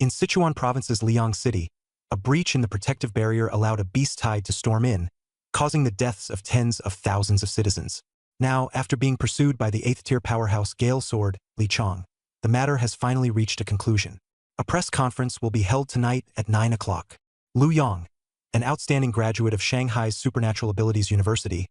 In Sichuan Province's Liang City, a breach in the protective barrier allowed a beast tide to storm in, causing the deaths of tens of thousands of citizens. Now, after being pursued by the 8th-tier powerhouse Gale Sword, Li Chong, the matter has finally reached a conclusion. A press conference will be held tonight at 9 o'clock. Lu Yang, an outstanding graduate of Shanghai's Supernatural Abilities University,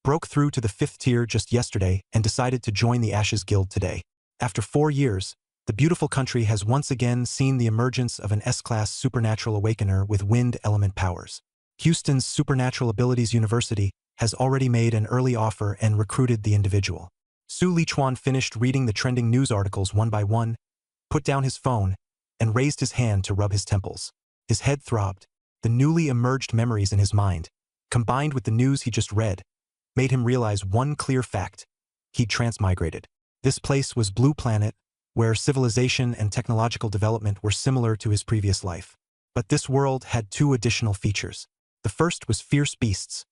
broke through to the 5th tier just yesterday and decided to join the Ashes Guild today. After 4 years, the beautiful country has once again seen the emergence of an S-class supernatural awakener with wind element powers. Houston's Supernatural Abilities University has already made an early offer and recruited the individual. Su Lichuan finished reading the trending news articles one by one, put down his phone, and raised his hand to rub his temples. His head throbbed. The newly emerged memories in his mind, combined with the news he just read, made him realize one clear fact. He'd transmigrated. This place was Blue Planet, where civilization and technological development were similar to his previous life. But this world had 2 additional features. The first was fierce beasts,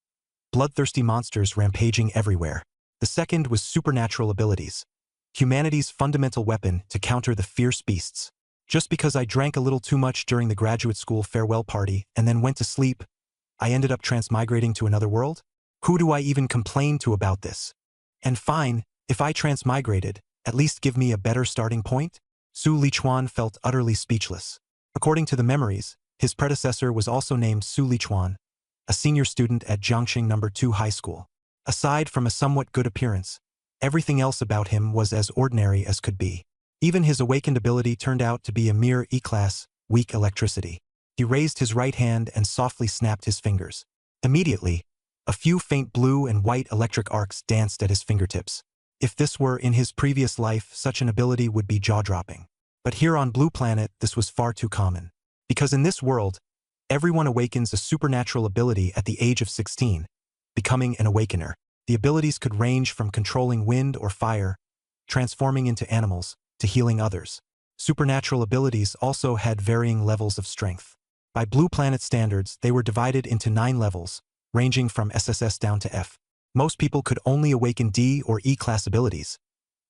bloodthirsty monsters rampaging everywhere. The second was supernatural abilities, humanity's fundamental weapon to counter the fierce beasts. Just because I drank a little too much during the graduate school farewell party and then went to sleep, I ended up transmigrating to another world? Who do I even complain to about this? And fine, if I transmigrated, at least give me a better starting point? Su Lichuan felt utterly speechless. According to the memories, his predecessor was also named Su Lichuan, a senior student at Jiangxing No. 2 High School. Aside from a somewhat good appearance, everything else about him was as ordinary as could be. Even his awakened ability turned out to be a mere E-class, weak electricity. He raised his right hand and softly snapped his fingers. Immediately, a few faint blue and white electric arcs danced at his fingertips. If this were in his previous life, such an ability would be jaw-dropping. But here on Blue Planet, this was far too common. Because in this world, everyone awakens a supernatural ability at the age of 16, becoming an awakener. The abilities could range from controlling wind or fire, transforming into animals, to healing others. Supernatural abilities also had varying levels of strength. By Blue Planet standards, they were divided into 9 levels, ranging from SSS down to F. Most people could only awaken D or E-class abilities.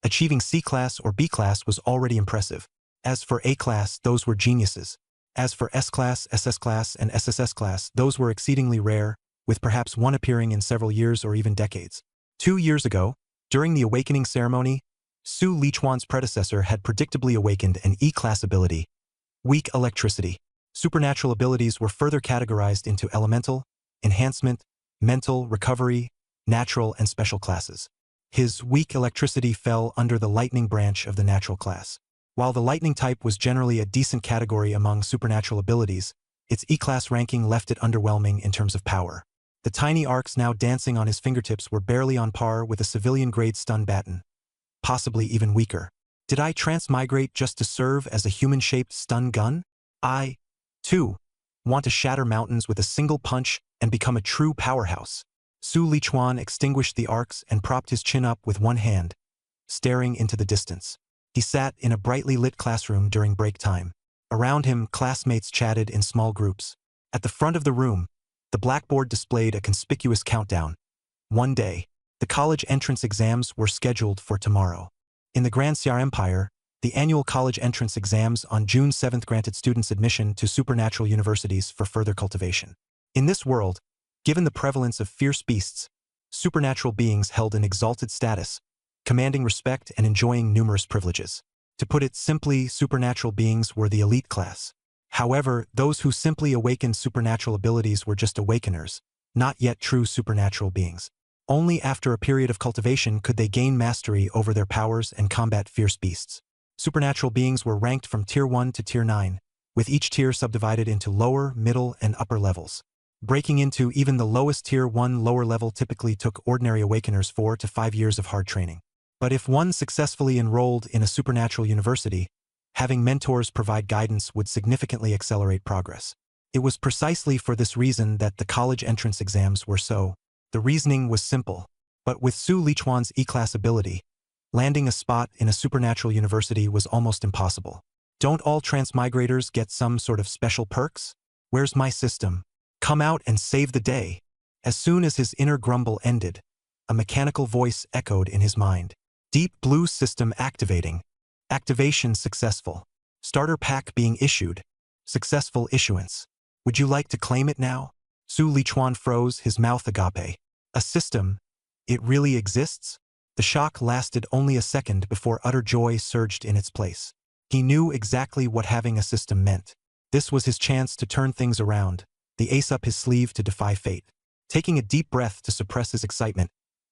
Achieving C-class or B-class was already impressive. As for A-class, those were geniuses. As for S-class, SS-class, and SSS-class, those were exceedingly rare, with perhaps one appearing in several years or even decades. 2 years ago, during the awakening ceremony, Su Lichuan's predecessor had predictably awakened an E-class ability, weak electricity. Supernatural abilities were further categorized into elemental, enhancement, mental, recovery, natural, and special classes. His weak electricity fell under the lightning branch of the natural class. While the lightning type was generally a decent category among supernatural abilities, its E-class ranking left it underwhelming in terms of power. The tiny arcs now dancing on his fingertips were barely on par with a civilian-grade stun baton, possibly even weaker. Did I transmigrate just to serve as a human-shaped stun gun? I, too, want to shatter mountains with a single punch and become a true powerhouse. Su Lichuan extinguished the arcs and propped his chin up with one hand, staring into the distance. He sat in a brightly lit classroom during break time. Around him, classmates chatted in small groups. At the front of the room, the blackboard displayed a conspicuous countdown. 1 day. The college entrance exams were scheduled for tomorrow. In the Grand Xiar Empire, the annual college entrance exams on June 7th granted students admission to supernatural universities for further cultivation. In this world, given the prevalence of fierce beasts, supernatural beings held an exalted status, commanding respect and enjoying numerous privileges. To put it simply, supernatural beings were the elite class. However, those who simply awakened supernatural abilities were just awakeners, not yet true supernatural beings. Only after a period of cultivation could they gain mastery over their powers and combat fierce beasts. Supernatural beings were ranked from Tier 1 to Tier 9, with each tier subdivided into lower, middle, and upper levels. Breaking into even the lowest Tier 1 lower level typically took ordinary awakeners 4 to 5 years of hard training. But if one successfully enrolled in a supernatural university, having mentors provide guidance would significantly accelerate progress. It was precisely for this reason that the college entrance exams were so. The reasoning was simple, but with Su Lichuan's E-class ability, landing a spot in a supernatural university was almost impossible. Don't all transmigrators get some sort of special perks? Where's my system? Come out and save the day. As soon as his inner grumble ended, a mechanical voice echoed in his mind. Deep Blue system activating. Activation successful. Starter pack being issued. Successful issuance. Would you like to claim it now? Su Lichuan froze, his mouth agape. A system? It really exists? The shock lasted only a second before utter joy surged in its place. He knew exactly what having a system meant. This was his chance to turn things around, the ace up his sleeve to defy fate. Taking a deep breath to suppress his excitement,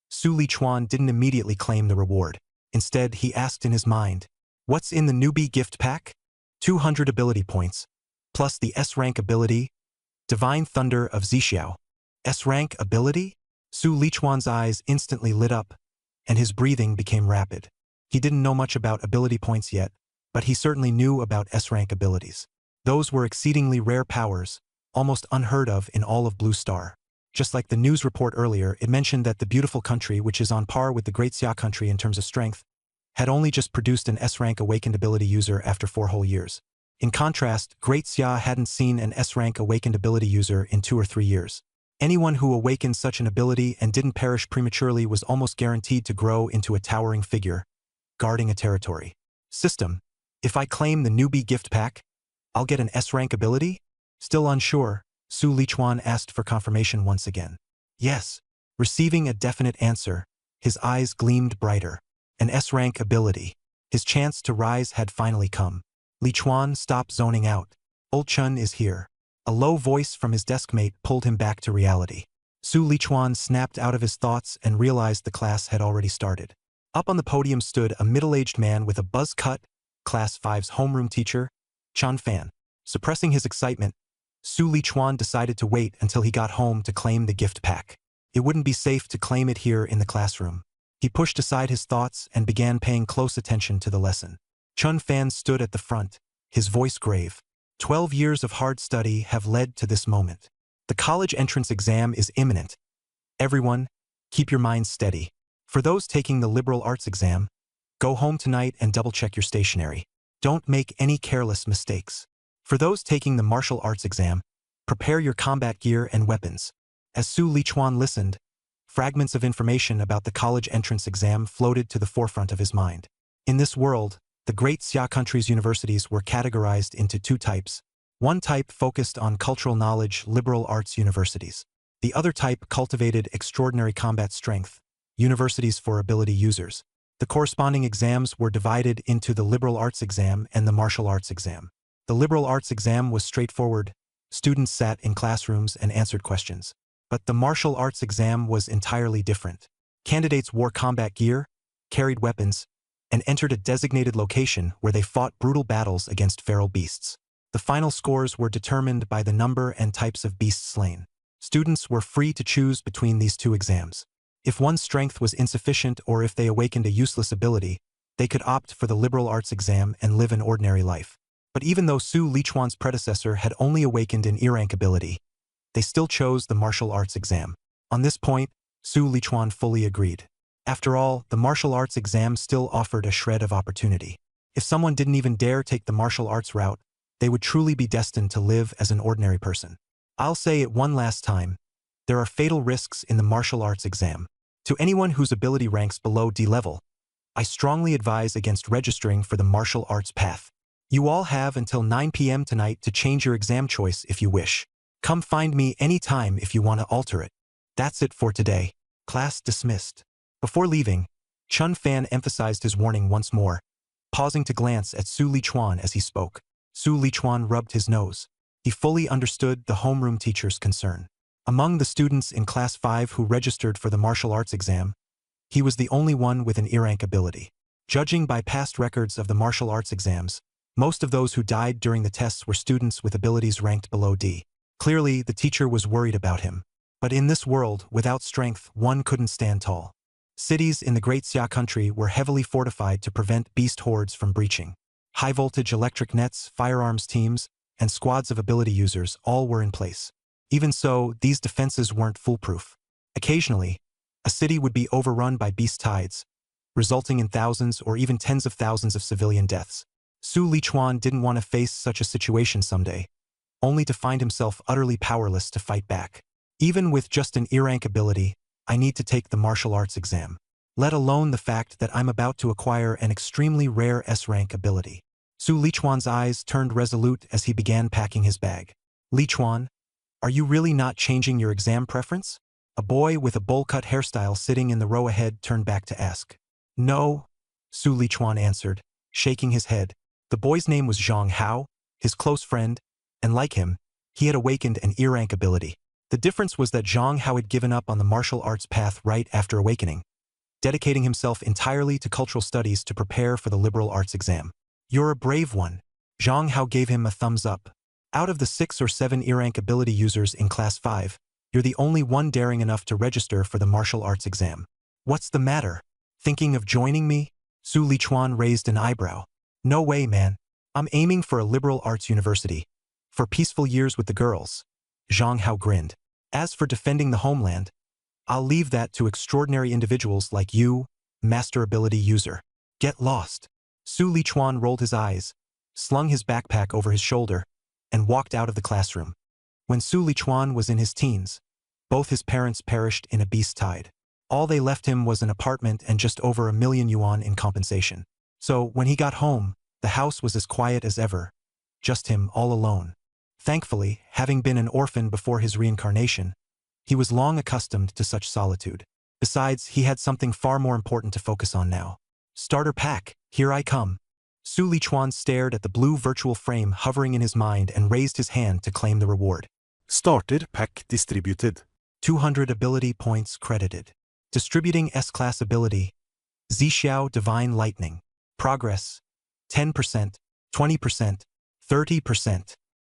Su Lichuan didn't immediately claim the reward. Instead, he asked in his mind, "What's in the newbie gift pack?" 200 ability points, plus the S-rank ability, Divine Thunder of Zixiao. S-rank ability? Su Lichuan's eyes instantly lit up, and his breathing became rapid. He didn't know much about ability points yet, but he certainly knew about S-rank abilities. Those were exceedingly rare powers, almost unheard of in all of Blue Star. Just like the news report earlier, it mentioned that the beautiful country, which is on par with the Great Xia country in terms of strength, had only just produced an S-rank awakened ability user after 4 whole years. In contrast, Great Xia hadn't seen an S-rank awakened ability user in 2 or 3 years. Anyone who awakened such an ability and didn't perish prematurely was almost guaranteed to grow into a towering figure, guarding a territory. System. If I claim the newbie gift pack, I'll get an S-rank ability? Still unsure, Su Lichuan asked for confirmation once again. Yes. Receiving a definite answer, his eyes gleamed brighter. An S-rank ability. His chance to rise had finally come. Lichuan, stop zoning out. Old Chun is here. A low voice from his deskmate pulled him back to reality. Su Lichuan snapped out of his thoughts and realized the class had already started. Up on the podium stood a middle-aged man with a buzz cut, Class 5's homeroom teacher, Chun Fan. Suppressing his excitement, Su Lichuan decided to wait until he got home to claim the gift pack. It wouldn't be safe to claim it here in the classroom. He pushed aside his thoughts and began paying close attention to the lesson. Chun Fan stood at the front, his voice grave. 12 years of hard study have led to this moment. The college entrance exam is imminent. Everyone, keep your minds steady. For those taking the liberal arts exam, go home tonight and double-check your stationery. Don't make any careless mistakes. For those taking the martial arts exam, prepare your combat gear and weapons. As Su Lichuan listened, fragments of information about the college entrance exam floated to the forefront of his mind. In this world, the Great Xia country's universities were categorized into 2 types. One type focused on cultural knowledge, liberal arts universities. The other type cultivated extraordinary combat strength, universities for ability users. The corresponding exams were divided into the liberal arts exam and the martial arts exam. The liberal arts exam was straightforward. Students sat in classrooms and answered questions. But the martial arts exam was entirely different. Candidates wore combat gear, carried weapons, and entered a designated location where they fought brutal battles against feral beasts. The final scores were determined by the number and types of beasts slain. Students were free to choose between these 2 exams. If one's strength was insufficient or if they awakened a useless ability, they could opt for the liberal arts exam and live an ordinary life. But even though Su Lichuan's predecessor had only awakened an E-rank ability, they still chose the martial arts exam. On this point, Su Lichuan fully agreed. After all, the martial arts exam still offered a shred of opportunity. If someone didn't even dare take the martial arts route, they would truly be destined to live as an ordinary person. I'll say it one last time. There are fatal risks in the martial arts exam. To anyone whose ability ranks below D level, I strongly advise against registering for the martial arts path. You all have until 9 p.m. tonight to change your exam choice if you wish. Come find me anytime if you want to alter it. That's it for today. Class dismissed. Before leaving, Chun Fan emphasized his warning once more, pausing to glance at Su Lichuan as he spoke. Su Lichuan rubbed his nose. He fully understood the homeroom teacher's concern. Among the students in Class 5 who registered for the martial arts exam, he was the only one with an E-rank ability. Judging by past records of the martial arts exams, most of those who died during the tests were students with abilities ranked below D. Clearly, the teacher was worried about him. But in this world, without strength, one couldn't stand tall. Cities in the Great Xia country were heavily fortified to prevent beast hordes from breaching. High-voltage electric nets, firearms teams, and squads of ability users all were in place. Even so, these defenses weren't foolproof. Occasionally, a city would be overrun by beast tides, resulting in thousands or even tens of thousands of civilian deaths. Su Lichuan didn't want to face such a situation someday, only to find himself utterly powerless to fight back. Even with just an E-rank ability, I need to take the martial arts exam. Let alone the fact that I'm about to acquire an extremely rare S-rank ability. Su Lichuan's eyes turned resolute as he began packing his bag. Lichuan, are you really not changing your exam preference? A boy with a bowl-cut hairstyle sitting in the row ahead turned back to ask. No, Su Lichuan answered, shaking his head. The boy's name was Zhang Hao, his close friend, and like him, he had awakened an E-rank ability. The difference was that Zhang Hao had given up on the martial arts path right after awakening, dedicating himself entirely to cultural studies to prepare for the liberal arts exam. You're a brave one. Zhang Hao gave him a thumbs up. Out of the 6 or 7 E-rank ability users in Class 5, you're the only one daring enough to register for the martial arts exam. What's the matter? Thinking of joining me? Su Lichuan raised an eyebrow. No way, man. I'm aiming for a liberal arts university. For peaceful years with the girls. Zhang Hao grinned. As for defending the homeland, I'll leave that to extraordinary individuals like you, master ability user. Get lost. Su Lichuan rolled his eyes, slung his backpack over his shoulder, and walked out of the classroom. When Su Lichuan was in his teens, both his parents perished in a beast tide. All they left him was an apartment and just over 1,000,000 yuan in compensation. So when he got home, the house was as quiet as ever, just him all alone. Thankfully, having been an orphan before his reincarnation, he was long accustomed to such solitude. Besides, he had something far more important to focus on now. Starter pack, here I come. Su Lichuan stared at the blue virtual frame hovering in his mind and raised his hand to claim the reward. Starter pack distributed. 200 ability points credited. Distributing S-class ability. Zixiao Divine Lightning. Progress. 10%, 20%, 30%.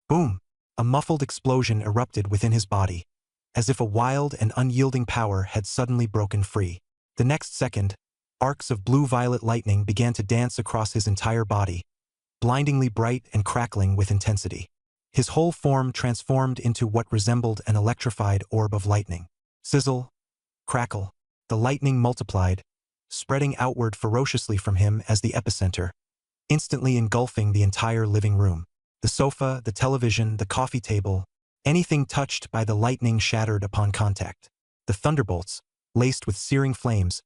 Boom! A muffled explosion erupted within his body, as if a wild and unyielding power had suddenly broken free. The next second, arcs of blue-violet lightning began to dance across his entire body, blindingly bright and crackling with intensity. His whole form transformed into what resembled an electrified orb of lightning. Sizzle, crackle, the lightning multiplied, spreading outward ferociously from him as the epicenter, instantly engulfing the entire living room. The sofa, the television, the coffee table, anything touched by the lightning shattered upon contact. The thunderbolts, laced with searing flames,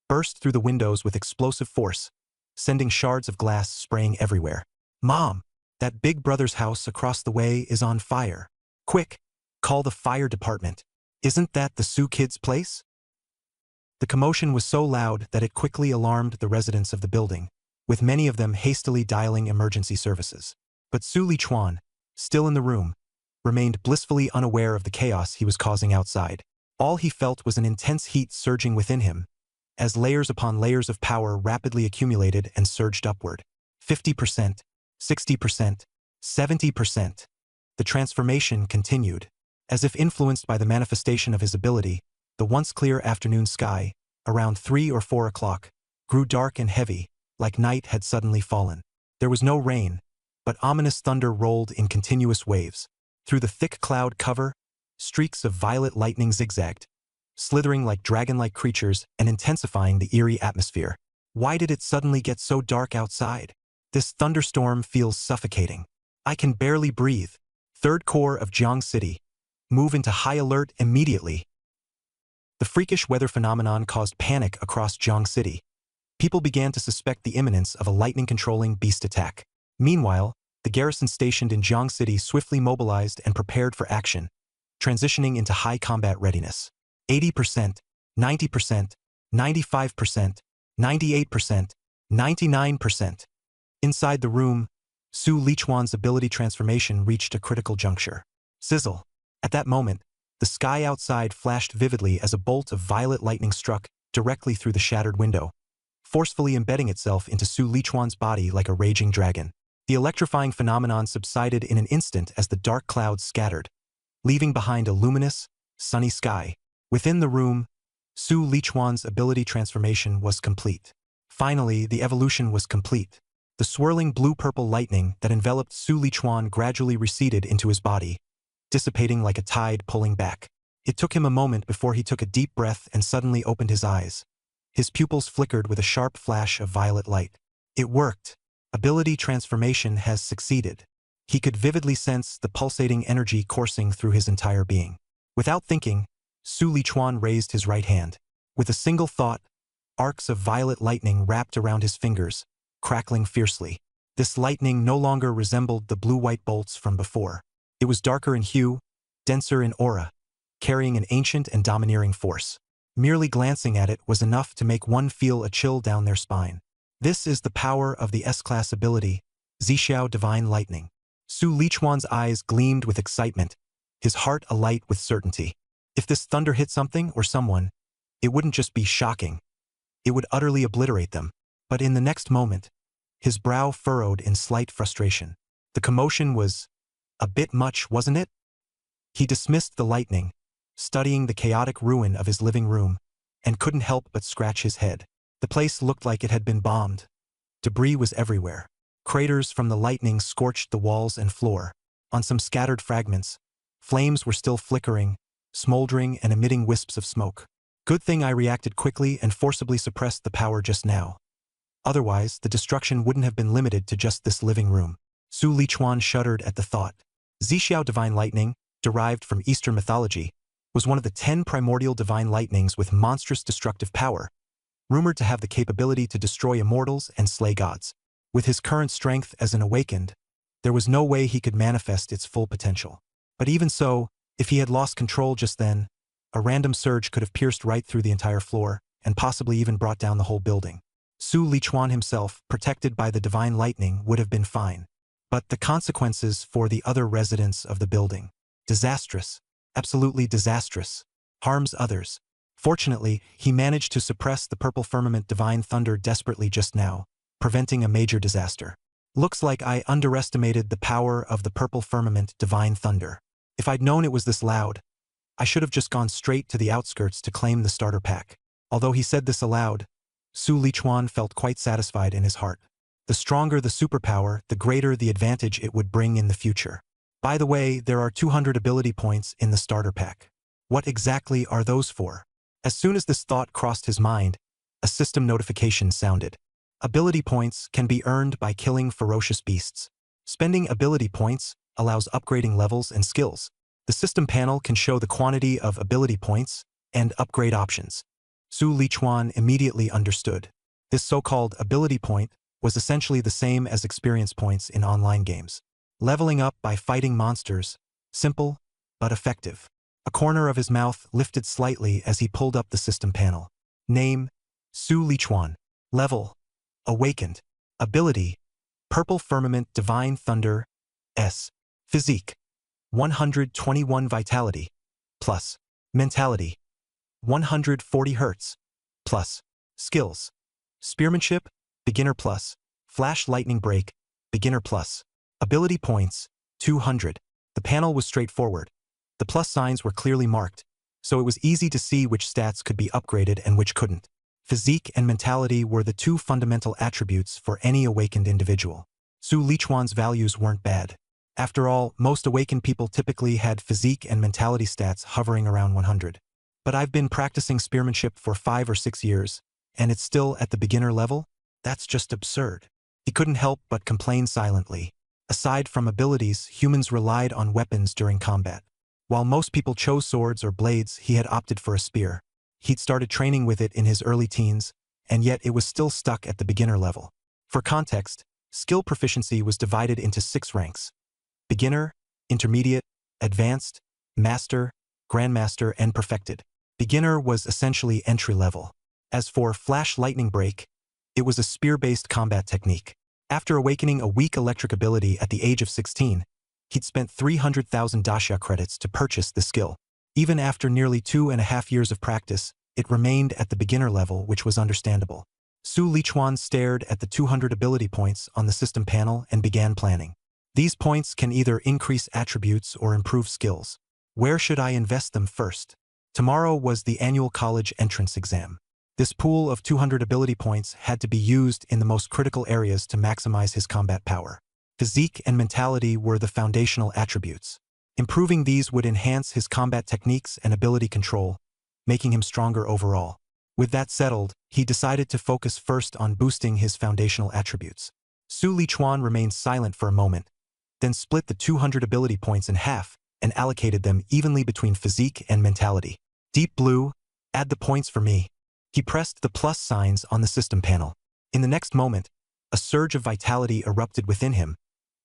burst through the windows with explosive force, sending shards of glass spraying everywhere. Mom! That big brother's house across the way is on fire. Quick! Call the fire department. Isn't that the Su kids' place? The commotion was so loud that it quickly alarmed the residents of the building, with many of them hastily dialing emergency services. But Su Lichuan, still in the room, remained blissfully unaware of the chaos he was causing outside. All he felt was an intense heat surging within him, as layers upon layers of power rapidly accumulated and surged upward. 50%, 60%, 70%. The transformation continued. As if influenced by the manifestation of his ability, the once clear afternoon sky, around 3 or 4 o'clock, grew dark and heavy, like night had suddenly fallen. There was no rain, but ominous thunder rolled in continuous waves. Through the thick cloud cover, streaks of violet lightning zigzagged, slithering like dragon-like creatures and intensifying the eerie atmosphere. Why did it suddenly get so dark outside? This thunderstorm feels suffocating. I can barely breathe. Third Corps of Jiang City. Move into high alert immediately. The freakish weather phenomenon caused panic across Jiang City. People began to suspect the imminence of a lightning-controlling beast attack. Meanwhile, the garrison stationed in Jiang City swiftly mobilized and prepared for action, transitioning into high combat readiness. 80%, 90%, 95%, 98%, 99%. Inside the room, Su Lichuan's ability transformation reached a critical juncture. Sizzle. At that moment, the sky outside flashed vividly as a bolt of violet lightning struck directly through the shattered window, forcefully embedding itself into Su Lichuan's body like a raging dragon. The electrifying phenomenon subsided in an instant as the dark clouds scattered, leaving behind a luminous, sunny sky. Within the room, Su Lichuan's ability transformation was complete. Finally, the evolution was complete. The swirling blue-purple lightning that enveloped Su Lichuan gradually receded into his body, dissipating like a tide pulling back. It took him a moment before he took a deep breath and suddenly opened his eyes. His pupils flickered with a sharp flash of violet light. It worked. Ability transformation has succeeded. He could vividly sense the pulsating energy coursing through his entire being. Without thinking, Su Lichuan raised his right hand. With a single thought, arcs of violet lightning wrapped around his fingers, crackling fiercely. This lightning no longer resembled the blue-white bolts from before. It was darker in hue, denser in aura, carrying an ancient and domineering force. Merely glancing at it was enough to make one feel a chill down their spine. This is the power of the S-class ability, Zixiao Divine Lightning. Su Lichuan's eyes gleamed with excitement, his heart alight with certainty. If this thunder hit something or someone, it wouldn't just be shocking. It would utterly obliterate them. But in the next moment, his brow furrowed in slight frustration. The commotion was a bit much, wasn't it? He dismissed the lightning, studying the chaotic ruin of his living room, and couldn't help but scratch his head. The place looked like it had been bombed. Debris was everywhere. Craters from the lightning scorched the walls and floor. On some scattered fragments, flames were still flickering, smoldering and emitting wisps of smoke. Good thing I reacted quickly and forcibly suppressed the power just now. Otherwise, the destruction wouldn't have been limited to just this living room. Su Lichuan shuddered at the thought. Zixiao Divine Lightning, derived from Eastern mythology, was one of the 10 primordial divine lightnings with monstrous destructive power, rumored to have the capability to destroy immortals and slay gods. With his current strength as an awakened, there was no way he could manifest its full potential. But even so, if he had lost control just then, a random surge could have pierced right through the entire floor, and possibly even brought down the whole building. Su Lichuan himself, protected by the divine lightning, would have been fine. But the consequences for the other residents of the building. Disastrous. Absolutely disastrous. Harms others. Fortunately, he managed to suppress the purple firmament divine thunder desperately just now, preventing a major disaster. Looks like I underestimated the power of the purple firmament divine thunder. If I'd known it was this loud, I should have just gone straight to the outskirts to claim the starter pack. Although he said this aloud, Su Lichuan felt quite satisfied in his heart. The stronger the superpower, the greater the advantage it would bring in the future. By the way, there are 200 ability points in the starter pack. What exactly are those for? As soon as this thought crossed his mind, a system notification sounded. Ability points can be earned by killing ferocious beasts. Spending ability points allows upgrading levels and skills. The system panel can show the quantity of ability points and upgrade options. Su Lichuan immediately understood. This so-called ability point was essentially the same as experience points in online games. Leveling up by fighting monsters, simple but effective. A corner of his mouth lifted slightly as he pulled up the system panel. Name, Su Lichuan. Level, Awakened. Ability, Purple Firmament Divine Thunder, S. Physique, 121 Vitality, plus. Mentality, 140 Hz, plus. Skills, Spearmanship, Beginner plus. Flash Lightning Break, Beginner plus. Ability points, 200. The panel was straightforward. The plus signs were clearly marked, so it was easy to see which stats could be upgraded and which couldn't. Physique and mentality were the two fundamental attributes for any awakened individual. Su Lichuan's values weren't bad. After all, most awakened people typically had physique and mentality stats hovering around 100. But I've been practicing spearmanship for 5 or 6 years, and it's still at the beginner level? That's just absurd. He couldn't help but complain silently. Aside from abilities, humans relied on weapons during combat. While most people chose swords or blades, he had opted for a spear. He'd started training with it in his early teens, and yet it was still stuck at the beginner level. For context, skill proficiency was divided into 6 ranks: beginner, intermediate, advanced, master, grandmaster, and perfected. Beginner was essentially entry level. As for Flash Lightning Break, it was a spear-based combat technique. After awakening a weak electric ability at the age of 16, he'd spent 300,000 dasha credits to purchase the skill. Even after nearly 2.5 years of practice, it remained at the beginner level, which was understandable. Su Lichuan stared at the 200 ability points on the system panel and began planning. These points can either increase attributes or improve skills. Where should I invest them first? Tomorrow was the annual college entrance exam. This pool of 200 ability points had to be used in the most critical areas to maximize his combat power. Physique and mentality were the foundational attributes. Improving these would enhance his combat techniques and ability control, making him stronger overall. With that settled, he decided to focus first on boosting his foundational attributes. Su Lichuan remained silent for a moment, then split the 200 ability points in half and allocated them evenly between physique and mentality. Deep Blue, add the points for me. He pressed the plus signs on the system panel. In the next moment, A surge of vitality erupted within him,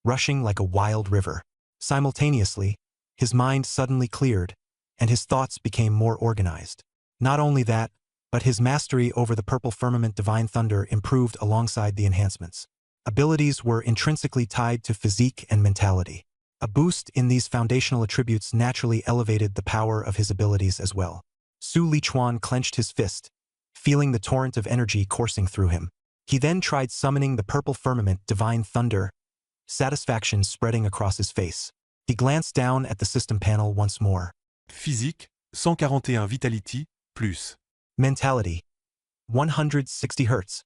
rushing like a wild river. Simultaneously, his mind suddenly cleared, and his thoughts became more organized. Not only that, but his mastery over the purple firmament divine thunder improved alongside the enhancements. Abilities were intrinsically tied to physique and mentality. A boost in these foundational attributes naturally elevated the power of his abilities as well. Su Lichuan clenched his fist, feeling the torrent of energy coursing through him. He then tried summoning the purple firmament divine thunder, satisfaction spreading across his face. He glanced down at the system panel once more. Physique, 141 vitality, plus. Mentality, 160 Hz,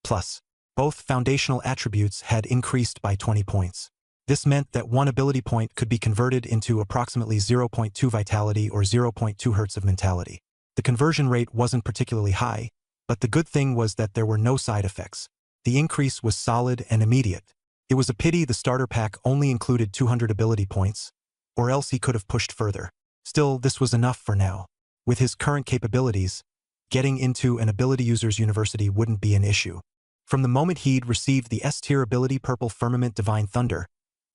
plus. Both foundational attributes had increased by 20 points. This meant that one ability point could be converted into approximately 0.2 vitality or 0.2 Hz of mentality. The conversion rate wasn't particularly high, but the good thing was that there were no side effects. The increase was solid and immediate. It was a pity the starter pack only included 200 ability points, or else he could have pushed further. Still, this was enough for now. With his current capabilities, getting into an ability user's university wouldn't be an issue. From the moment he'd received the S-tier ability Purple Firmament Divine Thunder,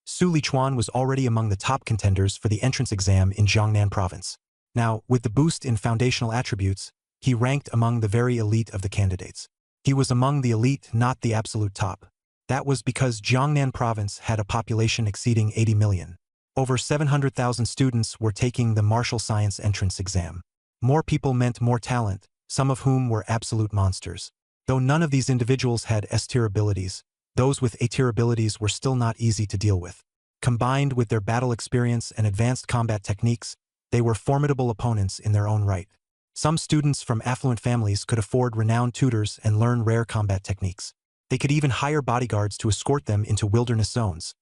Su Lichuan was already among the top contenders for the entrance exam in Jiangnan Province. Now, with the boost in foundational attributes, he ranked among the very elite of the candidates. He was among the elite, not the absolute top. That was because Jiangnan Province had a population exceeding 80 million. Over 700,000 students were taking the martial science entrance exam. More people meant more talent, some of whom were absolute monsters. Though none of these individuals had S-tier abilities, those with A-tier abilities were still not easy to deal with. Combined with their battle experience and advanced combat techniques, they were formidable opponents in their own right. Some students from affluent families could afford renowned tutors and learn rare combat techniques. They could even hire bodyguards to escort them into wilderness zones,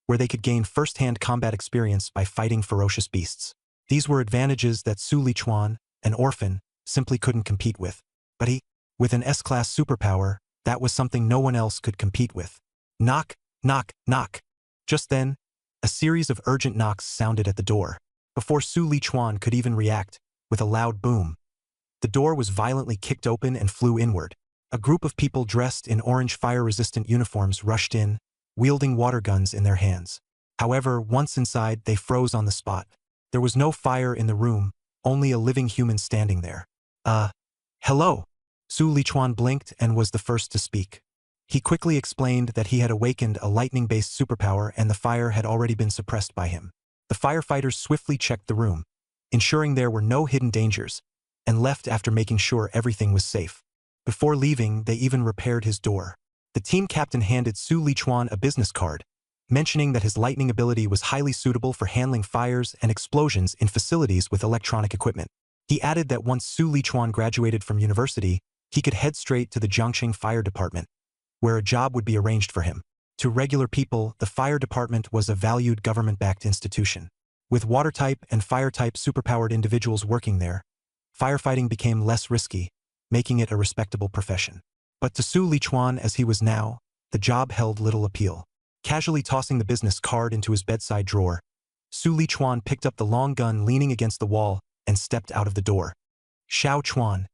where they could gain first-hand combat experience by fighting ferocious beasts. These were advantages that Su Lichuan, an orphan, simply couldn't compete with. But he, with an S-class superpower, that was something no one else could compete with. Knock, knock, knock. Just then, a series of urgent knocks sounded at the door. Before Su Lichuan could even react, with a loud boom, the door was violently kicked open and flew inward. A group of people dressed in orange fire-resistant uniforms rushed in, wielding water guns in their hands. However, once inside, they froze on the spot. There was no fire in the room, only a living human standing there. Hello? Su Lichuan blinked and was the first to speak. He quickly explained that he had awakened a lightning-based superpower and the fire had already been suppressed by him. The firefighters swiftly checked the room, ensuring there were no hidden dangers, and left after making sure everything was safe. Before leaving, they even repaired his door. The team captain handed Su Lichuan a business card, mentioning that his lightning ability was highly suitable for handling fires and explosions in facilities with electronic equipment. He added that once Su Lichuan graduated from university, he could head straight to the Jiangxing Fire Department, where a job would be arranged for him. To regular people, the fire department was a valued government-backed institution. With water-type and fire-type superpowered individuals working there, firefighting became less risky, making it a respectable profession. But to Su Lichuan as he was now, the job held little appeal. Casually tossing the business card into his bedside drawer, Su Lichuan picked up the long gun leaning against the wall and stepped out of the door. Xiao Chuan,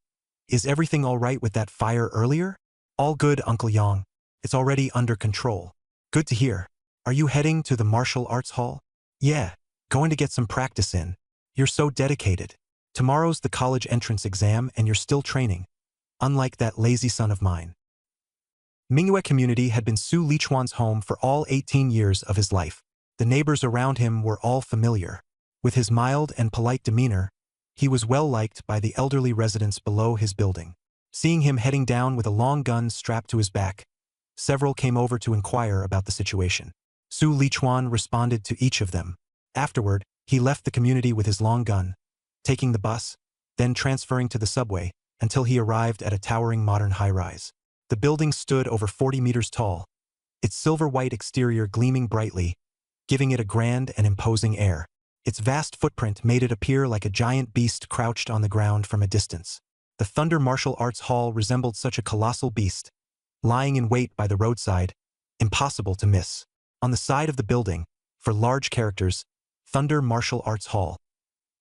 is everything all right with that fire earlier? All good, Uncle Yang. It's already under control. Good to hear. Are you heading to the martial arts hall? Yeah, going to get some practice in. You're so dedicated. Tomorrow's the college entrance exam and you're still training. Unlike that lazy son of mine. Mingyue community had been Su Lichuan's home for all 18 years of his life. The neighbors around him were all familiar. With his mild and polite demeanor, he was well liked by the elderly residents below his building. Seeing him heading down with a long gun strapped to his back, several came over to inquire about the situation. Su Lichuan responded to each of them. Afterward, he left the community with his long gun, taking the bus, then transferring to the subway, until he arrived at a towering modern high-rise. The building stood over 40 meters tall, its silver-white exterior gleaming brightly, giving it a grand and imposing air. Its vast footprint made it appear like a giant beast crouched on the ground from a distance. The Thunder Martial Arts Hall resembled such a colossal beast, lying in wait by the roadside, impossible to miss. On the side of the building, for large characters, Thunder Martial Arts Hall,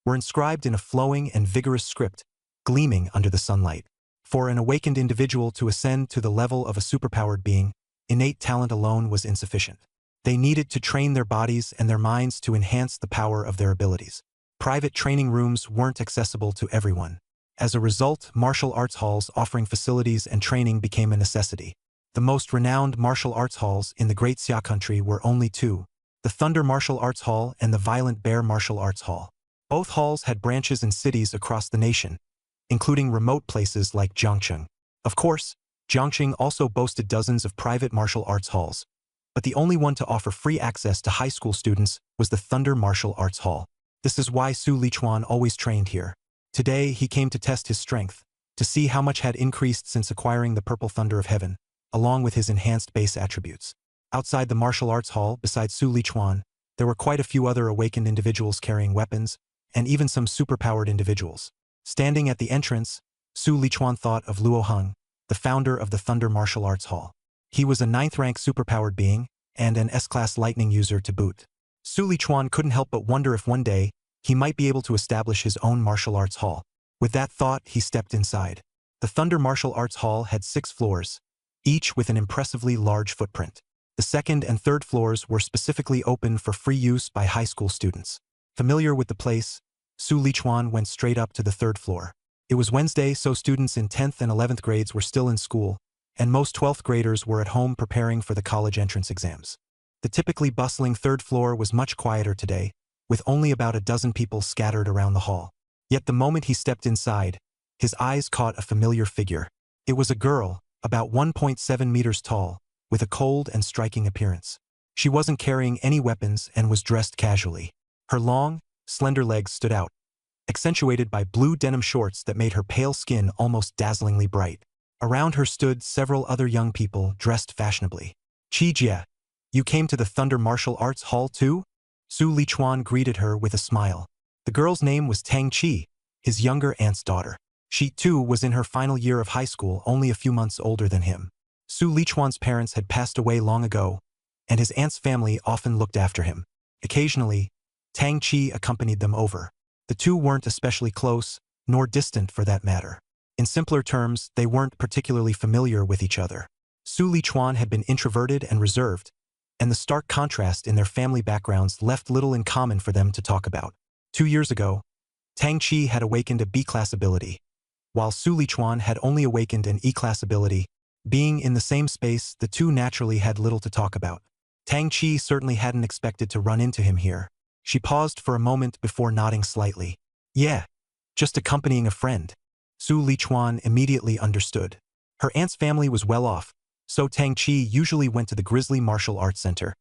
were inscribed in a flowing and vigorous script, gleaming under the sunlight. For an awakened individual to ascend to the level of a superpowered being, innate talent alone was insufficient. They needed to train their bodies and their minds to enhance the power of their abilities. Private training rooms weren't accessible to everyone. As a result, martial arts halls offering facilities and training became a necessity. The most renowned martial arts halls in the Great Xia country were only two: the Thunder Martial Arts Hall and the Violent Bear Martial Arts Hall. Both halls had branches in cities across the nation, including remote places like Jiangcheng. Of course, Jiangcheng also boasted dozens of private martial arts halls, but the only one to offer free access to high school students was the Thunder Martial Arts Hall. This is why Su Lichuan always trained here. Today, he came to test his strength, to see how much had increased since acquiring the Purple Thunder of Heaven, along with his enhanced base attributes. Outside the martial arts hall, besides Su Lichuan, there were quite a few other awakened individuals carrying weapons, and even some superpowered individuals. Standing at the entrance, Su Lichuan thought of Luo Heng, the founder of the Thunder Martial Arts Hall. He was a 9th-rank superpowered being, and an S-class lightning user to boot. Su Lichuan couldn't help but wonder if one day, he might be able to establish his own martial arts hall. With that thought, he stepped inside. The Thunder Martial Arts Hall had 6 floors, each with an impressively large footprint. The second and third floors were specifically open for free use by high school students. Familiar with the place, Su Lichuan went straight up to the 3rd floor. It was Wednesday, so students in 10th and 11th grades were still in school, and most 12th graders were at home preparing for the college entrance exams. The typically bustling 3rd floor was much quieter today, with only about a dozen people scattered around the hall. Yet the moment he stepped inside, his eyes caught a familiar figure. It was a girl, about 1.7 meters tall, with a cold and striking appearance. She wasn't carrying any weapons and was dressed casually. Her long, slender legs stood out, accentuated by blue denim shorts that made her pale skin almost dazzlingly bright. Around her stood several other young people dressed fashionably. "Qi Jie, you came to the Thunder Martial Arts Hall too?" Su Lichuan greeted her with a smile. The girl's name was Tang Qi, his younger aunt's daughter. She, too, was in her final year of high school, only a few months older than him. Su Lichuan's parents had passed away long ago, and his aunt's family often looked after him. Occasionally, Tang Qi accompanied them over. The two weren't especially close, nor distant for that matter. In simpler terms, they weren't particularly familiar with each other. Su Lichuan had been introverted and reserved, and the stark contrast in their family backgrounds left little in common for them to talk about. 2 years ago, Tang Qi had awakened a B-class ability, while Su Lichuan had only awakened an E-class ability. Being in the same space, the two naturally had little to talk about. Tang Qi certainly hadn't expected to run into him here. She paused for a moment before nodding slightly. "Yeah, just accompanying a friend." Su Lichuan immediately understood. Her aunt's family was well off, so Tang Qi usually went to the Grizzly Martial Arts Center,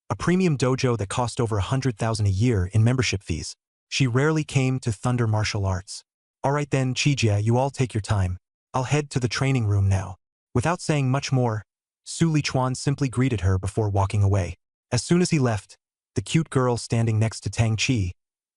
a premium dojo that cost over 100,000 a year in membership fees. She rarely came to Thunder Martial Arts. "All right then, Qi Jie, you all take your time. I'll head to the training room now." Without saying much more, Su Lichuan simply greeted her before walking away. As soon as he left, the cute girl standing next to Tang Qi,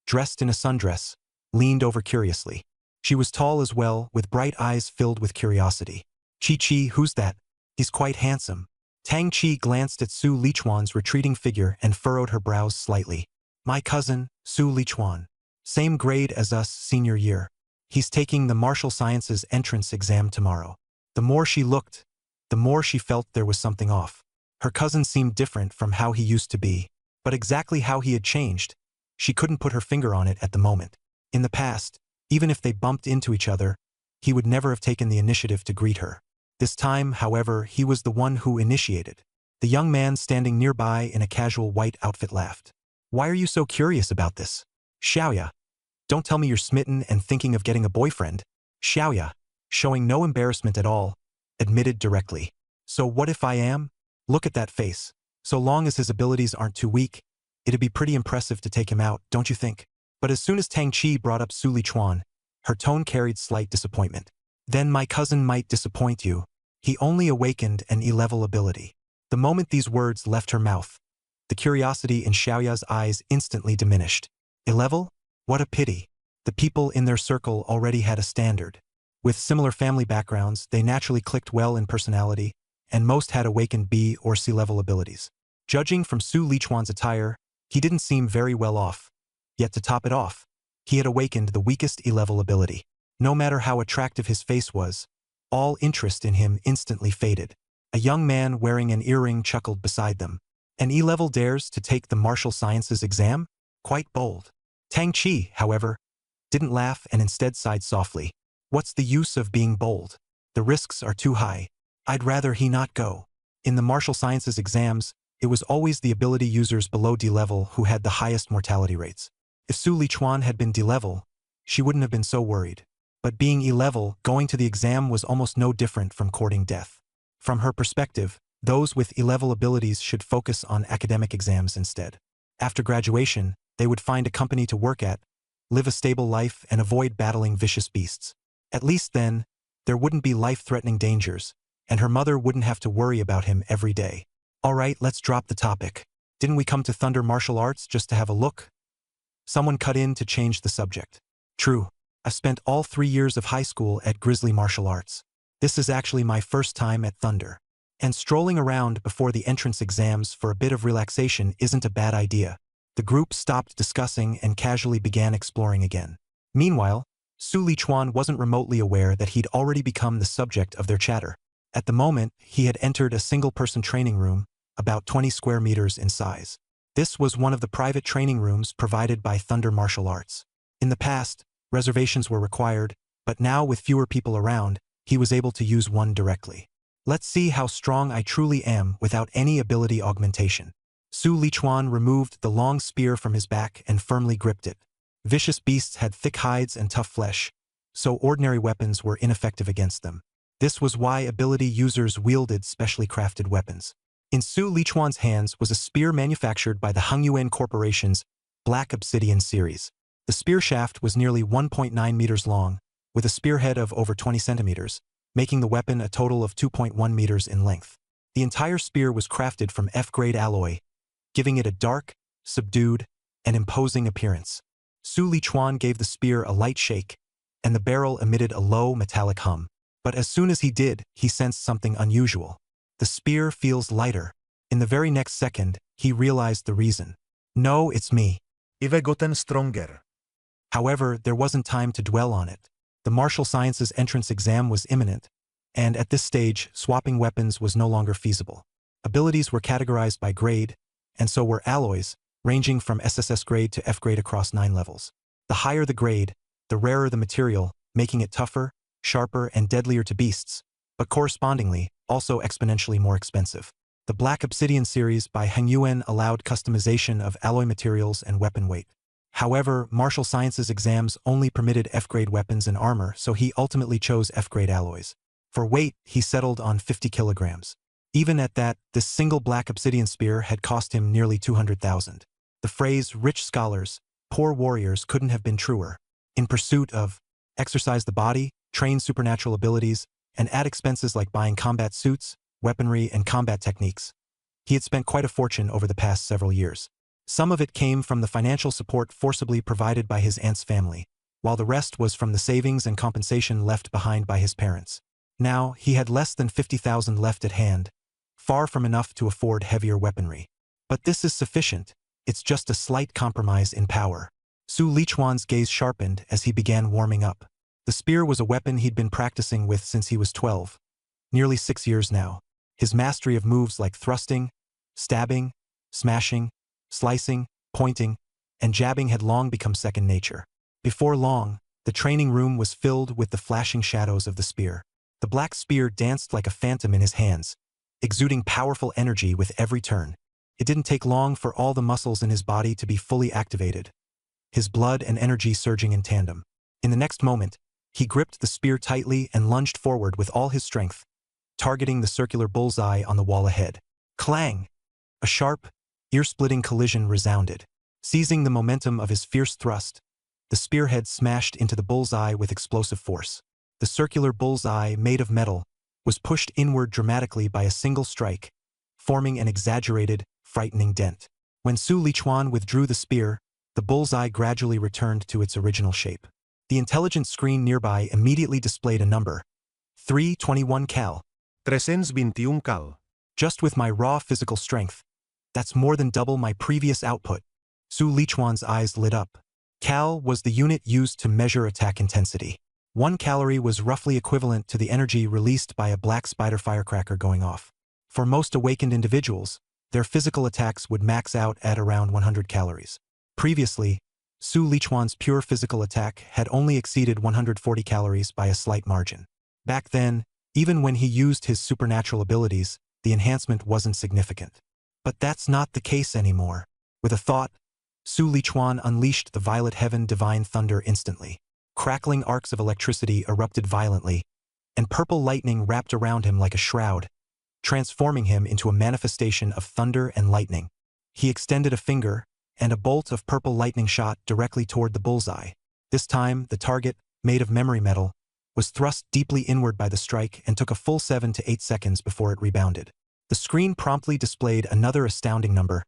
dressed in a sundress, leaned over curiously. She was tall as well, with bright eyes filled with curiosity. "Qi, who's that? He's quite handsome." Tang Qi glanced at Su Lichuan's retreating figure and furrowed her brows slightly. "My cousin, Su Lichuan. Same grade as us, senior year. He's taking the martial sciences entrance exam tomorrow." The more she looked, the more she felt there was something off. Her cousin seemed different from how he used to be, but exactly how he had changed, she couldn't put her finger on it at the moment. In the past, even if they bumped into each other, he would never have taken the initiative to greet her. This time, however, he was the one who initiated. The young man standing nearby in a casual white outfit laughed. "Why are you so curious about this? Xiaoya, don't tell me you're smitten and thinking of getting a boyfriend." Xiaoya, showing no embarrassment at all, admitted directly. "So what if I am? Look at that face. So long as his abilities aren't too weak, it'd be pretty impressive to take him out, don't you think?" But as soon as Tang Qi brought up Su Lichuan, her tone carried slight disappointment. "Then my cousin might disappoint you. He only awakened an E-level ability." The moment these words left her mouth, the curiosity in Xiaoya's eyes instantly diminished. E-level? What a pity. The people in their circle already had a standard. With similar family backgrounds, they naturally clicked well in personality, and most had awakened B or C-level abilities. Judging from Su Lichuan's attire, he didn't seem very well off. Yet to top it off, he had awakened the weakest E-level ability. No matter how attractive his face was, all interest in him instantly faded. A young man wearing an earring chuckled beside them. An E-level dares to take the martial sciences exam? Quite bold. Tang Chi, however, didn't laugh and instead sighed softly. What's the use of being bold? The risks are too high. I'd rather he not go. In the martial sciences exams, it was always the ability users below D-level who had the highest mortality rates. If Su Lichuan had been D-level, she wouldn't have been so worried. But being E-level, going to the exam was almost no different from courting death. From her perspective, those with E-level abilities should focus on academic exams instead. After graduation, they would find a company to work at, live a stable life, and avoid battling vicious beasts. At least then, there wouldn't be life-threatening dangers, and her mother wouldn't have to worry about him every day. Alright, let's drop the topic. Didn't we come to Thunder Martial Arts just to have a look? Someone cut in to change the subject. True, I've spent all 3 years of high school at Grizzly Martial Arts. This is actually my first time at Thunder. And strolling around before the entrance exams for a bit of relaxation isn't a bad idea. The group stopped discussing and casually began exploring again. Meanwhile, Su Lichuan wasn't remotely aware that he'd already become the subject of their chatter. At the moment, he had entered a single-person training room, about 20 square meters in size. This was one of the private training rooms provided by Thunder Martial Arts. In the past, reservations were required, but now with fewer people around, he was able to use one directly. Let's see how strong I truly am without any ability augmentation. Su Lichuan removed the long spear from his back and firmly gripped it. Vicious beasts had thick hides and tough flesh, so ordinary weapons were ineffective against them. This was why ability users wielded specially crafted weapons. In Su Lichuan's hands was a spear manufactured by the Hongyuan Corporation's Black Obsidian series. The spear shaft was nearly 1.9 meters long, with a spearhead of over 20 centimeters, making the weapon a total of 2.1 meters in length. The entire spear was crafted from F-grade alloy, giving it a dark, subdued, and imposing appearance. Su Lichuan gave the spear a light shake, and the barrel emitted a low, metallic hum. But as soon as he did, he sensed something unusual. The spear feels lighter. In the very next second, he realized the reason. No, it's me. I've gotten stronger. However, there wasn't time to dwell on it. The martial sciences entrance exam was imminent, and at this stage, swapping weapons was no longer feasible. Abilities were categorized by grade, and so were alloys, ranging from SSS-grade to F-grade across 9 levels. The higher the grade, the rarer the material, making it tougher, sharper, and deadlier to beasts, but correspondingly, also exponentially more expensive. The Black Obsidian series by Hongyuan allowed customization of alloy materials and weapon weight. However, martial sciences exams only permitted F-grade weapons and armor, so he ultimately chose F-grade alloys. For weight, he settled on 50 kilograms. Even at that, this single Black Obsidian spear had cost him nearly 200,000. The phrase rich scholars, poor warriors couldn't have been truer. In pursuit of exercise the body, train supernatural abilities, and add expenses like buying combat suits, weaponry, and combat techniques, he had spent quite a fortune over the past several years. Some of it came from the financial support forcibly provided by his aunt's family, while the rest was from the savings and compensation left behind by his parents. Now, he had less than 50,000 left at hand, far from enough to afford heavier weaponry. But this is sufficient. It's just a slight compromise in power. Su Lichuan's gaze sharpened as he began warming up. The spear was a weapon he'd been practicing with since he was 12. Nearly 6 years now. His mastery of moves like thrusting, stabbing, smashing, slicing, pointing, and jabbing had long become second nature. Before long, the training room was filled with the flashing shadows of the spear. The black spear danced like a phantom in his hands, exuding powerful energy with every turn. It didn't take long for all the muscles in his body to be fully activated, his blood and energy surging in tandem. In the next moment, he gripped the spear tightly and lunged forward with all his strength, targeting the circular bullseye on the wall ahead. Clang! A sharp, ear-splitting collision resounded. Seizing the momentum of his fierce thrust, the spearhead smashed into the bullseye with explosive force. The circular bullseye, made of metal, was pushed inward dramatically by a single strike, forming an exaggerated, frightening dent. When Su Lichuan withdrew the spear, the bullseye gradually returned to its original shape. The intelligence screen nearby immediately displayed a number. 321 cal. 321 cal. Just with my raw physical strength. That's more than double my previous output. Su Lichuan's eyes lit up. Cal was the unit used to measure attack intensity. 1 calorie was roughly equivalent to the energy released by a black spider firecracker going off. For most awakened individuals, their physical attacks would max out at around 100 calories. Previously, Su Lichuan's pure physical attack had only exceeded 140 calories by a slight margin. Back then, even when he used his supernatural abilities, the enhancement wasn't significant. But that's not the case anymore. With a thought, Su Lichuan unleashed the Violet Heaven Divine Thunder instantly. Crackling arcs of electricity erupted violently, and purple lightning wrapped around him like a shroud, transforming him into a manifestation of thunder and lightning. He extended a finger, and a bolt of purple lightning shot directly toward the bullseye. This time, the target, made of memory metal, was thrust deeply inward by the strike and took a full 7 to 8 seconds before it rebounded. The screen promptly displayed another astounding number.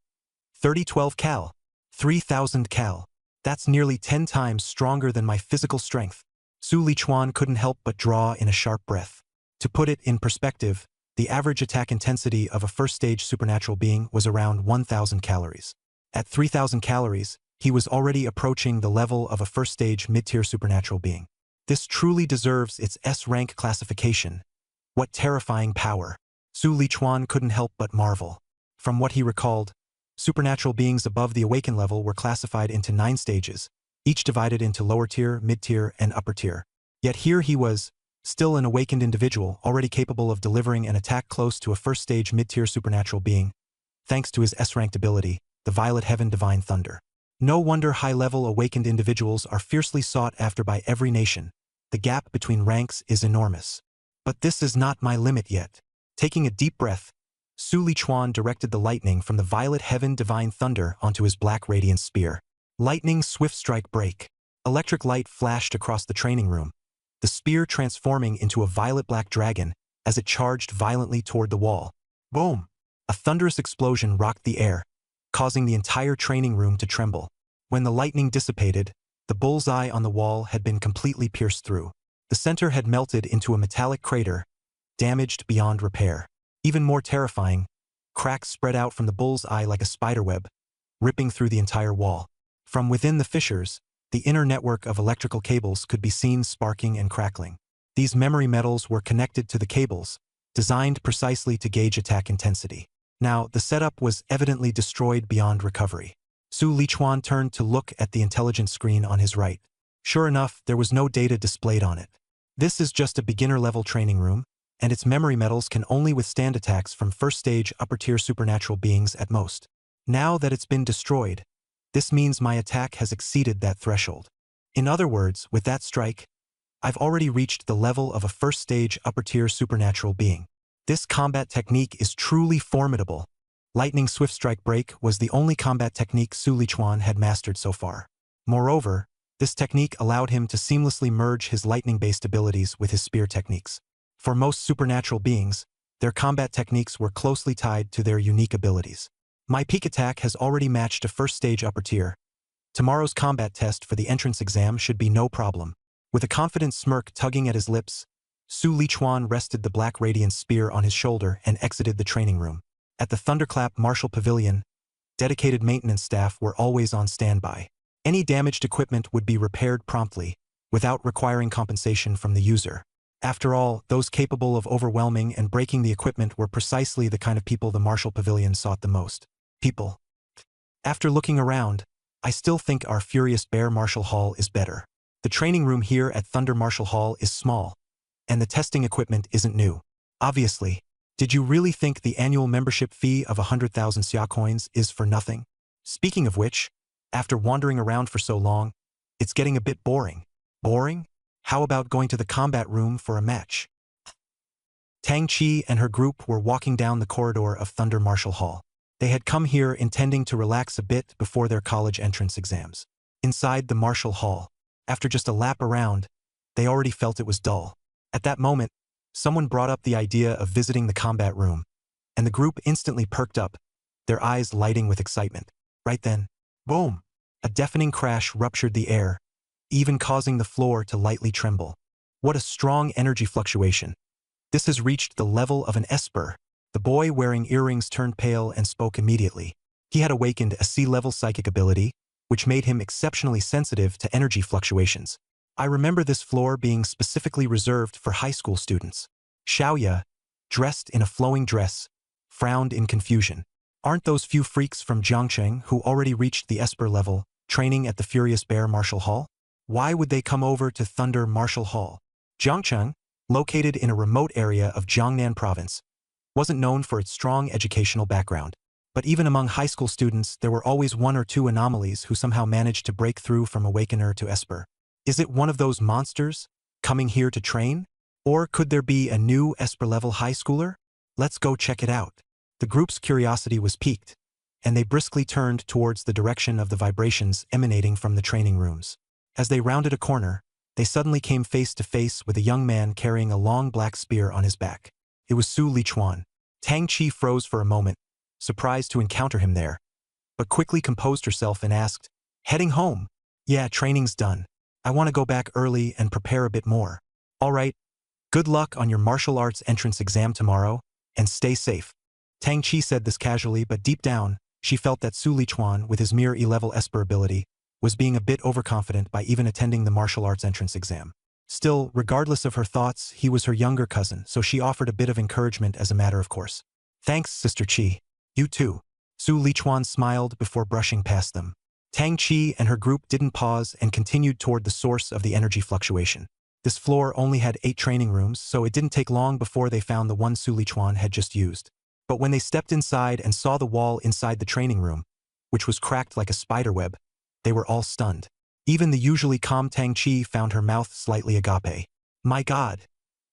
3012 cal. 3000 cal. That's nearly 10 times stronger than my physical strength. Su Lichuan couldn't help but draw in a sharp breath. To put it in perspective, the average attack intensity of a first-stage supernatural being was around 1,000 calories. At 3,000 calories, he was already approaching the level of a first-stage mid-tier supernatural being. This truly deserves its S-rank classification. What terrifying power! Su Lichuan couldn't help but marvel. From what he recalled, supernatural beings above the awakened level were classified into 9 stages, each divided into lower tier, mid-tier, and upper tier. Yet here he was, still an awakened individual already capable of delivering an attack close to a first-stage mid-tier supernatural being, thanks to his S-ranked ability, the Violet Heaven Divine Thunder. No wonder high-level awakened individuals are fiercely sought after by every nation. The gap between ranks is enormous. But this is not my limit yet. Taking a deep breath, Su Lichuan directed the lightning from the Violet Heaven Divine Thunder onto his black radiant spear. Lightning swift strike break. Electric light flashed across the training room, the spear transforming into a violet-black dragon as it charged violently toward the wall. Boom! A thunderous explosion rocked the air, causing the entire training room to tremble. When the lightning dissipated, the bullseye on the wall had been completely pierced through. The center had melted into a metallic crater, damaged beyond repair. Even more terrifying, cracks spread out from the bullseye like a spiderweb, ripping through the entire wall. From within the fissures, the inner network of electrical cables could be seen sparking and crackling. These memory metals were connected to the cables, designed precisely to gauge attack intensity. Now, the setup was evidently destroyed beyond recovery. Su Lichuan turned to look at the intelligence screen on his right. Sure enough, there was no data displayed on it. This is just a beginner-level training room, and its memory metals can only withstand attacks from first-stage upper-tier supernatural beings at most. Now that it's been destroyed, this means my attack has exceeded that threshold. In other words, with that strike, I've already reached the level of a first-stage upper-tier supernatural being. This combat technique is truly formidable. Lightning Swift Strike Break was the only combat technique Su Lichuan had mastered so far. Moreover, this technique allowed him to seamlessly merge his lightning-based abilities with his spear techniques. For most supernatural beings, their combat techniques were closely tied to their unique abilities. My peak attack has already matched a first-stage upper tier. Tomorrow's combat test for the entrance exam should be no problem. With a confident smirk tugging at his lips, Su Lichuan rested the black radiance spear on his shoulder and exited the training room. At the Thunderclap Martial Pavilion, dedicated maintenance staff were always on standby. Any damaged equipment would be repaired promptly, without requiring compensation from the user. After all, those capable of overwhelming and breaking the equipment were precisely the kind of people the Martial Pavilion sought the most. People. After looking around, I still think our Furious Bear Martial Hall is better. The training room here at Thunder Martial Hall is small, and the testing equipment isn't new. Obviously, did you really think the annual membership fee of 100,000 Xia coins is for nothing? Speaking of which, after wandering around for so long, it's getting a bit boring. Boring? How about going to the combat room for a match? Tang Chi and her group were walking down the corridor of Thunder Martial Hall. They had come here intending to relax a bit before their college entrance exams. Inside the Martial Hall, after just a lap around, they already felt it was dull. At that moment, someone brought up the idea of visiting the combat room, and the group instantly perked up, their eyes lighting with excitement. Right then, boom! A deafening crash ruptured the air, even causing the floor to lightly tremble. What a strong energy fluctuation. This has reached the level of an esper. The boy wearing earrings turned pale and spoke immediately. He had awakened a C-level psychic ability, which made him exceptionally sensitive to energy fluctuations. I remember this floor being specifically reserved for high school students. Xiaoya, dressed in a flowing dress, frowned in confusion. Aren't those few freaks from Jiangcheng who already reached the Esper level, training at the Furious Bear Martial Hall? Why would they come over to Thunder Martial Hall? Jiangcheng, located in a remote area of Jiangnan province, wasn't known for its strong educational background. But even among high school students, there were always one or two anomalies who somehow managed to break through from Awakener to Esper. Is it one of those monsters, coming here to train? Or could there be a new Esper-level high schooler? Let's go check it out. The group's curiosity was piqued, and they briskly turned towards the direction of the vibrations emanating from the training rooms. As they rounded a corner, they suddenly came face to face with a young man carrying a long black spear on his back. It was Su Lichuan. Tang Chi froze for a moment, surprised to encounter him there, but quickly composed herself and asked, "Heading home? Yeah, training's done. I want to go back early and prepare a bit more. All right, good luck on your martial arts entrance exam tomorrow, and stay safe." Tang Chi said this casually, but deep down, she felt that Su Lichuan, with his mere E-level Esper ability, was being a bit overconfident by even attending the martial arts entrance exam. Still, regardless of her thoughts, he was her younger cousin, so she offered a bit of encouragement as a matter of course. "Thanks, Sister Chi. You too." Su Lichuan smiled before brushing past them. Tang Chi and her group didn't pause and continued toward the source of the energy fluctuation. This floor only had 8 training rooms, so it didn't take long before they found the one Su Lichuan had just used. But when they stepped inside and saw the wall inside the training room, which was cracked like a spiderweb, they were all stunned. Even the usually calm Tang Chi found her mouth slightly agape. My God!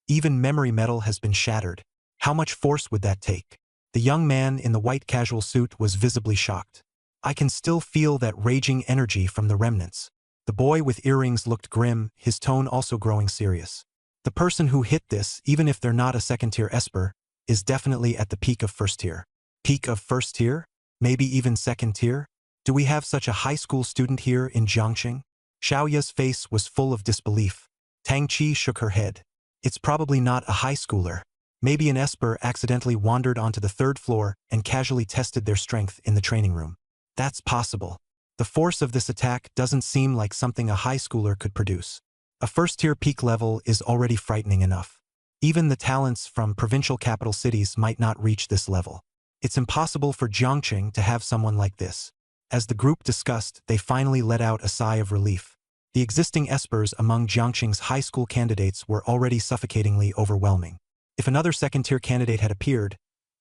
Even memory metal has been shattered. How much force would that take? The young man in the white casual suit was visibly shocked. I can still feel that raging energy from the remnants. The boy with earrings looked grim, his tone also growing serious. The person who hit this, even if they're not a second-tier Esper, is definitely at the peak of first tier. Peak of first tier? Maybe even second tier? Do we have such a high school student here in Jiangcheng? Xiaoya's face was full of disbelief. Tang Chi shook her head. It's probably not a high schooler. Maybe an Esper accidentally wandered onto the 3rd floor and casually tested their strength in the training room. That's possible. The force of this attack doesn't seem like something a high schooler could produce. A first-tier peak level is already frightening enough. Even the talents from provincial capital cities might not reach this level. It's impossible for Jiangcheng to have someone like this. As the group discussed, they finally let out a sigh of relief. The existing Espers among Jiangcheng's high school candidates were already suffocatingly overwhelming. If another second-tier candidate had appeared,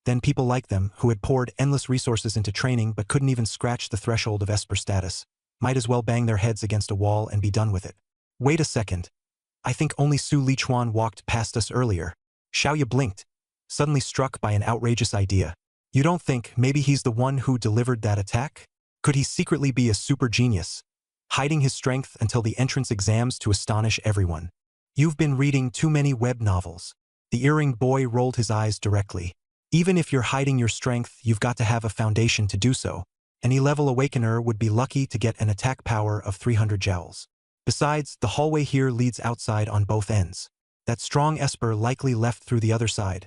then people like them, who had poured endless resources into training but couldn't even scratch the threshold of Esper status, might as well bang their heads against a wall and be done with it. Wait a second. I think only Su Lichuan walked past us earlier. Xiaoya blinked, suddenly struck by an outrageous idea. You don't think maybe he's the one who delivered that attack? Could he secretly be a super genius, hiding his strength until the entrance exams to astonish everyone? You've been reading too many web novels. The earringed boy rolled his eyes directly. Even if you're hiding your strength, you've got to have a foundation to do so. An E-level Awakener would be lucky to get an attack power of 300 joules. Besides, the hallway here leads outside on both ends. That strong Esper likely left through the other side,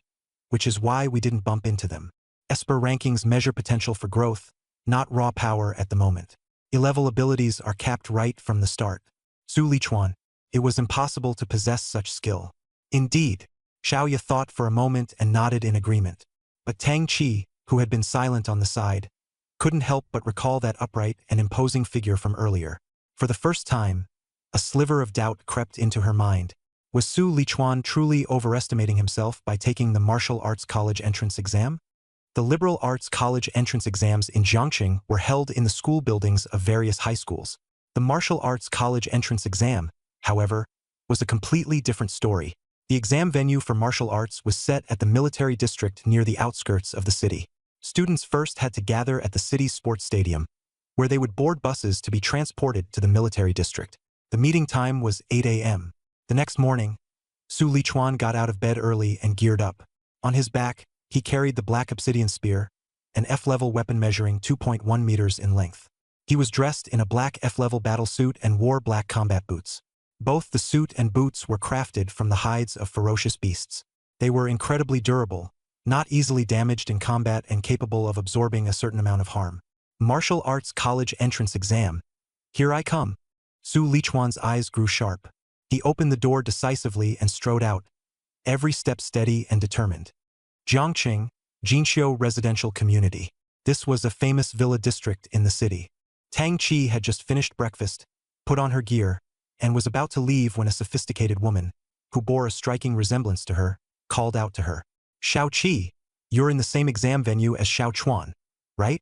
which is why we didn't bump into them. Esper rankings measure potential for growth, not raw power at the moment. E-level abilities are capped right from the start. Su Lichuan, it was impossible to possess such skill. Indeed, Xiaoya thought for a moment and nodded in agreement. But Tang Chi, who had been silent on the side, couldn't help but recall that upright and imposing figure from earlier. For the first time, a sliver of doubt crept into her mind. Was Su Lichuan truly overestimating himself by taking the martial arts college entrance exam? The liberal arts college entrance exams in Jiangcheng were held in the school buildings of various high schools. The martial arts college entrance exam, however, was a completely different story. The exam venue for martial arts was set at the military district near the outskirts of the city. Students first had to gather at the city's sports stadium, where they would board buses to be transported to the military district. The meeting time was 8 a.m. The next morning, Su Lichuan got out of bed early and geared up. On his back, he carried the black obsidian spear, an F-level weapon measuring 2.1 meters in length. He was dressed in a black F-level battle suit and wore black combat boots. Both the suit and boots were crafted from the hides of ferocious beasts. They were incredibly durable, not easily damaged in combat and capable of absorbing a certain amount of harm. Martial arts college entrance exam. Here I come. Su Lichuan's eyes grew sharp. He opened the door decisively and strode out, every step steady and determined. Jiangcheng, Jinqiu Residential Community. This was a famous villa district in the city. Tang Chi had just finished breakfast, put on her gear, and was about to leave when a sophisticated woman, who bore a striking resemblance to her, called out to her. Xiao Qi, you're in the same exam venue as Xiao Chuan, right?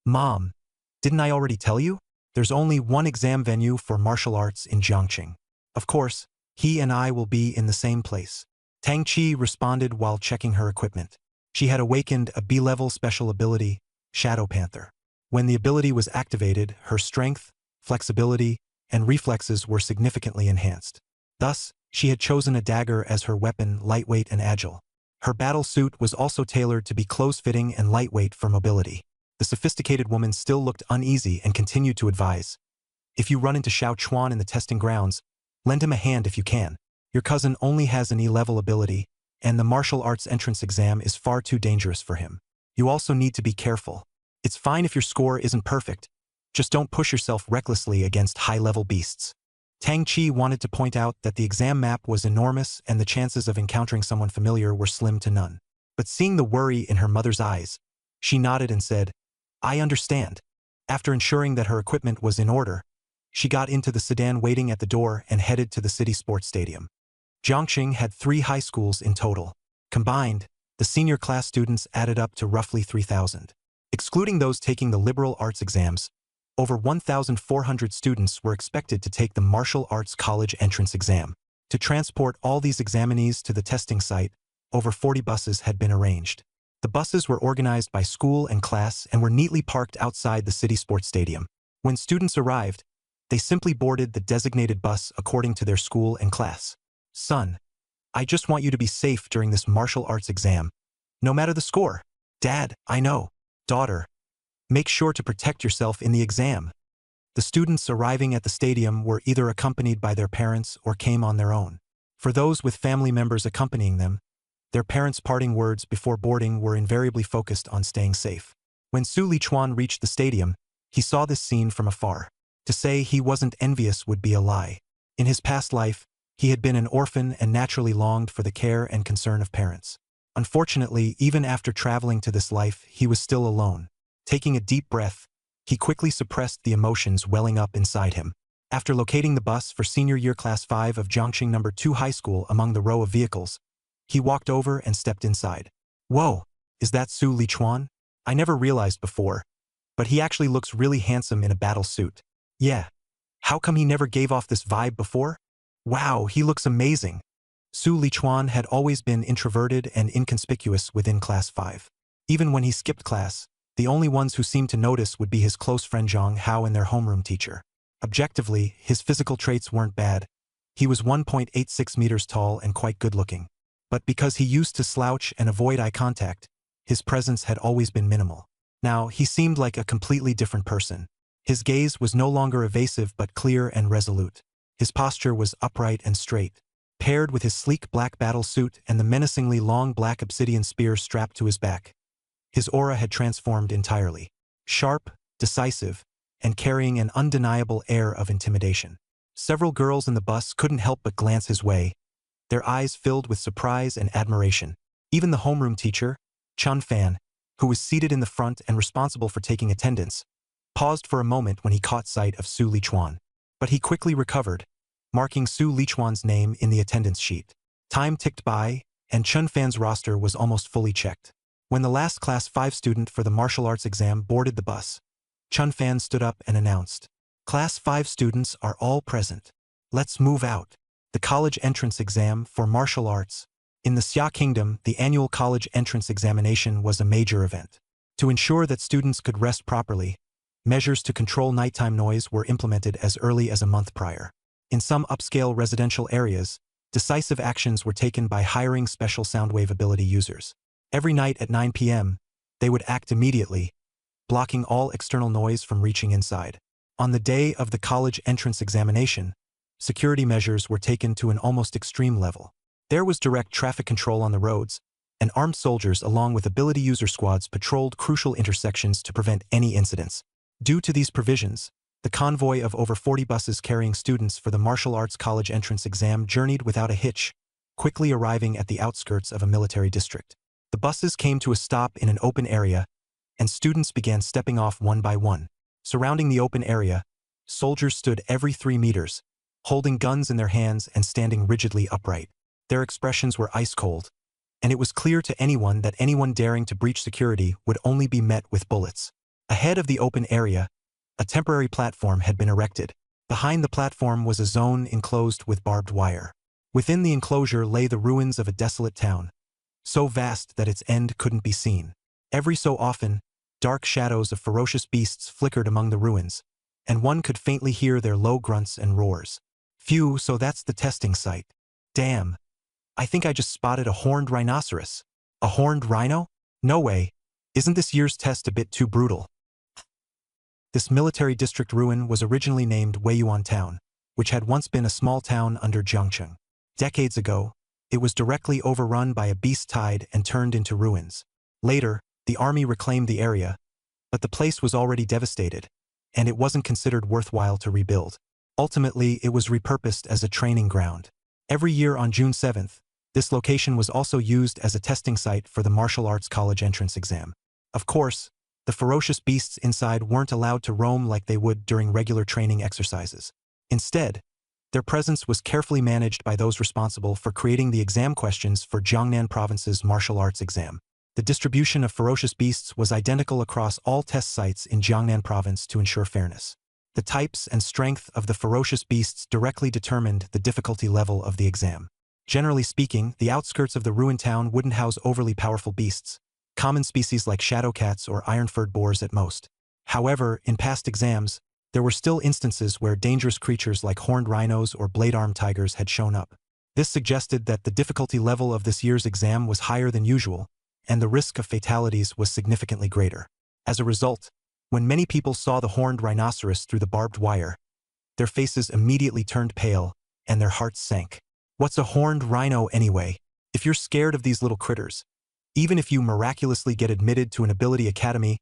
Mom, didn't I already tell you? There's only one exam venue for martial arts in Jiangqing. Of course, he and I will be in the same place. Tang Chi responded while checking her equipment. She had awakened a B-level special ability, Shadow Panther. When the ability was activated, her strength, flexibility, and reflexes were significantly enhanced. Thus, she had chosen a dagger as her weapon, lightweight and agile. Her battle suit was also tailored to be close-fitting and lightweight for mobility. The sophisticated woman still looked uneasy and continued to advise. If you run into Xiao Chuan in the testing grounds, lend him a hand if you can. Your cousin only has an E-level ability, and the martial arts entrance exam is far too dangerous for him. You also need to be careful. It's fine if your score isn't perfect. Just don't push yourself recklessly against high-level beasts. Tang Chi wanted to point out that the exam map was enormous and the chances of encountering someone familiar were slim to none. But seeing the worry in her mother's eyes, she nodded and said, I understand. After ensuring that her equipment was in order, she got into the sedan waiting at the door and headed to the city sports stadium. Jiangqing had 3 high schools in total. Combined, the senior class students added up to roughly 3,000. Excluding those taking the liberal arts exams, over 1,400 students were expected to take the martial arts college entrance exam. To transport all these examinees to the testing site, over 40 buses had been arranged. The buses were organized by school and class and were neatly parked outside the city sports stadium. When students arrived, they simply boarded the designated bus according to their school and class. Son, I just want you to be safe during this martial arts exam, no matter the score. Dad, I know. Daughter, make sure to protect yourself in the exam. The students arriving at the stadium were either accompanied by their parents or came on their own. For those with family members accompanying them, their parents' parting words before boarding were invariably focused on staying safe. When Su Lichuan reached the stadium, he saw this scene from afar. To say he wasn't envious would be a lie. In his past life, he had been an orphan and naturally longed for the care and concern of parents. Unfortunately, even after traveling to this life, he was still alone. Taking a deep breath, he quickly suppressed the emotions welling up inside him. After locating the bus for senior year class 5 of Jiangqing No. 2 High School among the row of vehicles, he walked over and stepped inside. Whoa, is that Su Lichuan? I never realized before, but he actually looks really handsome in a battle suit. Yeah. How come he never gave off this vibe before? Wow, he looks amazing. Su Lichuan had always been introverted and inconspicuous within class 5. Even when he skipped class, the only ones who seemed to notice would be his close friend Zhang Hao and their homeroom teacher. Objectively, his physical traits weren't bad. He was 1.86 meters tall and quite good-looking. But because he used to slouch and avoid eye contact, his presence had always been minimal. Now, he seemed like a completely different person. His gaze was no longer evasive but clear and resolute. His posture was upright and straight. Paired with his sleek black battle suit and the menacingly long black obsidian spear strapped to his back, his aura had transformed entirely. Sharp, decisive, and carrying an undeniable air of intimidation. Several girls in the bus couldn't help but glance his way, their eyes filled with surprise and admiration. Even the homeroom teacher, Chun Fan, who was seated in the front and responsible for taking attendance, paused for a moment when he caught sight of Su Lichuan. But he quickly recovered, marking Su Lichuan's name in the attendance sheet. Time ticked by, and Chun Fan's roster was almost fully checked. When the last Class 5 student for the martial arts exam boarded the bus, Chun Fan stood up and announced, Class 5 students are all present. Let's move out. The college entrance exam for martial arts. In the Xia Kingdom, the annual college entrance examination was a major event. To ensure that students could rest properly, measures to control nighttime noise were implemented as early as a month prior. In some upscale residential areas, decisive actions were taken by hiring special soundwave ability users. Every night at 9 p.m., they would act immediately, blocking all external noise from reaching inside. On the day of the college entrance examination, security measures were taken to an almost extreme level. There was direct traffic control on the roads, and armed soldiers along with ability user squads patrolled crucial intersections to prevent any incidents. Due to these provisions, the convoy of over 40 buses carrying students for the martial arts college entrance exam journeyed without a hitch, quickly arriving at the outskirts of a military district. The buses came to a stop in an open area, and students began stepping off one by one. Surrounding the open area, soldiers stood every 3 meters, holding guns in their hands and standing rigidly upright. Their expressions were ice-cold, and it was clear to anyone that anyone daring to breach security would only be met with bullets. Ahead of the open area, a temporary platform had been erected. Behind the platform was a zone enclosed with barbed wire. Within the enclosure lay the ruins of a desolate town, so vast that its end couldn't be seen. Every so often, dark shadows of ferocious beasts flickered among the ruins, and one could faintly hear their low grunts and roars. Phew, so that's the testing site. Damn. I think I just spotted a horned rhinoceros. A horned rhino? No way. Isn't this year's test a bit too brutal? This military district ruin was originally named Weiyuan Town, which had once been a small town under Jiangcheng. Decades ago, it was directly overrun by a beast tide and turned into ruins. Later, the army reclaimed the area, but the place was already devastated, and it wasn't considered worthwhile to rebuild. Ultimately, it was repurposed as a training ground. Every year on June 7th, this location was also used as a testing site for the martial arts college entrance exam. Of course, the ferocious beasts inside weren't allowed to roam like they would during regular training exercises. Instead, their presence was carefully managed by those responsible for creating the exam questions for Jiangnan Province's martial arts exam. The distribution of ferocious beasts was identical across all test sites in Jiangnan Province to ensure fairness. The types and strength of the ferocious beasts directly determined the difficulty level of the exam. Generally speaking, the outskirts of the ruined town wouldn't house overly powerful beasts, common species like shadow cats or iron-furred boars at most. However, in past exams, there were still instances where dangerous creatures like horned rhinos or blade-armed tigers had shown up. This suggested that the difficulty level of this year's exam was higher than usual, and the risk of fatalities was significantly greater. As a result, when many people saw the horned rhinoceros through the barbed wire, their faces immediately turned pale, and their hearts sank. What's a horned rhino anyway? If you're scared of these little critters, even if you miraculously get admitted to an ability academy,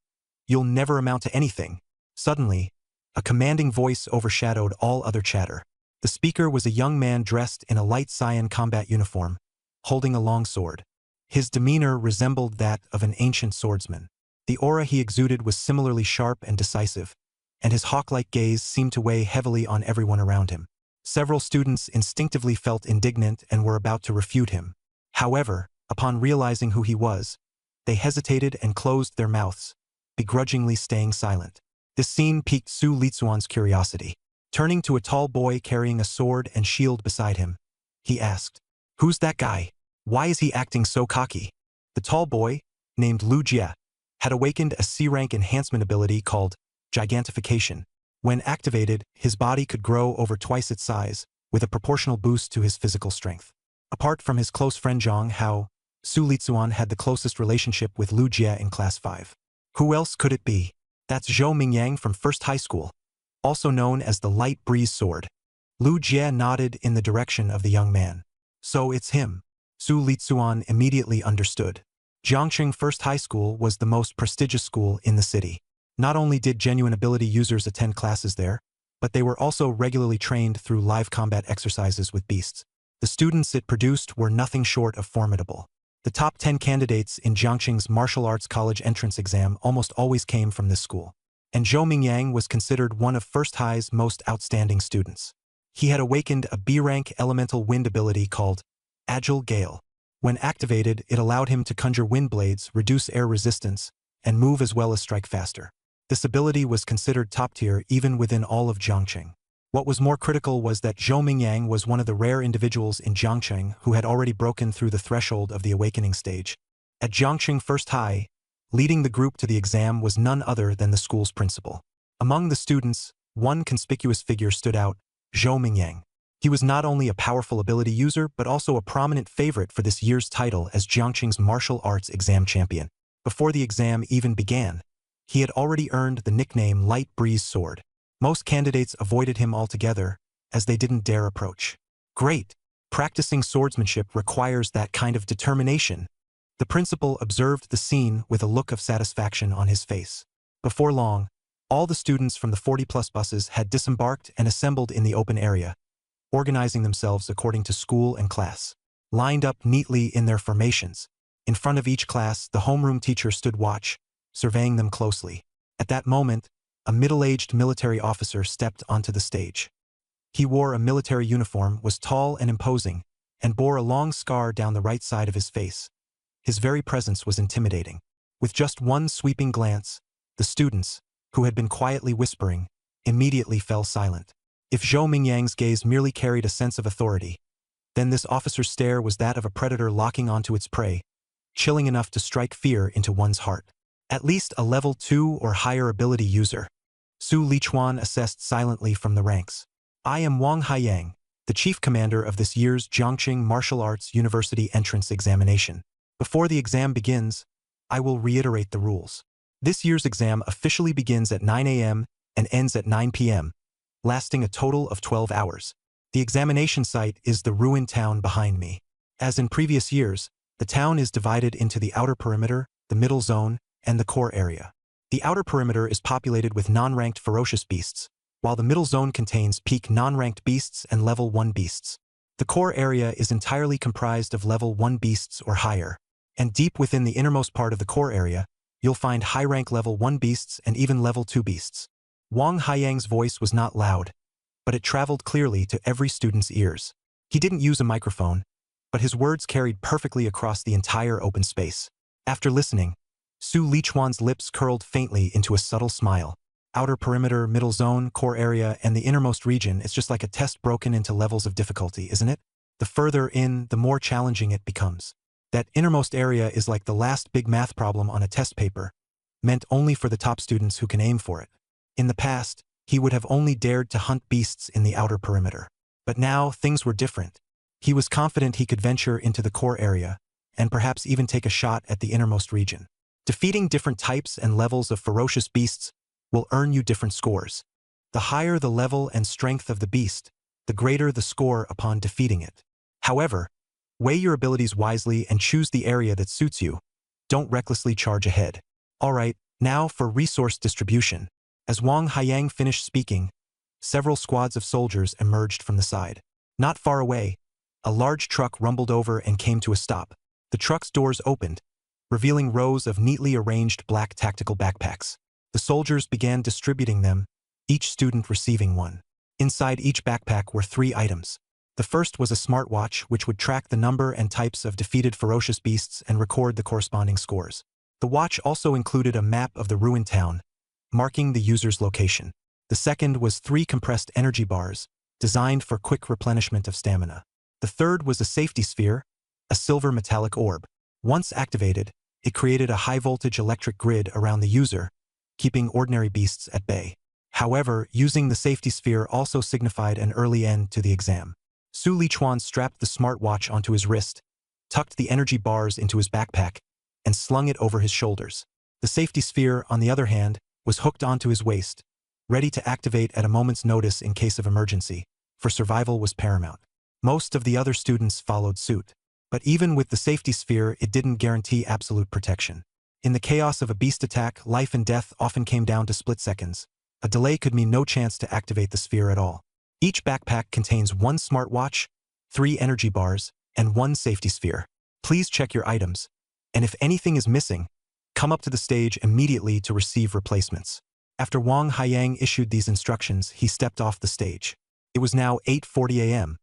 you'll never amount to anything. Suddenly, a commanding voice overshadowed all other chatter. The speaker was a young man dressed in a light cyan combat uniform, holding a long sword. His demeanor resembled that of an ancient swordsman. The aura he exuded was similarly sharp and decisive, and his hawk-like gaze seemed to weigh heavily on everyone around him. Several students instinctively felt indignant and were about to refute him. However, upon realizing who he was, they hesitated and closed their mouths, begrudgingly staying silent. This scene piqued Su Litsuan's curiosity. Turning to a tall boy carrying a sword and shield beside him, he asked, "Who's that guy? Why is he acting so cocky?" The tall boy, named Lu Jie, had awakened a C-rank enhancement ability called Gigantification. When activated, his body could grow over twice its size, with a proportional boost to his physical strength. Apart from his close friend Zhang Hao, Su Litsuan had the closest relationship with Lu Jie in Class 5. Who else could it be? That's Zhou Mingyang from First High School, also known as the Light Breeze Sword. Lu Jie nodded in the direction of the young man. So it's him. Su Litsuan immediately understood. Jiangcheng First High School was the most prestigious school in the city. Not only did genuine ability users attend classes there, but they were also regularly trained through live combat exercises with beasts. The students it produced were nothing short of formidable. The top 10 candidates in Jiangcheng's martial arts college entrance exam almost always came from this school. And Zhou Mingyang was considered one of First High's most outstanding students. He had awakened a B-rank elemental wind ability called Agile Gale. When activated, it allowed him to conjure wind blades, reduce air resistance, and move as well as strike faster. This ability was considered top-tier even within all of Jiangcheng. What was more critical was that Zhou Mingyang was one of the rare individuals in Jiangcheng who had already broken through the threshold of the awakening stage. At Jiangcheng First High, leading the group to the exam was none other than the school's principal. Among the students, one conspicuous figure stood out, Zhou Mingyang. He was not only a powerful ability user but also a prominent favorite for this year's title as Jiangcheng's martial arts exam champion. Before the exam even began, he had already earned the nickname Light Breeze Sword. Most candidates avoided him altogether, as they didn't dare approach. Great! Practicing swordsmanship requires that kind of determination. The principal observed the scene with a look of satisfaction on his face. Before long, all the students from the 40-plus buses had disembarked and assembled in the open area, organizing themselves according to school and class. Lined up neatly in their formations, In front of each class, the homeroom teacher stood watch, surveying them closely. At that moment, a middle-aged military officer stepped onto the stage. He wore a military uniform, was tall and imposing, and bore a long scar down the right side of his face. His very presence was intimidating. With just one sweeping glance, the students, who had been quietly whispering, immediately fell silent. If Zhou Mingyang's gaze merely carried a sense of authority, then this officer's stare was that of a predator locking onto its prey, chilling enough to strike fear into one's heart. At least a level 2 or higher ability user. Su Lichuan assessed silently from the ranks. I am Wang Haiyang, the chief commander of this year's Jiangqing Martial Arts University entrance examination. Before the exam begins, I will reiterate the rules. This year's exam officially begins at 9 a.m. and ends at 9 p.m., lasting a total of 12 hours. The examination site is the ruined town behind me. As in previous years, the town is divided into the outer perimeter, the middle zone, and the core area. The outer perimeter is populated with non-ranked ferocious beasts, while the middle zone contains peak non-ranked beasts and level 1 beasts. The core area is entirely comprised of level 1 beasts or higher, and deep within the innermost part of the core area, you'll find high-rank level 1 beasts and even level 2 beasts. Wang Haiyang's voice was not loud, but it traveled clearly to every student's ears. He didn't use a microphone, but his words carried perfectly across the entire open space. After listening, Su Lichuan's lips curled faintly into a subtle smile. Outer perimeter, middle zone, core area, and the innermost region is just like a test broken into levels of difficulty, isn't it? The further in, the more challenging it becomes. That innermost area is like the last big math problem on a test paper, meant only for the top students who can aim for it. In the past, he would have only dared to hunt beasts in the outer perimeter. But now, things were different. He was confident he could venture into the core area, and perhaps even take a shot at the innermost region. Defeating different types and levels of ferocious beasts will earn you different scores. The higher the level and strength of the beast, the greater the score upon defeating it. However, weigh your abilities wisely and choose the area that suits you. Don't recklessly charge ahead. Alright, now for resource distribution. As Wang Haiyang finished speaking, several squads of soldiers emerged from the side. Not far away, a large truck rumbled over and came to a stop. The truck's doors opened, revealing rows of neatly arranged black tactical backpacks. The soldiers began distributing them, each student receiving one. Inside each backpack were 3 items. The first was a smartwatch which would track the number and types of defeated ferocious beasts and record the corresponding scores. The watch also included a map of the ruined town, marking the user's location. The second was 3 compressed energy bars, designed for quick replenishment of stamina. The third was a safety sphere, a silver metallic orb. Once activated, it created a high-voltage electric grid around the user, keeping ordinary beasts at bay. However, using the safety sphere also signified an early end to the exam. Su Lichuan strapped the smartwatch onto his wrist, tucked the energy bars into his backpack, and slung it over his shoulders. The safety sphere, on the other hand, was hooked onto his waist, ready to activate at a moment's notice in case of emergency, for survival was paramount. Most of the other students followed suit. But even with the safety sphere, it didn't guarantee absolute protection. In the chaos of a beast attack, life and death often came down to split seconds. A delay could mean no chance to activate the sphere at all. Each backpack contains 1 smartwatch, 3 energy bars, and 1 safety sphere. Please check your items, and if anything is missing, come up to the stage immediately to receive replacements. After Wang Haiyang issued these instructions, he stepped off the stage. It was now 8:40 a.m.,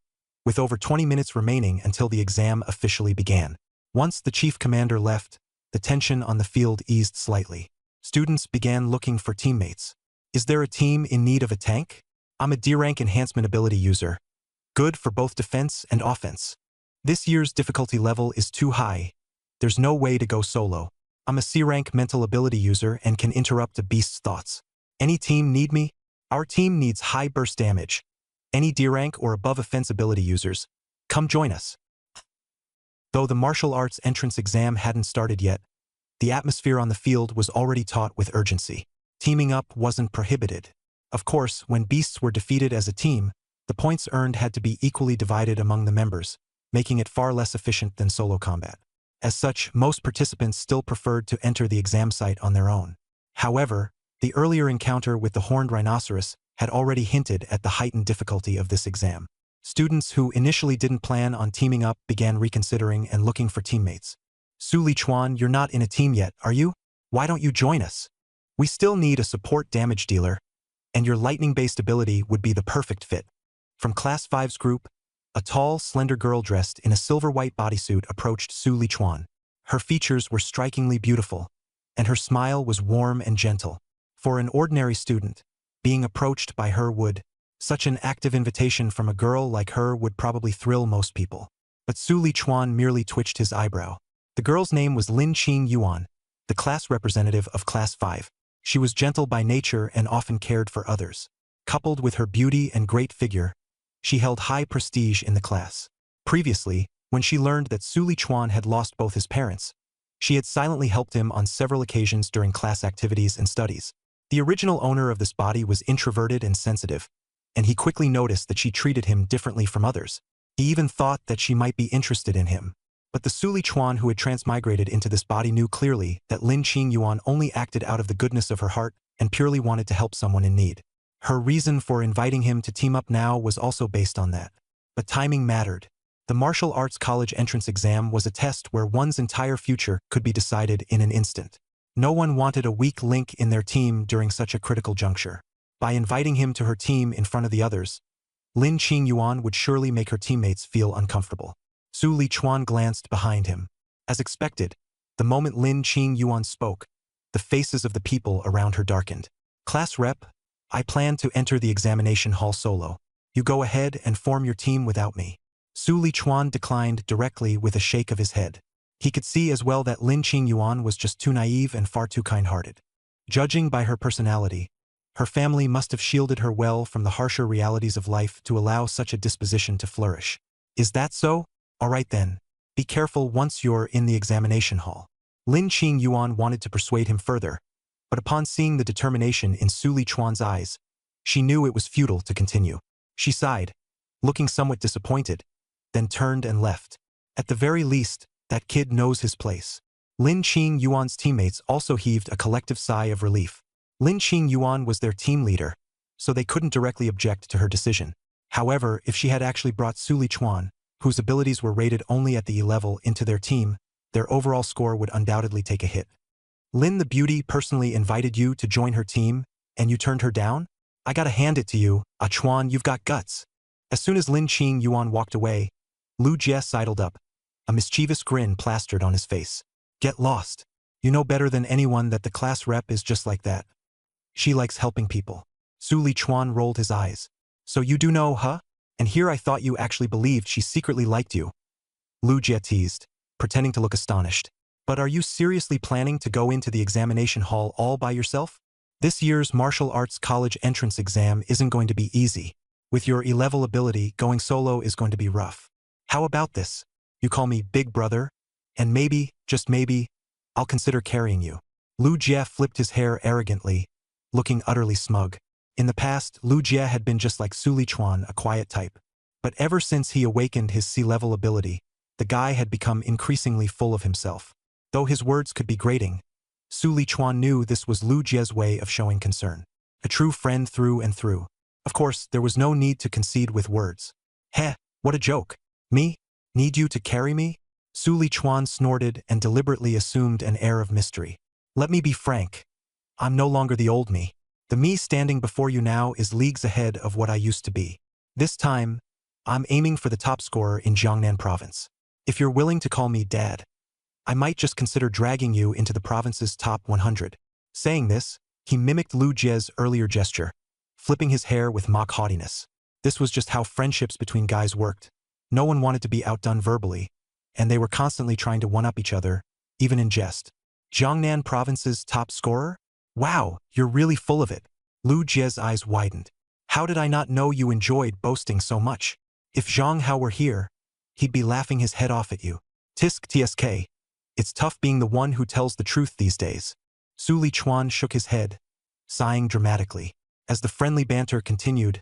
with over 20 minutes remaining until the exam officially began. Once the chief commander left, the tension on the field eased slightly. Students began looking for teammates. Is there a team in need of a tank? I'm a D-rank enhancement ability user, good for both defense and offense. This year's difficulty level is too high. There's no way to go solo. I'm a C-rank mental ability user and can interrupt a beast's thoughts. Any team need me? Our team needs high burst damage. Any D-rank or above offense ability users, come join us. Though the martial arts entrance exam hadn't started yet, the atmosphere on the field was already taut with urgency. Teaming up wasn't prohibited. Of course, when beasts were defeated as a team, the points earned had to be equally divided among the members, making it far less efficient than solo combat. As such, most participants still preferred to enter the exam site on their own. However, the earlier encounter with the horned rhinoceros had already hinted at the heightened difficulty of this exam. Students who initially didn't plan on teaming up began reconsidering and looking for teammates. Su Lichuan, you're not in a team yet, are you? Why don't you join us? We still need a support damage dealer, and your lightning-based ability would be the perfect fit. From Class 5's group, a tall, slender girl dressed in a silver-white bodysuit approached Su Lichuan. Her features were strikingly beautiful, and her smile was warm and gentle. For an ordinary student, being approached by her would, such an active invitation from a girl like her would probably thrill most people. But Su Lichuan merely twitched his eyebrow. The girl's name was Lin Qing Yuan, the class representative of Class 5. She was gentle by nature and often cared for others. Coupled with her beauty and great figure, she held high prestige in the class. Previously, when she learned that Su Lichuan had lost both his parents, she had silently helped him on several occasions during class activities and studies. The original owner of this body was introverted and sensitive, and he quickly noticed that she treated him differently from others. He even thought that she might be interested in him. But the Su Lichuan who had transmigrated into this body knew clearly that Lin Qing Yuan only acted out of the goodness of her heart and purely wanted to help someone in need. Her reason for inviting him to team up now was also based on that. But timing mattered. The martial arts college entrance exam was a test where one's entire future could be decided in an instant. No one wanted a weak link in their team during such a critical juncture. By inviting him to her team in front of the others, Lin Qing Yuan would surely make her teammates feel uncomfortable. Su Lichuan glanced behind him. As expected, the moment Lin Qing Yuan spoke, the faces of the people around her darkened. Class rep, I plan to enter the examination hall solo. You go ahead and form your team without me. Su Lichuan declined directly with a shake of his head. He could see as well that Lin Qing Yuan was just too naive and far too kind-hearted. Judging by her personality, her family must have shielded her well from the harsher realities of life to allow such a disposition to flourish. Is that so? All right then. Be careful once you're in the examination hall. Lin Qing Yuan wanted to persuade him further, but upon seeing the determination in Su Lichuan's eyes, she knew it was futile to continue. She sighed, looking somewhat disappointed, then turned and left. At the very least, that kid knows his place. Lin Qing Yuan's teammates also heaved a collective sigh of relief. Lin Qing Yuan was their team leader, so they couldn't directly object to her decision. However, if she had actually brought Su Lichuan, whose abilities were rated only at the E level, into their team, their overall score would undoubtedly take a hit. Lin the Beauty personally invited you to join her team, and you turned her down? I gotta hand it to you, Chuan, you've got guts. As soon as Lin Qing Yuan walked away, Lu Jie sidled up, a mischievous grin plastered on his face. Get lost. You know better than anyone that the class rep is just like that. She likes helping people. Su Lichuan rolled his eyes. So you do know, huh? And here I thought you actually believed she secretly liked you. Lu Jie teased, pretending to look astonished. But are you seriously planning to go into the examination hall all by yourself? This year's martial arts college entrance exam isn't going to be easy. With your E-level ability, going solo is going to be rough. How about this? You call me Big Brother, and maybe, just maybe, I'll consider carrying you. Lu Jie flipped his hair arrogantly, looking utterly smug. In the past, Lu Jie had been just like Su Lichuan, a quiet type. But ever since he awakened his C-level ability, the guy had become increasingly full of himself. Though his words could be grating, Su Lichuan knew this was Lu Jie's way of showing concern. A true friend through and through. Of course, there was no need to concede with words. Heh, what a joke. Me? Need you to carry me? Su Lichuan snorted and deliberately assumed an air of mystery. Let me be frank. I'm no longer the old me. The me standing before you now is leagues ahead of what I used to be. This time, I'm aiming for the top scorer in Jiangnan province. If you're willing to call me Dad, I might just consider dragging you into the province's top 100. Saying this, he mimicked Lu Jie's earlier gesture, flipping his hair with mock haughtiness. This was just how friendships between guys worked. No one wanted to be outdone verbally, and they were constantly trying to one-up each other, even in jest. Jiangnan province's top scorer? Wow, you're really full of it. Lu Jie's eyes widened. How did I not know you enjoyed boasting so much? If Zhang Hao were here, he'd be laughing his head off at you. Tisk tsk. It's tough being the one who tells the truth these days. Su Lichuan shook his head, sighing dramatically. As the friendly banter continued,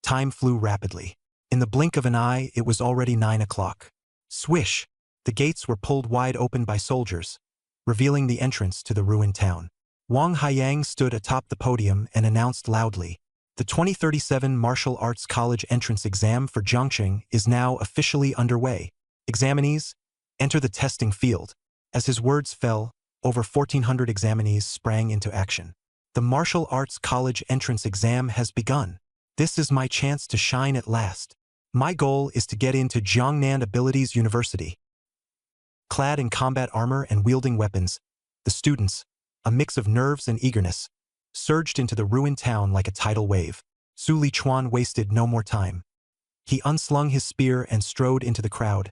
time flew rapidly. In the blink of an eye, it was already 9 o'clock. Swish! The gates were pulled wide open by soldiers, revealing the entrance to the ruined town. Wang Haiyang stood atop the podium and announced loudly, "The 2037 Martial Arts College entrance exam for Zhongqing is now officially underway. Examinees, enter the testing field." As his words fell, over 1,400 examinees sprang into action. The Martial Arts College entrance exam has begun. This is my chance to shine at last. My goal is to get into Jiangnan Abilities University. Clad in combat armor and wielding weapons, the students, a mix of nerves and eagerness, surged into the ruined town like a tidal wave. Su Lichuan wasted no more time. He unslung his spear and strode into the crowd,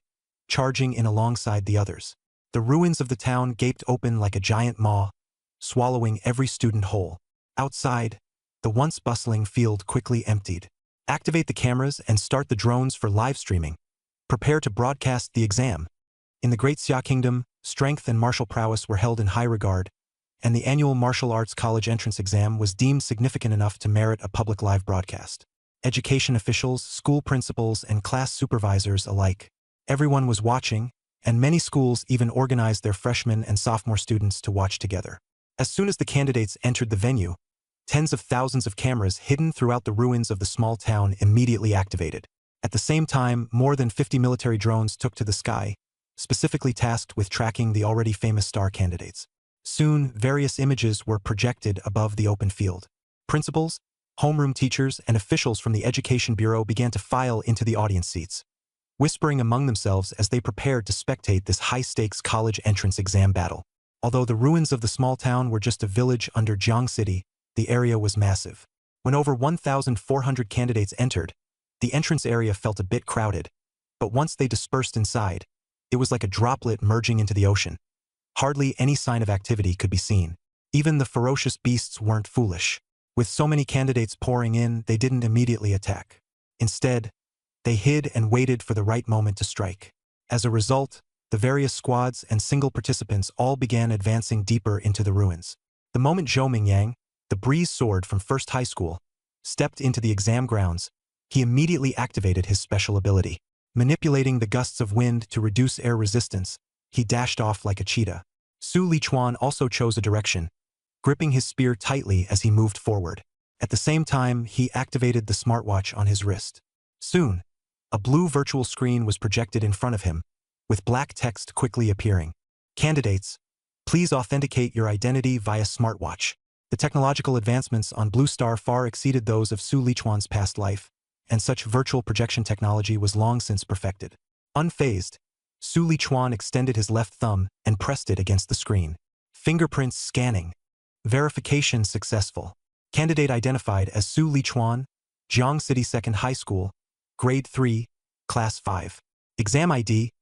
charging in alongside the others. The ruins of the town gaped open like a giant maw, swallowing every student whole. Outside, the once bustling field quickly emptied. Activate the cameras and start the drones for live streaming. Prepare to broadcast the exam. In the Great Xia Kingdom, strength and martial prowess were held in high regard, and the annual Martial Arts College entrance exam was deemed significant enough to merit a public live broadcast. Education officials, school principals, and class supervisors alike. Everyone was watching, and many schools even organized their freshman and sophomore students to watch together. As soon as the candidates entered the venue, tens of thousands of cameras hidden throughout the ruins of the small town immediately activated. At the same time, more than 50 military drones took to the sky, specifically tasked with tracking the already famous star candidates. Soon, various images were projected above the open field. Principals, homeroom teachers, and officials from the Education Bureau began to file into the audience seats, whispering among themselves as they prepared to spectate this high-stakes college entrance exam battle. Although the ruins of the small town were just a village under Jiang City, the area was massive. When over 1,400 candidates entered, the entrance area felt a bit crowded, but once they dispersed inside, it was like a droplet merging into the ocean. Hardly any sign of activity could be seen. Even the ferocious beasts weren't foolish. With so many candidates pouring in, they didn't immediately attack. Instead, they hid and waited for the right moment to strike. As a result, the various squads and single participants all began advancing deeper into the ruins. The moment Zhou Mingyang, the breeze sword from First High School, stepped into the exam grounds, he immediately activated his special ability. Manipulating the gusts of wind to reduce air resistance, he dashed off like a cheetah. Su Lichuan also chose a direction, gripping his spear tightly as he moved forward. At the same time, he activated the smartwatch on his wrist. Soon, a blue virtual screen was projected in front of him, with black text quickly appearing. Candidates, please authenticate your identity via smartwatch. The technological advancements on Blue Star far exceeded those of Su Lichuan's past life, and such virtual projection technology was long since perfected. Unfazed, Su Lichuan extended his left thumb and pressed it against the screen. Fingerprints scanning. Verification successful. Candidate identified as Su Lichuan, Jiang City Second High School, Grade 3, Class 5. Exam ID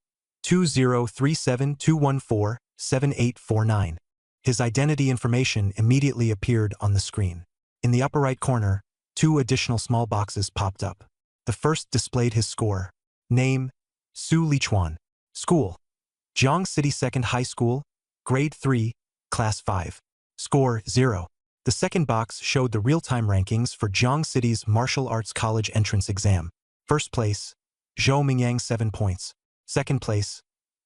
20372147849. His identity information immediately appeared on the screen. In the upper right corner, 2 additional small boxes popped up. The first displayed his score. Name, Su Lichuan. School, Jiang City Second High School, Grade 3, Class 5. Score 0. The second box showed the real-time rankings for Jiang City's Martial Arts College entrance exam. First place, Zhou Mingyang 7 points. Second place,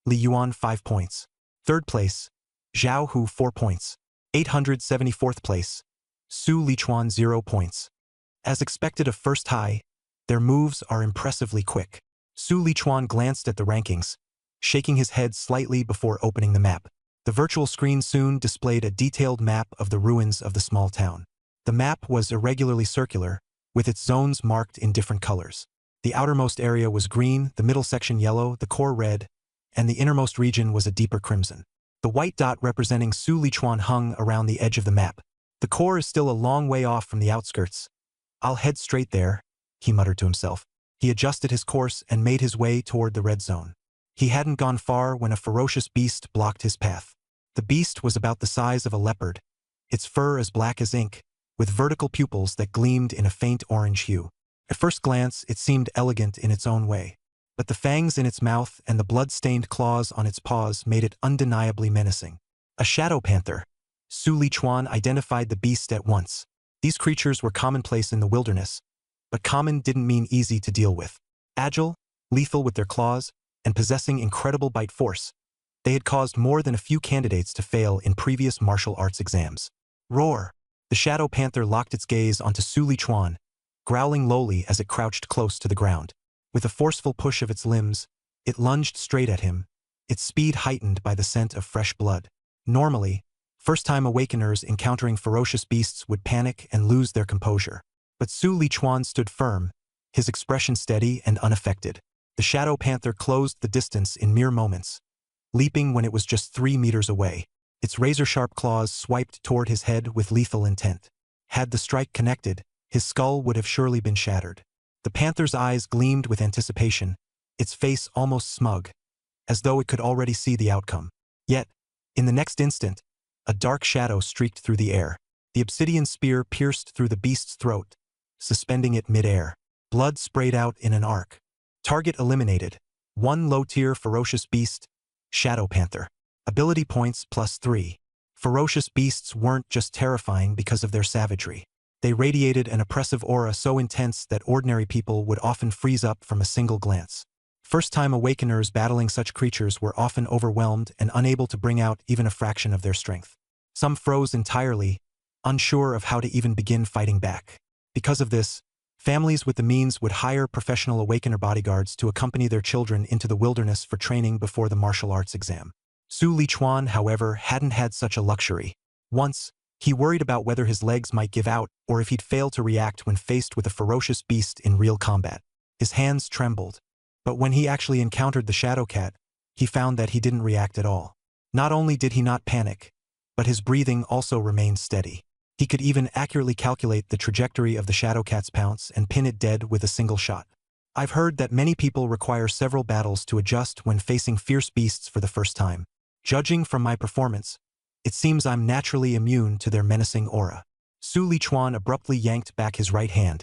Li Yuan 5 points. Third place, Zhao Hu 4 points. 874th place, Su Lichuan 0 points. As expected of First High, their moves are impressively quick. Su Lichuan glanced at the rankings, shaking his head slightly before opening the map. The virtual screen soon displayed a detailed map of the ruins of the small town. The map was irregularly circular, with its zones marked in different colors. The outermost area was green, the middle section yellow, the core red, and the innermost region was a deeper crimson. The white dot representing Su Lichuan hung around the edge of the map. The core is still a long way off from the outskirts. I'll head straight there, he muttered to himself. He adjusted his course and made his way toward the red zone. He hadn't gone far when a ferocious beast blocked his path. The beast was about the size of a leopard, its fur as black as ink, with vertical pupils that gleamed in a faint orange hue. At first glance, it seemed elegant in its own way, but the fangs in its mouth and the blood-stained claws on its paws made it undeniably menacing. A shadow panther. Su Lichuan identified the beast at once. These creatures were commonplace in the wilderness, but common didn't mean easy to deal with. Agile, lethal with their claws, and possessing incredible bite force, they had caused more than a few candidates to fail in previous martial arts exams. Roar! The shadow panther locked its gaze onto Su Lichuan, growling lowly as it crouched close to the ground. With a forceful push of its limbs, it lunged straight at him, its speed heightened by the scent of fresh blood. Normally, first-time awakeners encountering ferocious beasts would panic and lose their composure. But Su Lichuan stood firm, his expression steady and unaffected. The shadow panther closed the distance in mere moments, leaping when it was just 3 meters away. Its razor-sharp claws swiped toward his head with lethal intent. Had the strike connected, his skull would have surely been shattered. The panther's eyes gleamed with anticipation, its face almost smug, as though it could already see the outcome. Yet, in the next instant, a dark shadow streaked through the air. The obsidian spear pierced through the beast's throat, suspending it mid-air. Blood sprayed out in an arc. Target eliminated. 1 low-tier ferocious beast, Shadow Panther. Ability points +3. Ferocious beasts weren't just terrifying because of their savagery. They radiated an oppressive aura so intense that ordinary people would often freeze up from a single glance. First-time awakeners battling such creatures were often overwhelmed and unable to bring out even a fraction of their strength. Some froze entirely, unsure of how to even begin fighting back. Because of this, families with the means would hire professional awakener bodyguards to accompany their children into the wilderness for training before the martial arts exam. Su Lichuan, however, hadn't had such a luxury. Once, he worried about whether his legs might give out or if he'd fail to react when faced with a ferocious beast in real combat. His hands trembled. But when he actually encountered the shadow cat, he found that he didn't react at all. Not only did he not panic, but his breathing also remained steady. He could even accurately calculate the trajectory of the shadow cat's pounce and pin it dead with a single shot. I've heard that many people require several battles to adjust when facing fierce beasts for the first time. Judging from my performance, it seems I'm naturally immune to their menacing aura. Su Lichuan abruptly yanked back his right hand,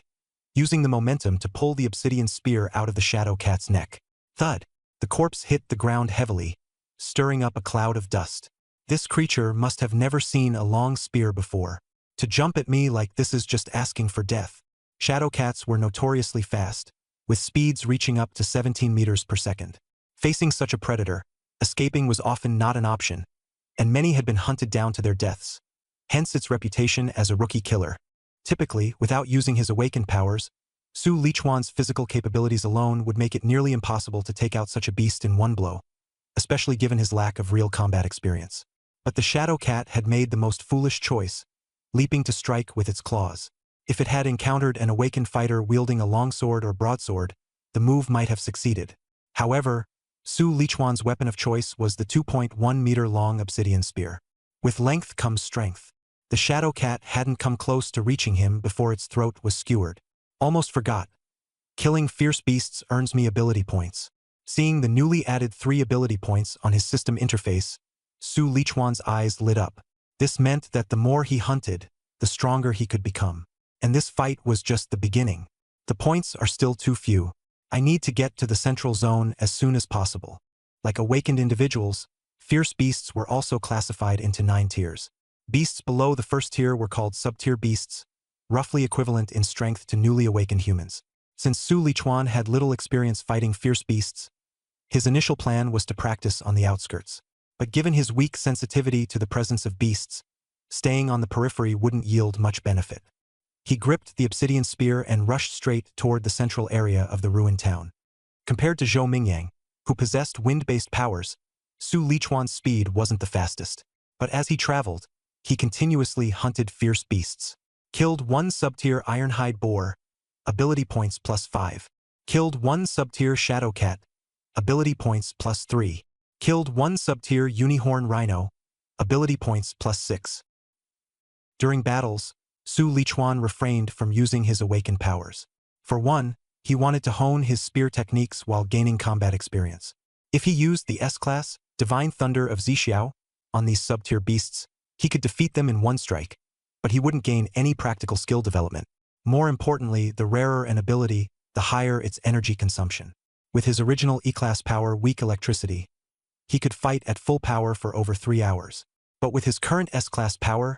using the momentum to pull the obsidian spear out of the shadow cat's neck. Thud! The corpse hit the ground heavily, stirring up a cloud of dust. This creature must have never seen a long spear before. To jump at me like this is just asking for death. Shadow cats were notoriously fast, with speeds reaching up to 17 meters per second. Facing such a predator, escaping was often not an option, and many had been hunted down to their deaths. Hence its reputation as a rookie killer. Typically, without using his awakened powers, Su Lichuan's physical capabilities alone would make it nearly impossible to take out such a beast in one blow, especially given his lack of real combat experience. But the shadow cat had made the most foolish choice, leaping to strike with its claws. If it had encountered an awakened fighter wielding a longsword or broadsword, the move might have succeeded. However, Su Lichuan's weapon of choice was the 2.1-meter-long obsidian spear. With length comes strength. The shadow cat hadn't come close to reaching him before its throat was skewered. Almost forgot. Killing fierce beasts earns me ability points. Seeing the newly added 3 ability points on his system interface, Su Lichuan's eyes lit up. This meant that the more he hunted, the stronger he could become. And this fight was just the beginning. The points are still too few. I need to get to the central zone as soon as possible. Like awakened individuals, fierce beasts were also classified into 9 tiers. Beasts below the first tier were called sub-tier beasts, roughly equivalent in strength to newly awakened humans. Since Su Lichuan had little experience fighting fierce beasts, his initial plan was to practice on the outskirts. But given his weak sensitivity to the presence of beasts, staying on the periphery wouldn't yield much benefit. He gripped the obsidian spear and rushed straight toward the central area of the ruined town. Compared to Zhou Mingyang, who possessed wind-based powers, Su Lichuan's speed wasn't the fastest. But as he traveled, he continuously hunted fierce beasts. Killed 1 sub-tier ironhide boar, ability points +5. Killed 1 sub-tier shadow cat, ability points +3. Killed 1 sub-tier unicorn rhino, ability points +6. During battles, Su Lichuan refrained from using his awakened powers. For one, he wanted to hone his spear techniques while gaining combat experience. If he used the S-class, Divine Thunder of Zixiao, on these sub-tier beasts, he could defeat them in one strike, but he wouldn't gain any practical skill development. More importantly, the rarer an ability, the higher its energy consumption. With his original E-class power, weak electricity, he could fight at full power for over 3 hours. But with his current S-class power,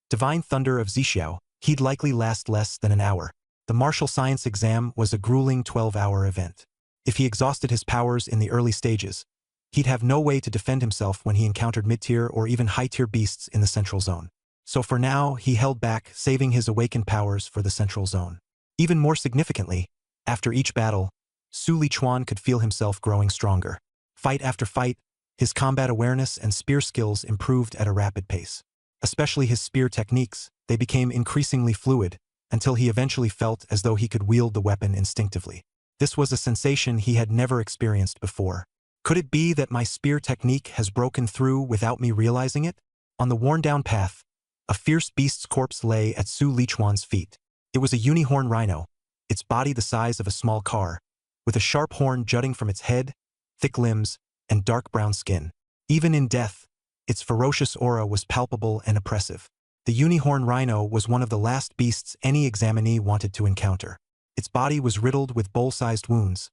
Divine Thunder of Zixiao, he'd likely last less than an hour. The martial science exam was a grueling 12-hour event. If he exhausted his powers in the early stages, he'd have no way to defend himself when he encountered mid-tier or even high-tier beasts in the central zone. So for now, he held back, saving his awakened powers for the central zone. Even more significantly, after each battle, Su Lichuan could feel himself growing stronger. Fight after fight, His combat awareness and spear skills improved at a rapid pace. Especially his spear techniques, they became increasingly fluid, until he eventually felt as though he could wield the weapon instinctively. This was a sensation he had never experienced before. Could it be that my spear technique has broken through without me realizing it? On the worn-down path, a fierce beast's corpse lay at Su Lichuan's feet. It was a unicorn rhino, its body the size of a small car, with a sharp horn jutting from its head, thick limbs, and dark brown skin. Even in death, its ferocious aura was palpable and oppressive. The unicorn rhino was one of the last beasts any examinee wanted to encounter. Its body was riddled with bowl-sized wounds,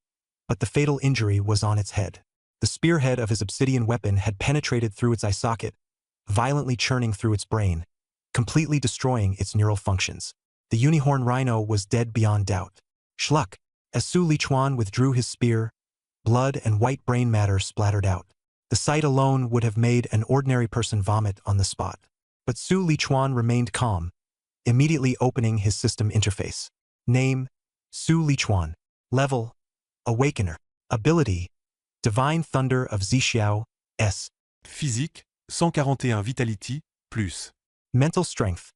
but the fatal injury was on its head. The spearhead of his obsidian weapon had penetrated through its eye socket, violently churning through its brain, completely destroying its neural functions. The unicorn rhino was dead beyond doubt. Schluck! As Su Lichuan withdrew his spear, blood and white brain matter splattered out. The sight alone would have made an ordinary person vomit on the spot. But Su Lichuan remained calm, immediately opening his system interface. Name: Su Lichuan. Level: Awakener. Ability: Divine Thunder of Zixiao, S. Physique, 141 vitality, plus. Mental Strength: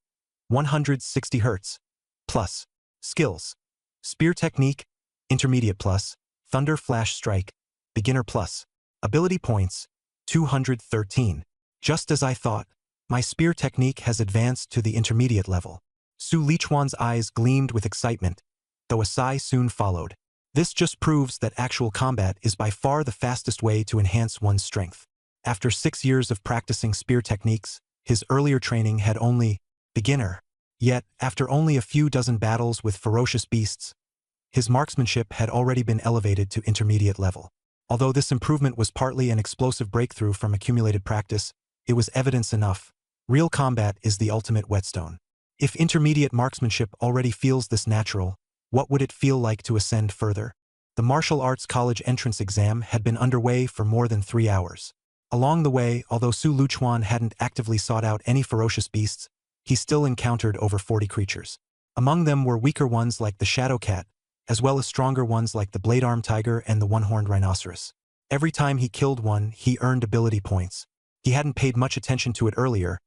160 Hz, plus. Skills: Spear Technique, Intermediate plus, Thunder Flash Strike, Beginner plus. Ability Points: 213. Just as I thought, my spear technique has advanced to the intermediate level. Su Lichuan's eyes gleamed with excitement, though a sigh soon followed. This just proves that actual combat is by far the fastest way to enhance one's strength. After 6 years of practicing spear techniques, his earlier training had only beginner. Yet, after only a few dozen battles with ferocious beasts, his marksmanship had already been elevated to intermediate level. Although this improvement was partly an explosive breakthrough from accumulated practice, it was evidence enough. Real combat is the ultimate whetstone. If intermediate marksmanship already feels this natural, what would it feel like to ascend further? The martial arts college entrance exam had been underway for more than 3 hours. Along the way, although Su Lichuan hadn't actively sought out any ferocious beasts, he still encountered over 40 creatures. Among them were weaker ones like the shadow cat, as well as stronger ones like the blade-armed tiger and the one-horned rhinoceros. Every time he killed one, he earned ability points. He hadn't paid much attention to it earlier,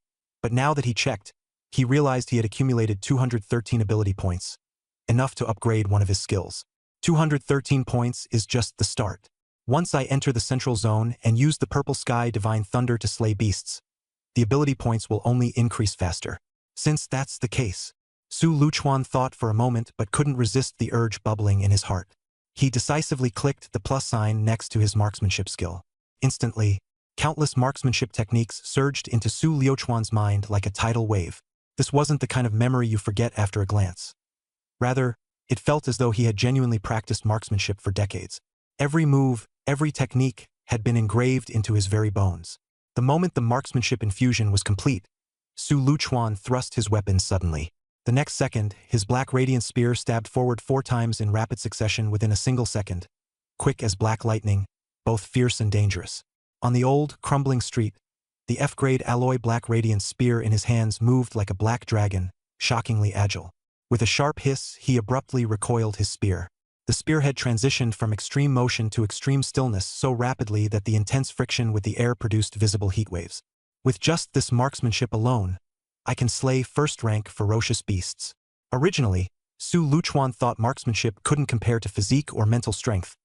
but now that he checked, he realized he had accumulated 213 ability points, enough to upgrade one of his skills. 213 points is just the start. Once I enter the central zone and use the purple sky divine thunder to slay beasts, the ability points will only increase faster. Since that's the case, Su Lichuan thought for a moment but couldn't resist the urge bubbling in his heart. He decisively clicked the plus sign next to his marksmanship skill. Instantly, countless marksmanship techniques surged into Su Lichuan's mind like a tidal wave. This wasn't the kind of memory you forget after a glance. Rather, it felt as though he had genuinely practiced marksmanship for decades. Every move, every technique had been engraved into his very bones. The moment the marksmanship infusion was complete, Su Lichuan thrust his weapon suddenly. The next second, his black radiant spear stabbed forward 4 times in rapid succession within a single second, quick as black lightning, both fierce and dangerous. On the old, crumbling street, the F-grade alloy black radiant spear in his hands moved like a black dragon, shockingly agile. With a sharp hiss, he abruptly recoiled his spear. The spearhead transitioned from extreme motion to extreme stillness so rapidly that the intense friction with the air produced visible heat waves. With just this marksmanship alone, I can slay first-rank ferocious beasts. Originally, Su Lichuan thought marksmanship couldn't compare to physique or mental strength,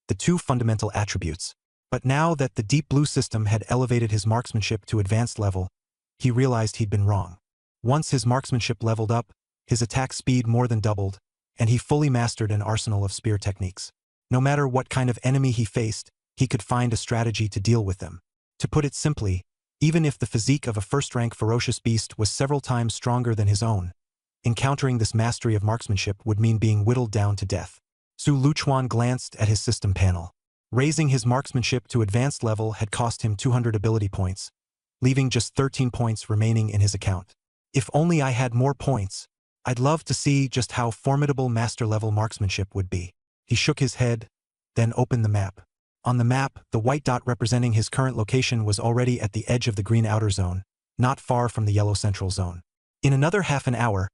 the 2 fundamental attributes. But now that the Deep Blue system had elevated his marksmanship to advanced level, he realized he'd been wrong. Once his marksmanship leveled up, his attack speed more than doubled, and he fully mastered an arsenal of spear techniques. No matter what kind of enemy he faced, he could find a strategy to deal with them. To put it simply, even if the physique of a first-rank ferocious beast was several times stronger than his own, encountering this mastery of marksmanship would mean being whittled down to death. Su Lichuan glanced at his system panel. Raising his marksmanship to advanced level had cost him 200 ability points, leaving just 13 points remaining in his account. If only I had more points, I'd love to see just how formidable master-level marksmanship would be. He shook his head, then opened the map. On the map, the white dot representing his current location was already at the edge of the green outer zone, not far from the yellow central zone. In another half an hour,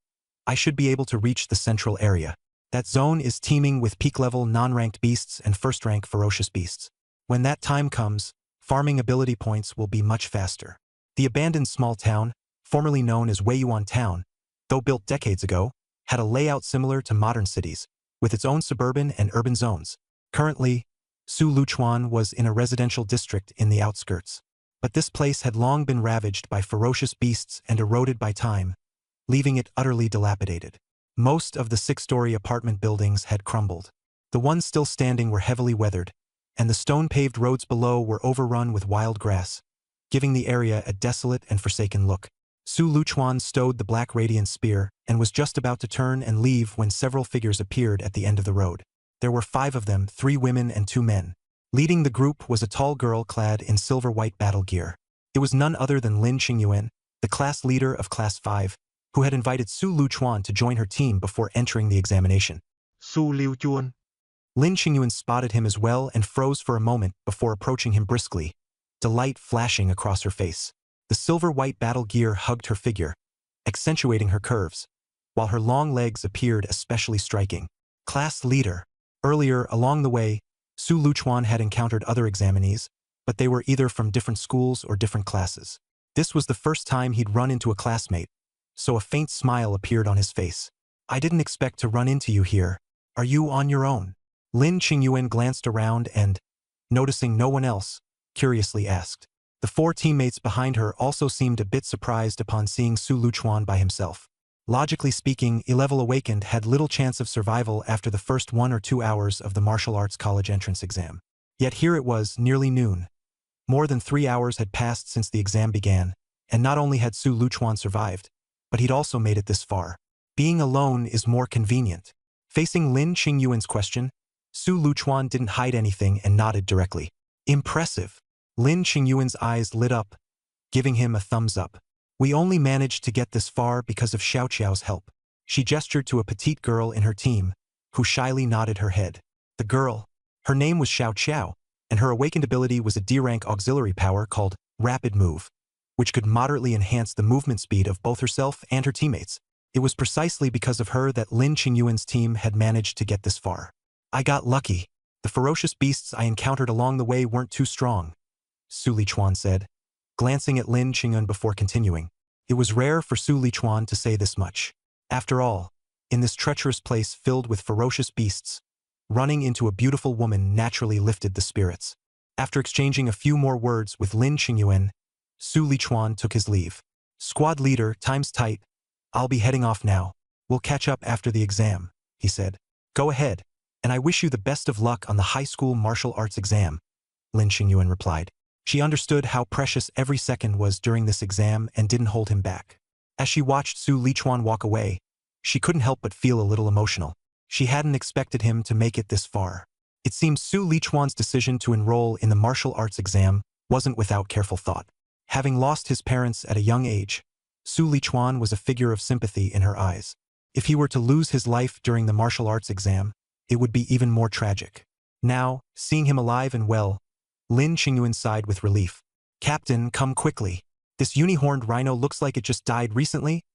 I should be able to reach the central area. That zone is teeming with peak-level non-ranked beasts and first-rank ferocious beasts. When that time comes, Farming ability points will be much faster. The abandoned small town, formerly known as Weiyuan Town, though built decades ago, had a layout similar to modern cities, with its own suburban and urban zones. Currently, Su Luchuan was in a residential district in the outskirts. But this place had long been ravaged by ferocious beasts and eroded by time, leaving it utterly dilapidated. Most of the 6-story apartment buildings had crumbled. The ones still standing were heavily weathered, and the stone-paved roads below were overrun with wild grass, giving the area a desolate and forsaken look. Su Luchuan stowed the black radiant spear and was just about to turn and leave when several figures appeared at the end of the road. There were 5 of them, 3 women and 2 men. Leading the group was a tall girl clad in silver-white battle gear. It was none other than Lin Qingyuan, the class leader of Class 5, who had invited Su Luchuan to join her team before entering the examination. Su Luchuan. Lin Qingyuan spotted him as well and froze for a moment before approaching him briskly, delight flashing across her face. The silver-white battle gear hugged her figure, accentuating her curves, while her long legs appeared especially striking. Class leader. Earlier, along the way, Su Luchuan had encountered other examinees, but they were either from different schools or different classes. This was the first time he'd run into a classmate, so a faint smile appeared on his face. I didn't expect to run into you here. Are you on your own? Lin Qingyuan glanced around and, noticing no one else, curiously asked. The 4 teammates behind her also seemed a bit surprised upon seeing Su Luchuan by himself. Logically speaking, A-level awakened had little chance of survival after the first 1 or 2 hours of the martial arts college entrance exam. Yet here it was, nearly noon. More than 3 hours had passed since the exam began, and not only had Su Luchuan survived, but he'd also made it this far. Being alone is more convenient. Facing Lin Qingyuan's question, Su Luchuan didn't hide anything and nodded directly. Impressive. Lin Qingyuan's eyes lit up, giving him a thumbs up. We only managed to get this far because of Xiao Qiao's help. She gestured to a petite girl in her team, who shyly nodded her head. The girl, her name was Xiao Qiao, and her awakened ability was a D-rank auxiliary power called Rapid Move, which could moderately enhance the movement speed of both herself and her teammates. It was precisely because of her that Lin Qingyuan's team had managed to get this far. I got lucky. The ferocious beasts I encountered along the way weren't too strong, Su Lichuan said, glancing at Lin Qingyuan before continuing. It was rare for Su Lichuan to say this much. After all, in this treacherous place filled with ferocious beasts, running into a beautiful woman naturally lifted the spirits. After exchanging a few more words with Lin Qingyuan, Su Lichuan took his leave. Squad leader, time's tight. I'll be heading off now. We'll catch up after the exam, he said. Go ahead, and I wish you the best of luck on the high school martial arts exam, Lin Qingyuan replied. She understood how precious every second was during this exam and didn't hold him back. As she watched Su Lichuan walk away, she couldn't help but feel a little emotional. She hadn't expected him to make it this far. It seemed Su Lichuan's decision to enroll in the martial arts exam wasn't without careful thought. Having lost his parents at a young age, Su Lichuan was a figure of sympathy in her eyes. If he were to lose his life during the martial arts exam, it would be even more tragic. Now, seeing him alive and well, Lin Qingyuan sighed with relief. Captain, come quickly. This uni-horned rhino looks like it just died recently,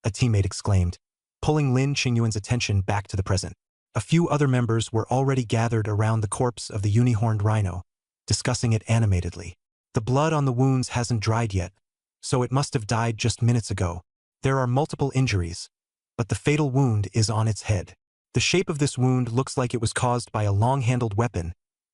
a teammate exclaimed, pulling Lin Qingyuan's attention back to the present. A few other members were already gathered around the corpse of the uni-horned rhino, discussing it animatedly. The blood on the wounds hasn't dried yet, so it must have died just minutes ago. There are multiple injuries, but the fatal wound is on its head. The shape of this wound looks like it was caused by a long-handled weapon,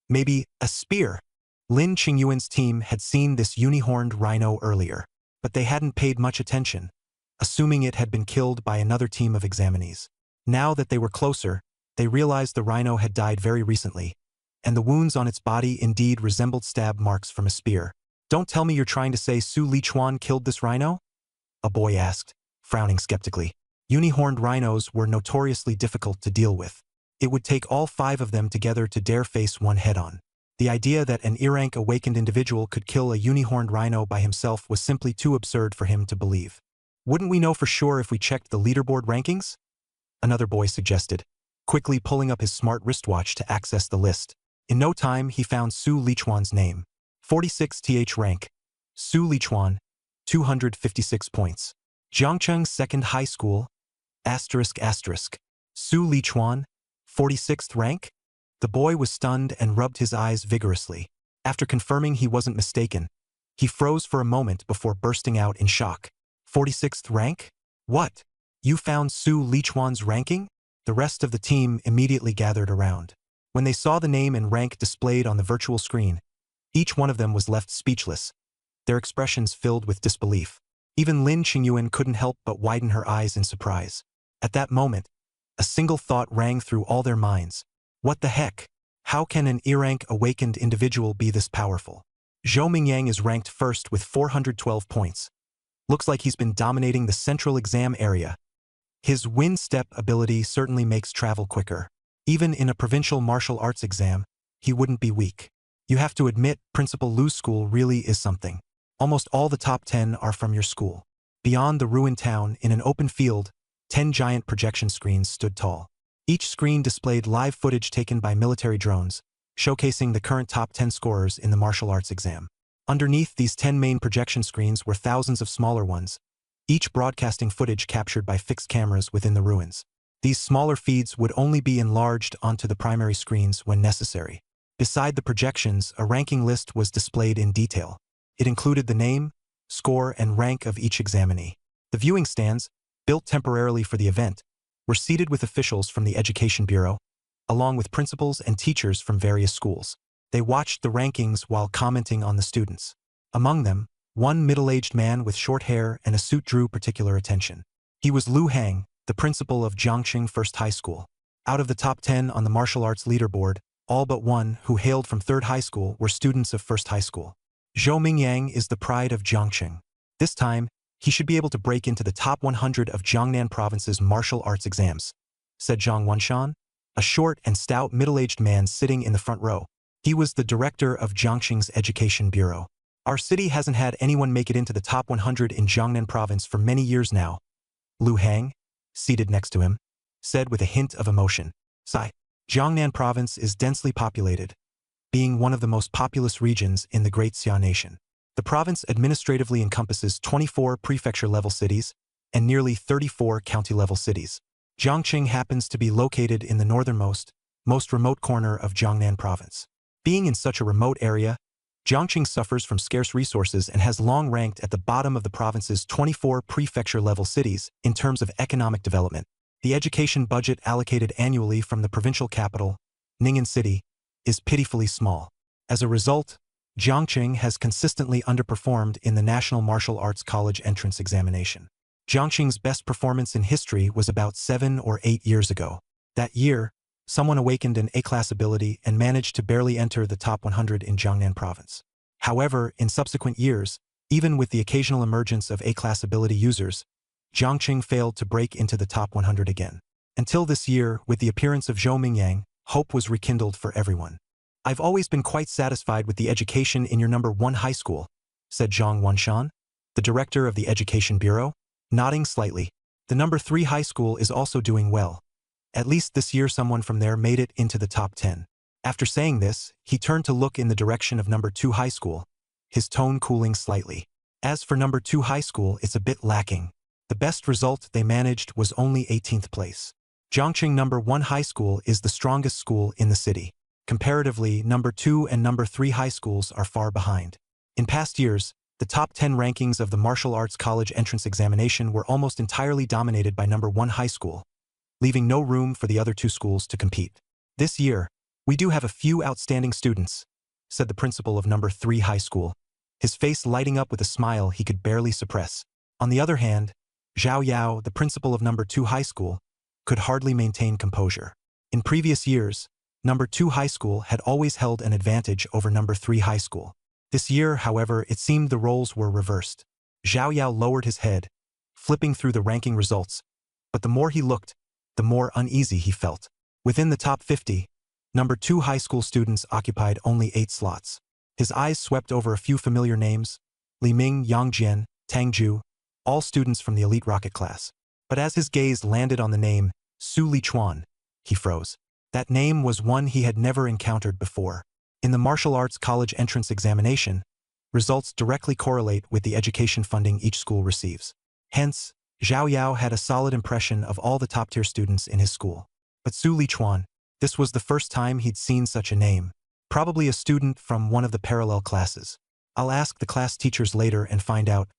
maybe a spear. Lin Qingyuan's team had seen this uni-horned rhino earlier, but they hadn't paid much attention, assuming it had been killed by another team of examinees. Now that they were closer, they realized the rhino had died very recently, and the wounds on its body indeed resembled stab marks from a spear. Don't tell me you're trying to say Su Lichuan killed this rhino? A boy asked, frowning skeptically. Uni-horned rhinos were notoriously difficult to deal with. It would take all 5 of them together to dare face one head-on. The idea that an E-rank awakened individual could kill a uni-horned rhino by himself was simply too absurd for him to believe. Wouldn't we know for sure if we checked the leaderboard rankings? Another boy suggested, quickly pulling up his smart wristwatch to access the list. In no time, he found Su Lichuan's name. 46th rank. Su Lichuan, 256 points. Jiangcheng Second High School, ***. Su Lichuan, 46th rank? The boy was stunned and rubbed his eyes vigorously. After confirming he wasn't mistaken, he froze for a moment before bursting out in shock. 46th rank? What? You found Su Lichuan's ranking? The rest of the team immediately gathered around. When they saw the name and rank displayed on the virtual screen, each one of them was left speechless, their expressions filled with disbelief. Even Lin Qingyuan couldn't help but widen her eyes in surprise. At that moment, a single thought rang through all their minds. What the heck? How can an E-rank awakened individual be this powerful? Zhou Mingyang is ranked first with 412 points. Looks like he's been dominating the central exam area. His wind step ability certainly makes travel quicker. Even in a provincial martial arts exam, he wouldn't be weak. You have to admit, Principal Lu's school really is something. Almost all the top 10 are from your school. Beyond the ruined town, in an open field, 10 giant projection screens stood tall. Each screen displayed live footage taken by military drones, showcasing the current top 10 scorers in the martial arts exam. Underneath these 10 main projection screens were thousands of smaller ones, each broadcasting footage captured by fixed cameras within the ruins. These smaller feeds would only be enlarged onto the primary screens when necessary. Beside the projections, a ranking list was displayed in detail. It included the name, score, and rank of each examinee. The viewing stands, built temporarily for the event, were seated with officials from the Education Bureau, along with principals and teachers from various schools. They watched the rankings while commenting on the students. Among them, one middle-aged man with short hair and a suit drew particular attention. He was Lu Hang, the principal of Jiangxing First High School. Out of the top 10 on the martial arts leaderboard, all but one, who hailed from Third High School, were students of First High School. Zhou Mingyang is the pride of Jiangxing. This time, he should be able to break into the top 100 of Jiangnan Province's martial arts exams, said Zhang Wanshan, a short and stout middle-aged man sitting in the front row. He was the director of Jiangxing's Education Bureau. Our city hasn't had anyone make it into the top 100 in Jiangnan Province for many years now, Lu Hang, seated next to him, said with a hint of emotion. Sigh. Jiangnan Province is densely populated, being one of the most populous regions in the Great Xia Nation. The province administratively encompasses 24 prefecture-level cities and nearly 34 county-level cities. Jiangxing happens to be located in the northernmost, most remote corner of Jiangnan Province. Being in such a remote area, Jiangxing suffers from scarce resources and has long ranked at the bottom of the province's 24 prefecture-level cities in terms of economic development. The education budget allocated annually from the provincial capital, Ning'an City, is pitifully small. As a result, Jiangxing has consistently underperformed in the National Martial Arts College entrance examination. Jiangxing's best performance in history was about 7 or 8 years ago. That year, someone awakened an A-class ability and managed to barely enter the top 100 in Jiangnan Province. However, in subsequent years, even with the occasional emergence of A-class ability users, Jiangxing failed to break into the top 100 again. Until this year, with the appearance of Zhou Mingyang, hope was rekindled for everyone. I've always been quite satisfied with the education in your number 1 high school, said Zhang Wanshan, the director of the Education Bureau, nodding slightly. The number 3 high school is also doing well. At least this year someone from there made it into the top 10. After saying this, he turned to look in the direction of number 2 high school, his tone cooling slightly. As for number 2 high school, it's a bit lacking. The best result they managed was only 18th place. Jiangxing number 1 high school is the strongest school in the city. Comparatively, number 2 and number 3 high schools are far behind. In past years, the top 10 rankings of the Martial Arts College entrance examination were almost entirely dominated by number 1 high school, leaving no room for the other 2 schools to compete. This year, we do have a few outstanding students, said the principal of number 3 high school, his face lighting up with a smile he could barely suppress. On the other hand, Zhao Yao, the principal of number 2 high school, could hardly maintain composure. In previous years, number 2 high school had always held an advantage over number 3 high school. This year, however, it seemed the roles were reversed. Zhao Yao lowered his head, flipping through the ranking results, but the more he looked, the more uneasy he felt. Within the top 50, number 2 high school students occupied only 8 slots. His eyes swept over a few familiar names: Li Ming, Yang Jian, Tang Ju, all students from the elite rocket class. But as his gaze landed on the name Su Lichuan, he froze. That name was one he had never encountered before. In the martial arts college entrance examination, results directly correlate with the education funding each school receives. Hence, Zhao Yao had a solid impression of all the top-tier students in his school. But Su Lichuan, this was the first time he'd seen such a name. Probably a student from one of the parallel classes. I'll ask the class teachers later and find out.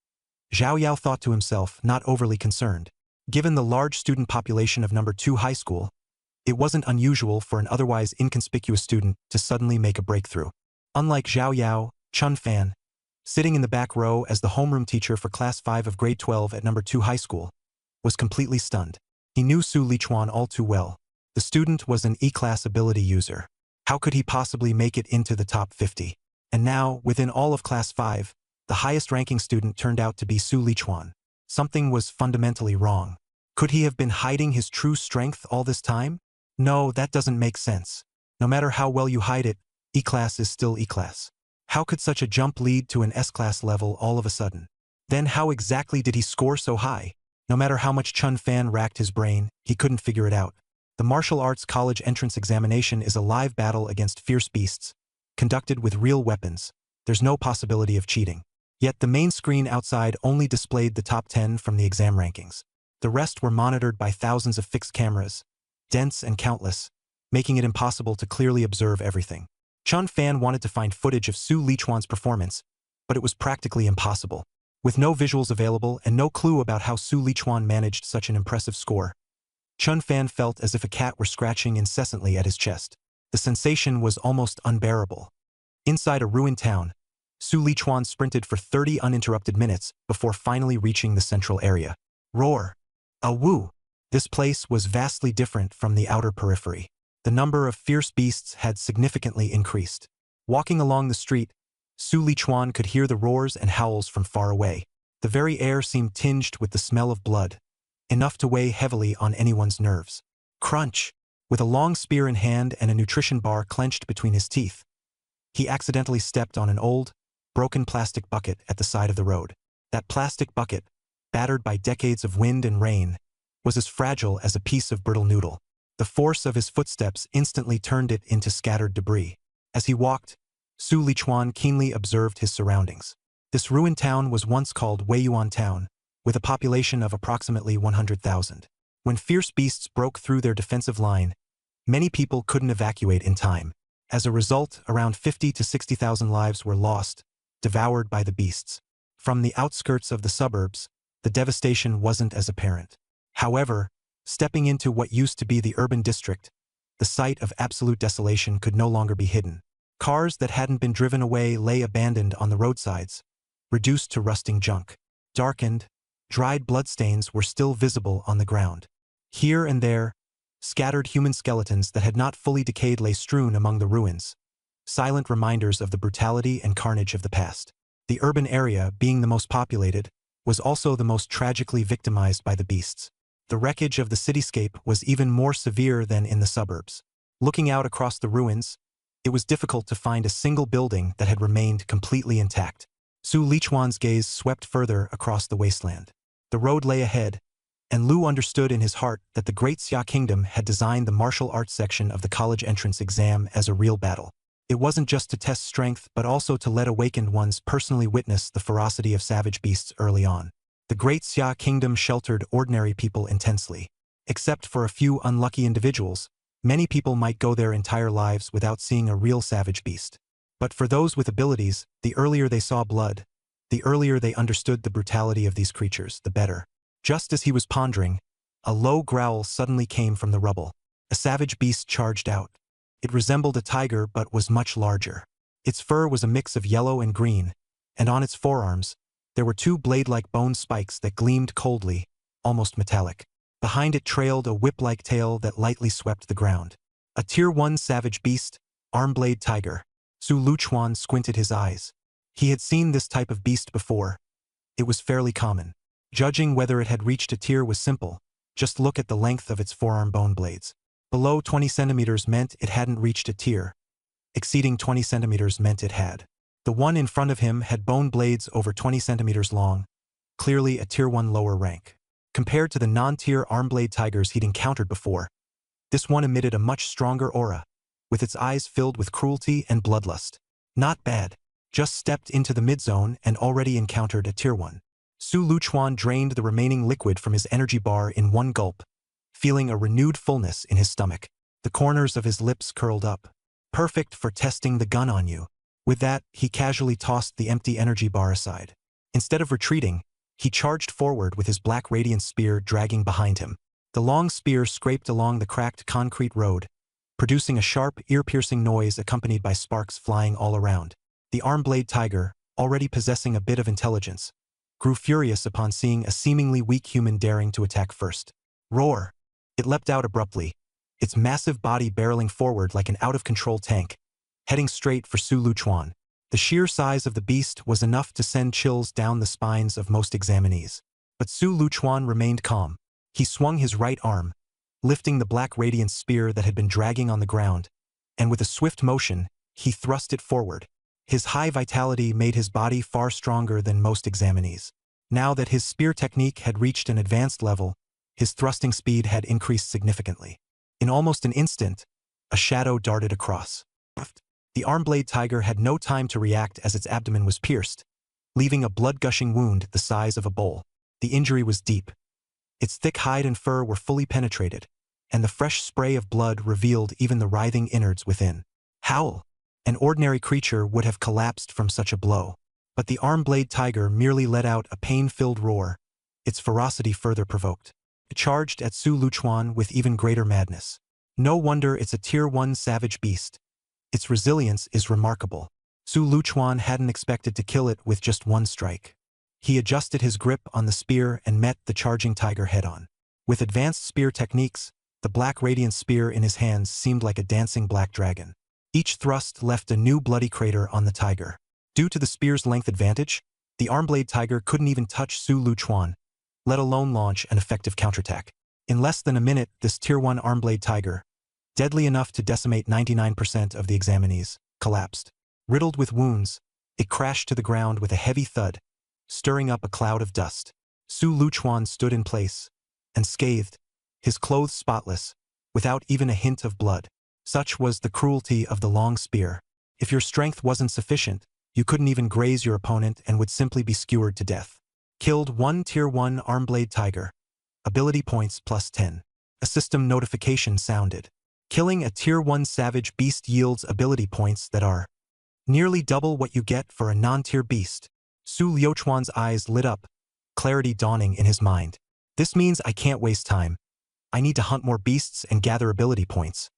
Zhao Yao thought to himself, not overly concerned. Given the large student population of number 2 high school, it wasn't unusual for an otherwise inconspicuous student to suddenly make a breakthrough. Unlike Zhao Yao, Chun Fan, sitting in the back row as the homeroom teacher for Class 5 of Grade 12 at number 2 high school, was completely stunned. He knew Su Lichuan all too well. The student was an E-class ability user. How could he possibly make it into the top 50? And now, within all of Class 5, the highest-ranking student turned out to be Su Lichuan. Something was fundamentally wrong. Could he have been hiding his true strength all this time? No, that doesn't make sense. No matter how well you hide it, E-class is still E-class. How could such a jump lead to an S-class level all of a sudden? Then how exactly did he score so high? No matter how much Chun Fan racked his brain, he couldn't figure it out. The martial arts college entrance examination is a live battle against fierce beasts, conducted with real weapons. There's no possibility of cheating. Yet the main screen outside only displayed the top 10 from the exam rankings. The rest were monitored by thousands of fixed cameras, dense and countless, making it impossible to clearly observe everything. Chun Fan wanted to find footage of Su Lichuan's performance, but it was practically impossible. With no visuals available and no clue about how Su Lichuan managed such an impressive score, Chun Fan felt as if a cat were scratching incessantly at his chest. The sensation was almost unbearable. Inside a ruined town, Su Lichuan sprinted for 30 uninterrupted minutes before finally reaching the central area. Roar! A woo! This place was vastly different from the outer periphery. The number of fierce beasts had significantly increased. Walking along the street, Su Lichuan could hear the roars and howls from far away. The very air seemed tinged with the smell of blood, enough to weigh heavily on anyone's nerves. Crunch! With a long spear in hand and a nutrition bar clenched between his teeth, he accidentally stepped on an old, broken plastic bucket at the side of the road. That plastic bucket, battered by decades of wind and rain, was as fragile as a piece of brittle noodle. The force of his footsteps instantly turned it into scattered debris. As he walked, Su Lichuan keenly observed his surroundings. This ruined town was once called Weiyuan Town, with a population of approximately 100,000. When fierce beasts broke through their defensive line, many people couldn't evacuate in time. As a result, around 50 to 60,000 lives were lost, devoured by the beasts. From the outskirts of the suburbs, the devastation wasn't as apparent. However, stepping into what used to be the urban district, the sight of absolute desolation could no longer be hidden. Cars that hadn't been driven away lay abandoned on the roadsides, reduced to rusting junk. Darkened, dried bloodstains were still visible on the ground. Here and there, scattered human skeletons that had not fully decayed lay strewn among the ruins, silent reminders of the brutality and carnage of the past. The urban area, being the most populated, was also the most tragically victimized by the beasts. The wreckage of the cityscape was even more severe than in the suburbs. Looking out across the ruins, it was difficult to find a single building that had remained completely intact. Su Lichuan's gaze swept further across the wasteland. The road lay ahead, and Lu understood in his heart that the Great Xia Kingdom had designed the martial arts section of the college entrance exam as a real battle. It wasn't just to test strength but also to let awakened ones personally witness the ferocity of savage beasts early on. The Great Xia Kingdom sheltered ordinary people intensely. Except for a few unlucky individuals, many people might go their entire lives without seeing a real savage beast. But for those with abilities, the earlier they saw blood, the earlier they understood the brutality of these creatures, the better. Just as he was pondering, a low growl suddenly came from the rubble. A savage beast charged out. It resembled a tiger but was much larger. Its fur was a mix of yellow and green, and on its forearms, there were two blade-like bone spikes that gleamed coldly, almost metallic. Behind it trailed a whip-like tail that lightly swept the ground. A Tier 1 savage beast, arm-blade tiger. Su Lichuan squinted his eyes. He had seen this type of beast before. It was fairly common. Judging whether it had reached a tier was simple. Just look at the length of its forearm bone blades. Below 20 centimeters meant it hadn't reached a tier. Exceeding 20 centimeters meant it had. The one in front of him had bone blades over 20 centimeters long, clearly a Tier 1 lower rank. Compared to the non-tier arm-blade tigers he'd encountered before, this one emitted a much stronger aura, with its eyes filled with cruelty and bloodlust. Not bad. Just stepped into the mid-zone and already encountered a Tier 1. Su Lichuan drained the remaining liquid from his energy bar in one gulp, feeling a renewed fullness in his stomach. The corners of his lips curled up. perfect for testing the gun on you. With that, he casually tossed the empty energy bar aside. Instead of retreating, he charged forward with his black radiant spear dragging behind him. The long spear scraped along the cracked concrete road, producing a sharp, ear-piercing noise accompanied by sparks flying all around. The arm-blade tiger, already possessing a bit of intelligence, grew furious upon seeing a seemingly weak human daring to attack first. Roar! It leapt out abruptly, its massive body barreling forward like an out-of-control tank, heading straight for Su Luchuan. The sheer size of the beast was enough to send chills down the spines of most examinees. But Su Luchuan remained calm. He swung his right arm, lifting the black radiant spear that had been dragging on the ground, and with a swift motion, he thrust it forward. His high vitality made his body far stronger than most examinees. Now that his spear technique had reached an advanced level, his thrusting speed had increased significantly. In almost an instant, a shadow darted across. The arm-blade tiger had no time to react as its abdomen was pierced, leaving a blood-gushing wound the size of a bowl. The injury was deep. Its thick hide and fur were fully penetrated, and the fresh spray of blood revealed even the writhing innards within. Howl! An ordinary creature would have collapsed from such a blow. But the arm-blade tiger merely let out a pain-filled roar, its ferocity further provoked. It charged at Su Luchuan with even greater madness. No wonder it's a Tier 1 savage beast. Its resilience is remarkable. Su Luchuan hadn't expected to kill it with just one strike. He adjusted his grip on the spear and met the charging tiger head-on. With advanced spear techniques, the black radiant spear in his hands seemed like a dancing black dragon. Each thrust left a new bloody crater on the tiger. Due to the spear's length advantage, the arm-blade tiger couldn't even touch Su Luchuan, let alone launch an effective counterattack. In less than a minute, this Tier 1 arm-blade tiger, deadly enough to decimate 99% of the examinees, collapsed. Riddled with wounds, it crashed to the ground with a heavy thud, stirring up a cloud of dust. Su Luchuan stood in place, unscathed, his clothes spotless, without even a hint of blood. Such was the cruelty of the long spear. If your strength wasn't sufficient, you couldn't even graze your opponent and would simply be skewered to death. Killed one Tier 1 arm-blade tiger. Ability points +10. A system notification sounded. Killing a Tier 1 savage beast yields ability points that are nearly double what you get for a non-tier beast. Su Luchuan's eyes lit up, clarity dawning in his mind. This means I can't waste time. I need to hunt more beasts and gather ability points.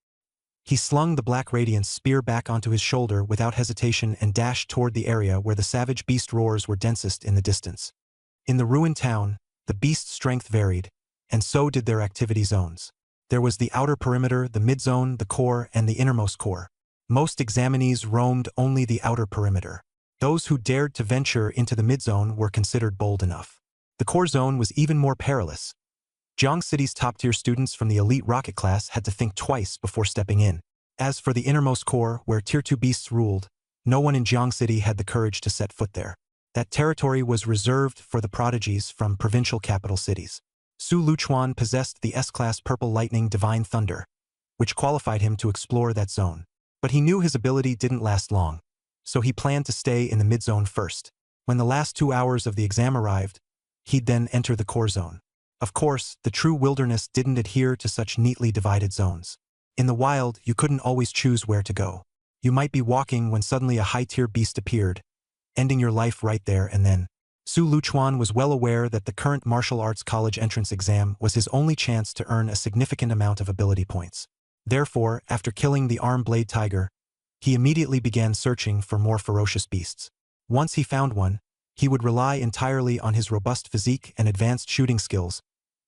He slung the black radiant spear back onto his shoulder without hesitation and dashed toward the area where the savage beast roars were densest in the distance. In the ruined town, the beast's strength varied, and so did their activity zones. There was the outer perimeter, the mid-zone, the core, and the innermost core. Most examinees roamed only the outer perimeter. Those who dared to venture into the mid-zone were considered bold enough. The core zone was even more perilous. Jiang City's top-tier students from the elite rocket class had to think twice before stepping in. As for the innermost core, where Tier 2 beasts ruled, no one in Jiang City had the courage to set foot there. That territory was reserved for the prodigies from provincial capital cities. Su Luchuan possessed the S-class Purple Lightning Divine Thunder, which qualified him to explore that zone. But he knew his ability didn't last long, so he planned to stay in the mid-zone first. When the last 2 hours of the exam arrived, he'd then enter the core zone. Of course, the true wilderness didn't adhere to such neatly divided zones. In the wild, you couldn't always choose where to go. You might be walking when suddenly a high-tier beast appeared, ending your life right there and then. Su Luchuan was well aware that the current martial arts college entrance exam was his only chance to earn a significant amount of ability points. Therefore, after killing the arm-blade tiger, he immediately began searching for more ferocious beasts. Once he found one, he would rely entirely on his robust physique and advanced shooting skills,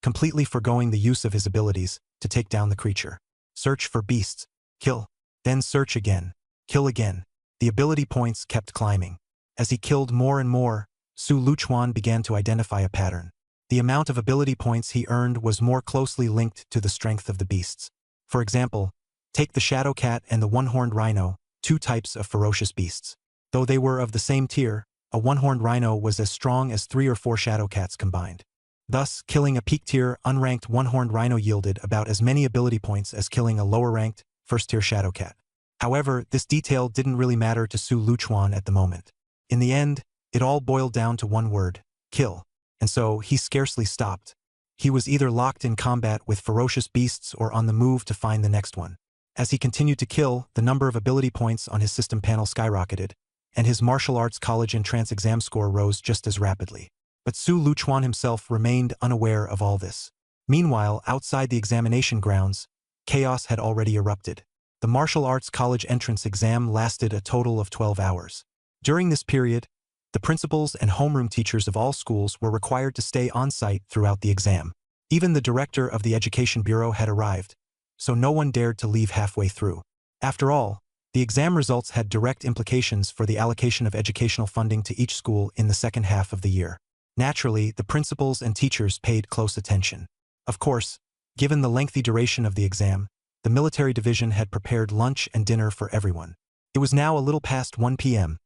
completely forgoing the use of his abilities to take down the creature. Search for beasts. Kill. Then search again. Kill again. The ability points kept climbing. As he killed more and more, Su Luchuan began to identify a pattern. The amount of ability points he earned was more closely linked to the strength of the beasts. For example, take the shadow cat and the one-horned rhino, 2 types of ferocious beasts. Though they were of the same tier, a one-horned rhino was as strong as 3 or 4 shadow cats combined. Thus, killing a peak-tier, unranked one-horned rhino yielded about as many ability points as killing a lower-ranked, first-tier shadow cat. However, this detail didn't really matter to Su Luchuan at the moment. In the end, it all boiled down to one word: kill. And so, he scarcely stopped. He was either locked in combat with ferocious beasts or on the move to find the next one. As he continued to kill, the number of ability points on his system panel skyrocketed, and his martial arts college entrance exam score rose just as rapidly. But Su Luchuan himself remained unaware of all this. Meanwhile, outside the examination grounds, chaos had already erupted. The martial arts college entrance exam lasted a total of 12 hours. During this period, the principals and homeroom teachers of all schools were required to stay on site throughout the exam. Even the director of the Education Bureau had arrived, so no one dared to leave halfway through. After all, the exam results had direct implications for the allocation of educational funding to each school in the second half of the year. Naturally, the principals and teachers paid close attention. Of course, given the lengthy duration of the exam, the military division had prepared lunch and dinner for everyone. It was now a little past 1 p.m.,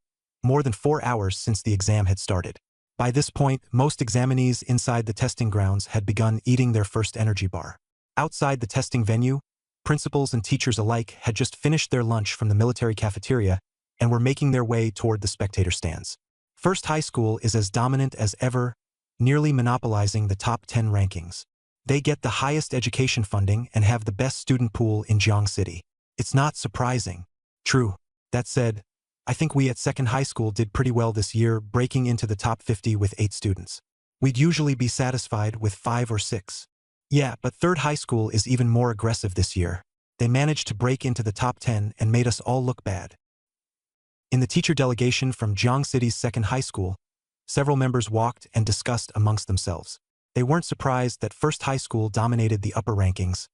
more than 4 hours since the exam had started. By this point, most examinees inside the testing grounds had begun eating their first energy bar. Outside the testing venue, principals and teachers alike had just finished their lunch from the military cafeteria and were making their way toward the spectator stands. First High School is as dominant as ever, nearly monopolizing the top 10 rankings. They get the highest education funding and have the best student pool in Jiang City. It's not surprising. True. That said, I think we at Second High School did pretty well this year, breaking into the top 50 with 8 students. We'd usually be satisfied with 5 or 6. Yeah, but Third High School is even more aggressive this year. They managed to break into the top 10 and made us all look bad. In the teacher delegation from Jiang City's Second High School, several members walked and discussed amongst themselves. They weren't surprised that First High School dominated the upper rankings,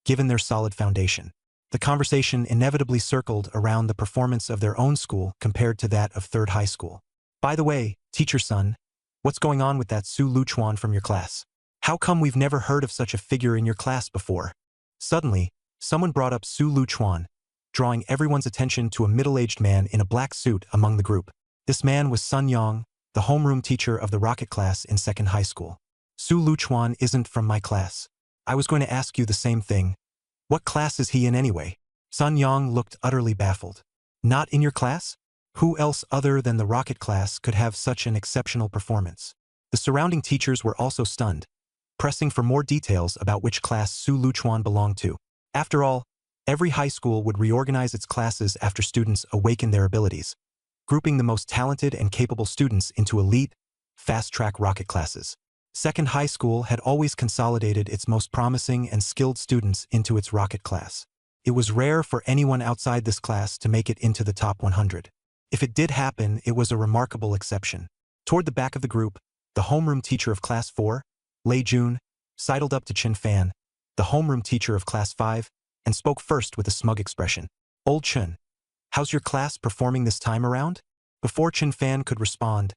given their solid foundation. The conversation inevitably circled around the performance of their own school compared to that of Third High School. By the way, teacher son, what's going on with that Su Luchuan from your class? How come we've never heard of such a figure in your class before? Suddenly, someone brought up Su Luchuan, drawing everyone's attention to a middle-aged man in a black suit among the group. This man was Sun Yang, the homeroom teacher of the rocket class in Second High School. Su Luchuan isn't from my class. I was going to ask you the same thing. What class is he in anyway? Sun Yang looked utterly baffled. Not in your class? Who else other than the rocket class could have such an exceptional performance? The surrounding teachers were also stunned, pressing for more details about which class Su Luchuan belonged to. After all, every high school would reorganize its classes after students awaken their abilities, grouping the most talented and capable students into elite, fast-track rocket classes. Second High School had always consolidated its most promising and skilled students into its rocket class. It was rare for anyone outside this class to make it into the top 100. If it did happen, it was a remarkable exception. Toward the back of the group, the homeroom teacher of Class 4, Lei Jun, sidled up to Chen Fan, the homeroom teacher of Class 5, and spoke first with a smug expression. Old Chen, how's your class performing this time around? Before Chen Fan could respond,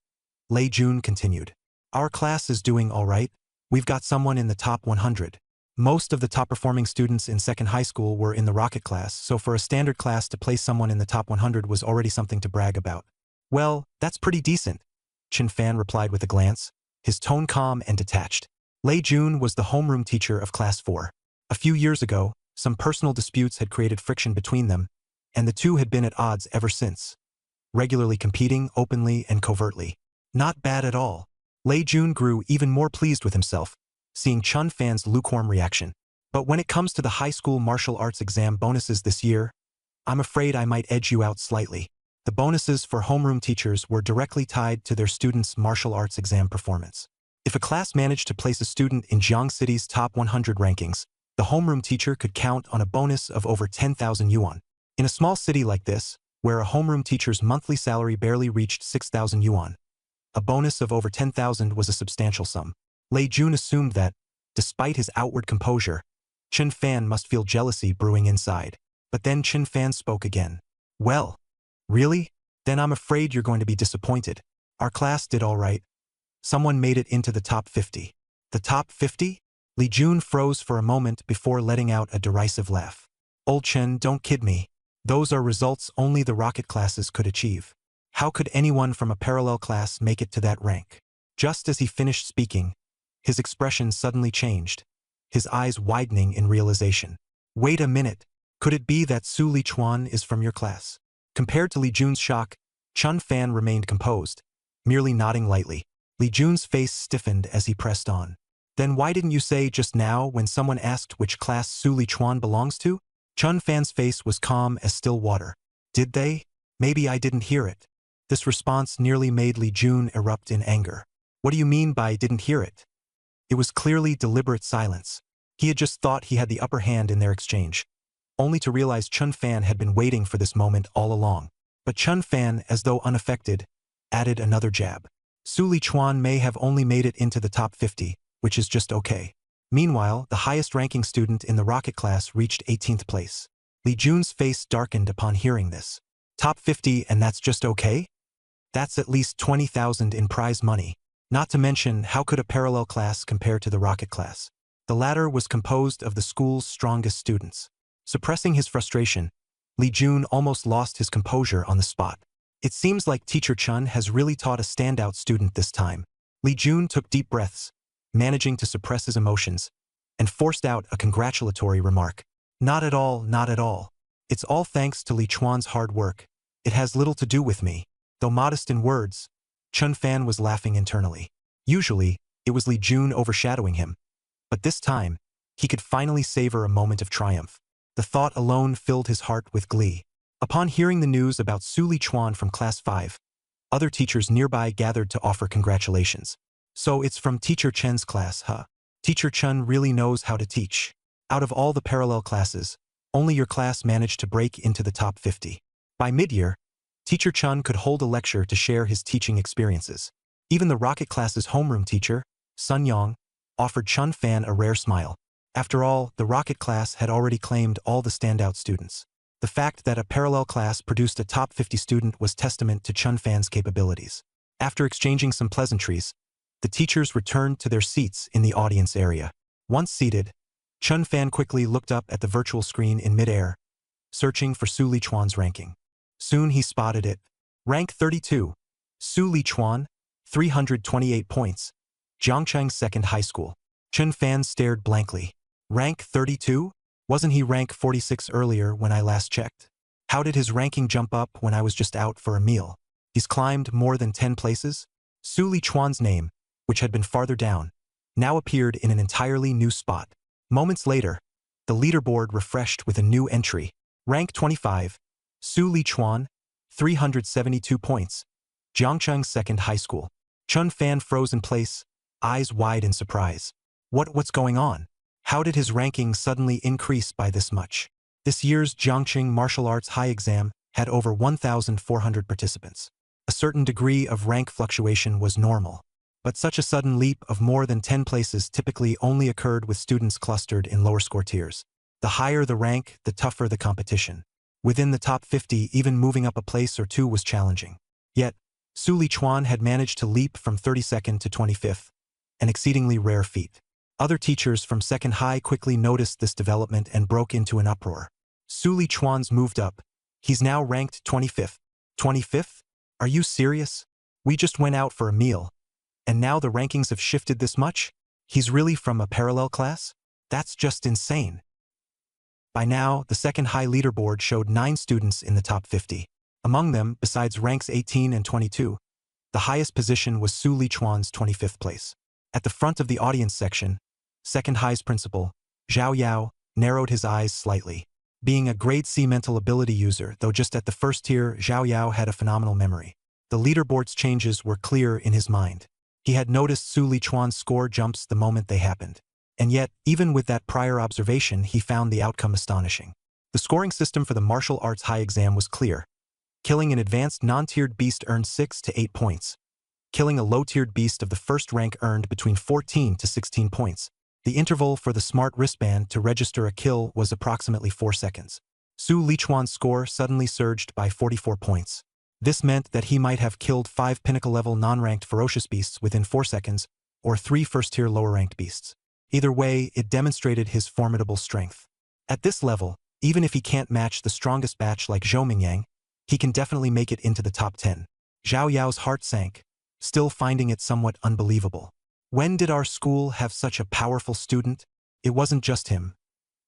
Lei Jun continued. Our class is doing all right. We've got someone in the top 100. Most of the top-performing students in Second High School were in the rocket class, so for a standard class to place someone in the top 100 was already something to brag about. Well, that's pretty decent, Chen Fan replied with a glance, his tone calm and detached. Lei Jun was the homeroom teacher of Class 4. A few years ago, some personal disputes had created friction between them, and the two had been at odds ever since, regularly competing openly and covertly. Not bad at all. Lei Jun grew even more pleased with himself, seeing Chen Fan's lukewarm reaction. But when it comes to the high school martial arts exam bonuses this year, I'm afraid I might edge you out slightly. The bonuses for homeroom teachers were directly tied to their students' martial arts exam performance. If a class managed to place a student in Jiang City's top 100 rankings, the homeroom teacher could count on a bonus of over 10,000 yuan. In a small city like this, where a homeroom teacher's monthly salary barely reached 6,000 yuan, a bonus of over 10,000 was a substantial sum. Lei Jun assumed that, despite his outward composure, Chen Fan must feel jealousy brewing inside. But then Chen Fan spoke again. Well, really? Then I'm afraid you're going to be disappointed. Our class did all right. Someone made it into the top 50. The top 50? Lei Jun froze for a moment before letting out a derisive laugh. Old Chen, don't kid me. Those are results only the rocket classes could achieve. How could anyone from a parallel class make it to that rank? Just as he finished speaking, his expression suddenly changed, his eyes widening in realization. Wait a minute. Could it be that Su Lichuan is from your class? Compared to Lei Jun's shock, Chen Fan remained composed, merely nodding lightly. Lei Jun's face stiffened as he pressed on. Then why didn't you say just now when someone asked which class Su Lichuan belongs to? Chun Fan's face was calm as still water. Did they? Maybe I didn't hear it. This response nearly made Li Jun erupt in anger. What do you mean by didn't hear it? It was clearly deliberate silence. He had just thought he had the upper hand in their exchange, only to realize Chun Fan had been waiting for this moment all along. But Chun Fan, as though unaffected, added another jab. Su Lichuan may have only made it into the top 50, which is just okay. Meanwhile, the highest-ranking student in the rocket class reached 18th place. Li Jun's face darkened upon hearing this. Top 50 and that's just okay? That's at least 20,000 in prize money. Not to mention, how could a parallel class compare to the rocket class? The latter was composed of the school's strongest students. Suppressing his frustration, Li Jun almost lost his composure on the spot. It seems like Teacher Chun has really taught a standout student this time. Li Jun took deep breaths, managing to suppress his emotions, and forced out a congratulatory remark. Not at all, not at all. It's all thanks to Li Chuan's hard work. It has little to do with me. Though modest in words, Chun Fan was laughing internally. Usually, it was Li Jun overshadowing him. But this time, he could finally savor a moment of triumph. The thought alone filled his heart with glee. Upon hearing the news about Su Lichuan from Class 5, other teachers nearby gathered to offer congratulations. So it's from Teacher Chen's class, huh? Teacher Chun really knows how to teach. Out of all the parallel classes, only your class managed to break into the top 50. By mid-year, Teacher Chun could hold a lecture to share his teaching experiences. Even the rocket class's homeroom teacher, Sun Yang, offered Chun Fan a rare smile. After all, the rocket class had already claimed all the standout students. The fact that a parallel class produced a top 50 student was testament to Chun Fan's capabilities. After exchanging some pleasantries, the teachers returned to their seats in the audience area. Once seated, Chun Fan quickly looked up at the virtual screen in mid-air, searching for Su Lichuan's ranking. Soon he spotted it. Rank 32. Su Lichuan, 328 points. Jiangcheng Second High School. Chun Fan stared blankly. Rank 32? Wasn't he rank 46 earlier when I last checked? How did his ranking jump up when I was just out for a meal? He's climbed more than 10 places? Su Lichuan's name, which had been farther down, now appeared in an entirely new spot. Moments later, the leaderboard refreshed with a new entry. Rank 25. Su Lichuan, 372 points. Jiangcheng Second High School. Chun Fan froze in place, eyes wide in surprise. What's going on? How did his ranking suddenly increase by this much? This year's Jiangcheng Martial Arts High Exam had over 1,400 participants. A certain degree of rank fluctuation was normal. But such a sudden leap of more than 10 places typically only occurred with students clustered in lower score tiers. The higher the rank, the tougher the competition. Within the top 50, even moving up a place or two was challenging. Yet, Su Lichuan had managed to leap from 32nd to 25th, an exceedingly rare feat. Other teachers from Second High quickly noticed this development and broke into an uproar. Su Lichuan's moved up. He's now ranked 25th. 25th? Are you serious? We just went out for a meal. And now the rankings have shifted this much? He's really from a parallel class? That's just insane. By now, the Second High leaderboard showed 9 students in the top 50. Among them, besides ranks 18 and 22, the highest position was Su Lichuan's 25th place. At the front of the audience section, Second High's principal, Zhao Yao, narrowed his eyes slightly. Being a grade C mental ability user, though just at the first tier, Zhao Yao had a phenomenal memory. The leaderboard's changes were clear in his mind. He had noticed Su Lichuan's score jumps the moment they happened. And yet, even with that prior observation, he found the outcome astonishing. The scoring system for the Martial Arts High Exam was clear. Killing an advanced non-tiered beast earned 6 to 8 points. Killing a low-tiered beast of the first rank earned between 14 to 16 points. The interval for the smart wristband to register a kill was approximately 4 seconds. Su Lichuan's score suddenly surged by 44 points. This meant that he might have killed 5 pinnacle-level non-ranked ferocious beasts within 4 seconds, or 3 first-tier lower-ranked beasts. Either way, it demonstrated his formidable strength. At this level, even if he can't match the strongest batch like Zhou Mingyang, he can definitely make it into the top 10. Zhao Yao's heart sank, still finding it somewhat unbelievable. When did our school have such a powerful student? It wasn't just him.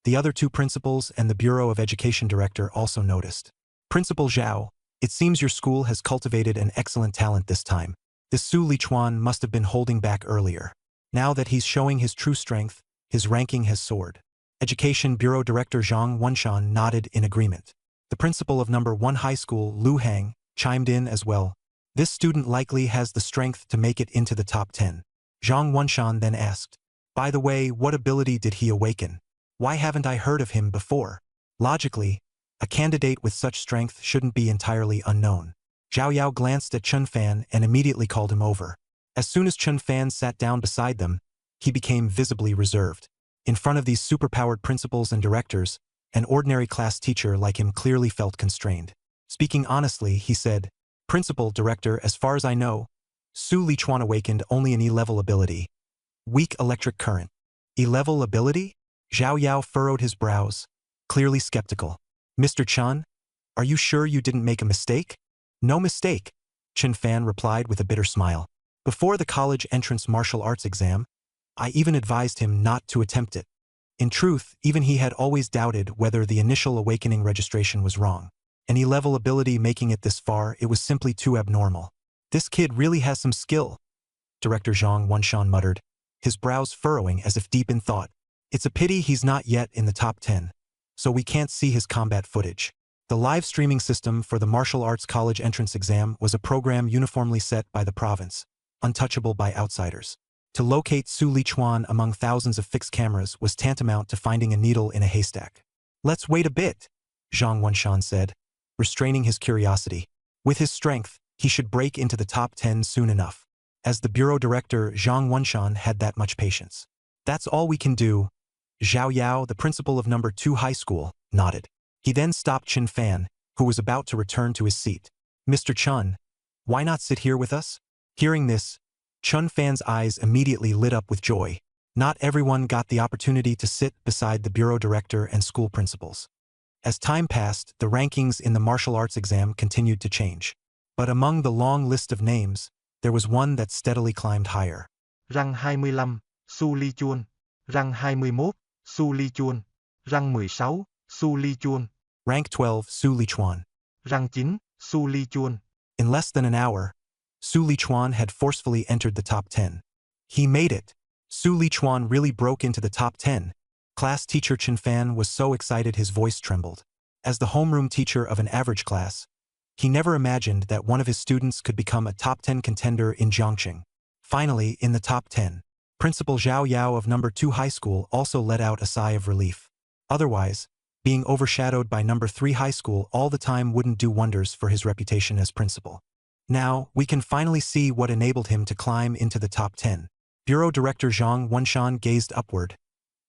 The other 2 principals and the Bureau of Education director also noticed. Principal Zhao, it seems your school has cultivated an excellent talent this time. This Su Lichuan must have been holding back earlier. Now that he's showing his true strength, his ranking has soared. Education Bureau Director Zhang Wenshan nodded in agreement. The principal of number 1 high school, Lu Hang, chimed in as well. This student likely has the strength to make it into the top 10. Zhang Wenshan then asked, by the way, what ability did he awaken? Why haven't I heard of him before? Logically, a candidate with such strength shouldn't be entirely unknown. Zhao Yao glanced at Chun Fan and immediately called him over. As soon as Chun Fan sat down beside them, he became visibly reserved. In front of these superpowered principals and directors, an ordinary class teacher like him clearly felt constrained. Speaking honestly, he said, Principal, Director, as far as I know, Su Lichuan awakened only an E-level ability. Weak electric current. E-level ability? Zhao Yao furrowed his brows, clearly skeptical. Mr. Chun, are you sure you didn't make a mistake? No mistake, Chun Fan replied with a bitter smile. Before the college entrance martial arts exam, I even advised him not to attempt it. In truth, even he had always doubted whether the initial awakening registration was wrong. An E-level ability making it this far, it was simply too abnormal. This kid really has some skill, Director Zhang Wenshan muttered, his brows furrowing as if deep in thought. It's a pity he's not yet in the top 10, so we can't see his combat footage. The live streaming system for the martial arts college entrance exam was a program uniformly set by the province, untouchable by outsiders. To locate Su Lichuan among thousands of fixed cameras was tantamount to finding a needle in a haystack. Let's wait a bit, Zhang Wenshan said, restraining his curiosity. With his strength, he should break into the top 10 soon enough. As the bureau director, Zhang Wenshan had that much patience. That's all we can do. Zhao Yao, the principal of number 2 high school, nodded. He then stopped Chun Fan, who was about to return to his seat. Mr. Chun, why not sit here with us? Hearing this, Chun Fan's eyes immediately lit up with joy. Not everyone got the opportunity to sit beside the bureau director and school principals. As time passed, the rankings in the martial arts exam continued to change. But among the long list of names, there was one that steadily climbed higher. Rang 25, Su Lichuan. Rang 21, Su Lichuan. Rang 16, Su Lichuan. Rank 12, Su Lichuan. Rang 9, Su Lichuan. In less than an hour, Su Lichuan had forcefully entered the top 10. He made it. Su Lichuan really broke into the top 10. Class teacher Chun Fan was so excited his voice trembled. As the homeroom teacher of an average class, he never imagined that one of his students could become a top 10 contender in Jiangxing. Finally, in the top 10, Principal Zhao Yao of number 2 high school also let out a sigh of relief. Otherwise, being overshadowed by number 3 high school all the time wouldn't do wonders for his reputation as principal. Now, we can finally see what enabled him to climb into the top 10. Bureau Director Zhang Wenshan gazed upward,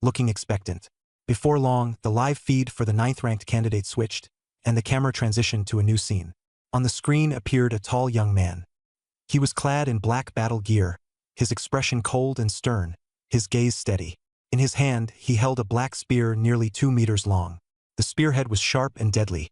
looking expectant. Before long, the live feed for the 9th-ranked candidate switched, and the camera transitioned to a new scene. On the screen appeared a tall young man. He was clad in black battle gear, his expression cold and stern, his gaze steady. In his hand, he held a black spear nearly 2 meters long. The spearhead was sharp and deadly.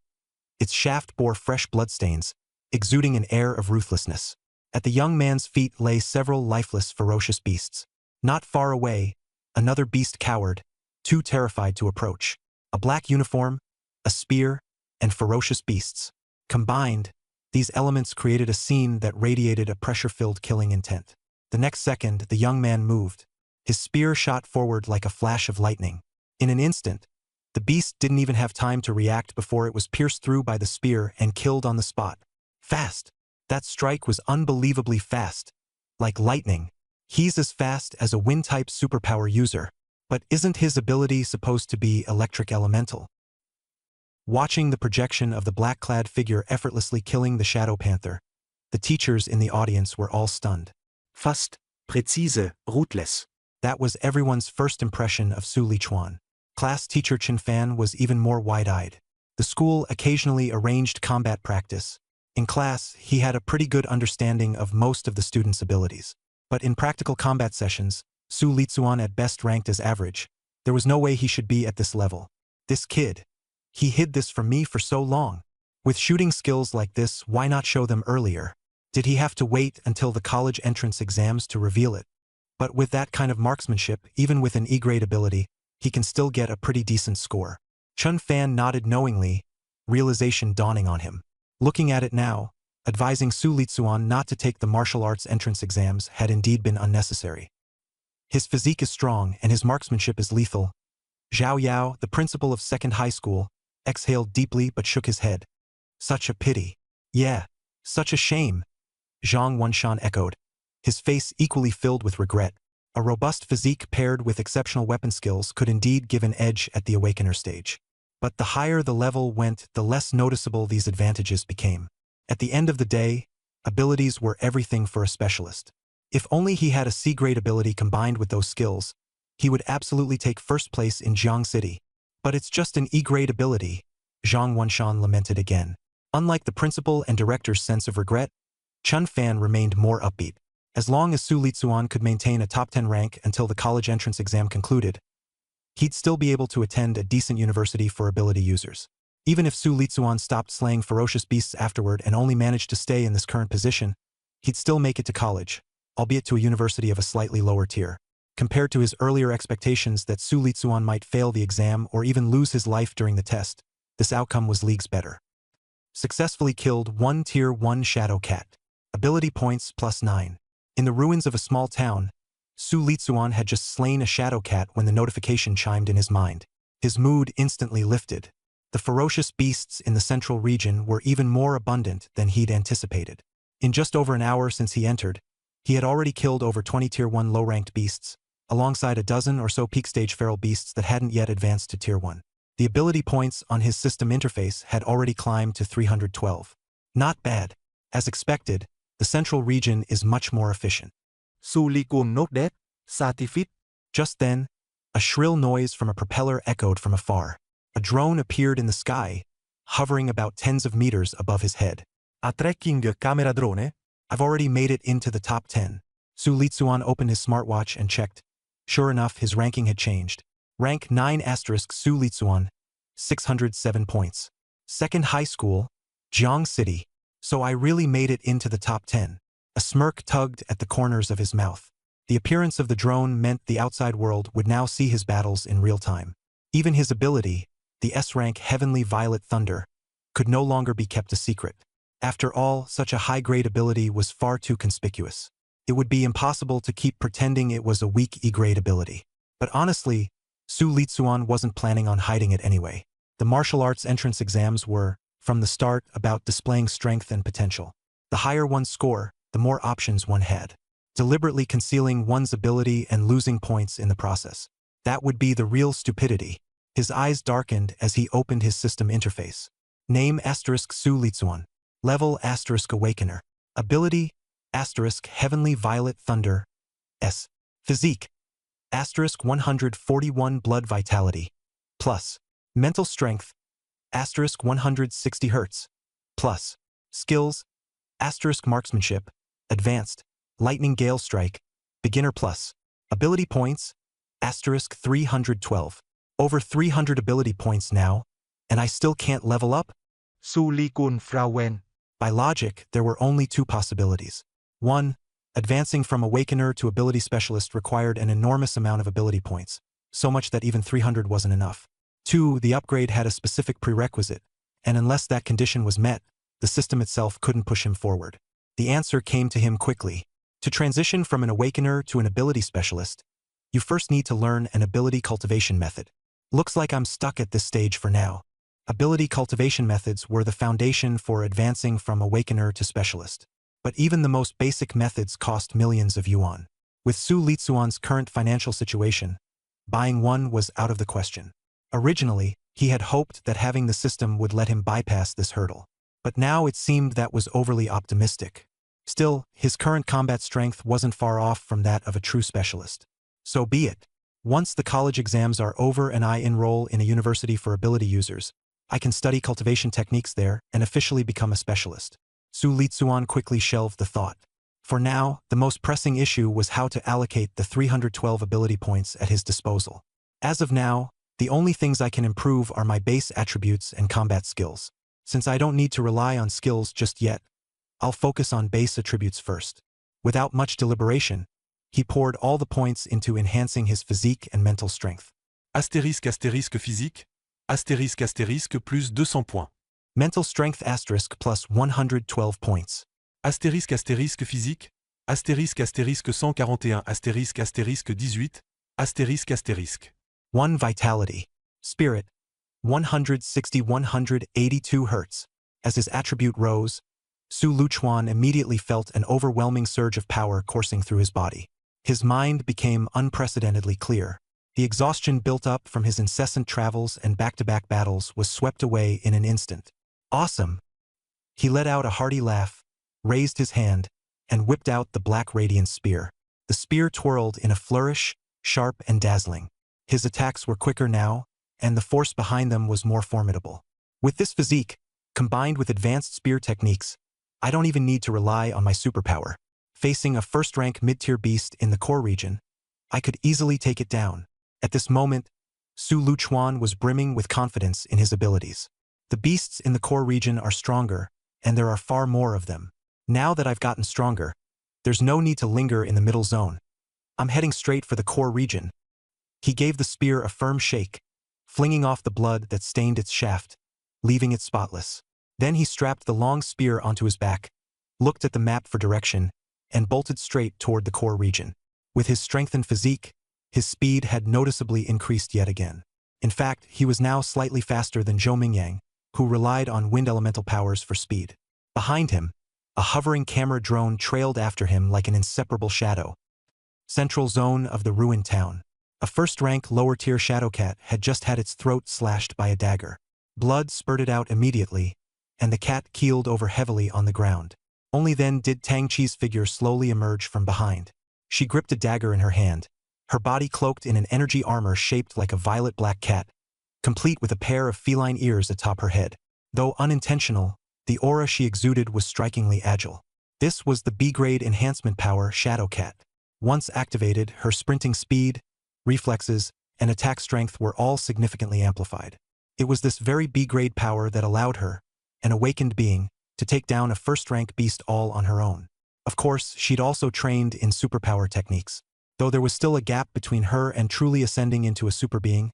Its shaft bore fresh bloodstains, exuding an air of ruthlessness. At the young man's feet lay several lifeless, ferocious beasts. Not far away, another beast cowered, too terrified to approach. A black uniform, a spear, and ferocious beasts. Combined, these elements created a scene that radiated a pressure-filled killing intent. The next second, the young man moved. His spear shot forward like a flash of lightning. In an instant, the beast didn't even have time to react before it was pierced through by the spear and killed on the spot. Fast. That strike was unbelievably fast. Like lightning. He's as fast as a wind-type superpower user. But isn't his ability supposed to be electric elemental? Watching the projection of the black-clad figure effortlessly killing the Shadow Panther, the teachers in the audience were all stunned. Fast, präzise, ruthless. That was everyone's first impression of Su Lichuan. Class teacher Chun Fan was even more wide-eyed. The school occasionally arranged combat practice. In class, he had a pretty good understanding of most of the students' abilities. But in practical combat sessions, Su Lichuan at best ranked as average. There was no way he should be at this level. This kid. He hid this from me for so long. With shooting skills like this, why not show them earlier? Did he have to wait until the college entrance exams to reveal it? But with that kind of marksmanship, even with an E-grade ability, he can still get a pretty decent score. Chun Fan nodded knowingly, realization dawning on him. Looking at it now, advising Su Lichuan not to take the martial arts entrance exams had indeed been unnecessary. His physique is strong and his marksmanship is lethal. Zhao Yao, the principal of second high school, exhaled deeply but shook his head. Such a pity. Yeah, such a shame. Zhang Wenshan echoed, his face equally filled with regret. A robust physique paired with exceptional weapon skills could indeed give an edge at the Awakener stage. But the higher the level went, the less noticeable these advantages became. At the end of the day, abilities were everything for a specialist. If only he had a C-grade ability combined with those skills, he would absolutely take first place in Jiang City. But it's just an E-grade ability, Zhang Wenshan lamented again. Unlike the principal and director's sense of regret, Chun Fan remained more upbeat. As long as Su Litsuan could maintain a top 10 rank until the college entrance exam concluded, he'd still be able to attend a decent university for ability users. Even if Su Litsuan stopped slaying ferocious beasts afterward and only managed to stay in this current position, he'd still make it to college, albeit to a university of a slightly lower tier. Compared to his earlier expectations that Su Litsuan might fail the exam or even lose his life during the test, this outcome was leagues better. Successfully killed 1 Tier 1 Shadow Cat. Ability points +9. In the ruins of a small town, Su Litsuan had just slain a shadow cat when the notification chimed in his mind. His mood instantly lifted. The ferocious beasts in the central region were even more abundant than he'd anticipated. In just over an hour since he entered, he had already killed over 20 Tier 1 low-ranked beasts, alongside a dozen or so peak-stage feral beasts that hadn't yet advanced to Tier 1. The ability points on his system interface had already climbed to 312. Not bad. As expected, the central region is much more efficient. Su Likun not dead, Satifit. Just then, a shrill noise from a propeller echoed from afar. A drone appeared in the sky, hovering about tens of meters above his head. A tracking camera drone? I've already made it into the top 10. Su Litsuan opened his smartwatch and checked. Sure enough, his ranking had changed. Rank 9 * Su Litsuan, 607 points. Second high school, Jiang City. So I really made it into the top 10. A smirk tugged at the corners of his mouth. The appearance of the drone meant the outside world would now see his battles in real time. Even his ability, the S-rank Heavenly Violet Thunder, could no longer be kept a secret. After all, such a high-grade ability was far too conspicuous. It would be impossible to keep pretending it was a weak E-grade ability. But honestly, Su Litsuan wasn't planning on hiding it anyway. The martial arts entrance exams were, from the start, about displaying strength and potential. The higher one's score, the more options one had. Deliberately concealing one's ability and losing points in the process. That would be the real stupidity. His eyes darkened as he opened his system interface. Name * Su Litsuan. Level * Awakener. Ability * Heavenly Violet Thunder. S. Physique * 141 Blood Vitality. Plus. Mental Strength * 160 Hz. Plus. Skills * Marksmanship. Advanced. Lightning Gale Strike. Beginner Plus. Ability points * 312. Over 300 ability points now, and I still can't level up? Su Likun Frauen. By logic, there were only two possibilities. 1. Advancing from Awakener to Ability Specialist required an enormous amount of ability points, so much that even 300 wasn't enough. 2. The upgrade had a specific prerequisite, and unless that condition was met, the system itself couldn't push him forward. The answer came to him quickly. To transition from an Awakener to an Ability Specialist, you first need to learn an ability cultivation method. Looks like I'm stuck at this stage for now. Ability cultivation methods were the foundation for advancing from Awakener to Specialist. But even the most basic methods cost millions of yuan. With Su Litsuan's current financial situation, buying one was out of the question. Originally, he had hoped that having the system would let him bypass this hurdle. But now it seemed that was overly optimistic. Still, his current combat strength wasn't far off from that of a true specialist. So be it. Once the college exams are over and I enroll in a university for ability users, I can study cultivation techniques there and officially become a specialist. Su Litsuan quickly shelved the thought. For now, the most pressing issue was how to allocate the 312 ability points at his disposal. As of now, the only things I can improve are my base attributes and combat skills. Since I don't need to rely on skills just yet, I'll focus on base attributes first. Without much deliberation, he poured all the points into enhancing his physique and mental strength. Astérisque physique. Astérisque plus 200 points. Mental strength * plus 112 points. Astérisque physique. Astérisque 141 * 18. Astérisque. 1 vitality. Spirit, 160-182 Hz. As his attribute rose, Su Luchuan immediately felt an overwhelming surge of power coursing through his body. His mind became unprecedentedly clear. The exhaustion built up from his incessant travels and back-to-back battles was swept away in an instant. Awesome! He let out a hearty laugh, raised his hand, and whipped out the black radiant spear. The spear twirled in a flourish, sharp and dazzling. His attacks were quicker now, and the force behind them was more formidable. With this physique, combined with advanced spear techniques, I don't even need to rely on my superpower. Facing a first-rank mid-tier beast in the core region, I could easily take it down. At this moment, Su Luchuan was brimming with confidence in his abilities. The beasts in the core region are stronger, and there are far more of them. Now that I've gotten stronger, there's no need to linger in the middle zone. I'm heading straight for the core region. He gave the spear a firm shake, flinging off the blood that stained its shaft, leaving it spotless. Then he strapped the long spear onto his back, looked at the map for direction, and bolted straight toward the core region. With his strengthened physique, his speed had noticeably increased yet again. In fact, he was now slightly faster than Zhou Mingyang, who relied on wind elemental powers for speed. Behind him, a hovering camera drone trailed after him like an inseparable shadow. Central zone of the ruined town. A first-rank lower-tier Shadowcat had just had its throat slashed by a dagger. Blood spurted out immediately, and the cat keeled over heavily on the ground. Only then did Tang Chi's figure slowly emerge from behind. She gripped a dagger in her hand, her body cloaked in an energy armor shaped like a violet-black cat, complete with a pair of feline ears atop her head. Though unintentional, the aura she exuded was strikingly agile. This was the B-grade enhancement power Shadowcat. Once activated, her sprinting speed, reflexes, and attack strength were all significantly amplified. It was this very B-grade power that allowed her, an awakened being, to take down a first-rank beast all on her own. Of course, she'd also trained in superpower techniques. Though there was still a gap between her and truly ascending into a super being,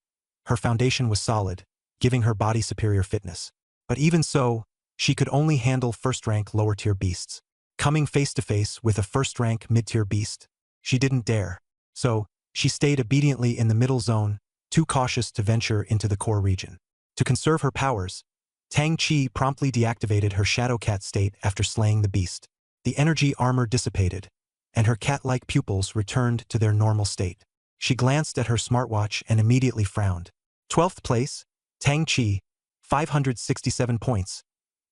her foundation was solid, giving her body superior fitness. But even so, she could only handle first-rank lower-tier beasts. Coming face-to-face with a first-rank mid-tier beast, she didn't dare. So, she stayed obediently in the middle zone, too cautious to venture into the core region. To conserve her powers, Tang Chi promptly deactivated her Shadowcat state after slaying the beast. The energy armor dissipated, and her cat-like pupils returned to their normal state. She glanced at her smartwatch and immediately frowned. 12th place, Tang Chi, 567 points.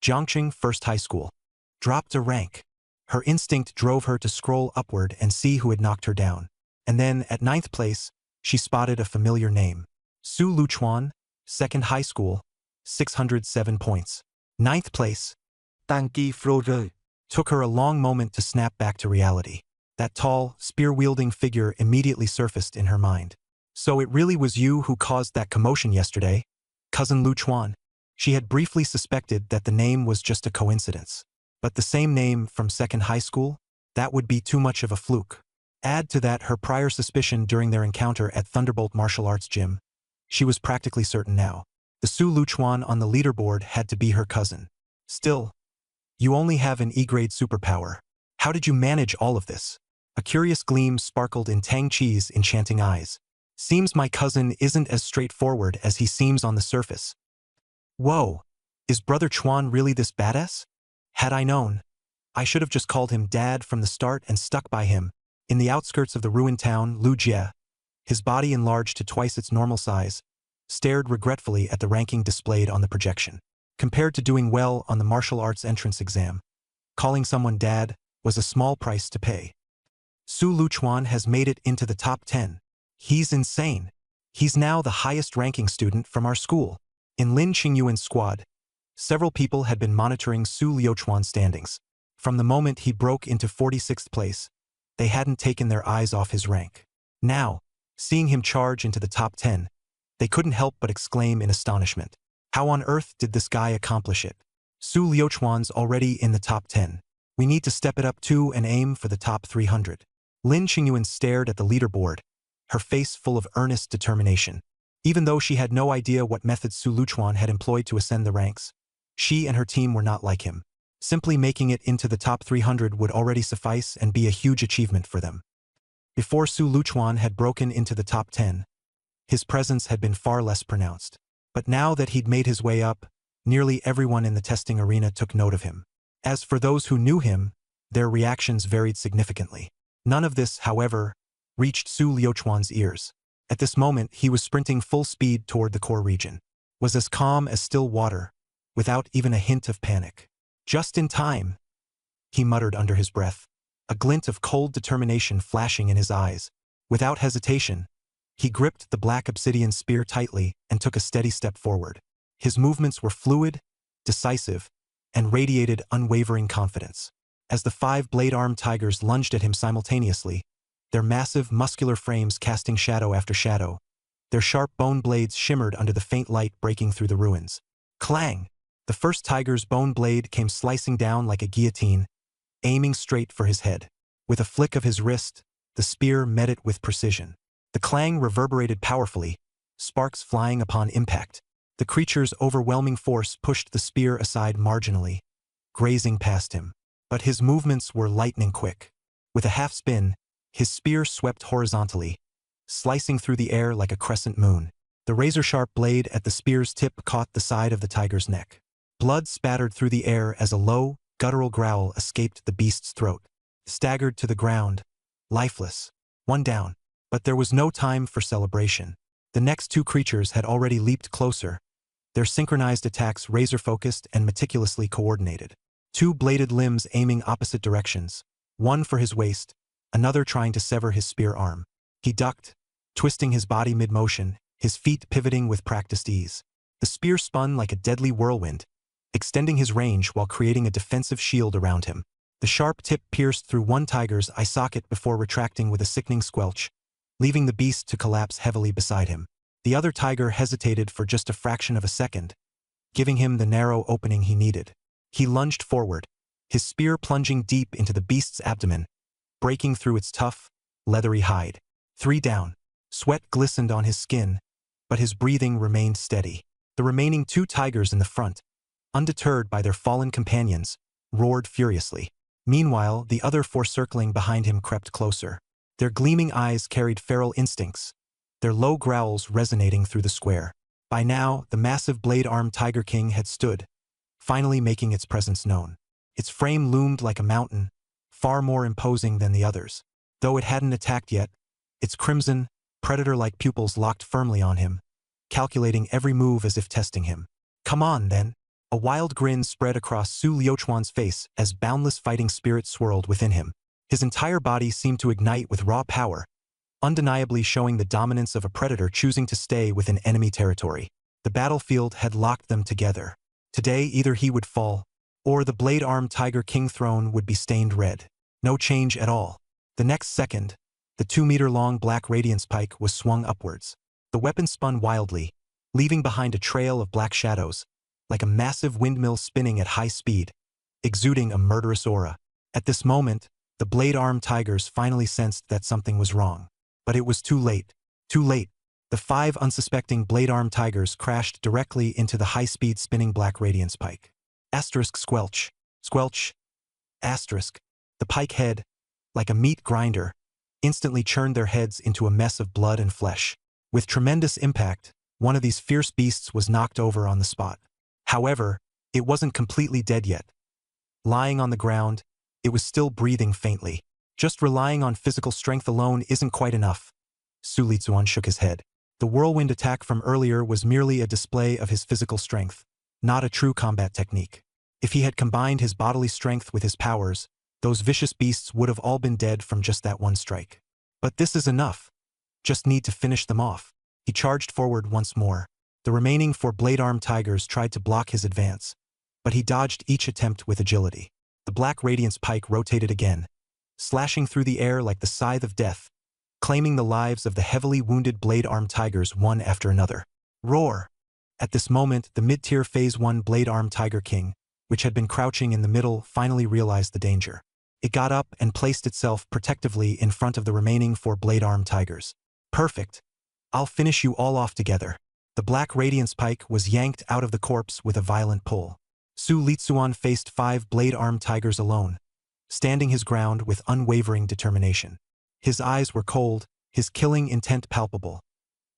Jiangqing First High School. Dropped a rank. Her instinct drove her to scroll upward and see who had knocked her down. And then, at 9th place, she spotted a familiar name. Su Luchuan, Second High School, 607 points. 9th place. Tang Ki Fro. Took her a long moment to snap back to reality. That tall, spear-wielding figure immediately surfaced in her mind. So it really was you who caused that commotion yesterday, Cousin Luchuan. She had briefly suspected that the name was just a coincidence. But the same name from Second High School? That would be too much of a fluke. Add to that her prior suspicion during their encounter at Thunderbolt Martial Arts Gym. She was practically certain now. The Su Luchuan on the leaderboard had to be her cousin. Still, you only have an E-grade superpower. How did you manage all of this? A curious gleam sparkled in Tang Chi's enchanting eyes. Seems my cousin isn't as straightforward as he seems on the surface. Whoa, is Brother Chuan really this badass? Had I known, I should have just called him Dad from the start and stuck by him. In the outskirts of the ruined town, Lu Jie, his body enlarged to twice its normal size, stared regretfully at the ranking displayed on the projection. Compared to doing well on the martial arts entrance exam, calling someone Dad was a small price to pay. Su Luchuan has made it into the top 10. He's insane. He's now the highest-ranking student from our school. In Lin Qingyuan's squad, several people had been monitoring Su Luchuan's standings. From the moment he broke into 46th place, they hadn't taken their eyes off his rank. Now, seeing him charge into the top 10, they couldn't help but exclaim in astonishment. How on earth did this guy accomplish it? Su Luchuan's already in the top 10. We need to step it up too and aim for the top 300. Lin Qingyuan stared at the leaderboard, her face full of earnest determination. Even though she had no idea what methods Su Luchuan had employed to ascend the ranks, she and her team were not like him. Simply making it into the top 300 would already suffice and be a huge achievement for them. Before Su Luchuan had broken into the top 10, His presence had been far less pronounced. But now that he'd made his way up, nearly everyone in the testing arena took note of him. As for those who knew him, their reactions varied significantly. None of this, however, reached Su Liuchuan's ears. At this moment, he was sprinting full speed toward the core region. Was as calm as still water, without even a hint of panic. Just in time, he muttered under his breath, a glint of cold determination flashing in his eyes. Without hesitation, he gripped the black obsidian spear tightly and took a steady step forward. His movements were fluid, decisive, and radiated unwavering confidence. As the 5 blade-armed tigers lunged at him simultaneously, their massive, muscular frames casting shadow after shadow, their sharp bone blades shimmered under the faint light breaking through the ruins. Clang! The first tiger's bone blade came slicing down like a guillotine, aiming straight for his head. With a flick of his wrist, the spear met it with precision. The clang reverberated powerfully, sparks flying upon impact. The creature's overwhelming force pushed the spear aside marginally, grazing past him. But his movements were lightning quick. With a half-spin, his spear swept horizontally, slicing through the air like a crescent moon. The razor-sharp blade at the spear's tip caught the side of the tiger's neck. Blood spattered through the air as a low, guttural growl escaped the beast's throat. Staggered to the ground, lifeless, one down. But there was no time for celebration. The next 2 creatures had already leaped closer, their synchronized attacks razor-focused and meticulously coordinated. 2 bladed limbs aiming opposite directions, one for his waist, another trying to sever his spear arm. He ducked, twisting his body mid-motion, his feet pivoting with practiced ease. The spear spun like a deadly whirlwind, extending his range while creating a defensive shield around him. The sharp tip pierced through one tiger's eye socket before retracting with a sickening squelch, leaving the beast to collapse heavily beside him. The other tiger hesitated for just a fraction of a second, giving him the narrow opening he needed. He lunged forward, his spear plunging deep into the beast's abdomen, breaking through its tough, leathery hide. 3 down. Sweat glistened on his skin, but his breathing remained steady. The remaining 2 tigers in the front, undeterred by their fallen companions, roared furiously. Meanwhile, the other 4 circling behind him crept closer. Their gleaming eyes carried feral instincts, their low growls resonating through the square. By now, the massive blade-armed Tiger King had stood, finally making its presence known. Its frame loomed like a mountain, far more imposing than the others. Though it hadn't attacked yet, its crimson, predator-like pupils locked firmly on him, calculating every move as if testing him. Come on, then. A wild grin spread across Su Liuchuan's face as boundless fighting spirit swirled within him. His entire body seemed to ignite with raw power, undeniably showing the dominance of a predator choosing to stay within enemy territory. The battlefield had locked them together. Today, either he would fall, or the blade-armed Tiger King throne would be stained red. No change at all. The next second, the 2-meter-long black radiance pike was swung upwards. The weapon spun wildly, leaving behind a trail of black shadows, like a massive windmill spinning at high speed, exuding a murderous aura. At this moment, the blade-armed tigers finally sensed that something was wrong. But it was too late. Too late. The 5 unsuspecting blade-armed tigers crashed directly into the high-speed spinning black radiance pike. Asterisk squelch. Squelch. Asterisk. The pike head, like a meat grinder, instantly churned their heads into a mess of blood and flesh. With tremendous impact, one of these fierce beasts was knocked over on the spot. However, it wasn't completely dead yet. Lying on the ground, it was still breathing faintly. Just relying on physical strength alone isn't quite enough. Su Liuchuan shook his head. The whirlwind attack from earlier was merely a display of his physical strength, not a true combat technique. If he had combined his bodily strength with his powers, those vicious beasts would have all been dead from just that one strike. But this is enough. Just need to finish them off. He charged forward once more. The remaining 4 blade-armed tigers tried to block his advance, but he dodged each attempt with agility. The black radiance pike rotated again, slashing through the air like the scythe of death, claiming the lives of the heavily wounded blade-armed tigers one after another. Roar! At this moment, the mid-tier Phase 1 blade-armed Tiger King, which had been crouching in the middle, finally realized the danger. It got up and placed itself protectively in front of the remaining 4 blade-armed tigers. Perfect. I'll finish you all off together. The black radiance pike was yanked out of the corpse with a violent pull. Su Liuchuan faced 5 blade-armed tigers alone, standing his ground with unwavering determination. His eyes were cold, his killing intent palpable,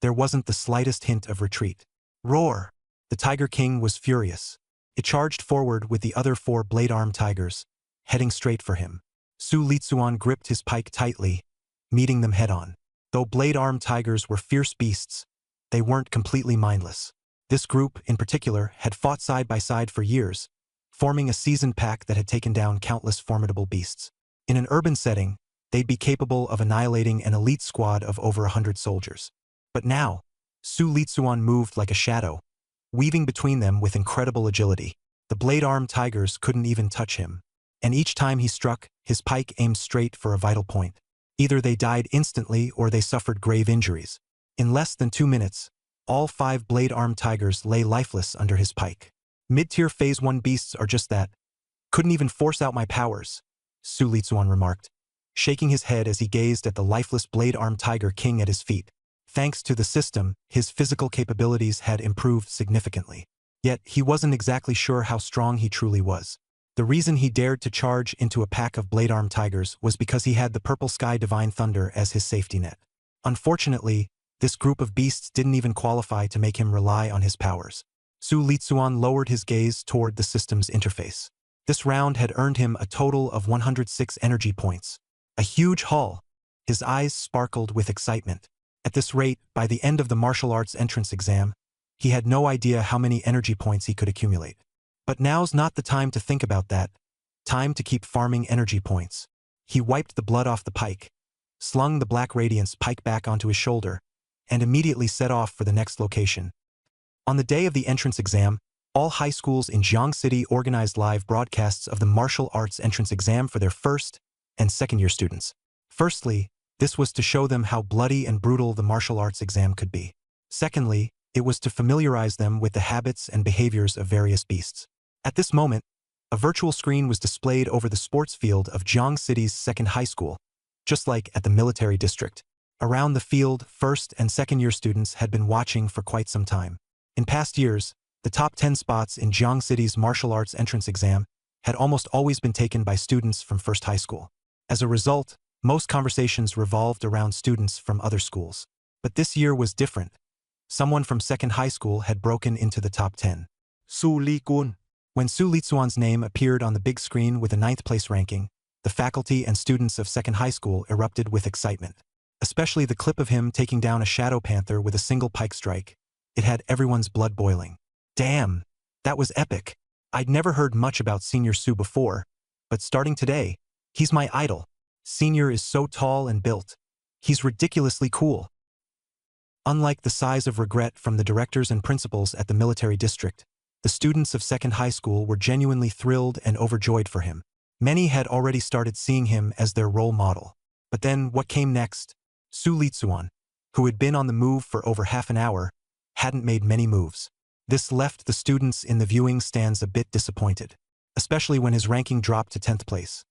There wasn't the slightest hint of retreat. Roar! The Tiger King was furious. It charged forward with the other 4 blade-armed tigers, heading straight for him. Su Litsuan gripped his pike tightly, meeting them head-on. Though blade-armed tigers were fierce beasts, they weren't completely mindless. This group, in particular, had fought side by side for years, forming a seasoned pack that had taken down countless formidable beasts. In an urban setting, they'd be capable of annihilating an elite squad of over 100 soldiers. But now, Su Litsuan moved like a shadow, weaving between them with incredible agility. The blade-armed tigers couldn't even touch him, and each time he struck, his pike aimed straight for a vital point. Either they died instantly or they suffered grave injuries. In less than 2 minutes, all 5 blade-armed tigers lay lifeless under his pike. Mid-tier Phase 1 beasts are just that. Couldn't even force out my powers, Su Litsuan remarked, shaking his head as he gazed at the lifeless blade-armed Tiger King at his feet. Thanks to the system, his physical capabilities had improved significantly. Yet he wasn't exactly sure how strong he truly was. The reason he dared to charge into a pack of blade-armed tigers was because he had the Purple Sky Divine Thunder as his safety net. Unfortunately, this group of beasts didn't even qualify to make him rely on his powers. Su Litsuan lowered his gaze toward the system's interface. This round had earned him a total of 106 energy points. A huge haul. His eyes sparkled with excitement. At this rate, by the end of the martial arts entrance exam, he had no idea how many energy points he could accumulate. But now's not the time to think about that. Time to keep farming energy points. He wiped the blood off the pike, slung the Black Radiance pike back onto his shoulder, and immediately set off for the next location. On the day of the entrance exam, all high schools in Jiang City organized live broadcasts of the martial arts entrance exam for their first and second-year students. Firstly, this was to show them how bloody and brutal the martial arts exam could be. Secondly, it was to familiarize them with the habits and behaviors of various beasts. At this moment, a virtual screen was displayed over the sports field of Jiang City's second high school, just like at the military district. Around the field, first and second-year students had been watching for quite some time. In past years, the top 10 spots in Jiang City's martial arts entrance exam had almost always been taken by students from first high school. As a result, most conversations revolved around students from other schools. But this year was different. Someone from second high school had broken into the top 10. Su Li-kun. When Su Litsuan's name appeared on the big screen with a 9th place ranking, the faculty and students of second high school erupted with excitement. Especially the clip of him taking down a shadow panther with a single pike strike. It had everyone's blood boiling. Damn, that was epic. I'd never heard much about Senior Su before, but starting today, he's my idol. Senior is so tall and built. He's ridiculously cool. Unlike the sighs of regret from the directors and principals at the military district, the students of second high school were genuinely thrilled and overjoyed for him. Many had already started seeing him as their role model. But then what came next? Su Litsuan, who had been on the move for over half an hour, hadn't made many moves. This left the students in the viewing stands a bit disappointed, especially when his ranking dropped to 10th place.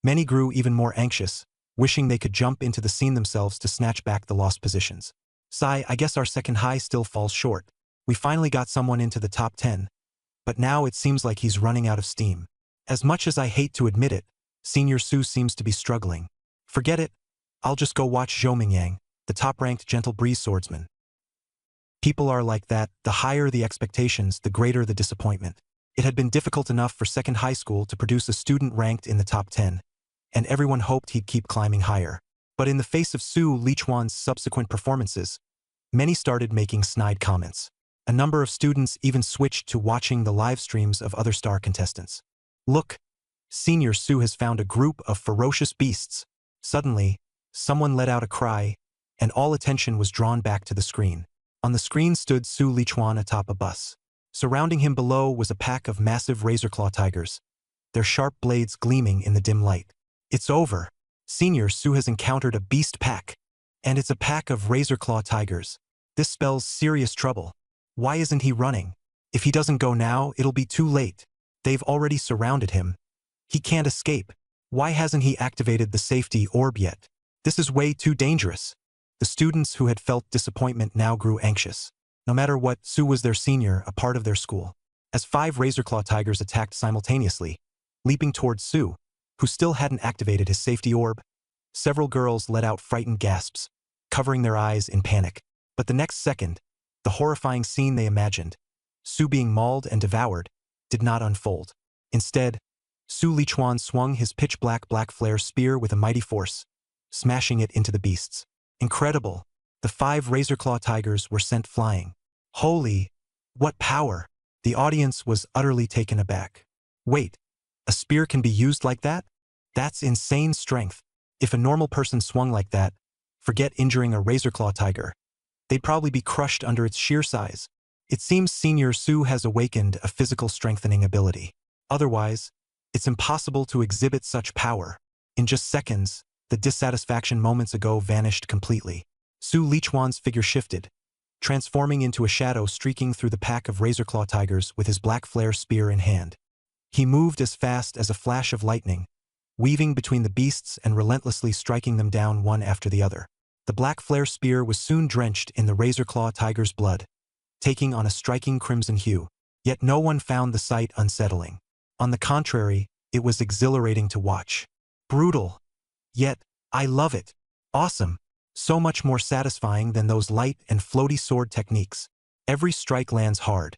Many grew even more anxious, wishing they could jump into the scene themselves to snatch back the lost positions. Sigh, I guess our second high still falls short. We finally got someone into the top 10, but now it seems like he's running out of steam. As much as I hate to admit it, Senior Su seems to be struggling. Forget it. I'll just go watch Zhou Mingyang, the top-ranked Gentle Breeze swordsman. People are like that. The higher the expectations, the greater the disappointment. It had been difficult enough for second high school to produce a student ranked in the top 10, and everyone hoped he'd keep climbing higher. But in the face of Su Lichuan's subsequent performances, many started making snide comments. A number of students even switched to watching the live streams of other star contestants. Look, Senior Su has found a group of ferocious beasts. Suddenly, someone let out a cry, and all attention was drawn back to the screen. On the screen stood Su Lichuan atop a bus. Surrounding him below was a pack of massive razor-claw tigers, their sharp blades gleaming in the dim light. It's over. Senior Su has encountered a beast pack, and it's a pack of razor-claw tigers. This spells serious trouble. Why isn't he running? If he doesn't go now, it'll be too late. They've already surrounded him. He can't escape. Why hasn't he activated the safety orb yet? This is way too dangerous. The students who had felt disappointment now grew anxious. No matter what, Su was their senior, a part of their school. As 5 razorclaw tigers attacked simultaneously, leaping towards Su, who still hadn't activated his safety orb, several girls let out frightened gasps, covering their eyes in panic. But the next second, the horrifying scene they imagined, Su being mauled and devoured, did not unfold. Instead, Su Lichuan swung his pitch-black black flare spear with a mighty force, smashing it into the beasts. Incredible! The 5 razor-claw tigers were sent flying. Holy! What power! The audience was utterly taken aback. Wait, a spear can be used like that? That's insane strength. If a normal person swung like that, forget injuring a razor-claw tiger. They'd probably be crushed under its sheer size. It seems Senior Su has awakened a physical strengthening ability. Otherwise, it's impossible to exhibit such power. In just seconds, the dissatisfaction moments ago vanished completely. Su Lichuan's figure shifted, transforming into a shadow streaking through the pack of razor-claw tigers with his black flare spear in hand. He moved as fast as a flash of lightning, weaving between the beasts and relentlessly striking them down one after the other. The black flare spear was soon drenched in the razor-claw tiger's blood, taking on a striking crimson hue. Yet no one found the sight unsettling. On the contrary, it was exhilarating to watch. Brutal. Yet, I love it. Awesome. So much more satisfying than those light and floaty sword techniques. Every strike lands hard.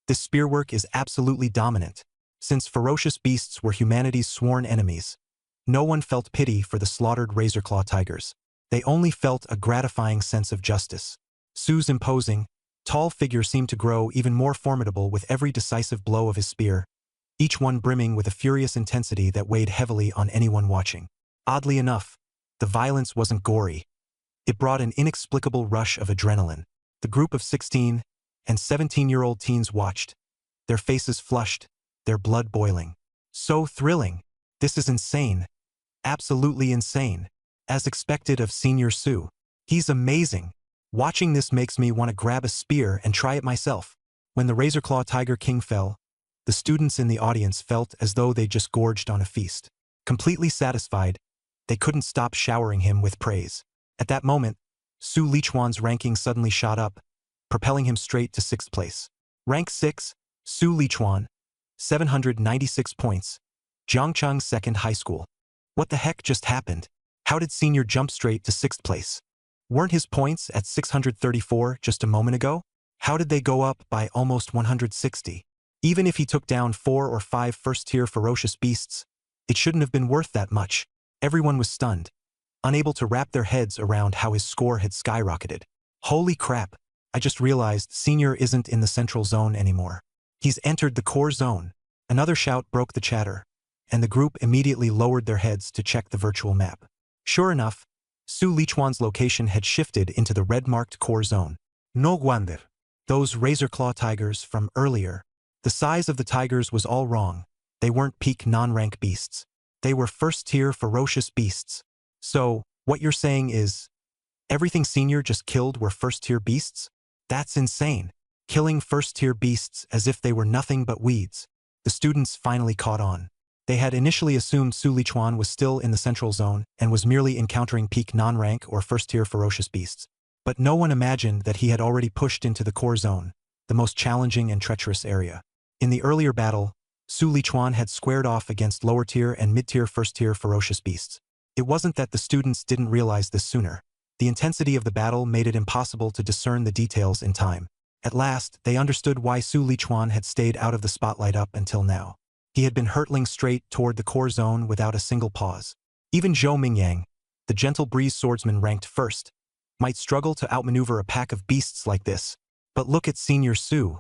This spearwork is absolutely dominant. Since ferocious beasts were humanity's sworn enemies, no one felt pity for the slaughtered razor-claw tigers. They only felt a gratifying sense of justice. Su's imposing, tall figure seemed to grow even more formidable with every decisive blow of his spear, each one brimming with a furious intensity that weighed heavily on anyone watching. Oddly enough, the violence wasn't gory. It brought an inexplicable rush of adrenaline. The group of 16 and 17-year-old teens watched, their faces flushed, their blood boiling. So thrilling. This is insane. Absolutely insane. As expected of Senior Su. He's amazing. Watching this makes me want to grab a spear and try it myself. When the razor-claw tiger king fell, the students in the audience felt as though they just gorged on a feast. Completely satisfied, they couldn't stop showering him with praise. At that moment, Su Lichuan's ranking suddenly shot up, propelling him straight to 6th place. Rank 6, Su Lichuan, 796 points, Jiangcheng 2nd High School. What the heck just happened? How did Senior jump straight to 6th place? Weren't his points at 634 just a moment ago? How did they go up by almost 160? Even if he took down 4 or 5 first-tier ferocious beasts, it shouldn't have been worth that much. Everyone was stunned, unable to wrap their heads around how his score had skyrocketed. Holy crap, I just realized Senior isn't in the central zone anymore. He's entered the core zone. Another shout broke the chatter, and the group immediately lowered their heads to check the virtual map. Sure enough, Su Lichuan's location had shifted into the red-marked core zone. No wonder. Those razor-claw tigers from earlier. The size of the tigers was all wrong. They weren't peak non-rank beasts. They were first-tier ferocious beasts. So, what you're saying is, everything Senior just killed were first-tier beasts? That's insane. Killing first-tier beasts as if they were nothing but weeds. The students finally caught on. They had initially assumed Su Lichuan was still in the central zone and was merely encountering peak non-rank or first-tier ferocious beasts. But no one imagined that he had already pushed into the core zone, the most challenging and treacherous area. In the earlier battle, Su Lichuan had squared off against lower-tier and mid-tier first-tier ferocious beasts. It wasn't that the students didn't realize this sooner. The intensity of the battle made it impossible to discern the details in time. At last, they understood why Su Lichuan had stayed out of the spotlight up until now. He had been hurtling straight toward the core zone without a single pause. Even Zhou Mingyang, the gentle breeze swordsman ranked first, might struggle to outmaneuver a pack of beasts like this. But look at Senior Su.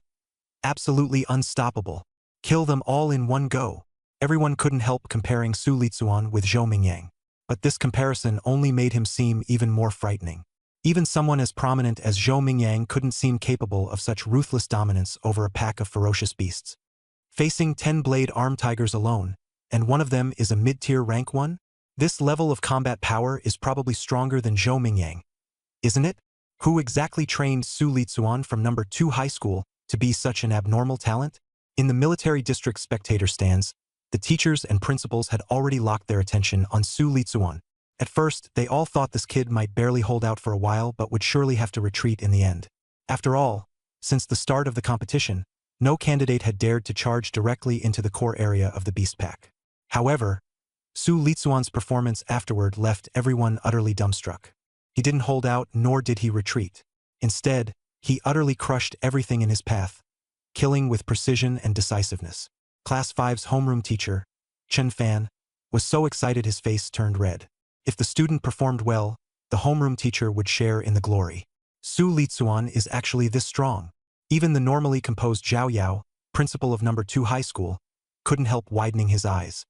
Absolutely unstoppable. Kill them all in one go. Everyone couldn't help comparing Su Lichuan with Zhou Mingyang. But this comparison only made him seem even more frightening. Even someone as prominent as Zhou Mingyang couldn't seem capable of such ruthless dominance over a pack of ferocious beasts. Facing 10-blade arm tigers alone, and one of them is a mid-tier rank 1? This level of combat power is probably stronger than Zhou Mingyang, isn't it? Who exactly trained Su Lichuan from number 2 high school to be such an abnormal talent? In the military district spectator stands, the teachers and principals had already locked their attention on Su Lichuan. At first, they all thought this kid might barely hold out for a while but would surely have to retreat in the end. After all, since the start of the competition, no candidate had dared to charge directly into the core area of the beast pack. However, Su Lichuan's performance afterward left everyone utterly dumbstruck. He didn't hold out nor did he retreat. Instead, he utterly crushed everything in his path, killing with precision and decisiveness. Class 5's homeroom teacher, Chen Fan, was so excited his face turned red. If the student performed well, the homeroom teacher would share in the glory. Su Lizuan is actually this strong. Even the normally composed Zhao Yao, principal of number 2 high school, couldn't help widening his eyes.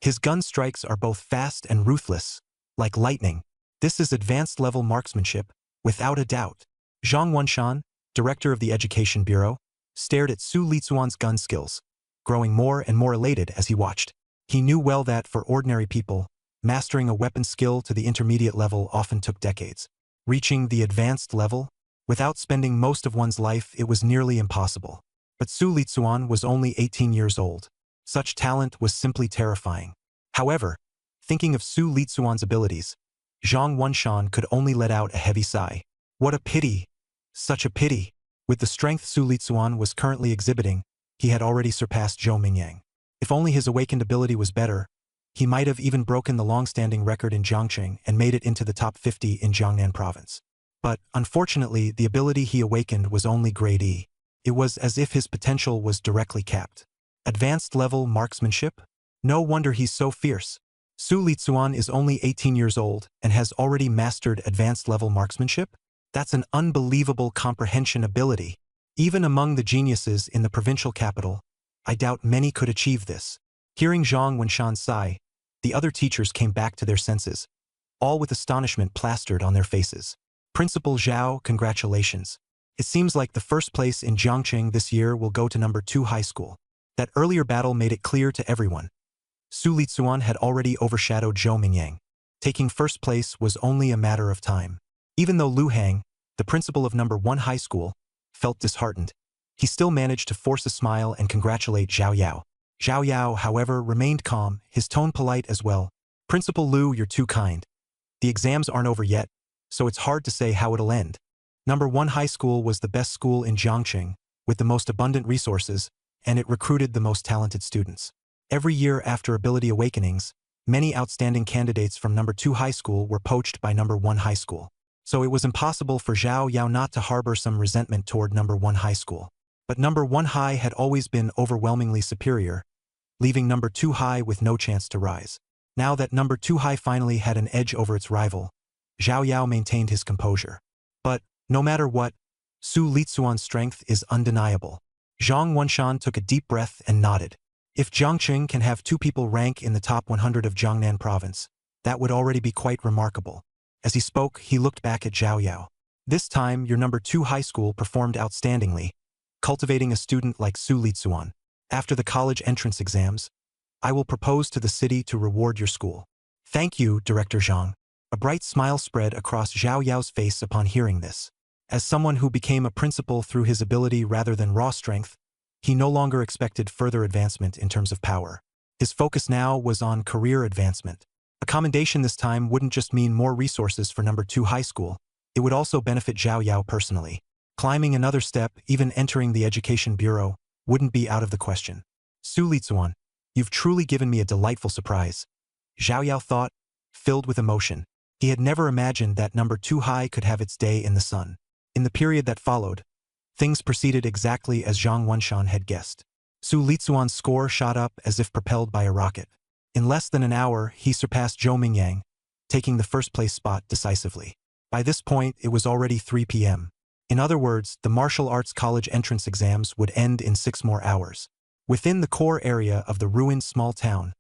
His gun strikes are both fast and ruthless, like lightning. This is advanced-level marksmanship, without a doubt. Zhang Wenshan, director of the Education Bureau, stared at Su Lizuan's gun skills, growing more and more elated as he watched. He knew well that, for ordinary people, mastering a weapon skill to the intermediate level often took decades. Reaching the advanced level, without spending most of one's life, it was nearly impossible. But Su Lizuan was only 18 years old. Such talent was simply terrifying. However, thinking of Su Lizuan's abilities, Zhang Wenshan could only let out a heavy sigh. What a pity! Such a pity! With the strength Su Lizuan was currently exhibiting, he had already surpassed Zhou Mingyang. If only his awakened ability was better, he might have even broken the long-standing record in Jiangqing and made it into the top 50 in Jiangnan province. But, unfortunately, the ability he awakened was only grade E. It was as if his potential was directly capped. Advanced-level marksmanship? No wonder he's so fierce. Su Lizuan is only 18 years old and has already mastered advanced-level marksmanship? That's an unbelievable comprehension ability. Even among the geniuses in the provincial capital, I doubt many could achieve this. Hearing Zhang Wenshan's sigh, the other teachers came back to their senses, all with astonishment plastered on their faces. Principal Zhao, congratulations. It seems like the first place in Jiangqing this year will go to number 2 high school. That earlier battle made it clear to everyone. Su Lizuan had already overshadowed Zhou Mingyang. Taking first place was only a matter of time. Even though Lu Hang, the principal of number 1 high school, felt disheartened, he still managed to force a smile and congratulate Zhao Yao. Zhao Yao, however, remained calm, his tone polite as well. Principal Lu, you're too kind. The exams aren't over yet, so it's hard to say how it'll end. Number 1 high school was the best school in Jiangqing, with the most abundant resources, and it recruited the most talented students. Every year after ability awakenings, many outstanding candidates from number 2 high school were poached by number 1 high school. So it was impossible for Zhao Yao not to harbor some resentment toward number 1 high school. But number 1 high had always been overwhelmingly superior, leaving number 2 high with no chance to rise. Now that number 2 high finally had an edge over its rival, Zhao Yao maintained his composure. But, no matter what, Su Lizuan's strength is undeniable. Zhang Wenshan took a deep breath and nodded. If Jiangqing can have 2 people rank in the top 100 of Jiangnan province, that would already be quite remarkable. As he spoke, he looked back at Zhao Yao. This time, your number 2 high school performed outstandingly, cultivating a student like Su Lizuan. After the college entrance exams, I will propose to the city to reward your school. Thank you, Director Zhang. A bright smile spread across Zhao Yao's face upon hearing this. As someone who became a principal through his ability rather than raw strength, he no longer expected further advancement in terms of power. His focus now was on career advancement. A commendation this time wouldn't just mean more resources for number 2 high school, it would also benefit Zhao Yao personally. Climbing another step, even entering the Education Bureau, wouldn't be out of the question. Su Lizuan, you've truly given me a delightful surprise. Zhao Yao thought, filled with emotion. He had never imagined that number 2 high could have its day in the sun. In the period that followed, things proceeded exactly as Zhang Wenshan had guessed. Su Lizuan's score shot up as if propelled by a rocket. In less than an hour, he surpassed Zhou Mingyang, taking the first-place spot decisively. By this point, it was already 3 p.m. In other words, the martial arts college entrance exams would end in 6 more hours. Within the core area of the ruined small town,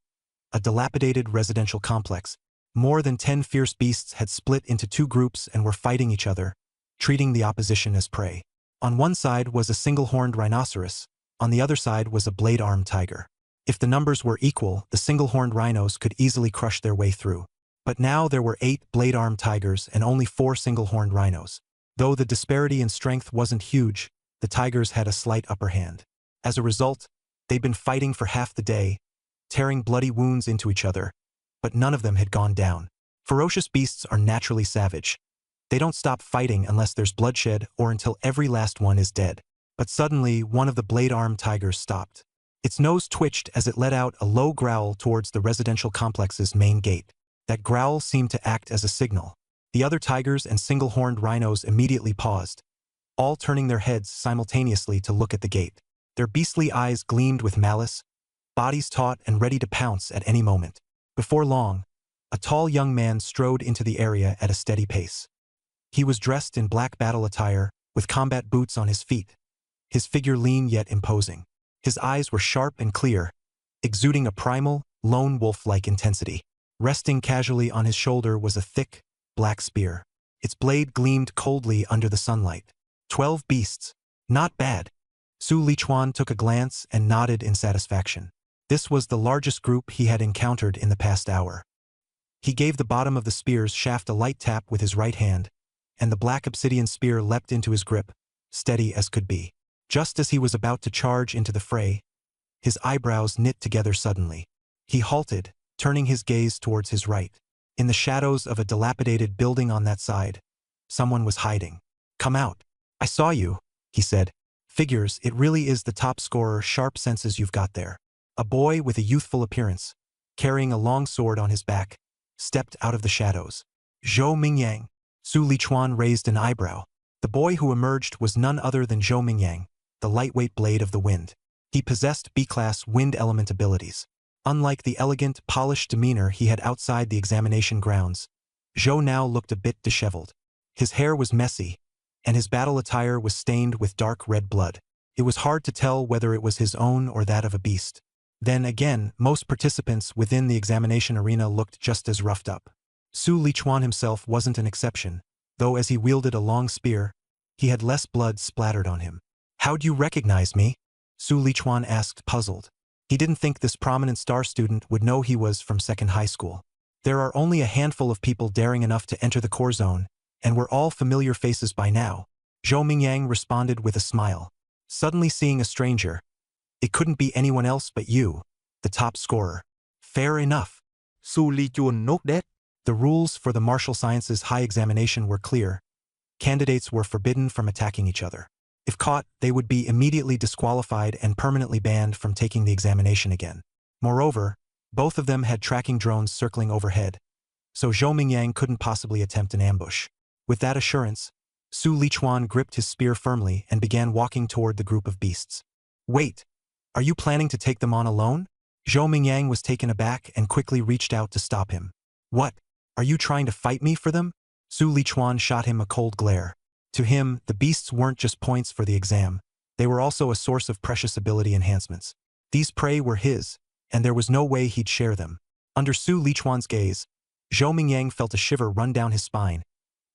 a dilapidated residential complex, more than 10 fierce beasts had split into 2 groups and were fighting each other, treating the opposition as prey. On one side was a single-horned rhinoceros, on the other side was a blade-armed tiger. If the numbers were equal, the single-horned rhinos could easily crush their way through. But now there were 8 blade-armed tigers and only 4 single-horned rhinos. Though the disparity in strength wasn't huge, the tigers had a slight upper hand. As a result, they'd been fighting for half the day, tearing bloody wounds into each other, but none of them had gone down. Ferocious beasts are naturally savage. They don't stop fighting unless there's bloodshed or until every last one is dead. But suddenly, one of the blade-armed tigers stopped. Its nose twitched as it let out a low growl towards the residential complex's main gate. That growl seemed to act as a signal. The other tigers and single-horned rhinos immediately paused, all turning their heads simultaneously to look at the gate. Their beastly eyes gleamed with malice, bodies taut and ready to pounce at any moment. Before long, a tall young man strode into the area at a steady pace. He was dressed in black battle attire, with combat boots on his feet, his figure lean yet imposing. His eyes were sharp and clear, exuding a primal, lone wolf-like intensity. Resting casually on his shoulder was a thick, black spear. Its blade gleamed coldly under the sunlight. 12 beasts. Not bad. Su Lichuan took a glance and nodded in satisfaction. This was the largest group he had encountered in the past hour. He gave the bottom of the spear's shaft a light tap with his right hand, and the black obsidian spear leapt into his grip, steady as could be. Just as he was about to charge into the fray, his eyebrows knit together suddenly. He halted, turning his gaze towards his right. In the shadows of a dilapidated building on that side, someone was hiding. "Come out. I saw you," he said. "Figures, it really is the top scorer, sharp senses you've got there." A boy with a youthful appearance, carrying a long sword on his back, stepped out of the shadows. "Zhou Mingyang." Su Lichuan raised an eyebrow. The boy who emerged was none other than Zhou Mingyang, the lightweight blade of the wind. He possessed B-class wind element abilities. Unlike the elegant, polished demeanor he had outside the examination grounds, Zhou now looked a bit disheveled. His hair was messy, and his battle attire was stained with dark red blood. It was hard to tell whether it was his own or that of a beast. Then again, most participants within the examination arena looked just as roughed up. Su Lichuan himself wasn't an exception, though as he wielded a long spear, he had less blood splattered on him. "How'd you recognize me?" Su Lichuan asked, puzzled. He didn't think this prominent star student would know he was from second high school. There are only a handful of people daring enough to enter the core zone, and we're all familiar faces by now. Zhou Mingyang responded with a smile. Suddenly seeing a stranger, it couldn't be anyone else but you, the top scorer. Fair enough. Su Lichuan nodded. The rules for the martial sciences high examination were clear. Candidates were forbidden from attacking each other. If caught, they would be immediately disqualified and permanently banned from taking the examination again. Moreover, both of them had tracking drones circling overhead, so Zhou Mingyang couldn't possibly attempt an ambush. With that assurance, Su Lichuan gripped his spear firmly and began walking toward the group of beasts. "Wait, are you planning to take them on alone?" Zhou Mingyang was taken aback and quickly reached out to stop him. "What? Are you trying to fight me for them?" Su Lichuan shot him a cold glare. To him, the beasts weren't just points for the exam. They were also a source of precious ability enhancements. These prey were his, and there was no way he'd share them. Under Su Lichuan's gaze, Zhou Mingyang felt a shiver run down his spine,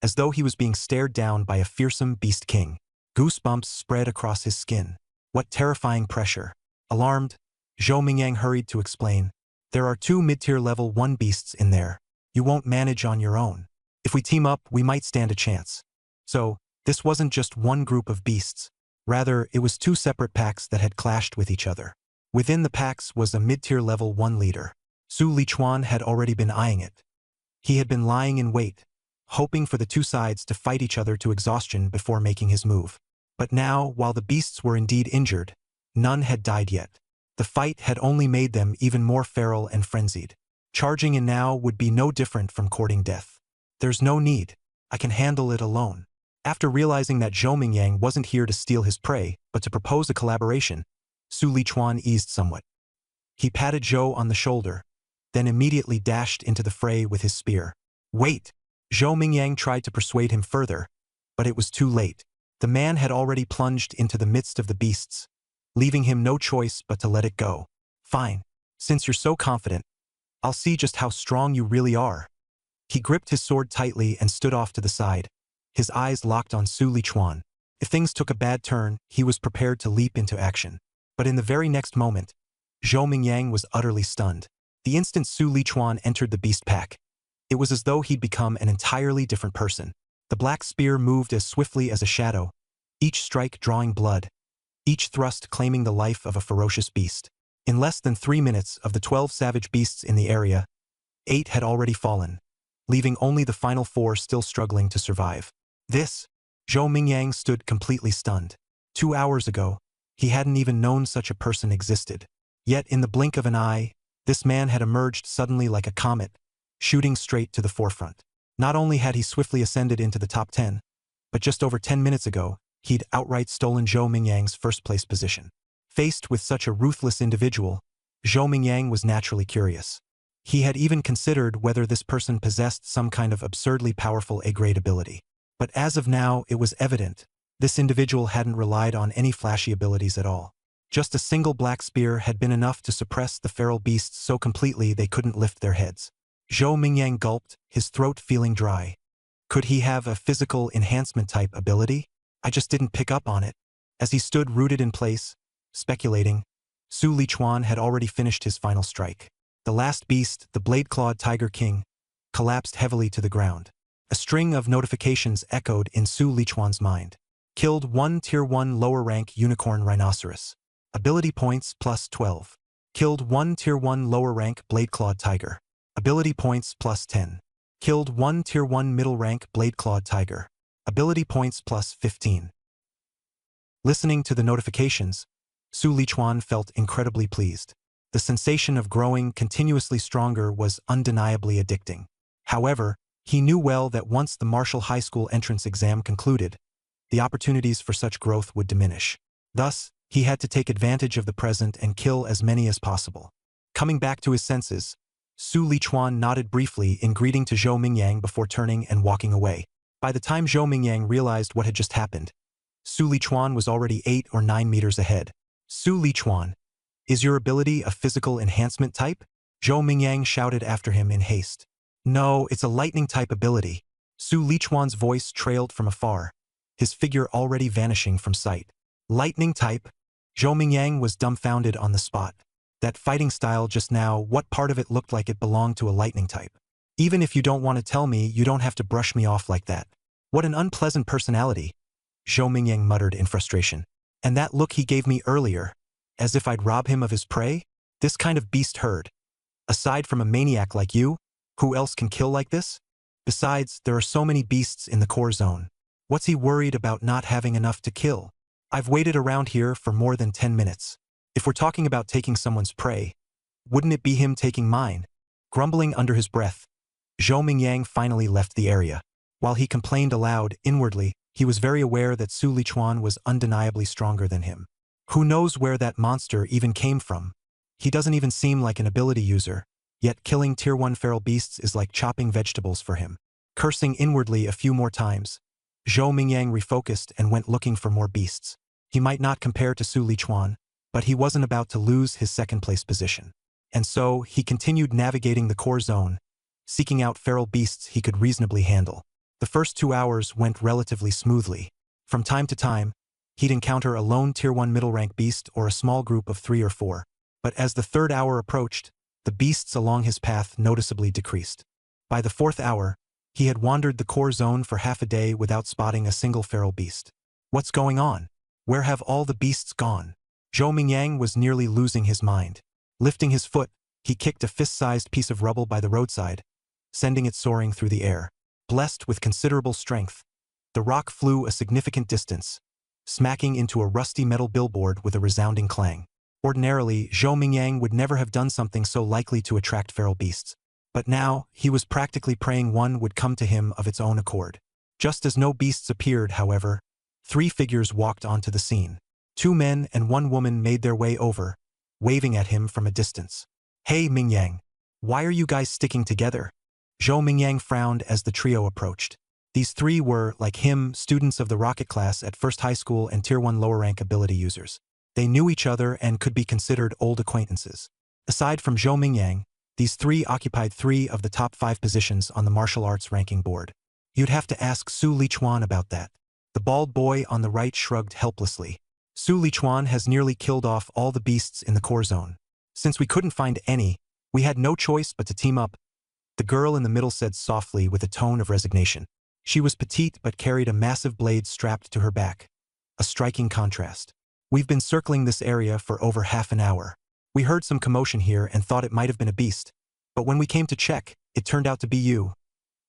as though he was being stared down by a fearsome beast king. Goosebumps spread across his skin. What terrifying pressure. Alarmed, Zhou Mingyang hurried to explain. "There are 2 mid-tier level 1 beasts in there. You won't manage on your own. If we team up, we might stand a chance." So, this wasn't just one group of beasts. Rather, it was 2 separate packs that had clashed with each other. Within the packs was a mid-tier level 1 leader. Su Lichuan had already been eyeing it. He had been lying in wait, hoping for the 2 sides to fight each other to exhaustion before making his move. But now, while the beasts were indeed injured, none had died yet. The fight had only made them even more feral and frenzied. Charging in now would be no different from courting death. "There's no need. I can handle it alone." After realizing that Zhou Mingyang wasn't here to steal his prey, but to propose a collaboration, Su Lichuan eased somewhat. He patted Zhou on the shoulder, then immediately dashed into the fray with his spear. "Wait!" Zhou Mingyang tried to persuade him further, but it was too late. The man had already plunged into the midst of the beasts, leaving him no choice but to let it go. "Fine. Since you're so confident, I'll see just how strong you really are." He gripped his sword tightly and stood off to the side, his eyes locked on Su Lichuan. If things took a bad turn, he was prepared to leap into action. But in the very next moment, Zhou Mingyang was utterly stunned. The instant Su Lichuan entered the beast pack, it was as though he'd become an entirely different person. The black spear moved as swiftly as a shadow, each strike drawing blood, each thrust claiming the life of a ferocious beast. In less than 3 minutes of the 12 savage beasts in the area, 8 had already fallen, leaving only the final 4 still struggling to survive. Zhou Mingyang stood completely stunned. 2 hours ago, he hadn't even known such a person existed. Yet in the blink of an eye, this man had emerged suddenly like a comet, shooting straight to the forefront. Not only had he swiftly ascended into the top 10, but just over 10 minutes ago, he'd outright stolen Zhou Mingyang's first-place position. Faced with such a ruthless individual, Zhou Mingyang was naturally curious. He had even considered whether this person possessed some kind of absurdly powerful A-grade ability. But as of now, it was evident this individual hadn't relied on any flashy abilities at all. Just a single black spear had been enough to suppress the feral beasts so completely they couldn't lift their heads. Zhou Mingyang gulped, his throat feeling dry. Could he have a physical enhancement type ability? I just didn't pick up on it. As he stood rooted in place, speculating, Su Lichuan had already finished his final strike. The last beast, the blade-clawed Tiger King, collapsed heavily to the ground. A string of notifications echoed in Su Lichuan's mind. Killed 1 Tier 1 lower rank Unicorn Rhinoceros. Ability points plus 12. Killed 1 Tier 1 lower rank Blade-clawed Tiger. Ability points plus 10. Killed 1 Tier 1 middle rank Blade-clawed Tiger. Ability points plus 15. Listening to the notifications, Su Lichuan felt incredibly pleased. The sensation of growing continuously stronger was undeniably addicting. However, he knew well that once the martial high school entrance exam concluded, the opportunities for such growth would diminish. Thus, he had to take advantage of the present and kill as many as possible. Coming back to his senses, Su Lichuan nodded briefly in greeting to Zhou Mingyang before turning and walking away. By the time Zhou Mingyang realized what had just happened, Su Lichuan was already 8 or 9 meters ahead. Su Lichuan, is your ability a physical enhancement type? Zhou Mingyang shouted after him in haste. No, it's a lightning-type ability. Su Lichuan's voice trailed from afar, his figure already vanishing from sight. Lightning-type? Zhou Mingyang was dumbfounded on the spot. That fighting style just now, what part of it looked like it belonged to a lightning type? Even if you don't want to tell me, you don't have to brush me off like that. What an unpleasant personality, Zhou Mingyang muttered in frustration. And that look he gave me earlier, as if I'd rob him of his prey? This kind of beast herd. Aside from a maniac like you, who else can kill like this? Besides, there are so many beasts in the core zone. What's he worried about not having enough to kill? I've waited around here for more than 10 minutes. If we're talking about taking someone's prey, wouldn't it be him taking mine? Grumbling under his breath, Zhou Mingyang finally left the area. While he complained aloud, inwardly, he was very aware that Su Lichuan was undeniably stronger than him. Who knows where that monster even came from? He doesn't even seem like an ability user, yet killing Tier 1 feral beasts is like chopping vegetables for him. Cursing inwardly a few more times, Zhou Mingyang refocused and went looking for more beasts. He might not compare to Su Lichuan, but he wasn't about to lose his second-place position. And so, he continued navigating the core zone, seeking out feral beasts he could reasonably handle. The first 2 hours went relatively smoothly. From time to time, he'd encounter a lone Tier 1 middle-rank beast or a small group of 3 or 4. But as the third hour approached, the beasts along his path noticeably decreased. By the fourth hour, he had wandered the core zone for half a day without spotting a single feral beast. What's going on? Where have all the beasts gone? Zhou Mingyang was nearly losing his mind. Lifting his foot, he kicked a fist-sized piece of rubble by the roadside, sending it soaring through the air. Blessed with considerable strength, the rock flew a significant distance, smacking into a rusty metal billboard with a resounding clang. Ordinarily, Zhou Mingyang would never have done something so likely to attract feral beasts. But now, he was practically praying one would come to him of its own accord. Just as no beasts appeared, however, 3 figures walked onto the scene. 2 men and 1 woman made their way over, waving at him from a distance. Hey Mingyang, why are you guys sticking together? Zhou Mingyang frowned as the trio approached. These 3 were, like him, students of the rocket class at First High School and Tier 1 lower rank ability users. They knew each other and could be considered old acquaintances. Aside from Zhou Mingyang, these 3 occupied 3 of the top 5 positions on the martial arts ranking board. You'd have to ask Su Lichuan about that. The bald boy on the right shrugged helplessly. Su Lichuan has nearly killed off all the beasts in the core zone. Since we couldn't find any, we had no choice but to team up, the girl in the middle said softly with a tone of resignation. She was petite but carried a massive blade strapped to her back. A striking contrast. We've been circling this area for over half an hour. We heard some commotion here and thought it might have been a beast. But when we came to check, it turned out to be you.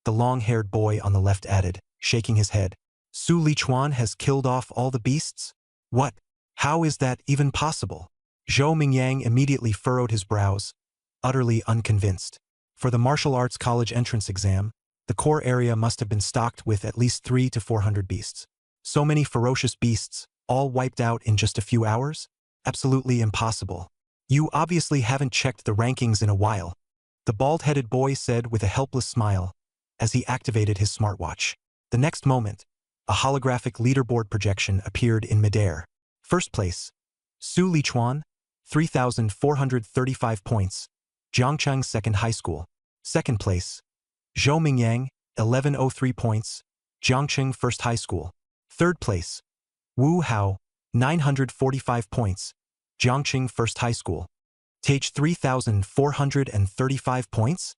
The long-haired boy on the left added, shaking his head. Su Lichuan has killed off all the beasts? What? How is that even possible? Zhou Mingyang immediately furrowed his brows, utterly unconvinced. For the martial arts college entrance exam, the core area must have been stocked with at least 300 to 400 beasts. So many ferocious beasts, all wiped out in just a few hours? Absolutely impossible. You obviously haven't checked the rankings in a while, the bald-headed boy said with a helpless smile as he activated his smartwatch. The next moment, a holographic leaderboard projection appeared in midair. First place, Su Lichuan, 3,435 points, Jiangcheng Second High School. Second place, Zhou Mingyang, 1,103 points, Jiangcheng First High School. Third place, Wu Hao, 945 points, Jiangcheng First High School. Tage 3,435 points?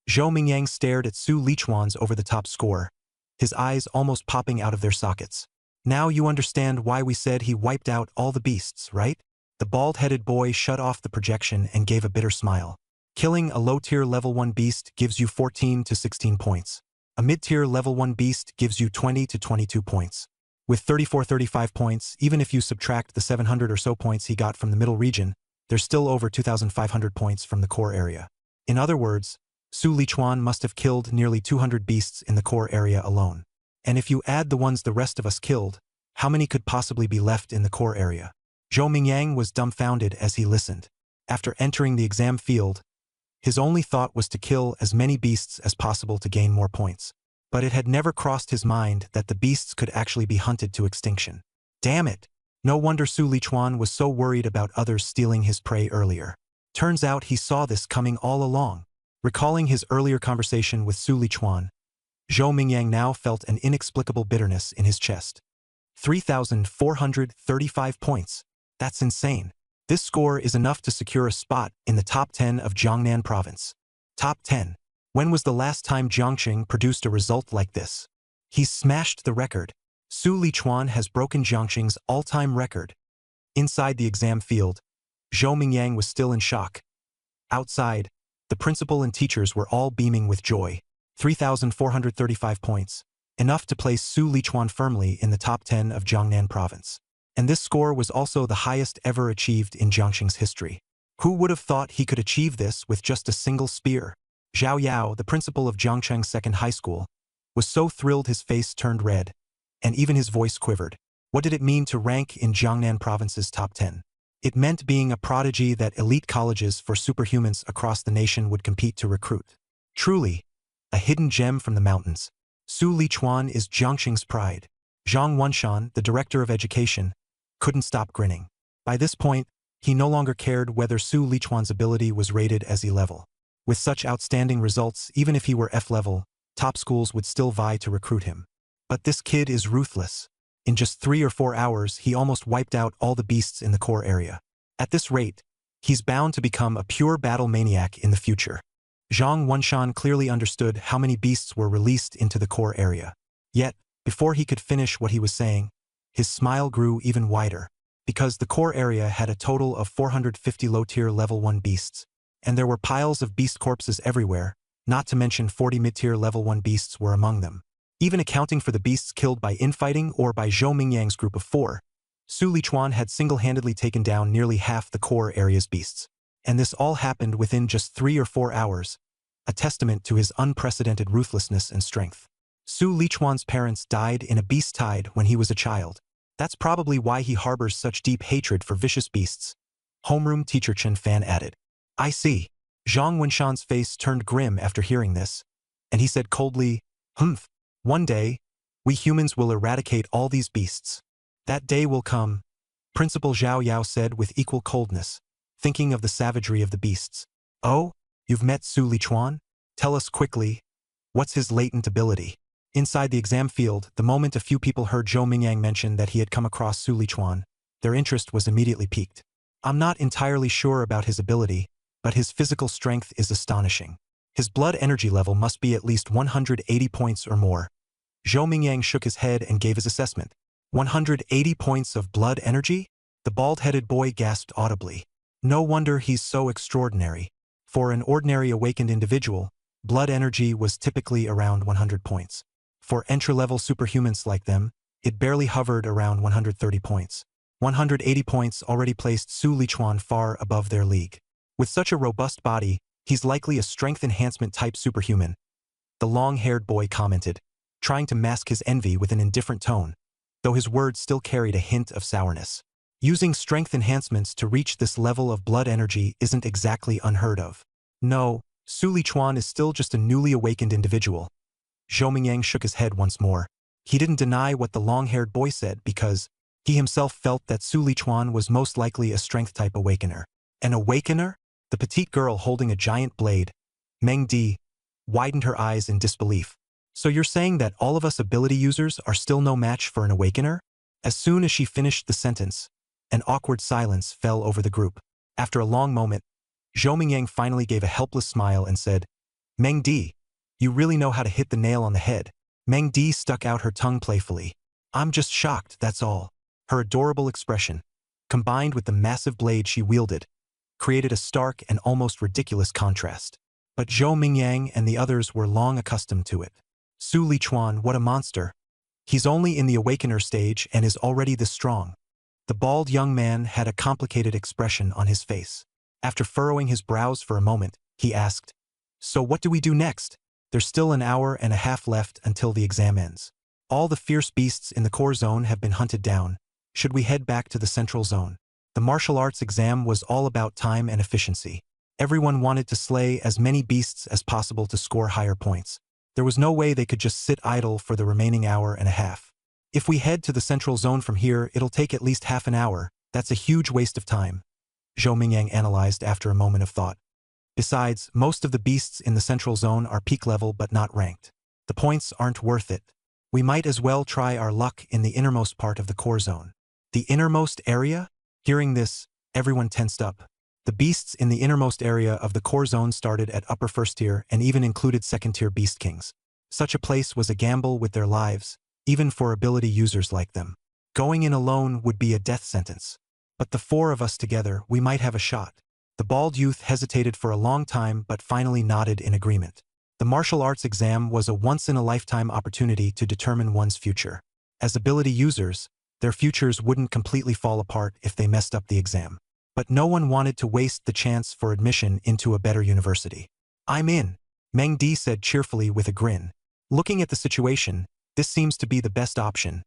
Zhou Mingyang stared at Su Lichuan's over-the-top score, his eyes almost popping out of their sockets. Now you understand why we said he wiped out all the beasts, right? The bald-headed boy shut off the projection and gave a bitter smile. Killing a low-tier level 1 beast gives you 14 to 16 points. A mid-tier level 1 beast gives you 20 to 22 points. With 35 points, even if you subtract the 700 or so points he got from the middle region, there's still over 2,500 points from the core area. In other words, Su Lichuan must have killed nearly 200 beasts in the core area alone. And if you add the ones the rest of us killed, how many could possibly be left in the core area? Zhou Mingyang was dumbfounded as he listened. After entering the exam field, his only thought was to kill as many beasts as possible to gain more points. But it had never crossed his mind that the beasts could actually be hunted to extinction. Damn it! No wonder Su Lichuan was so worried about others stealing his prey earlier. Turns out he saw this coming all along. Recalling his earlier conversation with Su Lichuan, Zhou Mingyang now felt an inexplicable bitterness in his chest. 3,435 points. That's insane. This score is enough to secure a spot in the top 10 of Jiangnan province. Top 10. When was the last time Jiangcheng produced a result like this? He's smashed the record. Su Lichuan has broken Jiangcheng's all-time record. Inside the exam field, Zhou Mingyang was still in shock. Outside, the principal and teachers were all beaming with joy. 3,435 points. Enough to place Su Lichuan firmly in the top 10 of Jiangnan province. And this score was also the highest ever achieved in Jiangcheng's history. Who would have thought he could achieve this with just a single spear? Zhao Yao, the principal of Jiangcheng Second High School, was so thrilled his face turned red, and even his voice quivered. What did it mean to rank in Jiangnan province's top 10? It meant being a prodigy that elite colleges for superhumans across the nation would compete to recruit. Truly, a hidden gem from the mountains. Su Lichuan is Jiangcheng's pride. Zhang Wenshan, the director of education, couldn't stop grinning. By this point, he no longer cared whether Su Lichuan's ability was rated as E-level. With such outstanding results, even if he were F-level, top schools would still vie to recruit him. But this kid is ruthless. In just 3 or 4 hours, he almost wiped out all the beasts in the core area. At this rate, he's bound to become a pure battle maniac in the future. Zhang Wenshan clearly understood how many beasts were released into the core area. Yet, before he could finish what he was saying, his smile grew even wider. Because the core area had a total of 450 low-tier level 1 beasts, and there were piles of beast corpses everywhere, not to mention 40 mid-tier level 1 beasts were among them. Even accounting for the beasts killed by infighting or by Zhou Mingyang's group of 4, Su Lichuan had single-handedly taken down nearly half the core area's beasts. And this all happened within just 3 or 4 hours, a testament to his unprecedented ruthlessness and strength. Su Lichuan's parents died in a beast tide when he was a child. That's probably why he harbors such deep hatred for vicious beasts. Homeroom teacher Chen Fan added. I see. Zhang Wenshan's face turned grim after hearing this, and he said coldly, Humph. One day, we humans will eradicate all these beasts. That day will come, Principal Zhao Yao said with equal coldness, thinking of the savagery of the beasts. Oh, you've met Su Lichuan? Tell us quickly, what's his latent ability? Inside the exam field, the moment a few people heard Zhou Mingyang mention that he had come across Su Lichuan, their interest was immediately piqued. I'm not entirely sure about his ability, but his physical strength is astonishing. His blood energy level must be at least 180 points or more. Zhou Mingyang shook his head and gave his assessment. 180 points of blood energy? The bald-headed boy gasped audibly. No wonder he's so extraordinary. For an ordinary awakened individual, blood energy was typically around 100 points. For entry-level superhumans like them, it barely hovered around 130 points. 180 points already placed Su Lichuan far above their league. With such a robust body, he's likely a strength enhancement type superhuman. The long-haired boy commented, trying to mask his envy with an indifferent tone. though his words still carried a hint of sourness. Using strength enhancements to reach this level of blood energy isn't exactly unheard of. No, Su Lichuan is still just a newly awakened individual. Zhou Mingyang shook his head once more. He didn't deny what the long-haired boy said because he himself felt that Su Lichuan was most likely a strength-type awakener. An awakener? The petite girl holding a giant blade, Meng Di, widened her eyes in disbelief. So you're saying that all of us ability users are still no match for an awakener? As soon as she finished the sentence, an awkward silence fell over the group. After a long moment, Zhou Mingyang finally gave a helpless smile and said, Meng Di, you really know how to hit the nail on the head. Meng Di stuck out her tongue playfully. I'm just shocked, that's all. Her adorable expression, combined with the massive blade she wielded, created a stark and almost ridiculous contrast. But Zhou Mingyang and the others were long accustomed to it. Su Lichuan, what a monster. He's only in the awakener stage and is already this strong. The bald young man had a complicated expression on his face. After furrowing his brows for a moment, he asked, So what do we do next? There's still an hour and a half left until the exam ends. All the fierce beasts in the core zone have been hunted down. Should we head back to the central zone? The martial arts exam was all about time and efficiency. Everyone wanted to slay as many beasts as possible to score higher points. There was no way they could just sit idle for the remaining hour and a half. If we head to the central zone from here, it'll take at least half an hour. That's a huge waste of time, Zhou Mingyang analyzed after a moment of thought. Besides, most of the beasts in the central zone are peak level but not ranked. The points aren't worth it. We might as well try our luck in the innermost part of the core zone. The innermost area? Hearing this, everyone tensed up. The beasts in the innermost area of the core zone started at upper first tier and even included second-tier beast kings. Such a place was a gamble with their lives, even for ability users like them. Going in alone would be a death sentence. But the four of us together, we might have a shot. The bald youth hesitated for a long time but finally nodded in agreement. The martial arts exam was a once-in-a-lifetime opportunity to determine one's future. As ability users, their futures wouldn't completely fall apart if they messed up the exam. But no one wanted to waste the chance for admission into a better university. I'm in, Meng Di said cheerfully with a grin. Looking at the situation, this seems to be the best option.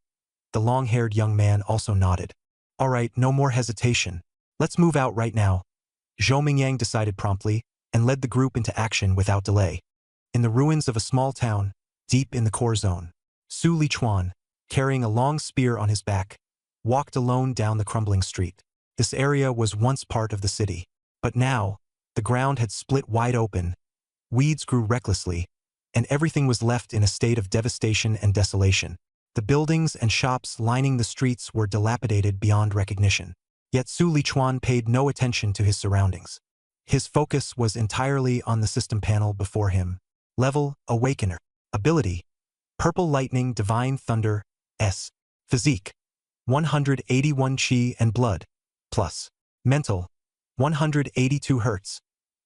The long-haired young man also nodded. All right, no more hesitation. Let's move out right now. Zhou Mingyang decided promptly and led the group into action without delay. In the ruins of a small town, deep in the core zone, Su Lichuan, carrying a long spear on his back, walked alone down the crumbling street. This area was once part of the city, but now, the ground had split wide open, weeds grew recklessly, and everything was left in a state of devastation and desolation. The buildings and shops lining the streets were dilapidated beyond recognition. Yet Su Lichuan paid no attention to his surroundings. His focus was entirely on the system panel before him. Level, Awakener. Ability, Purple Lightning Divine Thunder, S. Physique, 181 Qi and Blood, plus. Mental, 182 Hz,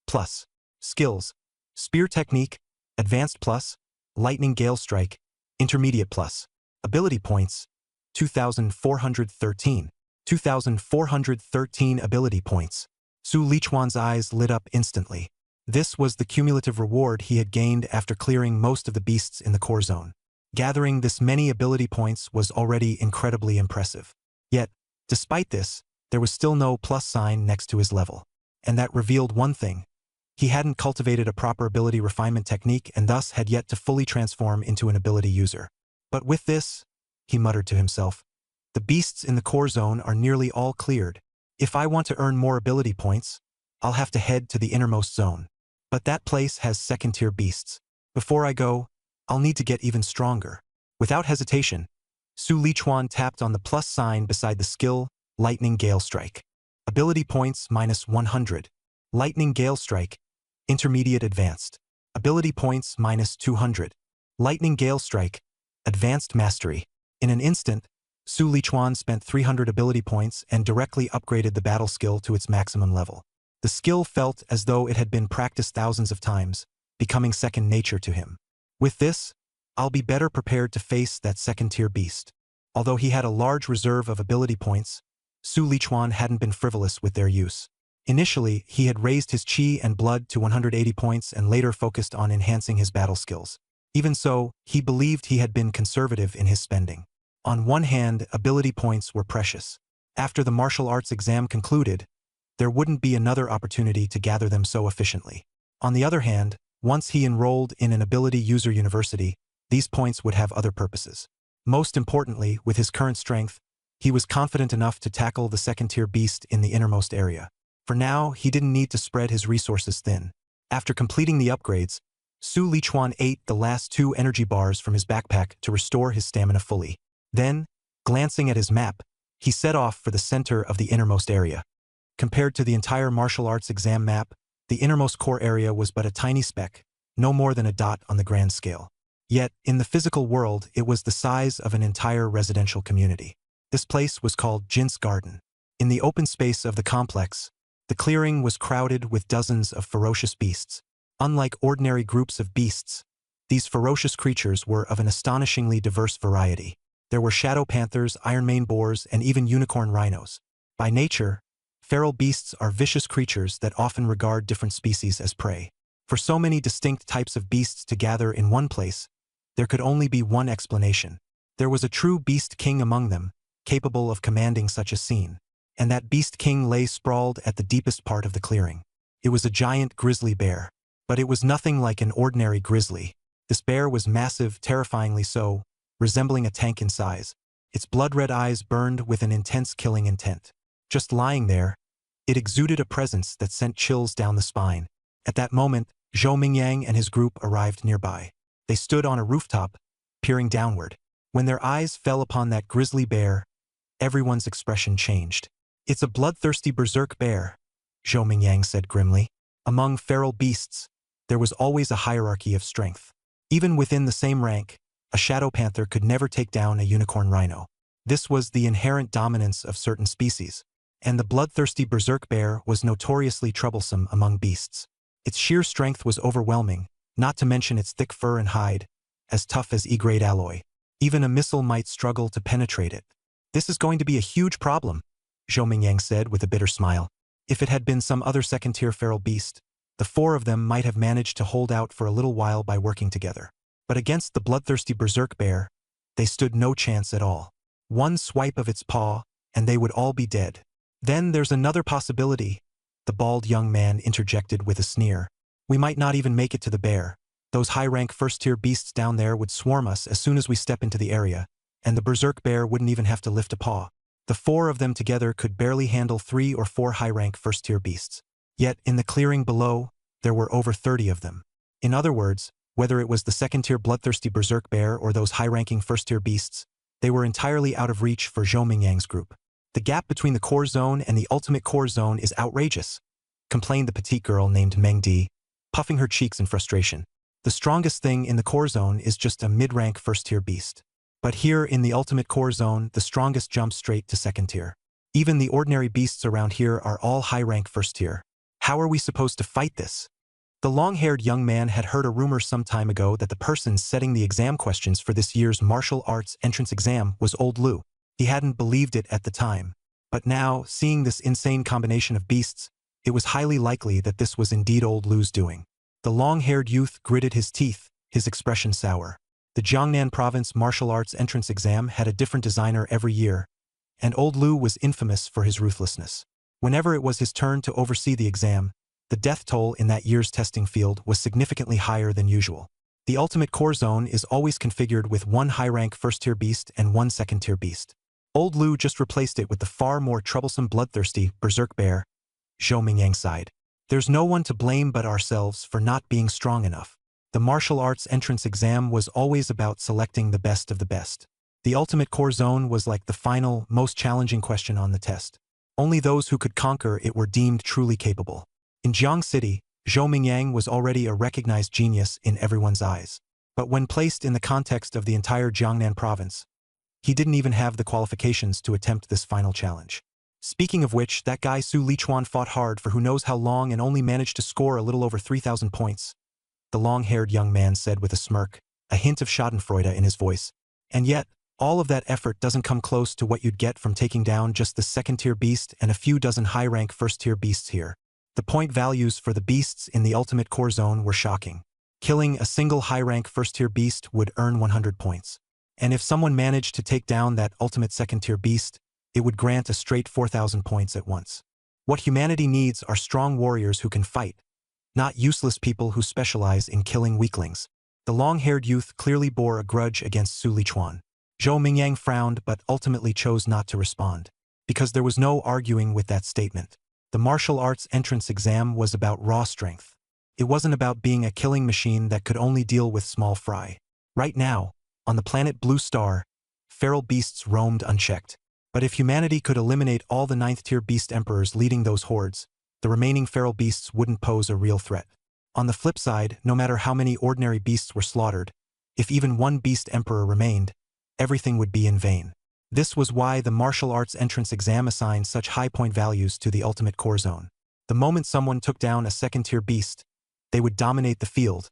plus. Skills, Spear Technique, Advanced plus, Lightning Gale Strike, Intermediate plus. Ability points, 2,413. 2,413 ability points. Su Lichuan's eyes lit up instantly. This was the cumulative reward he had gained after clearing most of the beasts in the core zone. Gathering this many ability points was already incredibly impressive. Yet, despite this, there was still no plus sign next to his level. And that revealed one thing. He hadn't cultivated a proper ability refinement technique and thus had yet to fully transform into an ability user. But with this, he muttered to himself, the beasts in the core zone are nearly all cleared. If I want to earn more ability points, I'll have to head to the innermost zone. But that place has second-tier beasts. Before I go, I'll need to get even stronger. Without hesitation, Su Lichuan tapped on the plus sign beside the skill, Lightning Gale Strike. Ability points minus 100. Lightning Gale Strike, Intermediate Advanced. Ability points minus 200. Lightning Gale Strike, Advanced Mastery. In an instant, Su Lichuan spent 300 ability points and directly upgraded the battle skill to its maximum level. The skill felt as though it had been practiced thousands of times, becoming second nature to him. With this, I'll be better prepared to face that second-tier beast. Although he had a large reserve of ability points, Su Lichuan hadn't been frivolous with their use. Initially, he had raised his Qi and Blood to 180 points and later focused on enhancing his battle skills. Even so, he believed he had been conservative in his spending. On one hand, ability points were precious. After the martial arts exam concluded, there wouldn't be another opportunity to gather them so efficiently. On the other hand, once he enrolled in an ability user university, these points would have other purposes. Most importantly, with his current strength, he was confident enough to tackle the second-tier beast in the innermost area. For now, he didn't need to spread his resources thin. After completing the upgrades, Su Lichuan ate the last 2 energy bars from his backpack to restore his stamina fully. Then, glancing at his map, he set off for the center of the innermost area. Compared to the entire martial arts exam map, the innermost core area was but a tiny speck, no more than a dot on the grand scale. Yet, in the physical world, it was the size of an entire residential community. This place was called Jin's Garden. In the open space of the complex, the clearing was crowded with dozens of ferocious beasts. Unlike ordinary groups of beasts, these ferocious creatures were of an astonishingly diverse variety. There were shadow panthers, iron-mane boars, and even unicorn rhinos. By nature, feral beasts are vicious creatures that often regard different species as prey. For so many distinct types of beasts to gather in one place, there could only be one explanation. There was a true beast king among them, capable of commanding such a scene. And that beast king lay sprawled at the deepest part of the clearing. It was a giant grizzly bear. But it was nothing like an ordinary grizzly. This bear was massive, terrifyingly so, resembling a tank in size. Its blood-red eyes burned with an intense killing intent. Just lying there, it exuded a presence that sent chills down the spine. At that moment, Zhou Mingyang and his group arrived nearby. They stood on a rooftop, peering downward. When their eyes fell upon that grizzly bear, everyone's expression changed. "It's a bloodthirsty berserk bear," Zhou Mingyang said grimly. Among feral beasts, there was always a hierarchy of strength. Even within the same rank, a shadow panther could never take down a unicorn rhino. This was the inherent dominance of certain species, and the bloodthirsty berserk bear was notoriously troublesome among beasts. Its sheer strength was overwhelming, not to mention its thick fur and hide, as tough as E-grade alloy. Even a missile might struggle to penetrate it. "This is going to be a huge problem," Zhou Mingyang said with a bitter smile. If it had been some other second-tier feral beast, the 4 of them might have managed to hold out for a little while by working together. But against the bloodthirsty berserk bear, they stood no chance at all. One swipe of its paw, and they would all be dead. "Then there's another possibility," the bald young man interjected with a sneer. "We might not even make it to the bear. Those high-rank first-tier beasts down there would swarm us as soon as we step into the area, and the berserk bear wouldn't even have to lift a paw. The 4 of them together could barely handle 3 or 4 high-rank first-tier beasts. Yet, in the clearing below, there were over 30 of them. In other words, whether it was the second-tier bloodthirsty berserk bear or those high-ranking first-tier beasts, they were entirely out of reach for Zhou Mingyang's group. "The gap between the core zone and the ultimate core zone is outrageous," complained the petite girl named Meng Di, puffing her cheeks in frustration. "The strongest thing in the core zone is just a mid-rank first-tier beast. But here in the ultimate core zone, the strongest jumps straight to second tier. Even the ordinary beasts around here are all high-rank first tier. How are we supposed to fight this?" The long-haired young man had heard a rumor some time ago that the person setting the exam questions for this year's martial arts entrance exam was Old Lu. He hadn't believed it at the time. But now, seeing this insane combination of beasts, it was highly likely that this was indeed Old Lu's doing. The long-haired youth gritted his teeth, his expression sour. The Jiangnan province martial arts entrance exam had a different designer every year, and Old Lu was infamous for his ruthlessness. Whenever it was his turn to oversee the exam, the death toll in that year's testing field was significantly higher than usual. The ultimate core zone is always configured with 1 high-rank first-tier beast and 1 second-tier beast. Old Lu just replaced it with the far more troublesome bloodthirsty berserk bear. Zhou Mingyang sighed. "There's no one to blame but ourselves for not being strong enough." The martial arts entrance exam was always about selecting the best of the best. The ultimate core zone was like the final, most challenging question on the test. Only those who could conquer it were deemed truly capable. In Jiang City, Zhou Mingyang was already a recognized genius in everyone's eyes. But when placed in the context of the entire Jiangnan province, he didn't even have the qualifications to attempt this final challenge. Speaking of which, that guy Su Lichuan fought hard for who knows how long and only managed to score a little over 3,000 points. The long-haired young man said with a smirk, a hint of schadenfreude in his voice. "And yet, all of that effort doesn't come close to what you'd get from taking down just the second-tier beast and a few dozen high-rank first-tier beasts here." The point values for the beasts in the ultimate core zone were shocking. Killing a single high-rank first-tier beast would earn 100 points. And if someone managed to take down that ultimate second-tier beast, it would grant a straight 4,000 points at once. What humanity needs are strong warriors who can fight, not useless people who specialize in killing weaklings. The long-haired youth clearly bore a grudge against Su Lichuan. Zhou Mingyang frowned but ultimately chose not to respond, because there was no arguing with that statement. The martial arts entrance exam was about raw strength. It wasn't about being a killing machine that could only deal with small fry. Right now, on the planet Blue Star, feral beasts roamed unchecked. But if humanity could eliminate all the 9th-tier beast emperors leading those hordes, the remaining feral beasts wouldn't pose a real threat. On the flip side, no matter how many ordinary beasts were slaughtered, if even one beast emperor remained, everything would be in vain. This was why the martial arts entrance exam assigned such high point values to the ultimate core zone. The moment someone took down a second-tier beast, they would dominate the field,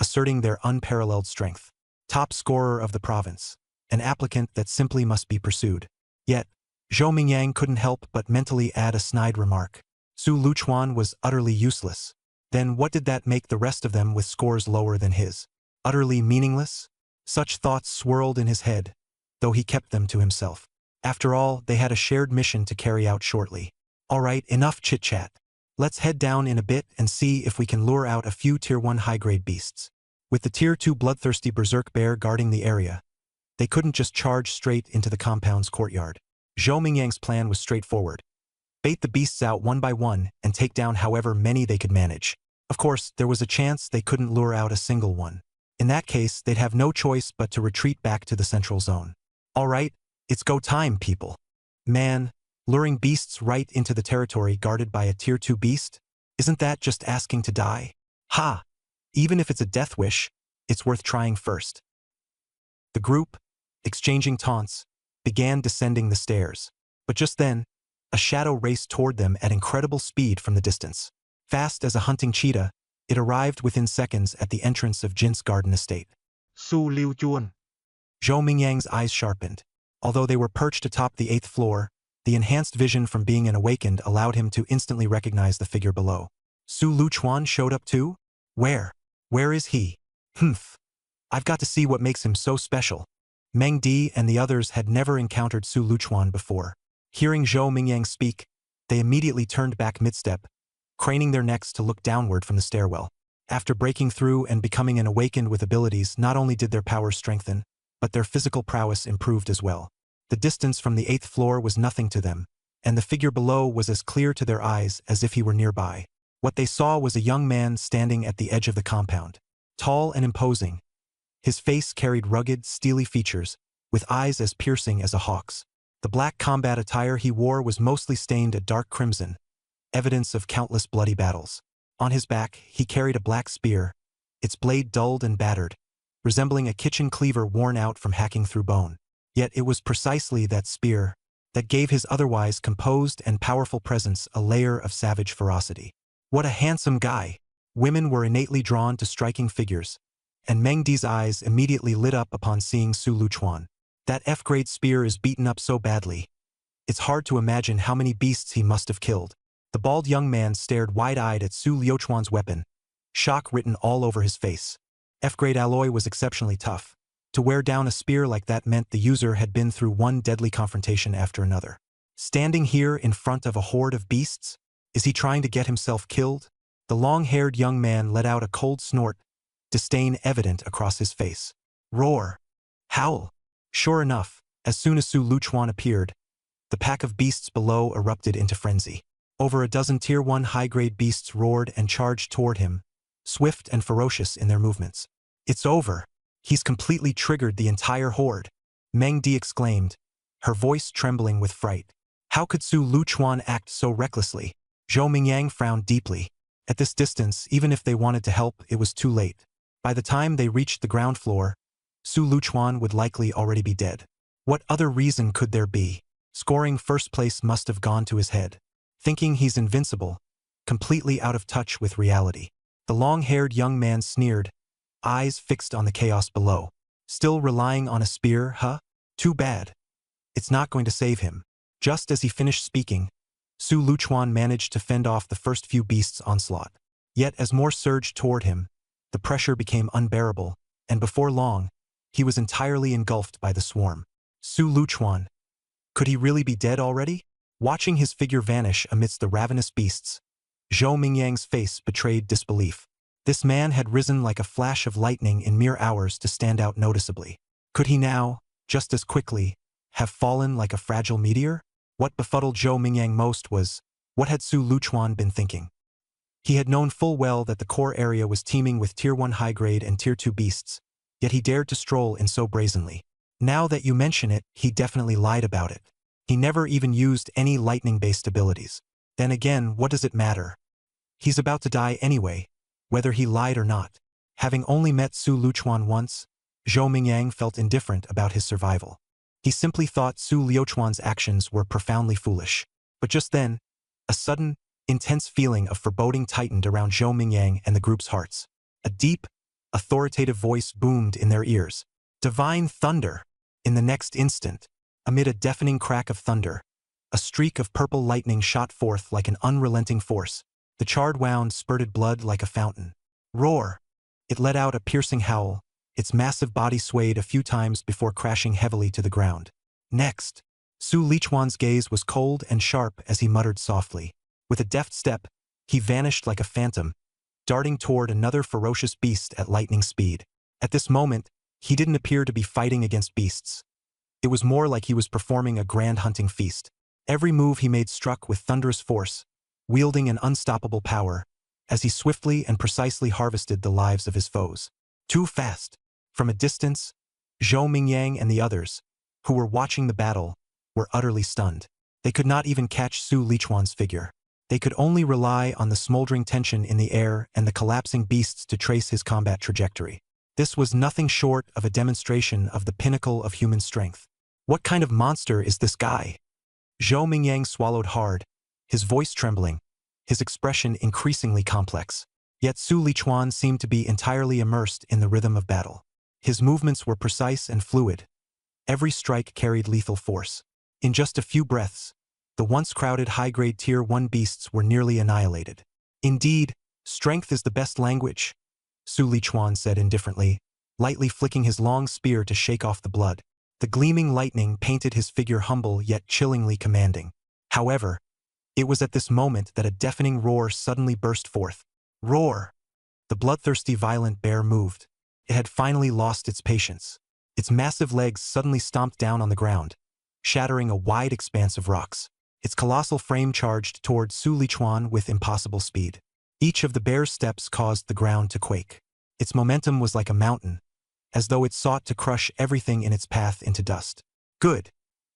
asserting their unparalleled strength. Top scorer of the province, an applicant that simply must be pursued. Yet, Zhou Mingyang couldn't help but mentally add a snide remark. Su Lichuan was utterly useless. Then what did that make the rest of them with scores lower than his? Utterly meaningless? Such thoughts swirled in his head, though he kept them to himself. After all, they had a shared mission to carry out shortly. All right, enough chit-chat. Let's head down in a bit and see if we can lure out a few Tier 1 high-grade beasts. With the Tier 2 bloodthirsty berserk bear guarding the area, they couldn't just charge straight into the compound's courtyard. Zhou Mingyang's plan was straightforward. Bait the beasts out one by one and take down however many they could manage. Of course, there was a chance they couldn't lure out a single one. In that case, they'd have no choice but to retreat back to the central zone. All right, it's go time, people. Man, luring beasts right into the territory guarded by a Tier 2 beast? Isn't that just asking to die? Ha! Even if it's a death wish, it's worth trying first. The group, exchanging taunts, began descending the stairs. But just then, a shadow raced toward them at incredible speed from the distance. Fast as a hunting cheetah, it arrived within seconds at the entrance of Jin's garden estate. Su Lichuan. Zhou Mingyang's eyes sharpened. Although they were perched atop the 8th floor, the enhanced vision from being an awakened allowed him to instantly recognize the figure below. Su Lichuan showed up too? Where? Where is he? Humph. I've got to see what makes him so special. Meng Di and the others had never encountered Su Lichuan before. Hearing Zhou Mingyang speak, they immediately turned back mid-step, craning their necks to look downward from the stairwell. After breaking through and becoming an awakened with abilities, not only did their powers strengthen, but their physical prowess improved as well. The distance from the 8th floor was nothing to them, and the figure below was as clear to their eyes as if he were nearby. What they saw was a young man standing at the edge of the compound. Tall and imposing, his face carried rugged, steely features, with eyes as piercing as a hawk's. The black combat attire he wore was mostly stained a dark crimson, evidence of countless bloody battles. On his back, he carried a black spear, its blade dulled and battered, resembling a kitchen cleaver worn out from hacking through bone. Yet it was precisely that spear that gave his otherwise composed and powerful presence a layer of savage ferocity. What a handsome guy! Women were innately drawn to striking figures, and Meng Di's eyes immediately lit up upon seeing Su Lichuan. That F-grade spear is beaten up so badly. It's hard to imagine how many beasts he must have killed. The bald young man stared wide-eyed at Su Lichuan's weapon, shock written all over his face. F-grade alloy was exceptionally tough. To wear down a spear like that meant the user had been through one deadly confrontation after another. Standing here in front of a horde of beasts? Is he trying to get himself killed? The long-haired young man let out a cold snort, disdain evident across his face. Roar! Howl! Sure enough, as soon as Su Lichuan appeared, the pack of beasts below erupted into frenzy. Over a dozen Tier 1 high-grade beasts roared and charged toward him, swift and ferocious in their movements. It's over! He's completely triggered the entire horde! Meng Di exclaimed, her voice trembling with fright. How could Su Lichuan act so recklessly? Zhou Mingyang frowned deeply. At this distance, even if they wanted to help, it was too late. By the time they reached the ground floor, Su Lichuan would likely already be dead. What other reason could there be? Scoring first place must have gone to his head. Thinking he's invincible, completely out of touch with reality. The long-haired young man sneered, eyes fixed on the chaos below. Still relying on a spear, huh? Too bad. It's not going to save him. Just as he finished speaking, Su Lichuan managed to fend off the first few beasts' onslaught. Yet as more surged toward him, the pressure became unbearable, and before long, he was entirely engulfed by the swarm. Su Luchuan. Could he really be dead already? Watching his figure vanish amidst the ravenous beasts, Zhou Mingyang's face betrayed disbelief. This man had risen like a flash of lightning in mere hours to stand out noticeably. Could he now, just as quickly, have fallen like a fragile meteor? What befuddled Zhou Mingyang most was, what had Su Luchuan been thinking? He had known full well that the core area was teeming with Tier 1 high-grade and Tier 2 beasts, yet he dared to stroll in so brazenly. Now that you mention it, he definitely lied about it. He never even used any lightning-based abilities. Then again, what does it matter? He's about to die anyway, whether he lied or not. Having only met Su Luchuan once, Zhou Mingyang felt indifferent about his survival. He simply thought Su Luchuan's actions were profoundly foolish. But just then, a sudden, intense feeling of foreboding tightened around Zhou Mingyang and the group's hearts. A deep, authoritative voice boomed in their ears. Divine thunder! In the next instant, amid a deafening crack of thunder, a streak of purple lightning shot forth like an unrelenting force. The charred wound spurted blood like a fountain. Roar! It let out a piercing howl. Its massive body swayed a few times before crashing heavily to the ground. Next, Su Lichuan's gaze was cold and sharp as he muttered softly. With a deft step, he vanished like a phantom, darting toward another ferocious beast at lightning speed. At this moment, he didn't appear to be fighting against beasts. It was more like he was performing a grand hunting feast. Every move he made struck with thunderous force, wielding an unstoppable power, as he swiftly and precisely harvested the lives of his foes. Too fast. From a distance, Zhou Mingyang and the others, who were watching the battle, were utterly stunned. They could not even catch Su Lichuan's figure. They could only rely on the smoldering tension in the air and the collapsing beasts to trace his combat trajectory. This was nothing short of a demonstration of the pinnacle of human strength. What kind of monster is this guy? Zhou Mingyang swallowed hard, his voice trembling, his expression increasingly complex. Yet Su Lichuan seemed to be entirely immersed in the rhythm of battle. His movements were precise and fluid. Every strike carried lethal force. In just a few breaths, the once crowded high-grade Tier 1 beasts were nearly annihilated. Indeed, strength is the best language, Su Lichuan said indifferently, lightly flicking his long spear to shake off the blood. The gleaming lightning painted his figure humble yet chillingly commanding. However, it was at this moment that a deafening roar suddenly burst forth. Roar! The bloodthirsty violent bear moved. It had finally lost its patience. Its massive legs suddenly stomped down on the ground, shattering a wide expanse of rocks. Its colossal frame charged toward Su Lichuan with impossible speed. Each of the bear's steps caused the ground to quake. Its momentum was like a mountain, as though it sought to crush everything in its path into dust. Good.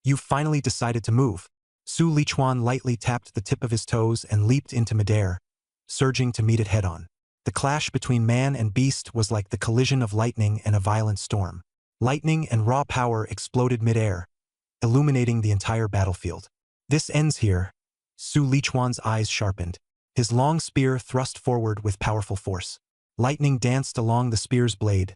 You've finally decided to move. Su Lichuan lightly tapped the tip of his toes and leaped into midair, surging to meet it head-on. The clash between man and beast was like the collision of lightning and a violent storm. Lightning and raw power exploded midair, illuminating the entire battlefield. This ends here. Su Lichuan's eyes sharpened. His long spear thrust forward with powerful force. Lightning danced along the spear's blade,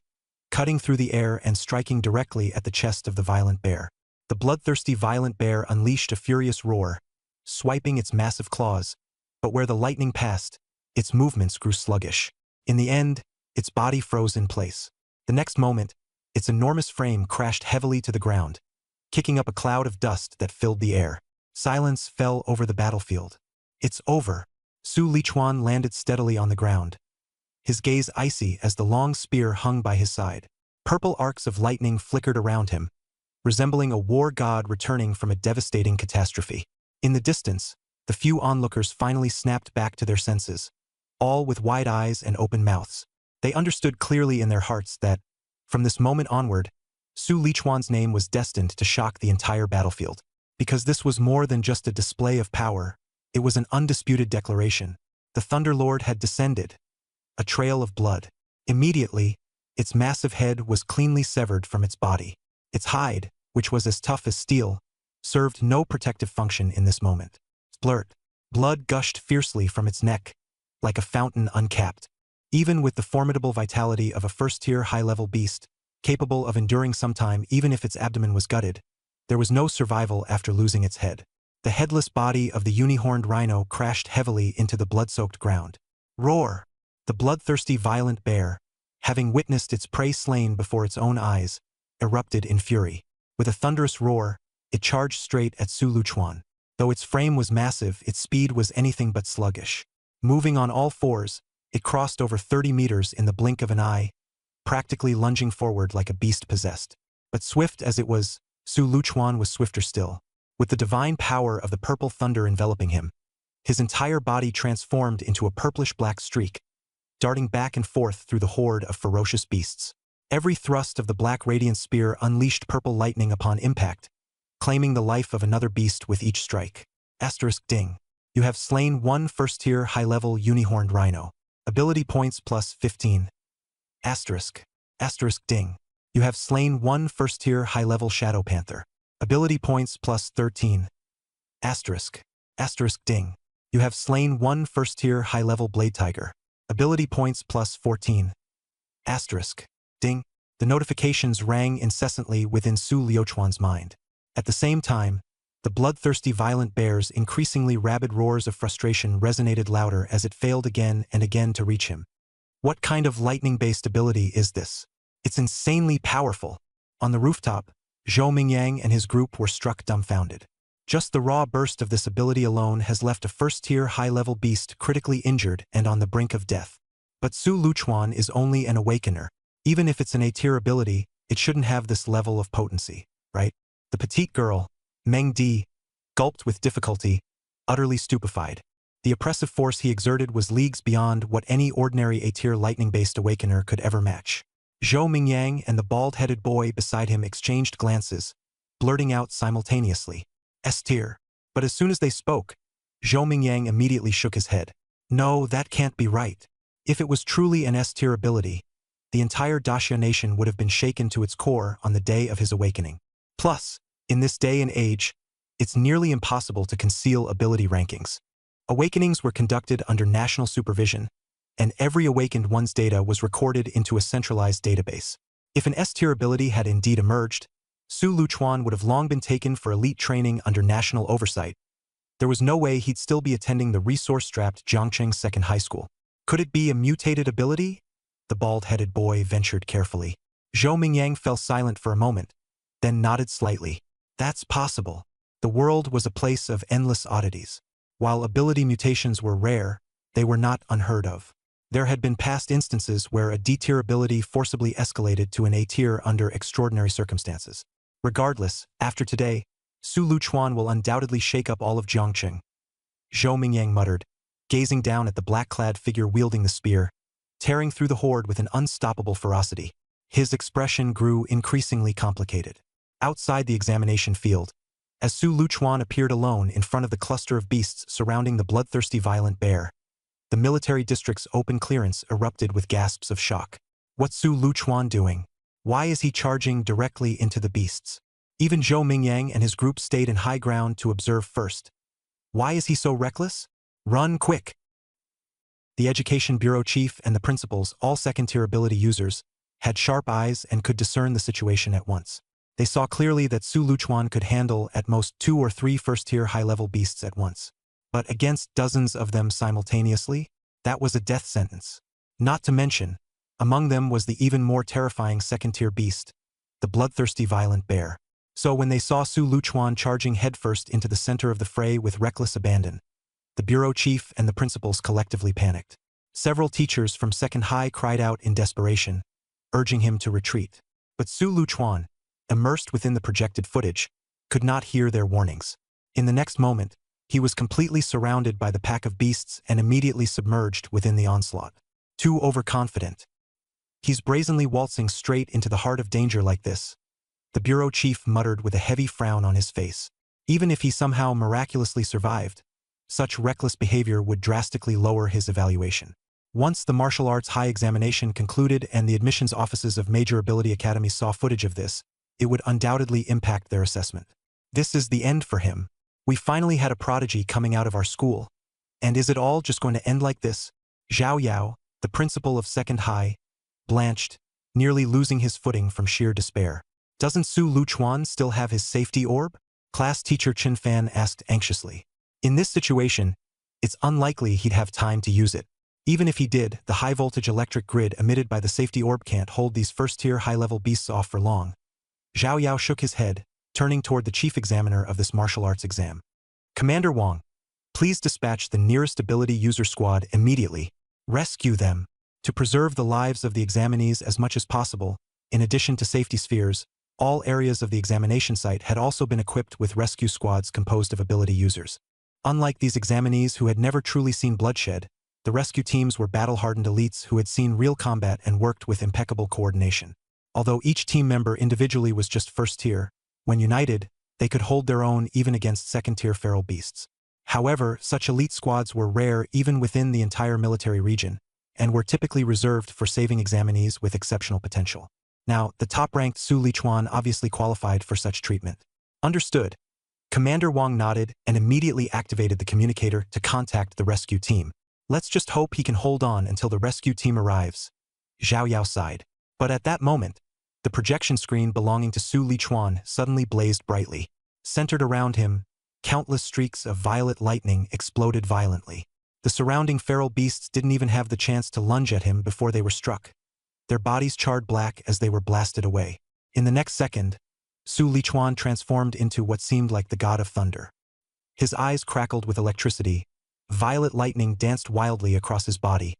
cutting through the air and striking directly at the chest of the violent bear. The bloodthirsty violent bear unleashed a furious roar, swiping its massive claws, but where the lightning passed, its movements grew sluggish. In the end, its body froze in place. The next moment, its enormous frame crashed heavily to the ground, kicking up a cloud of dust that filled the air. Silence fell over the battlefield. It's over. Su Lichuan landed steadily on the ground, his gaze icy as the long spear hung by his side. Purple arcs of lightning flickered around him, resembling a war god returning from a devastating catastrophe. In the distance, the few onlookers finally snapped back to their senses, all with wide eyes and open mouths. They understood clearly in their hearts that, from this moment onward, Su Lichuan's name was destined to shock the entire battlefield. Because this was more than just a display of power, it was an undisputed declaration. The Thunderlord had descended, a trail of blood. Immediately, its massive head was cleanly severed from its body. Its hide, which was as tough as steel, served no protective function in this moment. Splurt. Blood gushed fiercely from its neck, like a fountain uncapped. Even with the formidable vitality of a first-tier high-level beast, capable of enduring some time even if its abdomen was gutted, there was no survival after losing its head. The headless body of the uni-horned rhino crashed heavily into the blood-soaked ground. Roar! The bloodthirsty violent bear, having witnessed its prey slain before its own eyes, erupted in fury. With a thunderous roar, it charged straight at Su Luchuan. Though its frame was massive, its speed was anything but sluggish. Moving on all fours, it crossed over 30 meters in the blink of an eye, practically lunging forward like a beast possessed. But swift as it was, Su Luchuan was swifter still. With the divine power of the purple thunder enveloping him, his entire body transformed into a purplish-black streak, darting back and forth through the horde of ferocious beasts. Every thrust of the black radiant spear unleashed purple lightning upon impact, claiming the life of another beast with each strike. Ding. You have slain one first-tier high-level unihorned rhino. Ability points plus 15. Ding. You have slain one first-tier high-level shadow panther. Ability points plus 13. Ding. You have slain one first-tier high-level blade tiger. Ability points plus 14. Ding. The notifications rang incessantly within Su Luchuan's mind. At the same time, the bloodthirsty violent bear's increasingly rabid roars of frustration resonated louder as it failed again and again to reach him. What kind of lightning-based ability is this? It's insanely powerful. On the rooftop, Zhou Mingyang and his group were struck dumbfounded. Just the raw burst of this ability alone has left a first-tier high-level beast critically injured and on the brink of death. But Su Luchuan is only an awakener. Even if it's an A-tier ability, it shouldn't have this level of potency, right? The petite girl, Meng Di, gulped with difficulty, utterly stupefied. The oppressive force he exerted was leagues beyond what any ordinary A-tier lightning-based awakener could ever match. Zhou Mingyang and the bald-headed boy beside him exchanged glances, blurting out simultaneously, S-tier. But as soon as they spoke, Zhou Mingyang immediately shook his head. No, that can't be right. If it was truly an S-tier ability, the entire Daxia nation would have been shaken to its core on the day of his awakening. Plus, in this day and age, it's nearly impossible to conceal ability rankings. Awakenings were conducted under national supervision, and every awakened one's data was recorded into a centralized database. If an S-tier ability had indeed emerged, Su Luchuan would have long been taken for elite training under national oversight. There was no way he'd still be attending the resource-strapped Jiangcheng Second High School. Could it be a mutated ability? The bald-headed boy ventured carefully. Zhou Mingyang fell silent for a moment, then nodded slightly. That's possible. The world was a place of endless oddities. While ability mutations were rare, they were not unheard of. There had been past instances where a D-tier ability forcibly escalated to an A-tier under extraordinary circumstances. Regardless, after today, Su Luchuan will undoubtedly shake up all of Jiangcheng. Zhou Mingyang muttered, gazing down at the black-clad figure wielding the spear, tearing through the horde with an unstoppable ferocity. His expression grew increasingly complicated. Outside the examination field, as Su Luchuan appeared alone in front of the cluster of beasts surrounding the bloodthirsty violent bear, the military district's open clearance erupted with gasps of shock. What's Su Luchuan doing? Why is he charging directly into the beasts? Even Zhou Mingyang and his group stayed in high ground to observe first. Why is he so reckless? Run quick! The Education Bureau chief and the principals, all second-tier ability users, had sharp eyes and could discern the situation at once. They saw clearly that Su Luchuan could handle at most 2 or 3 first-tier high-level beasts at once. But against dozens of them simultaneously, that was a death sentence. Not to mention, among them was the even more terrifying second-tier beast, the bloodthirsty violent bear. So when they saw Su Luchuan charging headfirst into the center of the fray with reckless abandon, the bureau chief and the principals collectively panicked. Several teachers from Second High cried out in desperation, urging him to retreat. But Su Luchuan, immersed within the projected footage, could not hear their warnings. In the next moment, he was completely surrounded by the pack of beasts and immediately submerged within the onslaught. Too overconfident. He's brazenly waltzing straight into the heart of danger like this, the bureau chief muttered with a heavy frown on his face. Even if he somehow miraculously survived, such reckless behavior would drastically lower his evaluation. Once the martial arts high examination concluded and the admissions offices of major ability academies saw footage of this, it would undoubtedly impact their assessment. This is the end for him. We finally had a prodigy coming out of our school. And is it all just going to end like this? Zhao Yao, the principal of Second High, blanched, nearly losing his footing from sheer despair. Doesn't Su Luchuan still have his safety orb? Class teacher Chen Fan asked anxiously. In this situation, it's unlikely he'd have time to use it. Even if he did, the high-voltage electric grid emitted by the safety orb can't hold these first-tier high-level beasts off for long. Zhao Yao shook his head, turning toward the chief examiner of this martial arts exam. Commander Wang, please dispatch the nearest ability user squad immediately. Rescue them. To preserve the lives of the examinees as much as possible, in addition to safety spheres, all areas of the examination site had also been equipped with rescue squads composed of ability users. Unlike these examinees who had never truly seen bloodshed, the rescue teams were battle-hardened elites who had seen real combat and worked with impeccable coordination. Although each team member individually was just first tier, when united, they could hold their own even against second-tier feral beasts. However, such elite squads were rare even within the entire military region, and were typically reserved for saving examinees with exceptional potential. Now, the top-ranked Su Lichuan obviously qualified for such treatment. Understood. Commander Wang nodded and immediately activated the communicator to contact the rescue team. Let's just hope he can hold on until the rescue team arrives. Zhao Yao sighed. But at that moment, the projection screen belonging to Su Lichuan suddenly blazed brightly. Centered around him, countless streaks of violet lightning exploded violently. The surrounding feral beasts didn't even have the chance to lunge at him before they were struck. Their bodies charred black as they were blasted away. In the next second, Su Lichuan transformed into what seemed like the god of thunder. His eyes crackled with electricity, violet lightning danced wildly across his body,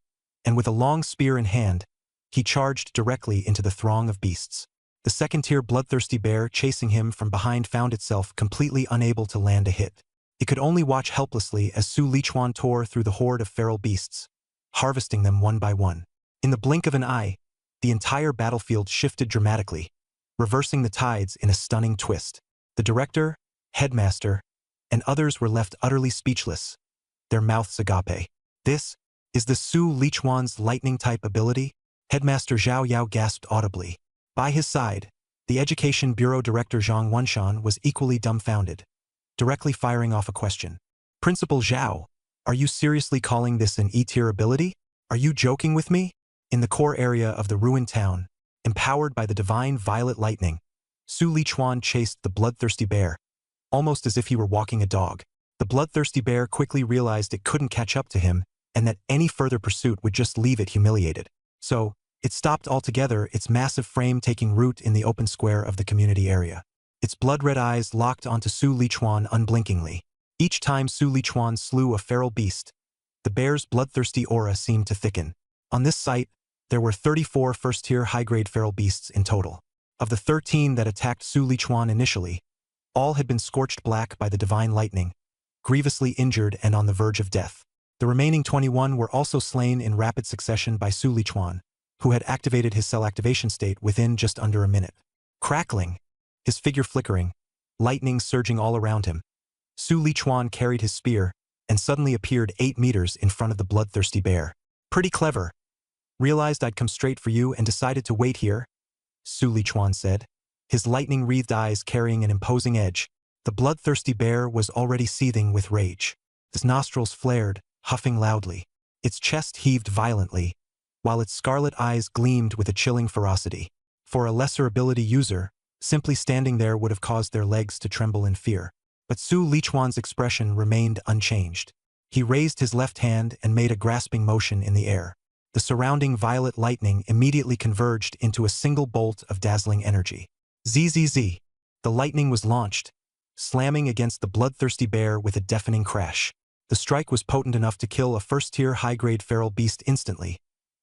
and with a long spear in hand, he charged directly into the throng of beasts. The second-tier bloodthirsty bear chasing him from behind found itself completely unable to land a hit. It could only watch helplessly as Su Lichuan tore through the horde of feral beasts, harvesting them one by one. In the blink of an eye, the entire battlefield shifted dramatically, reversing the tides in a stunning twist. The director, headmaster, and others were left utterly speechless, their mouths agape. This is the Su Lichuan's lightning-type ability? Headmaster Zhao Yao gasped audibly. By his side, the Education Bureau Director Zhang Wanshan was equally dumbfounded, directly firing off a question. Principal Zhao, are you seriously calling this an E-tier ability? Are you joking with me? In the core area of the ruined town, empowered by the divine violet lightning, Su Lichuan chased the bloodthirsty bear, almost as if he were walking a dog. The bloodthirsty bear quickly realized it couldn't catch up to him and that any further pursuit would just leave it humiliated. So, it stopped altogether, its massive frame taking root in the open square of the community area. Its blood-red eyes locked onto Su Lichuan unblinkingly. Each time Su Lichuan slew a feral beast, the bear's bloodthirsty aura seemed to thicken. On this site, there were 34 first-tier high-grade feral beasts in total. Of the 13 that attacked Su Lichuan initially, all had been scorched black by the divine lightning, grievously injured and on the verge of death. The remaining 21 were also slain in rapid succession by Su Lichuan, who had activated his cell activation state within just under a minute. Crackling, his figure flickering, lightning surging all around him, Su Lichuan carried his spear and suddenly appeared 8 meters in front of the bloodthirsty bear. Pretty clever. Realized I'd come straight for you and decided to wait here, Su Lichuan said, his lightning-wreathed eyes carrying an imposing edge. The bloodthirsty bear was already seething with rage. His nostrils flared, huffing loudly. Its chest heaved violently, while its scarlet eyes gleamed with a chilling ferocity. For a lesser ability user, simply standing there would have caused their legs to tremble in fear. But Su Lichuan's expression remained unchanged. He raised his left hand and made a grasping motion in the air. The surrounding violet lightning immediately converged into a single bolt of dazzling energy. Zzz. The lightning was launched, slamming against the bloodthirsty bear with a deafening crash. The strike was potent enough to kill a first-tier high-grade feral beast instantly,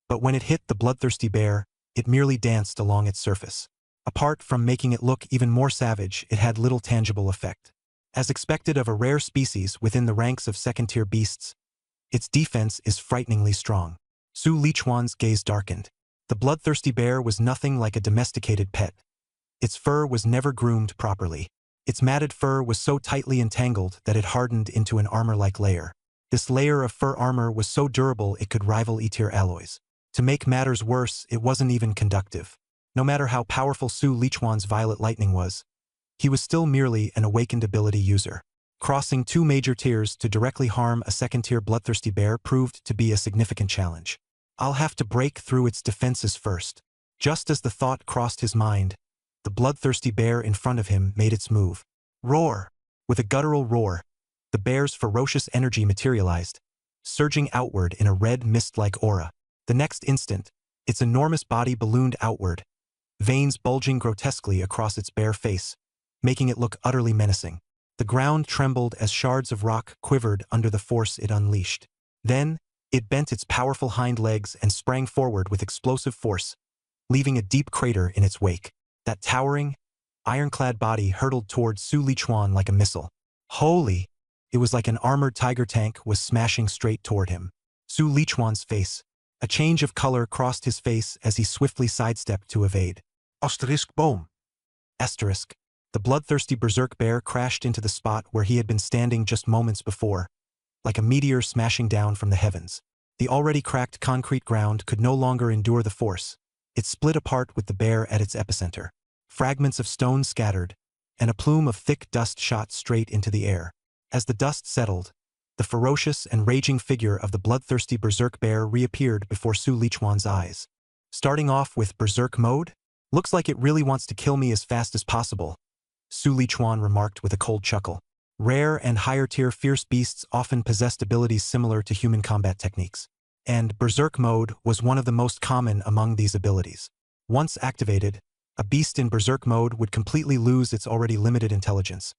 but when it hit the bloodthirsty bear, it merely danced along its surface. Apart from making it look even more savage, it had little tangible effect. As expected of a rare species within the ranks of second-tier beasts, its defense is frighteningly strong. Su Lichuan's gaze darkened. The bloodthirsty bear was nothing like a domesticated pet. Its fur was never groomed properly. Its matted fur was so tightly entangled that it hardened into an armor-like layer. This layer of fur armor was so durable it could rival E-tier alloys. To make matters worse, it wasn't even conductive. No matter how powerful Su Lichuan's violet lightning was, he was still merely an awakened ability user. Crossing 2 major tiers to directly harm a second-tier bloodthirsty bear proved to be a significant challenge. I'll have to break through its defenses first. Just as the thought crossed his mind, the bloodthirsty bear in front of him made its move. Roar! With a guttural roar, the bear's ferocious energy materialized, surging outward in a red mist-like aura. The next instant, its enormous body ballooned outward, veins bulging grotesquely across its bare face, making it look utterly menacing. The ground trembled as shards of rock quivered under the force it unleashed. Then, it bent its powerful hind legs and sprang forward with explosive force, leaving a deep crater in its wake. That towering, ironclad body hurtled toward Su Lichuan like a missile. Holy! It was like an armored tiger tank was smashing straight toward him. Su Lichuan's face. A change of color crossed his face as he swiftly sidestepped to evade. Boom. Asterisk. The bloodthirsty berserk bear crashed into the spot where he had been standing just moments before, like a meteor smashing down from the heavens. The already cracked concrete ground could no longer endure the force. It split apart with the bear at its epicenter. Fragments of stone scattered, and a plume of thick dust shot straight into the air. As the dust settled, the ferocious and raging figure of the bloodthirsty berserk bear reappeared before Su Lichuan's eyes. Starting off with berserk mode? Looks like it really wants to kill me as fast as possible, Su Lichuan remarked with a cold chuckle. Rare and higher-tier fierce beasts often possessed abilities similar to human combat techniques, and berserk mode was one of the most common among these abilities. Once activated, a beast in berserk mode would completely lose its already limited intelligence,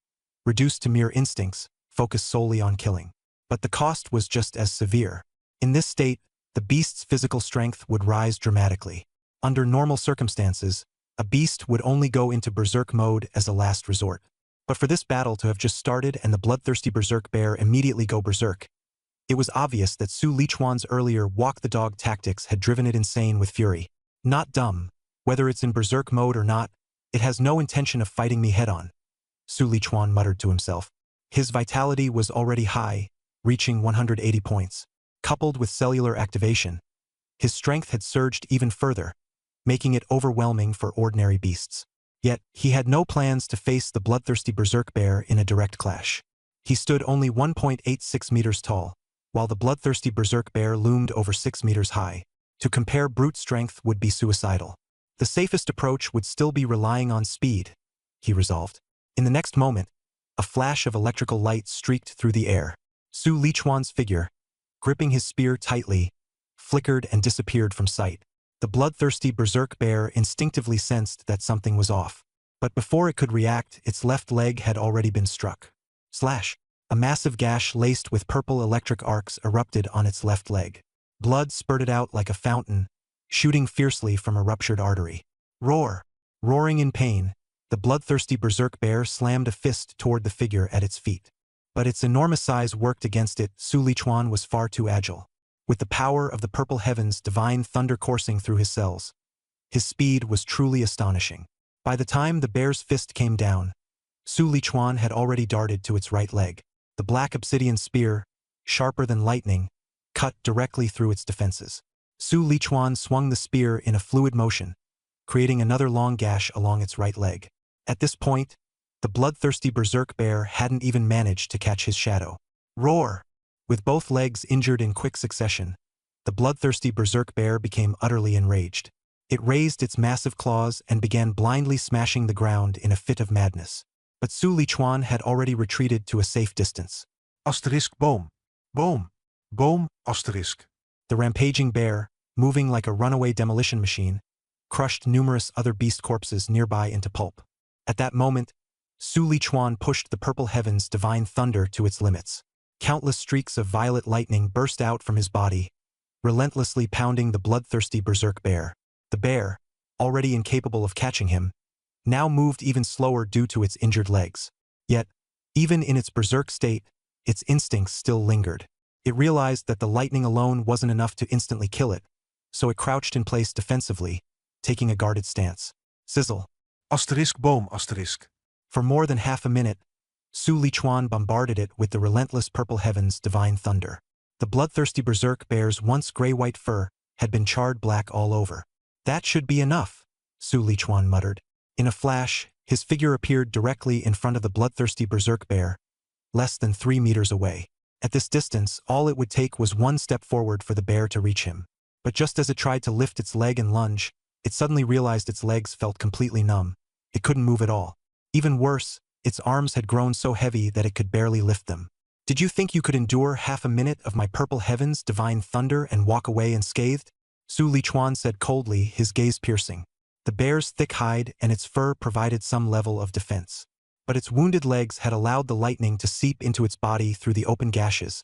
reduced to mere instincts, focused solely on killing. But the cost was just as severe. In this state, the beast's physical strength would rise dramatically. Under normal circumstances, a beast would only go into berserk mode as a last resort. But for this battle to have just started and the bloodthirsty berserk bear immediately go berserk, it was obvious that Su Lichuan's earlier walk-the-dog tactics had driven it insane with fury. Not dumb. Whether it's in berserk mode or not, it has no intention of fighting me head-on, Su Lichuan muttered to himself. His vitality was already high, reaching 180 points. Coupled with cellular activation, his strength had surged even further, making it overwhelming for ordinary beasts. Yet, he had no plans to face the bloodthirsty berserk bear in a direct clash. He stood only 1.86 meters tall, while the bloodthirsty berserk bear loomed over 6 meters high. To compare brute strength would be suicidal. The safest approach would still be relying on speed, he resolved. In the next moment, a flash of electrical light streaked through the air. Su Lichuan's figure, gripping his spear tightly, flickered and disappeared from sight. The bloodthirsty berserk bear instinctively sensed that something was off. But before it could react, its left leg had already been struck. Slash! A massive gash laced with purple electric arcs erupted on its left leg. Blood spurted out like a fountain, shooting fiercely from a ruptured artery. Roar! Roaring in pain, the bloodthirsty berserk bear slammed a fist toward the figure at its feet. But its enormous size worked against it. Su Lichuan was far too agile. With the power of the purple heavens' divine thunder coursing through his cells, his speed was truly astonishing. By the time the bear's fist came down, Su Lichuan had already darted to its right leg. The black obsidian spear, sharper than lightning, cut directly through its defenses. Su Lichuan swung the spear in a fluid motion, creating another long gash along its right leg. At this point, the bloodthirsty berserk bear hadn't even managed to catch his shadow. Roar! With both legs injured in quick succession, the bloodthirsty berserk bear became utterly enraged. It raised its massive claws and began blindly smashing the ground in a fit of madness. But Su Lichuan had already retreated to a safe distance. Boom. Boom. Boom. The rampaging bear, moving like a runaway demolition machine, crushed numerous other beast corpses nearby into pulp. At that moment, Su Lichuan pushed the purple heavens' divine thunder to its limits. Countless streaks of violet lightning burst out from his body, relentlessly pounding the bloodthirsty berserk bear. The bear, already incapable of catching him, now moved even slower due to its injured legs. Yet, even in its berserk state, its instincts still lingered. It realized that the lightning alone wasn't enough to instantly kill it, so it crouched in place defensively, taking a guarded stance. Sizzle. Boom. For more than half a minute, Su Lichuan bombarded it with the relentless purple heavens' divine thunder. The bloodthirsty berserk bear's once gray-white fur had been charred black all over. That should be enough, Su Lichuan muttered. In a flash, his figure appeared directly in front of the bloodthirsty berserk bear, less than 3 meters away. At this distance, all it would take was one step forward for the bear to reach him. But just as it tried to lift its leg and lunge, it suddenly realized its legs felt completely numb. It couldn't move at all. Even worse, its arms had grown so heavy that it could barely lift them. Did you think you could endure half a minute of my purple heavens' divine thunder and walk away unscathed? Su Lichuan said coldly, his gaze piercing. The bear's thick hide and its fur provided some level of defense. But its wounded legs had allowed the lightning to seep into its body through the open gashes,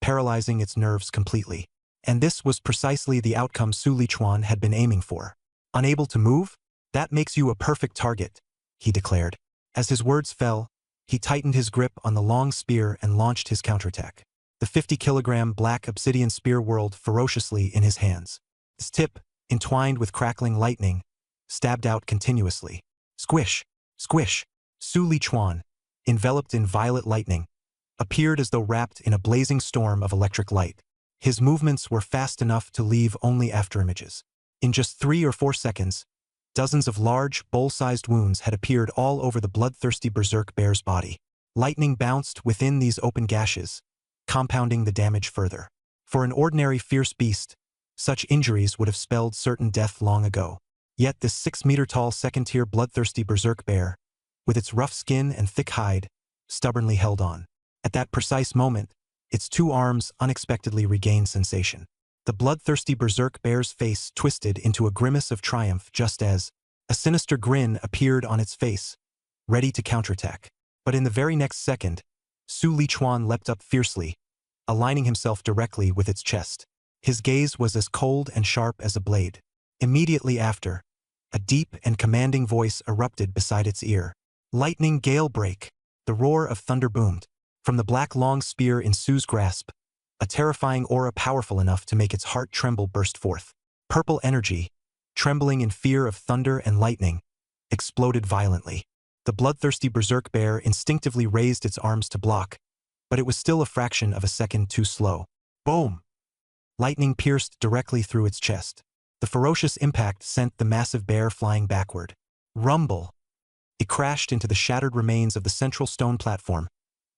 paralyzing its nerves completely. And this was precisely the outcome Su Lichuan had been aiming for. Unable to move? That makes you a perfect target, he declared. As his words fell, he tightened his grip on the long spear and launched his counterattack. The 50-kilogram black obsidian spear whirled ferociously in his hands. Its tip, entwined with crackling lightning, stabbed out continuously. Squish! Squish! Su Lichuan, enveloped in violet lightning, appeared as though wrapped in a blazing storm of electric light. His movements were fast enough to leave only afterimages. In just 3 or 4 seconds, dozens of large, bowl-sized wounds had appeared all over the bloodthirsty berserk bear's body. Lightning bounced within these open gashes, compounding the damage further. For an ordinary fierce beast, such injuries would have spelled certain death long ago. Yet this 6-meter-tall second-tier bloodthirsty berserk bear, with its rough skin and thick hide, stubbornly held on. At that precise moment, its 2 arms unexpectedly regained sensation. The bloodthirsty berserk bear's face twisted into a grimace of triumph just as a sinister grin appeared on its face, ready to counterattack. But in the very next second, Su Lichuan leapt up fiercely, aligning himself directly with its chest. His gaze was as cold and sharp as a blade. Immediately after, a deep and commanding voice erupted beside its ear. Lightning gale break! The roar of thunder boomed. From the black long spear in Su's grasp, a terrifying aura powerful enough to make its heart tremble burst forth. Purple energy, trembling in fear of thunder and lightning, exploded violently. The bloodthirsty berserk bear instinctively raised its arms to block, but it was still a fraction of a second too slow. Boom! Lightning pierced directly through its chest. The ferocious impact sent the massive bear flying backward. Rumble! It crashed into the shattered remains of the central stone platform,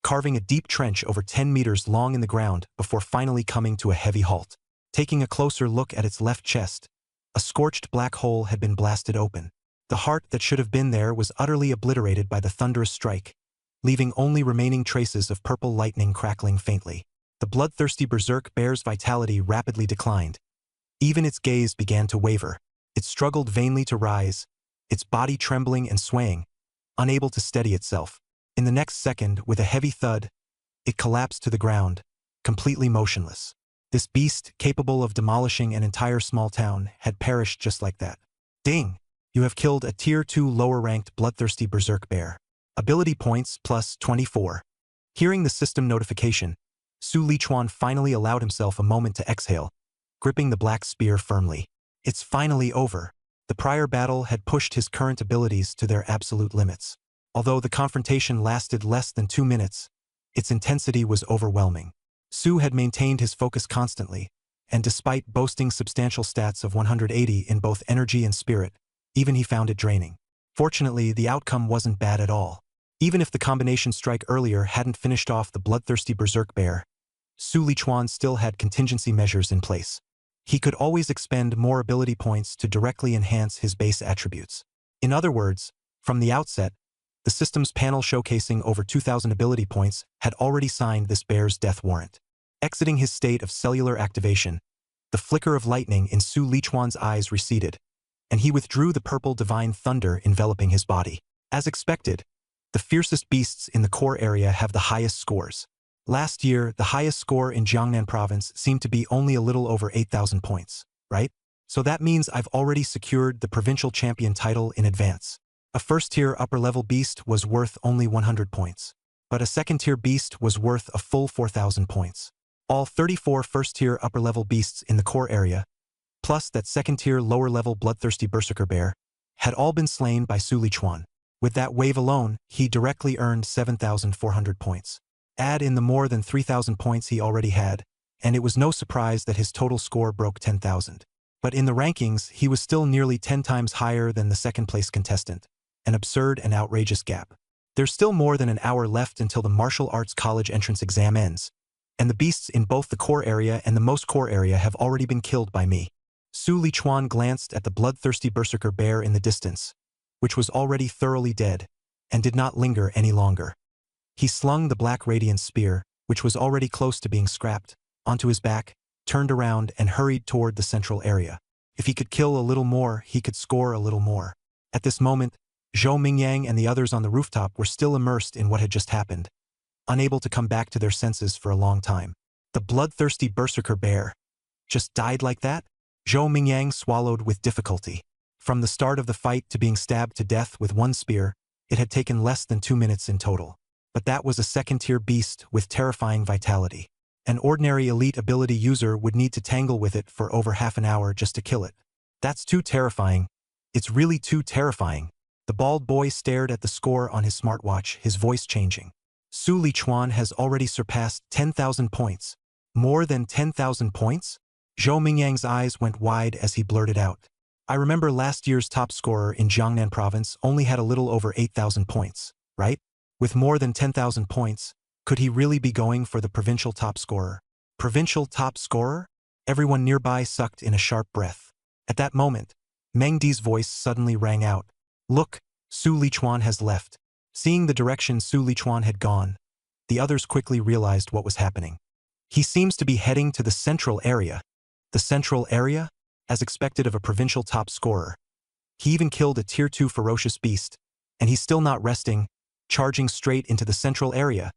carving a deep trench over 10 meters long in the ground before finally coming to a heavy halt. Taking a closer look at its left chest, a scorched black hole had been blasted open. The heart that should have been there was utterly obliterated by the thunderous strike, leaving only remaining traces of purple lightning crackling faintly. The bloodthirsty berserk bear's vitality rapidly declined. Even its gaze began to waver. It struggled vainly to rise, its body trembling and swaying, unable to steady itself. In the next second, with a heavy thud, it collapsed to the ground, completely motionless. This beast, capable of demolishing an entire small town, had perished just like that. Ding! You have killed a Tier 2 lower-ranked bloodthirsty berserk bear. Ability points plus 24. Hearing the system notification, Su Lichuan finally allowed himself a moment to exhale, gripping the black spear firmly. It's finally over. The prior battle had pushed his current abilities to their absolute limits. Although the confrontation lasted less than 2 minutes, its intensity was overwhelming. Su had maintained his focus constantly, and despite boasting substantial stats of 180 in both energy and spirit, even he found it draining. Fortunately, the outcome wasn't bad at all. Even if the combination strike earlier hadn't finished off the bloodthirsty berserk bear, Su Lichuan still had contingency measures in place. He could always expend more ability points to directly enhance his base attributes. In other words, from the outset, the system's panel showcasing over 2,000 ability points had already signed this bear's death warrant. Exiting his state of cellular activation, the flicker of lightning in Su Lichuan's eyes receded, and he withdrew the purple divine thunder enveloping his body. As expected, the fiercest beasts in the core area have the highest scores. Last year, the highest score in Jiangnan province seemed to be only a little over 8,000 points, right? So that means I've already secured the provincial champion title in advance. A first-tier upper-level beast was worth only 100 points, but a second-tier beast was worth a full 4,000 points. All 34 first-tier upper-level beasts in the core area, plus that second-tier lower-level bloodthirsty berserker bear, had all been slain by Su Lichuan. With that wave alone, he directly earned 7,400 points. Add in the more than 3,000 points he already had, and it was no surprise that his total score broke 10,000. But in the rankings, he was still nearly 10 times higher than the second-place contestant. An absurd and outrageous gap. There's still more than an hour left until the martial arts college entrance exam ends, and the beasts in both the core area and the most core area have already been killed by me. Su Lichuan glanced at the bloodthirsty berserker bear in the distance, which was already thoroughly dead, and did not linger any longer. He slung the black radiance spear, which was already close to being scrapped, onto his back, turned around and hurried toward the central area. If he could kill a little more, he could score a little more. At this moment, Zhou Mingyang and the others on the rooftop were still immersed in what had just happened, unable to come back to their senses for a long time. The bloodthirsty berserker bear just died like that? Zhou Mingyang swallowed with difficulty. From the start of the fight to being stabbed to death with one spear, it had taken less than 2 minutes in total. But that was a second-tier beast with terrifying vitality. An ordinary elite ability user would need to tangle with it for over half an hour just to kill it. That's too terrifying. It's really too terrifying. The bald boy stared at the score on his smartwatch, his voice changing. Su Lichuan has already surpassed 10,000 points. More than 10,000 points? Zhou Mingyang's eyes went wide as he blurted out. I remember last year's top scorer in Jiangnan province only had a little over 8,000 points, right? With more than 10,000 points, could he really be going for the provincial top scorer? Provincial top scorer? Everyone nearby sucked in a sharp breath. At that moment, Meng Di's voice suddenly rang out. Look, Su Lichuan has left. Seeing the direction Su Lichuan had gone, the others quickly realized what was happening. He seems to be heading to the central area. The central area? As expected of a provincial top scorer. He even killed a tier 2 ferocious beast, and he's still not resting, charging straight into the central area,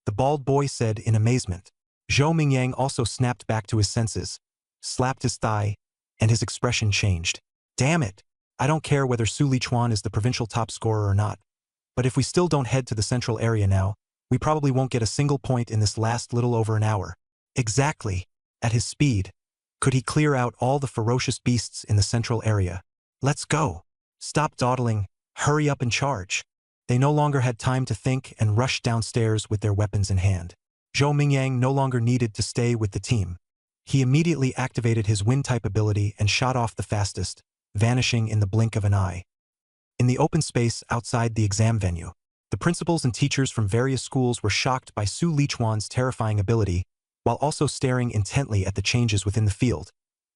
the bald boy said in amazement. Zhou Mingyang also snapped back to his senses, slapped his thigh, and his expression changed. Damn it! I don't care whether Su Lichuan is the provincial top scorer or not. But if we still don't head to the central area now, we probably won't get a single point in this last little over an hour. Exactly. At his speed, could he clear out all the ferocious beasts in the central area? Let's go. Stop dawdling, hurry up and charge. They no longer had time to think and rushed downstairs with their weapons in hand. Zhou Mingyang no longer needed to stay with the team. He immediately activated his wind-type ability and shot off the fastest, vanishing in the blink of an eye. In the open space outside the exam venue, the principals and teachers from various schools were shocked by Su Lichuan's terrifying ability, while also staring intently at the changes within the field,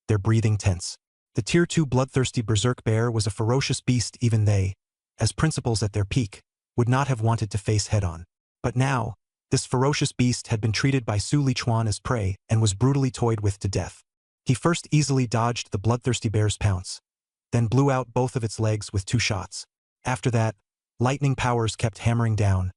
their breathing tense. The Tier 2 bloodthirsty berserk bear was a ferocious beast even they, as principals at their peak, would not have wanted to face head-on. But now, this ferocious beast had been treated by Su Lichuan as prey and was brutally toyed with to death. He first easily dodged the bloodthirsty bear's pounce, then blew out both of its legs with 2 shots. After that, lightning powers kept hammering down,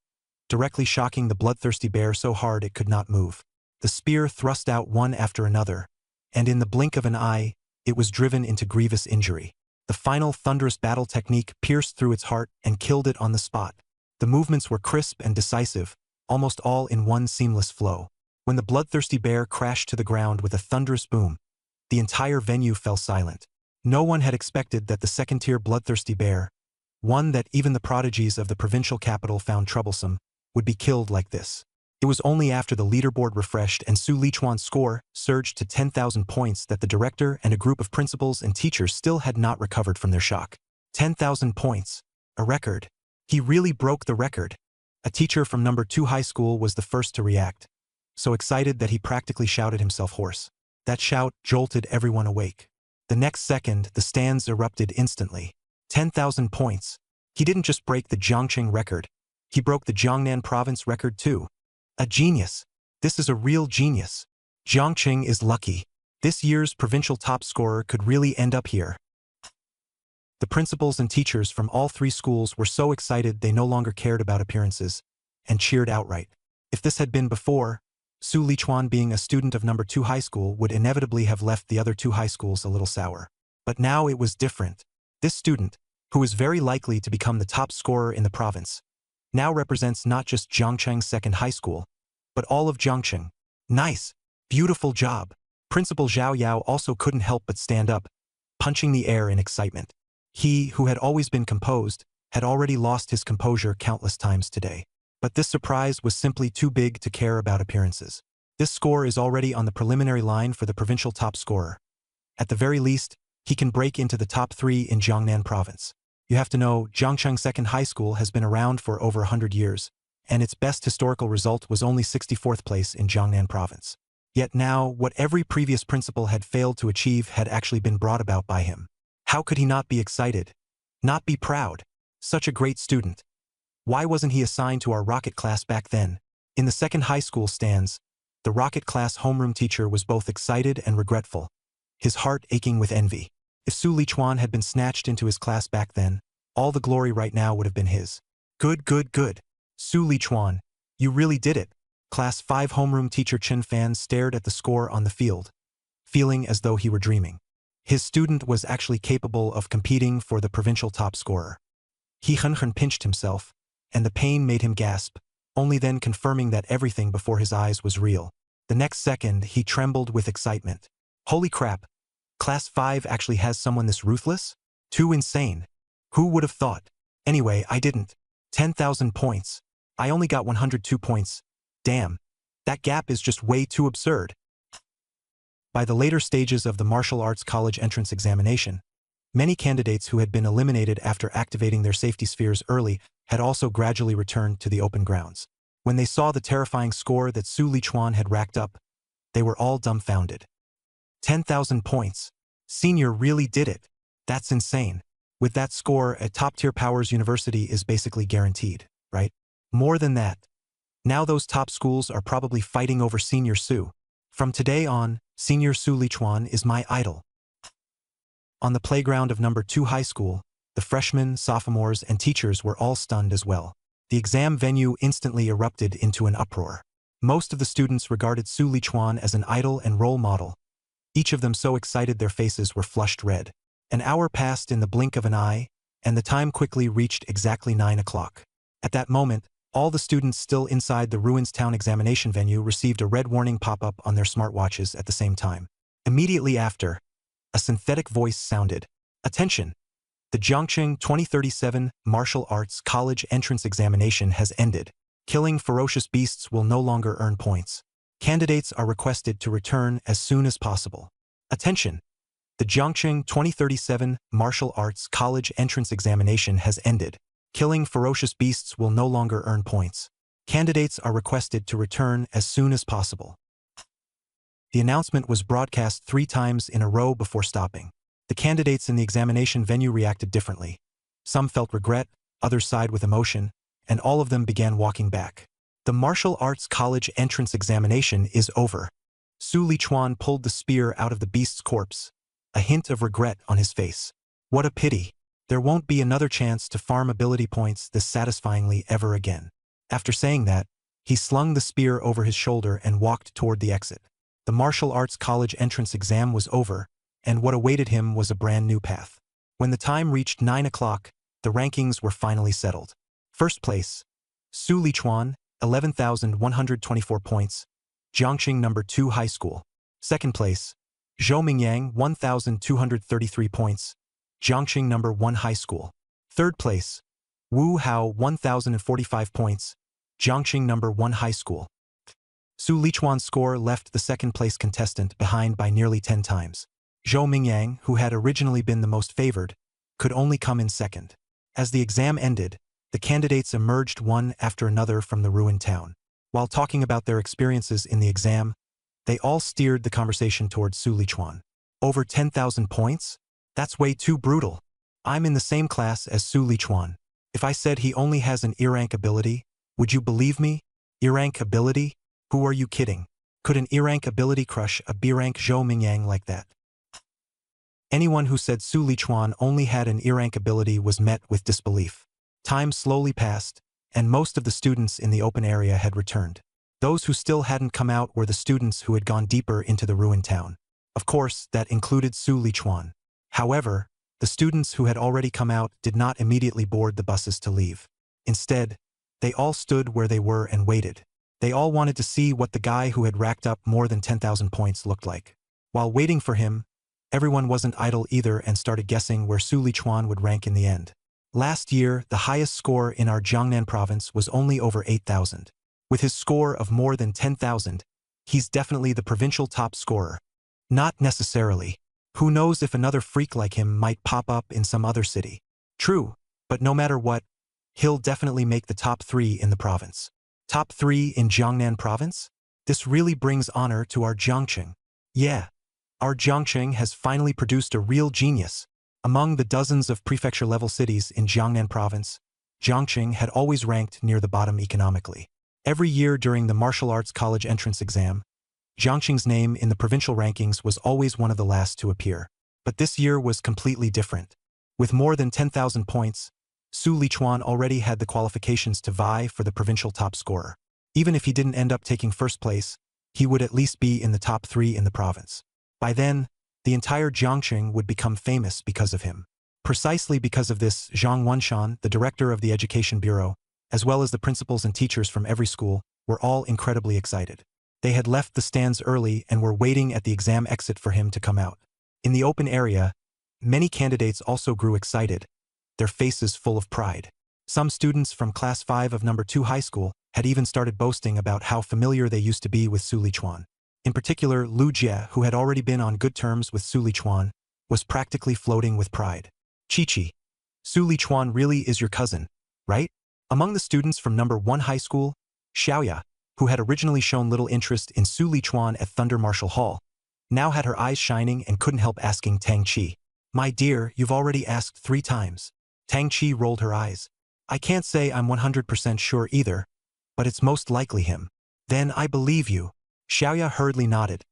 directly shocking the bloodthirsty bear so hard it could not move. The spear thrust out one after another, and in the blink of an eye, it was driven into grievous injury. The final thunderous battle technique pierced through its heart and killed it on the spot. The movements were crisp and decisive, almost all in one seamless flow. When the bloodthirsty bear crashed to the ground with a thunderous boom, the entire venue fell silent. No one had expected that the second-tier bloodthirsty bear, one that even the prodigies of the provincial capital found troublesome, would be killed like this. It was only after the leaderboard refreshed and Su Lichuan's score surged to 10,000 points that the director and a group of principals and teachers still had not recovered from their shock. 10,000 points. A record. He really broke the record. A teacher from number 2 high school was the first to react, so excited that he practically shouted himself hoarse. That shout jolted everyone awake. The next second, the stands erupted instantly. 10,000 points. He didn't just break the Jiangqing record. He broke the Jiangnan province record too. A genius. This is a real genius. Jiangqing is lucky. This year's provincial top scorer could really end up here. The principals and teachers from all 3 schools were so excited they no longer cared about appearances, and cheered outright. If this had been before, Su Lichuan being a student of number 2 high school would inevitably have left the other 2 high schools a little sour. But now it was different. This student, who is very likely to become the top scorer in the province, now represents not just Jiangqing Second High School, but all of Jiangqing. Nice. Beautiful job. Principal Zhao Yao also couldn't help but stand up, punching the air in excitement. He, who had always been composed, had already lost his composure countless times today. But this surprise was simply too big to care about appearances. This score is already on the preliminary line for the provincial top scorer. At the very least, he can break into the top 3 in Jiangnan province. You have to know, Jiangqing Second High School has been around for over 100 years, and its best historical result was only 64th place in Jiangnan province. Yet now, what every previous principal had failed to achieve had actually been brought about by him. How could he not be excited? Not be proud? Such a great student. Why wasn't he assigned to our rocket class back then? In the second high school stands, the rocket class homeroom teacher was both excited and regretful, his heart aching with envy. If Su Lichuan had been snatched into his class back then, all the glory right now would have been his. Good, good, good. Su Lichuan, you really did it. Class 5 homeroom teacher Chen Fan stared at the score on the field, feeling as though he were dreaming. His student was actually capable of competing for the provincial top scorer. He hun pinched himself, and the pain made him gasp, only then confirming that everything before his eyes was real. The next second, he trembled with excitement. Holy crap! Class 5 actually has someone this ruthless? Too insane. Who would have thought? Anyway, I didn't. 10,000 points. I only got 102 points. Damn. That gap is just way too absurd. By the later stages of the martial arts college entrance examination, many candidates who had been eliminated after activating their safety spheres early had also gradually returned to the open grounds. When they saw the terrifying score that Su Lichuan had racked up, they were all dumbfounded. 10,000 points. Senior really did it. That's insane. With that score, a top-tier powers university is basically guaranteed, right? More than that. Now those top schools are probably fighting over Senior Su. From today on, Senior Su Lichuan is my idol. On the playground of number 2 high school, the freshmen, sophomores, and teachers were all stunned as well. The exam venue instantly erupted into an uproar. Most of the students regarded Su Lichuan as an idol and role model, each of them so excited their faces were flushed red. An hour passed in the blink of an eye, and the time quickly reached exactly 9 o'clock. At that moment, all the students still inside the Ruins Town examination venue received a red warning pop-up on their smartwatches at the same time. Immediately after, a synthetic voice sounded. Attention! The Zhongqing 2037 Martial Arts College Entrance Examination has ended. Killing ferocious beasts will no longer earn points. Candidates are requested to return as soon as possible. Attention! The Zhongqing 2037 Martial Arts College Entrance Examination has ended. Killing ferocious beasts will no longer earn points. Candidates are requested to return as soon as possible. The announcement was broadcast 3 times in a row before stopping. The candidates in the examination venue reacted differently. Some felt regret, others sighed with emotion, and all of them began walking back. The Martial Arts College Entrance Examination is over. Su Lichuan pulled the spear out of the beast's corpse, a hint of regret on his face. What a pity. There won't be another chance to farm ability points this satisfyingly ever again. After saying that, he slung the spear over his shoulder and walked toward the exit. The Martial Arts College entrance exam was over, and what awaited him was a brand new path. When the time reached 9 o'clock, the rankings were finally settled. First place, Su Lichuan, 11,124 points, Zhongqing number 2 High School. Second place, Zhou Mingyang, 1,233 points, Zhongqing number 1 High School. Third place, Wu Hao, 1,045 points, Zhongqing number 1 High School. Su Lichuan's score left the second-place contestant behind by nearly 10 times. Zhou Mingyang, who had originally been the most favored, could only come in second. As the exam ended, the candidates emerged one after another from the ruined town. While talking about their experiences in the exam, they all steered the conversation towards Su Lichuan. Over 10,000 points? That's way too brutal. I'm in the same class as Su Lichuan. If I said he only has an E-rank ability, would you believe me? E-rank ability? Who are you kidding? Could an E-rank ability crush a B-rank Zhou Mingyang like that? Anyone who said Su Lichuan only had an E-rank ability was met with disbelief. Time slowly passed, and most of the students in the open area had returned. Those who still hadn't come out were the students who had gone deeper into the ruined town. Of course, that included Su Lichuan. However, the students who had already come out did not immediately board the buses to leave. Instead, they all stood where they were and waited. They all wanted to see what the guy who had racked up more than 10,000 points looked like. While waiting for him, everyone wasn't idle either and started guessing where Su Lichuan would rank in the end. Last year, the highest score in our Jiangnan province was only over 8,000. With his score of more than 10,000, he's definitely the provincial top scorer. Not necessarily. Who knows if another freak like him might pop up in some other city. True, but no matter what, he'll definitely make the top 3 in the province. Top 3 in Jiangnan province? This really brings honor to our Zhongqing. Yeah, our Zhongqing has finally produced a real genius. Among the dozens of prefecture-level cities in Jiangnan province, Zhongqing had always ranked near the bottom economically. Every year during the martial arts college entrance exam, Zhongqing's name in the provincial rankings was always one of the last to appear. But this year was completely different. With more than 10,000 points, Su Lichuan already had the qualifications to vie for the provincial top scorer. Even if he didn't end up taking first place, he would at least be in the top 3 in the province. By then, the entire Jiangqing would become famous because of him. Precisely because of this, Zhang Wenshan, the director of the Education Bureau, as well as the principals and teachers from every school, were all incredibly excited. They had left the stands early and were waiting at the exam exit for him to come out. In the open area, many candidates also grew excited, their faces full of pride. Some students from Class 5 of No. 2 high school had even started boasting about how familiar they used to be with Su Lichuan. In particular, Lu Jie, who had already been on good terms with Su Lichuan, was practically floating with pride. Chi-Chi, Su Lichuan really is your cousin, right? Among the students from No. 1 high school, Xiaoya, who had originally shown little interest in Su Lichuan at Thunder Martial Hall, now had her eyes shining and couldn't help asking Tang Qi, "My dear, you've already asked 3 times. Tang Qi rolled her eyes. "I can't say I'm 100% sure either, but it's most likely him." "Then I believe you." Xiaoya hurriedly nodded,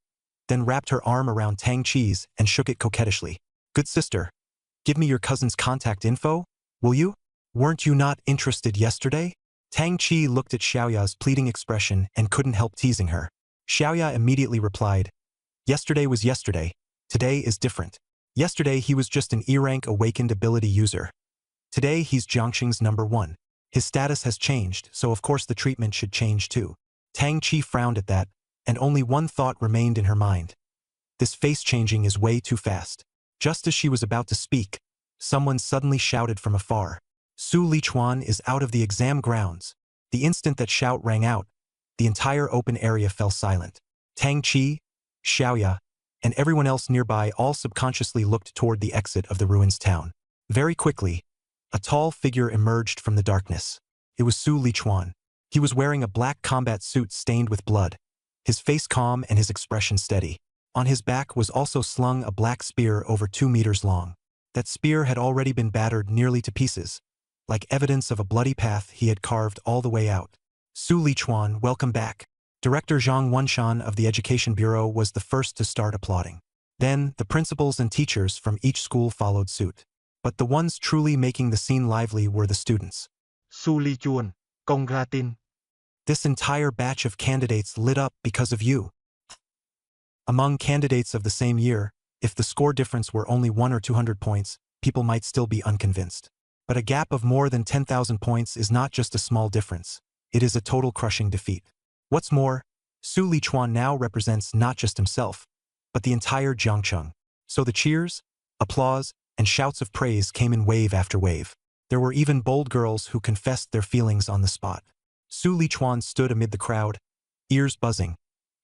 then wrapped her arm around Tang Qi's and shook it coquettishly. "Good sister, give me your cousin's contact info, will you? Weren't you not interested yesterday?" Tang Qi looked at Xiaoya's pleading expression and couldn't help teasing her. Xiaoya immediately replied, "Yesterday was yesterday. Today is different. Yesterday he was just an E-rank awakened ability user. Today he's Jiangxing's No. 1. His status has changed, so of course the treatment should change too." Tang Qi frowned at that, and only one thought remained in her mind. This face changing is way too fast. Just as she was about to speak, someone suddenly shouted from afar, "Su Lichuan is out of the exam grounds." The instant that shout rang out, the entire open area fell silent. Tang Qi, Xiaoya, and everyone else nearby all subconsciously looked toward the exit of the ruins town. Very quickly, a tall figure emerged from the darkness. It was Su Lichuan. He was wearing a black combat suit stained with blood, his face calm and his expression steady. On his back was also slung a black spear over 2 meters long. That spear had already been battered nearly to pieces, like evidence of a bloody path he had carved all the way out. "Su Lichuan, welcome back." Director Zhang Wenshan of the Education Bureau was the first to start applauding. Then, the principals and teachers from each school followed suit. But the ones truly making the scene lively were the students. Su Lichuan, congratin. This entire batch of candidates lit up because of you. Among candidates of the same year, if the score difference were only 100 or 200 points, people might still be unconvinced. But a gap of more than 10,000 points is not just a small difference, it is a total crushing defeat. What's more, Su Lichuan now represents not just himself, but the entire Jiangcheng. So the cheers, applause, and shouts of praise came in wave after wave. There were even bold girls who confessed their feelings on the spot. Su Lichuan stood amid the crowd, ears buzzing,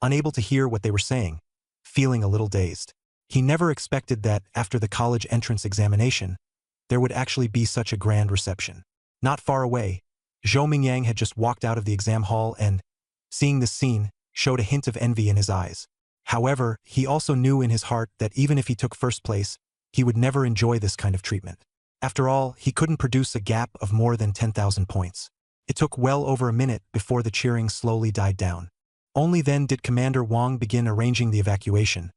unable to hear what they were saying, feeling a little dazed. He never expected that, after the college entrance examination, there would actually be such a grand reception. Not far away, Zhou Mingyang had just walked out of the exam hall and, seeing this scene, showed a hint of envy in his eyes. However, he also knew in his heart that even if he took first place, he would never enjoy this kind of treatment. After all, he couldn't produce a gap of more than 10,000 points. It took well over a minute before the cheering slowly died down. Only then did Commander Wang begin arranging the evacuation,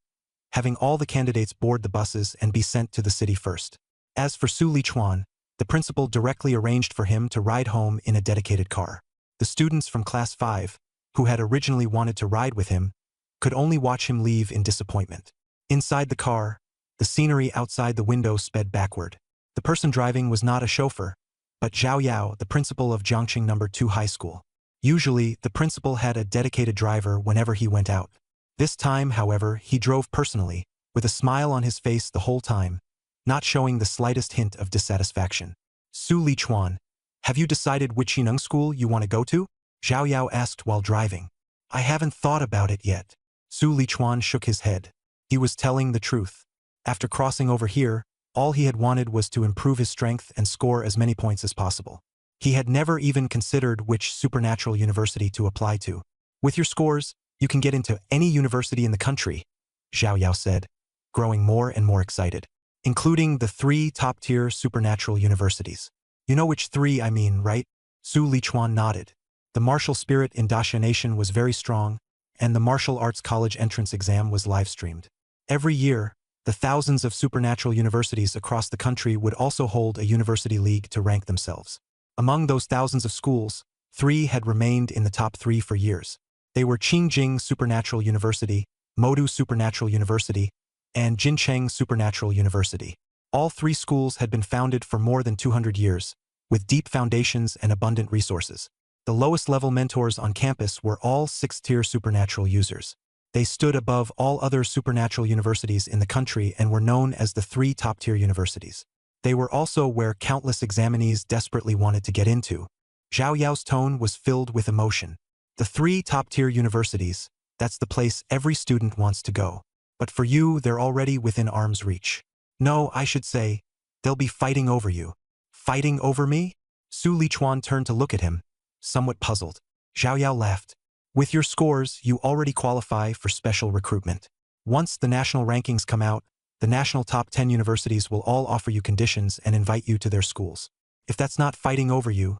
having all the candidates board the buses and be sent to the city first. As for Su Lichuan, the principal directly arranged for him to ride home in a dedicated car. The students from Class 5, who had originally wanted to ride with him, could only watch him leave in disappointment. Inside the car, the scenery outside the window sped backward. The person driving was not a chauffeur, but Zhao Yao, the principal of Jiangqing No. 2 High School. Usually, the principal had a dedicated driver whenever he went out. This time, however, he drove personally, with a smile on his face the whole time, not showing the slightest hint of dissatisfaction. "Su Lichuan, have you decided which Yineng school you want to go to?" Zhao Yao asked while driving. "I haven't thought about it yet." Su Lichuan shook his head. He was telling the truth. After crossing over here, all he had wanted was to improve his strength and score as many points as possible. He had never even considered which supernatural university to apply to. "With your scores, you can get into any university in the country," Zhao Yao said, growing more and more excited. "Including the 3 top-tier supernatural universities. You know which 3 I mean, right?" Su Lichuan nodded. The martial spirit in Daxia Nation was very strong, and the martial arts college entrance exam was live-streamed. Every year, The thousands of supernatural universities across the country would also hold a university league to rank themselves. Among those thousands of schools, 3 had remained in the top 3 for years. They were Qingjing Supernatural University, Modu Supernatural University, and Jincheng Supernatural University. All 3 schools had been founded for more than 200 years, with deep foundations and abundant resources. The lowest-level mentors on campus were all 6th-tier supernatural users. They stood above all other supernatural universities in the country and were known as the 3 top-tier universities. They were also where countless examinees desperately wanted to get into. Zhao Yao's tone was filled with emotion. The 3 top-tier universities, that's the place every student wants to go. But for you, they're already within arm's reach. No, I should say, they'll be fighting over you. Fighting over me? Su Lichuan turned to look at him, somewhat puzzled. Zhao Yao laughed. With your scores, you already qualify for special recruitment. Once the national rankings come out, the national top 10 universities will all offer you conditions and invite you to their schools. If that's not fighting over you,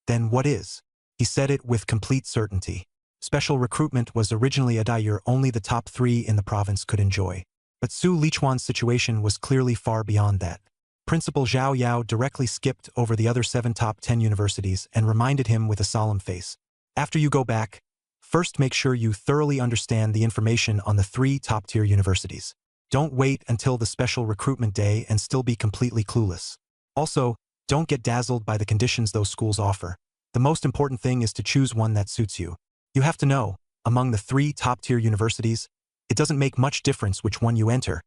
then what is? He said it with complete certainty. Special recruitment was originally a dire only the top 3 in the province could enjoy. But Su Lichuan's situation was clearly far beyond that. Principal Zhao Yao directly skipped over the other 7 top 10 universities and reminded him with a solemn face. After you go back, first make sure you thoroughly understand the information on the 3 top-tier universities. Don't wait until the special recruitment day and still be completely clueless. Also, don't get dazzled by the conditions those schools offer. The most important thing is to choose one that suits you. You have to know, among the 3 top-tier universities, it doesn't make much difference which one you enter.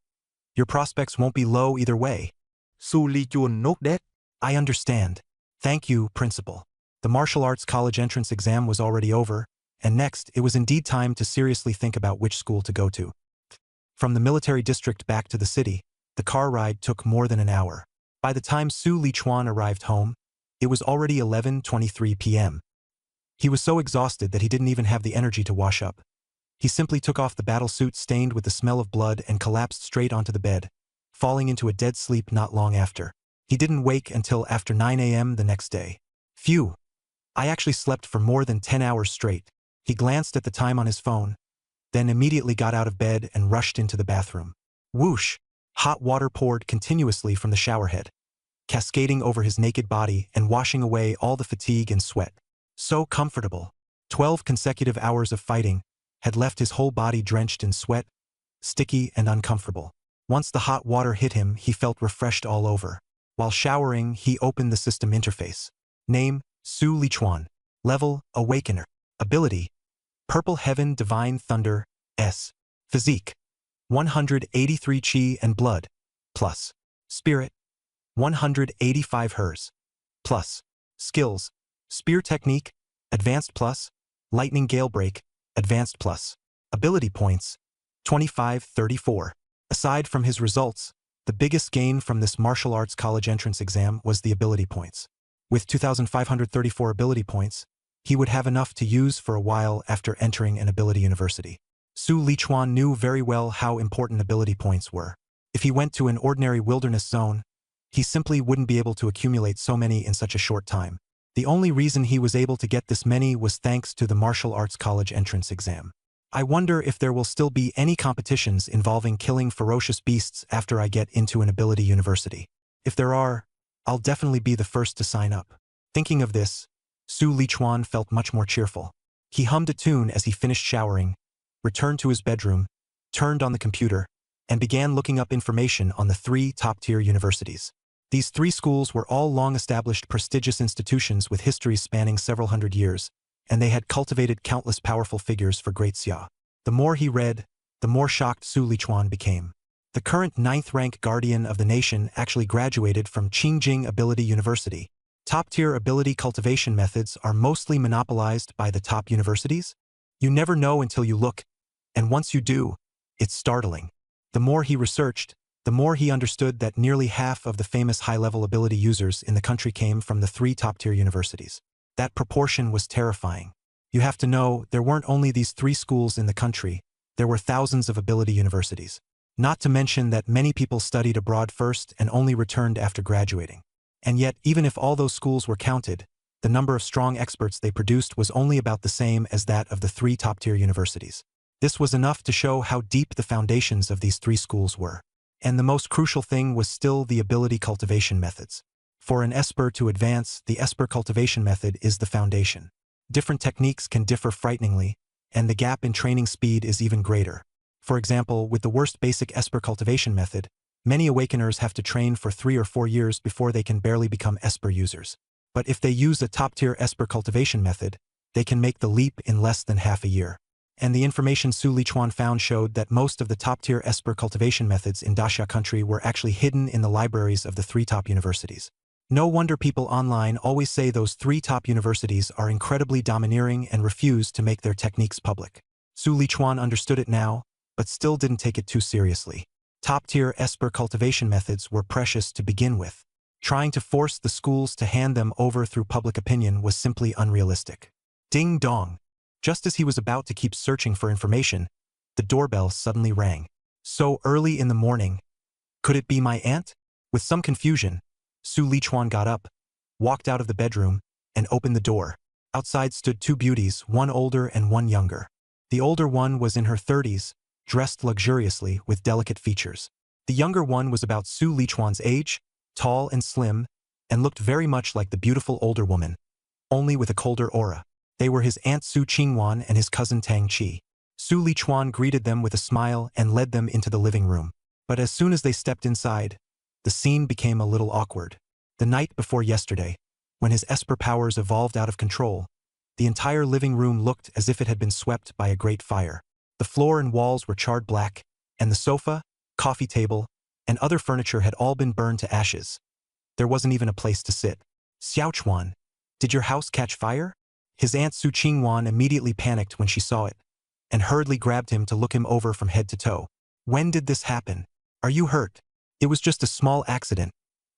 Your prospects won't be low either way. Su Lichuan nodded. I understand. Thank you, Principal. The martial arts college entrance exam was already over, and next, it was indeed time to seriously think about which school to go to. From the military district back to the city, the car ride took more than an hour. By the time Su Lichuan arrived home, it was already 11:23 p.m. He was so exhausted that he didn't even have the energy to wash up. He simply took off the battle suit stained with the smell of blood and collapsed straight onto the bed, falling into a dead sleep not long after. He didn't wake until after 9 a.m. the next day. Phew! I actually slept for more than 10 hours straight. He glanced at the time on his phone, then immediately got out of bed and rushed into the bathroom. Whoosh! Hot water poured continuously from the showerhead, cascading over his naked body and washing away all the fatigue and sweat. So comfortable. 12 consecutive hours of fighting had left his whole body drenched in sweat, sticky and uncomfortable. Once the hot water hit him, he felt refreshed all over. While showering, he opened the system interface. Name, Su Lichuan. Level, Awakener. Ability, Purple Heaven Divine Thunder, S. Physique, 183 Qi and Blood, plus. Spirit, 185 Hers, plus. Skills, Spear Technique, Advanced plus. Lightning Gale Break, Advanced plus. Ability points, 2534. Aside from his results, the biggest gain from this martial arts college entrance exam was the ability points. With 2,534 ability points, he would have enough to use for a while after entering an ability university. Su Lichuan knew very well how important ability points were. If he went to an ordinary wilderness zone, he simply wouldn't be able to accumulate so many in such a short time. The only reason he was able to get this many was thanks to the martial arts college entrance exam. I wonder if there will still be any competitions involving killing ferocious beasts after I get into an ability university. If there are, I'll definitely be the first to sign up. Thinking of this, Su Lichuan felt much more cheerful. He hummed a tune as he finished showering, returned to his bedroom, turned on the computer, and began looking up information on the 3 top-tier universities. These 3 schools were all long-established prestigious institutions with histories spanning several hundred years, and they had cultivated countless powerful figures for Great Xia. The more he read, the more shocked Su Lichuan became. The current 9th-rank guardian of the nation actually graduated from Qingjing Ability University. Top-tier ability cultivation methods are mostly monopolized by the top universities. You never know until you look, and once you do, it's startling. The more he researched, the more he understood that nearly half of the famous high-level ability users in the country came from the 3 top-tier universities. That proportion was terrifying. You have to know, there weren't only these 3 schools in the country, there were thousands of ability universities. Not to mention that many people studied abroad first and only returned after graduating. And yet, even if all those schools were counted, the number of strong experts they produced was only about the same as that of the 3 top-tier universities. This was enough to show how deep the foundations of these 3 schools were. And the most crucial thing was still the ability cultivation methods. For an esper to advance, the esper cultivation method is the foundation. Different techniques can differ frighteningly, and the gap in training speed is even greater. For example, with the worst basic esper cultivation method, many awakeners have to train for 3 or 4 years before they can barely become esper users. But if they use a top-tier esper cultivation method, they can make the leap in less than half a year. And the information Su Lichuan found showed that most of the top-tier esper cultivation methods in Daxia country were actually hidden in the libraries of the 3 top universities. No wonder people online always say those 3 top universities are incredibly domineering and refuse to make their techniques public. Su Lichuan understood it now, but still didn't take it too seriously. Top-tier esper cultivation methods were precious to begin with. Trying to force the schools to hand them over through public opinion was simply unrealistic. Ding dong. Just as he was about to keep searching for information, the doorbell suddenly rang. So early in the morning. Could it be my aunt? With some confusion, Su Lichuan got up, walked out of the bedroom, and opened the door. Outside stood 2 beauties, one older and one younger. The older one was in her 30s, dressed luxuriously with delicate features. The younger one was about Su Lichuan's age, tall and slim, and looked very much like the beautiful older woman, only with a colder aura. They were his aunt Su Qingwan and his cousin Tang Qi. Su Lichuan greeted them with a smile and led them into the living room. But as soon as they stepped inside, the scene became a little awkward. The night before yesterday, when his esper powers evolved out of control, the entire living room looked as if it had been swept by a great fire. The floor and walls were charred black, and the sofa, coffee table, and other furniture had all been burned to ashes. There wasn't even a place to sit. Xiaochuan, did your house catch fire? His aunt Su Qingwan immediately panicked when she saw it, and hurriedly grabbed him to look him over from head to toe. When did this happen? Are you hurt? It was just a small accident.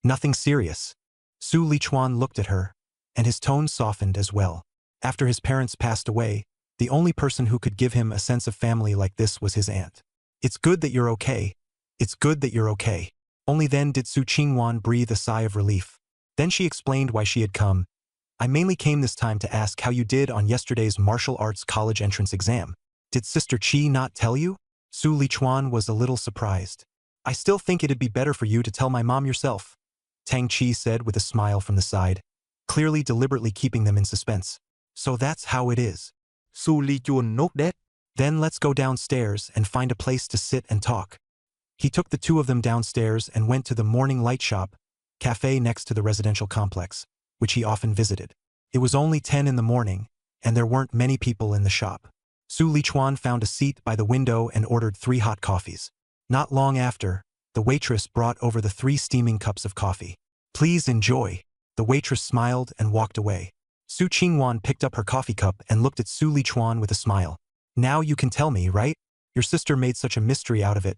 Nothing serious. Su Lichuan looked at her, and his tone softened as well. After his parents passed away, the only person who could give him a sense of family like this was his aunt. It's good that you're okay. It's good that you're okay. Only then did Su Qingwan breathe a sigh of relief. Then she explained why she had come. I mainly came this time to ask how you did on yesterday's martial arts college entrance exam. Did Sister Qi not tell you? Su Lichuan was a little surprised. I still think it'd be better for you to tell my mom yourself, Tang Qi said with a smile from the side, clearly deliberately keeping them in suspense. So that's how it is. Su Lichuan nodded. Then let's go downstairs and find a place to sit and talk. He took the 2 of them downstairs and went to the Morning Light Shop, cafe next to the residential complex, which he often visited. It was only 10 in the morning, and there weren't many people in the shop. Su Lichuan found a seat by the window and ordered 3 hot coffees. Not long after, the waitress brought over the 3 steaming cups of coffee. Please enjoy. The waitress smiled and walked away. Su Qingwan picked up her coffee cup and looked at Su Lichuan with a smile. Now you can tell me, right? Your sister made such a mystery out of it.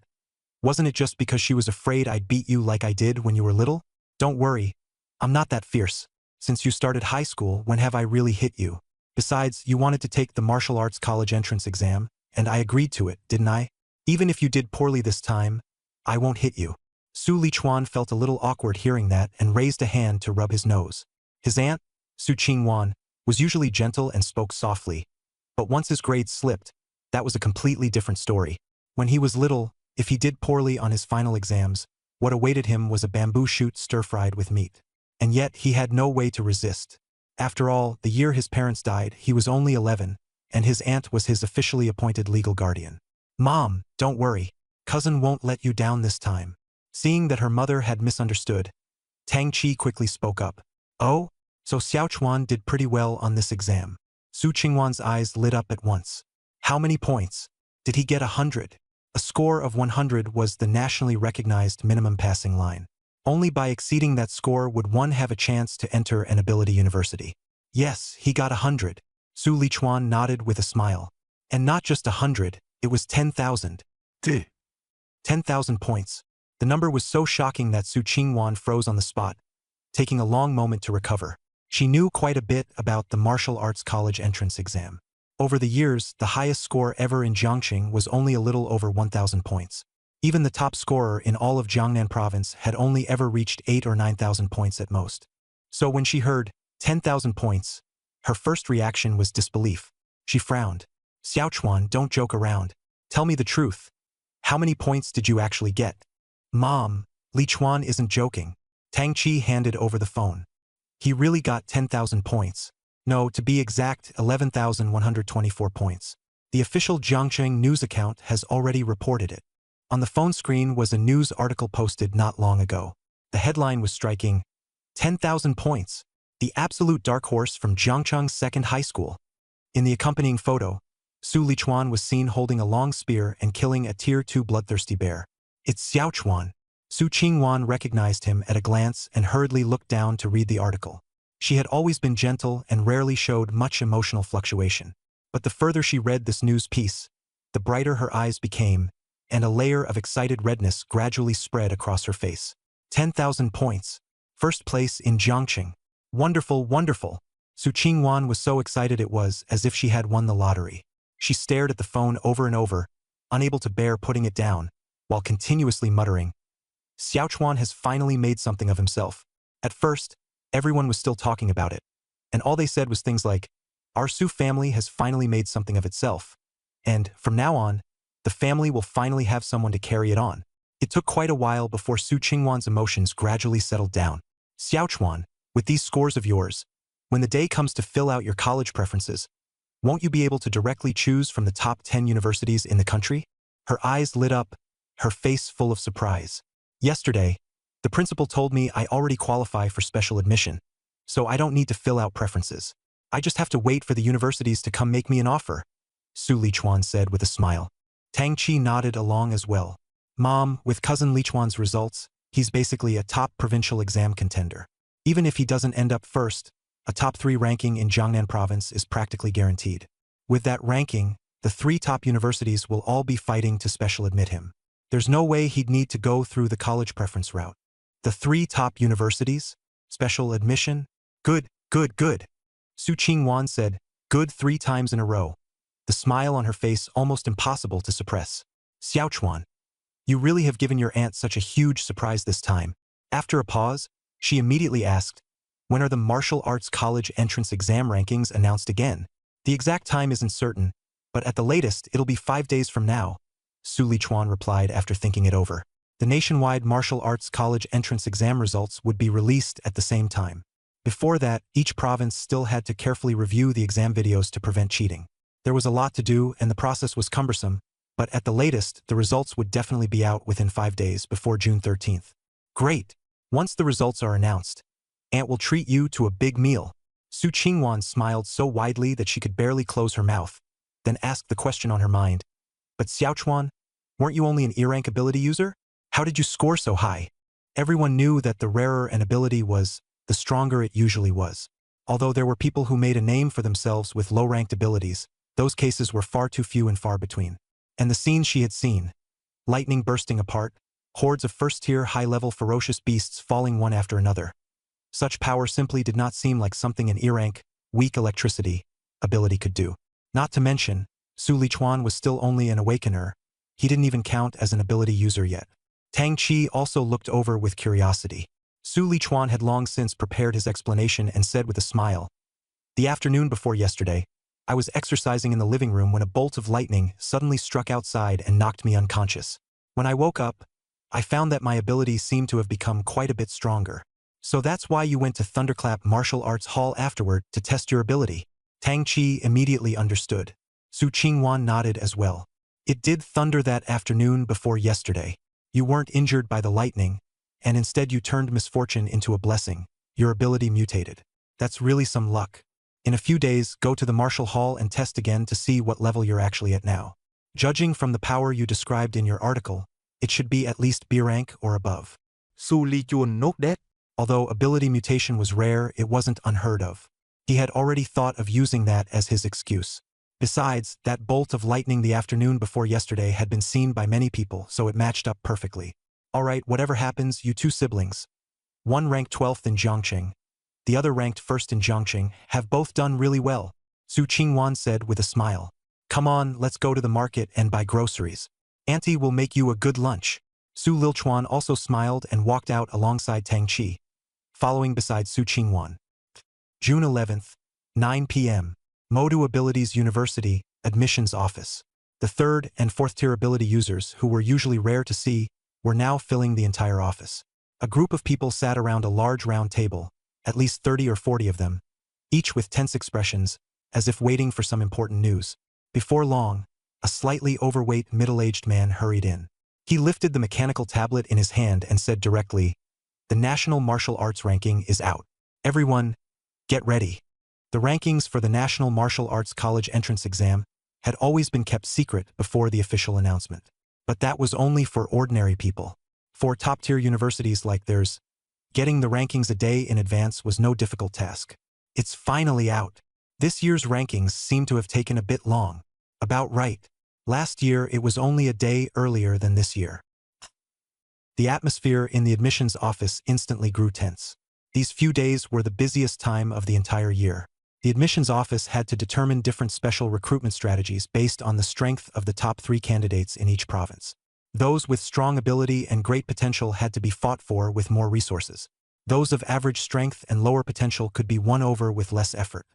Wasn't it just because she was afraid I'd beat you like I did when you were little? Don't worry. I'm not that fierce. Since you started high school, when have I really hit you? Besides, you wanted to take the martial arts college entrance exam, and I agreed to it, didn't I? Even if you did poorly this time, I won't hit you. Su Lichuan felt a little awkward hearing that and raised a hand to rub his nose. His aunt, Su Qingwan, was usually gentle and spoke softly, but once his grades slipped, that was a completely different story. When he was little, if he did poorly on his final exams, what awaited him was a bamboo shoot stir-fried with meat. And yet he had no way to resist. After all, the year his parents died, he was only 11, and his aunt was his officially appointed legal guardian. Mom, don't worry. Cousin won't let you down this time. Seeing that her mother had misunderstood, Tang Qi quickly spoke up. Oh? So Xiaochuan did pretty well on this exam. Su Qingwan's eyes lit up at once. How many points? Did he get 100? A score of 100 was the nationally recognized minimum passing line. Only by exceeding that score would one have a chance to enter an ability university. Yes, he got 100. Su Lichuan nodded with a smile. And not just 100, it was 10,000. 10,000 points. The number was so shocking that Su Qingwan froze on the spot, taking a long moment to recover. She knew quite a bit about the martial arts college entrance exam. Over the years, the highest score ever in Jiangxing was only a little over 1,000 points. Even the top scorer in all of Jiangnan province had only ever reached 8,000 or 9,000 points at most. So when she heard 10,000 points, her first reaction was disbelief. She frowned. Xiaochuan, don't joke around. Tell me the truth. How many points did you actually get? Mom, Li Chuan isn't joking. Tang Chi handed over the phone. He really got 10,000 points. No, to be exact, 11,124 points. The official Jiangcheng news account has already reported it. On the phone screen was a news article posted not long ago. The headline was striking, 10,000 points. The absolute dark horse from Jiangcheng Second High School. In the accompanying photo, Su Lichuan was seen holding a long spear and killing a Tier 2 bloodthirsty bear. It's Xiao Chuan. Su Qingwan recognized him at a glance and hurriedly looked down to read the article. She had always been gentle and rarely showed much emotional fluctuation. But the further she read this news piece, the brighter her eyes became, and a layer of excited redness gradually spread across her face. 10,000 points. First place in Jiangcheng. Wonderful, wonderful. Su Qingwan was so excited it was as if she had won the lottery. She stared at the phone over and over, unable to bear putting it down, while continuously muttering, Xiao Chuan has finally made something of himself. At first, everyone was still talking about it, and all they said was things like, our Su family has finally made something of itself, and, from now on, the family will finally have someone to carry it on. It took quite a while before Su Qingwan's emotions gradually settled down. Xiao Chuan, with these scores of yours, when the day comes to fill out your college preferences, won't you be able to directly choose from the top 10 universities in the country? Her eyes lit up, her face full of surprise. Yesterday, the principal told me I already qualify for special admission, so I don't need to fill out preferences. I just have to wait for the universities to come make me an offer, Su Lichuan said with a smile. Tang Chi nodded along as well. Mom, with cousin Lichuan's results, he's basically a top provincial exam contender. Even if he doesn't end up first, a top 3 ranking in Jiangnan province is practically guaranteed. With that ranking, the 3 top universities will all be fighting to special admit him. There's no way he'd need to go through the college preference route. The 3 top universities? Special admission? Good, good, good. Su Qingwan said, good 3 times in a row. The smile on her face almost impossible to suppress. Xiao Chuan, you really have given your aunt such a huge surprise this time. After a pause, she immediately asked, when are the martial arts college entrance exam rankings announced again? The exact time isn't certain, but at the latest it'll be 5 days from now, Su Lichuan replied after thinking it over. The nationwide martial arts college entrance exam results would be released at the same time. Before that, each province still had to carefully review the exam videos to prevent cheating. There was a lot to do and the process was cumbersome, but at the latest, the results would definitely be out within 5 days before June 13th. Great! Once the results are announced, Aunt will treat you to a big meal. Su Qingwan smiled so widely that she could barely close her mouth, then asked the question on her mind. But Xiao Chuan, weren't you only an E-rank ability user? How did you score so high? Everyone knew that the rarer an ability was, the stronger it usually was. Although there were people who made a name for themselves with low-ranked abilities, those cases were far too few and far between. And the scenes she had seen, lightning bursting apart, hordes of first-tier high-level ferocious beasts falling one after another. Such power simply did not seem like something an E-rank, weak electricity, ability could do. Not to mention, Su Lichuan was still only an awakener. He didn't even count as an ability user yet. Tang Chi also looked over with curiosity. Su Lichuan had long since prepared his explanation and said with a smile, the afternoon before yesterday, I was exercising in the living room when a bolt of lightning suddenly struck outside and knocked me unconscious. When I woke up, I found that my abilities seemed to have become quite a bit stronger. So that's why you went to Thunderclap Martial Arts Hall afterward to test your ability. Tang Chi immediately understood. Su Qingwan nodded as well. It did thunder that afternoon before yesterday. You weren't injured by the lightning, and instead you turned misfortune into a blessing. Your ability mutated. That's really some luck. In a few days, go to the Martial Hall and test again to see what level you're actually at now. Judging from the power you described in your article, it should be at least B rank or above. Su Lichuan nodded. Although ability mutation was rare, it wasn't unheard of. He had already thought of using that as his excuse. Besides, that bolt of lightning the afternoon before yesterday had been seen by many people, so it matched up perfectly. Alright, whatever happens, you 2 siblings. One ranked 12th in Jiangcheng, the other ranked 1st in Jiangcheng, have both done really well, Su Qingwan said with a smile. Come on, let's go to the market and buy groceries. Auntie will make you a good lunch. Su Lichuan also smiled and walked out alongside Tang Chi, following beside Su Qingwan. June 11th, 9 p.m. Modu Abilities University, Admissions Office. The 3rd and 4th tier ability users, who were usually rare to see, were now filling the entire office. A group of people sat around a large round table, at least 30 or 40 of them, each with tense expressions, as if waiting for some important news. Before long, a slightly overweight middle-aged man hurried in. He lifted the mechanical tablet in his hand and said directly, "The National Martial Arts ranking is out. Everyone, get ready." The rankings for the National Martial Arts College entrance exam had always been kept secret before the official announcement. But that was only for ordinary people. For top-tier universities like theirs, getting the rankings a day in advance was no difficult task. It's finally out. This year's rankings seem to have taken a bit long. About right. Last year it was only a day earlier than this year. The atmosphere in the admissions office instantly grew tense. These few days were the busiest time of the entire year. The admissions office had to determine different special recruitment strategies based on the strength of the top 3 candidates in each province. Those with strong ability and great potential had to be fought for with more resources. Those of average strength and lower potential could be won over with less effort.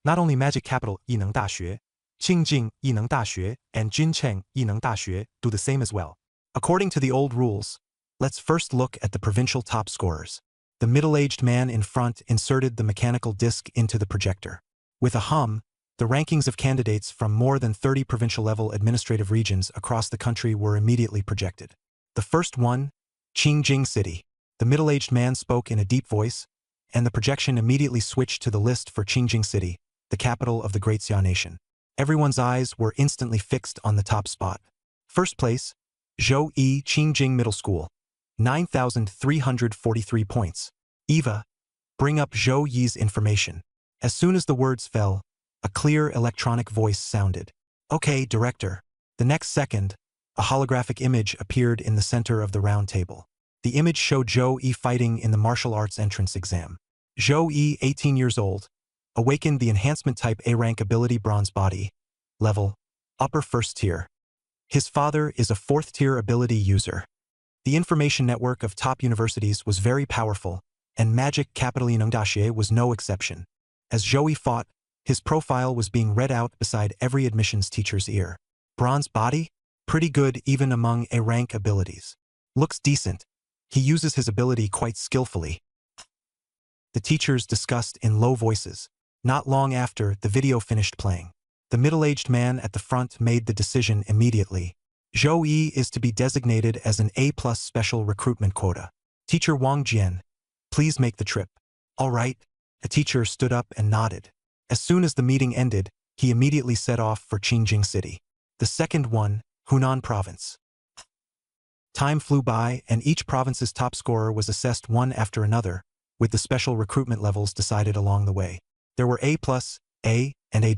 Not only Magic Capital 艺能大学, Qingjing 艺能大学, and Jincheng 艺能大学 do the same as well. According to the old rules, let's first look at the provincial top scorers. The middle-aged man in front inserted the mechanical disc into the projector. With a hum, the rankings of candidates from more than 30 provincial-level administrative regions across the country were immediately projected. The first one, Qingjing City. The middle-aged man spoke in a deep voice, and the projection immediately switched to the list for Qingjing City, the capital of the Great Xia Nation. Everyone's eyes were instantly fixed on the top spot. First place, Zhou Yi Qingjing Middle School. 9,343 points. Eva, bring up Zhou Yi's information. As soon as the words fell, a clear electronic voice sounded. Okay, director. The next second, a holographic image appeared in the center of the round table. The image showed Zhou Yi fighting in the martial arts entrance exam. Zhou Yi, 18 years old, awakened the enhancement type A rank ability bronze body, level, upper first tier. His father is a 4th tier ability user. The information network of top universities was very powerful, and Magic Capital Yinengdaxue was no exception. As Zhou Yi fought, his profile was being read out beside every admissions teacher's ear. Bronze body? Pretty good even among A rank abilities. Looks decent. He uses his ability quite skillfully. The teachers discussed in low voices. Not long after, the video finished playing. The middle-aged man at the front made the decision immediately. Zhou Yi is to be designated as an A+ special recruitment quota. Teacher Wang Jian, please make the trip. All right. A teacher stood up and nodded. As soon as the meeting ended, he immediately set off for Qingjing City. The second one, Hunan Province. Time flew by, and each province's top scorer was assessed one after another, with the special recruitment levels decided along the way. There were A+, A, and A-.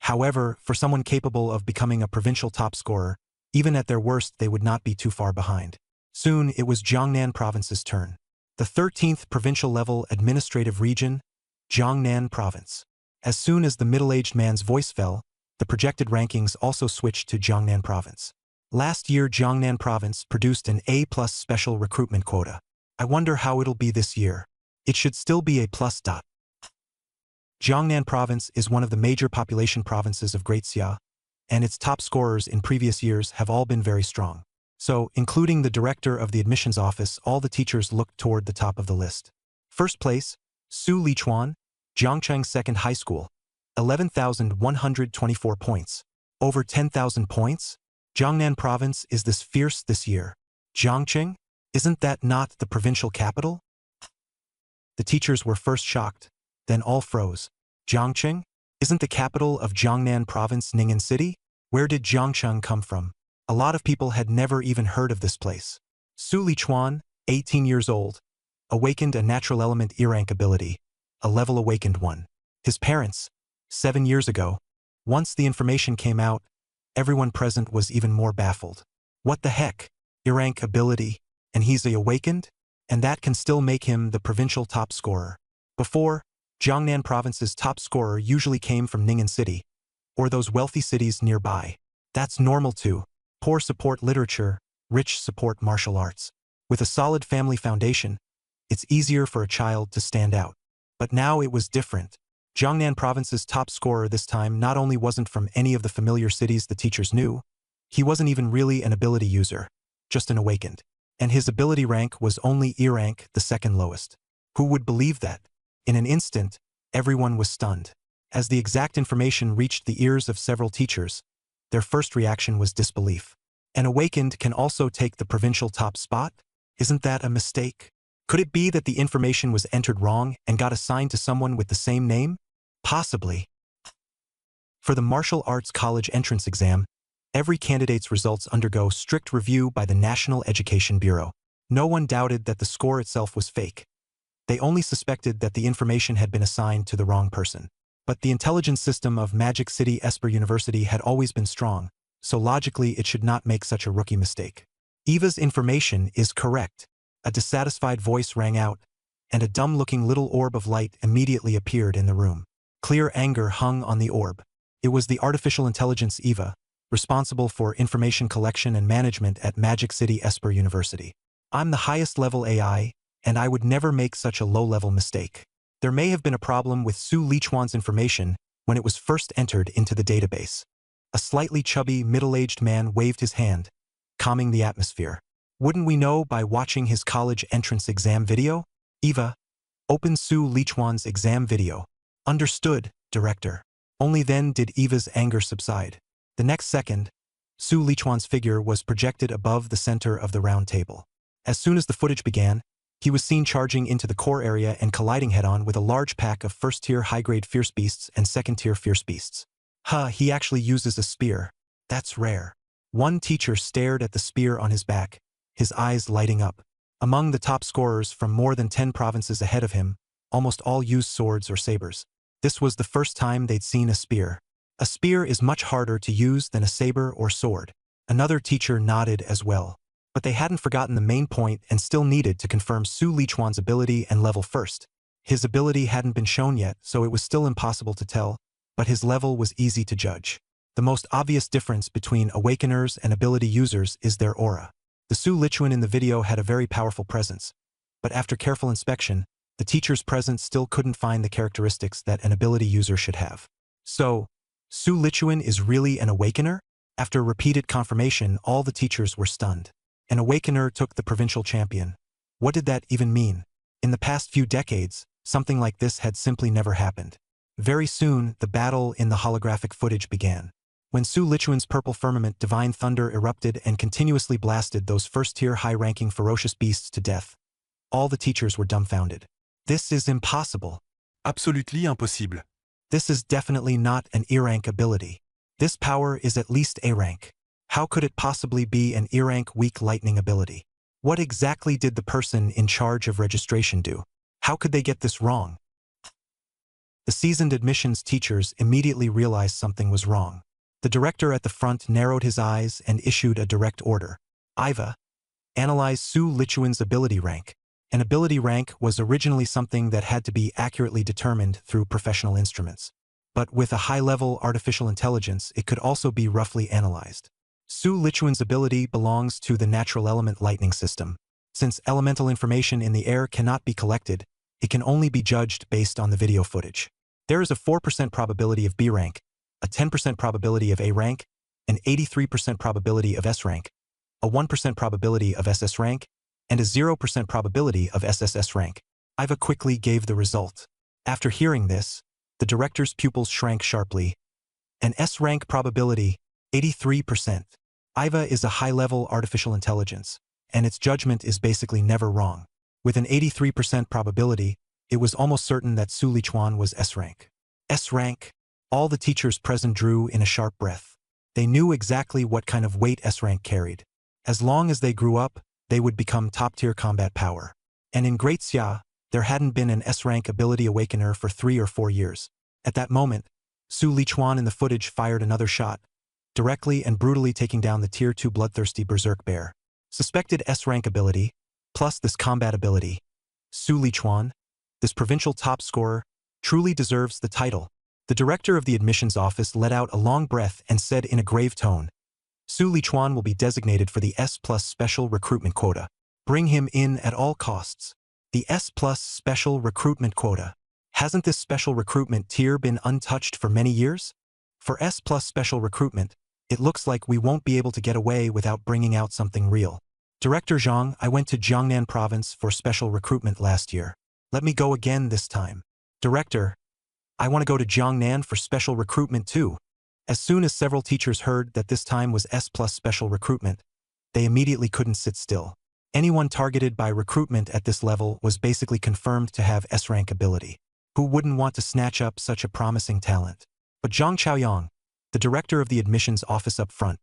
However, for someone capable of becoming a provincial top scorer, even at their worst they would not be too far behind. Soon it was Jiangnan Province's turn. The 13th provincial-level administrative region, Jiangnan Province. As soon as the middle-aged man's voice fell, the projected rankings also switched to Jiangnan Province. Last year Jiangnan Province produced an A+ special recruitment quota. I wonder how it'll be this year. It should still be A+. Jiangnan Province is one of the major population provinces of Great Xia, and its top scorers in previous years have all been very strong. So, including the director of the admissions office, all the teachers looked toward the top of the list. First place, Su Lichuan, Jiangcheng Second High School, 11,124 points. Over 10,000 points? Jiangnan Province is this fierce this year. Jiangcheng? Isn't that not the provincial capital? The teachers were first shocked, then all froze. Jiangcheng? Isn't the capital of Jiangnan Province Ning'an City? Where did Jiangcheng come from? A lot of people had never even heard of this place. Su Lichuan, 18 years old, awakened a natural element E-rank ability, a level awakened one. His parents, 7 years ago. Once the information came out, everyone present was even more baffled. What the heck? E-rank ability, and he's awakened? And that can still make him the provincial top scorer. Before, Jiangnan Province's top scorer usually came from Ning'an City, or those wealthy cities nearby. That's normal too. Poor support literature, rich support martial arts. With a solid family foundation, it's easier for a child to stand out. But now it was different. Jiangnan Province's top scorer this time not only wasn't from any of the familiar cities the teachers knew, he wasn't even really an ability user, just an awakened. And his ability rank was only E rank, the second lowest. Who would believe that? In an instant, everyone was stunned. As the exact information reached the ears of several teachers, their first reaction was disbelief. An awakened can also take the provincial top spot? Isn't that a mistake? Could it be that the information was entered wrong and got assigned to someone with the same name? Possibly. For the martial arts college entrance exam, every candidate's results undergo strict review by the National Education Bureau. No one doubted that the score itself was fake. They only suspected that the information had been assigned to the wrong person. But the intelligence system of Magic City Esper University had always been strong, so logically it should not make such a rookie mistake. Eva's information is correct. A dissatisfied voice rang out, and a dumb-looking little orb of light immediately appeared in the room. Clear anger hung on the orb. It was the artificial intelligence Eva, responsible for information collection and management at Magic City Esper University. I'm the highest level AI, and I would never make such a low-level mistake. There may have been a problem with Su Lichuan's information when it was first entered into the database. A slightly chubby, middle-aged man waved his hand, calming the atmosphere. Wouldn't we know by watching his college entrance exam video? Eva, open Su Lichuan's exam video. Understood, Director. Only then did Eva's anger subside. The next second, Su Lichuan's figure was projected above the center of the round table. As soon as the footage began, he was seen charging into the core area and colliding head-on with a large pack of first-tier high-grade fierce beasts and second-tier fierce beasts. He actually uses a spear. That's rare. One teacher stared at the spear on his back, his eyes lighting up. Among the top scorers from more than 10 provinces ahead of him, almost all used swords or sabers. This was the first time they'd seen a spear. A spear is much harder to use than a saber or sword. Another teacher nodded as well. But they hadn't forgotten the main point and still needed to confirm Su Lichuan's ability and level first. His ability hadn't been shown yet, so it was still impossible to tell, but his level was easy to judge. The most obvious difference between awakeners and ability users is their aura. The Su Lichuan in the video had a very powerful presence, but after careful inspection, the teacher's presence still couldn't find the characteristics that an ability user should have. So, Su Lichuan is really an awakener? After repeated confirmation, all the teachers were stunned. An awakener took the provincial champion. What did that even mean? In the past few decades, something like this had simply never happened. Very soon, the battle in the holographic footage began. When Su Lichuan's purple firmament divine thunder erupted and continuously blasted those first-tier high-ranking ferocious beasts to death, all the teachers were dumbfounded. This is impossible. Absolutely impossible. This is definitely not an E-rank ability. This power is at least A-rank. How could it possibly be an E-rank weak lightning ability? What exactly did the person in charge of registration do? How could they get this wrong? The seasoned admissions teachers immediately realized something was wrong. The director at the front narrowed his eyes and issued a direct order. Iva, analyze Su Lichuan's ability rank. An ability rank was originally something that had to be accurately determined through professional instruments. But with a high-level artificial intelligence, it could also be roughly analyzed. Su Lichuan's ability belongs to the natural element lightning system. Since elemental information in the air cannot be collected, it can only be judged based on the video footage. There is a 4% probability of B rank, a 10% probability of A rank, an 83% probability of S rank, a 1% probability of SS rank, and a 0% probability of SSS rank. Iva quickly gave the result. After hearing this, the director's pupils shrank sharply. An S rank probability, 83%. Iva is a high-level artificial intelligence, and its judgment is basically never wrong. With an 83% probability, it was almost certain that Su Lichuan was S rank. S rank? All the teachers present drew in a sharp breath. They knew exactly what kind of weight S rank carried. As long as they grew up, they would become top-tier combat power. And in Great Xia, there hadn't been an S-rank ability awakener for 3 or 4 years. At that moment, Su Lichuan in the footage fired another shot, directly and brutally taking down the Tier 2 bloodthirsty berserk bear. Suspected S-rank ability, plus this combat ability. Su Lichuan, this provincial top scorer, truly deserves the title. The director of the admissions office let out a long breath and said in a grave tone, Su Lichuan will be designated for the S+ special recruitment quota. Bring him in at all costs. The S+ special recruitment quota. Hasn't this special recruitment tier been untouched for many years? For S+ special recruitment, it looks like we won't be able to get away without bringing out something real. Director Zhang, I went to Jiangnan province for special recruitment last year. Let me go again this time. Director, I want to go to Jiangnan for special recruitment too. As soon as several teachers heard that this time was S plus special recruitment, they immediately couldn't sit still. Anyone targeted by recruitment at this level was basically confirmed to have S-rank ability. Who wouldn't want to snatch up such a promising talent? But Zhang Chaoyang, the director of the admissions office up front,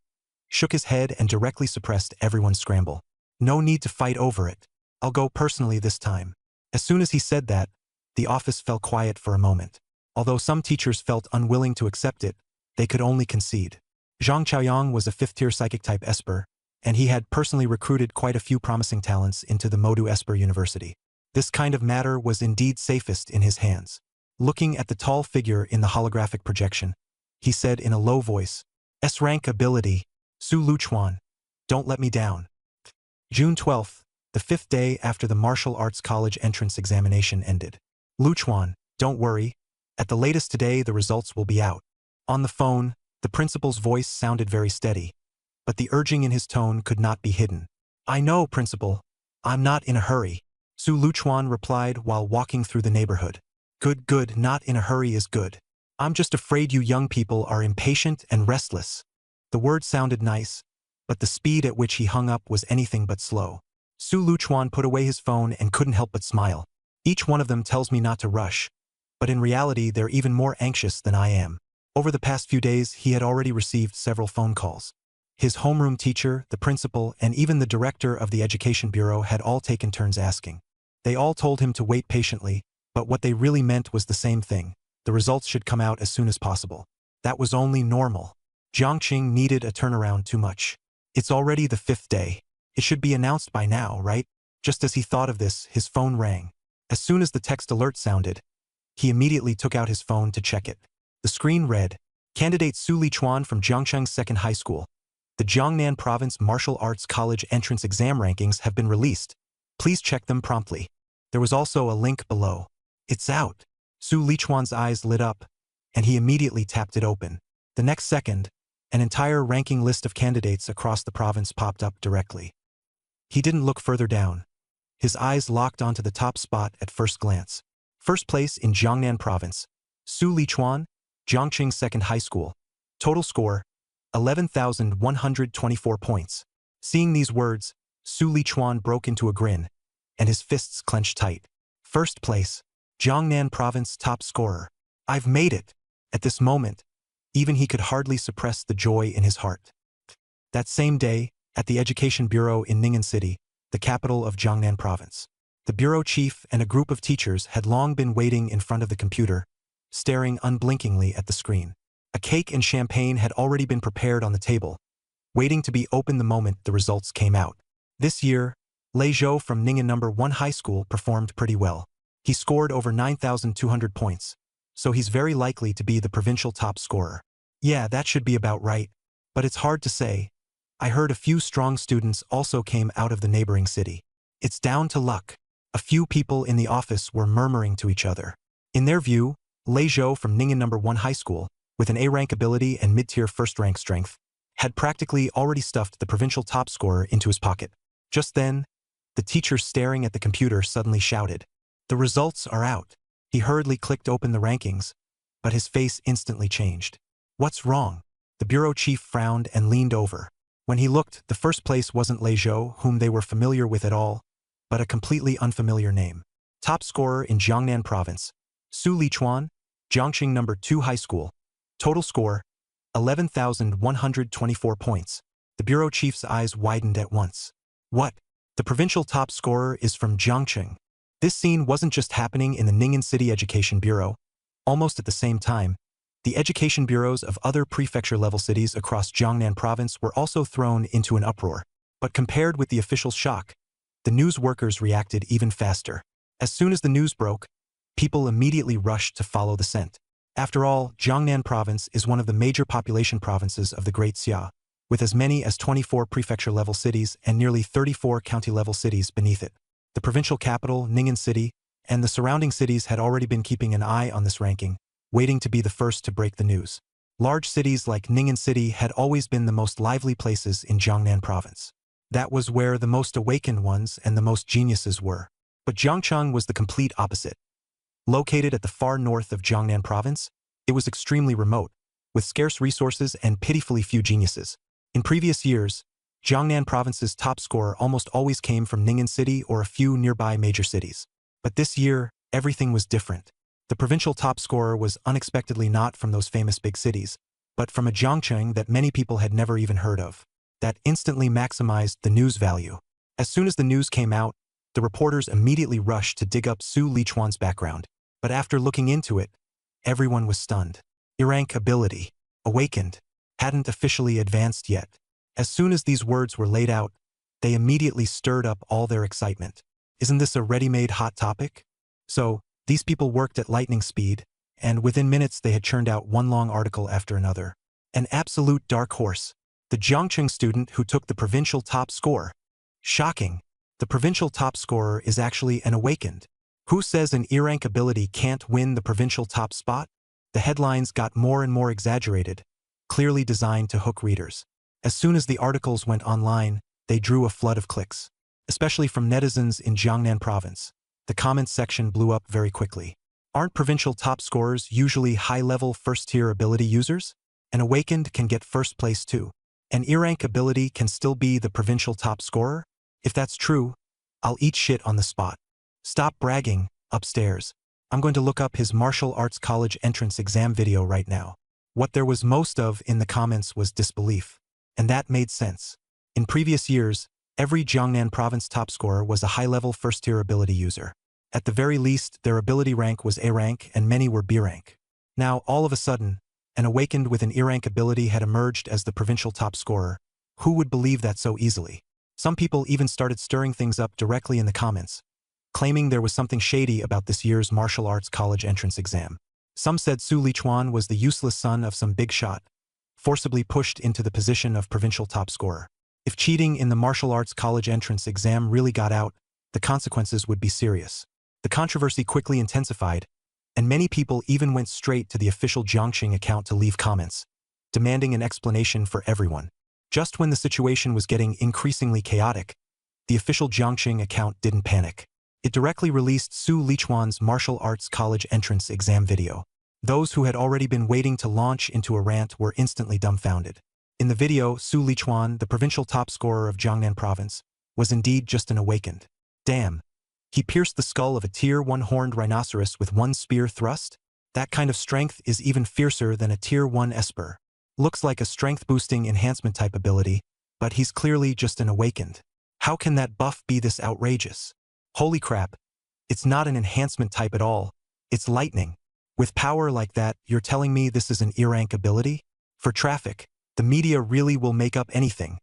shook his head and directly suppressed everyone's scramble. No need to fight over it. I'll go personally this time. As soon as he said that, the office fell quiet for a moment. Although some teachers felt unwilling to accept it, they could only concede. Zhang Chaoyang was a 5th-tier psychic-type Esper, and he had personally recruited quite a few promising talents into the Modu Esper University. This kind of matter was indeed safest in his hands. Looking at the tall figure in the holographic projection, he said in a low voice, S-rank ability, Su Luchuan, don't let me down. June 12th, the 5th day after the martial arts college entrance examination ended. Luchuan, don't worry. At the latest today, the results will be out. On the phone, the principal's voice sounded very steady, but the urging in his tone could not be hidden. I know, principal. I'm not in a hurry. Su Luchuan replied while walking through the neighborhood. Good, not in a hurry is good. I'm just afraid you young people are impatient and restless. The word sounded nice, but the speed at which he hung up was anything but slow. Su Luchuan put away his phone and couldn't help but smile. Each one of them tells me not to rush, but in reality they're even more anxious than I am. Over the past few days, he had already received several phone calls. His homeroom teacher, the principal, and even the director of the education bureau had all taken turns asking. They all told him to wait patiently, but what they really meant was the same thing. The results should come out as soon as possible. That was only normal. Jiangqing needed a turnaround too much. It's already the 5th day. It should be announced by now, right? Just as he thought of this, his phone rang. As soon as the text alert sounded, he immediately took out his phone to check it. The screen read, Candidate Su Lichuan from Jiangcheng Second High School. The Jiangnan Province Martial Arts College entrance exam rankings have been released. Please check them promptly. There was also a link below. It's out. Su Lichuan's eyes lit up, and he immediately tapped it open. The next second, an entire ranking list of candidates across the province popped up directly. He didn't look further down. His eyes locked onto the top spot at first glance. First place in Jiangnan Province, Su Lichuan, Jiangqing Second High School. Total score, 11,124 points. Seeing these words, Su Lichuan broke into a grin, and his fists clenched tight. First place, Jiangnan Province top scorer. I've made it. At this moment, even he could hardly suppress the joy in his heart. That same day, at the Education Bureau in Ning'an City, the capital of Jiangnan Province, the bureau chief and a group of teachers had long been waiting in front of the computer, staring unblinkingly at the screen. A cake and champagne had already been prepared on the table, waiting to be opened the moment the results came out. This year, Lei Zhou from Ning'an No. 1 High School performed pretty well. He scored over 9,200 points, so he's very likely to be the provincial top scorer. Yeah, that should be about right, but it's hard to say. I heard a few strong students also came out of the neighboring city. It's down to luck. A few people in the office were murmuring to each other. In their view, Lei Zhou from Ning'an No. 1 High School, with an A-rank ability and mid-tier first-rank strength, had practically already stuffed the provincial top scorer into his pocket. Just then, the teacher staring at the computer suddenly shouted, "The results are out." He hurriedly clicked open the rankings, but his face instantly changed. What's wrong? The bureau chief frowned and leaned over. When he looked, the first place wasn't Lei Zhou, whom they were familiar with at all, but a completely unfamiliar name. Top scorer in Jiangnan Province, Su Lichuan, Jiangqing No. 2 High School. Total score, 11,124 points. The bureau chief's eyes widened at once. What? The provincial top scorer is from Jiangqing. This scene wasn't just happening in the Ning'an City Education Bureau. Almost at the same time, the education bureaus of other prefecture-level cities across Jiangnan Province were also thrown into an uproar. But compared with the official shock, the news workers reacted even faster. As soon as the news broke, people immediately rushed to follow the scent. After all, Jiangnan Province is one of the major population provinces of the Great Xia, with as many as 24 prefecture-level cities and nearly 34 county-level cities beneath it. The provincial capital, Ning'an City, and the surrounding cities had already been keeping an eye on this ranking, waiting to be the first to break the news. Large cities like Ning'an City had always been the most lively places in Jiangnan Province. That was where the most awakened ones and the most geniuses were. But Jiangcheng was the complete opposite. Located at the far north of Jiangnan province, it was extremely remote, with scarce resources and pitifully few geniuses. In previous years, Jiangnan province's top scorer almost always came from Ning'an City or a few nearby major cities. But this year, everything was different. The provincial top scorer was unexpectedly not from those famous big cities, but from a Jiangcheng that many people had never even heard of. That instantly maximized the news value. As soon as the news came out, the reporters immediately rushed to dig up Su Lichuan's background. But after looking into it, everyone was stunned. E-rank ability, awakened, hadn't officially advanced yet. As soon as these words were laid out, they immediately stirred up all their excitement. Isn't this a ready-made hot topic? So, these people worked at lightning speed, and within minutes they had churned out one long article after another. An absolute dark horse. The Jiangcheng student who took the provincial top score. Shocking. The provincial top scorer is actually an awakened. Who says an E-rank ability can't win the provincial top spot? The headlines got more and more exaggerated, clearly designed to hook readers. As soon as the articles went online, they drew a flood of clicks, especially from netizens in Jiangnan province. The comments section blew up very quickly. Aren't provincial top scorers usually high-level first-tier ability users? An awakened can get first place too. An E-rank ability can still be the provincial top scorer? If that's true, I'll eat shit on the spot. Stop bragging, upstairs. I'm going to look up his martial arts college entrance exam video right now. What there was most of in the comments was disbelief. And that made sense. In previous years, every Jiangnan province top scorer was a high-level first-tier ability user. At the very least, their ability rank was A rank and many were B rank. Now, all of a sudden, an awakened with an E rank ability had emerged as the provincial top scorer. Who would believe that so easily? Some people even started stirring things up directly in the comments, claiming there was something shady about this year's martial arts college entrance exam. Some said Su Lichuan was the useless son of some big shot, forcibly pushed into the position of provincial top scorer. If cheating in the martial arts college entrance exam really got out, the consequences would be serious. The controversy quickly intensified, and many people even went straight to the official Jiangxing account to leave comments, demanding an explanation for everyone. Just when the situation was getting increasingly chaotic, the official Jiangxing account didn't panic. It directly released Su Lichuan's martial arts college entrance exam video. Those who had already been waiting to launch into a rant were instantly dumbfounded. In the video, Su Lichuan, the provincial top scorer of Jiangnan province, was indeed just an awakened. Damn. He pierced the skull of a Tier 1 horned rhinoceros with one spear thrust? That kind of strength is even fiercer than a Tier 1 esper. Looks like a strength-boosting enhancement type ability, but he's clearly just an awakened. How can that buff be this outrageous? Holy crap. It's not an enhancement type at all. It's lightning. With power like that, you're telling me this is an E-rank ability? For traffic, the media really will make up anything.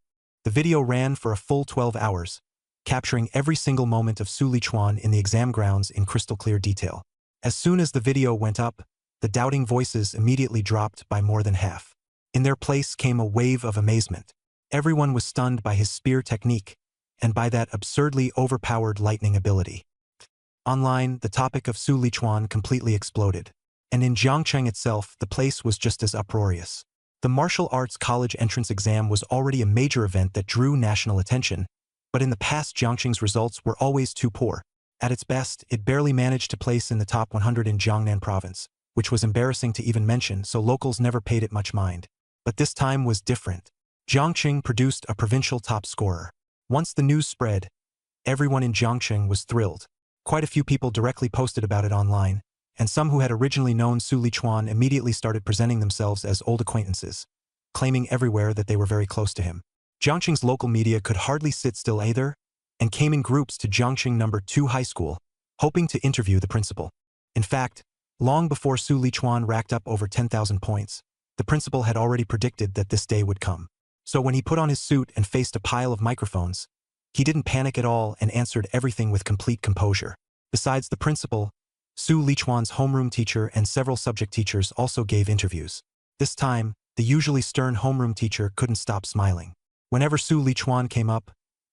The video ran for a full 12 hours, capturing every single moment of Su Lichuan in the exam grounds in crystal clear detail. As soon as the video went up, the doubting voices immediately dropped by more than half. In their place came a wave of amazement. Everyone was stunned by his spear technique, and by that absurdly overpowered lightning ability. Online, the topic of Su Lichuan completely exploded, and in Jiangcheng itself, the place was just as uproarious. The martial arts college entrance exam was already a major event that drew national attention, but in the past Jiangcheng's results were always too poor. At its best, it barely managed to place in the top 100 in Jiangnan province, which was embarrassing to even mention, so locals never paid it much mind. But this time was different. Jiangcheng produced a provincial top scorer. Once the news spread, everyone in Jiangcheng was thrilled. Quite a few people directly posted about it online, and some who had originally known Su Lichuan immediately started presenting themselves as old acquaintances, claiming everywhere that they were very close to him. Jiangcheng's local media could hardly sit still either, and came in groups to Jiangcheng No. 2 High School, hoping to interview the principal. In fact, long before Su Lichuan racked up over 10,000 points, the principal had already predicted that this day would come. So when he put on his suit and faced a pile of microphones, he didn't panic at all and answered everything with complete composure. Besides the principal, Su Lichuan's homeroom teacher and several subject teachers also gave interviews. This time, the usually stern homeroom teacher couldn't stop smiling. Whenever Su Lichuan came up,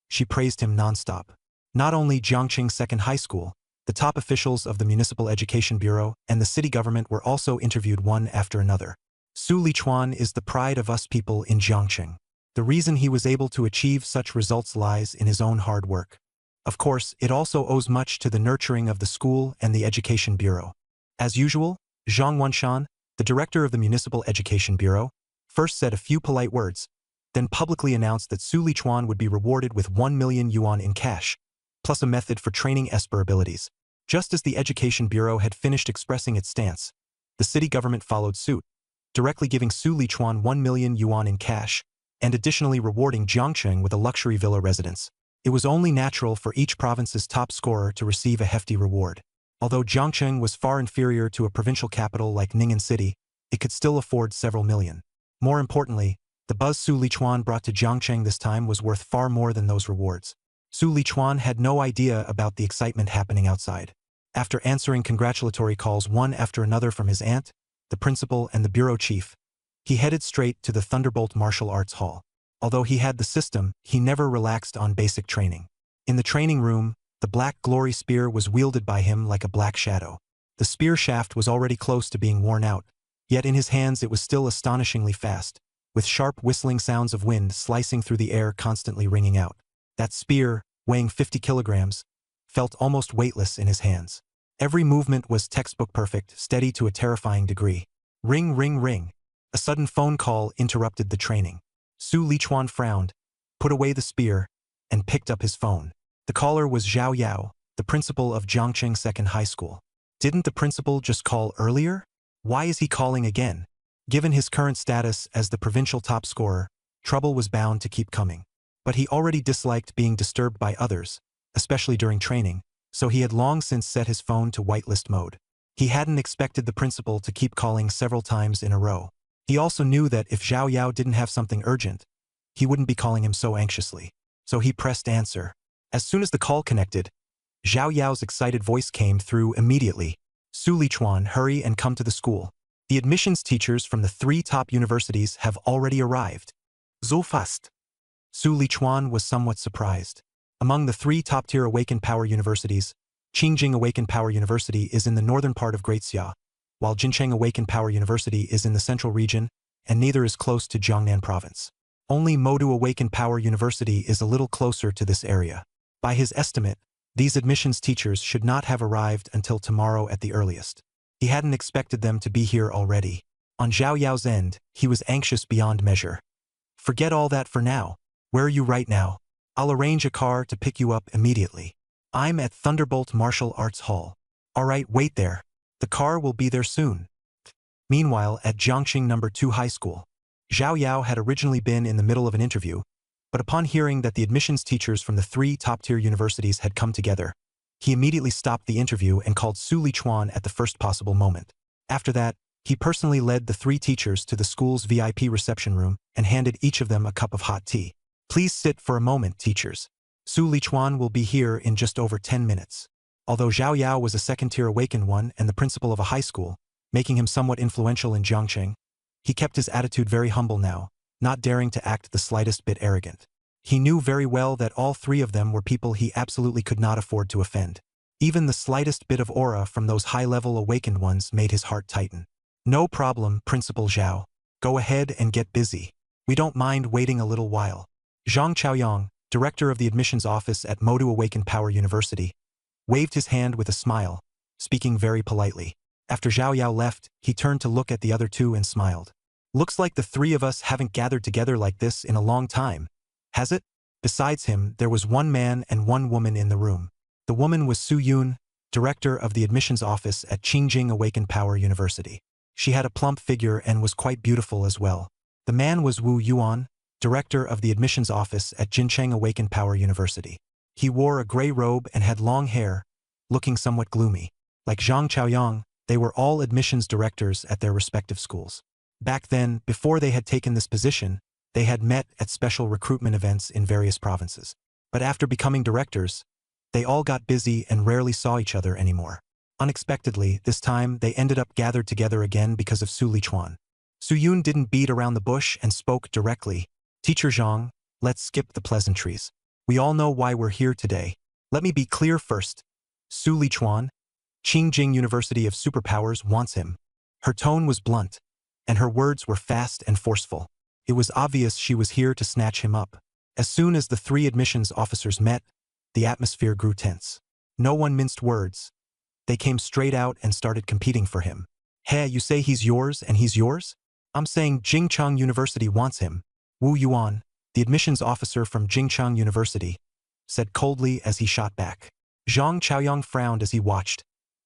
she praised him nonstop. Not only Jiangcheng Second High School, the top officials of the Municipal Education Bureau and the city government were also interviewed one after another. Su Lichuan is the pride of us people in Jiangcheng. The reason he was able to achieve such results lies in his own hard work. Of course, it also owes much to the nurturing of the school and the Education Bureau. As usual, Zhang Wanshan, the director of the Municipal Education Bureau, first said a few polite words, then publicly announced that Su Lichuan would be rewarded with 1 million yuan in cash, plus a method for training Esper abilities. Just as the Education Bureau had finished expressing its stance, the city government followed suit, directly giving Su Lichuan 1 million yuan in cash, and additionally rewarding Jiangcheng with a luxury villa residence. It was only natural for each province's top scorer to receive a hefty reward. Although Jiangcheng was far inferior to a provincial capital like Ning'an City, it could still afford several million. More importantly, the buzz Su Lichuan brought to Jiangcheng this time was worth far more than those rewards. Su Lichuan had no idea about the excitement happening outside. After answering congratulatory calls one after another from his aunt, the principal and the bureau chief, he headed straight to the Thunderbolt Martial Arts Hall. Although he had the system, he never relaxed on basic training. In the training room, the black glory spear was wielded by him like a black shadow. The spear shaft was already close to being worn out, yet in his hands it was still astonishingly fast, with sharp whistling sounds of wind slicing through the air constantly ringing out. That spear, weighing 50 kilograms, felt almost weightless in his hands. Every movement was textbook perfect, steady to a terrifying degree. Ring, ring, ring. A sudden phone call interrupted the training. Su Lichuan frowned, put away the spear, and picked up his phone. The caller was Zhao Yao, the principal of Jiangcheng Second High School. Didn't the principal just call earlier? Why is he calling again? Given his current status as the provincial top scorer, trouble was bound to keep coming. But he already disliked being disturbed by others, especially during training, so he had long since set his phone to whitelist mode. He hadn't expected the principal to keep calling several times in a row. He also knew that if Zhao Yao didn't have something urgent, he wouldn't be calling him so anxiously. So he pressed answer. As soon as the call connected, Zhao Yao's excited voice came through immediately. Su Lichuan, hurry and come to the school. The admissions teachers from the 3 top universities have already arrived. So fast. Su Lichuan was somewhat surprised. Among the 3 top-tier Awakened Power universities, Qingjing Awakened Power University is in the northern part of Great Xia, while Jincheng Awakened Power University is in the central region, and neither is close to Jiangnan province. Only Modu Awakened Power University is a little closer to this area. By his estimate, these admissions teachers should not have arrived until tomorrow at the earliest. He hadn't expected them to be here already. On Zhao Yao's end, he was anxious beyond measure. Forget all that for now. Where are you right now? I'll arrange a car to pick you up immediately. I'm at Thunderbolt Martial Arts Hall. All right, wait there. The car will be there soon. Meanwhile, at Jiangxing No. 2 High School, Zhao Yao had originally been in the middle of an interview, but upon hearing that the admissions teachers from the 3 top-tier universities had come together, he immediately stopped the interview and called Su Lichuan at the first possible moment. After that, he personally led the 3 teachers to the school's VIP reception room and handed each of them a cup of hot tea. Please sit for a moment, teachers. Su Lichuan will be here in just over 10 minutes. Although Zhao Yao was a second-tier awakened one and the principal of a high school, making him somewhat influential in Jiangcheng, he kept his attitude very humble now, not daring to act the slightest bit arrogant. He knew very well that all 3 of them were people he absolutely could not afford to offend. Even the slightest bit of aura from those high-level awakened ones made his heart tighten. No problem, Principal Zhao. Go ahead and get busy. We don't mind waiting a little while. Zhang Chaoyang, director of the admissions office at Modu Awakened Power University, waved his hand with a smile, speaking very politely. After Zhao Yao left, he turned to look at the other 2 and smiled. Looks like the 3 of us haven't gathered together like this in a long time, has it? Besides him, there was 1 man and 1 woman in the room. The woman was Su Yun, director of the admissions office at Qingjing Awakened Power University. She had a plump figure and was quite beautiful as well. The man was Wu Yuan, director of the admissions office at Jincheng Awakened Power University. He wore a gray robe and had long hair, looking somewhat gloomy. Like Zhang Chaoyang, they were all admissions directors at their respective schools. Back then, before they had taken this position, they had met at special recruitment events in various provinces. But after becoming directors, they all got busy and rarely saw each other anymore. Unexpectedly, this time they ended up gathered together again because of Su Lichuan. Su Yun didn't beat around the bush and spoke directly. Teacher Zhang, let's skip the pleasantries. We all know why we're here today. Let me be clear first. Su Lichuan, Qingjing University of Superpowers wants him. Her tone was blunt, and her words were fast and forceful. It was obvious she was here to snatch him up. As soon as the three admissions officers met, the atmosphere grew tense. No one minced words. They came straight out and started competing for him. Hey, you say he's yours and he's yours? I'm saying Jingcheng University wants him. Wu Yuan, the admissions officer from Jingcheng University, said coldly as he shot back. Zhang Chaoyang frowned as he watched,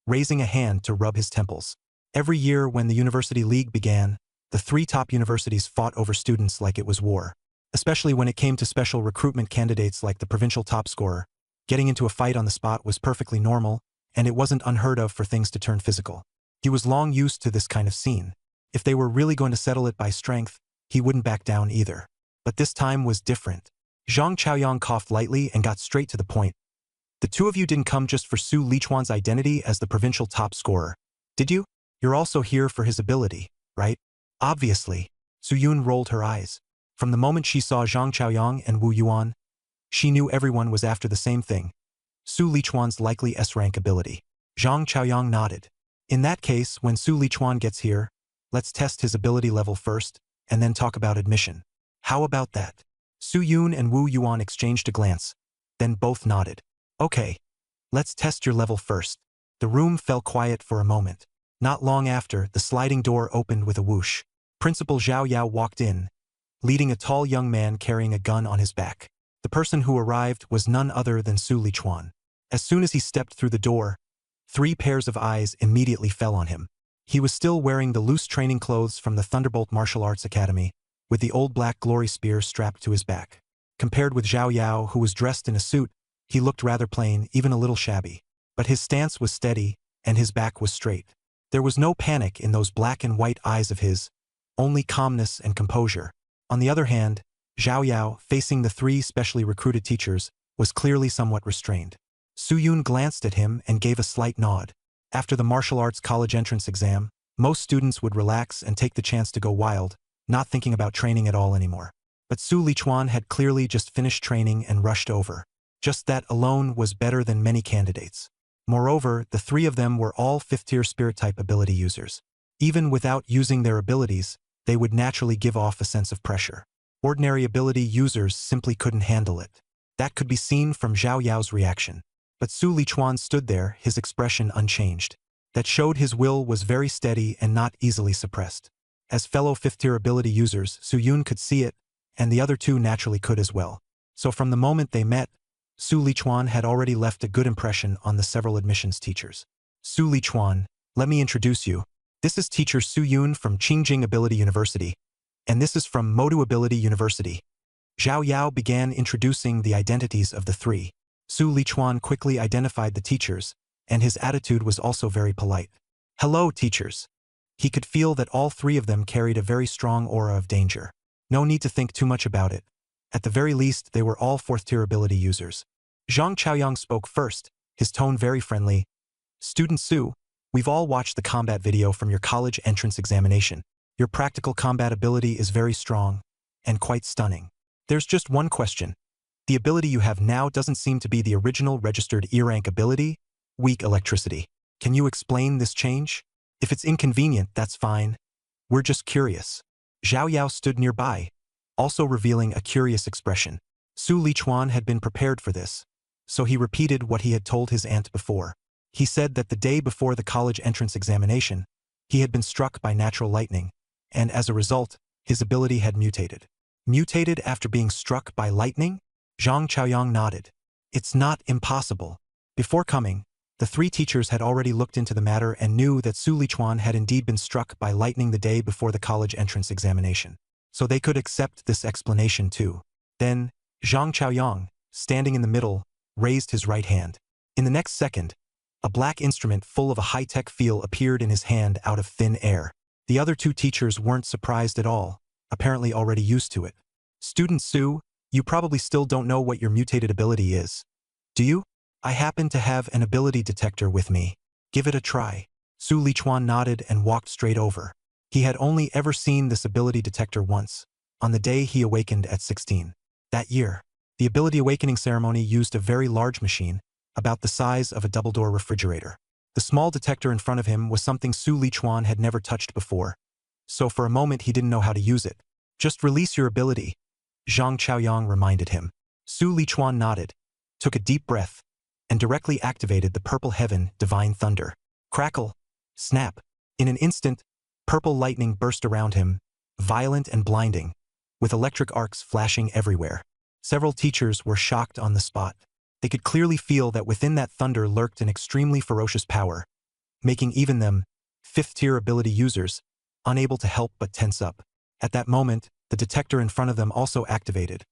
raising a hand to rub his temples. Every year when the University League began, the three top universities fought over students like it was war. Especially when it came to special recruitment candidates like the provincial top scorer. Getting into a fight on the spot was perfectly normal, and it wasn't unheard of for things to turn physical. He was long used to this kind of scene. If they were really going to settle it by strength, he wouldn't back down either. But this time was different. Zhang Chaoyang coughed lightly and got straight to the point. The two of you didn't come just for Su Lichuan's identity as the provincial top scorer, did you? You're also here for his ability, right? Obviously. Su Yun rolled her eyes. From the moment she saw Zhang Chaoyang and Wu Yuan, she knew everyone was after the same thing. Su Lichuan's likely S-rank ability. Zhang Chaoyang nodded. In that case, when Su Lichuan gets here, let's test his ability level first, and then talk about admission. How about that? Su Yun and Wu Yuan exchanged a glance, then both nodded. Okay, let's test your level first. The room fell quiet for a moment. Not long after, the sliding door opened with a whoosh. Principal Zhao Yao walked in, leading a tall young man carrying a gun on his back. The person who arrived was none other than Su Lichuan. As soon as he stepped through the door, 3 pairs of eyes immediately fell on him. He was still wearing the loose training clothes from the Thunderbolt Martial Arts Academy, with the old black glory spear strapped to his back. Compared with Zhao Yao, who was dressed in a suit, he looked rather plain, even a little shabby. But his stance was steady, and his back was straight. There was no panic in those black and white eyes of his, only calmness and composure. On the other hand, Zhao Yao, facing the 3 specially recruited teachers, was clearly somewhat restrained. Su Yun glanced at him and gave a slight nod. After the martial arts college entrance exam, most students would relax and take the chance to go wild, not thinking about training at all anymore. But Su Lichuan had clearly just finished training and rushed over. Just that alone was better than many candidates. Moreover, the 3 of them were all 5th-tier spirit-type ability users. Even without using their abilities, they would naturally give off a sense of pressure. Ordinary ability users simply couldn't handle it. That could be seen from Zhao Yao's reaction. But Su Lichuan stood there, his expression unchanged. That showed his will was very steady and not easily suppressed. As fellow 5th-tier ability users, Su Yun could see it, and the other 2 naturally could as well. So from the moment they met, Su Lichuan had already left a good impression on the several admissions teachers. Su Lichuan, let me introduce you. This is teacher Su Yun from Qingjing Ability University, and this is from Modu Ability University. Zhao Yao began introducing the identities of the 3. Su Lichuan quickly identified the teachers, and his attitude was also very polite. Hello, teachers. He could feel that all 3 of them carried a very strong aura of danger. No need to think too much about it. At the very least, they were all 4th-tier ability users. Zhang Chaoyang spoke first, his tone very friendly. Student Su, we've all watched the combat video from your college entrance examination. Your practical combat ability is very strong, and quite stunning. There's just one question. The ability you have now doesn't seem to be the original registered E-rank ability, weak electricity. Can you explain this change? If it's inconvenient, that's fine. We're just curious. Zhao Yao stood nearby, also revealing a curious expression. Su Lichuan had been prepared for this, so he repeated what he had told his aunt before. He said that the day before the college entrance examination, he had been struck by natural lightning, and as a result, his ability had mutated. Mutated after being struck by lightning? Zhang Chaoyang nodded. It's not impossible. Before coming, the 3 teachers had already looked into the matter and knew that Su Lichuan had indeed been struck by lightning the day before the college entrance examination. So they could accept this explanation too. Then, Zhang Chaoyang, standing in the middle, raised his right hand. In the next second, a black instrument full of a high-tech feel appeared in his hand out of thin air. The other 2 teachers weren't surprised at all, apparently already used to it. Student Su, you probably still don't know what your mutated ability is. Do you? I happen to have an ability detector with me. Give it a try. Su Lichuan nodded and walked straight over. He had only ever seen this ability detector once, on the day he awakened at 16. That year, the ability awakening ceremony used a very large machine, about the size of a double-door refrigerator. The small detector in front of him was something Su Lichuan had never touched before, so for a moment he didn't know how to use it. Just release your ability, Zhang Chaoyang reminded him. Su Lichuan nodded, took a deep breath, and directly activated the purple heaven divine thunder. Crackle, snap. In an instant, purple lightning burst around him, violent and blinding, with electric arcs flashing everywhere. Several teachers were shocked on the spot. They could clearly feel that within that thunder lurked an extremely ferocious power, making even them, fifth-tier ability users, unable to help but tense up. At that moment, the detector in front of them also activated,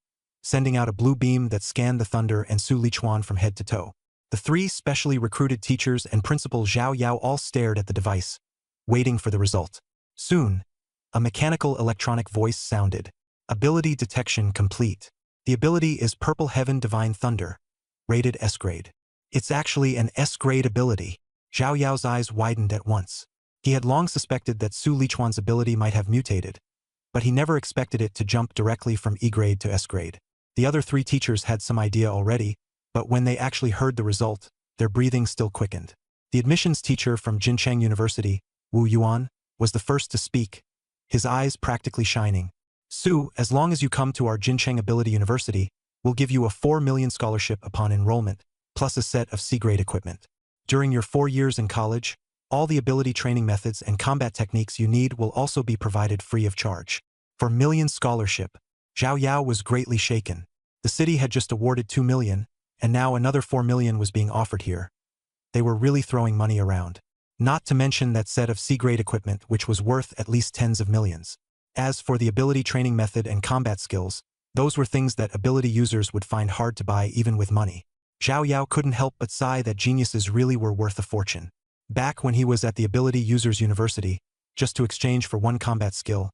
sending out a blue beam that scanned the thunder and Su Lichuan from head to toe. The three specially recruited teachers and Principal Zhao Yao all stared at the device, waiting for the result. Soon, a mechanical electronic voice sounded. Ability detection complete. The ability is Purple Heaven Divine Thunder, rated S-grade. It's actually an S-grade ability. Zhao Yao's eyes widened at once. He had long suspected that Su Lichuan's ability might have mutated, but he never expected it to jump directly from E-grade to S-grade. The other three teachers had some idea already, but when they actually heard the result, their breathing still quickened. The admissions teacher from Jincheng University, Wu Yuan, was the first to speak, his eyes practically shining. Su, as long as you come to our Jincheng Ability University, we'll give you a 4 million scholarship upon enrollment, plus a set of C-grade equipment. During your 4 years in college, all the ability training methods and combat techniques you need will also be provided free of charge. For million scholarship, Zhao Yao was greatly shaken. The city had just awarded 2 million, and now another 4 million was being offered here. They were really throwing money around. Not to mention that set of C-grade equipment which was worth at least tens of millions. As for the ability training method and combat skills, those were things that ability users would find hard to buy even with money. Zhao Yao couldn't help but sigh that geniuses really were worth a fortune. Back when he was at the Ability Users University, just to exchange for one combat skill,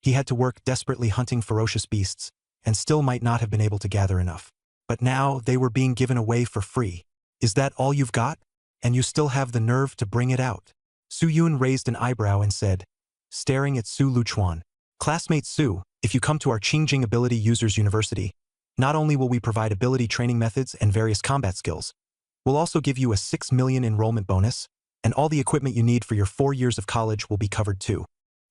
he had to work desperately hunting ferocious beasts, and still might not have been able to gather enough. But now they were being given away for free. Is that all you've got? And you still have the nerve to bring it out? Su Yun raised an eyebrow and said, staring at Su Lichuan, "Classmate Su, if you come to our Qingjing Ability Users University, not only will we provide ability training methods and various combat skills, we'll also give you a 6 million enrollment bonus, and all the equipment you need for your 4 years of college will be covered too."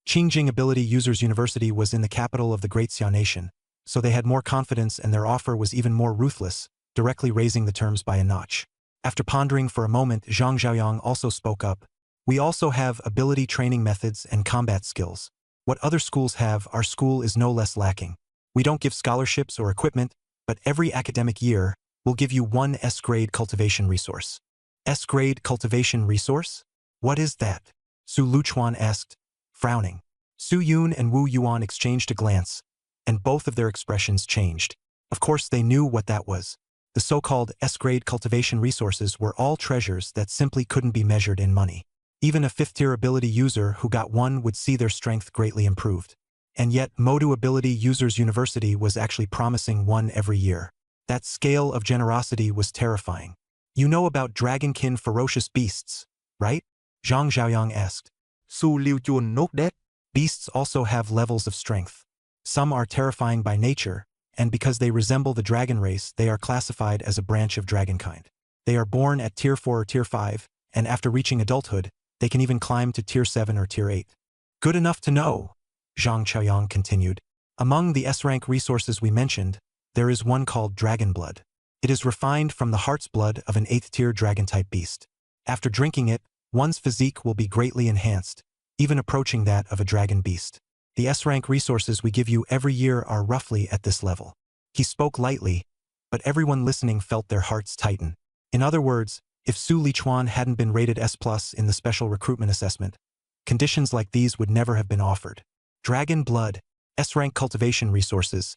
Qingjing Ability Users University was in the capital of the Great Xia Nation, so they had more confidence and their offer was even more ruthless, directly raising the terms by a notch. After pondering for a moment, Zhang Xiaoyang also spoke up. "We also have ability training methods and combat skills. What other schools have, our school is no less lacking. We don't give scholarships or equipment, but every academic year, we'll give you one S-grade cultivation resource." S-grade cultivation resource? What is that? Su Lichuan asked, frowning. Su Yun and Wu Yuan exchanged a glance, and both of their expressions changed. Of course they knew what that was. The so-called S-grade cultivation resources were all treasures that simply couldn't be measured in money. Even a 5th-tier ability user who got one would see their strength greatly improved. And yet, Modu Ability Users University was actually promising one every year. That scale of generosity was terrifying. "You know about dragonkin ferocious beasts, right?" Zhang Xiaoyang asked. Su Lichuan nodded. Beasts also have levels of strength. Some are terrifying by nature, and because they resemble the dragon race, they are classified as a branch of dragonkind. They are born at Tier 4 or Tier 5, and after reaching adulthood, they can even climb to Tier 7 or Tier 8. "Good enough to know," Zhang Chaoyang continued. "Among the S-rank resources we mentioned, there is one called Dragon Blood. It is refined from the heart's blood of an 8th-tier dragon-type beast. After drinking it, one's physique will be greatly enhanced, even approaching that of a dragon beast. The S-rank resources we give you every year are roughly at this level." He spoke lightly, but everyone listening felt their hearts tighten. In other words, if Su Lichuan hadn't been rated S+ in the special recruitment assessment, conditions like these would never have been offered. Dragon Blood, S-rank cultivation resources.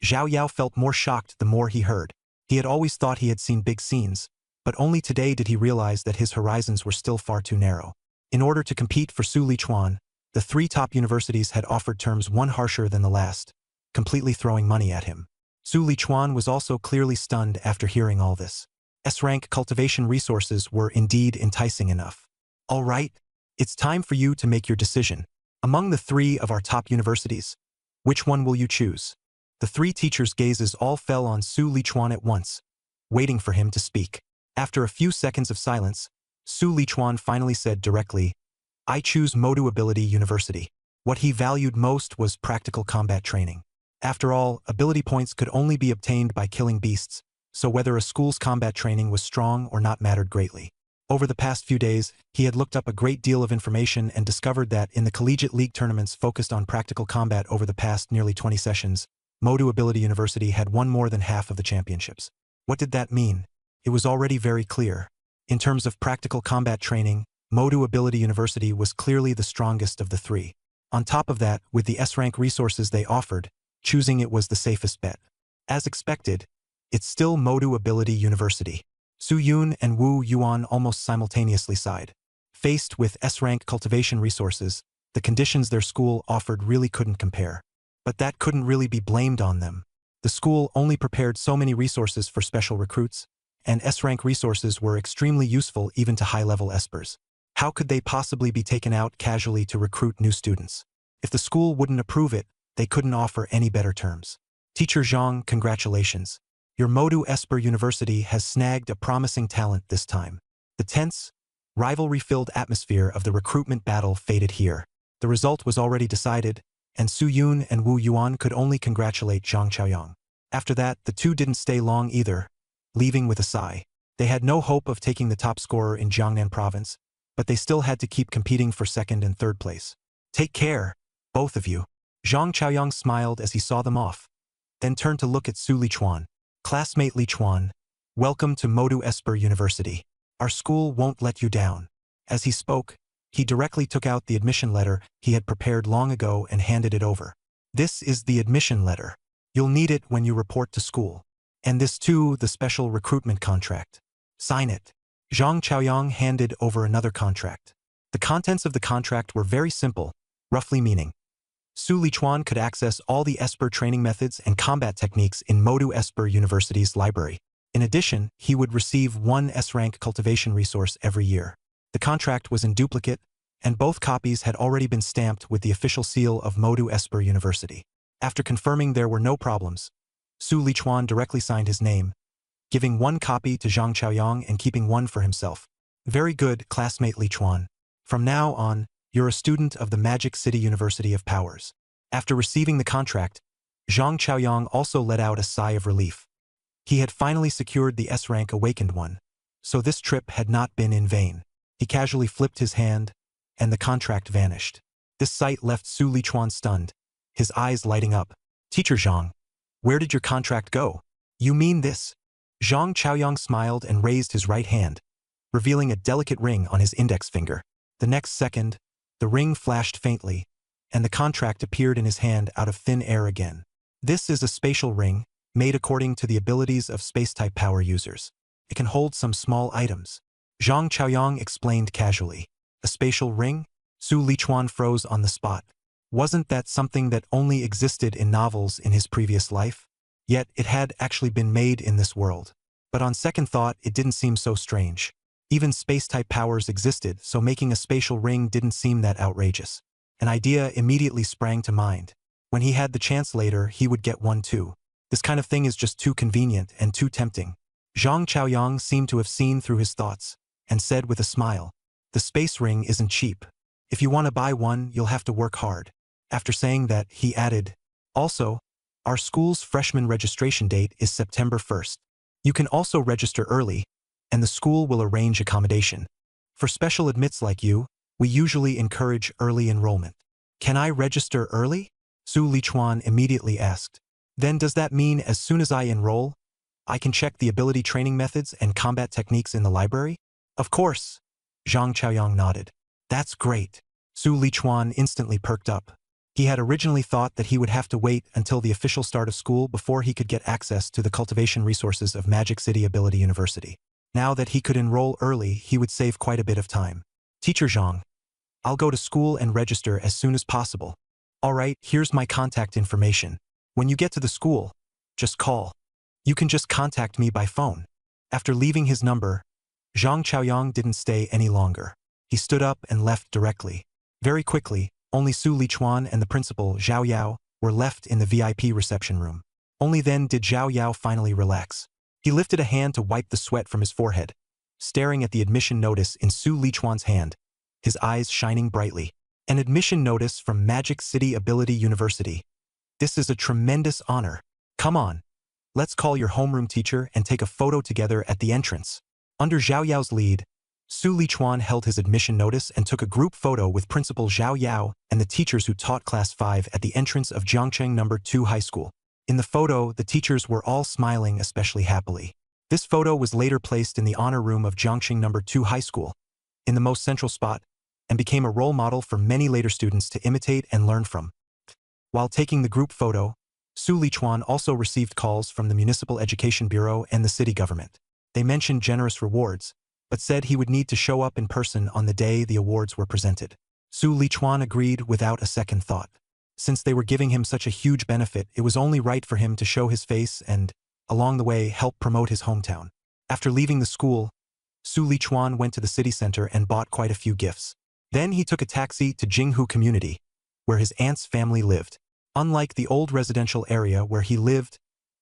Zhao Yao felt more shocked the more he heard. He had always thought he had seen big scenes, but only today did he realize that his horizons were still far too narrow. In order to compete for Su Lichuan, the 3 top universities had offered terms one harsher than the last, completely throwing money at him. Su Lichuan was also clearly stunned after hearing all this. S-rank cultivation resources were indeed enticing enough. "All right, it's time for you to make your decision. Among the 3 of our top universities, which one will you choose?" The 3 teachers' gazes all fell on Su Lichuan at once, waiting for him to speak. After a few seconds of silence, Su Lichuan finally said directly, "I choose Modu Ability University." What he valued most was practical combat training. After all, ability points could only be obtained by killing beasts, so whether a school's combat training was strong or not mattered greatly. Over the past few days, he had looked up a great deal of information and discovered that in the collegiate league tournaments focused on practical combat over the past nearly 20 sessions, Modu Ability University had won more than half of the championships. What did that mean? It was already very clear. In terms of practical combat training, Modu Ability University was clearly the strongest of the three. On top of that, with the S-rank resources they offered, choosing it was the safest bet. As expected, it's still Modu Ability University. Su Yun and Wu Yuan almost simultaneously sighed. Faced with S-rank cultivation resources, the conditions their school offered really couldn't compare. But that couldn't really be blamed on them. The school only prepared so many resources for special recruits, and S-rank resources were extremely useful even to high-level espers. How could they possibly be taken out casually to recruit new students? If the school wouldn't approve it, they couldn't offer any better terms. Teacher Zhang, congratulations. Your Modu Esper University has snagged a promising talent this time. The tense, rivalry-filled atmosphere of the recruitment battle faded here. The result was already decided, and Su Yun and Wu Yuan could only congratulate Zhang Chaoyang. After that, the two didn't stay long either, leaving with a sigh. They had no hope of taking the top scorer in Jiangnan province, but they still had to keep competing for second and third place. Take care, both of you. Zhang Chaoyang smiled as he saw them off, then turned to look at Su Lichuan. Classmate Lichuan, welcome to Modu Esper University. Our school won't let you down. As he spoke, he directly took out the admission letter he had prepared long ago and handed it over. This is the admission letter. You'll need it when you report to school. And this too, the special recruitment contract. Sign it. Zhang Chaoyang handed over another contract. The contents of the contract were very simple, roughly meaning Su Lichuan could access all the Esper training methods and combat techniques in Modu Esper University's library. In addition, he would receive one S-rank cultivation resource every year. The contract was in duplicate, and both copies had already been stamped with the official seal of Modu Esper University. After confirming there were no problems, Su Lichuan directly signed his name, giving one copy to Zhang Chaoyang and keeping one for himself. Very good, classmate Lichuan. From now on, you're a student of the Magic City University of Powers. After receiving the contract, Zhang Chaoyang also let out a sigh of relief. He had finally secured the S-rank awakened one, so this trip had not been in vain. He casually flipped his hand, and the contract vanished. This sight left Su Lichuan stunned, his eyes lighting up. Teacher Zhang, where did your contract go? You mean this? Zhang Chaoyang smiled and raised his right hand, revealing a delicate ring on his index finger. The next second, the ring flashed faintly, and the contract appeared in his hand out of thin air again. This is a spatial ring, made according to the abilities of space-type power users. It can hold some small items. Zhang Chaoyang explained casually. A spatial ring? Su Lichuan froze on the spot. Wasn't that something that only existed in novels in his previous life? Yet it had actually been made in this world. But on second thought, it didn't seem so strange. Even space-type powers existed, so making a spatial ring didn't seem that outrageous. An idea immediately sprang to mind. When he had the chance later, he would get one too. This kind of thing is just too convenient and too tempting. Zhang Chaoyang seemed to have seen through his thoughts, and said with a smile, the space ring isn't cheap. If you want to buy one, you'll have to work hard. After saying that, he added, also, our school's freshman registration date is September 1st. You can also register early, and the school will arrange accommodation. For special admits like you, we usually encourage early enrollment. Can I register early? Su Lichuan immediately asked. Then does that mean as soon as I enroll, I can check the ability training methods and combat techniques in the library? Of course. Zhang Chaoyang nodded. That's great. Su Lichuan instantly perked up. He had originally thought that he would have to wait until the official start of school before he could get access to the cultivation resources of Magic City Ability University. Now that he could enroll early, he would save quite a bit of time. Teacher Zhang, I'll go to school and register as soon as possible. All right, here's my contact information. When you get to the school, just call. You can just contact me by phone. After leaving his number, Zhang Chaoyang didn't stay any longer. He stood up and left directly. Very quickly, only Su Lichuan and the principal, Zhao Yao, were left in the VIP reception room. Only then did Zhao Yao finally relax. He lifted a hand to wipe the sweat from his forehead, staring at the admission notice in Su Lichuan's hand, his eyes shining brightly. An admission notice from Magic City Ability University. This is a tremendous honor. Come on. Let's call your homeroom teacher and take a photo together at the entrance. Under Zhao Yao's lead, Su Lichuan held his admission notice and took a group photo with Principal Zhao Yao and the teachers who taught Class 5 at the entrance of Jiangcheng No. 2 High School. In the photo, the teachers were all smiling especially happily. This photo was later placed in the honor room of Jiangcheng No. 2 High School, in the most central spot, and became a role model for many later students to imitate and learn from. While taking the group photo, Su Lichuan also received calls from the Municipal Education Bureau and the city government. They mentioned generous rewards, but said he would need to show up in person on the day the awards were presented. Su Lichuan agreed without a second thought. Since they were giving him such a huge benefit, it was only right for him to show his face and, along the way, help promote his hometown. After leaving the school, Su Lichuan went to the city center and bought quite a few gifts. Then he took a taxi to Jinghu Community, where his aunt's family lived. Unlike the old residential area where he lived,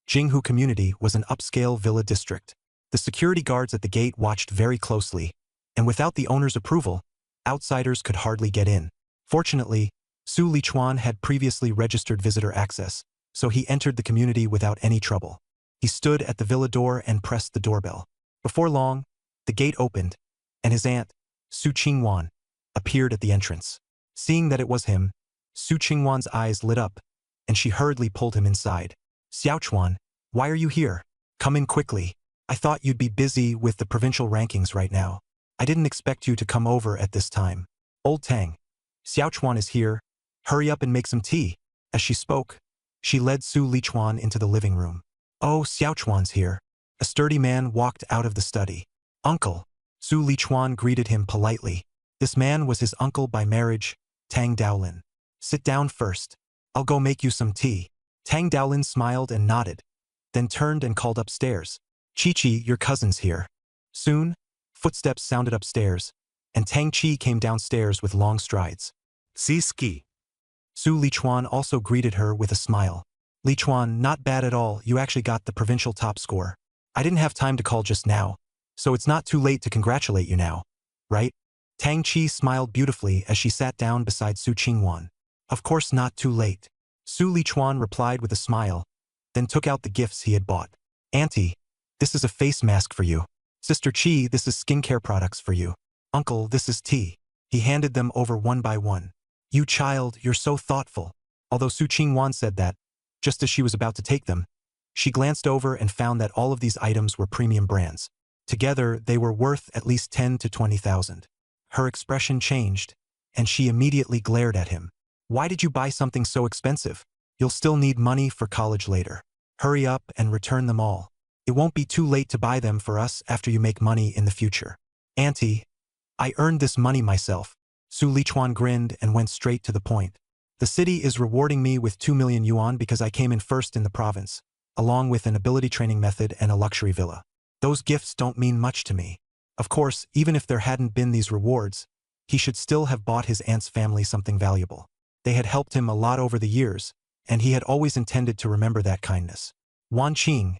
Jinghu Community was an upscale villa district. The security guards at the gate watched very closely, and without the owner's approval, outsiders could hardly get in. Fortunately, Su Lichuan had previously registered visitor access, so he entered the community without any trouble. He stood at the villa door and pressed the doorbell. Before long, the gate opened, and his aunt, Su Qingwan, appeared at the entrance. Seeing that it was him, Su Qingwan's eyes lit up, and she hurriedly pulled him inside. "Xiaochuan, why are you here? Come in quickly. I thought you'd be busy with the provincial rankings right now. I didn't expect you to come over at this time. Old Tang, Xiaochuan is here. Hurry up and make some tea." As she spoke, she led Su Lichuan into the living room. "Oh, Xiaochuan's here." A sturdy man walked out of the study. "Uncle." Su Lichuan greeted him politely. This man was his uncle by marriage, Tang Daolin. "Sit down first. I'll go make you some tea." Tang Daolin smiled and nodded, then turned and called upstairs. "Chi-Chi, your cousin's here." Soon, footsteps sounded upstairs, and Tang Chi came downstairs with long strides. Siski. Su Lichuan also greeted her with a smile. "Lichuan, not bad at all, you actually got the provincial top score. I didn't have time to call just now, so it's not too late to congratulate you now, right?" Tang Chi smiled beautifully as she sat down beside Su Qingwan. "Of course not too late." Su Lichuan replied with a smile, then took out the gifts he had bought. "Auntie, this is a face mask for you. Sister Chi, this is skincare products for you. Uncle, this is tea." He handed them over one by one. "You child, you're so thoughtful." Although Su Qingwan said that, just as she was about to take them, she glanced over and found that all of these items were premium brands. Together, they were worth at least 10 to 20,000. Her expression changed, and she immediately glared at him. "Why did you buy something so expensive? You'll still need money for college later. Hurry up and return them all. It won't be too late to buy them for us after you make money in the future." "Auntie, I earned this money myself." Su Lichuan grinned and went straight to the point. "The city is rewarding me with 2 million yuan because I came in first in the province, along with an ability training method and a luxury villa. Those gifts don't mean much to me. Of course, even if there hadn't been these rewards, he should still have bought his aunt's family something valuable. They had helped him a lot over the years, and he had always intended to remember that kindness. Wan Qing,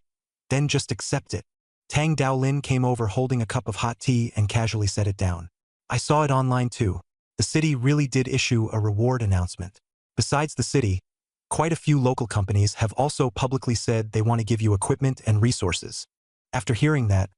then just accept it." Tang Daolin came over holding a cup of hot tea and casually set it down. "I saw it online too. The city really did issue a reward announcement. Besides the city, quite a few local companies have also publicly said they want to give you equipment and resources." After hearing that,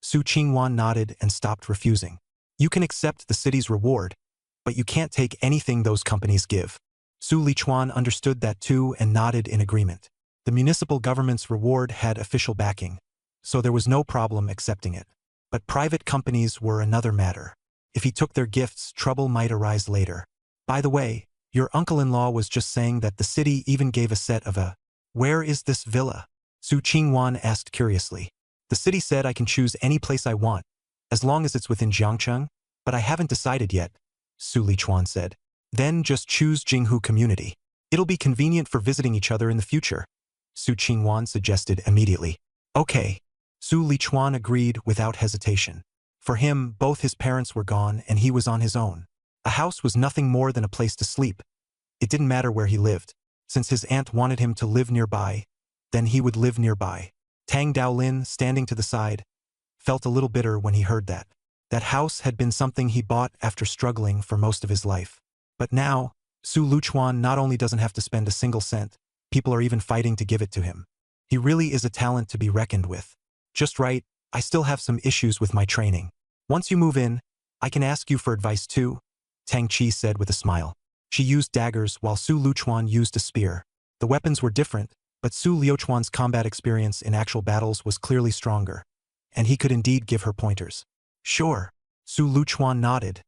Su Qingwan nodded and stopped refusing. "You can accept the city's reward, but you can't take anything those companies give." Su Lichuan understood that too and nodded in agreement. The municipal government's reward had official backing, so there was no problem accepting it. But private companies were another matter. If he took their gifts, trouble might arise later. "By the way, your uncle-in-law was just saying that the city even gave a set of a... Where is this villa?" Su Qingwan asked curiously. "The city said I can choose any place I want, as long as it's within Jiangcheng, but I haven't decided yet," Su Lichuan said. "Then just choose Jinghu Community. It'll be convenient for visiting each other in the future," Su Qingwan suggested immediately. "Okay." Su Lichuan agreed without hesitation. For him, both his parents were gone and he was on his own. A house was nothing more than a place to sleep. It didn't matter where he lived. Since his aunt wanted him to live nearby, then he would live nearby. Tang Daolin, standing to the side, felt a little bitter when he heard that. That house had been something he bought after struggling for most of his life. But now, Su Luchuan not only doesn't have to spend a single cent, people are even fighting to give it to him. He really is a talent to be reckoned with. Just right, I still have some issues with my training. Once you move in, I can ask you for advice too, Tang Chi said with a smile. She used daggers while Su Luchuan used a spear. The weapons were different, but Su Liuchuan's combat experience in actual battles was clearly stronger, and he could indeed give her pointers. Sure, Su Luchuan nodded,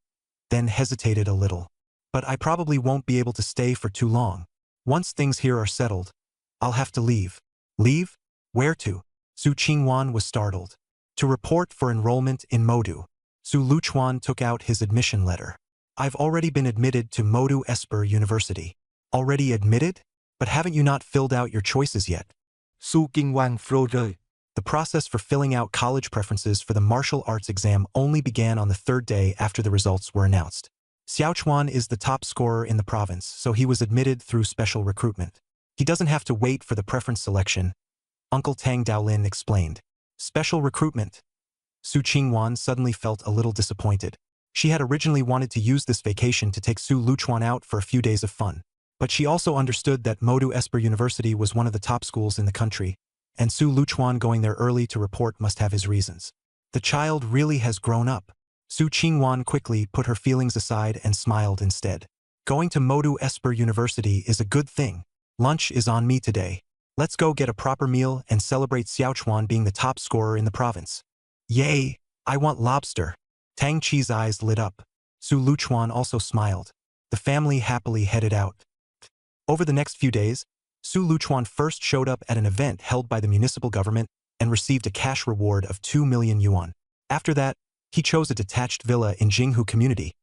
then hesitated a little. But I probably won't be able to stay for too long. Once things here are settled, I'll have to leave. Leave? Where to? Su Qingwan was startled. To report for enrollment in Modu. Su Luchuan took out his admission letter. I've already been admitted to Modu Esper University. Already admitted? But haven't you not filled out your choices yet? Su Qingwan froze. The process for filling out college preferences for the martial arts exam only began on the third day after the results were announced. Xiaochuan is the top scorer in the province, so he was admitted through special recruitment. He doesn't have to wait for the preference selection, Uncle Tang Daolin explained. Special recruitment. Su Qingwan suddenly felt a little disappointed. She had originally wanted to use this vacation to take Su Luchuan out for a few days of fun. But she also understood that Modu Esper University was one of the top schools in the country, and Su Luchuan going there early to report must have his reasons. The child really has grown up. Su Qingwan quickly put her feelings aside and smiled instead. Going to Modu Esper University is a good thing. Lunch is on me today. Let's go get a proper meal and celebrate Xiaochuan being the top scorer in the province. Yay! I want lobster. Tang Chi's eyes lit up. Su Luchuan also smiled. The family happily headed out. Over the next few days, Su Luchuan first showed up at an event held by the municipal government and received a cash reward of 2 million yuan. After that, he chose a detached villa in Jinghu community,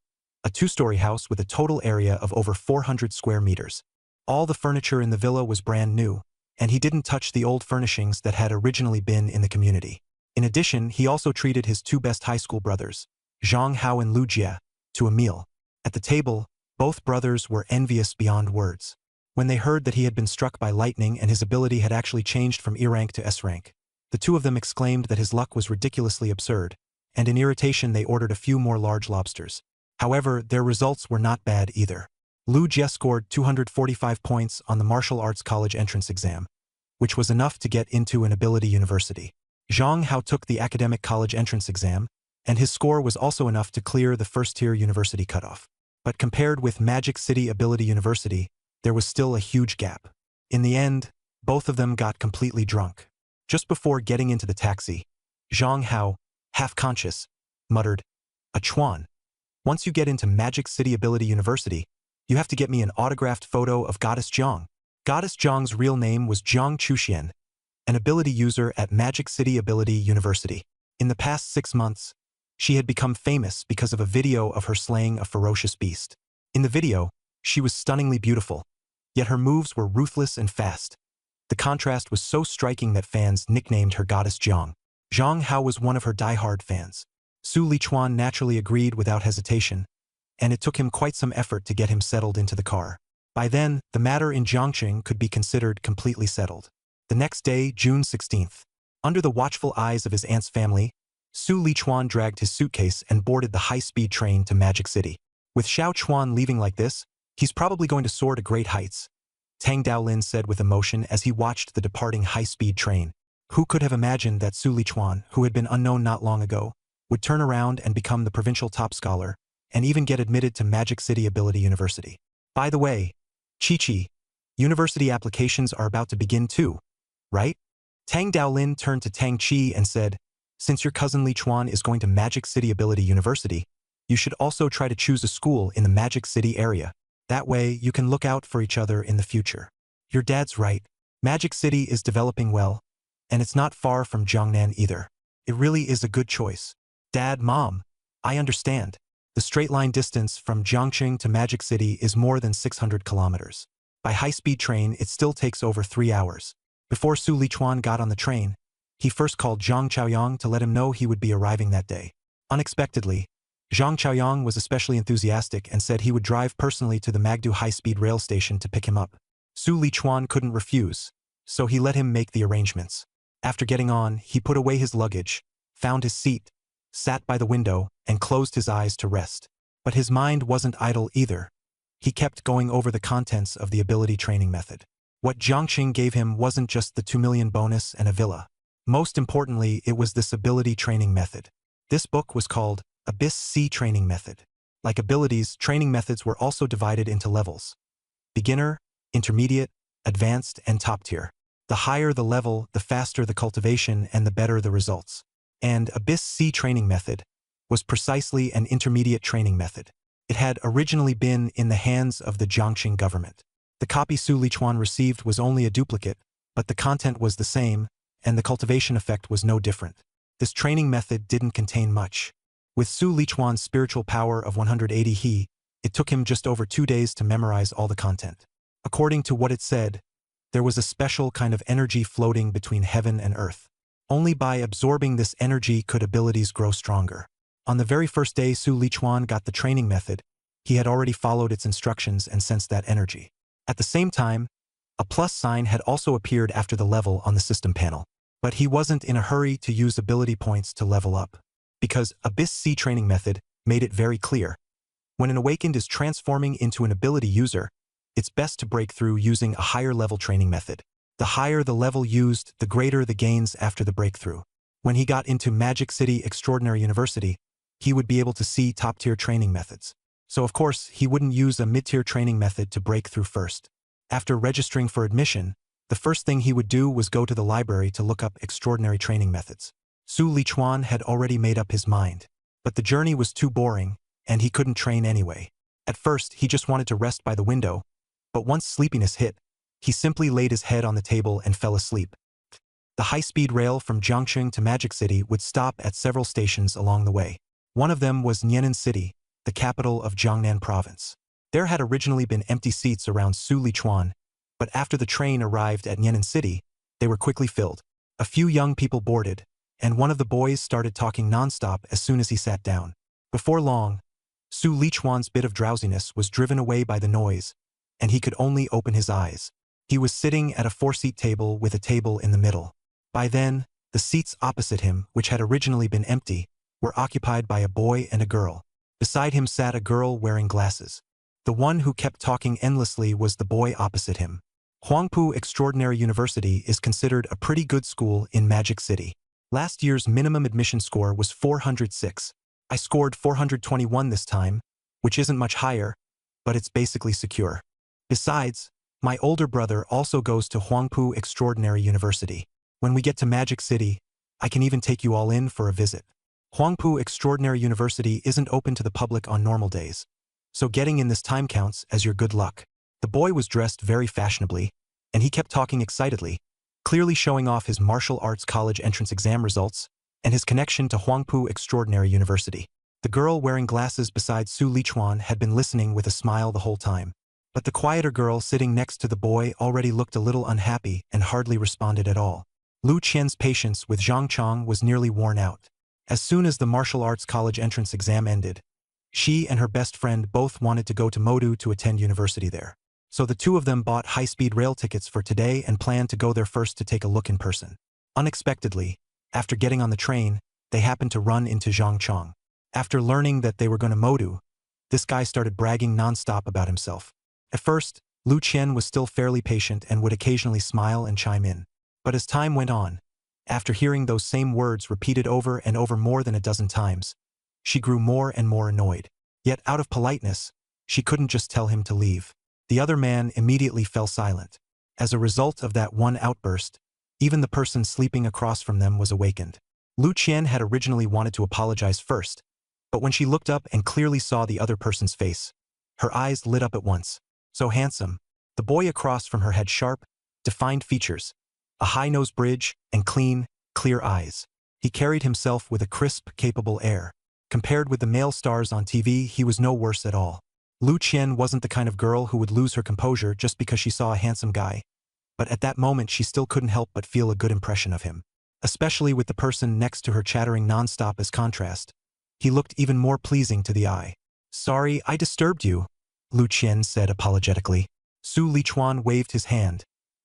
a two-story house with a total area of over 400 square meters. All the furniture in the villa was brand new, and he didn't touch the old furnishings that had originally been in the community. In addition, he also treated his two best high school brothers, Zhang Hao and Lu Jie, to a meal. At the table, both brothers were envious beyond words. When they heard that he had been struck by lightning and his ability had actually changed from E rank to S rank, the two of them exclaimed that his luck was ridiculously absurd, and in irritation they ordered a few more large lobsters. However, their results were not bad either. Lu Jie scored 245 points on the martial arts college entrance exam, which was enough to get into an ability university. Zhang Hao took the academic college entrance exam, and his score was also enough to clear the first-tier university cutoff. But compared with Magic City Ability University, there was still a huge gap. In the end, both of them got completely drunk. Just before getting into the taxi, Zhang Hao, half-conscious, muttered, "A Chuan. Once you get into Magic City Ability University, you have to get me an autographed photo of Goddess Zhang." Goddess Zhang's real name was Zhang Chuxian, an ability user at Magic City Ability University. In the past 6 months, she had become famous because of a video of her slaying a ferocious beast. In the video, she was stunningly beautiful, yet her moves were ruthless and fast. The contrast was so striking that fans nicknamed her Goddess Zhang. Zhang Hao was one of her die-hard fans. Su Lichuan naturally agreed without hesitation, and it took him quite some effort to get him settled into the car. By then, the matter in Jiangqing could be considered completely settled. The next day, June 16th, under the watchful eyes of his aunt's family, Su Lichuan dragged his suitcase and boarded the high-speed train to Magic City. With Xiao Chuan leaving like this, he's probably going to soar to great heights, Tang Daolin said with emotion as he watched the departing high-speed train. Who could have imagined that Su Lichuan, who had been unknown not long ago, would turn around and become the provincial top scholar, and even get admitted to Magic City Ability University. By the way, Chi-Chi, university applications are about to begin too, right? Tang Daolin turned to Tang Chi and said, "Since your cousin Lichuan is going to Magic City Ability University, you should also try to choose a school in the Magic City area. That way, you can look out for each other in the future." Your dad's right. Magic City is developing well, and it's not far from Jiangnan either. It really is a good choice. Dad, Mom, I understand. The straight-line distance from Jiangqing to Magic City is more than 600 kilometers. By high-speed train, it still takes over 3 hours. Before Su Lichuan got on the train, he first called Zhang Chaoyang to let him know he would be arriving that day. Unexpectedly, Zhang Chaoyang was especially enthusiastic and said he would drive personally to the Magdu high-speed rail station to pick him up. Su Lichuan couldn't refuse, so he let him make the arrangements. After getting on, he put away his luggage, found his seat, sat by the window, and closed his eyes to rest. But his mind wasn't idle either. He kept going over the contents of the ability training method. What Jiangqing gave him wasn't just the 2 million bonus and a villa. Most importantly, it was this ability training method. This book was called Abyss C Training Method. Like abilities, training methods were also divided into levels: beginner, intermediate, advanced, and top tier. The higher the level, the faster the cultivation and the better the results. And Abyss C Training Method was precisely an intermediate training method. It had originally been in the hands of the Jiangqing government. The copy Su Lichuan received was only a duplicate, but the content was the same, and the cultivation effect was no different. This training method didn't contain much. With Su Lichuan's spiritual power of 180 he, it took him just over 2 days to memorize all the content. According to what it said, there was a special kind of energy floating between heaven and earth. Only by absorbing this energy could abilities grow stronger. On the very first day Su Lichuan got the training method, he had already followed its instructions and sensed that energy. At the same time, a plus sign had also appeared after the level on the system panel. But he wasn't in a hurry to use ability points to level up, because Abyss C Training Method made it very clear. When an awakened is transforming into an ability user, it's best to break through using a higher level training method. The higher the level used, the greater the gains after the breakthrough. When he got into Magic City Extraordinary University, he would be able to see top-tier training methods. So of course, he wouldn't use a mid-tier training method to break through first. After registering for admission, the first thing he would do was go to the library to look up extraordinary training methods. Su Lichuan had already made up his mind. But the journey was too boring, and he couldn't train anyway. At first, he just wanted to rest by the window, but once sleepiness hit, he simply laid his head on the table and fell asleep. The high-speed rail from Jiangqing to Magic City would stop at several stations along the way. One of them was Nianan City, the capital of Jiangnan Province. There had originally been empty seats around Su Lichuan, but after the train arrived at Nianan City, they were quickly filled. A few young people boarded, and one of the boys started talking nonstop as soon as he sat down. Before long, Su Lichuan's bit of drowsiness was driven away by the noise, and he could only open his eyes. He was sitting at a 4-seat table with a table in the middle. By then, the seats opposite him, which had originally been empty, were occupied by a boy and a girl. Beside him sat a girl wearing glasses. The one who kept talking endlessly was the boy opposite him. Huangpu Extraordinary University is considered a pretty good school in Magic City. Last year's minimum admission score was 406. I scored 421 this time, which isn't much higher, but it's basically secure. Besides, my older brother also goes to Huangpu Extraordinary University. When we get to Magic City, I can even take you all in for a visit. Huangpu Extraordinary University isn't open to the public on normal days, so getting in this time counts as your good luck. The boy was dressed very fashionably, and he kept talking excitedly, clearly showing off his martial arts college entrance exam results and his connection to Huangpu Extraordinary University. The girl wearing glasses beside Su Lichuan had been listening with a smile the whole time. But the quieter girl sitting next to the boy already looked a little unhappy and hardly responded at all. Lu Qian's patience with Zhang Chong was nearly worn out. As soon as the martial arts college entrance exam ended, she and her best friend both wanted to go to Modu to attend university there. So the two of them bought high-speed rail tickets for today and planned to go there first to take a look in person. Unexpectedly, after getting on the train, they happened to run into Zhang Chong. After learning that they were going to Modu, this guy started bragging nonstop about himself. At first, Lu Qian was still fairly patient and would occasionally smile and chime in. But as time went on, after hearing those same words repeated over and over more than a dozen times, she grew more and more annoyed. Yet out of politeness, she couldn't just tell him to leave. The other man immediately fell silent. As a result of that one outburst, even the person sleeping across from them was awakened. Lu Qian had originally wanted to apologize first, but when she looked up and clearly saw the other person's face, her eyes lit up at once. So handsome. The boy across from her had sharp, defined features, a high-nose bridge, and clean, clear eyes. He carried himself with a crisp, capable air. Compared with the male stars on TV, he was no worse at all. Lu Qian wasn't the kind of girl who would lose her composure just because she saw a handsome guy, but at that moment she still couldn't help but feel a good impression of him. Especially with the person next to her chattering nonstop as contrast, he looked even more pleasing to the eye. "Sorry, I disturbed you," Lu Qian said apologetically. Su Lichuan waved his hand,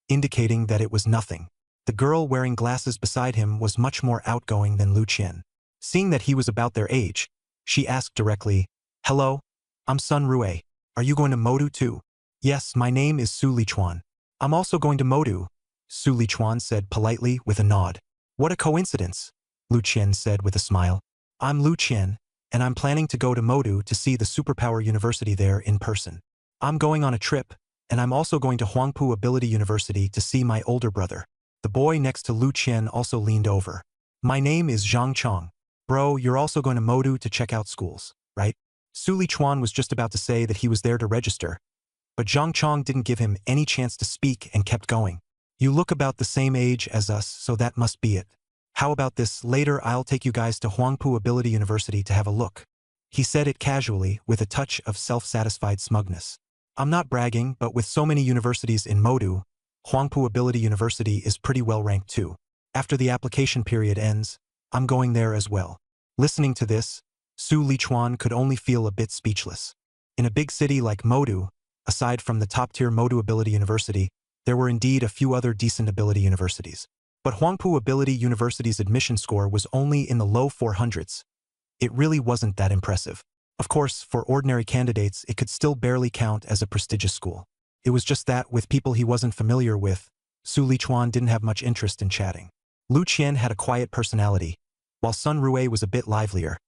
indicating that it was nothing. The girl wearing glasses beside him was much more outgoing than Lu Qian. Seeing that he was about their age, she asked directly, "Hello, I'm Sun Rue. Are you going to Modu too? Yes, my name is Su Lichuan. I'm also going to Modu, Su Lichuan said politely with a nod. What a coincidence, Lu Qian said with a smile. I'm Lu Qian, and I'm planning to go to Modu to see the superpower university there in person. I'm going on a trip, and I'm also going to Huangpu Ability University to see my older brother. The boy next to Lu Qian also leaned over. My name is Zhang Chong. Bro, you're also going to Modu to check out schools, right? Su Lichuan was just about to say that he was there to register, but Zhang Chong didn't give him any chance to speak and kept going. You look about the same age as us, so that must be it. How about this, later I'll take you guys to Huangpu Ability University to have a look. He said it casually, with a touch of self-satisfied smugness. I'm not bragging, but with so many universities in Modu, Huangpu Ability University is pretty well ranked too. After the application period ends, I'm going there as well. Listening to this, Su Lichuan could only feel a bit speechless. In a big city like Modu, aside from the top-tier Modu Ability University, there were indeed a few other decent ability universities. But Huangpu Ability University's admission score was only in the low 400s. It really wasn't that impressive. Of course, for ordinary candidates, it could still barely count as a prestigious school. It was just that, with people he wasn't familiar with, Su Lichuan didn't have much interest in chatting. Lu Qian had a quiet personality, while Sun Rui was a bit livelier,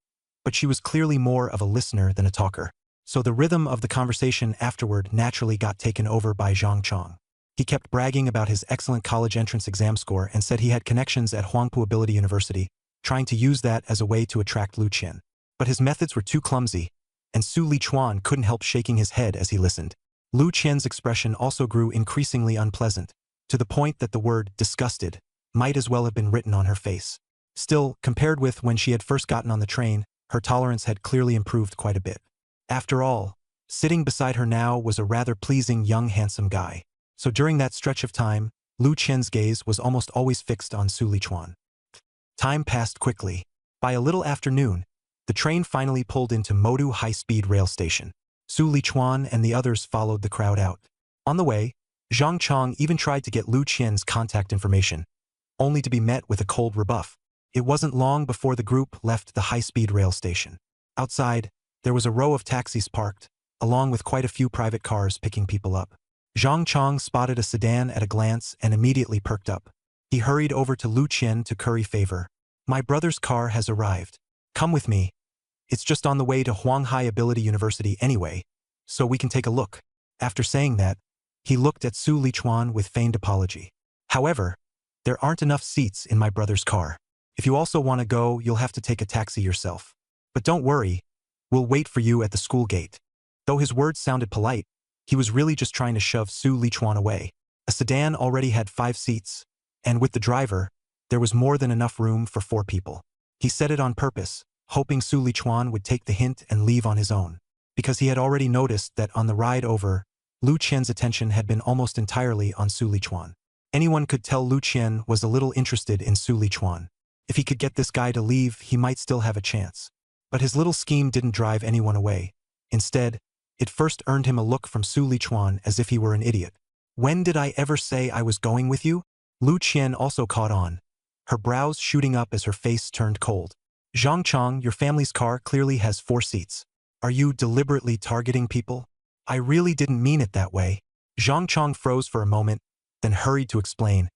but she was clearly more of a listener than a talker. So the rhythm of the conversation afterward naturally got taken over by Zhang Chong. He kept bragging about his excellent college entrance exam score and said he had connections at Huangpu Ability University, trying to use that as a way to attract Lu Qian. But his methods were too clumsy, and Su Lichuan couldn't help shaking his head as he listened. Lu Qian's expression also grew increasingly unpleasant, to the point that the word disgusted might as well have been written on her face. Still, compared with when she had first gotten on the train, her tolerance had clearly improved quite a bit. After all, sitting beside her now was a rather pleasing young handsome guy. So during that stretch of time, Lu Qian's gaze was almost always fixed on Su Lichuan. Time passed quickly. By a little after noon, the train finally pulled into Modu High-Speed Rail Station. Su Lichuan and the others followed the crowd out. On the way, Zhang Chong even tried to get Lu Qian's contact information, only to be met with a cold rebuff. It wasn't long before the group left the high-speed rail station. Outside, there was a row of taxis parked, along with quite a few private cars picking people up. Zhang Chong spotted a sedan at a glance and immediately perked up. He hurried over to Lu Qian to curry favor. My brother's car has arrived. Come with me. It's just on the way to Huanghai Ability University anyway, so we can take a look. After saying that, he looked at Su Lichuan with feigned apology. However, there aren't enough seats in my brother's car. If you also want to go, you'll have to take a taxi yourself. But don't worry, we'll wait for you at the school gate. Though his words sounded polite, he was really just trying to shove Su Lichuan away. A sedan already had 5 seats, and with the driver, there was more than enough room for 4 people. He said it on purpose, hoping Su Lichuan would take the hint and leave on his own, because he had already noticed that on the ride over, Lu Qian's attention had been almost entirely on Su Lichuan. Anyone could tell Lu Qian was a little interested in Su Lichuan. If he could get this guy to leave, he might still have a chance. But his little scheme didn't drive anyone away. Instead, it first earned him a look from Su Lichuan as if he were an idiot. When did I ever say I was going with you? Lu Qian also caught on, her brows shooting up as her face turned cold. Zhang Chong, your family's car clearly has 4 seats. Are you deliberately targeting people? I really didn't mean it that way. Zhang Chong froze for a moment, then hurried to explain.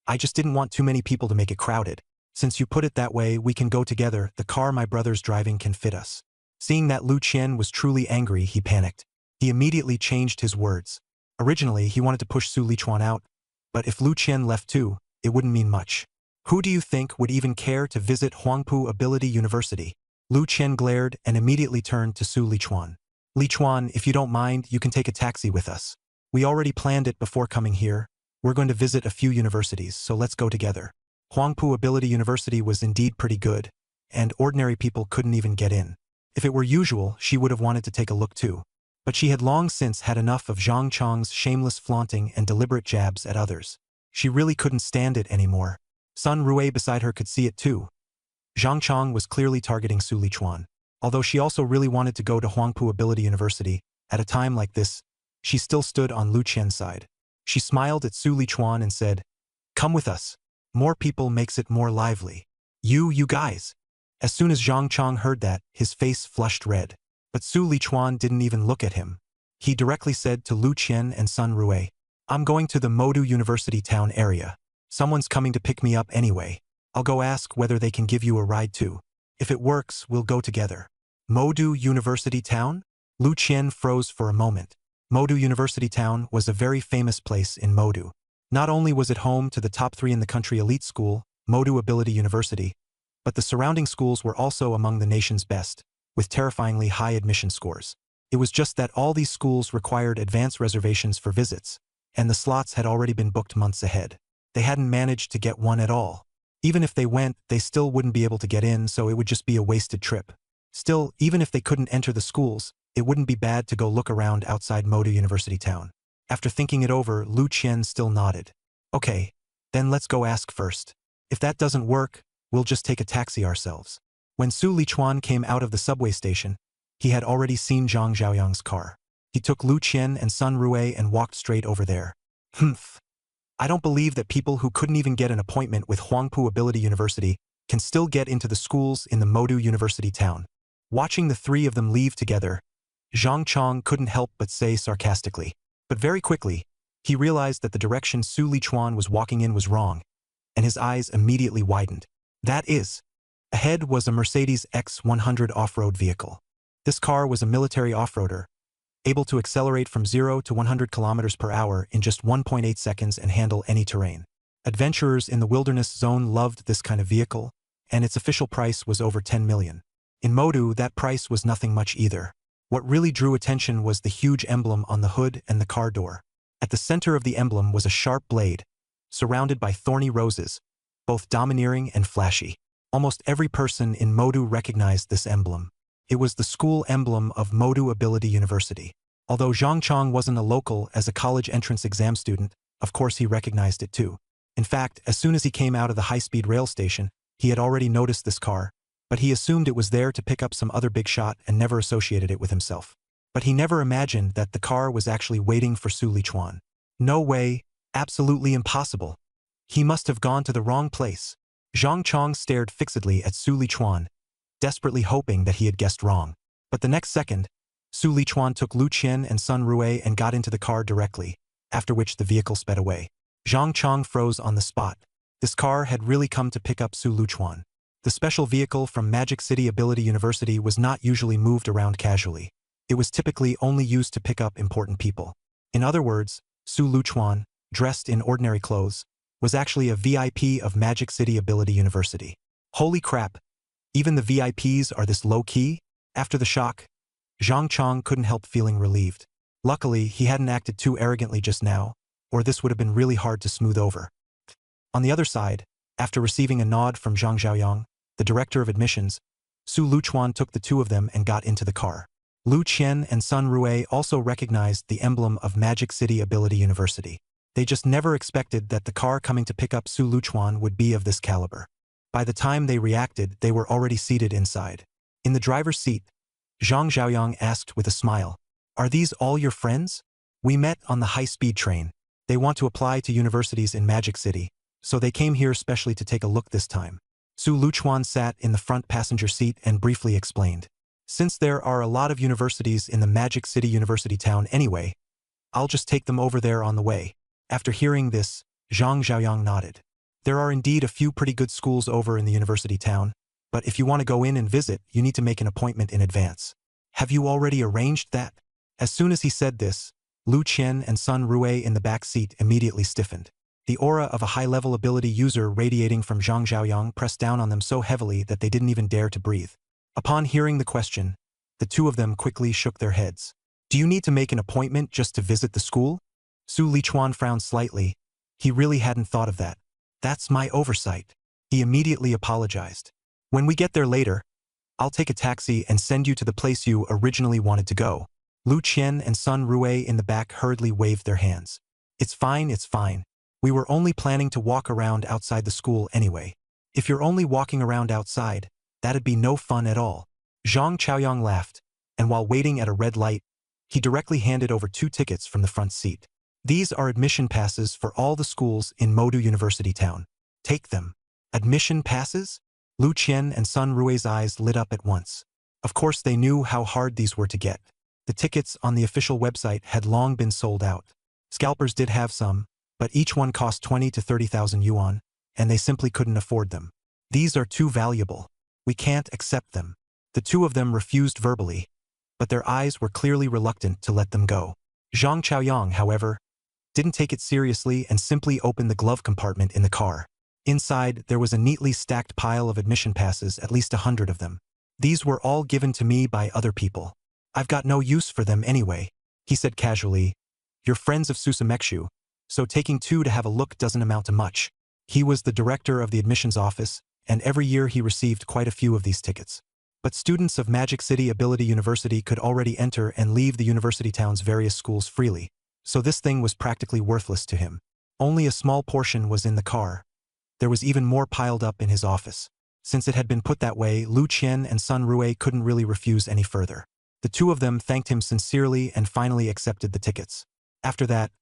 I just didn't want too many people to make it crowded. Since you put it that way, we can go together. The car my brother's driving can fit us. Seeing that Lu Qian was truly angry, he panicked. He immediately changed his words. Originally, he wanted to push Su Lichuan out, but if Lu Qian left too, it wouldn't mean much. Who do you think would even care to visit Huangpu Ability University? Lu Qian glared and immediately turned to Su Lichuan. Lichuan, if you don't mind, you can take a taxi with us. We already planned it before coming here. We're going to visit a few universities, so let's go together. Huangpu Ability University was indeed pretty good, and ordinary people couldn't even get in. If it were usual, she would have wanted to take a look too. But she had long since had enough of Zhang Chong's shameless flaunting and deliberate jabs at others. She really couldn't stand it anymore. Sun Rui beside her could see it too. Zhang Chong was clearly targeting Su Lichuan. Although she also really wanted to go to Huangpu Ability University, at a time like this, she still stood on Lu Qian's side. She smiled at Su Lichuan and said, "Come with us. More people makes it more lively. You guys." As soon as Zhang Chong heard that, his face flushed red. But Su Lichuan didn't even look at him. He directly said to Lu Qian and Sun Rui, "I'm going to the Modu University town area. Someone's coming to pick me up anyway. I'll go ask whether they can give you a ride too. If it works, we'll go together." Modu University town? Lu Qian froze for a moment. Modu University town was a very famous place in Modu. Not only was it home to the top 3 in the country elite school, Modu Ability University, but the surrounding schools were also among the nation's best, with terrifyingly high admission scores. It was just that all these schools required advance reservations for visits, and the slots had already been booked months ahead. They hadn't managed to get one at all. Even if they went, they still wouldn't be able to get in, so it would just be a wasted trip. Still, even if they couldn't enter the schools, it wouldn't be bad to go look around outside Modu University town. After thinking it over, Lu Qian still nodded. "Okay, then let's go ask first. If that doesn't work, we'll just take a taxi ourselves." When Su Lichuan came out of the subway station, he had already seen Zhang Xiaoyang's car. He took Lu Qian and Sun Rui and walked straight over there. Humph. I don't believe that people who couldn't even get an appointment with Huangpu Ability University can still get into the schools in the Modu University town. Watching the 3 of them leave together, Zhang Chong couldn't help but say sarcastically. But very quickly, he realized that the direction Su Lichuan was walking in was wrong, and his eyes immediately widened. That is, ahead was a Mercedes X100 off-road vehicle. This car was a military off-roader, able to accelerate from 0 to 100 km per hour in just 1.8 seconds and handle any terrain. Adventurers in the wilderness zone loved this kind of vehicle, and its official price was over 10 million. In Modu, that price was nothing much either. What really drew attention was the huge emblem on the hood and the car door. At the center of the emblem was a sharp blade, surrounded by thorny roses, both domineering and flashy. Almost every person in Modu recognized this emblem. It was the school emblem of Modu Ability University. Although Zhang Chong wasn't a local as a college entrance exam student, of course he recognized it too. In fact, as soon as he came out of the high-speed rail station, he had already noticed this car, but he assumed it was there to pick up some other big shot and never associated it with himself. But he never imagined that the car was actually waiting for Su Lichuan. No way, absolutely impossible. He must have gone to the wrong place. Zhang Chong stared fixedly at Su Lichuan, desperately hoping that he had guessed wrong. But the next second, Su Lichuan took Lu Qian and Sun Rui and got into the car directly, after which the vehicle sped away. Zhang Chong froze on the spot. This car had really come to pick up Su Lichuan. The special vehicle from Magic City Ability University was not usually moved around casually. It was typically only used to pick up important people. In other words, Su Lichuan, dressed in ordinary clothes, was actually a VIP of Magic City Ability University. Holy crap! Even the VIPs are this low-key? After the shock, Zhang Chong couldn't help feeling relieved. Luckily, he hadn't acted too arrogantly just now, or this would have been really hard to smooth over. On the other side, after receiving a nod from Zhang Xiaoyang, the director of admissions, Su Lichuan took the 2 of them and got into the car. Lu Qian and Sun Rui also recognized the emblem of Magic City Ability University. They just never expected that the car coming to pick up Su Lichuan would be of this caliber. By the time they reacted, they were already seated inside. In the driver's seat, Zhang Xiaoyang asked with a smile, "Are these all your friends? We met on the high-speed train. They want to apply to universities in Magic City, so they came here specially to take a look this time." Su Lichuan sat in the front passenger seat and briefly explained, "Since there are a lot of universities in the Magic City University town anyway, I'll just take them over there on the way." After hearing this, Zhang Xiaoyang nodded. There are indeed a few pretty good schools over in the university town, but if you want to go in and visit, you need to make an appointment in advance. Have you already arranged that? As soon as he said this, Lu Qian and Sun Rui in the back seat immediately stiffened. The aura of a high-level ability user radiating from Zhang Xiaoyang pressed down on them so heavily that they didn't even dare to breathe. Upon hearing the question, the 2 of them quickly shook their heads. "Do you need to make an appointment just to visit the school?" Su Lichuan frowned slightly. He really hadn't thought of that. "That's my oversight." He immediately apologized. "When we get there later, I'll take a taxi and send you to the place you originally wanted to go." Lu Qian and Sun Rui in the back hurriedly waved their hands. It's fine. We were only planning to walk around outside the school anyway. If you're only walking around outside, that'd be no fun at all." Zhang Xiaoyang laughed, and while waiting at a red light, he directly handed over 2 tickets from the front seat. "These are admission passes for all the schools in Modu University town. Take them." Admission passes? Lu Qian and Sun Rui's eyes lit up at once. Of course they knew how hard these were to get. The tickets on the official website had long been sold out. Scalpers did have some, but each one cost 20 to 30,000 yuan, and they simply couldn't afford them. These are too valuable. We can't accept them. The two of them refused verbally, but their eyes were clearly reluctant to let them go. Zhang Chaoyang, however, didn't take it seriously and simply opened the glove compartment in the car. Inside, there was a neatly stacked pile of admission passes, at least 100 of them. These were all given to me by other people. I've got no use for them anyway, he said casually. You're friends of Susamekshu, so taking two to have a look doesn't amount to much. He was the director of the admissions office, and every year he received quite a few of these tickets. But students of Magic City Ability University could already enter and leave the university town's various schools freely, so this thing was practically worthless to him. Only a small portion was in the car. There was even more piled up in his office. Since it had been put that way, Lu Qian and Sun Rui couldn't really refuse any further. The two of them thanked him sincerely and finally accepted the tickets. After that,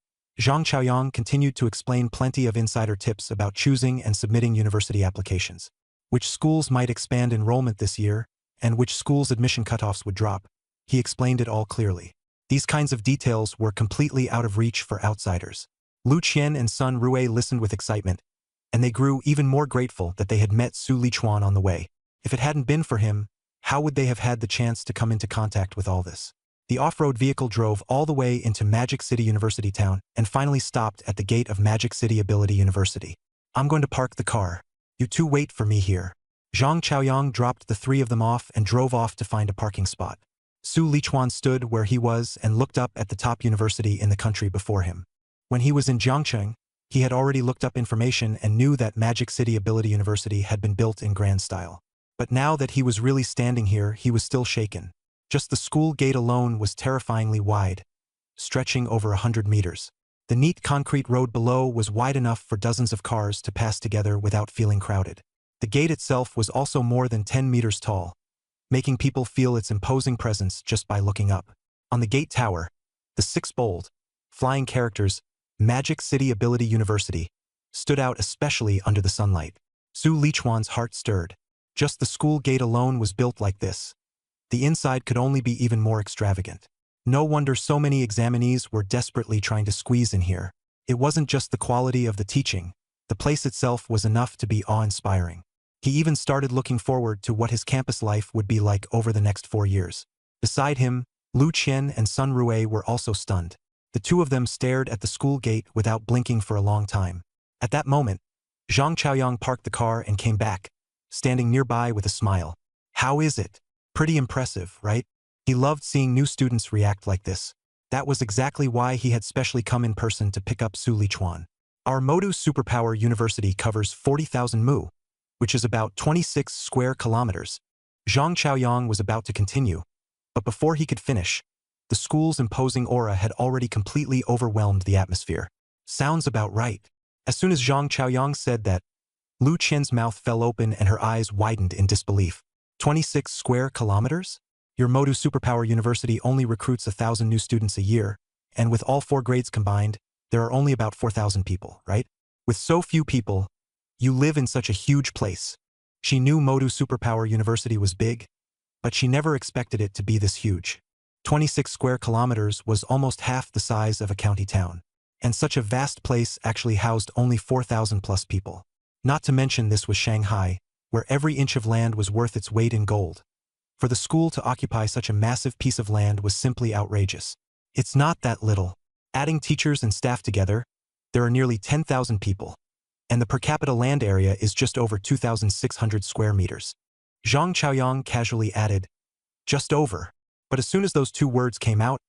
Zhang Chaoyang continued to explain plenty of insider tips about choosing and submitting university applications, which schools might expand enrollment this year, and which schools' admission cutoffs would drop. He explained it all clearly. These kinds of details were completely out of reach for outsiders. Lu Qian and Sun Rui listened with excitement, and they grew even more grateful that they had met Su Lichuan on the way. If it hadn't been for him, how would they have had the chance to come into contact with all this? The off-road vehicle drove all the way into Magic City University Town and finally stopped at the gate of Magic City Ability University. I'm going to park the car. You two wait for me here. Zhang Chaoyang dropped the three of them off and drove off to find a parking spot. Su Lichuan stood where he was and looked up at the top university in the country before him. When he was in Jiangcheng, he had already looked up information and knew that Magic City Ability University had been built in grand style. But now that he was really standing here, he was still shaken. Just the school gate alone was terrifyingly wide, stretching over 100 meters. The neat concrete road below was wide enough for dozens of cars to pass together without feeling crowded. The gate itself was also more than 10 meters tall, making people feel its imposing presence just by looking up. On the gate tower, the 6 bold, flying characters, Magic City Ability University, stood out especially under the sunlight. Su Lichuan's heart stirred. Just the school gate alone was built like this. The inside could only be even more extravagant. No wonder so many examinees were desperately trying to squeeze in here. It wasn't just the quality of the teaching. The place itself was enough to be awe-inspiring. He even started looking forward to what his campus life would be like over the next 4 years. Beside him, Lu Qian and Sun Rui were also stunned. The two of them stared at the school gate without blinking for a long time. At that moment, Zhang Chaoyang parked the car and came back, standing nearby with a smile. How is it? Pretty impressive, right? He loved seeing new students react like this. That was exactly why he had specially come in person to pick up Su Lichuan. Our Modu Superpower University covers 40,000 mu, which is about 26 square kilometers. Zhang Chaoyang was about to continue, but before he could finish, the school's imposing aura had already completely overwhelmed the atmosphere. Sounds about right. As soon as Zhang Chaoyang said that, Lu Qian's mouth fell open and her eyes widened in disbelief. 26 square kilometers? Your Modu Superpower University only recruits 1,000 new students a year, and with all 4 grades combined, there are only about 4,000 people, right? With so few people, you live in such a huge place. She knew Modu Superpower University was big, but she never expected it to be this huge. 26 square kilometers was almost half the size of a county town, and such a vast place actually housed only 4,000 plus people. Not to mention this was Shanghai, where every inch of land was worth its weight in gold. For the school to occupy such a massive piece of land was simply outrageous. It's not that little. Adding teachers and staff together, there are nearly 10,000 people, and the per capita land area is just over 2,600 square meters. Zhang Chaoyang casually added, just over. But as soon as those 2 words came out,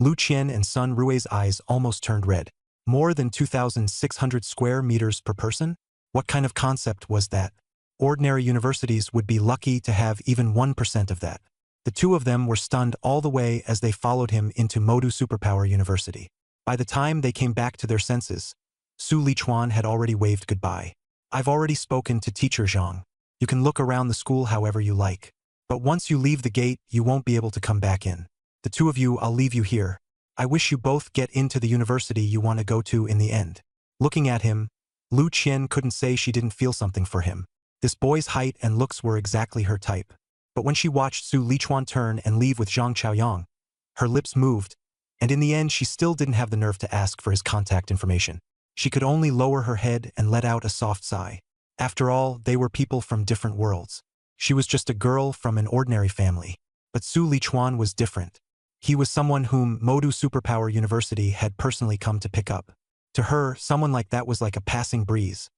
Lu Qian and Sun Rui's eyes almost turned red. More than 2,600 square meters per person? What kind of concept was that? Ordinary universities would be lucky to have even 1% of that. The two of them were stunned all the way as they followed him into Modu Superpower University. By the time they came back to their senses, Su Lichuan had already waved goodbye. I've already spoken to Teacher Zhang. You can look around the school however you like. But once you leave the gate, you won't be able to come back in. The two of you, I'll leave you here. I wish you both get into the university you want to go to in the end. Looking at him, Lu Qian couldn't say she didn't feel something for him. This boy's height and looks were exactly her type. But when she watched Su Lichuan turn and leave with Zhang Chaoyang, Her lips moved, and in the end she still didn't have the nerve to ask for his contact information. She could only lower her head and let out a soft sigh. After all, they were people from different worlds. She was just a girl from an ordinary family. But Su Lichuan was different. He was someone whom Modu Superpower University had personally come to pick up. To her, someone like that was like a passing breeze.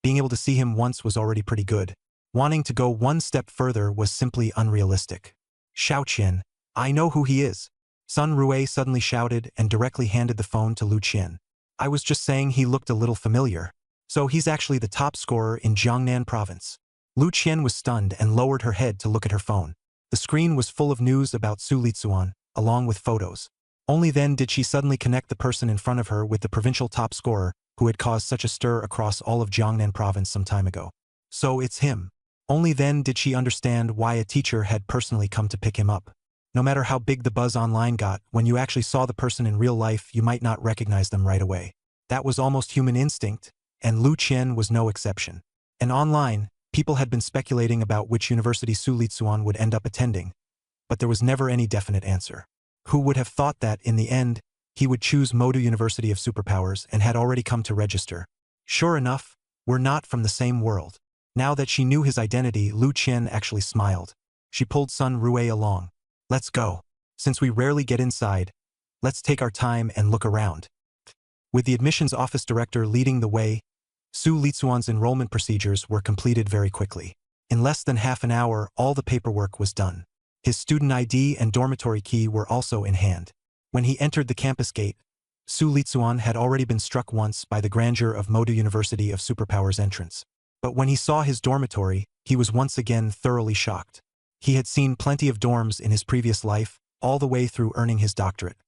Being able to see him once was already pretty good. Wanting to go one step further was simply unrealistic. Xiaoqian, I know who he is. Sun Rui suddenly shouted and directly handed the phone to Lu Qian. I was just saying he looked a little familiar. So he's actually the top scorer in Jiangnan province. Lu Qian was stunned and lowered her head to look at her phone. The screen was full of news about Su Lichuan, along with photos. Only then did she suddenly connect the person in front of her with the provincial top scorer who had caused such a stir across all of Jiangnan province some time ago. So it's him. Only then did she understand why a teacher had personally come to pick him up. No matter how big the buzz online got, when you actually saw the person in real life, you might not recognize them right away. That was almost human instinct, and Lu Qian was no exception. And online, people had been speculating about which university Su Lichuan would end up attending, but there was never any definite answer. Who would have thought that, in the end, he would choose Modu University of Superpowers and had already come to register? Sure enough, we're not from the same world. Now that she knew his identity, Lu Qian actually smiled. She pulled Sun Rui along. Let's go. Since we rarely get inside, let's take our time and look around. With the admissions office director leading the way, Su Lichuan's enrollment procedures were completed very quickly. In less than half an hour, all the paperwork was done. His student ID and dormitory key were also in hand. When he entered the campus gate, Su Lichuan had already been struck once by the grandeur of Modu University of Superpowers entrance. But when he saw his dormitory, he was once again thoroughly shocked. He had seen plenty of dorms in his previous life, all the way through earning his doctorate.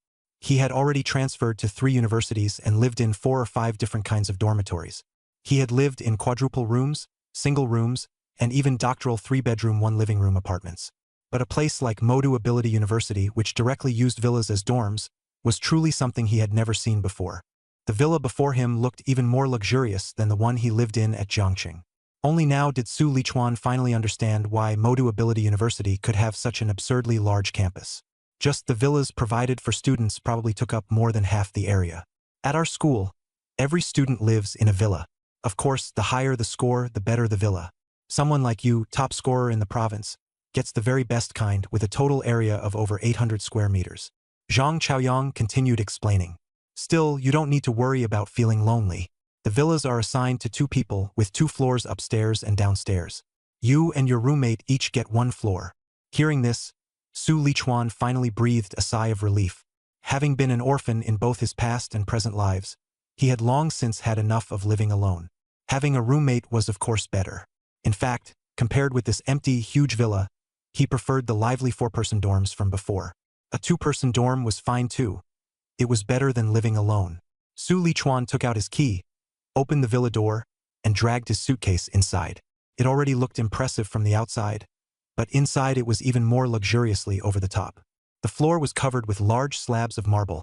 He had already transferred to 3 universities and lived in 4 or 5 different kinds of dormitories. He had lived in quadruple rooms, single rooms, and even doctoral 3-bedroom 1-living-room apartments. But a place like Modu Ability University, which directly used villas as dorms, was truly something he had never seen before. The villa before him looked even more luxurious than the one he lived in at Jiangqing. Only now did Su Lichuan finally understand why Modu Ability University could have such an absurdly large campus. Just the villas provided for students probably took up more than half the area. At our school, every student lives in a villa. Of course, the higher the score, the better the villa. Someone like you, top scorer in the province, gets the very best kind with a total area of over 800 square meters. Zhang Chaoyang continued explaining. Still, you don't need to worry about feeling lonely. The villas are assigned to 2 people with 2 floors upstairs and downstairs. You and your roommate each get 1 floor. Hearing this, Su Lichuan finally breathed a sigh of relief. Having been an orphan in both his past and present lives, he had long since had enough of living alone. Having a roommate was of course better. In fact, compared with this empty, huge villa, he preferred the lively 4-person dorms from before. A 2-person dorm was fine too. It was better than living alone. Su Lichuan took out his key, opened the villa door, and dragged his suitcase inside. It already looked impressive from the outside, but inside it was even more luxuriously over the top. The floor was covered with large slabs of marble,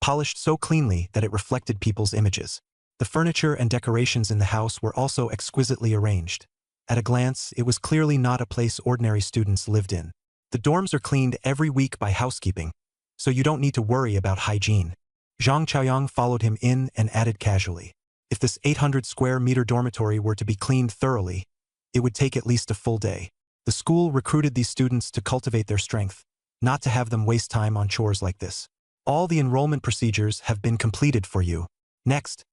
polished so cleanly that it reflected people's images. The furniture and decorations in the house were also exquisitely arranged. At a glance, it was clearly not a place ordinary students lived in. The dorms are cleaned every week by housekeeping, so you don't need to worry about hygiene. Zhang Chaoyang followed him in and added casually. If this 800 square meter dormitory were to be cleaned thoroughly, it would take at least a full day. The school recruited these students to cultivate their strength, not to have them waste time on chores like this. All the enrollment procedures have been completed for you. Next,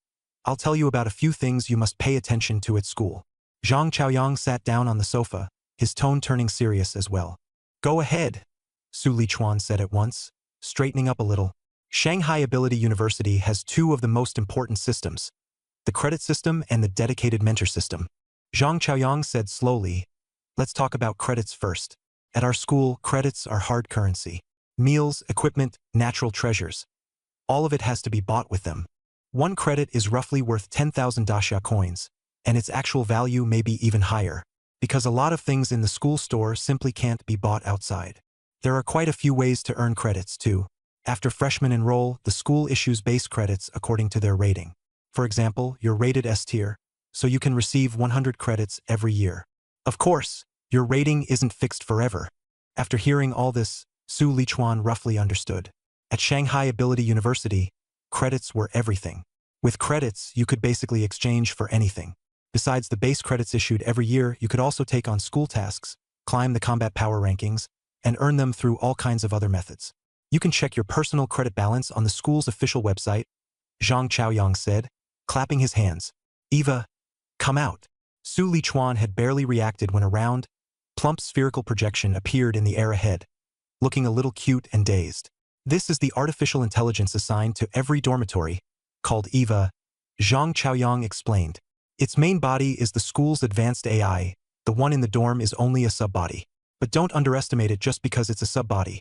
I'll tell you about a few things you must pay attention to at school. Zhang Chaoyang sat down on the sofa, his tone turning serious as well. Go ahead, Su Lichuan said at once, straightening up a little. Shanghai Ability University has 2 of the most important systems, the credit system and the dedicated mentor system. Zhang Chaoyang said slowly, let's talk about credits first. At our school, credits are hard currency. Meals, equipment, natural treasures. All of it has to be bought with them. 1 credit is roughly worth 10,000 daxia coins, and its actual value may be even higher, because a lot of things in the school store simply can't be bought outside. There are quite a few ways to earn credits too. After freshmen enroll, the school issues base credits according to their rating. For example, you're rated S tier, so you can receive 100 credits every year. Of course, your rating isn't fixed forever. After hearing all this, Su Lichuan roughly understood. At Shanghai Ability University, credits were everything. With credits, you could basically exchange for anything. Besides the base credits issued every year, you could also take on school tasks, climb the combat power rankings, and earn them through all kinds of other methods. You can check your personal credit balance on the school's official website, Zhang Chaoyang said, clapping his hands. Eva, come out. Su Lichuan had barely reacted when a round, plump spherical projection appeared in the air ahead, looking a little cute and dazed. This is the artificial intelligence assigned to every dormitory, called Eva, Zhang Chaoyang explained. Its main body is the school's advanced AI, the one in the dorm is only a sub-body. But don't underestimate it just because it's a sub-body.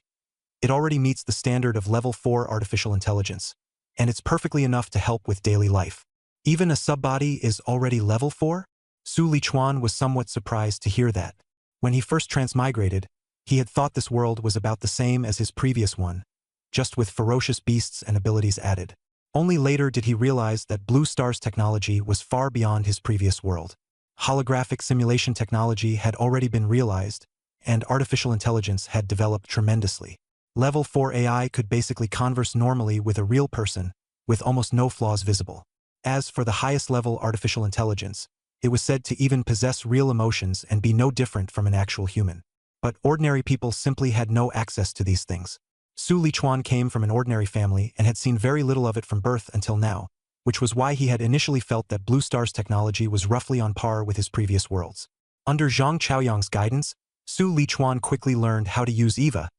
It already meets the standard of level 4 artificial intelligence, and it's perfectly enough to help with daily life. Even a sub-body is already level 4? Su Lichuan was somewhat surprised to hear that. When he first transmigrated, he had thought this world was about the same as his previous one, just with ferocious beasts and abilities added. Only later did he realize that Blue Star's technology was far beyond his previous world. Holographic simulation technology had already been realized, and artificial intelligence had developed tremendously. Level 4 AI could basically converse normally with a real person, with almost no flaws visible. As for the highest level artificial intelligence, it was said to even possess real emotions and be no different from an actual human. But ordinary people simply had no access to these things. Su Lichuan came from an ordinary family and had seen very little of it from birth until now, which was why he had initially felt that Blue Star's technology was roughly on par with his previous worlds. Under Zhang Chaoyang's guidance, Su Lichuan quickly learned how to use Eva,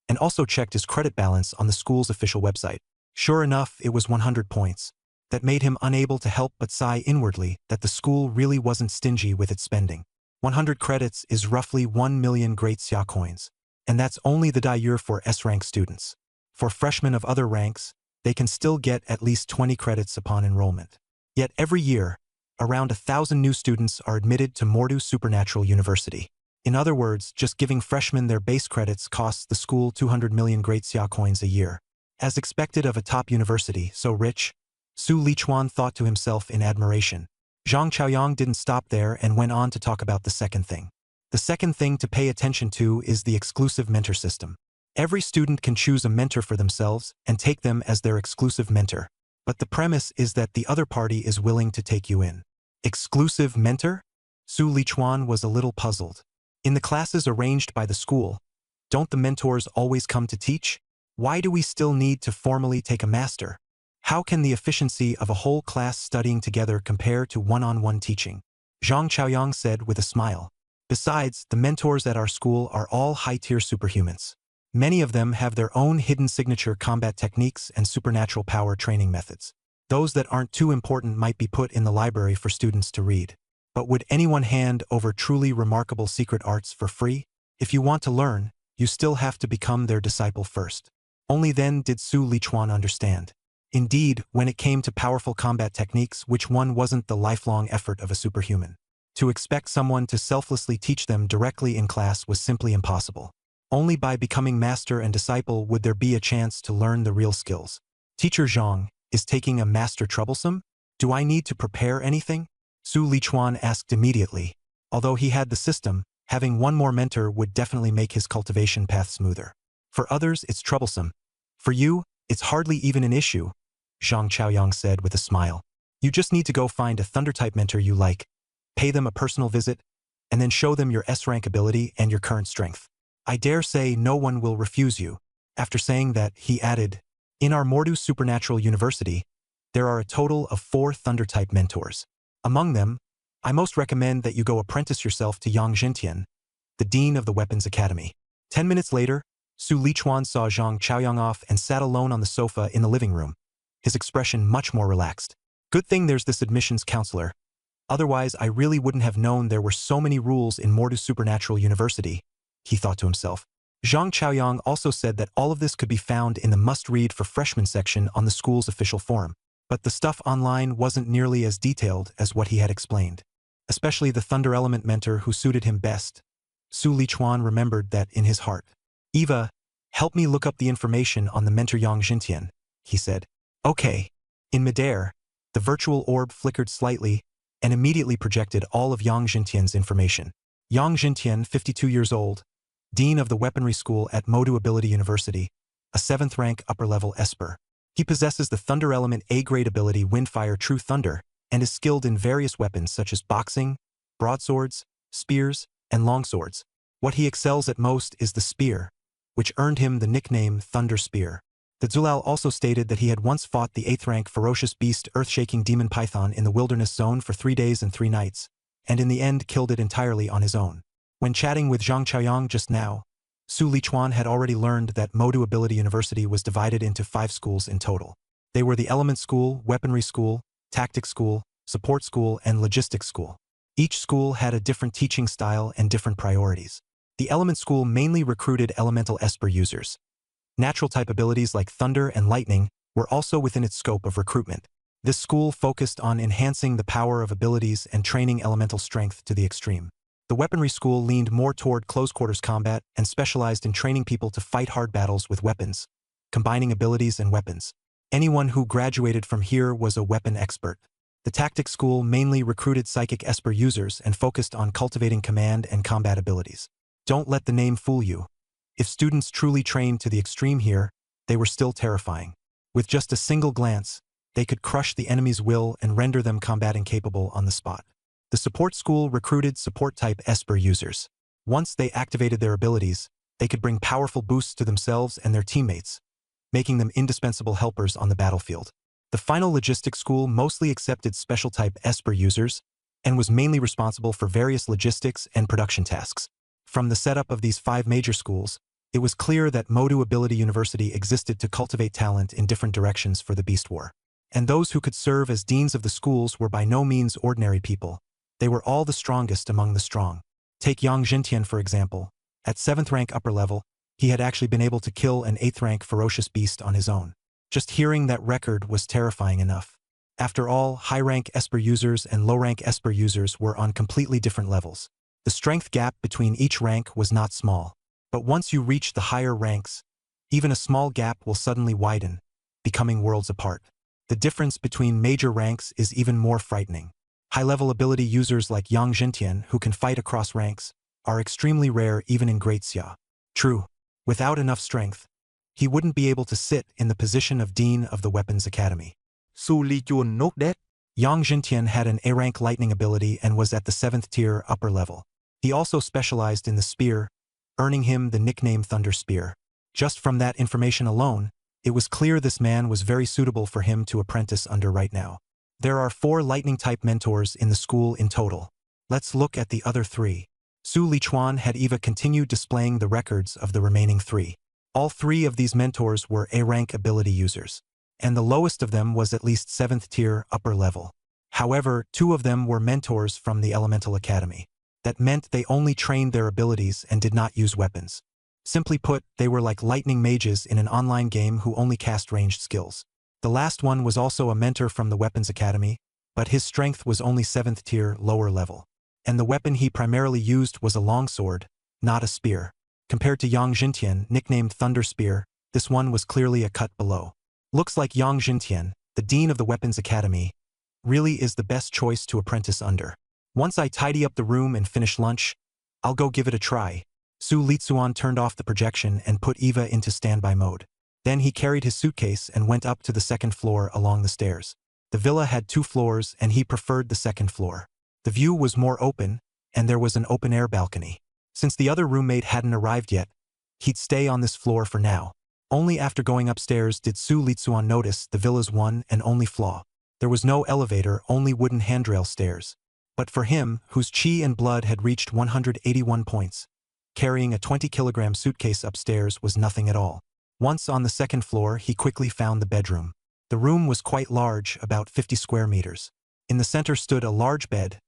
and also checked his credit balance on the school's official website. Sure enough, it was 100 points. That made him unable to help but sigh inwardly that the school really wasn't stingy with its spending. 100 credits is roughly 1 million great xia coins, and that's only the year for S-rank students. For freshmen of other ranks, they can still get at least 20 credits upon enrollment. Yet every year, around 1,000 new students are admitted to Mordu Supernatural University. In other words, just giving freshmen their base credits costs the school 200 million great xia coins a year. As expected of a top university so rich, Su Lichuan thought to himself in admiration. Zhang Chaoyang didn't stop there and went on to talk about the second thing. The second thing to pay attention to is the exclusive mentor system. Every student can choose a mentor for themselves and take them as their exclusive mentor. But the premise is that the other party is willing to take you in. Exclusive mentor? Su Lichuan was a little puzzled. In the classes arranged by the school, don't the mentors always come to teach? Why do we still need to formally take a master? How can the efficiency of a whole class studying together compare to one-on-one teaching? Zhang Chaoyang said with a smile. Besides, the mentors at our school are all high-tier superhumans. Many of them have their own hidden signature combat techniques and supernatural power training methods. Those that aren't too important might be put in the library for students to read. But would anyone hand over truly remarkable secret arts for free? If you want to learn, you still have to become their disciple first. Only then did Su Lichuan understand. Indeed, when it came to powerful combat techniques, which one wasn't the lifelong effort of a superhuman? To expect someone to selflessly teach them directly in class was simply impossible. Only by becoming master and disciple would there be a chance to learn the real skills. Teacher Zhang, is taking a master troublesome? Do I need to prepare anything? Su Lichuan asked immediately. Although he had the system, having one more mentor would definitely make his cultivation path smoother. For others, it's troublesome. For you, it's hardly even an issue, Zhang Chaoyang said with a smile. You just need to go find a Thunder-type mentor you like, pay them a personal visit, and then show them your S-rank ability and your current strength. I dare say no one will refuse you. After saying that, he added, in our Mordu Supernatural University, there are a total of 4 Thunder-type mentors. Among them, I most recommend that you go apprentice yourself to Yang Zhentian, the Dean of the Weapons Academy. 10 minutes later, Su Lichuan saw Zhang Chaoyang off and sat alone on the sofa in the living room, his expression much more relaxed. Good thing there's this admissions counselor. Otherwise, I really wouldn't have known there were so many rules in Mordu Supernatural University, he thought to himself. Zhang Chaoyang also said that all of this could be found in the must-read for freshmen section on the school's official forum. But the stuff online wasn't nearly as detailed as what he had explained. Especially the Thunder Element mentor who suited him best. Su Lichuan remembered that in his heart. Eva, help me look up the information on the mentor Yang Zhentian, he said. Okay. In midair, the virtual orb flickered slightly and immediately projected all of Yang Zhentian's information. Yang Zhentian, 52 years old, Dean of the Weaponry School at Modu Ability University, a 7th rank upper-level Esper. He possesses the Thunder Element A-grade ability Windfire True Thunder and is skilled in various weapons such as boxing, broadswords, spears, and longswords. What he excels at most is the spear, which earned him the nickname Thunder Spear. The Zulal also stated that he had once fought the 8th rank ferocious beast earth-shaking demon python in the wilderness zone for 3 days and 3 nights, and in the end killed it entirely on his own. When chatting with Zhang Chaoyang just now, Su Lichuan had already learned that Modu Ability University was divided into 5 schools in total. They were the Element School, Weaponry School, Tactics School, Support School, and Logistics School. Each school had a different teaching style and different priorities. The Element School mainly recruited elemental Esper users. Natural type abilities like Thunder and Lightning were also within its scope of recruitment. This school focused on enhancing the power of abilities and training elemental strength to the extreme. The Weaponry School leaned more toward close-quarters combat and specialized in training people to fight hard battles with weapons, combining abilities and weapons. Anyone who graduated from here was a weapon expert. The Tactics School mainly recruited psychic Esper users and focused on cultivating command and combat abilities. Don't let the name fool you. If students truly trained to the extreme here, they were still terrifying. With just a single glance, they could crush the enemy's will and render them combat incapable on the spot. The Support School recruited support-type Esper users. Once they activated their abilities, they could bring powerful boosts to themselves and their teammates, making them indispensable helpers on the battlefield. The final Logistics School mostly accepted special-type Esper users and was mainly responsible for various logistics and production tasks. From the setup of these 5 major schools, it was clear that Modu Ability University existed to cultivate talent in different directions for the Beast War. And those who could serve as deans of the schools were by no means ordinary people. They were all the strongest among the strong. Take Yang Jintian for example. At 7th rank upper level, he had actually been able to kill an 8th rank ferocious beast on his own. Just hearing that record was terrifying enough. After all, high-rank Esper users and low-rank Esper users were on completely different levels. The strength gap between each rank was not small. But once you reach the higher ranks, even a small gap will suddenly widen, becoming worlds apart. The difference between major ranks is even more frightening. High-level ability users like Yang Jintian, who can fight across ranks, are extremely rare even in Great Xia. True, without enough strength, he wouldn't be able to sit in the position of Dean of the Weapons Academy. Su Lichuan note that Yang Jintian had an A-rank lightning ability and was at the 7th tier upper level. He also specialized in the spear, earning him the nickname Thunder Spear. Just from that information alone, it was clear this man was very suitable for him to apprentice under right now. There are 4 lightning-type mentors in the school in total. Let's look at the other 3. Su Lichuan had Eva continued displaying the records of the remaining 3. All 3 of these mentors were A-rank ability users, and the lowest of them was at least 7th tier upper level. However, 2 of them were mentors from the Elemental Academy. That meant they only trained their abilities and did not use weapons. Simply put, they were like lightning mages in an online game who only cast ranged skills. The last one was also a mentor from the Weapons Academy, but his strength was only 7th tier lower level. And the weapon he primarily used was a longsword, not a spear. Compared to Yang Jintian, nicknamed Thunder Spear, this one was clearly a cut below. Looks like Yang Jintian, the Dean of the Weapons Academy, really is the best choice to apprentice under. Once I tidy up the room and finish lunch, I'll go give it a try. Su Lichuan turned off the projection and put Eva into standby mode. Then he carried his suitcase and went up to the 2nd floor along the stairs. The villa had 2 floors and he preferred the 2nd floor. The view was more open, and there was an open-air balcony. Since the other roommate hadn't arrived yet, he'd stay on this floor for now. Only after going upstairs did Su Lichuan notice the villa's one and only flaw. There was no elevator, only wooden handrail stairs. But for him, whose chi and blood had reached 181 points, carrying a 20-kilogram suitcase upstairs was nothing at all. Once on the 2nd floor, he quickly found the bedroom. The room was quite large, about 50 square meters. In the center stood a large bed,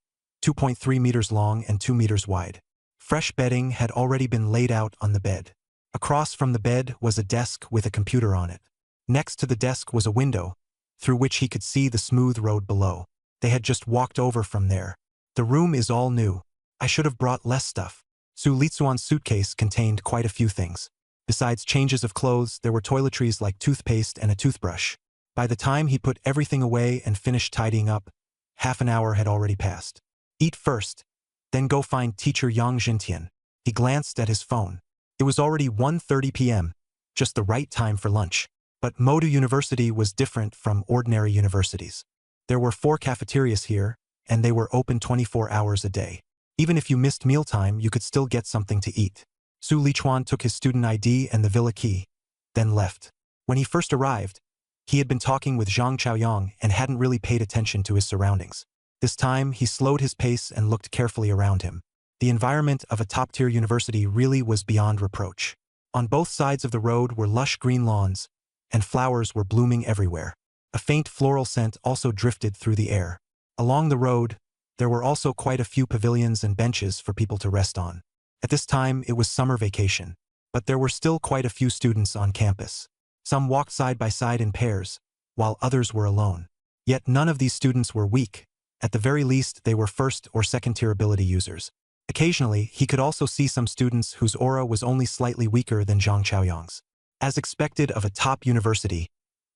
2.3 meters long and 2 meters wide. Fresh bedding had already been laid out on the bed. Across from the bed was a desk with a computer on it. Next to the desk was a window, through which he could see the smooth road below. They had just walked over from there. The room is all new. I should have brought less stuff. Su Lichuan's suitcase contained quite a few things. Besides changes of clothes, there were toiletries like toothpaste and a toothbrush. By the time he put everything away and finished tidying up, half an hour had already passed. Eat first, then go find teacher Yang Jintian. He glanced at his phone. It was already 1:30 p.m., just the right time for lunch. But Modu University was different from ordinary universities. There were 4 cafeterias here, and they were open 24 hours a day. Even if you missed mealtime, you could still get something to eat. Su Lichuan took his student ID and the villa key, then left. When he first arrived, he had been talking with Zhang Chaoyang and hadn't really paid attention to his surroundings. This time, he slowed his pace and looked carefully around him. The environment of a top-tier university really was beyond reproach. On both sides of the road were lush green lawns, and flowers were blooming everywhere. A faint floral scent also drifted through the air. Along the road, there were also quite a few pavilions and benches for people to rest on. At this time, it was summer vacation, but there were still quite a few students on campus. Some walked side by side in pairs, while others were alone. Yet none of these students were weak. At the very least, they were first or second-tier ability users. Occasionally, he could also see some students whose aura was only slightly weaker than Zhang Chaoyang's. As expected of a top university,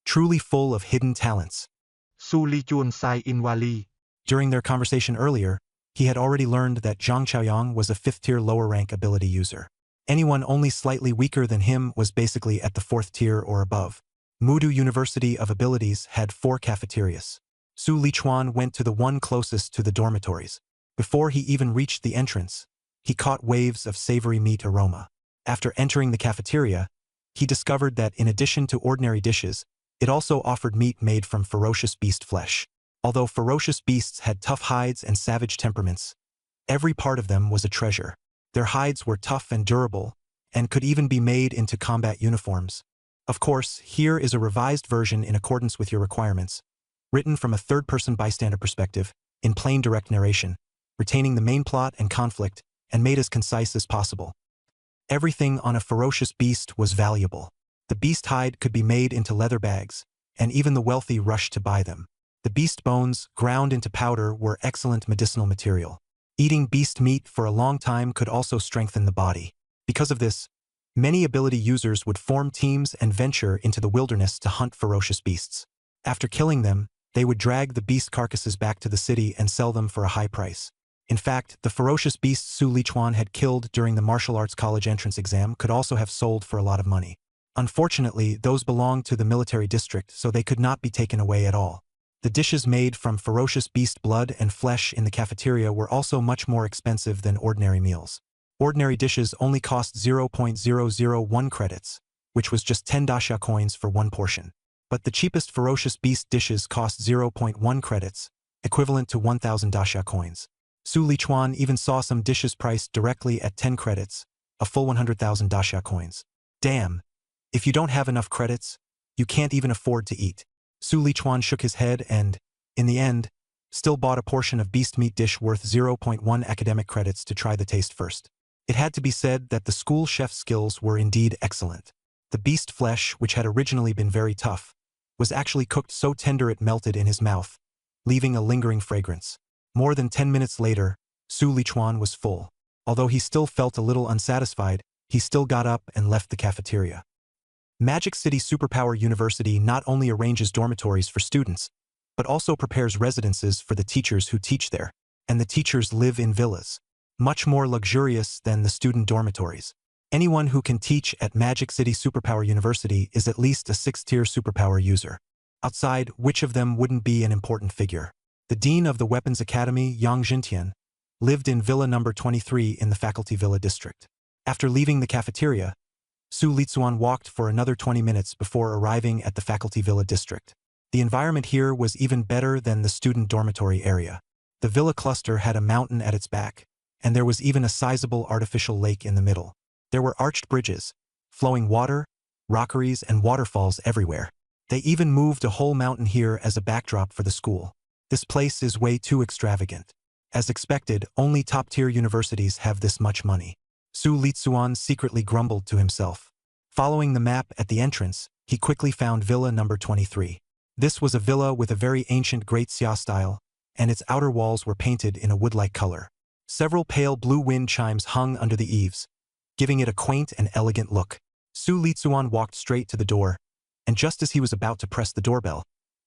truly full of hidden talents. Su Lichuan sighed inwardly. During their conversation earlier, he had already learned that Zhang Chaoyang was a 5th-tier lower-rank ability user. Anyone only slightly weaker than him was basically at the 4th tier or above. Modu University of Abilities had 4 cafeterias. Su Lichuan went to the one closest to the dormitories. Before he even reached the entrance, he caught waves of savory meat aroma. After entering the cafeteria, he discovered that in addition to ordinary dishes, it also offered meat made from ferocious beast flesh. Although ferocious beasts had tough hides and savage temperaments, every part of them was a treasure. Their hides were tough and durable, and could even be made into combat uniforms. Of course, here is a revised version in accordance with your requirements, written from a third-person bystander perspective, in plain direct narration, retaining the main plot and conflict, and made as concise as possible. Everything on a ferocious beast was valuable. The beast hide could be made into leather bags, and even the wealthy rushed to buy them. The beast bones, ground into powder, were excellent medicinal material. Eating beast meat for a long time could also strengthen the body. Because of this, many ability users would form teams and venture into the wilderness to hunt ferocious beasts. After killing them, they would drag the beast carcasses back to the city and sell them for a high price. In fact, the ferocious beasts Su Lichuan had killed during the martial arts college entrance exam could also have sold for a lot of money. Unfortunately, those belonged to the military district, so they could not be taken away at all. The dishes made from ferocious beast blood and flesh in the cafeteria were also much more expensive than ordinary meals. Ordinary dishes only cost 0.001 credits, which was just 10 dasha coins for one portion. But the cheapest ferocious beast dishes cost 0.1 credits, equivalent to 1,000 dasha coins. Su Lichuan even saw some dishes priced directly at 10 credits, a full 100,000 dasha coins. Damn! If you don't have enough credits, you can't even afford to eat. Su Lichuan shook his head and, in the end, still bought a portion of beast meat dish worth 0.1 academic credits to try the taste first. It had to be said that the school chef's skills were indeed excellent. The beast flesh, which had originally been very tough, was actually cooked so tender it melted in his mouth, leaving a lingering fragrance. More than 10 minutes later, Su Lichuan was full. Although he still felt a little unsatisfied, he still got up and left the cafeteria. Magic City Superpower University not only arranges dormitories for students, but also prepares residences for the teachers who teach there, and the teachers live in villas, much more luxurious than the student dormitories. Anyone who can teach at Magic City Superpower University is at least a 6th-tier superpower user. Outside, which of them wouldn't be an important figure? The dean of the Weapons Academy, Yang Jintian, lived in Villa number 23 in the Faculty Villa district. After leaving the cafeteria, Su Lichuan walked for another 20 minutes before arriving at the Faculty Villa district. The environment here was even better than the student dormitory area. The villa cluster had a mountain at its back, and there was even a sizable artificial lake in the middle. There were arched bridges, flowing water, rockeries, and waterfalls everywhere. They even moved a whole mountain here as a backdrop for the school. This place is way too extravagant. As expected, only top-tier universities have this much money. Su Lichuan secretly grumbled to himself. Following the map at the entrance, he quickly found Villa number 23. This was a villa with a very ancient Great Xia style, and its outer walls were painted in a wood-like color. Several pale blue wind chimes hung under the eaves, giving it a quaint and elegant look. Su Lichuan walked straight to the door, and just as he was about to press the doorbell,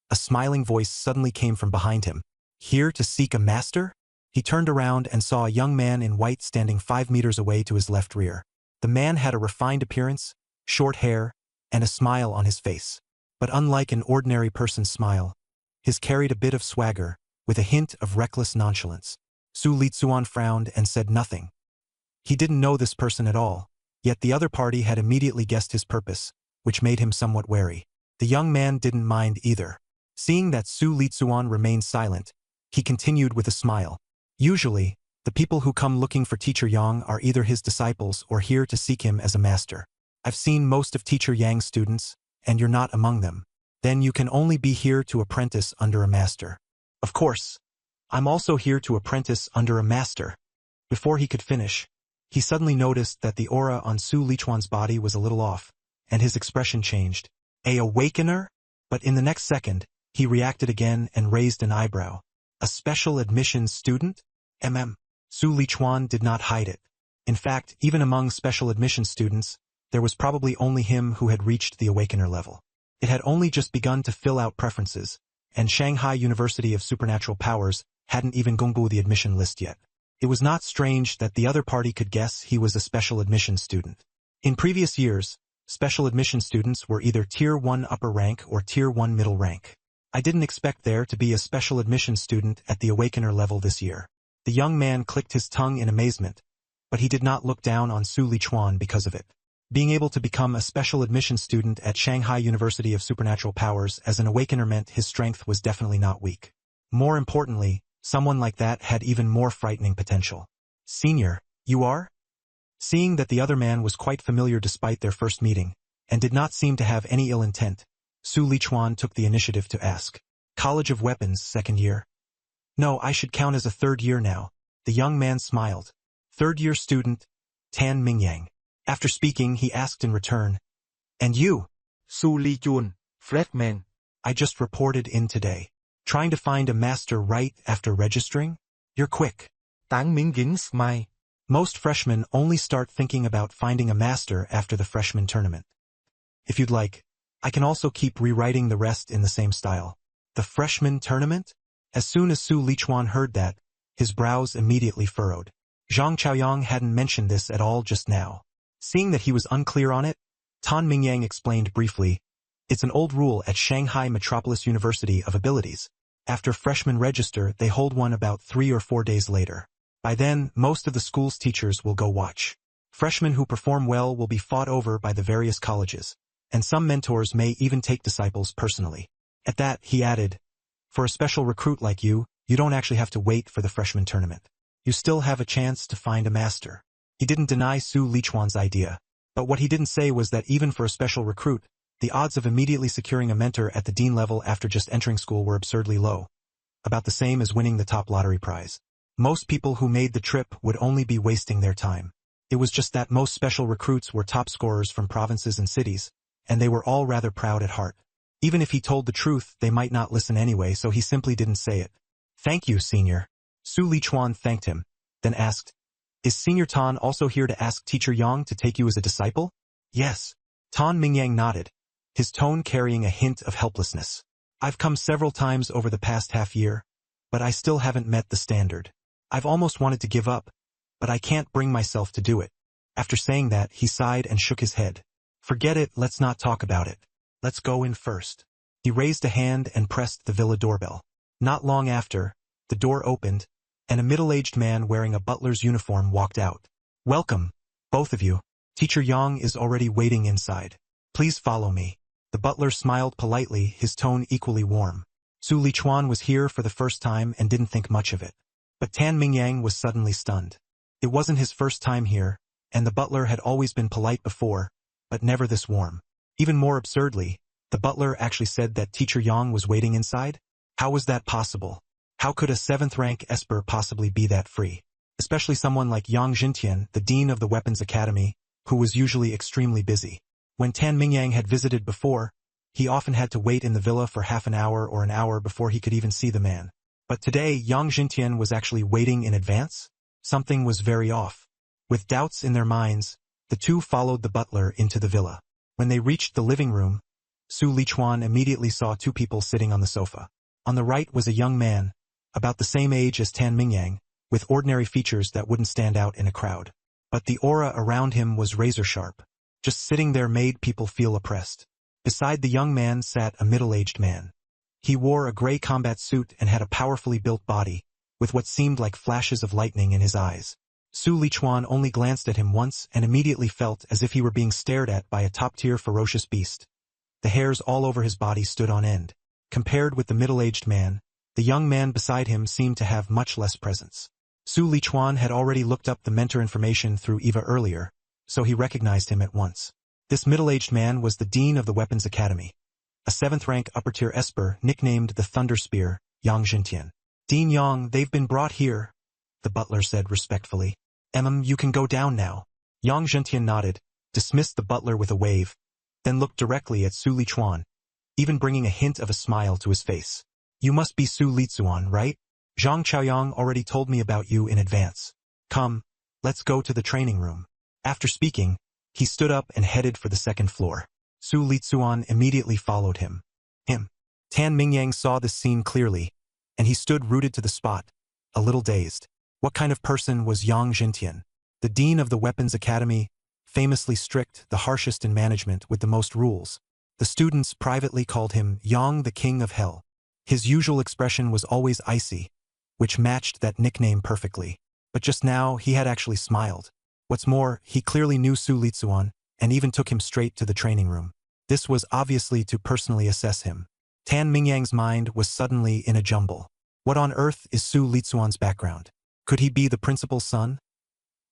a smiling voice suddenly came from behind him. Here to seek a master? He turned around and saw a young man in white standing 5 meters away to his left rear. The man had a refined appearance, short hair, and a smile on his face. But unlike an ordinary person's smile, his carried a bit of swagger, with a hint of reckless nonchalance. Su Lizuan frowned and said nothing. He didn't know this person at all, yet the other party had immediately guessed his purpose, which made him somewhat wary. The young man didn't mind either. Seeing that Su Lizuan remained silent, he continued with a smile. Usually, the people who come looking for Teacher Yang are either his disciples or here to seek him as a master. I've seen most of Teacher Yang's students, and you're not among them. Then you can only be here to apprentice under a master. Of course, I'm also here to apprentice under a master. Before he could finish, he suddenly noticed that the aura on Su Lichuan's body was a little off, and his expression changed. A awakener? But in the next second, he reacted again and raised an eyebrow. A special admissions student? Su Lichuan did not hide it. In fact, even among special admissions students, there was probably only him who had reached the awakener level. It had only just begun to fill out preferences, and Shanghai University of Supernatural Powers hadn't even gongbu the admission list yet. It was not strange that the other party could guess he was a special admission student. In previous years, special admission students were either Tier 1 upper rank or Tier 1 middle rank. I didn't expect there to be a special admission student at the awakener level this year. The young man clicked his tongue in amazement, but he did not look down on Su Lichuan because of it. Being able to become a special admission student at Shanghai University of Supernatural Powers as an awakener meant his strength was definitely not weak. More importantly, someone like that had even more frightening potential. Senior, you are? Seeing that the other man was quite familiar despite their first meeting, and did not seem to have any ill intent, Su Lichuan took the initiative to ask. College of Weapons, second year? No, I should count as a third year now. The young man smiled. Third year student, Tan Mingyang. After speaking, he asked in return, and you? Su Lichuan, freshman. I just reported in today. Trying to find a master right after registering? You're quick. Tang Mingyang smiled. Most freshmen only start thinking about finding a master after the freshman tournament. If you'd like, I can also keep rewriting the rest in the same style. The freshman tournament? As soon as Su Lichuan heard that, his brows immediately furrowed. Zhang Chaoyang hadn't mentioned this at all just now. Seeing that he was unclear on it, Tan Mingyang explained briefly, it's an old rule at Shanghai Metropolis University of Abilities. After freshmen register, they hold one about 3 or 4 days later. By then, most of the school's teachers will go watch. Freshmen who perform well will be fought over by the various colleges, and some mentors may even take disciples personally. At that, he added, for a special recruit like you, you don't actually have to wait for the freshman tournament. You still have a chance to find a master. He didn't deny Su Lichuan's idea, but what he didn't say was that even for a special recruit, the odds of immediately securing a mentor at the dean level after just entering school were absurdly low, about the same as winning the top lottery prize. Most people who made the trip would only be wasting their time. It was just that most special recruits were top scorers from provinces and cities, and they were all rather proud at heart. Even if he told the truth, they might not listen anyway, so he simply didn't say it. Thank you, Senior. Su Lichuan thanked him, then asked, is Senior Tan also here to ask Teacher Yang to take you as a disciple? Yes. Tan Mingyang nodded, his tone carrying a hint of helplessness. I've come several times over the past half year, but I still haven't met the standard. I've almost wanted to give up, but I can't bring myself to do it. After saying that, he sighed and shook his head. Forget it, let's not talk about it. Let's go in first. He raised a hand and pressed the villa doorbell. Not long after, the door opened, and a middle-aged man wearing a butler's uniform walked out. Welcome, both of you. Teacher Yang is already waiting inside. Please follow me. The butler smiled politely, his tone equally warm. Su Lichuan was here for the first time and didn't think much of it. But Tan Mingyang was suddenly stunned. It wasn't his first time here, and the butler had always been polite before, but never this warm. Even more absurdly, the butler actually said that Teacher Yang was waiting inside? How was that possible? How could a 7th-rank Esper possibly be that free? Especially someone like Yang Jintian, the dean of the Weapons Academy, who was usually extremely busy. When Tan Mingyang had visited before, he often had to wait in the villa for half an hour or an hour before he could even see the man. But today, Yang Jintian was actually waiting in advance? Something was very off. With doubts in their minds, the two followed the butler into the villa. When they reached the living room, Su Lichuan immediately saw 2 people sitting on the sofa. On the right was a young man, about the same age as Tan Mingyang, with ordinary features that wouldn't stand out in a crowd. but the aura around him was razor-sharp. Just sitting there made people feel oppressed. Beside the young man sat a middle-aged man. He wore a gray combat suit and had a powerfully built body, with what seemed like flashes of lightning in his eyes. Su Lichuan only glanced at him once and immediately felt as if he were being stared at by a top-tier ferocious beast. The hairs all over his body stood on end. Compared with the middle-aged man, the young man beside him seemed to have much less presence. Su Lichuan had already looked up the mentor information through Eva earlier, so he recognized him at once. This middle-aged man was the dean of the Weapons Academy, a 7th-rank upper-tier esper nicknamed the Thunder Spear, Yang Jintian. Dean Yang, they've been brought here, the butler said respectfully. You can go down now. Yang Jintian nodded, dismissed the butler with a wave, then looked directly at Su Lichuan, even bringing a hint of a smile to his face. You must be Su Lichuan, right? Zhang Chaoyang already told me about you in advance. Come, let's go to the training room. After speaking, he stood up and headed for the 2nd floor. Su Lichuan immediately followed him. Tan Mingyang saw this scene clearly, and he stood rooted to the spot, a little dazed. What kind of person was Yang Jintian? The dean of the Weapons Academy, famously strict, the harshest in management with the most rules. The students privately called him Yang the King of Hell. His usual expression was always icy, which matched that nickname perfectly. But just now, he had actually smiled. What's more, he clearly knew Su Lichuan, and even took him straight to the training room. This was obviously to personally assess him. Tan Mingyang's mind was suddenly in a jumble. What on earth is Su Lichuan's background? Could he be the principal's son?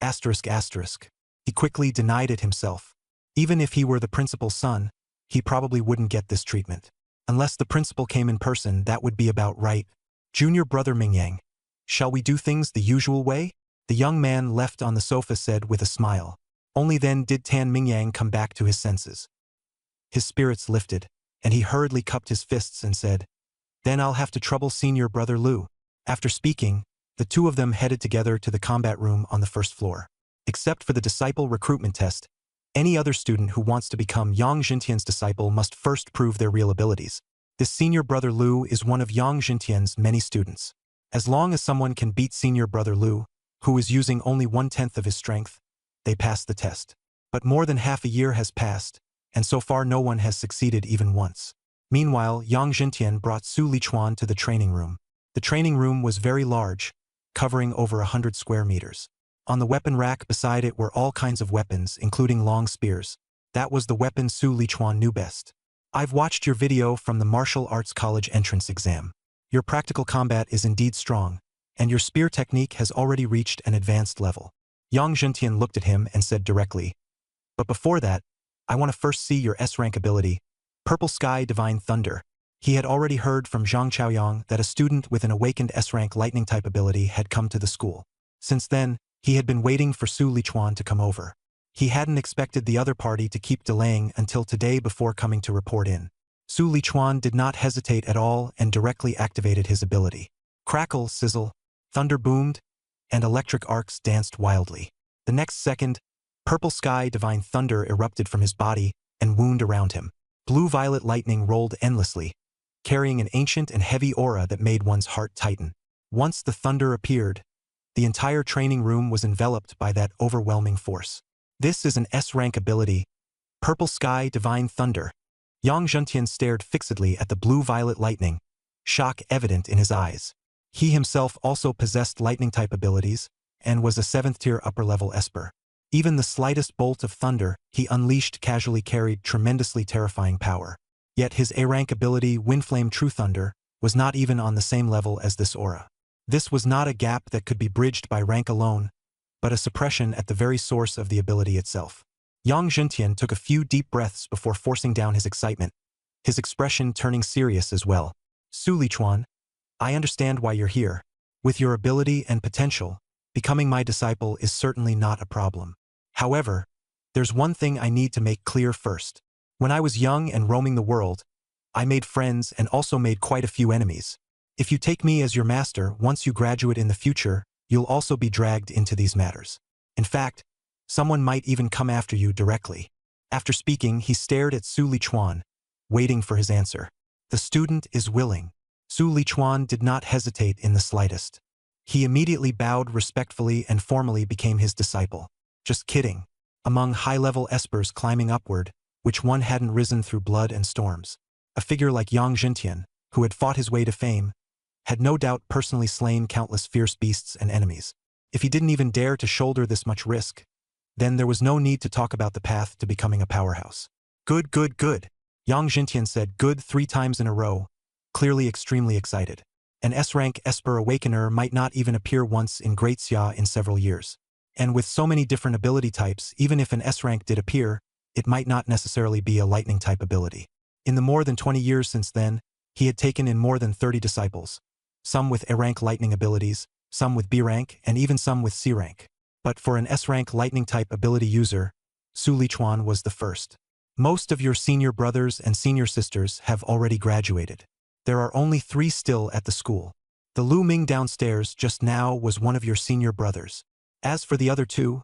He quickly denied it himself. Even if he were the principal's son, he probably wouldn't get this treatment. Unless the principal came in person, that would be about right. Junior brother Mingyang, shall we do things the usual way? The young man left on the sofa said with a smile. Only then did Tan Mingyang come back to his senses. His spirits lifted, and he hurriedly cupped his fists and said, Then I'll have to trouble senior brother Lu. After speaking, the two of them headed together to the combat room on the 1st floor. Except for the disciple recruitment test, any other student who wants to become Yang Jintian's disciple must first prove their real abilities. This senior brother Lu is one of Yang Jintian's many students. As long as someone can beat senior brother Lu, who is using only 1/10 of his strength, they pass the test. But more than half a year has passed, and so far no one has succeeded even once. Meanwhile, Yang Jintian brought Su Lichuan to the training room. The training room was very large, covering over 100 square meters. On the weapon rack beside it were all kinds of weapons, including long spears. That was the weapon Su Lichuan knew best. I've watched your video from the Martial Arts College entrance exam. Your practical combat is indeed strong, and your spear technique has already reached an advanced level. Yang Jintian looked at him and said directly, But before that, I want to first see your S-rank ability, Purple Sky Divine Thunder. He had already heard from Zhang Chaoyang that a student with an awakened S-rank lightning-type ability had come to the school. Since then, he had been waiting for Su Lichuan to come over. He hadn't expected the other party to keep delaying until today before coming to report in. Su Lichuan did not hesitate at all and directly activated his ability. Crackle, sizzle, thunder boomed, and electric arcs danced wildly. The next second, Purple Sky Divine Thunder erupted from his body and wound around him. Blue-violet lightning rolled endlessly, carrying an ancient and heavy aura that made one's heart tighten. Once the thunder appeared, the entire training room was enveloped by that overwhelming force. This is an S-rank ability, Purple Sky Divine Thunder. Yang Jintian stared fixedly at the blue-violet lightning, shock evident in his eyes. He himself also possessed lightning-type abilities and was a 7th-tier upper-level esper. Even the slightest bolt of thunder he unleashed casually carried tremendously terrifying power. Yet his A-rank ability, Windflame True Thunder, was not even on the same level as this aura. This was not a gap that could be bridged by rank alone, but a suppression at the very source of the ability itself. Yang Jintian took a few deep breaths before forcing down his excitement, his expression turning serious as well. Su Lichuan, I understand why you're here. With your ability and potential, becoming my disciple is certainly not a problem. However, there's one thing I need to make clear first. When I was young and roaming the world, I made friends and also made quite a few enemies. If you take me as your master, once you graduate in the future, you'll also be dragged into these matters. In fact, someone might even come after you directly. After speaking, he stared at Su Lichuan, waiting for his answer. The student is willing. Su Lichuan did not hesitate in the slightest. He immediately bowed respectfully and formally became his disciple. Just kidding. Among high-level espers climbing upward, which one hadn't risen through blood and storms? A figure like Yang Jintian, who had fought his way to fame, had no doubt personally slain countless fierce beasts and enemies. If he didn't even dare to shoulder this much risk, then there was no need to talk about the path to becoming a powerhouse. Good, good, good. Yang Jintian said good 3 times in a row, clearly extremely excited. An S-rank Esper Awakener might not even appear once in Great Xia in several years. And with so many different ability types, even if an S-rank did appear, it might not necessarily be a lightning type ability. In the more than 20 years since then, he had taken in more than 30 disciples, some with A-rank lightning abilities, some with B-rank, and even some with C-rank. But for an S-rank lightning type ability user, Su Lichuan was the first. Most of your senior brothers and senior sisters have already graduated. There are only 3 still at the school. The Lu Ming downstairs just now was one of your senior brothers. As for the other 2,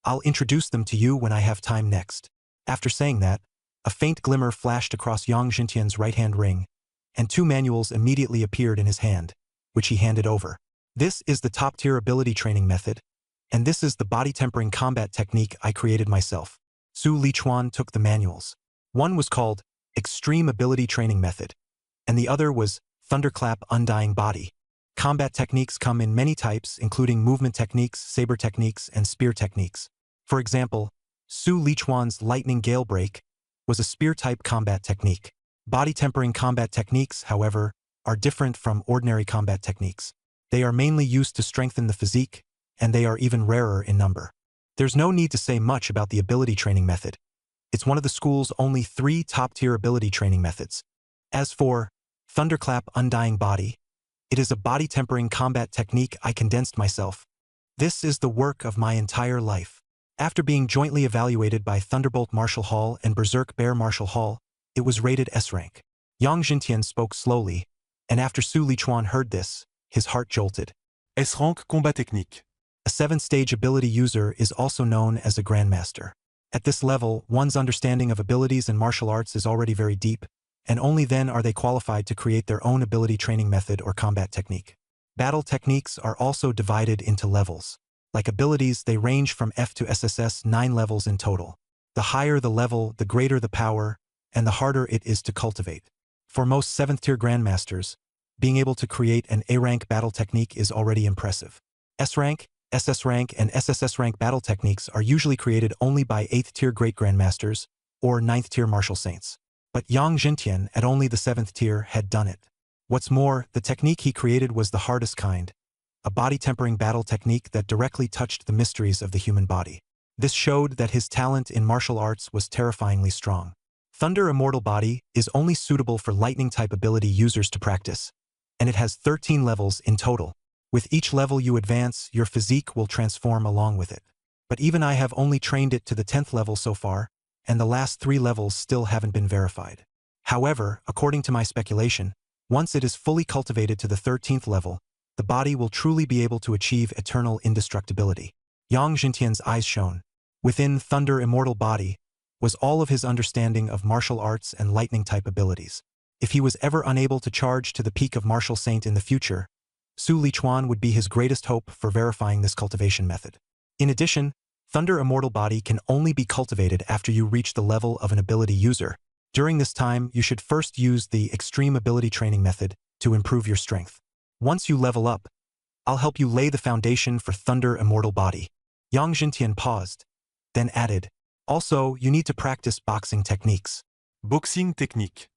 I'll introduce them to you when I have time next. After saying that, a faint glimmer flashed across Yang Jintian's right-hand ring, and 2 manuals immediately appeared in his hand, which he handed over. This is the top-tier ability training method, and this is the body-tempering combat technique I created myself. Su Lichuan took the manuals. One was called Extreme Ability Training Method, and the other was Thunderclap Undying Body. Combat techniques come in many types, including movement techniques, saber techniques, and spear techniques. For example, Su Lichuan's Lightning Gale Break was a spear-type combat technique. Body-tempering combat techniques, however, are different from ordinary combat techniques. They are mainly used to strengthen the physique, and they are even rarer in number. There's no need to say much about the ability training method. It's one of the school's only 3 top-tier ability training methods. As for Thunderclap Undying Body, it is a body-tempering combat technique I condensed myself. This is the work of my entire life. After being jointly evaluated by Thunderbolt Martial Hall and Berserk Bear Martial Hall, it was rated S-rank. Yang Jintian spoke slowly, and after Su Lichuan heard this, his heart jolted. S-rank combat technique. A 7th-stage ability user is also known as a Grandmaster. At this level, one's understanding of abilities and martial arts is already very deep, and only then are they qualified to create their own ability training method or combat technique. Battle techniques are also divided into levels. Like abilities, they range from F to SSS 9 levels in total. The higher the level, the greater the power, and the harder it is to cultivate. For most 7th-tier Grandmasters, being able to create an A-rank battle technique is already impressive. S-rank, SS-rank, and SSS-rank battle techniques are usually created only by 8th-tier Great Grandmasters or 9th-tier Martial Saints. But Yang Jintian, at only the 7th tier, had done it. What's more, the technique he created was the hardest kind, a body-tempering battle technique that directly touched the mysteries of the human body. This showed that his talent in martial arts was terrifyingly strong. Thunder Immortal Body is only suitable for lightning-type ability users to practice, and it has 13 levels in total. With each level you advance, your physique will transform along with it. But even I have only trained it to the 10th level so far, and the last 3 levels still haven't been verified. However, according to my speculation, once it is fully cultivated to the 13th level, the body will truly be able to achieve eternal indestructibility. Yang Jintian's eyes shone. Within Thunder Immortal Body was all of his understanding of martial arts and lightning-type abilities. If he was ever unable to charge to the peak of Martial Saint in the future, Su Lichuan would be his greatest hope for verifying this cultivation method. In addition, Thunder Immortal Body can only be cultivated after you reach the level of an ability user. During this time, you should first use the Extreme Ability Training Method to improve your strength. Once you level up, I'll help you lay the foundation for Thunder Immortal Body. Yang Jintian paused, then added, also, you need to practice boxing techniques. Boxing technique.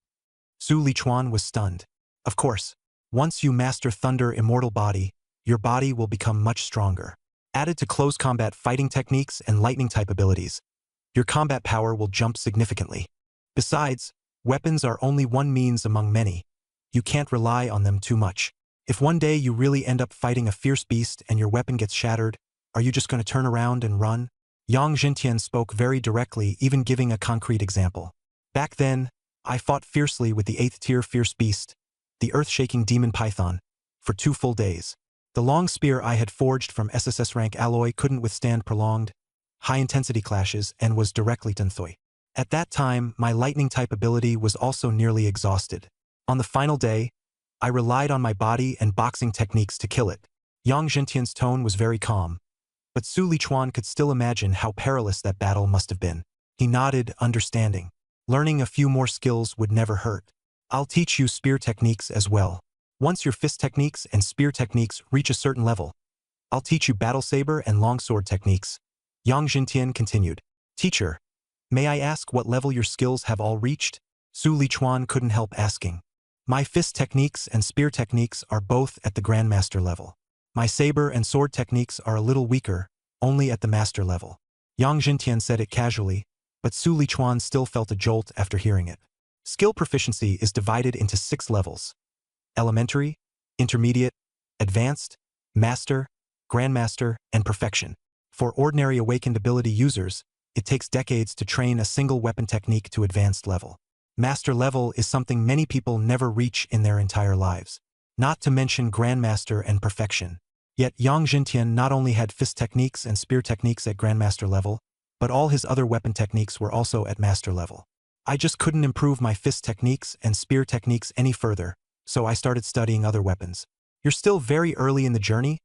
Su Lichuan was stunned. Of course, once you master Thunder Immortal Body, your body will become much stronger. Added to close combat fighting techniques and lightning-type abilities, your combat power will jump significantly. Besides, weapons are only one means among many. You can't rely on them too much. If one day you really end up fighting a fierce beast and your weapon gets shattered, are you just going to turn around and run? Yang Jintian spoke very directly, even giving a concrete example. Back then, I fought fiercely with the 8th-tier fierce beast, the earth-shaking demon python, for 2 full days. The long spear I had forged from SSS rank alloy couldn't withstand prolonged, high-intensity clashes and was directly Tunthoi. At that time, my lightning-type ability was also nearly exhausted. On the final day, I relied on my body and boxing techniques to kill it. Yang Jintian's tone was very calm, but Su Lichuan could still imagine how perilous that battle must have been. He nodded, understanding. Learning a few more skills would never hurt. I'll teach you spear techniques as well. Once your fist techniques and spear techniques reach a certain level, I'll teach you battle saber and longsword techniques. Yang Jintian continued. Teacher, may I ask what level your skills have all reached? Su Lichuan couldn't help asking. My fist techniques and spear techniques are both at the Grandmaster level. My saber and sword techniques are a little weaker, only at the master level. Yang Jintian said it casually, but Su Lichuan still felt a jolt after hearing it. Skill proficiency is divided into 6 levels. Elementary, Intermediate, Advanced, Master, Grandmaster, and Perfection. For ordinary awakened ability users, it takes decades to train a single weapon technique to advanced level. Master level is something many people never reach in their entire lives. Not to mention Grandmaster and Perfection. Yet Yang Jintian not only had fist techniques and spear techniques at Grandmaster level, but all his other weapon techniques were also at Master level. I just couldn't improve my fist techniques and spear techniques any further, so I started studying other weapons. You're still very early in the journey?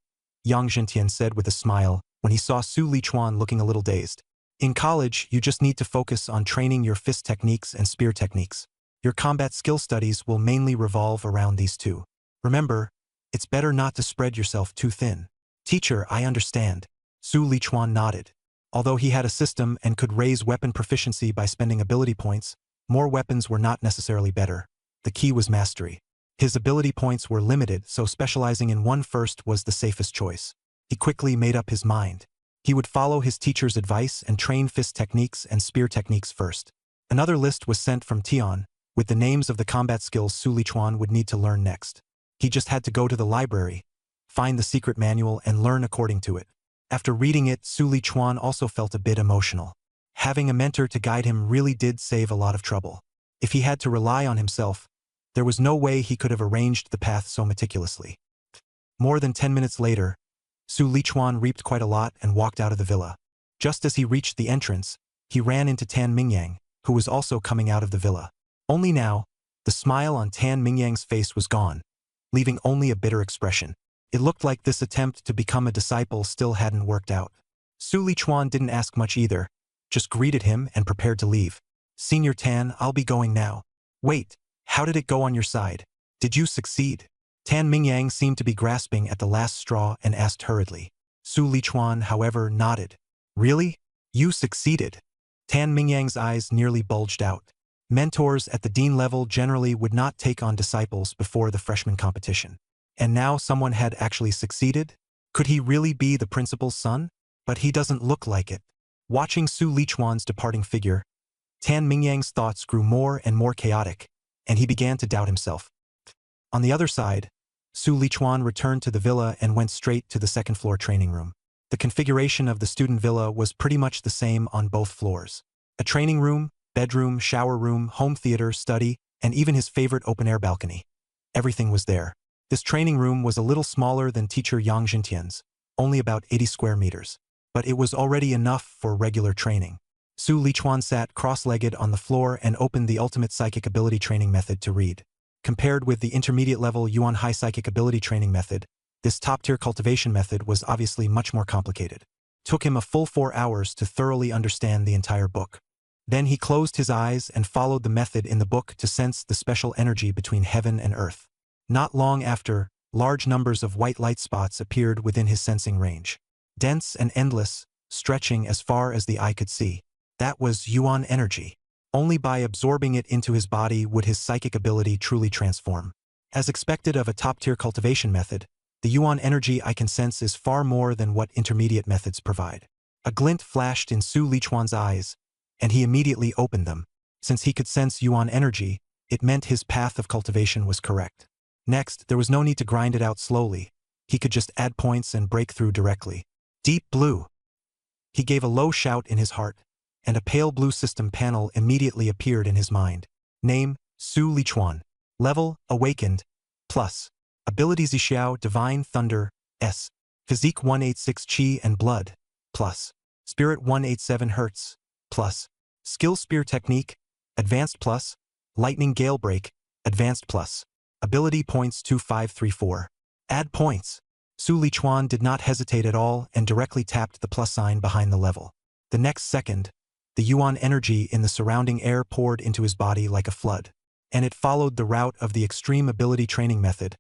Yang Jintian said with a smile when he saw Su Lichuan looking a little dazed. In college, you just need to focus on training your fist techniques and spear techniques. Your combat skill studies will mainly revolve around these two. Remember, it's better not to spread yourself too thin. Teacher, I understand. Su Lichuan nodded. Although he had a system and could raise weapon proficiency by spending ability points, more weapons were not necessarily better. The key was mastery. His ability points were limited, so specializing in one first was the safest choice. He quickly made up his mind. He would follow his teacher's advice and train fist techniques and spear techniques first. Another list was sent from Tian, with the names of the combat skills Su Lichuan would need to learn next. He just had to go to the library, find the secret manual, and learn according to it. After reading it, Su Lichuan also felt a bit emotional. Having a mentor to guide him really did save a lot of trouble. If he had to rely on himself, there was no way he could have arranged the path so meticulously. More than 10 minutes later, Su Lichuan reaped quite a lot and walked out of the villa. Just as he reached the entrance, he ran into Tan Mingyang, who was also coming out of the villa. Only now, the smile on Tan Mingyang's face was gone, leaving only a bitter expression. It looked like this attempt to become a disciple still hadn't worked out. Su Lichuan didn't ask much either, just greeted him and prepared to leave. Senior Tan, I'll be going now. Wait, how did it go on your side? Did you succeed? Tan Mingyang seemed to be grasping at the last straw and asked hurriedly. Su Lichuan, however, nodded. Really? You succeeded? Tan Mingyang's eyes nearly bulged out. Mentors at the dean level generally would not take on disciples before the freshman competition. And now someone had actually succeeded? Could he really be the principal's son? But he doesn't look like it. Watching Su Lichuan's departing figure, Tan Mingyang's thoughts grew more and more chaotic, and he began to doubt himself. On the other side, Su Lichuan returned to the villa and went straight to the second-floor training room. The configuration of the student villa was pretty much the same on both floors. A training room, bedroom, shower room, home theater, study, and even his favorite open-air balcony. Everything was there. This training room was a little smaller than teacher Yang Jintian's, only about 80 square meters. But it was already enough for regular training. Su Lichuan sat cross-legged on the floor and opened the Ultimate Psychic Ability Training Method to read. Compared with the intermediate-level Yuan High Psychic Ability Training Method, this top-tier cultivation method was obviously much more complicated. Took him a full 4 hours to thoroughly understand the entire book. Then he closed his eyes and followed the method in the book to sense the special energy between heaven and earth. Not long after, large numbers of white light spots appeared within his sensing range. Dense and endless, stretching as far as the eye could see. That was Yuan energy. Only by absorbing it into his body would his psychic ability truly transform. As expected of a top-tier cultivation method, the Yuan energy I can sense is far more than what intermediate methods provide. A glint flashed in Su Lichuan's eyes, and he immediately opened them. Since he could sense Yuan energy, it meant his path of cultivation was correct. Next, there was no need to grind it out slowly. He could just add points and break through directly. Deep blue. He gave a low shout in his heart, and a pale blue system panel immediately appeared in his mind. Name, Su Lichuan. Level, Awakened. Plus. Ability Zixiao, Divine Thunder, S. Physique 186 Qi and Blood. Plus. Spirit 187 Hertz. Plus. Skill Spear Technique, Advanced Plus. Lightning Gale Break, Advanced Plus. Ability Points 2534. Add points. Su Lichuan did not hesitate at all and directly tapped the plus sign behind the level. The next second, the yuan energy in the surrounding air poured into his body like a flood, and it followed the route of the extreme ability training method,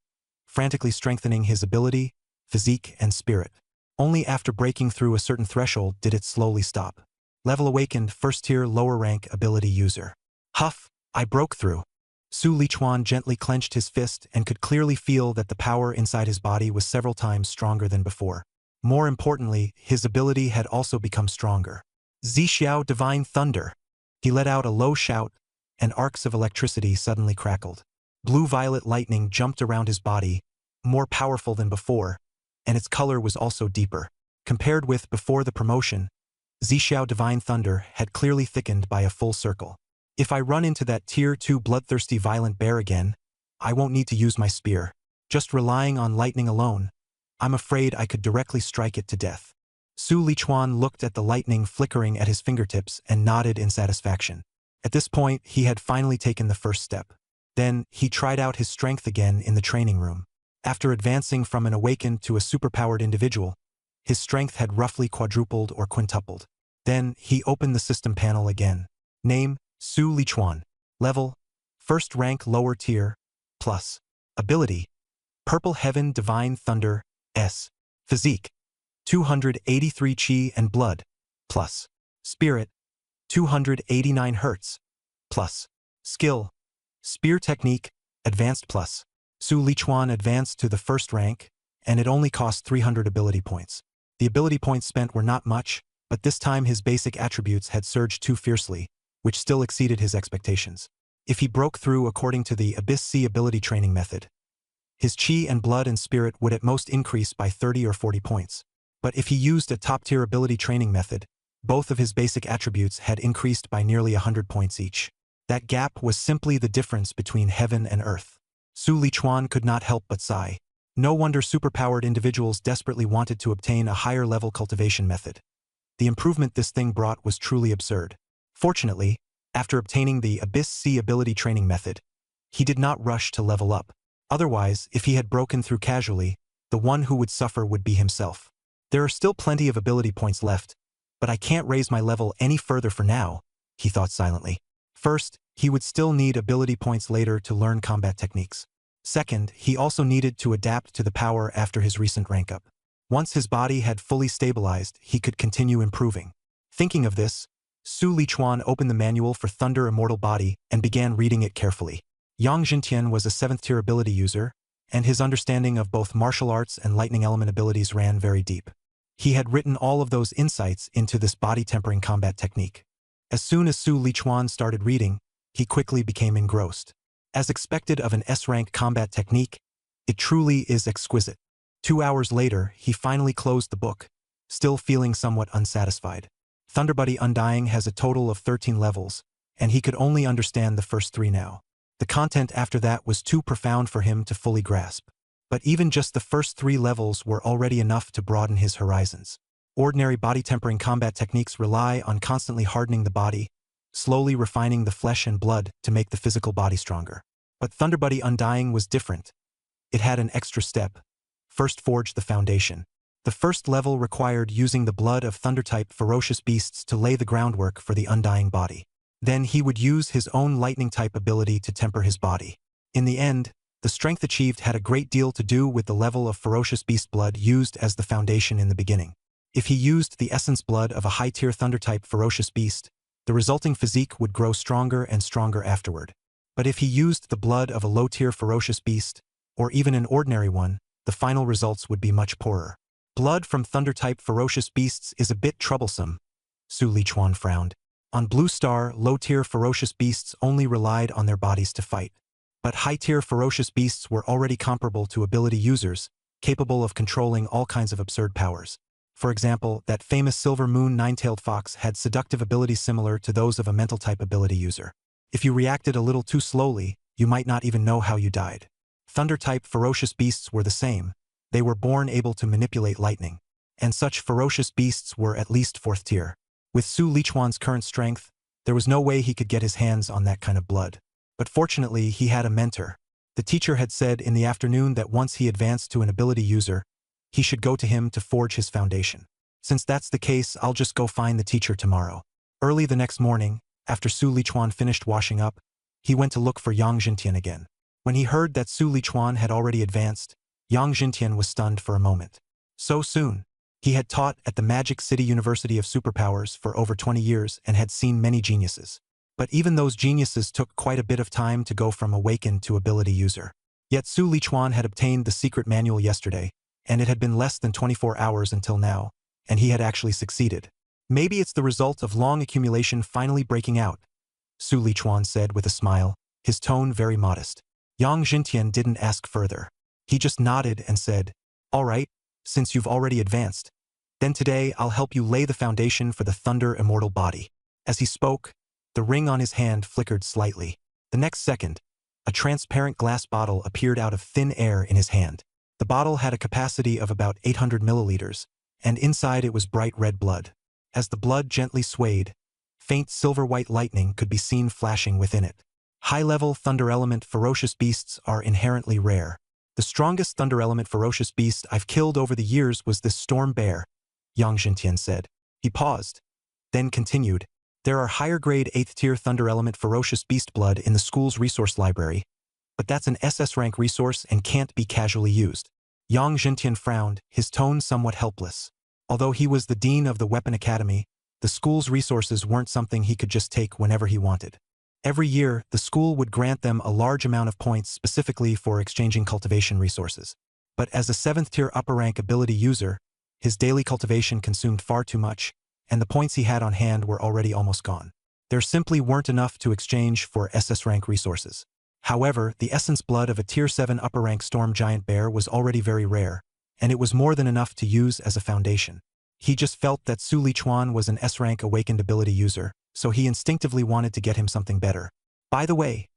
frantically strengthening his ability, physique, and spirit. Only after breaking through a certain threshold did it slowly stop. Level awakened, first-tier, lower-rank ability user. Huff, I broke through. Su Lichuan gently clenched his fist and could clearly feel that the power inside his body was several times stronger than before. More importantly, his ability had also become stronger. Zixiao Divine Thunder. He let out a low shout, and arcs of electricity suddenly crackled. Blue-violet lightning jumped around his body, more powerful than before, and its color was also deeper. Compared with before the promotion, Zixiao Divine Thunder had clearly thickened by a full circle. If I run into that Tier 2 bloodthirsty violent bear again, I won't need to use my spear. Just relying on lightning alone, I'm afraid I could directly strike it to death. Su Lichuan looked at the lightning flickering at his fingertips and nodded in satisfaction. At this point, he had finally taken the first step. Then, he tried out his strength again in the training room. After advancing from an awakened to a superpowered individual, his strength had roughly quadrupled or quintupled. Then, he opened the system panel again. Name, Su Lichuan. Level, first rank lower tier, plus. Ability, Purple Heaven Divine Thunder, S. Physique, 283 Qi and Blood, plus. Spirit, 289 Hz, plus. Skill, Spear Technique, Advanced plus. Su Lichuan advanced to the first rank, and it only cost 300 ability points. The ability points spent were not much, but this time his basic attributes had surged too fiercely, which still exceeded his expectations. If he broke through according to the Abyss C ability training method, his Qi and Blood and Spirit would at most increase by 30 or 40 points. But if he used a top-tier ability training method, both of his basic attributes had increased by nearly 100 points each. That gap was simply the difference between heaven and earth. Su Lichuan could not help but sigh. No wonder superpowered individuals desperately wanted to obtain a higher-level cultivation method. The improvement this thing brought was truly absurd. Fortunately, after obtaining the Abyss C ability training method, he did not rush to level up. Otherwise, if he had broken through casually, the one who would suffer would be himself. There are still plenty of ability points left, but I can't raise my level any further for now, he thought silently. First, he would still need ability points later to learn combat techniques. Second, he also needed to adapt to the power after his recent rank up. Once his body had fully stabilized, he could continue improving. Thinking of this, Su Lichuan opened the manual for Thunder Immortal Body and began reading it carefully. Yang Jintian was a 7th-tier ability user, and his understanding of both martial arts and lightning element abilities ran very deep. He had written all of those insights into this body-tempering combat technique. As soon as Su Lichuan started reading, he quickly became engrossed. As expected of an S-rank combat technique, it truly is exquisite. 2 hours later, he finally closed the book, still feeling somewhat unsatisfied. Thunderbuddy Undying has a total of 13 levels, and he could only understand the first 3 now. The content after that was too profound for him to fully grasp. But even just the first 3 levels were already enough to broaden his horizons. Ordinary body-tempering combat techniques rely on constantly hardening the body, slowly refining the flesh and blood to make the physical body stronger. But Thunderbuddy Undying was different. It had an extra step. First forge the foundation. The first level required using the blood of Thunder-type ferocious beasts to lay the groundwork for the undying body. Then he would use his own lightning-type ability to temper his body. In the end, the strength achieved had a great deal to do with the level of ferocious beast blood used as the foundation in the beginning. If he used the essence blood of a high-tier Thunder-type ferocious beast, the resulting physique would grow stronger and stronger afterward. But if he used the blood of a low-tier ferocious beast, or even an ordinary one, the final results would be much poorer. Blood from Thunder-type ferocious beasts is a bit troublesome, Su Lichuan frowned. On Blue Star, low-tier ferocious beasts only relied on their bodies to fight. But high-tier ferocious beasts were already comparable to ability users, capable of controlling all kinds of absurd powers. For example, that famous Silver Moon Nine-tailed fox had seductive abilities similar to those of a mental-type ability user. If you reacted a little too slowly, you might not even know how you died. Thunder-type ferocious beasts were the same. They were born able to manipulate lightning. And such ferocious beasts were at least 4th tier. With Su Lichuan's current strength, there was no way he could get his hands on that kind of blood. But fortunately, he had a mentor. The teacher had said in the afternoon that once he advanced to an ability user, he should go to him to forge his foundation. Since that's the case, I'll just go find the teacher tomorrow. Early the next morning, after Su Lichuan finished washing up, he went to look for Yang Jintian again. When he heard that Su Lichuan had already advanced, Yang Jintian was stunned for a moment. So soon. He had taught at the Magic City University of Superpowers for over 20 years and had seen many geniuses. But even those geniuses took quite a bit of time to go from awakened to ability user. Yet Su Lichuan had obtained the secret manual yesterday, and it had been less than 24 hours until now, and he had actually succeeded. Maybe it's the result of long accumulation finally breaking out, Su Lichuan said with a smile, his tone very modest. Yang Jintian didn't ask further. He just nodded and said, "All right, since you've already advanced, then today I'll help you lay the foundation for the Thunder Immortal Body." As he spoke, the ring on his hand flickered slightly. The next second, a transparent glass bottle appeared out of thin air in his hand. The bottle had a capacity of about 800 milliliters, and inside it was bright red blood. As the blood gently swayed, faint silver-white lightning could be seen flashing within it. High-level Thunder Element ferocious beasts are inherently rare. The strongest Thunder Element ferocious beast I've killed over the years was this storm bear, Yang Jintian said. He paused, then continued, "There are higher-grade 8th-tier Thunder Element ferocious beast blood in the school's resource library, but that's an SS rank resource and can't be casually used." Yang Jintian frowned, his tone somewhat helpless. Although he was the dean of the Weapon Academy, the school's resources weren't something he could just take whenever he wanted. Every year, the school would grant them a large amount of points specifically for exchanging cultivation resources. But as a 7th-tier upper-rank ability user, his daily cultivation consumed far too much, and the points he had on hand were already almost gone. There simply weren't enough to exchange for SS rank resources. However, the essence blood of a Tier 7 upper-rank storm giant bear was already very rare, and it was more than enough to use as a foundation. He just felt that Su Lichuan was an S-rank awakened ability user, so he instinctively wanted to get him something better. "By the way,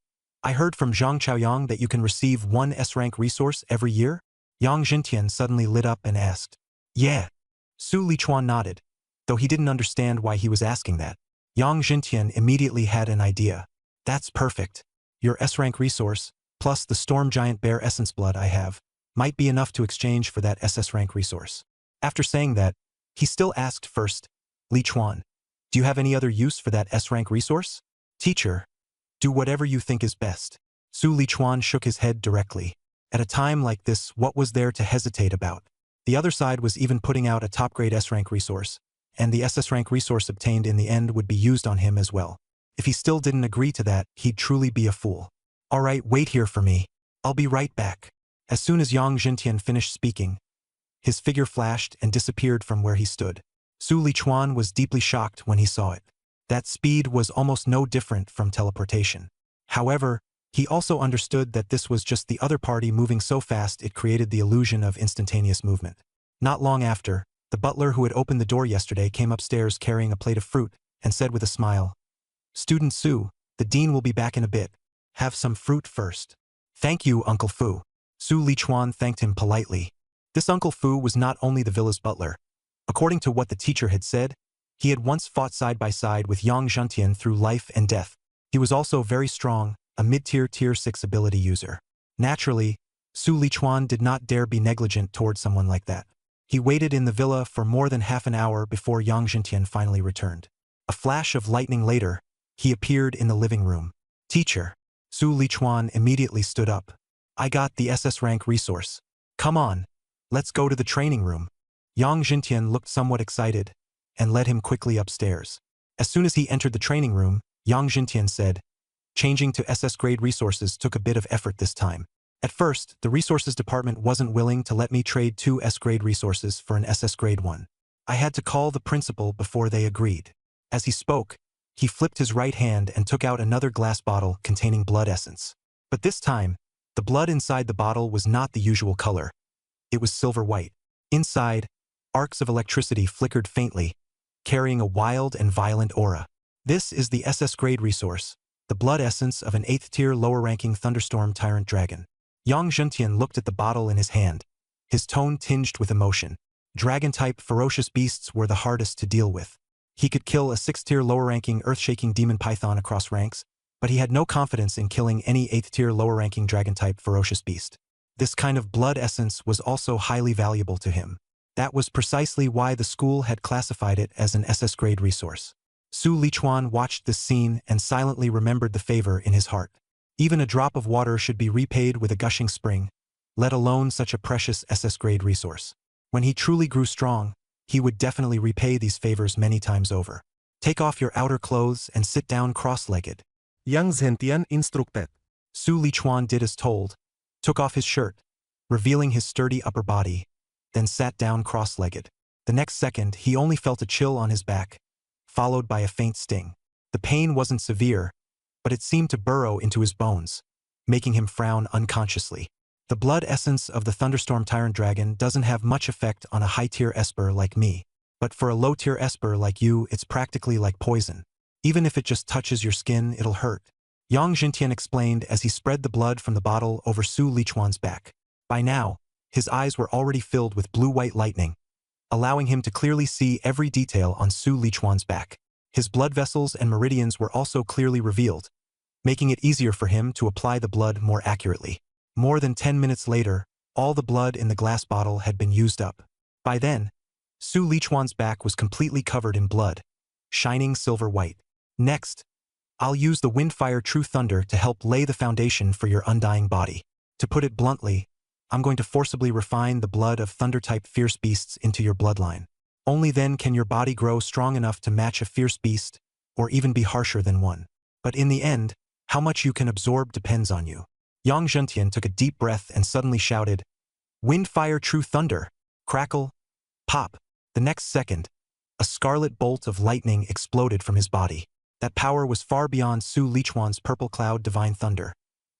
I heard from Zhang Chaoyang that you can receive one S-rank resource every year?" Yang Jintian suddenly lit up and asked. "Yeah." Su Lichuan nodded, though he didn't understand why he was asking that. Yang Jintian immediately had an idea. "That's perfect. Your S-rank resource, plus the storm giant bear essence blood I have, might be enough to exchange for that SS rank resource." After saying that, he still asked first, "Lichuan, do you have any other use for that S-rank resource?" "Teacher, do whatever you think is best." Su Lichuan shook his head directly. At a time like this, what was there to hesitate about? The other side was even putting out a top-grade S-rank resource, and the SS rank resource obtained in the end would be used on him as well. If he still didn't agree to that, he'd truly be a fool. "All right, wait here for me. I'll be right back." As soon as Yang Jintian finished speaking, his figure flashed and disappeared from where he stood. Su Lichuan was deeply shocked when he saw it. That speed was almost no different from teleportation. However, he also understood that this was just the other party moving so fast it created the illusion of instantaneous movement. Not long after, the butler who had opened the door yesterday came upstairs carrying a plate of fruit and said with a smile, "Student Su, the dean will be back in a bit. Have some fruit first." "Thank you, Uncle Fu." Su Lichuan thanked him politely. This Uncle Fu was not only the villa's butler. According to what the teacher had said, he had once fought side by side with Yang Jintian through life and death. He was also very strong, a mid-tier Tier 6 ability user. Naturally, Su Lichuan did not dare be negligent toward someone like that. He waited in the villa for more than half an hour before Yang Jintian finally returned. A flash of lightning later, he appeared in the living room. "Teacher." Su Lichuan immediately stood up. "I got the SS rank resource. Come on, let's go to the training room." Yang Jintian looked somewhat excited and led him quickly upstairs. As soon as he entered the training room, Yang Jintian said, "Changing to SS-grade resources took a bit of effort this time. At first, the resources department wasn't willing to let me trade 2 S-grade resources for an SS-grade one. I had to call the principal before they agreed." As he spoke, he flipped his right hand and took out another glass bottle containing blood essence. But this time, the blood inside the bottle was not the usual color. It was silver white. Inside, arcs of electricity flickered faintly, carrying a wild and violent aura. "This is the SS-grade resource, the blood essence of an 8th-tier lower-ranking thunderstorm tyrant dragon." Yang Jintian looked at the bottle in his hand, his tone tinged with emotion. Dragon-type ferocious beasts were the hardest to deal with. He could kill a 6th-tier lower-ranking earth-shaking demon python across ranks, but he had no confidence in killing any 8th-tier lower-ranking dragon-type ferocious beast. This kind of blood essence was also highly valuable to him. That was precisely why the school had classified it as an SS-grade resource. Su Lichuan watched this scene and silently remembered the favor in his heart. Even a drop of water should be repaid with a gushing spring, let alone such a precious SS-grade resource. When he truly grew strong, he would definitely repay these favors many times over. Take off your outer clothes and sit down cross-legged. Yang Zhentian instructed. Su Lichuan did as told, took off his shirt, revealing his sturdy upper body, then sat down cross-legged. The next second, he only felt a chill on his back, followed by a faint sting. The pain wasn't severe, but it seemed to burrow into his bones, making him frown unconsciously. The blood essence of the Thunderstorm Tyrant Dragon doesn't have much effect on a high-tier Esper like me, but for a low-tier Esper like you, it's practically like poison. Even if it just touches your skin, it'll hurt. Yang Xintian explained as he spread the blood from the bottle over Su Lichuan's back. By now, his eyes were already filled with blue-white lightning, allowing him to clearly see every detail on Su Lichuan's back. His blood vessels and meridians were also clearly revealed, making it easier for him to apply the blood more accurately. More than 10 minutes later, all the blood in the glass bottle had been used up. By then, Su Lichuan's back was completely covered in blood, shining silver white. Next, I'll use the Windfire True Thunder to help lay the foundation for your undying body. To put it bluntly, I'm going to forcibly refine the blood of Thunder-type fierce beasts into your bloodline. Only then can your body grow strong enough to match a fierce beast, or even be harsher than one. But in the end, how much you can absorb depends on you. Yang Zhentian took a deep breath and suddenly shouted, "Windfire True Thunder!" Crackle, pop. The next second, a scarlet bolt of lightning exploded from his body. That power was far beyond Su Lichuan's Purple Cloud Divine Thunder,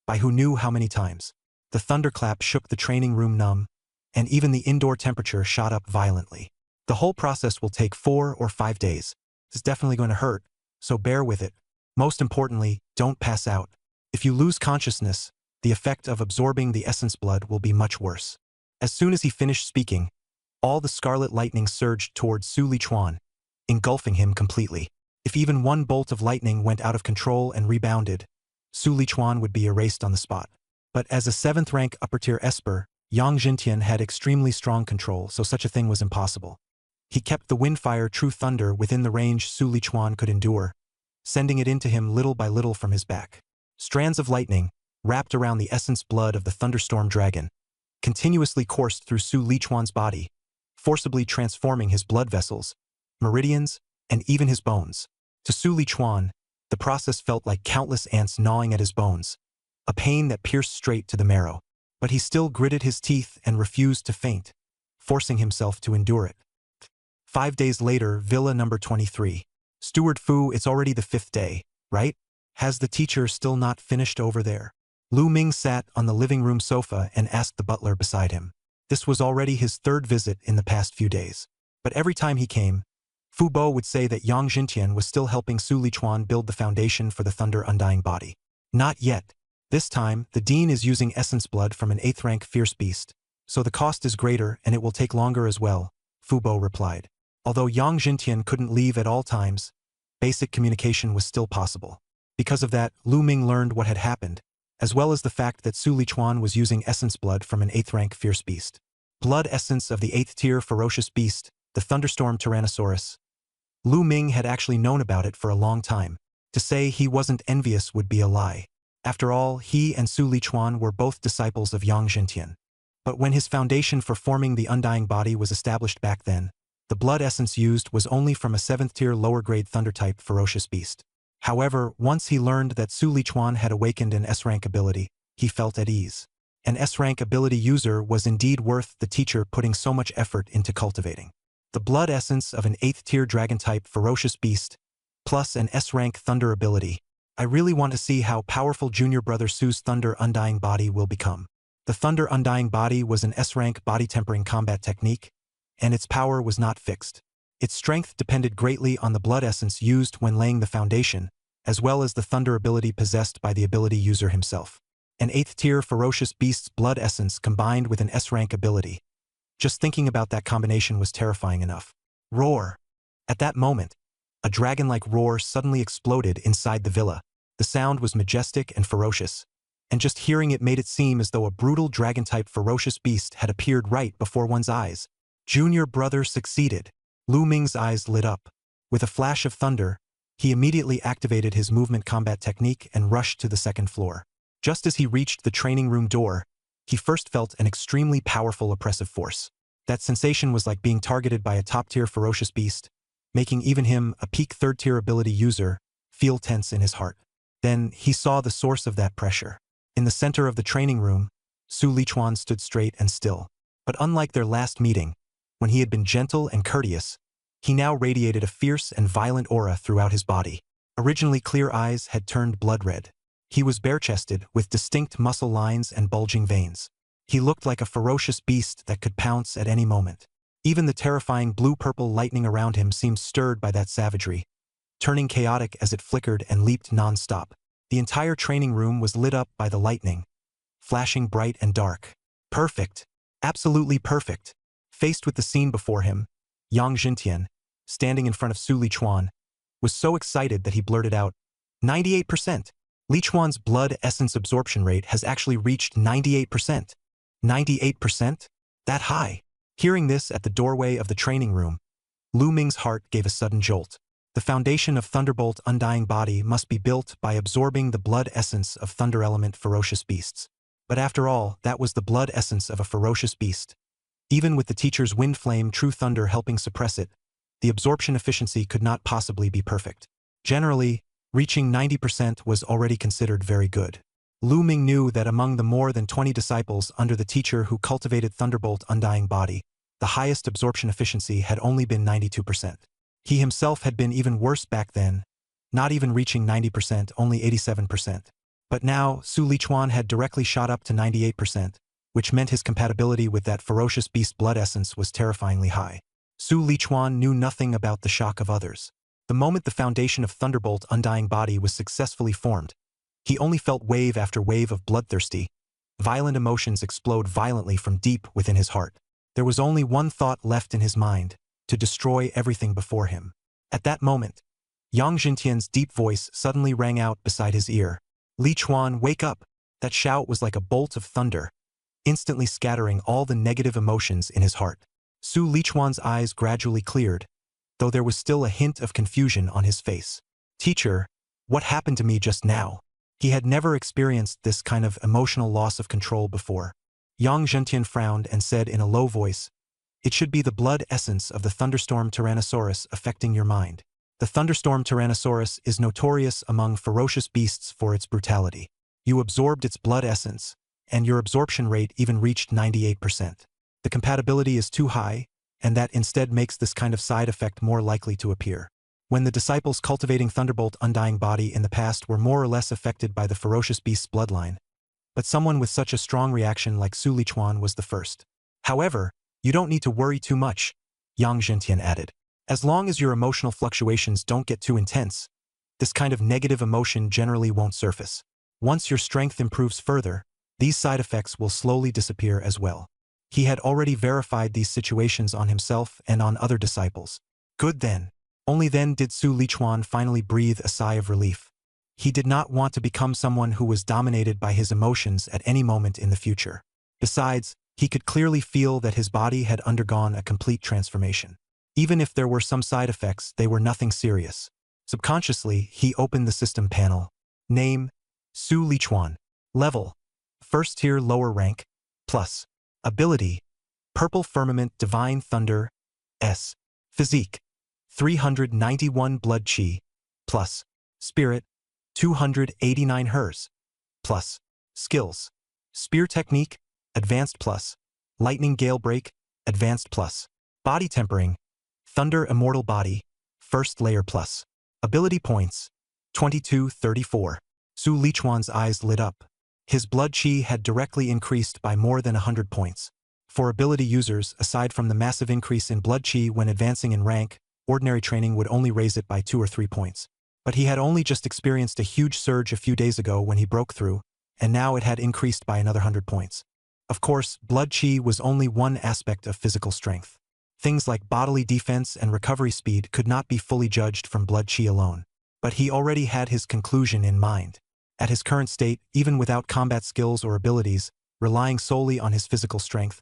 by who knew how many times. The thunderclap shook the training room numb, and even the indoor temperature shot up violently. The whole process will take 4 or 5 days. It's definitely going to hurt, so bear with it. Most importantly, don't pass out. If you lose consciousness, the effect of absorbing the essence blood will be much worse. As soon as he finished speaking, all the scarlet lightning surged towards Su Lichuan, engulfing him completely. If even one bolt of lightning went out of control and rebounded, Su Lichuan would be erased on the spot. But as a 7th-rank upper-tier Esper, Yang Xintian had extremely strong control, so such a thing was impossible. He kept the Windfire True Thunder within the range Su Lichuan could endure, sending it into him little by little from his back. Strands of lightning, wrapped around the essence blood of the Thunderstorm Dragon, continuously coursed through Su Lichuan's body, forcibly transforming his blood vessels, meridians, and even his bones. To Su Lichuan, the process felt like countless ants gnawing at his bones, a pain that pierced straight to the marrow. But he still gritted his teeth and refused to faint, forcing himself to endure it. 5 days later, Villa number 23. Steward Fu, it's already the 5th day, right? Has the teacher still not finished over there? Lu Ming sat on the living room sofa and asked the butler beside him. This was already his 3rd visit in the past few days. But every time he came, Fu Bo would say that Yang Xintian was still helping Su Lichuan build the foundation for the Thunder Undying Body. Not yet. This time, the Dean is using essence blood from an 8th-rank fierce beast, so the cost is greater and it will take longer as well, Fu Bo replied. Although Yang Xintian couldn't leave at all times, basic communication was still possible. Because of that, Lu Ming learned what had happened, as well as the fact that Su Lichuan was using essence blood from an 8th-rank fierce beast. Blood essence of the 8th-tier ferocious beast, the Thunderstorm Tyrannosaurus. Lu Ming had actually known about it for a long time. To say he wasn't envious would be a lie. After all, he and Su Lichuan were both disciples of Yang Xintian. But when his foundation for forming the Undying Body was established back then, the blood essence used was only from a 7th-tier lower-grade Thunder-type ferocious beast. However, once he learned that Su Lichuan had awakened an S-rank ability, he felt at ease. An S-rank ability user was indeed worth the teacher putting so much effort into cultivating. The blood essence of an 8th-tier dragon-type ferocious beast, plus an S-rank thunder ability. I really want to see how powerful junior brother Su's Thunder Undying Body will become. The Thunder Undying Body was an S-rank body-tempering combat technique, and its power was not fixed. Its strength depended greatly on the blood essence used when laying the foundation, as well as the thunder ability possessed by the ability user himself. An 8th-tier ferocious beast's blood essence combined with an S-rank ability. Just thinking about that combination was terrifying enough. Roar! At that moment, a dragon-like roar suddenly exploded inside the villa. The sound was majestic and ferocious, and just hearing it made it seem as though a brutal dragon-type ferocious beast had appeared right before one's eyes. Junior brother succeeded. Lu Ming's eyes lit up. With a flash of thunder, he immediately activated his movement combat technique and rushed to the second floor. Just as he reached the training room door, he first felt an extremely powerful oppressive force. That sensation was like being targeted by a top-tier ferocious beast, making even him, a peak third-tier ability user, feel tense in his heart. Then, he saw the source of that pressure. In the center of the training room, Su Lichuan stood straight and still. But unlike their last meeting, when he had been gentle and courteous, he now radiated a fierce and violent aura throughout his body. Originally clear eyes had turned blood red. He was bare-chested, with distinct muscle lines and bulging veins. He looked like a ferocious beast that could pounce at any moment. Even the terrifying blue-purple lightning around him seemed stirred by that savagery, turning chaotic as it flickered and leaped non-stop. The entire training room was lit up by the lightning, flashing bright and dark. Perfect. Absolutely perfect. Faced with the scene before him, Yang Jintian, standing in front of Su Lichuan, was so excited that he blurted out, 98%. Lichuan's blood essence absorption rate has actually reached 98%. 98%? That high. Hearing this at the doorway of the training room, Lu Ming's heart gave a sudden jolt. The foundation of Thunderbolt Undying Body must be built by absorbing the blood essence of Thunder Element ferocious beasts. But after all, that was the blood essence of a ferocious beast. Even with the teacher's Wind Flame True Thunder helping suppress it, the absorption efficiency could not possibly be perfect. Generally, reaching 90% was already considered very good. Lu Ming knew that among the more than 20 disciples under the teacher who cultivated Thunderbolt Undying Body, the highest absorption efficiency had only been 92%. He himself had been even worse back then, not even reaching 90%, only 87%. But now, Su Lichuan had directly shot up to 98%, which meant his compatibility with that ferocious beast blood essence was terrifyingly high. Su Lichuan knew nothing about the shock of others. The moment the foundation of Thunderbolt Undying Body was successfully formed, he only felt wave after wave of bloodthirsty, violent emotions explode violently from deep within his heart. There was only one thought left in his mind, to destroy everything before him. At that moment, Yang Jintian's deep voice suddenly rang out beside his ear. Lichuan, wake up! That shout was like a bolt of thunder, instantly scattering all the negative emotions in his heart. Su Lichuan's eyes gradually cleared, though there was still a hint of confusion on his face. Teacher, what happened to me just now? He had never experienced this kind of emotional loss of control before. Yang Zhentian frowned and said in a low voice, it should be the blood essence of the thunderstorm Tyrannosaurus affecting your mind. The thunderstorm Tyrannosaurus is notorious among ferocious beasts for its brutality. You absorbed its blood essence, and your absorption rate even reached 98%. The compatibility is too high, and that instead makes this kind of side effect more likely to appear. When the disciples cultivating Thunderbolt Undying Body in the past were more or less affected by the ferocious beast's bloodline, but someone with such a strong reaction like Su Lichuan was the first. However, you don't need to worry too much, Yang Zhentian added. As long as your emotional fluctuations don't get too intense, this kind of negative emotion generally won't surface. Once your strength improves further, these side effects will slowly disappear as well. He had already verified these situations on himself and on other disciples. Good then. Only then did Su Lichuan finally breathe a sigh of relief. He did not want to become someone who was dominated by his emotions at any moment in the future. Besides, he could clearly feel that his body had undergone a complete transformation. Even if there were some side effects, they were nothing serious. Subconsciously, he opened the system panel. Name, Su Lichuan. Level, first tier lower rank, plus. Ability, Purple Firmament Divine Thunder, S. Physique, 391 Blood Chi, plus. Spirit, 289 Hers, plus. Skills, Spear Technique, Advanced plus. Lightning Gale Break, Advanced plus. Body Tempering, Thunder Immortal Body, First Layer plus. Ability Points, 2234. Su Lichuan's eyes lit up. His blood chi had directly increased by more than 100 points. For ability users, aside from the massive increase in blood chi when advancing in rank, ordinary training would only raise it by 2 or 3 points. But he had only just experienced a huge surge a few days ago when he broke through, and now it had increased by another 100 points. Of course, blood chi was only one aspect of physical strength. Things like bodily defense and recovery speed could not be fully judged from blood chi alone. But he already had his conclusion in mind. At his current state, even without combat skills or abilities, relying solely on his physical strength,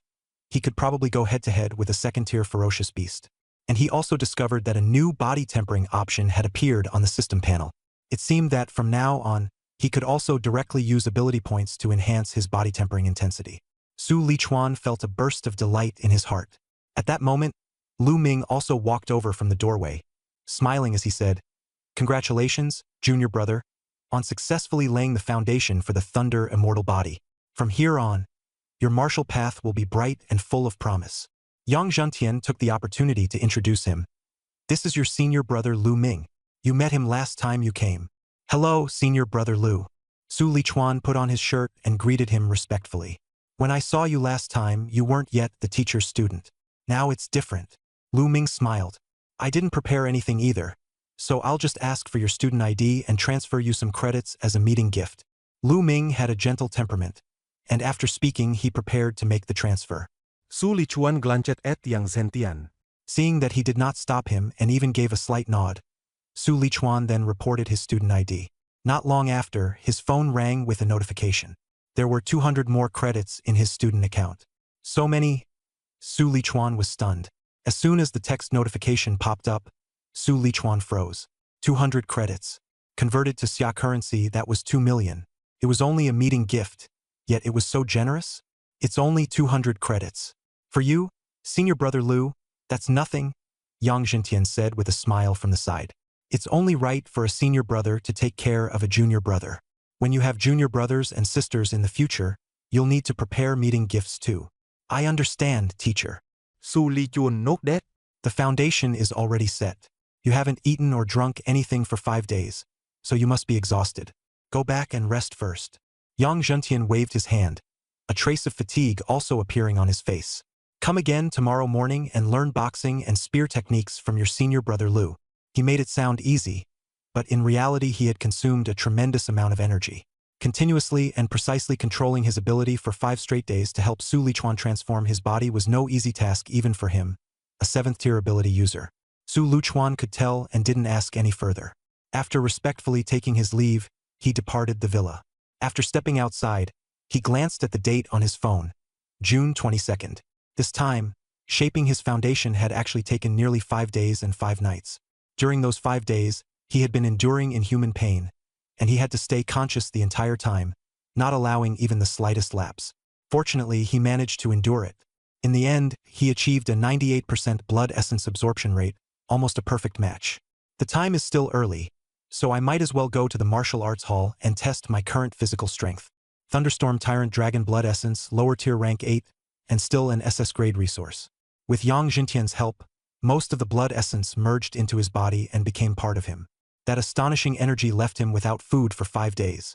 he could probably go head-to-head with a second-tier ferocious beast. And he also discovered that a new body tempering option had appeared on the system panel. It seemed that from now on, he could also directly use ability points to enhance his body tempering intensity. Su Lichuan felt a burst of delight in his heart. At that moment, Lu Ming also walked over from the doorway, smiling as he said, "Congratulations, junior brother, on successfully laying the foundation for the Thunder Immortal Body. From here on, your martial path will be bright and full of promise." Yang Zhentian took the opportunity to introduce him. "This is your senior brother Lu Ming. You met him last time you came." "Hello, senior brother Lu." Su Lichuan put on his shirt and greeted him respectfully. "When I saw you last time, you weren't yet the teacher's student. Now it's different." Lu Ming smiled. "I didn't prepare anything either, so I'll just ask for your student ID and transfer you some credits as a meeting gift." Lu Ming had a gentle temperament, and after speaking he prepared to make the transfer. Su Lichuan glanced at Yang Zhentian. Seeing that he did not stop him and even gave a slight nod, Su Lichuan then reported his student ID. Not long after, his phone rang with a notification. There were 200 more credits in his student account. So many? Su Lichuan was stunned. As soon as the text notification popped up, Su Lichuan froze. 200 credits. Converted to Xia currency, that was 2 million. It was only a meeting gift, yet it was so generous? It's only 200 credits. For you, senior brother Lu, that's nothing, Yang Zhentian said with a smile from the side. It's only right for a senior brother to take care of a junior brother. When you have junior brothers and sisters in the future, you'll need to prepare meeting gifts too. I understand, teacher. Su Lichuan nodded. The foundation is already set. You haven't eaten or drunk anything for 5 days, so you must be exhausted. Go back and rest first. Yang Zhentian waved his hand, a trace of fatigue also appearing on his face. Come again tomorrow morning and learn boxing and spear techniques from your senior brother Lu. He made it sound easy, but in reality he had consumed a tremendous amount of energy. Continuously and precisely controlling his ability for 5 straight days to help Su Lichuan transform his body was no easy task even for him, a 7th-tier ability user. Su Lichuan could tell and didn't ask any further. After respectfully taking his leave, he departed the villa. After stepping outside, he glanced at the date on his phone, June 22nd. This time, shaping his foundation had actually taken nearly 5 days and 5 nights. During those 5 days, he had been enduring inhuman pain, and he had to stay conscious the entire time, not allowing even the slightest lapse. Fortunately, he managed to endure it. In the end, he achieved a 98% blood essence absorption rate, almost a perfect match. The time is still early, so I might as well go to the martial arts hall and test my current physical strength. Thunderstorm Tyrant Dragon Blood Essence, lower tier rank 8, and still an SS-grade resource. With Yang Zhentian's help, most of the blood essence merged into his body and became part of him. That astonishing energy left him without food for 5 days.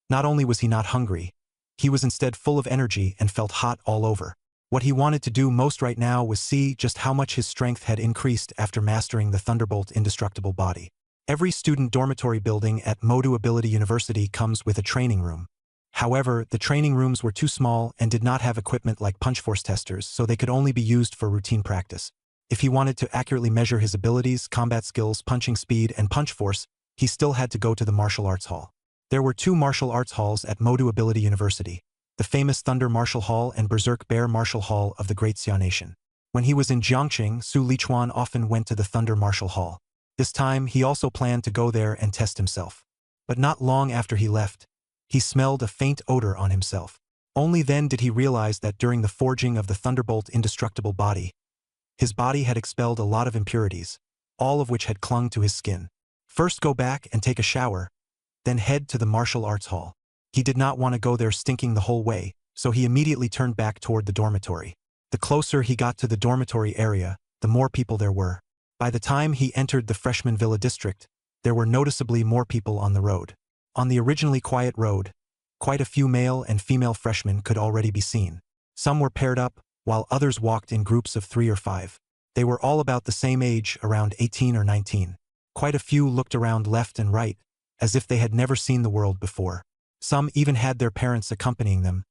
Not only was he not hungry, he was instead full of energy and felt hot all over. What he wanted to do most right now was see just how much his strength had increased after mastering the Thunderbolt Indestructible Body. Every student dormitory building at Modu Ability University comes with a training room. However, the training rooms were too small and did not have equipment like punch force testers, so they could only be used for routine practice. If he wanted to accurately measure his abilities, combat skills, punching speed, and punch force, he still had to go to the martial arts hall. There were 2 martial arts halls at Modu Ability University, the famous Thunder Martial Hall and Berserk Bear Martial Hall of the Great Xia Nation. When he was in Jiangqing, Su Lichuan often went to the Thunder Martial Hall. This time, he also planned to go there and test himself. But not long after he left, he smelled a faint odor on himself. Only then did he realize that during the forging of the Thunderbolt Indestructible Body, his body had expelled a lot of impurities, all of which had clung to his skin. First go back and take a shower, then head to the martial arts hall. He did not want to go there stinking the whole way, so he immediately turned back toward the dormitory. The closer he got to the dormitory area, the more people there were. By the time he entered the freshman villa district, there were noticeably more people on the road. On the originally quiet road, quite a few male and female freshmen could already be seen. Some were paired up, while others walked in groups of 3 or 5. They were all about the same age, around 18 or 19. Quite a few looked around left and right, as if they had never seen the world before. Some even had their parents accompanying them,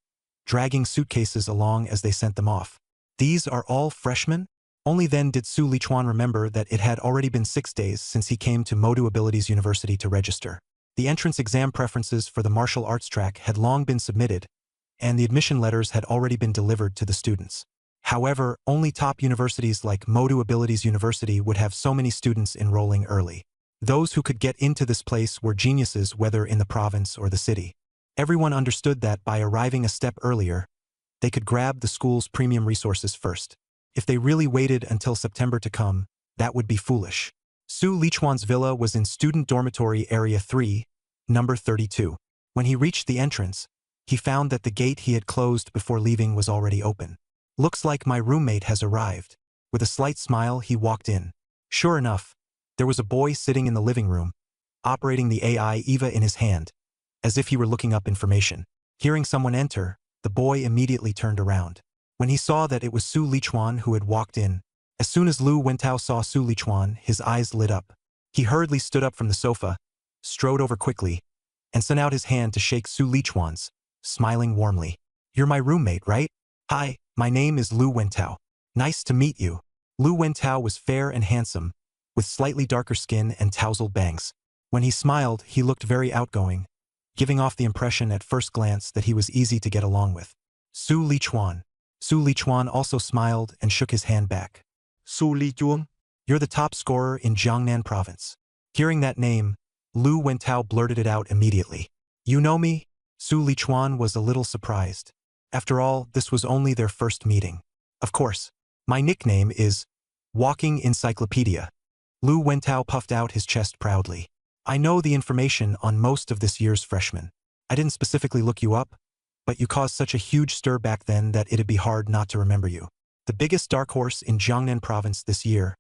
dragging suitcases along as they sent them off. These are all freshmen? Only then did Su Lichuan remember that it had already been 6 days since he came to Modu Abilities University to register. The entrance exam preferences for the martial arts track had long been submitted, and the admission letters had already been delivered to the students. However, only top universities like Modu Abilities University would have so many students enrolling early. Those who could get into this place were geniuses, whether in the province or the city. Everyone understood that by arriving a step earlier, they could grab the school's premium resources first. If they really waited until September to come, that would be foolish. Su Lichuan's villa was in student dormitory area 3, number 32. When he reached the entrance, he found that the gate he had closed before leaving was already open. "Looks like my roommate has arrived." With a slight smile, he walked in. Sure enough, there was a boy sitting in the living room, operating the AI Eva in his hand, as if he were looking up information. Hearing someone enter, the boy immediately turned around. When he saw that it was Su Lichuan who had walked in, as soon as Lu Wentao saw Su Lichuan, his eyes lit up. He hurriedly stood up from the sofa, strode over quickly, and sent out his hand to shake Su Lichuan's, smiling warmly. "You're my roommate, right? Hi, my name is Lu Wentao. Nice to meet you." Lu Wentao was fair and handsome, with slightly darker skin and tousled bangs. When he smiled, he looked very outgoing, giving off the impression at first glance that he was easy to get along with. Su Lichuan. Su Lichuan also smiled and shook his hand back. Su Lichuan. "You're the top scorer in Jiangnan province." Hearing that name, Lu Wentao blurted it out immediately. "You know me?" Su Lichuan was a little surprised. After all, this was only their first meeting. "Of course. My nickname is Walking Encyclopedia." Lu Wentao puffed out his chest proudly. "I know the information on most of this year's freshmen. I didn't specifically look you up, but you caused such a huge stir back then that it'd be hard not to remember you. The biggest dark horse in Jiangnan province this year.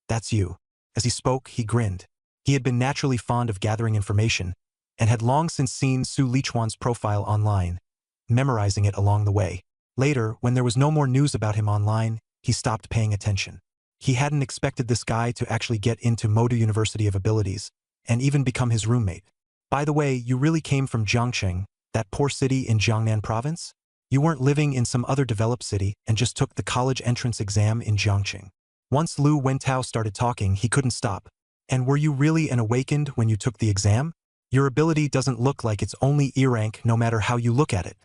That's you." As he spoke, he grinned. He had been naturally fond of gathering information, and had long since seen Su Lichuan's profile online, memorizing it along the way. Later, when there was no more news about him online, he stopped paying attention. He hadn't expected this guy to actually get into Modu University of Abilities, and even become his roommate. "By the way, you really came from Jiangcheng, that poor city in Jiangnan province? You weren't living in some other developed city and just took the college entrance exam in Jiangcheng." Once Lu Wentao started talking, he couldn't stop. "And were you really an awakened when you took the exam? Your ability doesn't look like it's only E rank no matter how you look at it."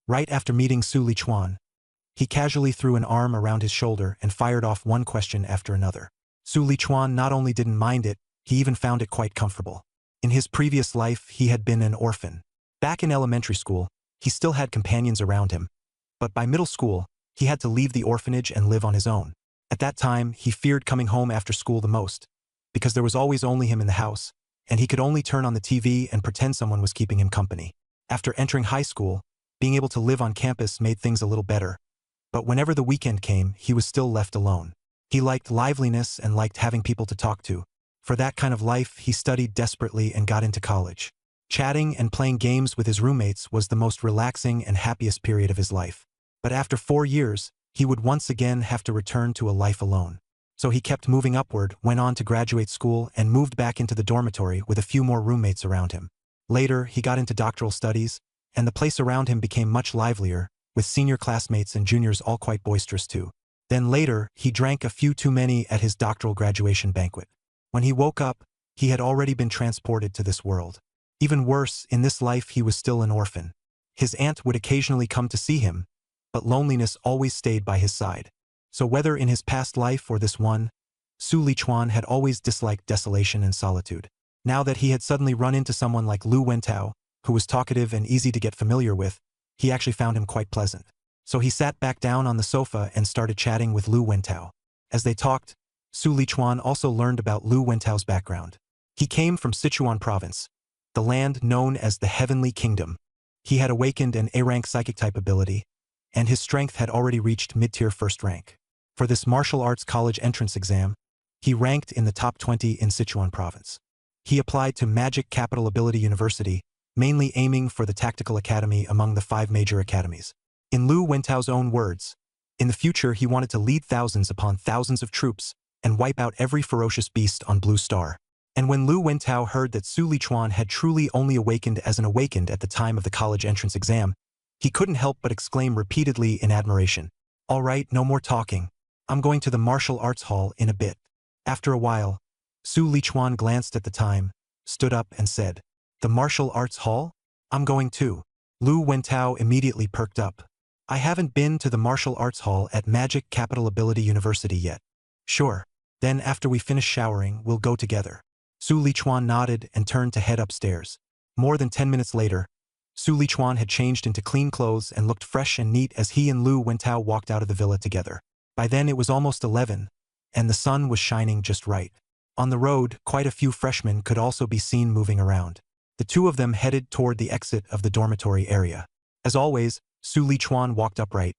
Right after meeting Su Lichuan, he casually threw an arm around his shoulder and fired off one question after another. Su Lichuan not only didn't mind it, he even found it quite comfortable. In his previous life, he had been an orphan. Back in elementary school, he still had companions around him, but by middle school, he had to leave the orphanage and live on his own. At that time, he feared coming home after school the most, because there was always only him in the house, and he could only turn on the TV and pretend someone was keeping him company. After entering high school, being able to live on campus made things a little better, but whenever the weekend came, he was still left alone. He liked liveliness and liked having people to talk to. For that kind of life, he studied desperately and got into college. Chatting and playing games with his roommates was the most relaxing and happiest period of his life. But after 4 years, he would once again have to return to a life alone. So he kept moving upward, went on to graduate school, and moved back into the dormitory with a few more roommates around him. Later, he got into doctoral studies, and the place around him became much livelier, with senior classmates and juniors all quite boisterous too. Then later, he drank a few too many at his doctoral graduation banquet. When he woke up, he had already been transported to this world. Even worse, in this life he was still an orphan. His aunt would occasionally come to see him, but loneliness always stayed by his side. So whether in his past life or this one, Su Lichuan had always disliked desolation and solitude. Now that he had suddenly run into someone like Lu Wentao, who was talkative and easy to get familiar with, he actually found him quite pleasant. So he sat back down on the sofa and started chatting with Lu Wentao. As they talked, Su Lichuan also learned about Lu Wentao's background. He came from Sichuan province, the land known as the Heavenly Kingdom. He had awakened an A-rank psychic type ability, and his strength had already reached mid-tier first rank. For this martial arts college entrance exam, he ranked in the top 20 in Sichuan province. He applied to Magic Capital Ability University, mainly aiming for the Tactical Academy among the 5 major academies. In Lu Wentao's own words, in the future he wanted to lead thousands upon thousands of troops and wipe out every ferocious beast on Blue Star. And when Lu Wentao heard that Su Lichuan had truly only awakened as an awakened at the time of the college entrance exam, he couldn't help but exclaim repeatedly in admiration, "All right, no more talking. I'm going to the martial arts hall in a bit." After a while, Su Lichuan glanced at the time, stood up and said, The martial arts hall? I'm going too. Lu Wentao immediately perked up. I haven't been to the martial arts hall at Magic Capital Ability University yet. Sure. Then after we finish showering, we'll go together. Su Lichuan nodded and turned to head upstairs. More than 10 minutes later, Su Lichuan had changed into clean clothes and looked fresh and neat as he and Lu Wentao walked out of the villa together. By then it was almost 11, and the sun was shining just right. On the road, quite a few freshmen could also be seen moving around. The two of them headed toward the exit of the dormitory area. As always, Su Lichuan walked upright,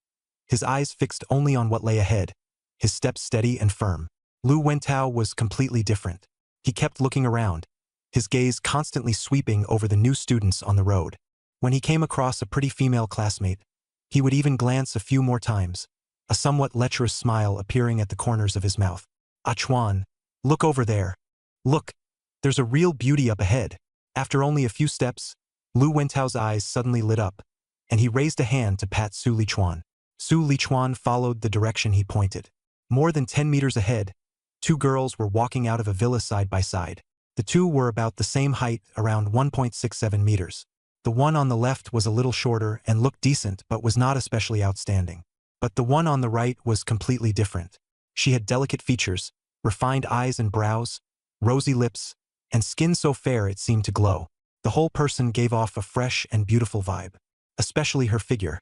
his eyes fixed only on what lay ahead, his steps steady and firm. Lu Wentao was completely different. He kept looking around, his gaze constantly sweeping over the new students on the road. When he came across a pretty female classmate, he would even glance a few more times, a somewhat lecherous smile appearing at the corners of his mouth. "Ah Chuan, look over there. Look, there's a real beauty up ahead." After only a few steps, Lu Wentao's eyes suddenly lit up, and he raised a hand to pat Su Lichuan. Su Lichuan followed the direction he pointed. More than 10 meters ahead, two girls were walking out of a villa side by side. The two were about the same height, around 1.67 meters. The one on the left was a little shorter and looked decent but was not especially outstanding. But the one on the right was completely different. She had delicate features, refined eyes and brows, rosy lips, and skin so fair it seemed to glow. The whole person gave off a fresh and beautiful vibe. Especially her figure.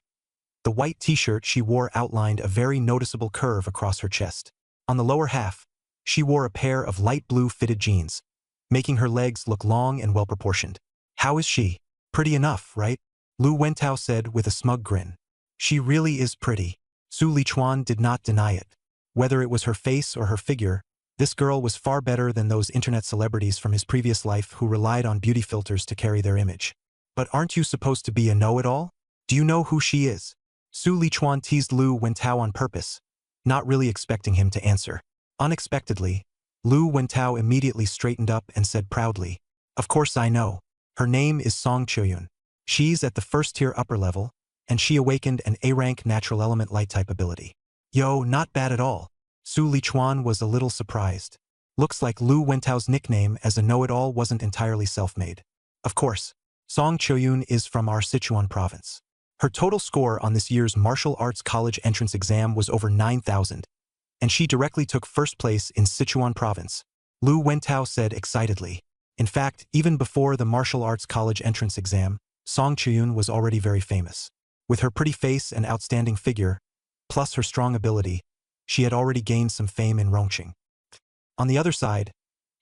The white t-shirt she wore outlined a very noticeable curve across her chest. On the lower half, she wore a pair of light blue fitted jeans, making her legs look long and well-proportioned. "How is she? Pretty enough, right?" Lu Wentao said with a smug grin. "She really is pretty." Su Lichuan did not deny it. Whether it was her face or her figure, this girl was far better than those internet celebrities from his previous life who relied on beauty filters to carry their image. "But aren't you supposed to be a know-it-all? Do you know who she is?" Su Lichuan teased Lu Wentao on purpose, not really expecting him to answer. Unexpectedly, Lu Wentao immediately straightened up and said proudly, "Of course I know. Her name is Song Choyun. She's at the first-tier upper level, and she awakened an A-rank natural element light-type ability." "Yo, not bad at all." Su Lichuan was a little surprised. Looks like Lu Wentao's nickname as a know-it-all wasn't entirely self-made. Of course, Song Choyun is from our Sichuan province. Her total score on this year's martial arts college entrance exam was over 9,000, and she directly took first place in Sichuan province, Lu Wentao said excitedly. In fact, even before the martial arts college entrance exam, Song Choyun was already very famous. With her pretty face and outstanding figure, plus her strong ability, she had already gained some fame in Rongqing. On the other side,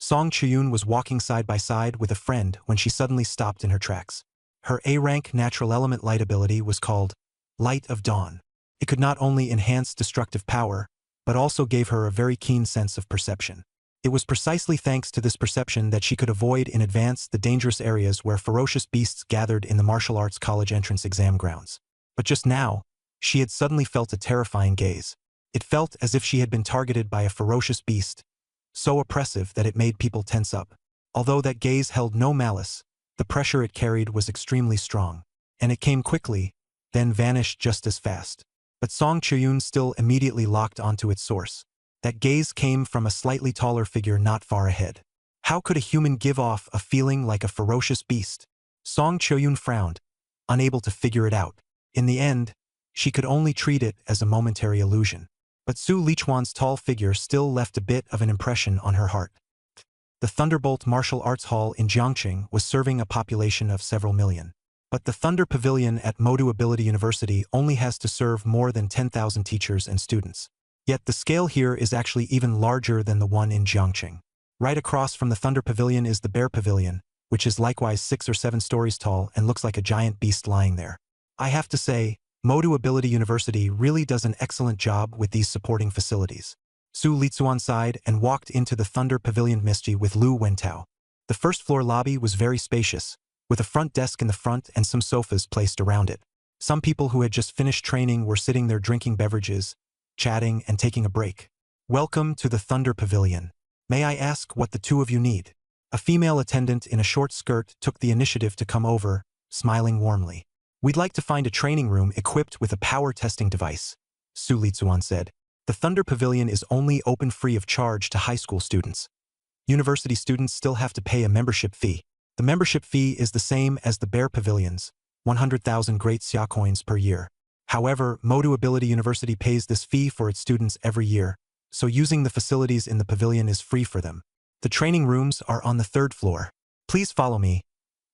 Song Choyun was walking side by side with a friend when she suddenly stopped in her tracks. Her A-rank natural element light ability was called Light of Dawn. It could not only enhance destructive power, but also gave her a very keen sense of perception. It was precisely thanks to this perception that she could avoid in advance the dangerous areas where ferocious beasts gathered in the martial arts college entrance exam grounds. But just now, she had suddenly felt a terrifying gaze. It felt as if she had been targeted by a ferocious beast, so oppressive that it made people tense up. Although that gaze held no malice, the pressure it carried was extremely strong, and it came quickly, then vanished just as fast. But Song Choyun still immediately locked onto its source. That gaze came from a slightly taller figure not far ahead. How could a human give off a feeling like a ferocious beast? Song Choyun frowned, unable to figure it out. In the end, she could only treat it as a momentary illusion. But Su Lichuan's tall figure still left a bit of an impression on her heart. The Thunderbolt Martial Arts Hall in Jiangqing was serving a population of several million. But the Thunder Pavilion at Modu Ability University only has to serve more than 10,000 teachers and students. Yet the scale here is actually even larger than the one in Jiangqing. Right across from the Thunder Pavilion is the Bear Pavilion, which is likewise 6 or 7 stories tall and looks like a giant beast lying there. I have to say, Modu Ability University really does an excellent job with these supporting facilities. Su Lichuan sighed and walked into the Thunder Pavilion Misty with Lu Wentao. The first-floor lobby was very spacious, with a front desk in the front and some sofas placed around it. Some people who had just finished training were sitting there drinking beverages, chatting, and taking a break. "Welcome to the Thunder Pavilion. May I ask what the two of you need?" A female attendant in a short skirt took the initiative to come over, smiling warmly. "We'd like to find a training room equipped with a power testing device," Su Lichuan said. "The Thunder Pavilion is only open free of charge to high school students. University students still have to pay a membership fee." The membership fee is the same as the Bear Pavilions, 100,000 great Xia coins per year. However, Modu Ability University pays this fee for its students every year, so using the facilities in the pavilion is free for them. The training rooms are on the 3rd floor. Please follow me,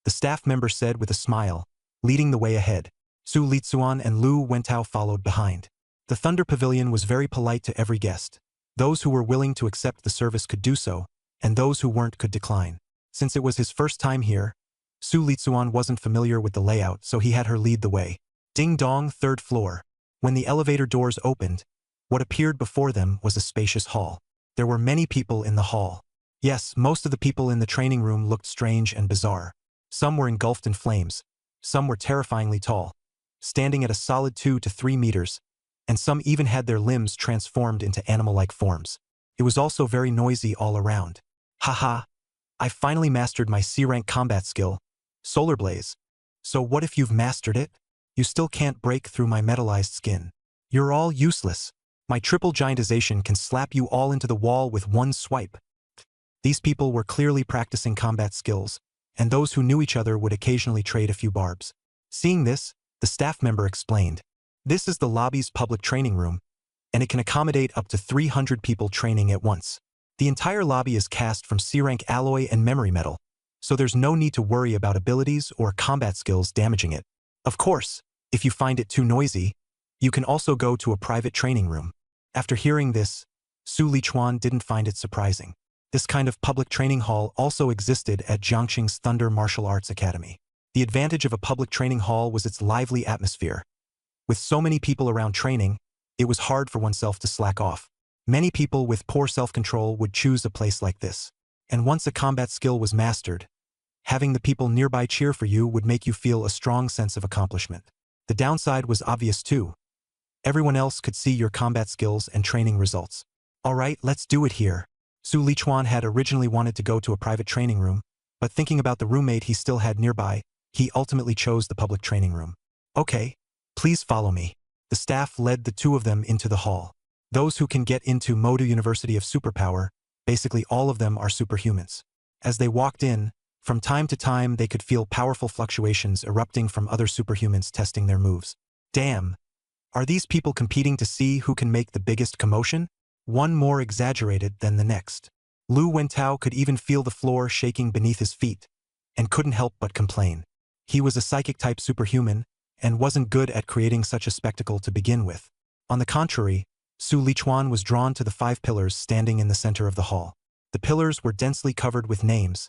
the staff member said with a smile, leading the way ahead. Su Litsuan and Lu Wentao followed behind. The Thunder Pavilion was very polite to every guest. Those who were willing to accept the service could do so, and those who weren't could decline. Since it was his first time here, Su Litsuan wasn't familiar with the layout, so he had her lead the way. Ding dong, 3rd floor. When the elevator doors opened, what appeared before them was a spacious hall. There were many people in the hall. Yes, most of the people in the training room looked strange and bizarre. Some were engulfed in flames. Some were terrifyingly tall, standing at a solid 2 to 3 meters, and some even had their limbs transformed into animal-like forms. It was also very noisy all around. Haha, I finally mastered my C-rank combat skill, Solar Blaze. So what if you've mastered it? You still can't break through my metallized skin. You're all useless. My triple giantization can slap you all into the wall with one swipe. These people were clearly practicing combat skills, and those who knew each other would occasionally trade a few barbs. Seeing this, the staff member explained, "This is the lobby's public training room, and it can accommodate up to 300 people training at once. The entire lobby is cast from C-rank alloy and memory metal, so there's no need to worry about abilities or combat skills damaging it. Of course, if you find it too noisy, you can also go to a private training room." After hearing this, Su Lichuan didn't find it surprising. This kind of public training hall also existed at Jiangxing's Thunder Martial Arts Academy. The advantage of a public training hall was its lively atmosphere. With so many people around training, it was hard for oneself to slack off. Many people with poor self-control would choose a place like this. And once a combat skill was mastered, having the people nearby cheer for you would make you feel a strong sense of accomplishment. The downside was obvious too. Everyone else could see your combat skills and training results. Alright, let's do it here. Su Lichuan had originally wanted to go to a private training room, but thinking about the roommate he still had nearby, he ultimately chose the public training room. Okay, please follow me. The staff led the two of them into the hall. Those who can get into Modu University of Superpower, basically all of them are superhumans. As they walked in, from time to time they could feel powerful fluctuations erupting from other superhumans testing their moves. Damn! Are these people competing to see who can make the biggest commotion? One more exaggerated than the next. Lu Wentao could even feel the floor shaking beneath his feet, and couldn't help but complain. He was a psychic-type superhuman, and wasn't good at creating such a spectacle to begin with. On the contrary, Su Lichuan was drawn to the 5 pillars standing in the center of the hall. The pillars were densely covered with names,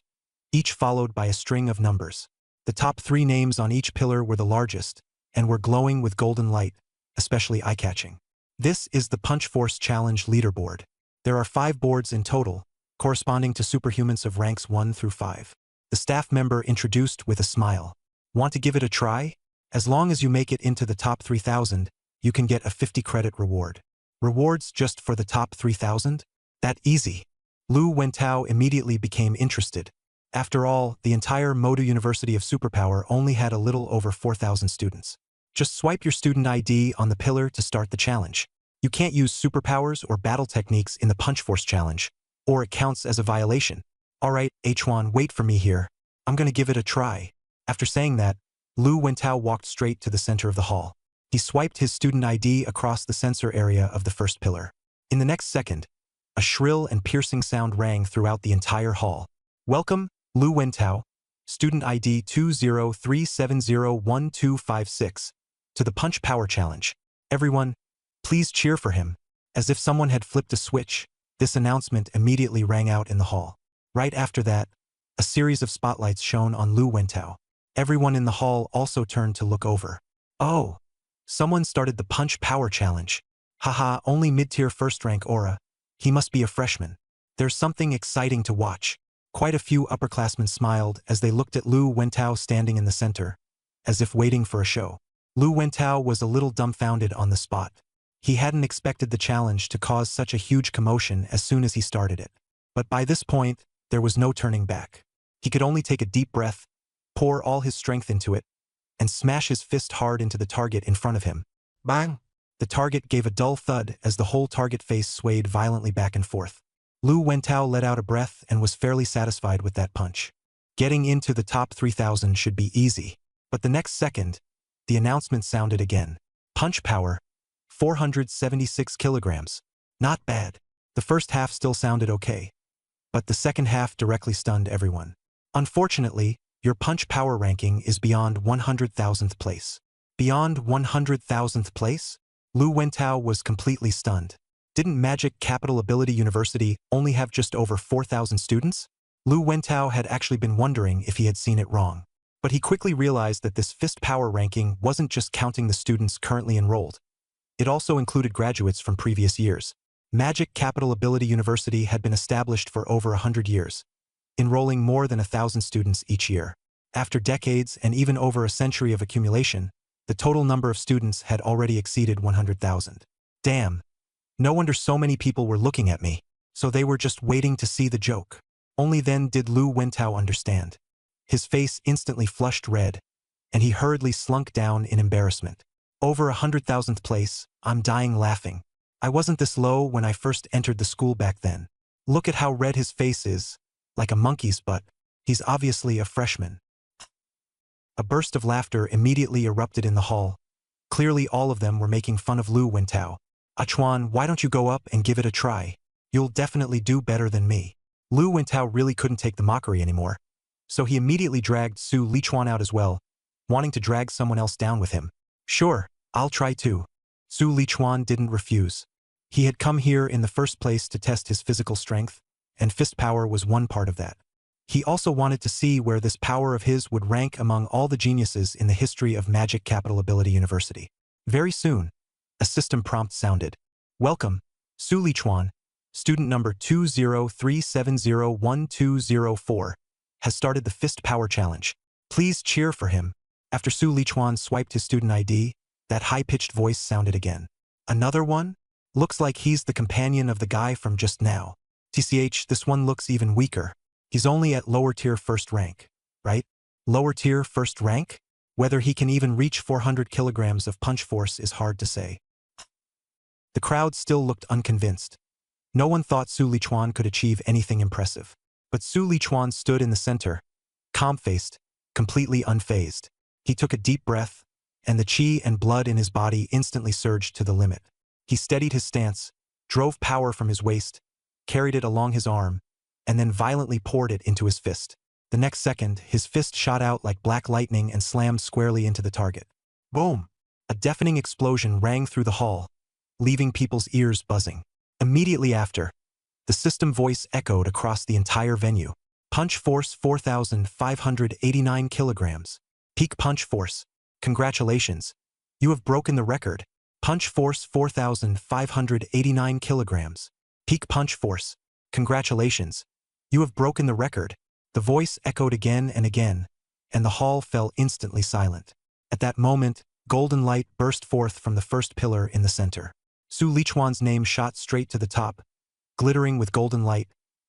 each followed by a string of numbers. The top 3 names on each pillar were the largest, and were glowing with golden light, especially eye-catching. This is the Punch Force Challenge leaderboard. There are 5 boards in total, corresponding to superhumans of ranks 1 through 5. The staff member introduced with a smile. Want to give it a try? As long as you make it into the top 3,000, you can get a 50 credit reward. Rewards just for the top 3,000? That easy. Lu Wentao immediately became interested. After all, the entire Modu University of Superpower only had a little over 4,000 students. Just swipe your student ID on the pillar to start the challenge. You can't use superpowers or battle techniques in the Punch Force Challenge, or it counts as a violation. Alright, H1, wait for me here. I'm gonna give it a try. After saying that, Lu Wentao walked straight to the center of the hall. He swiped his student ID across the sensor area of the first pillar. In the next second, a shrill and piercing sound rang throughout the entire hall. Welcome, Lu Wentao, student ID 203701256, to the Punch Power Challenge. Everyone, please cheer for him. As if someone had flipped a switch, this announcement immediately rang out in the hall. Right after that, a series of spotlights shone on Lu Wentao. Everyone in the hall also turned to look over. Oh, someone started the Punch Power Challenge. Haha, only mid-tier first-rank aura. He must be a freshman. There's something exciting to watch. Quite a few upperclassmen smiled as they looked at Lu Wentao standing in the center, as if waiting for a show. Lu Wentao was a little dumbfounded on the spot. He hadn't expected the challenge to cause such a huge commotion as soon as he started it. But by this point, there was no turning back. He could only take a deep breath, pour all his strength into it, and smash his fist hard into the target in front of him. Bang! The target gave a dull thud as the whole target face swayed violently back and forth. Lu Wentao let out a breath and was fairly satisfied with that punch. Getting into the top 3,000 should be easy. But the next second, the announcement sounded again. Punch power, 476 kilograms. Not bad. The first half still sounded okay. But the second half directly stunned everyone. Unfortunately, your punch power ranking is beyond 100,000th place. Beyond 100,000th place? Lu Wentao was completely stunned. Didn't Magic Capital Ability University only have just over 4,000 students? Lu Wentao had actually been wondering if he had seen it wrong. But he quickly realized that this fist power ranking wasn't just counting the students currently enrolled. It also included graduates from previous years. Magic Capital Ability University had been established for over 100 years, enrolling more than 1,000 students each year. After decades and even over a century of accumulation, the total number of students had already exceeded 100,000. Damn. No wonder so many people were looking at me. So they were just waiting to see the joke. Only then did Lu Wentao understand. His face instantly flushed red, and he hurriedly slunk down in embarrassment. Over 100,000th place, I'm dying laughing. I wasn't this low when I first entered the school back then. Look at how red his face is, like a monkey's butt. He's obviously a freshman. A burst of laughter immediately erupted in the hall. Clearly all of them were making fun of Lu Wentao. Chuan, why don't you go up and give it a try? You'll definitely do better than me. Lu Wentao really couldn't take the mockery anymore, so he immediately dragged Su Lichuan out as well, wanting to drag someone else down with him. Sure, I'll try too. Su Lichuan didn't refuse. He had come here in the first place to test his physical strength, and fist power was one part of that. He also wanted to see where this power of his would rank among all the geniuses in the history of Magic Capital Ability University. Very soon, a system prompt sounded. Welcome, Su Lichuan, student number 203701204, has started the Fist Power Challenge. Please cheer for him. After Su Lichuan swiped his student ID, that high-pitched voice sounded again. Another one? Looks like he's the companion of the guy from just now. TCH, this one looks even weaker. He's only at lower tier first rank, right? Lower tier first rank? Whether he can even reach 400 kilograms of punch force is hard to say. The crowd still looked unconvinced. No one thought Su Lichuan could achieve anything impressive. But Su Lichuan stood in the center, calm-faced, completely unfazed. He took a deep breath, and the qi and blood in his body instantly surged to the limit. He steadied his stance, drove power from his waist, carried it along his arm, and then violently poured it into his fist. The next second, his fist shot out like black lightning and slammed squarely into the target. Boom! A deafening explosion rang through the hall, leaving people's ears buzzing. Immediately after, the system voice echoed across the entire venue. Punch force 4,589 kilograms. Peak punch force. Congratulations. You have broken the record. Punch force 4,589 kilograms. Peak punch force. Congratulations. You have broken the record. The voice echoed again and again, and the hall fell instantly silent. At that moment, golden light burst forth from the first pillar in the center. Su Lichuan's name shot straight to the top, glittering with golden light,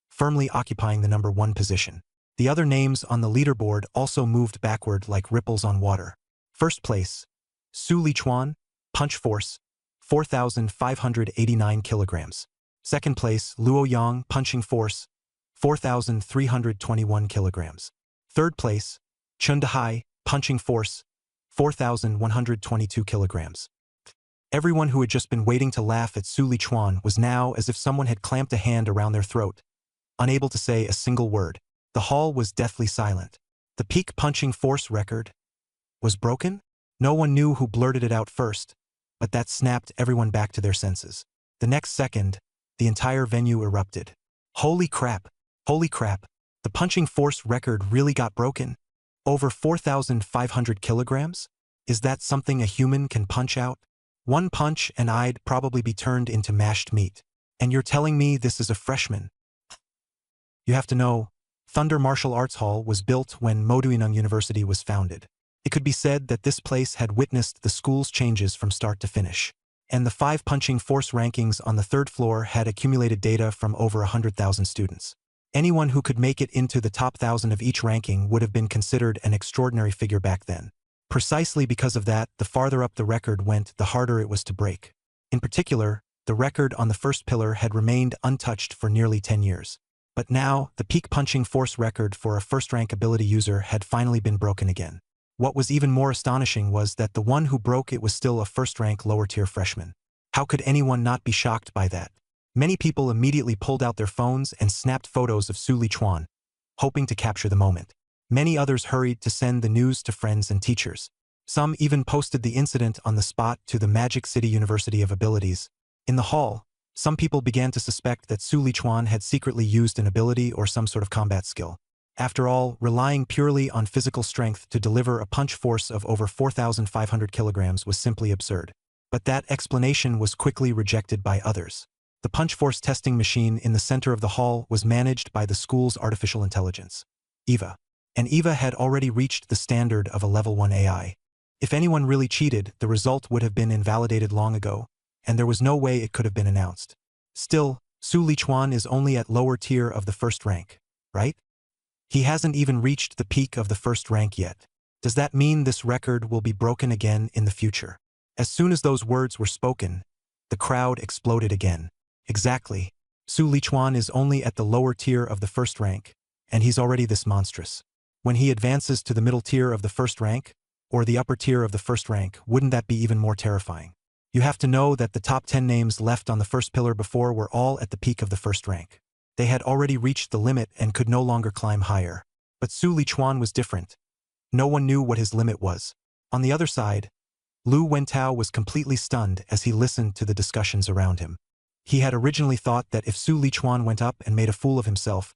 firmly occupying the number 1 position. The other names on the leaderboard also moved backward like ripples on water. First place, Su Lichuan, punch force, 4,589 kilograms. Second place, Luo Yang, punching force, 4,321 kilograms. Third place, Chun Dehai, punching force, 4,122 kilograms. Everyone who had just been waiting to laugh at Su Lichuan was now as if someone had clamped a hand around their throat, unable to say a single word. The hall was deathly silent. The peak punching force record was broken? No one knew who blurted it out first, but that snapped everyone back to their senses. The next second, the entire venue erupted. Holy crap! Holy crap! The punching force record really got broken? Over 4,500 kilograms? Is that something a human can punch out? One punch and I'd probably be turned into mashed meat. And you're telling me this is a freshman? You have to know, Thunder Martial Arts Hall was built when Moduineng University was founded. It could be said that this place had witnessed the school's changes from start to finish. And the 5 punching force rankings on the 3rd floor had accumulated data from over 100,000 students. Anyone who could make it into the top 1,000 of each ranking would have been considered an extraordinary figure back then. Precisely because of that, the farther up the record went, the harder it was to break. In particular, the record on the first pillar had remained untouched for nearly 10 years. But now, the peak punching force record for a first-rank ability user had finally been broken again. What was even more astonishing was that the one who broke it was still a first-rank lower-tier freshman. How could anyone not be shocked by that? Many people immediately pulled out their phones and snapped photos of Su Lichuan, hoping to capture the moment. Many others hurried to send the news to friends and teachers. Some even posted the incident on the spot to the Magic City University of Abilities. In the hall, some people began to suspect that Su Lichuan had secretly used an ability or some sort of combat skill. After all, relying purely on physical strength to deliver a punch force of over 4,500 kilograms was simply absurd. But that explanation was quickly rejected by others. The punch force testing machine in the center of the hall was managed by the school's artificial intelligence, EVA. And EVA had already reached the standard of a level 1 AI. If anyone really cheated, the result would have been invalidated long ago, and there was no way it could have been announced. Still, Su Lichuan is only at lower tier of the first rank, right? He hasn't even reached the peak of the first rank yet. Does that mean this record will be broken again in the future? As soon as those words were spoken, the crowd exploded again. Exactly. Su Lichuan is only at the lower tier of the first rank, and he's already this monstrous. When he advances to the middle tier of the first rank, or the upper tier of the first rank, wouldn't that be even more terrifying? You have to know that the top 10 names left on the first pillar before were all at the peak of the first rank. They had already reached the limit and could no longer climb higher. But Su Lichuan was different. No one knew what his limit was. On the other side, Lu Wentao was completely stunned as he listened to the discussions around him. He had originally thought that if Su Lichuan went up and made a fool of himself,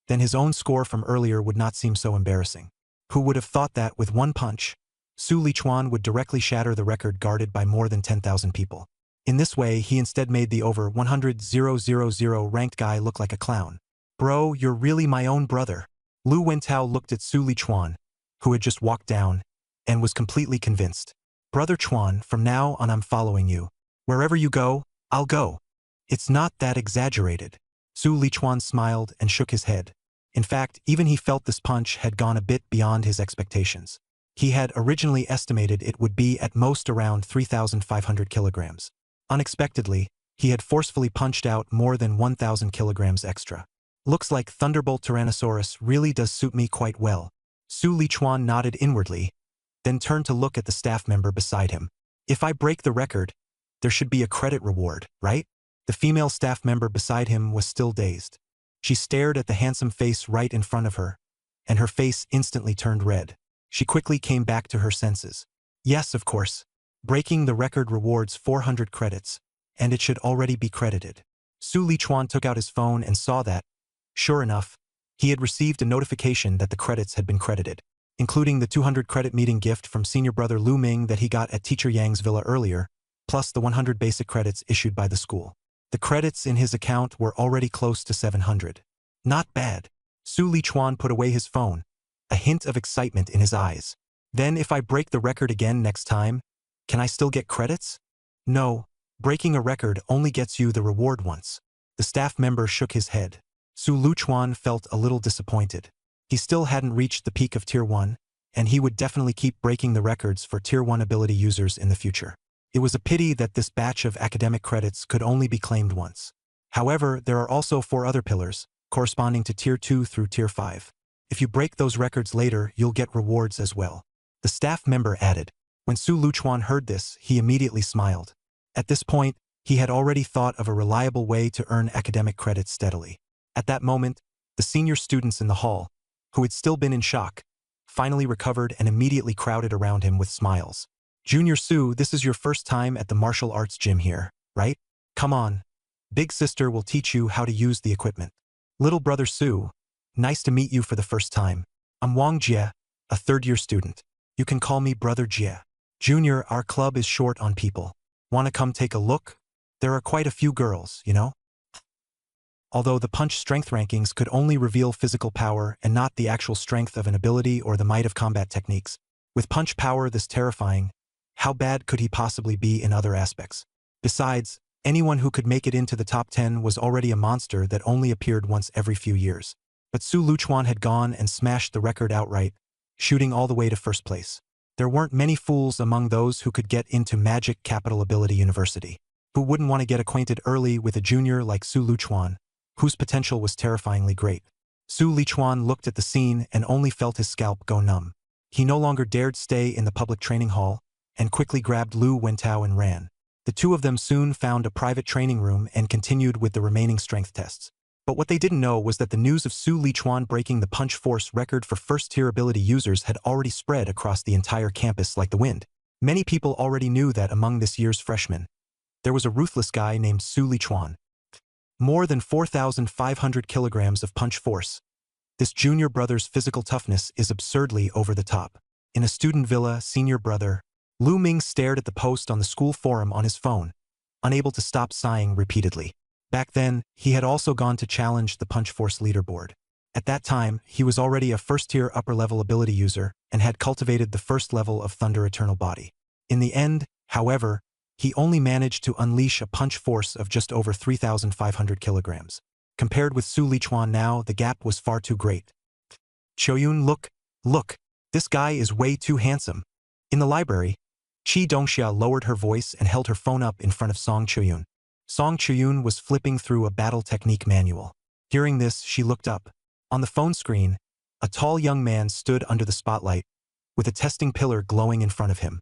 then his own score from earlier would not seem so embarrassing. Who would have thought that with one punch, Su Lichuan would directly shatter the record guarded by more than 10,000 people. In this way, he instead made the over 100,000 ranked guy look like a clown. Bro, you're really my own brother. Lu Wentao looked at Su Lichuan, who had just walked down, and was completely convinced. Brother Chuan, from now on I'm following you. Wherever you go, I'll go. It's not that exaggerated. Su Lichuan smiled and shook his head. In fact, even he felt this punch had gone a bit beyond his expectations. He had originally estimated it would be at most around 3,500 kilograms. Unexpectedly, he had forcefully punched out more than 1,000 kilograms extra. Looks like Thunderbolt Tyrannosaurus really does suit me quite well. Su Lichuan nodded inwardly, then turned to look at the staff member beside him. If I break the record, there should be a credit reward, right? The female staff member beside him was still dazed. She stared at the handsome face right in front of her, and her face instantly turned red. She quickly came back to her senses. Yes, of course. Breaking the record rewards 400 credits, and it should already be credited. Su Lichuan took out his phone and saw that, sure enough, he had received a notification that the credits had been credited, including the 200 credit meeting gift from senior brother Lu Ming that he got at Teacher Yang's villa earlier, plus the 100 basic credits issued by the school. The credits in his account were already close to 700. Not bad. Su Lichuan put away his phone, a hint of excitement in his eyes. Then if I break the record again next time, can I still get credits? No, breaking a record only gets you the reward once. The staff member shook his head. Su Lichuan felt a little disappointed. He still hadn't reached the peak of Tier 1, and he would definitely keep breaking the records for Tier 1 ability users in the future. It was a pity that this batch of academic credits could only be claimed once. However, there are also 4 other pillars, corresponding to Tier 2 through Tier 5. If you break those records later, you'll get rewards as well. The staff member added. When Su Lichuan heard this, he immediately smiled. At this point, he had already thought of a reliable way to earn academic credits steadily. At that moment, the senior students in the hall, who had still been in shock, finally recovered and immediately crowded around him with smiles. Junior Su, this is your first time at the martial arts gym here, right? Come on. Big sister will teach you how to use the equipment. Little brother Su, nice to meet you for the first time. I'm Wang Jie, a third-year student. You can call me Brother Jie. Junior, our club is short on people. Wanna come take a look? There are quite a few girls, you know? Although the punch strength rankings could only reveal physical power and not the actual strength of an ability or the might of combat techniques. With punch power this terrifying, how bad could he possibly be in other aspects? Besides, anyone who could make it into the top 10 was already a monster that only appeared once every few years. But Su Lichuan had gone and smashed the record outright, shooting all the way to first place. There weren't many fools among those who could get into Magic Capital Ability University. Who wouldn't want to get acquainted early with a junior like Su Lichuan, whose potential was terrifyingly great. Su Lichuan looked at the scene and only felt his scalp go numb. He no longer dared stay in the public training hall, and quickly grabbed Lu Wentao and ran. The two of them soon found a private training room and continued with the remaining strength tests. But what they didn't know was that the news of Su Lichuan breaking the punch force record for first-tier ability users had already spread across the entire campus like the wind. Many people already knew that among this year's freshmen, there was a ruthless guy named Su Lichuan. More than 4,500 kilograms of punch force. This junior brother's physical toughness is absurdly over the top. In a student villa, senior brother, Lu Ming stared at the post on the school forum on his phone, unable to stop sighing repeatedly. Back then, he had also gone to challenge the punch force leaderboard. At that time, he was already a first-tier upper-level ability user and had cultivated the first level of Thunder Eternal Body. In the end, however, he only managed to unleash a punch force of just over 3,500 kilograms. Compared with Su Lichuan now, the gap was far too great. Choyun, look, this guy is way too handsome. In the library, Chi Dongxia lowered her voice and held her phone up in front of Song Choyun. Song Choyun was flipping through a battle technique manual. Hearing this, she looked up. On the phone screen, a tall young man stood under the spotlight, with a testing pillar glowing in front of him.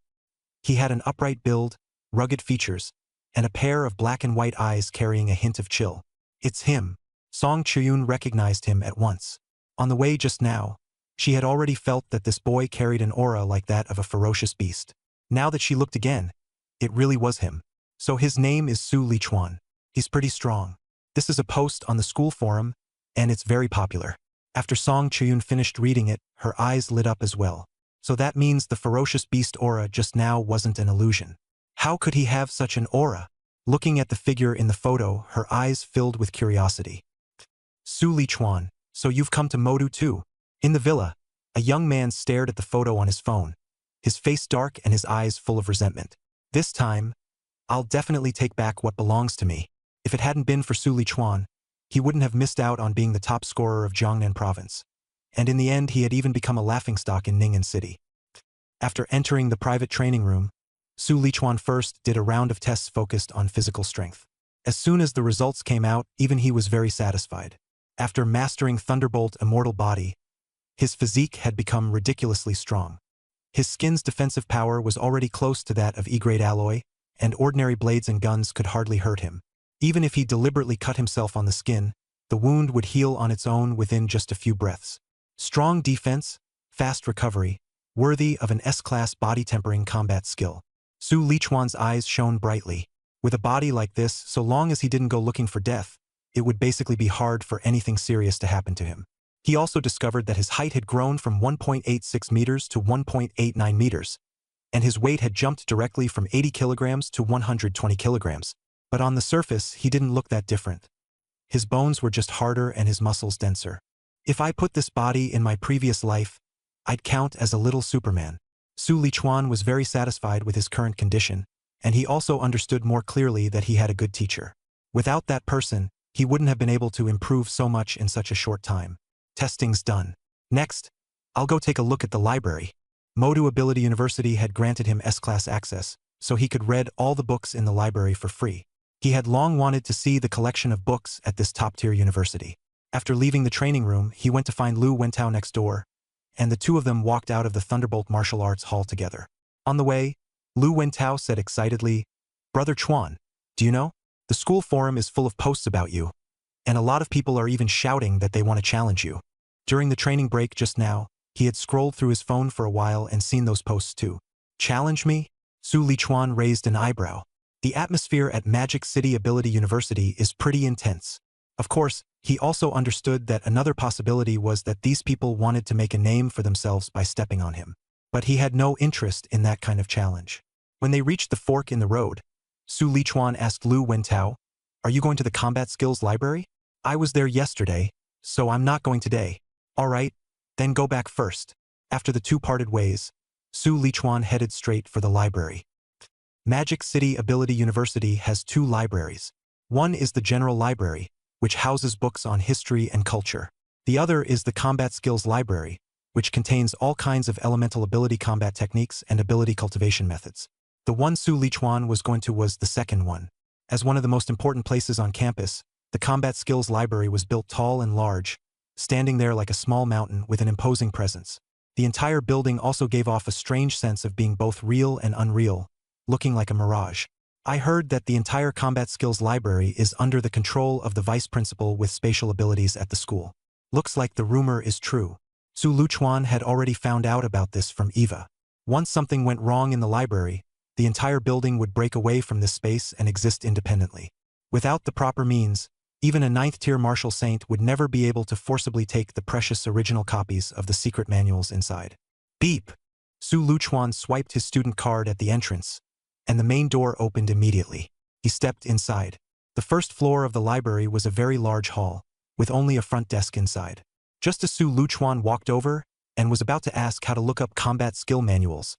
He had an upright build, rugged features, and a pair of black and white eyes carrying a hint of chill. It's him. Song Choyun recognized him at once. On the way just now, she had already felt that this boy carried an aura like that of a ferocious beast. Now that she looked again, it really was him. So his name is Su Lichuan. He's pretty strong. This is a post on the school forum, and it's very popular. After Song Choyun finished reading it, her eyes lit up as well. So that means the ferocious beast aura just now wasn't an illusion. How could he have such an aura? Looking at the figure in the photo, her eyes filled with curiosity. Su Lichuan, so you've come to Modu too? In the villa, a young man stared at the photo on his phone, his face dark and his eyes full of resentment. This time, I'll definitely take back what belongs to me. If it hadn't been for Su Lichuan, he wouldn't have missed out on being the top scorer of Jiangnan province. And in the end, he had even become a laughingstock in Ning'an City. After entering the private training room, Su Lichuan first did a round of tests focused on physical strength. As soon as the results came out, even he was very satisfied. After mastering Thunderbolt Immortal Body, his physique had become ridiculously strong. His skin's defensive power was already close to that of E-grade alloy, and ordinary blades and guns could hardly hurt him. Even if he deliberately cut himself on the skin, the wound would heal on its own within just a few breaths. Strong defense, fast recovery, worthy of an S-class body-tempering combat skill. Su Lichuan's eyes shone brightly. With a body like this, so long as he didn't go looking for death, it would basically be hard for anything serious to happen to him. He also discovered that his height had grown from 1.86 meters to 1.89 meters, and his weight had jumped directly from 80 kilograms to 120 kilograms. But on the surface, he didn't look that different. His bones were just harder and his muscles denser. If I put this body in my previous life, I'd count as a little Superman. Su Lichuan was very satisfied with his current condition, and he also understood more clearly that he had a good teacher. Without that person, he wouldn't have been able to improve so much in such a short time. Testing's done. Next, I'll go take a look at the library. Modu Ability University had granted him S-class access, so he could read all the books in the library for free. He had long wanted to see the collection of books at this top-tier university. After leaving the training room, he went to find Lu Wentao next door, and the two of them walked out of the Thunderbolt Martial Arts Hall together. On the way, Lu Wentao said excitedly, "Brother Chuan, do you know? The school forum is full of posts about you, and a lot of people are even shouting that they want to challenge you." During the training break just now, he had scrolled through his phone for a while and seen those posts too. Challenge me? Su Lichuan raised an eyebrow. The atmosphere at Magic City Ability University is pretty intense. Of course, he also understood that another possibility was that these people wanted to make a name for themselves by stepping on him. But he had no interest in that kind of challenge. When they reached the fork in the road, Su Lichuan asked Lu Wentao, "Are you going to the Combat Skills Library? I was there yesterday, so I'm not going today." "All right, then go back first." After the two parted ways, Su Lichuan headed straight for the library. Magic City Ability University has two libraries. One is the General Library, which houses books on history and culture. The other is the Combat Skills Library, which contains all kinds of elemental ability combat techniques and ability cultivation methods. The one Su Lichuan was going to was the second one. As one of the most important places on campus, The combat skills library was built tall and large, standing there like a small mountain with an imposing presence. The entire building also gave off a strange sense of being both real and unreal, looking like a mirage. I heard that the entire combat skills library is under the control of the vice principal with spatial abilities at the school. Looks like the rumor is true. Su Luchuan had already found out about this from Eva. Once something went wrong in the library, the entire building would break away from this space and exist independently. Without the proper means, even a 9th-tier martial saint would never be able to forcibly take the precious original copies of the secret manuals inside. Beep! Su Luchuan swiped his student card at the entrance, and the main door opened immediately. He stepped inside. The first floor of the library was a very large hall, with only a front desk inside. Just as Su Luchuan walked over and was about to ask how to look up combat skill manuals,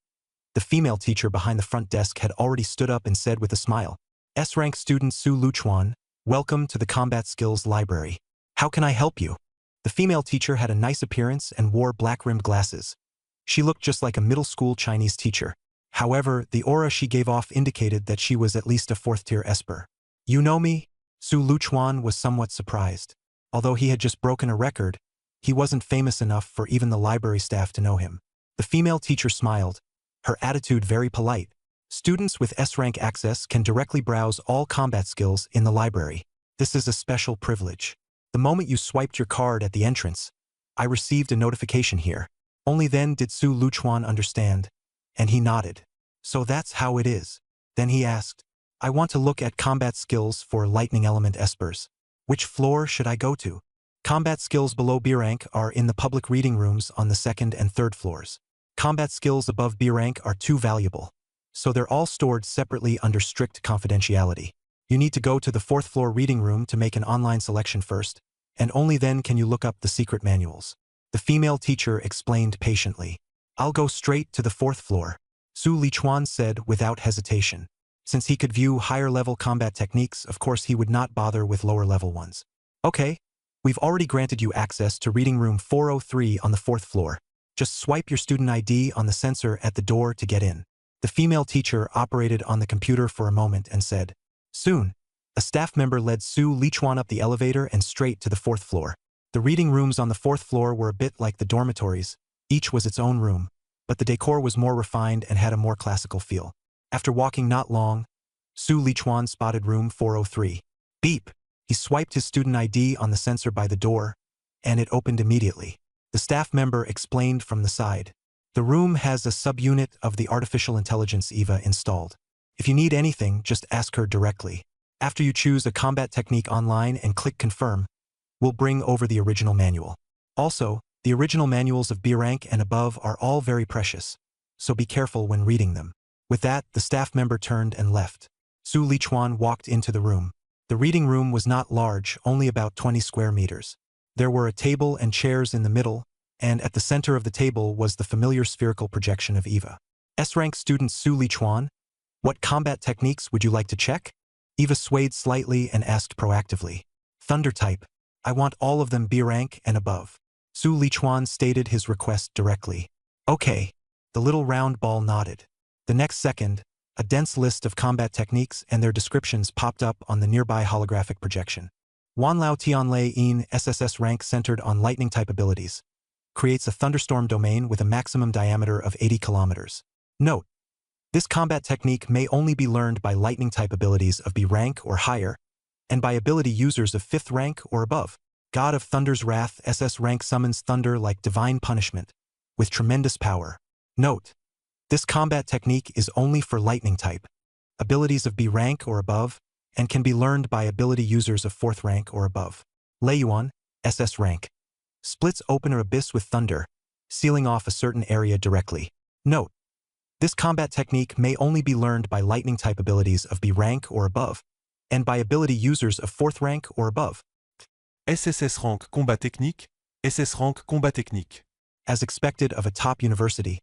the female teacher behind the front desk had already stood up and said with a smile, "S-rank student Su Luchuan, welcome to the Combat Skills Library. How can I help you?" The female teacher had a nice appearance and wore black-rimmed glasses. She looked just like a middle school Chinese teacher. However, the aura she gave off indicated that she was at least a 4th-tier esper. "You know me?" Su Luchuan was somewhat surprised. Although he had just broken a record, he wasn't famous enough for even the library staff to know him. The female teacher smiled, her attitude very polite. "Students with S-rank access can directly browse all combat skills in the library. This is a special privilege. The moment you swiped your card at the entrance, I received a notification here." Only then did Su Luchuan understand, and he nodded. "So that's how it is." Then he asked, "I want to look at combat skills for lightning element espers. Which floor should I go to?" Combat skills below B rank are in the public reading rooms on the 2nd and 3rd floors. Combat skills above B rank are too valuable, so they're all stored separately under strict confidentiality. You need to go to the 4th floor reading room to make an online selection first, and only then can you look up the secret manuals. The female teacher explained patiently. "I'll go straight to the 4th floor," Su Lichuan said without hesitation. Since he could view higher-level combat techniques, of course he would not bother with lower-level ones. "Okay, we've already granted you access to reading room 403 on the 4th floor. Just swipe your student ID on the sensor at the door to get in." The female teacher operated on the computer for a moment and said, "Soon." A staff member led Su Lichuan up the elevator and straight to the 4th floor. The reading rooms on the 4th floor were a bit like the dormitories. Each was its own room, but the decor was more refined and had a more classical feel. After walking not long, Su Lichuan spotted room 403. Beep! He swiped his student ID on the sensor by the door, and it opened immediately. The staff member explained from the side. "The room has a subunit of the artificial intelligence Eva installed. If you need anything, just ask her directly. After you choose a combat technique online and click confirm, we'll bring over the original manual. Also, the original manuals of B rank and above are all very precious, so be careful when reading them." With that, the staff member turned and left. Su Lichuan walked into the room. The reading room was not large, only about 20 square meters. There were a table and chairs in the middle, and at the center of the table was the familiar spherical projection of Eva. "S-rank student Su Lichuan, what combat techniques would you like to check?" Eva swayed slightly and asked proactively. "Thunder type. I want all of them B rank and above." Su Lichuan stated his request directly. "Okay." The little round ball nodded. The next second, a dense list of combat techniques and their descriptions popped up on the nearby holographic projection. Wanlao Tianlei Yin SSS rank centered on lightning type abilities. Creates a thunderstorm domain with a maximum diameter of 80 kilometers. Note: this combat technique may only be learned by lightning type abilities of B rank or higher, and by ability users of 5th rank or above. God of Thunder's Wrath SS rank summons thunder like divine punishment, with tremendous power. Note: this combat technique is only for lightning type, abilities of B rank or above, and can be learned by ability users of 4th rank or above. Leiyuan, SS rank. Splits open an abyss with thunder, sealing off a certain area directly. Note: this combat technique may only be learned by lightning type abilities of B rank or above, and by ability users of 4th rank or above. SSS rank combat technique, SS rank combat technique. As expected of a top university,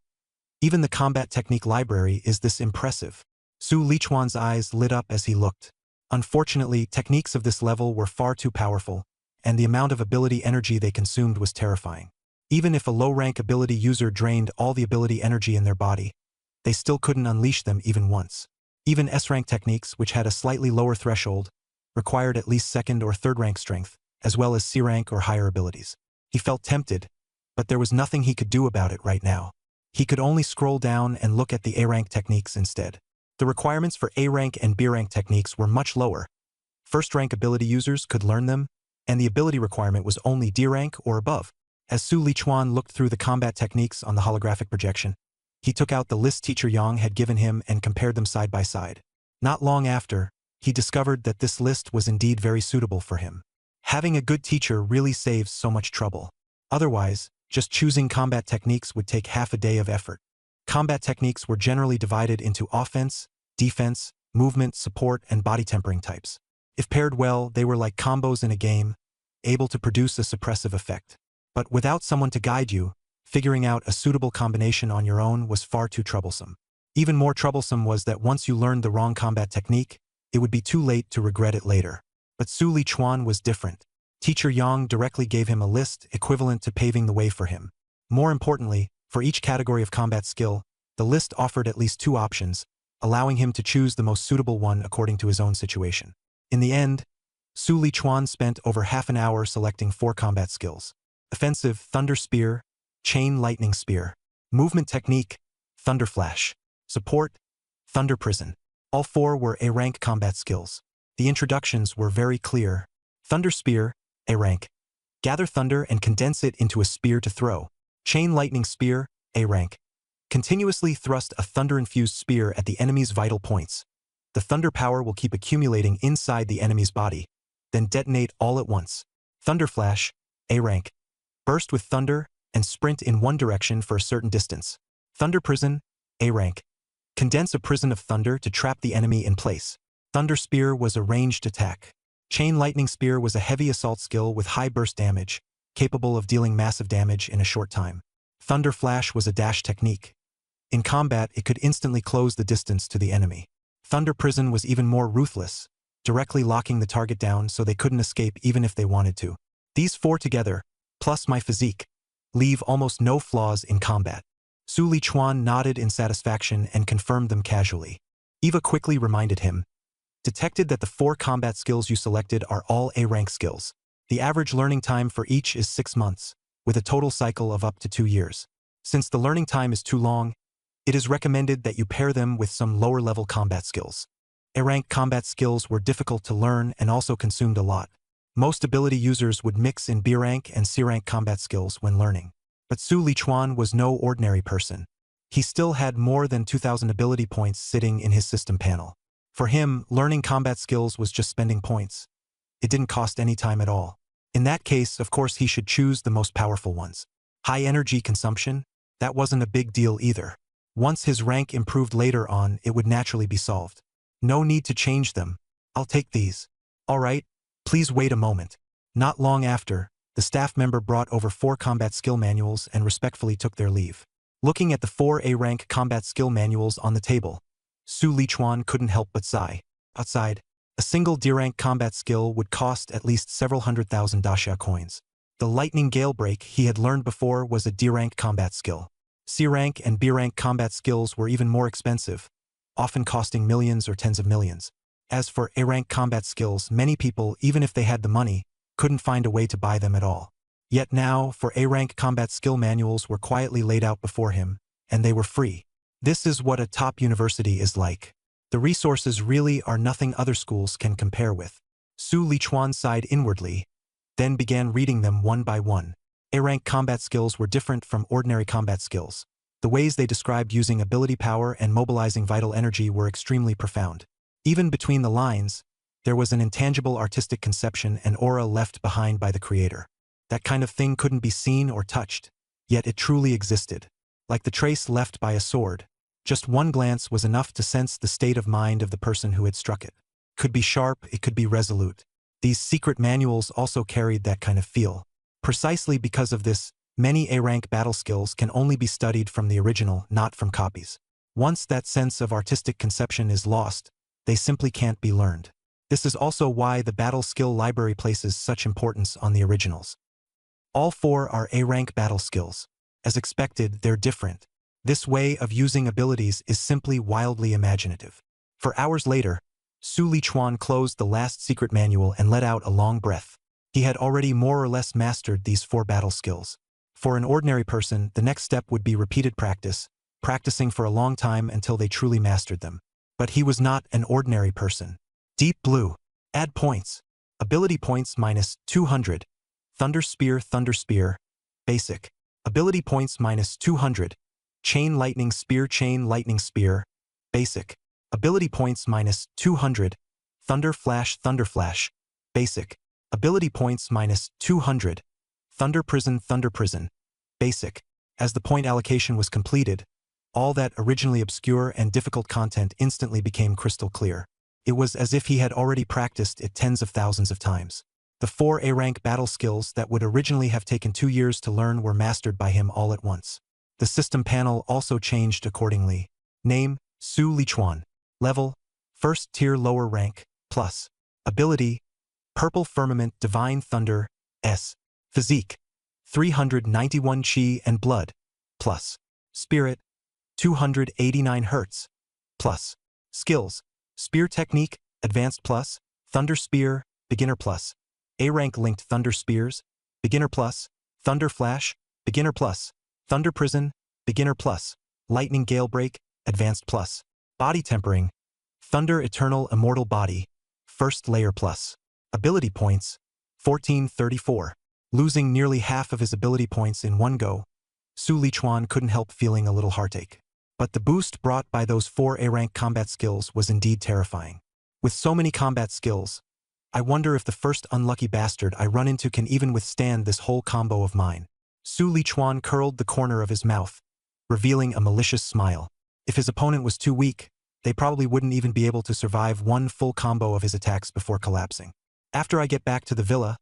even the combat technique library is this impressive. Su Lichuan's eyes lit up as he looked. Unfortunately, techniques of this level were far too powerful, and the amount of ability energy they consumed was terrifying. Even if a low-rank ability user drained all the ability energy in their body, they still couldn't unleash them even once. Even S-rank techniques, which had a slightly lower threshold, required at least second or third rank strength, as well as C rank or higher abilities. He felt tempted, but there was nothing he could do about it right now. He could only scroll down and look at the A rank techniques instead. The requirements for A rank and B rank techniques were much lower. First rank ability users could learn them, and the ability requirement was only D rank or above. As Su Lichuan looked through the combat techniques on the holographic projection, he took out the list Teacher Yang had given him and compared them side by side. Not long after, he discovered that this list was indeed very suitable for him. Having a good teacher really saves so much trouble. Otherwise, just choosing combat techniques would take half a day of effort. Combat techniques were generally divided into offense, defense, movement, support, and body tempering types. If paired well, they were like combos in a game, able to produce a suppressive effect. But without someone to guide you, figuring out a suitable combination on your own was far too troublesome. Even more troublesome was that once you learned the wrong combat technique, it would be too late to regret it later. But Su Lichuan was different. Teacher Yang directly gave him a list equivalent to paving the way for him. More importantly, for each category of combat skill, the list offered at least 2 options, allowing him to choose the most suitable one according to his own situation. In the end, Su Lichuan spent over half an hour selecting 4 combat skills. Offensive, Thunder Spear, Chain Lightning Spear. Movement Technique, Thunder Flash. Support, Thunder Prison. All 4 were A-rank combat skills. The introductions were very clear. Thunder Spear, A-rank. Gather thunder and condense it into a spear to throw. Chain Lightning Spear, A-rank. Continuously thrust a thunder-infused spear at the enemy's vital points. The thunder power will keep accumulating inside the enemy's body, then detonate all at once. Thunder Flash, A-rank. Burst with thunder and sprint in one direction for a certain distance. Thunder Prison, A-rank. Condense a prison of thunder to trap the enemy in place. Thunder Spear was a ranged attack. Chain Lightning Spear was a heavy assault skill with high burst damage, capable of dealing massive damage in a short time. Thunder Flash was a dash technique. In combat, it could instantly close the distance to the enemy. Thunder Prison was even more ruthless, directly locking the target down so they couldn't escape even if they wanted to. These 4 together, plus my physique, leave almost no flaws in combat. Su Lichuan nodded in satisfaction and confirmed them casually. Eva quickly reminded him, detected that the 4 combat skills you selected are all A-rank skills. The average learning time for each is 6 months, with a total cycle of up to 2 years. Since the learning time is too long, it is recommended that you pair them with some lower-level combat skills. A-rank combat skills were difficult to learn and also consumed a lot. Most ability users would mix in B-rank and C-rank combat skills when learning. But Su Lichuan was no ordinary person. He still had more than 2,000 ability points sitting in his system panel. For him, learning combat skills was just spending points. It didn't cost any time at all. In that case, of course, he should choose the most powerful ones. High energy consumption? That wasn't a big deal either. Once his rank improved later on, it would naturally be solved. No need to change them. I'll take these. All right, please wait a moment. Not long after, the staff member brought over 4 combat skill manuals and respectfully took their leave. Looking at the 4 A-rank combat skill manuals on the table, Su Lichuan couldn't help but sigh. Outside, a single D-rank combat skill would cost at least several 100,000 daxia coins. The Lightning Gale Break he had learned before was a D-rank combat skill. C-rank and B-rank combat skills were even more expensive, often costing millions or tens of millions. As for A-rank combat skills, many people, even if they had the money, couldn't find a way to buy them at all. Yet now, for A-rank combat skill manuals were quietly laid out before him, and they were free. This is what a top university is like. The resources really are nothing other schools can compare with. Su Lichuan sighed inwardly, then began reading them one by one. A-rank combat skills were different from ordinary combat skills. The ways they described using ability power and mobilizing vital energy were extremely profound. Even between the lines, there was an intangible artistic conception and aura left behind by the creator. That kind of thing couldn't be seen or touched, yet it truly existed. Like the trace left by a sword, just one glance was enough to sense the state of mind of the person who had struck it. Could be sharp, it could be resolute. These secret manuals also carried that kind of feel. Precisely because of this, many A-rank battle skills can only be studied from the original, not from copies. Once that sense of artistic conception is lost, they simply can't be learned. This is also why the battle skill library places such importance on the originals. All 4 are A-rank battle skills. As expected, they're different. This way of using abilities is simply wildly imaginative. For hours later, Su Lichuan closed the last secret manual and let out a long breath. He had already more or less mastered these 4 battle skills. For an ordinary person, the next step would be repeated practice, practicing for a long time until they truly mastered them. But he was not an ordinary person. Deep Blue. Add points. Ability points minus 200. Thunder Spear, Basic. Ability points minus 200. Chain Lightning Spear, Basic. Ability points minus 200. Thunder Flash, Basic. Ability points minus 200. Thunder Prison, Basic. As the point allocation was completed, all that originally obscure and difficult content instantly became crystal clear. It was as if he had already practiced it tens of thousands of times. The 4 A-rank battle skills that would originally have taken 2 years to learn were mastered by him all at once. The system panel also changed accordingly. Name, Su Lichuan. Level, 1st tier lower rank, plus. Ability, Purple Firmament Divine Thunder, S. Physique, 391 Chi and Blood, plus. Spirit, 289 Hz, plus. Skills, Spear Technique, Advanced plus, Thunder Spear, Beginner plus. A-rank linked Thunder Spears, Beginner plus, Thunder Flash, Beginner plus, Thunder Prison, Beginner plus, Lightning Gale Break, Advanced plus. Body Tempering, Thunder Eternal Immortal Body, 1st layer plus. Ability points, 1434. Losing nearly half of his ability points in one go, Su Lichuan couldn't help feeling a little heartache. But the boost brought by those 4 A-rank combat skills was indeed terrifying. With so many combat skills, I wonder if the first unlucky bastard I run into can even withstand this whole combo of mine. Su Lichuan curled the corner of his mouth, revealing a malicious smile. If his opponent was too weak, they probably wouldn't even be able to survive one full combo of his attacks before collapsing. After I get back to the villa,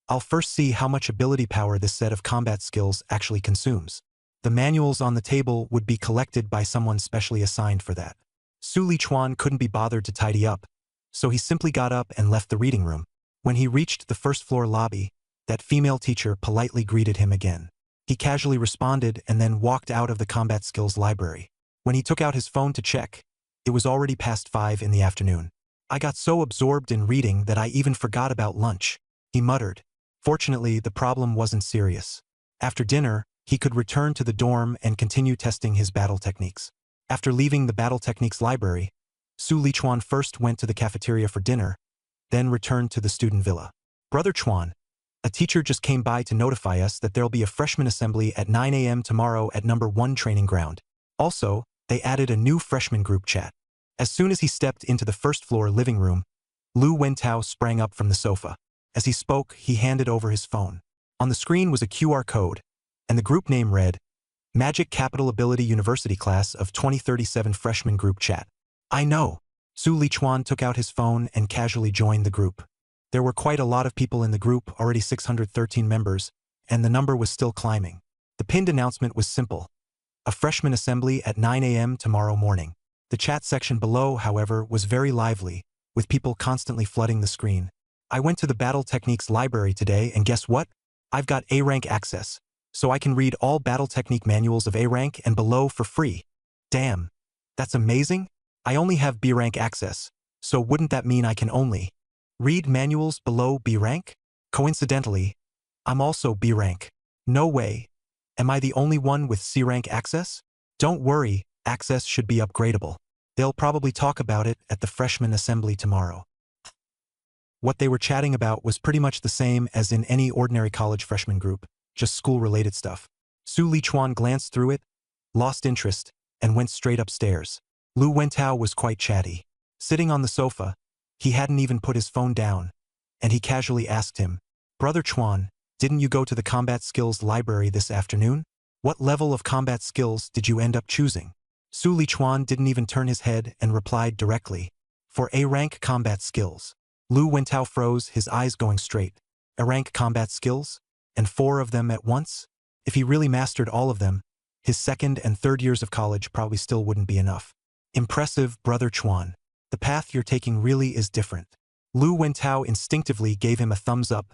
I'll first see how much ability power this set of combat skills actually consumes. The manuals on the table would be collected by someone specially assigned for that. Su Lichuan couldn't be bothered to tidy up, so he simply got up and left the reading room. When he reached the 1st floor lobby, that female teacher politely greeted him again. He casually responded and then walked out of the combat skills library. When he took out his phone to check, it was already past 5 in the afternoon. I got so absorbed in reading that I even forgot about lunch, he muttered. Fortunately, the problem wasn't serious. After dinner, he could return to the dorm and continue testing his battle techniques. After leaving the battle techniques library, Su Lichuan first went to the cafeteria for dinner, then returned to the student villa. Brother Chuan, a teacher just came by to notify us that there'll be a freshman assembly at 9 a.m. tomorrow at number 1 training ground. Also, they added a new freshman group chat. As soon as he stepped into the 1st floor living room, Lu Wentao sprang up from the sofa. As he spoke, he handed over his phone. On the screen was a QR code, and the group name read, Magic Capital Ability University Class of 2037 Freshman Group Chat. I know. Su Lichuan took out his phone and casually joined the group. There were quite a lot of people in the group, already 613 members, and the number was still climbing. The pinned announcement was simple. A freshman assembly at 9 a.m. tomorrow morning. The chat section below, however, was very lively, with people constantly flooding the screen. I went to the Battle Techniques library today and guess what? I've got A-rank access, so I can read all battle technique manuals of A-rank and below for free. Damn, that's amazing. I only have B-rank access, so wouldn't that mean I can only read manuals below B-rank? Coincidentally, I'm also B-rank. No way. Am I the only one with C-rank access? Don't worry, access should be upgradable. They'll probably talk about it at the freshman assembly tomorrow. What they were chatting about was pretty much the same as in any ordinary college freshman group, just school-related stuff. Su Lichuan glanced through it, lost interest, and went straight upstairs. Lu Wentao was quite chatty. Sitting on the sofa, he hadn't even put his phone down, and he casually asked him, Brother Chuan, didn't you go to the combat skills library this afternoon? What level of combat skills did you end up choosing? Su Lichuan didn't even turn his head and replied directly, for A-rank combat skills. Lu Wentao froze, his eyes going straight. A-rank combat skills? And 4 of them at once? If he really mastered all of them, his 2nd and 3rd years of college probably still wouldn't be enough. Impressive, Brother Chuan. The path you're taking really is different. Lu Wentao instinctively gave him a thumbs up,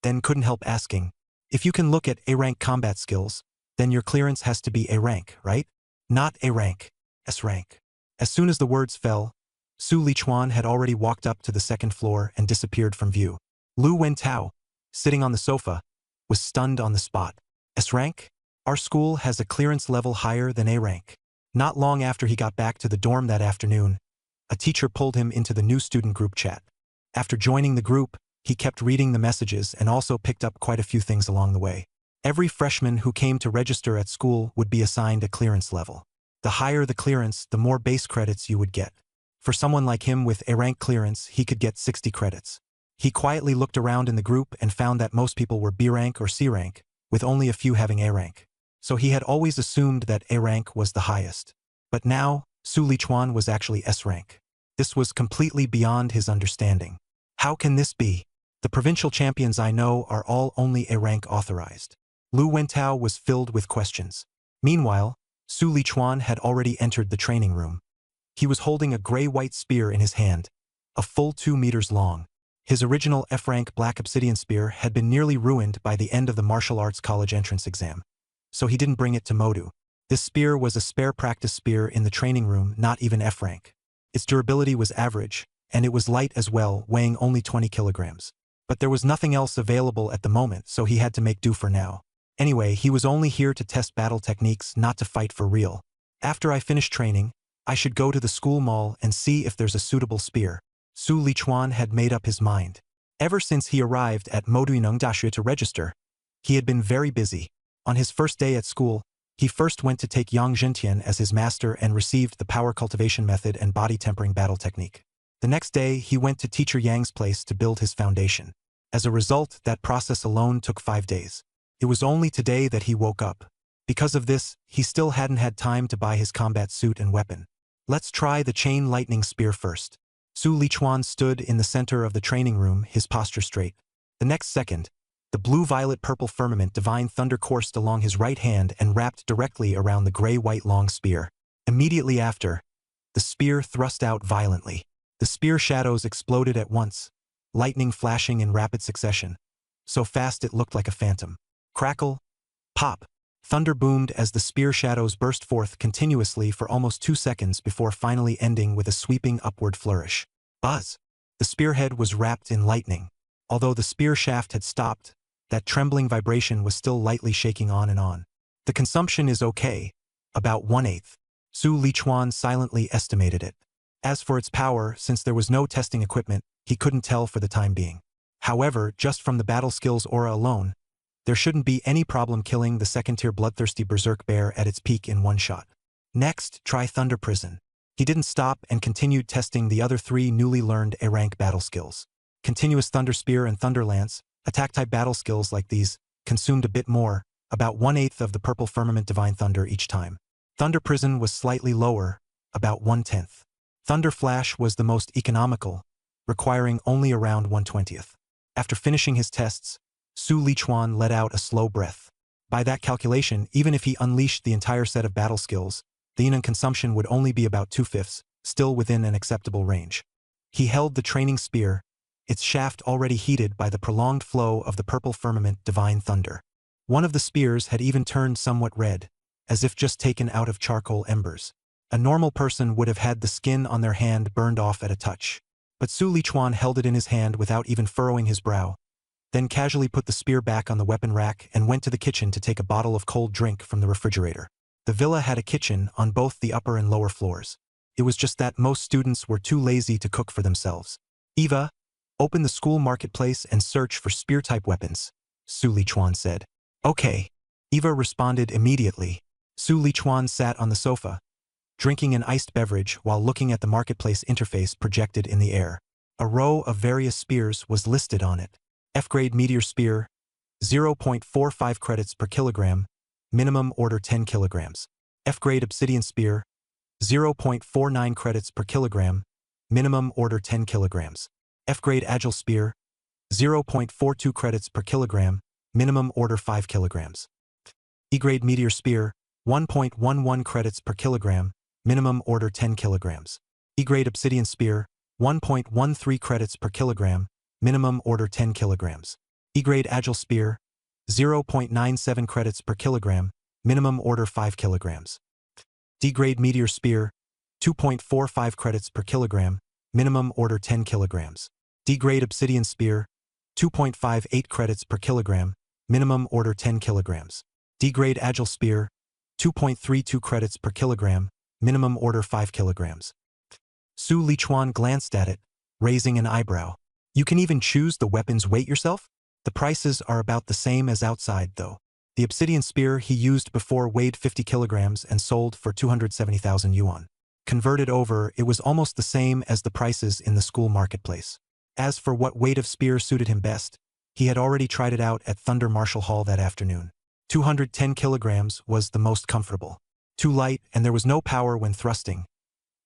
then couldn't help asking, if you can look at A-rank combat skills, then your clearance has to be A-rank, right? Not A-rank, S-rank. As soon as the words fell, Su Lichuan had already walked up to the second floor and disappeared from view. Lu Wentao, sitting on the sofa, was stunned on the spot. S rank? Our school has a clearance level higher than A rank. Not long after he got back to the dorm that afternoon, a teacher pulled him into the new student group chat. After joining the group, he kept reading the messages and also picked up quite a few things along the way. Every freshman who came to register at school would be assigned a clearance level. The higher the clearance, the more base credits you would get. For someone like him with A rank clearance, he could get 60 credits. He quietly looked around in the group and found that most people were B rank or C rank, with only a few having A rank. So he had always assumed that A rank was the highest. But now, Su Lichuan was actually S rank. This was completely beyond his understanding. How can this be? The provincial champions I know are all only A rank authorized. Lu Wentao was filled with questions. Meanwhile, Su Lichuan had already entered the training room. He was holding a gray-white spear in his hand, a full 2 meters long. His original F-rank black obsidian spear had been nearly ruined by the end of the martial arts college entrance exam, so he didn't bring it to Modu. This spear was a spare practice spear in the training room, not even F-rank. Its durability was average, and it was light as well, weighing only 20 kilograms. But there was nothing else available at the moment, so he had to make do for now. Anyway, he was only here to test battle techniques, not to fight for real. After I finish training, I should go to the school mall and see if there's a suitable spear. Su Lichuan had made up his mind. Ever since he arrived at Moduineng Dashi to register, he had been very busy. On his first day at school, he first went to take Yang Zhentian as his master and received the power cultivation method and body tempering battle technique. The next day, he went to teacher Yang's place to build his foundation. As a result, that process alone took 5 days. It was only today that he woke up. Because of this, he still hadn't had time to buy his combat suit and weapon. Let's try the chain lightning spear first. Su Lichuan stood in the center of the training room, his posture straight. The next second, the blue-violet-purple firmament divine thunder coursed along his right hand and wrapped directly around the gray-white long spear. Immediately after, the spear thrust out violently. The spear shadows exploded at once, lightning flashing in rapid succession, so fast it looked like a phantom. Crackle, pop, thunder boomed as the spear shadows burst forth continuously for almost 2 seconds before finally ending with a sweeping upward flourish. Buzz! The spearhead was wrapped in lightning. Although the spear shaft had stopped, that trembling vibration was still lightly shaking on and on. The consumption is okay, about 1/8. Su Lichuan silently estimated it. As for its power, since there was no testing equipment, he couldn't tell for the time being. However, just from the battle skills aura alone, there shouldn't be any problem killing the second-tier bloodthirsty berserk bear at its peak in one shot. Next, try Thunder Prison. He didn't stop and continued testing the other 3 newly learned A-rank battle skills. Continuous Thunder Spear and Thunder Lance, attack-type battle skills like these, consumed a bit more, about 1/8 of the purple firmament divine thunder each time. Thunder Prison was slightly lower, about 1/10. Thunder Flash was the most economical, requiring only around 1/20. After finishing his tests, Su Lichuan let out a slow breath. By that calculation, even if he unleashed the entire set of battle skills, the Yinan consumption would only be about 2/5, still within an acceptable range. He held the training spear, its shaft already heated by the prolonged flow of the purple firmament divine thunder. One of the spears had even turned somewhat red, as if just taken out of charcoal embers. A normal person would have had the skin on their hand burned off at a touch. But Su Lichuan held it in his hand without even furrowing his brow, then casually put the spear back on the weapon rack and went to the kitchen to take a bottle of cold drink from the refrigerator. The villa had a kitchen on both the upper and lower floors. It was just that most students were too lazy to cook for themselves. Eva, open the school marketplace and search for spear-type weapons, Su Lichuan said. Okay. Eva responded immediately. Su Lichuan sat on the sofa, drinking an iced beverage while looking at the marketplace interface projected in the air. A row of various spears was listed on it. F-grade meteor spear, 0.45 credits per kilogram, minimum order 10 kilograms. F-grade obsidian spear, 0.49 credits per kilogram, minimum order 10 kilograms. F-grade agile spear, 0.42 credits per kilogram, minimum order 5 kilograms. E-grade meteor spear, 1.11 credits per kilogram, minimum order 10 kilograms. E-grade obsidian spear, 1.13 credits per kilogram, minimum order 10 kilograms. E-grade agile spear, 0.97 credits per kilogram, minimum order 5 kilograms. D-grade meteor spear, 2.45 credits per kilogram, minimum order 10 kilograms. D-grade obsidian spear, 2.58 credits per kilogram, minimum order 10 kilograms. D-grade agile spear, 2.32 credits per kilogram, minimum order 5 kilograms. Su Lichuan glanced at it, raising an eyebrow. You can even choose the weapon's weight yourself? The prices are about the same as outside, though. The obsidian spear he used before weighed 50 kilograms and sold for 270,000 yuan. Converted over, it was almost the same as the prices in the school marketplace. As for what weight of spear suited him best, he had already tried it out at Thunder Martial Hall that afternoon. 210 kilograms was the most comfortable. Too light, and there was no power when thrusting.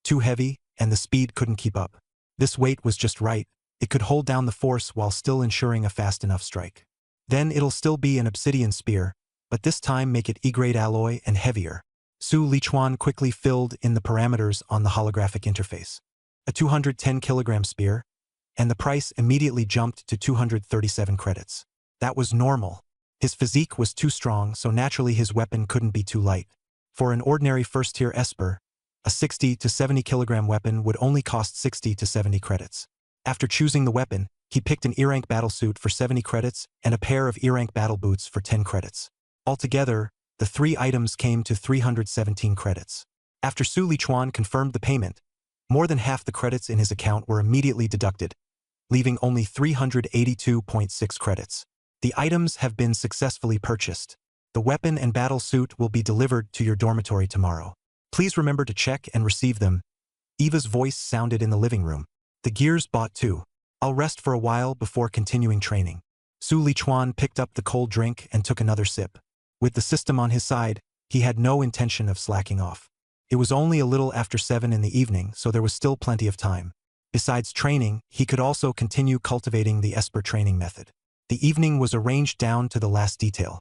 Too heavy, and the speed couldn't keep up. This weight was just right. It could hold down the force while still ensuring a fast enough strike. Then it'll still be an obsidian spear, but this time make it E-grade alloy and heavier. Su Lichuan quickly filled in the parameters on the holographic interface. A 210 kilogram spear, and the price immediately jumped to 237 credits. That was normal. His physique was too strong, so naturally his weapon couldn't be too light. For an ordinary first-tier Esper, a 60 to 70 kilogram weapon would only cost 60 to 70 credits. After choosing the weapon, he picked an E-rank battlesuit for 70 credits and a pair of E-rank battle boots for 10 credits. Altogether, the 3 items came to 317 credits. After Su Lichuan confirmed the payment, more than half the credits in his account were immediately deducted, leaving only 382.6 credits. The items have been successfully purchased. The weapon and battle suit will be delivered to your dormitory tomorrow. Please remember to check and receive them. Eva's voice sounded in the living room. The gears bought too. I'll rest for a while before continuing training. Su Lichuan picked up the cold drink and took another sip. With the system on his side, he had no intention of slacking off. It was only a little after 7 in the evening, so there was still plenty of time. Besides training, he could also continue cultivating the Esper training method. The evening was arranged down to the last detail.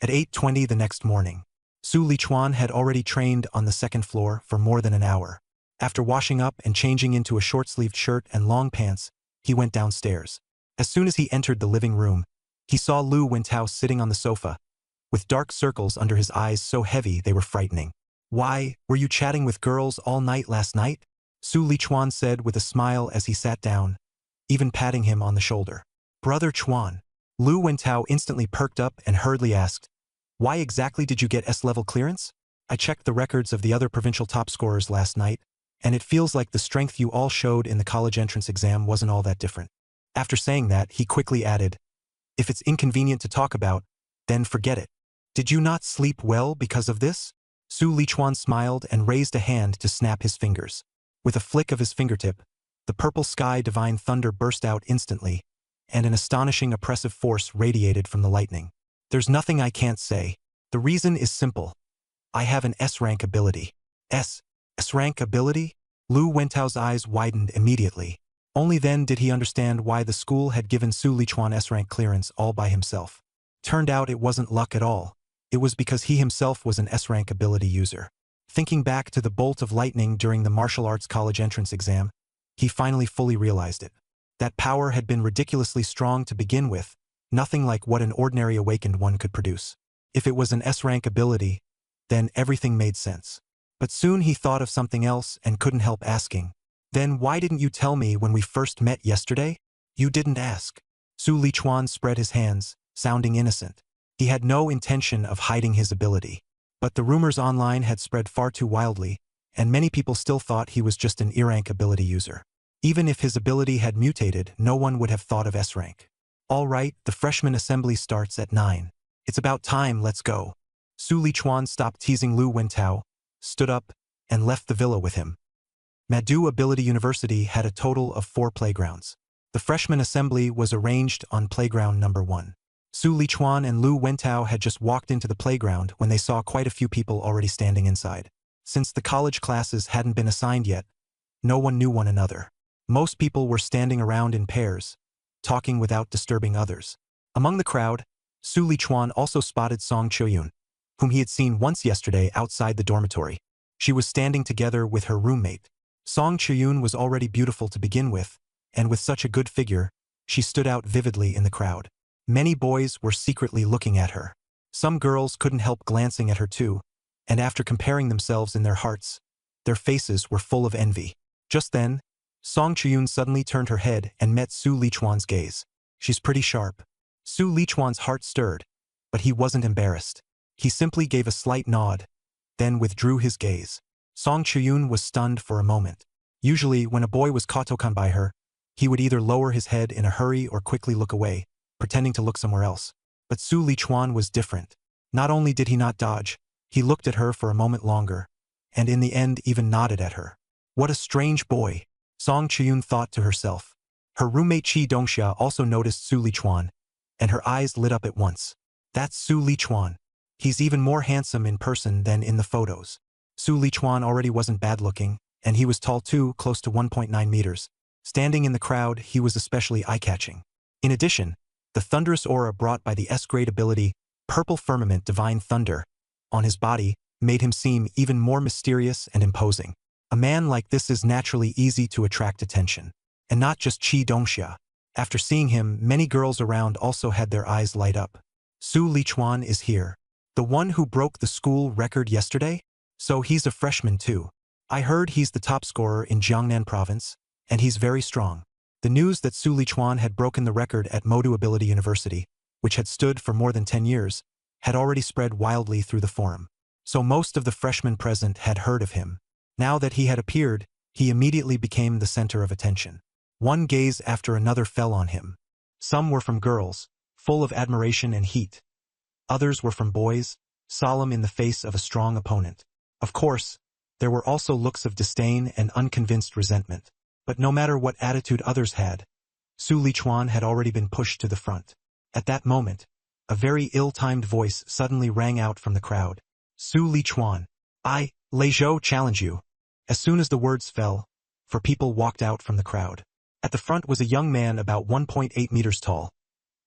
At 8:20 the next morning, Su Lichuan had already trained on the second floor for more than an hour. After washing up and changing into a short-sleeved shirt and long pants, he went downstairs. As soon as he entered the living room, he saw Lu Wentao sitting on the sofa, with dark circles under his eyes so heavy they were frightening. "Why, were you chatting with girls all night last night?" Su Lichuan said with a smile as he sat down, even patting him on the shoulder. "Brother Chuan." Lu Wentao instantly perked up and hurriedly asked, "Why exactly did you get S-level clearance?" "I checked the records of the other provincial top scorers last night, and it feels like the strength you all showed in the college entrance exam wasn't all that different." After saying that, he quickly added, "If it's inconvenient to talk about, then forget it. Did you not sleep well because of this?" Su Lichuan smiled and raised a hand to snap his fingers. With a flick of his fingertip, the purple sky divine thunder burst out instantly, and an astonishing oppressive force radiated from the lightning. "There's nothing I can't say. The reason is simple. I have an S-rank ability." S-rank ability? Lu Wentao's eyes widened immediately. Only then did he understand why the school had given Su Lichuan S-rank clearance all by himself. Turned out it wasn't luck at all. It was because he himself was an S-rank ability user. Thinking back to the bolt of lightning during the martial arts college entrance exam, he finally fully realized it. That power had been ridiculously strong to begin with, nothing like what an ordinary awakened one could produce. If it was an S-rank ability, then everything made sense. But soon he thought of something else and couldn't help asking, "Then why didn't you tell me when we first met yesterday?" "You didn't ask." Su Lichuan spread his hands, sounding innocent. He had no intention of hiding his ability. But the rumors online had spread far too wildly, and many people still thought he was just an E-rank ability user. Even if his ability had mutated, no one would have thought of S-rank. "All right, the freshman assembly starts at 9. It's about time, let's go." Su Lichuan stopped teasing Lu Wentao, stood up, and left the villa with him. Madu Ability University had a total of 4 playgrounds. The freshman assembly was arranged on playground number 1. Su Lichuan and Lu Wentao had just walked into the playground when they saw quite a few people already standing inside. Since the college classes hadn't been assigned yet, no one knew one another. Most people were standing around in pairs, talking without disturbing others. Among the crowd, Su Lichuan also spotted Song Choyun, whom he had seen once yesterday outside the dormitory. She was standing together with her roommate. Song Choyun was already beautiful to begin with, and with such a good figure, she stood out vividly in the crowd. Many boys were secretly looking at her. Some girls couldn't help glancing at her too, and after comparing themselves in their hearts, their faces were full of envy. Just then, Song Chuyun suddenly turned her head and met Su Lichuan's gaze. She's pretty sharp. Su Lichuan's heart stirred, but he wasn't embarrassed. He simply gave a slight nod, then withdrew his gaze. Song Chuyun was stunned for a moment. Usually, when a boy was katokan by her, he would either lower his head in a hurry or quickly look away, pretending to look somewhere else. But Su Lichuan was different. Not only did he not dodge, he looked at her for a moment longer, and in the end even nodded at her. What a strange boy, Song Chuyun thought to herself. Her roommate Chi Dongxia also noticed Su Lichuan, and her eyes lit up at once. That's Su Lichuan. He's even more handsome in person than in the photos. Su Lichuan already wasn't bad-looking, and he was tall too, close to 1.9 meters. Standing in the crowd, he was especially eye-catching. In addition, the thunderous aura brought by the S-grade ability, Purple Firmament Divine Thunder, on his body made him seem even more mysterious and imposing. A man like this is naturally easy to attract attention. And not just Chi Dongxia. After seeing him, many girls around also had their eyes light up. Su Lichuan is here. The one who broke the school record yesterday? So he's a freshman too. I heard he's the top scorer in Jiangnan province, and he's very strong. The news that Su Lichuan had broken the record at Modu Ability University, which had stood for more than 10 years, had already spread wildly through the forum. So most of the freshmen present had heard of him. Now that he had appeared, he immediately became the center of attention. One gaze after another fell on him. Some were from girls, full of admiration and heat. Others were from boys, solemn in the face of a strong opponent. Of course, there were also looks of disdain and unconvinced resentment. But no matter what attitude others had, Su Lichuan had already been pushed to the front. At that moment, a very ill-timed voice suddenly rang out from the crowd. Su Lichuan, I, Lei Zhou, challenge you. As soon as the words fell, four people walked out from the crowd. At the front was a young man about 1.8 meters tall,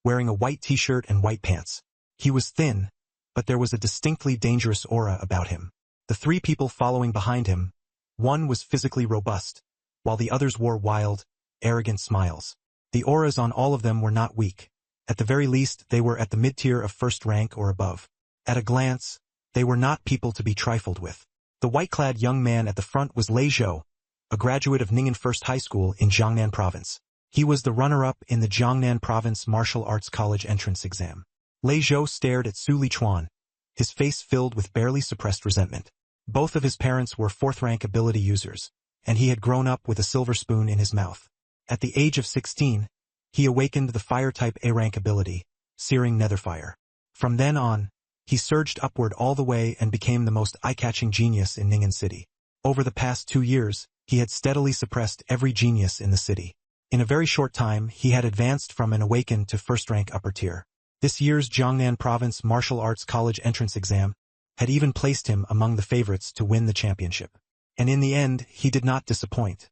wearing a white t-shirt and white pants. He was thin, but there was a distinctly dangerous aura about him. The three people following behind him, one was physically robust, while the others wore wild, arrogant smiles. The auras on all of them were not weak. At the very least, they were at the mid-tier of first rank or above. At a glance, they were not people to be trifled with. The white-clad young man at the front was Lei Zhou, a graduate of Ning'an First High School in Jiangnan Province. He was the runner-up in the Jiangnan Province Martial Arts College entrance exam. Lei Zhou stared at Su Lichuan, his face filled with barely suppressed resentment. Both of his parents were fourth-rank ability users, and he had grown up with a silver spoon in his mouth. At the age of 16, he awakened the fire-type A-rank ability, Searing Netherfire. From then on, he surged upward all the way and became the most eye-catching genius in Ning'an City. Over the past 2 years, he had steadily suppressed every genius in the city. In a very short time, he had advanced from an awakened to first-rank upper tier. This year's Jiangnan Province Martial Arts College entrance exam had even placed him among the favorites to win the championship. And in the end, he did not disappoint.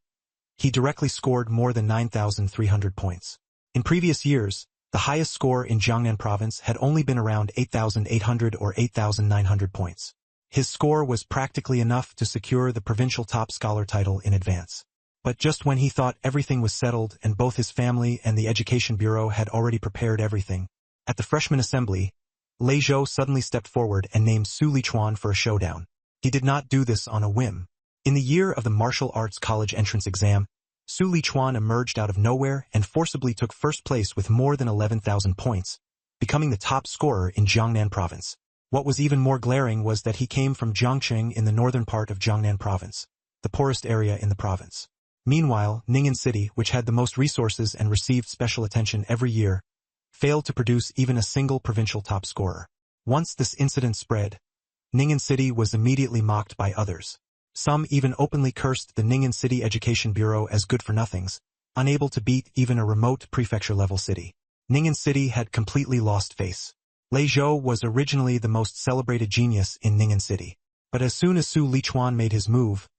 He directly scored more than 9,300 points. In previous years, the highest score in Jiangnan Province had only been around 8,800 or 8,900 points. His score was practically enough to secure the provincial top scholar title in advance. But just when he thought everything was settled and both his family and the Education Bureau had already prepared everything, at the freshman assembly, Lei Zhou suddenly stepped forward and named Su Lichuan for a showdown. He did not do this on a whim. In the year of the Martial Arts College entrance exam, Su Lichuan emerged out of nowhere and forcibly took first place with more than 11,000 points, becoming the top scorer in Jiangnan Province. What was even more glaring was that he came from Jiangqing in the northern part of Jiangnan Province, the poorest area in the province. Meanwhile, Ning'an City, which had the most resources and received special attention every year, failed to produce even a single provincial top scorer. Once this incident spread, Ning'an City was immediately mocked by others. Some even openly cursed the Ning'an City Education Bureau as good-for-nothings, unable to beat even a remote prefecture-level city. Ning'an City had completely lost face. Lei Zhou was originally the most celebrated genius in Ning'an City. But as soon as Su Lichuan made his move,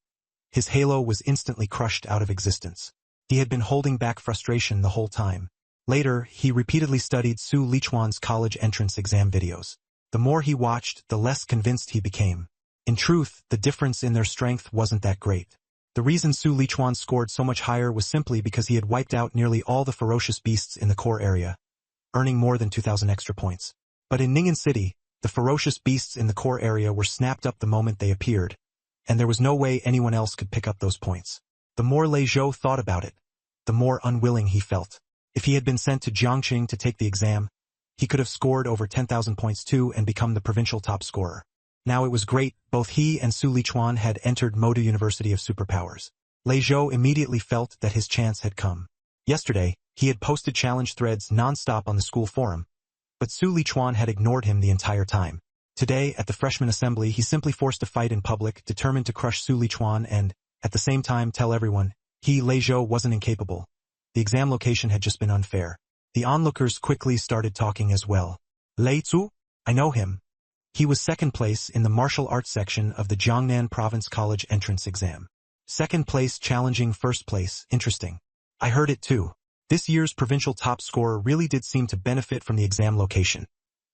his halo was instantly crushed out of existence. He had been holding back frustration the whole time. Later, he repeatedly studied Su Lichuan's college entrance exam videos. The more he watched, the less convinced he became. In truth, the difference in their strength wasn't that great. The reason Su Lichuan scored so much higher was simply because he had wiped out nearly all the ferocious beasts in the core area, earning more than 2,000 extra points. But in Ning'an City, the ferocious beasts in the core area were snapped up the moment they appeared, and there was no way anyone else could pick up those points. The more Lei Zhou thought about it, the more unwilling he felt. If he had been sent to Jiangqing to take the exam, he could have scored over 10,000 points too and become the provincial top scorer. Now it was great, both he and Su Lichuan had entered Modu University of Superpowers. Lei Zhou immediately felt that his chance had come. Yesterday, he had posted challenge threads non-stop on the school forum, but Su Lichuan had ignored him the entire time. Today, at the freshman assembly, he simply forced a fight in public, determined to crush Su Lichuan and, at the same time, tell everyone, he, Lei Zhou, wasn't incapable. The exam location had just been unfair. The onlookers quickly started talking as well. Lei Zu? I know him. He was second place in the martial arts section of the Jiangnan Province College entrance exam. Second place challenging first place, interesting. I heard it too. This year's provincial top scorer really did seem to benefit from the exam location.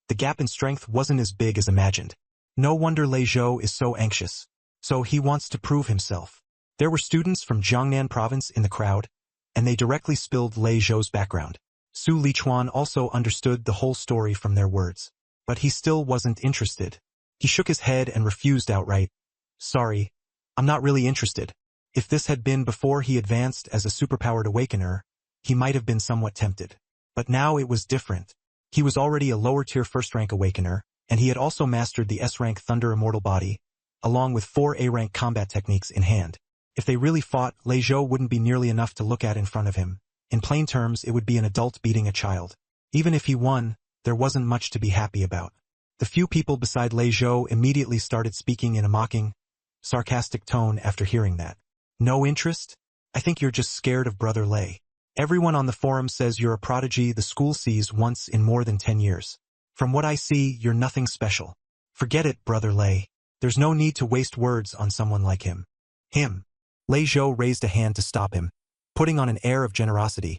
The gap in strength wasn't as big as imagined. No wonder Lei Zhou is so anxious. So he wants to prove himself. There were students from Jiangnan Province in the crowd, and they directly spilled Lei Zhou's background. Su Lichuan also understood the whole story from their words. But he still wasn't interested. He shook his head and refused outright. Sorry, I'm not really interested. If this had been before he advanced as a superpowered awakener, he might have been somewhat tempted. But now it was different. He was already a lower-tier first-rank awakener, and he had also mastered the S-rank Thunder Immortal Body, along with 4 A-rank combat techniques in hand. If they really fought, Lei Zhou wouldn't be nearly enough to look at in front of him. In plain terms, it would be an adult beating a child. Even if he won, there wasn't much to be happy about. The few people beside Lei Zhou immediately started speaking in a mocking, sarcastic tone after hearing that. No interest? I think you're just scared of Brother Lei. Everyone on the forum says you're a prodigy the school sees once in more than 10 years. From what I see, you're nothing special. Forget it, Brother Lei. There's no need to waste words on someone like him. Him. Lei Zhou raised a hand to stop him, putting on an air of generosity,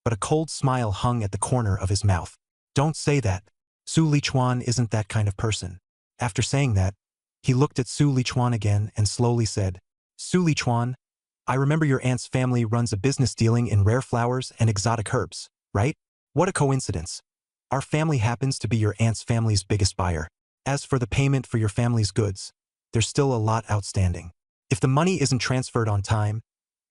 but a cold smile hung at the corner of his mouth. Don't say that. Su Lichuan isn't that kind of person. After saying that, he looked at Su Lichuan again and slowly said, Su Lichuan, I remember your aunt's family runs a business dealing in rare flowers and exotic herbs, right? What a coincidence. Our family happens to be your aunt's family's biggest buyer. As for the payment for your family's goods, there's still a lot outstanding. If the money isn't transferred on time,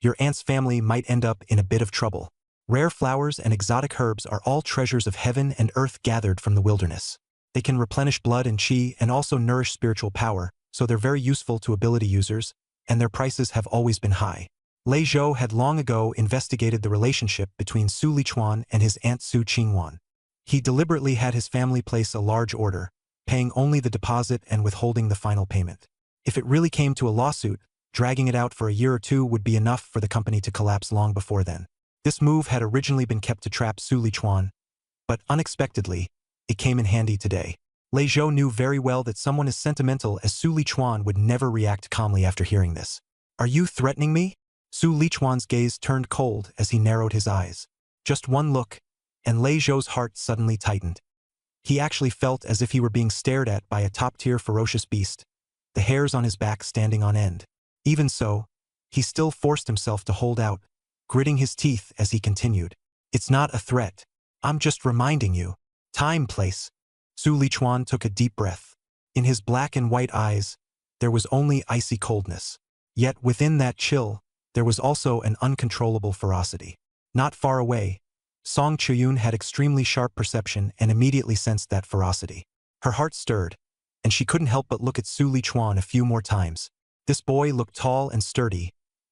your aunt's family might end up in a bit of trouble. Rare flowers and exotic herbs are all treasures of heaven and earth gathered from the wilderness. They can replenish blood and chi and also nourish spiritual power, so they're very useful to ability users, and their prices have always been high. Lei Zhou had long ago investigated the relationship between Su Lichuan and his aunt Su Qingwan. He deliberately had his family place a large order, paying only the deposit and withholding the final payment. If it really came to a lawsuit, dragging it out for a year or two would be enough for the company to collapse long before then. This move had originally been kept to trap Su Lichuan, but unexpectedly, it came in handy today. Lei Zhou knew very well that someone as sentimental as Su Lichuan would never react calmly after hearing this. Are you threatening me? Su Lichuan's gaze turned cold as he narrowed his eyes. Just one look, and Lei Zhou's heart suddenly tightened. He actually felt as if he were being stared at by a top-tier ferocious beast, the hairs on his back standing on end. Even so, he still forced himself to hold out, gritting his teeth as he continued. It's not a threat. I'm just reminding you. Time, place. Su Lichuan took a deep breath. In his black and white eyes, there was only icy coldness. Yet within that chill, there was also an uncontrollable ferocity. Not far away, Song Chuyun had extremely sharp perception and immediately sensed that ferocity. Her heart stirred, and she couldn't help but look at Su Lichuan a few more times. This boy looked tall and sturdy,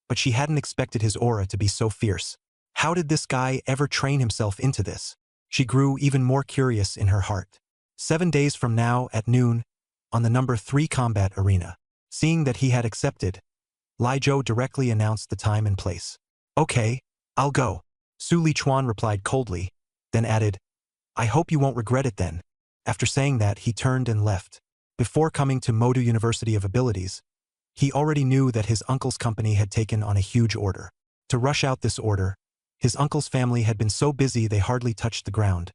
but she hadn't expected his aura to be so fierce. How did this guy ever train himself into this? She grew even more curious in her heart. 7 days from now at noon, on the number 3 combat arena. Seeing that he had accepted, Lei Zhou directly announced the time and place. Okay, I'll go. Su Lichuan replied coldly, then added, I hope you won't regret it then. After saying that, he turned and left. Before coming to Modu University of Abilities, he already knew that his uncle's company had taken on a huge order. To rush out this order, his uncle's family had been so busy they hardly touched the ground,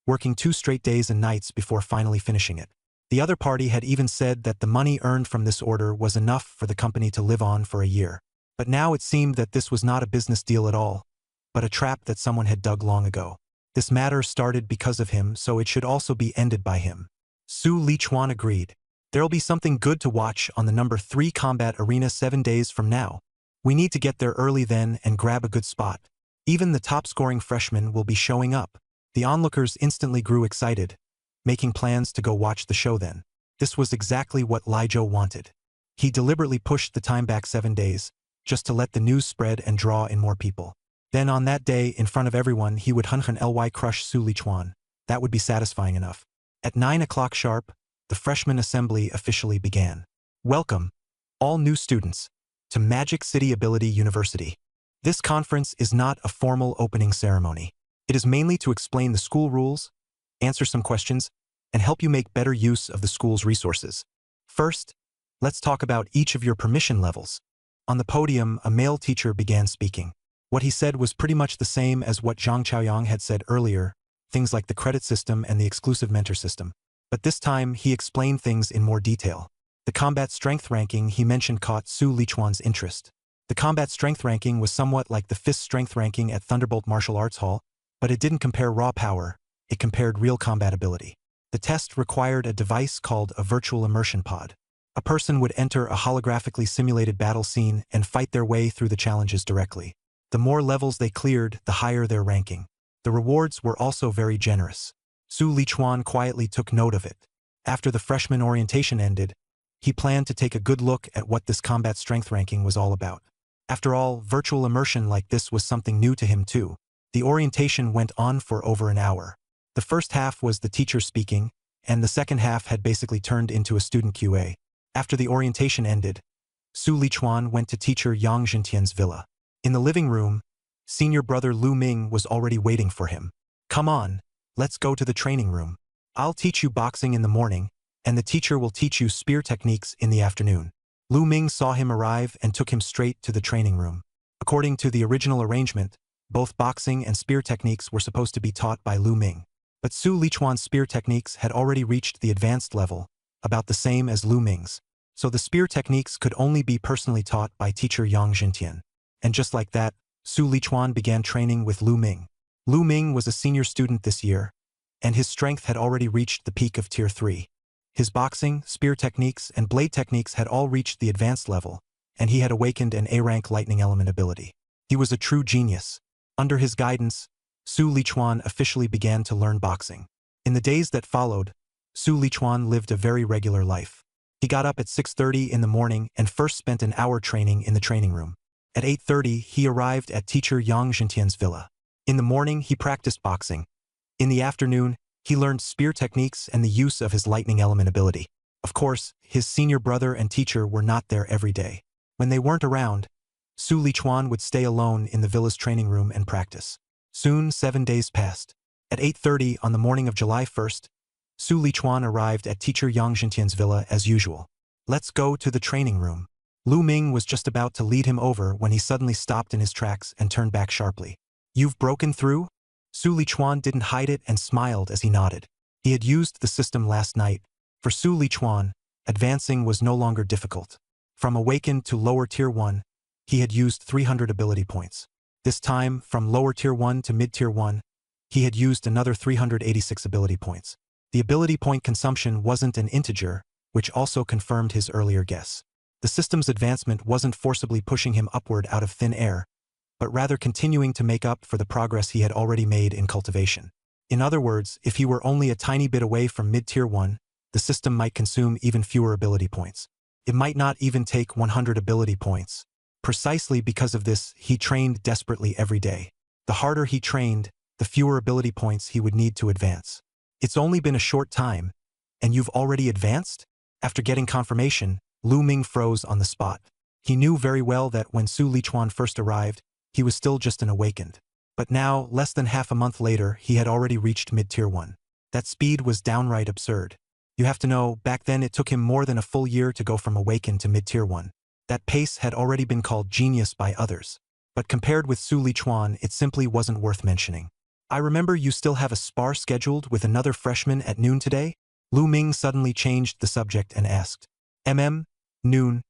working 2 straight days and nights before finally finishing it. The other party had even said that the money earned from this order was enough for the company to live on for a year. But now it seemed that this was not a business deal at all, but a trap that someone had dug long ago. This matter started because of him, so it should also be ended by him. Su Lichuan agreed. There'll be something good to watch on the number 3 combat arena 7 days from now. We need to get there early then and grab a good spot. Even the top-scoring freshmen will be showing up. The onlookers instantly grew excited, making plans to go watch the show then. This was exactly what Lijo wanted. He deliberately pushed the time back 7 days, just to let the news spread and draw in more people. Then on that day, in front of everyone, he would ly crush Su Lichuan. That would be satisfying enough. At 9 o'clock sharp, the freshman assembly officially began. Welcome, all new students, to Magic City Ability University. This conference is not a formal opening ceremony. It is mainly to explain the school rules, answer some questions, and help you make better use of the school's resources. First, let's talk about each of your permission levels. On the podium, a male teacher began speaking. What he said was pretty much the same as what Zhang Chaoyang had said earlier, things like the credit system and the exclusive mentor system. But this time, he explained things in more detail. The combat strength ranking he mentioned caught Su Lichuan's interest. The combat strength ranking was somewhat like the fist strength ranking at Thunderbolt Martial Arts Hall, but it didn't compare raw power, it compared real combat ability. The test required a device called a virtual immersion pod. A person would enter a holographically simulated battle scene and fight their way through the challenges directly. The more levels they cleared, the higher their ranking. The rewards were also very generous. Su Lichuan quietly took note of it. After the freshman orientation ended, he planned to take a good look at what this combat strength ranking was all about. After all, virtual immersion like this was something new to him too. The orientation went on for over an hour. The first half was the teacher speaking, and the second half had basically turned into a student QA. After the orientation ended, Su Lichuan went to teacher Yang Jintian's villa. In the living room, senior brother Lu Ming was already waiting for him. Come on, let's go to the training room. I'll teach you boxing in the morning, and the teacher will teach you spear techniques in the afternoon. Lu Ming saw him arrive and took him straight to the training room. According to the original arrangement, both boxing and spear techniques were supposed to be taught by Lu Ming. But Su Lichuan's spear techniques had already reached the advanced level, about the same as Lu Ming's. So the spear techniques could only be personally taught by teacher Yang Jintian. And just like that, Su Lichuan began training with Lu Ming. Lu Ming was a senior student this year, and his strength had already reached the peak of Tier 3. His boxing, spear techniques, and blade techniques had all reached the advanced level, and he had awakened an A-rank lightning element ability. He was a true genius. Under his guidance, Su Lichuan officially began to learn boxing. In the days that followed, Su Lichuan lived a very regular life. He got up at 6:30 in the morning and first spent an hour training in the training room. At 8:30, he arrived at teacher Yang Jintian's villa. In the morning, he practiced boxing. In the afternoon, he learned spear techniques and the use of his lightning element ability. Of course, his senior brother and teacher were not there every day. When they weren't around, Su Lichuan would stay alone in the villa's training room and practice. Soon, 7 days passed. At 8:30 on the morning of July 1st, Su Lichuan arrived at teacher Yang Jintian's villa as usual. Let's go to the training room. Lu Ming was just about to lead him over when he suddenly stopped in his tracks and turned back sharply. You've broken through? Su Lichuan didn't hide it and smiled as he nodded. He had used the system last night. For Su Lichuan, advancing was no longer difficult. From awakened to lower tier 1, he had used 300 ability points. This time, from lower tier 1 to mid tier 1, he had used another 386 ability points. The ability point consumption wasn't an integer, which also confirmed his earlier guess. The system's advancement wasn't forcibly pushing him upward out of thin air, but rather continuing to make up for the progress he had already made in cultivation. In other words, if he were only a tiny bit away from mid-tier 1, the system might consume even fewer ability points. It might not even take 100 ability points. Precisely because of this, he trained desperately every day. The harder he trained, the fewer ability points he would need to advance. It's only been a short time, and you've already advanced? After getting confirmation, Lu Ming froze on the spot. He knew very well that when Su Lichuan first arrived, he was still just an awakened. But now, less than half a month later, he had already reached mid-tier 1. That speed was downright absurd. You have to know, back then it took him more than a full year to go from awakened to mid-tier 1. That pace had already been called genius by others. But compared with Su Lichuan, it simply wasn't worth mentioning. I remember you still have a spar scheduled with another freshman at noon today? Lu Ming suddenly changed the subject and asked. Noon,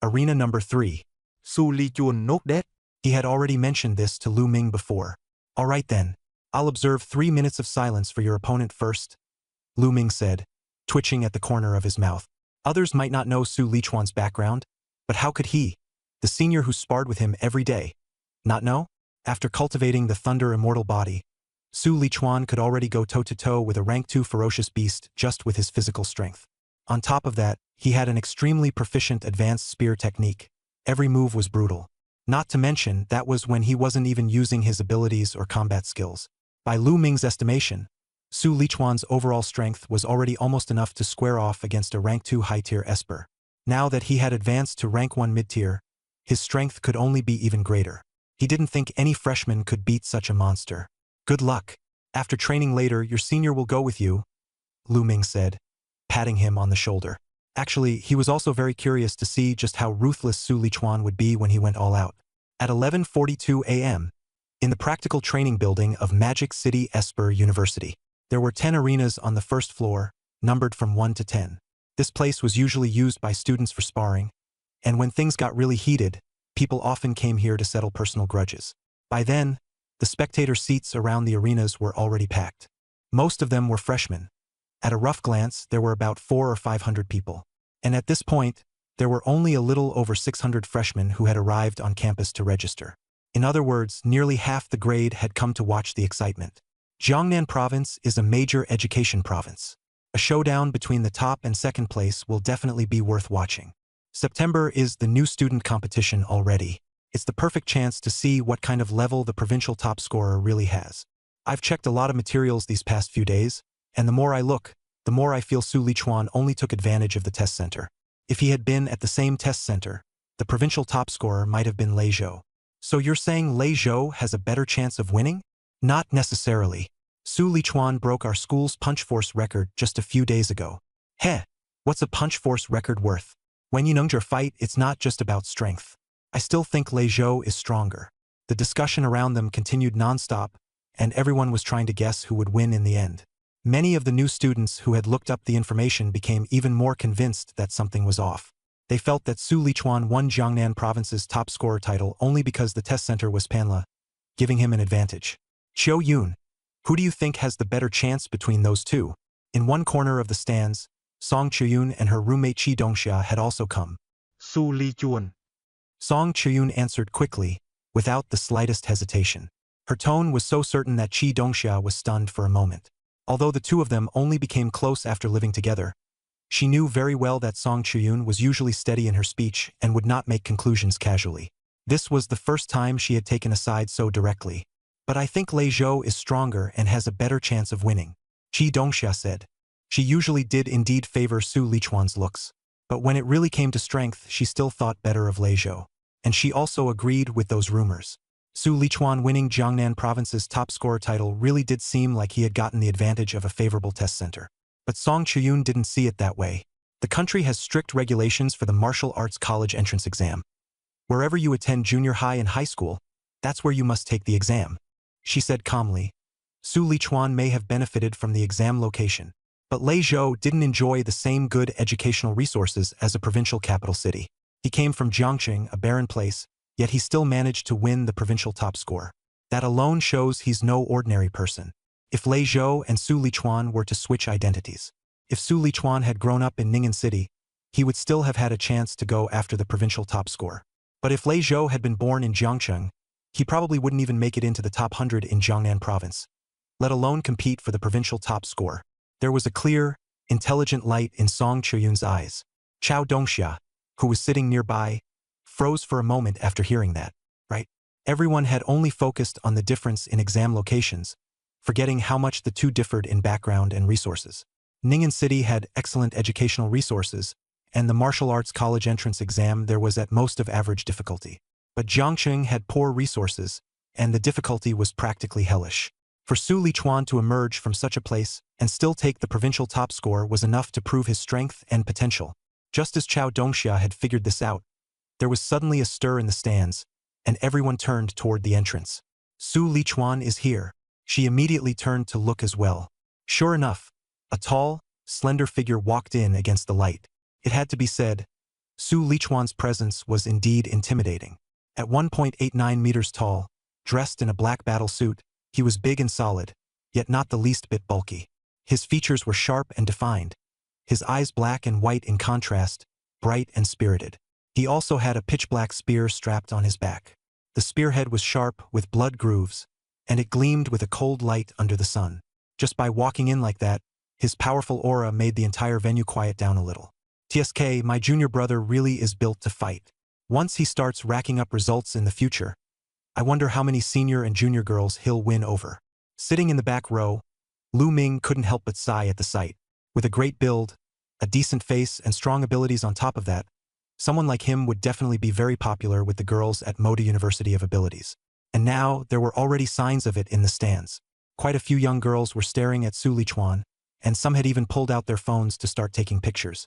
arena number 3. Su Lichuan nodded. He had already mentioned this to Lu Ming before. All right then, I'll observe 3 minutes of silence for your opponent first, Lu Ming said, twitching at the corner of his mouth. Others might not know Su Lichuan's background, but how could he? the senior who sparred with him every day. Not know? After cultivating the thunder immortal body, Su Lichuan could already go toe-to-toe with a rank 2 ferocious beast just with his physical strength. On top of that, he had an extremely proficient advanced spear technique. Every move was brutal. Not to mention, that was when he wasn't even using his abilities or combat skills. By Lu Ming's estimation, Su Lichuan's overall strength was already almost enough to square off against a rank 2 high-tier Esper. Now that he had advanced to rank 1 mid-tier, his strength could only be even greater. He didn't think any freshman could beat such a monster. Good luck. After training later, your senior will go with you, Lu Ming said, patting him on the shoulder. Actually, he was also very curious to see just how ruthless Su Lichuan would be when he went all out. At 11:42 a.m., in the practical training building of Magic City Esper University, there were 10 arenas on the first floor, numbered from 1 to 10. This place was usually used by students for sparring, and when things got really heated, people often came here to settle personal grudges. By then, the spectator seats around the arenas were already packed. Most of them were freshmen. At a rough glance, there were about 400 or 500 people. And at this point, there were only a little over 600 freshmen who had arrived on campus to register. In other words, nearly half the grade had come to watch the excitement. Jiangnan Province is a major education province. A showdown between the top and second place will definitely be worth watching. September is the new student competition already. It's the perfect chance to see what kind of level the provincial top scorer really has. I've checked a lot of materials these past few days, and the more I look, the more I feel Su Lichuan only took advantage of the test center. If he had been at the same test center, the provincial top scorer might have been Lei Zhou. So you're saying Lei Zhou has a better chance of winning? Not necessarily. Su Lichuan broke our school's punch force record just a few days ago. Heh, what's a punch force record worth? When you nungja fight, it's not just about strength. I still think Lei Zhou is stronger. The discussion around them continued non-stop, and everyone was trying to guess who would win in the end. Many of the new students who had looked up the information became even more convinced that something was off. They felt that Su Lichuan won Jiangnan Province's top scorer title only because the test center was Panla, giving him an advantage. Qiu Yun, who do you think has the better chance between those two? In one corner of the stands, Song Qiuyun and her roommate Qi Dongxia had also come. Su Lichuan. Song Qiuyun answered quickly, without the slightest hesitation. Her tone was so certain that Qi Dongxia was stunned for a moment. Although the two of them only became close after living together, she knew very well that Song Qiuyun was usually steady in her speech and would not make conclusions casually. This was the first time she had taken a side so directly. But I think Lei Zhou is stronger and has a better chance of winning, Qi Dongxia said. She usually did indeed favor Su Lichuan's looks. But when it really came to strength, she still thought better of Lei Zhou. And she also agreed with those rumors. Su Lichuan winning Jiangnan Province's top scorer title really did seem like he had gotten the advantage of a favorable test center. But Song Qiuyun didn't see it that way. The country has strict regulations for the martial arts college entrance exam. Wherever you attend junior high and high school, that's where you must take the exam, she said calmly. Su Lichuan may have benefited from the exam location, but Lei Zhou didn't enjoy the same good educational resources as a provincial capital city. He came from Jiangqing, a barren place, yet he still managed to win the provincial top score. That alone shows he's no ordinary person. If Lei Zhou and Su Lichuan were to switch identities, if Su Lichuan had grown up in Ning'an City, he would still have had a chance to go after the provincial top score. But if Lei Zhou had been born in Jiangcheng, he probably wouldn't even make it into the top 100 in Jiangnan Province, let alone compete for the provincial top score. There was a clear, intelligent light in Song Qiuyun's eyes. Qiao Dongxia, who was sitting nearby, froze for a moment after hearing that. Right? Everyone had only focused on the difference in exam locations, forgetting how much the two differed in background and resources. Ning'an City had excellent educational resources, and the martial arts college entrance exam there was at most of average difficulty. But Jiangqing had poor resources, and the difficulty was practically hellish. For Su Lichuan to emerge from such a place and still take the provincial top score was enough to prove his strength and potential. Just as Qiao Dongxia had figured this out, there was suddenly a stir in the stands, and everyone turned toward the entrance. Su Lichuan is here. She immediately turned to look as well. Sure enough, a tall, slender figure walked in against the light. It had to be said, Su Lichuan's presence was indeed intimidating. At 1.89 meters tall, dressed in a black battle suit, he was big and solid, yet not the least bit bulky. His features were sharp and defined, his eyes black and white in contrast, bright and spirited. He also had a pitch-black spear strapped on his back. The spearhead was sharp, with blood grooves, and it gleamed with a cold light under the sun. Just by walking in like that, his powerful aura made the entire venue quiet down a little. TSK, my junior brother really is built to fight. Once he starts racking up results in the future, I wonder how many senior and junior girls he'll win over. Sitting in the back row, Lu Ming couldn't help but sigh at the sight. With a great build, a decent face, and strong abilities on top of that, someone like him would definitely be very popular with the girls at Moda University of Abilities. And now, there were already signs of it in the stands. Quite a few young girls were staring at Su Lichuan, and some had even pulled out their phones to start taking pictures.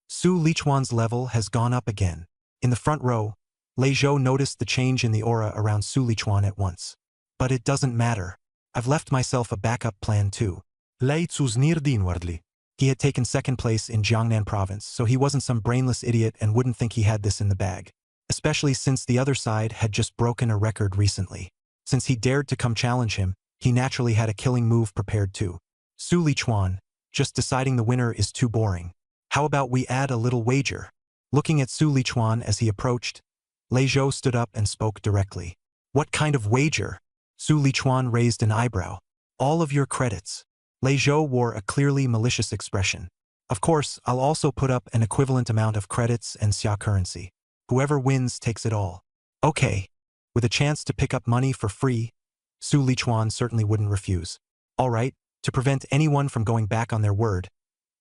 Su Lichuan's level has gone up again. In the front row, Lei Zhou noticed the change in the aura around Su Lichuan at once. But it doesn't matter. I've left myself a backup plan too. Lei Zhu sneered inwardly. He had taken second place in Jiangnan province, so he wasn't some brainless idiot and wouldn't think he had this in the bag. Especially since the other side had just broken a record recently. Since he dared to come challenge him, he naturally had a killing move prepared too. Su Lichuan, just deciding the winner is too boring. How about we add a little wager? Looking at Su Lichuan as he approached, Lei Zhou stood up and spoke directly. What kind of wager? Su Lichuan raised an eyebrow. All of your credits. Lei Zhou wore a clearly malicious expression. Of course, I'll also put up an equivalent amount of credits and xia currency. Whoever wins takes it all. Okay. With a chance to pick up money for free, Su Lichuan certainly wouldn't refuse. All right, to prevent anyone from going back on their word,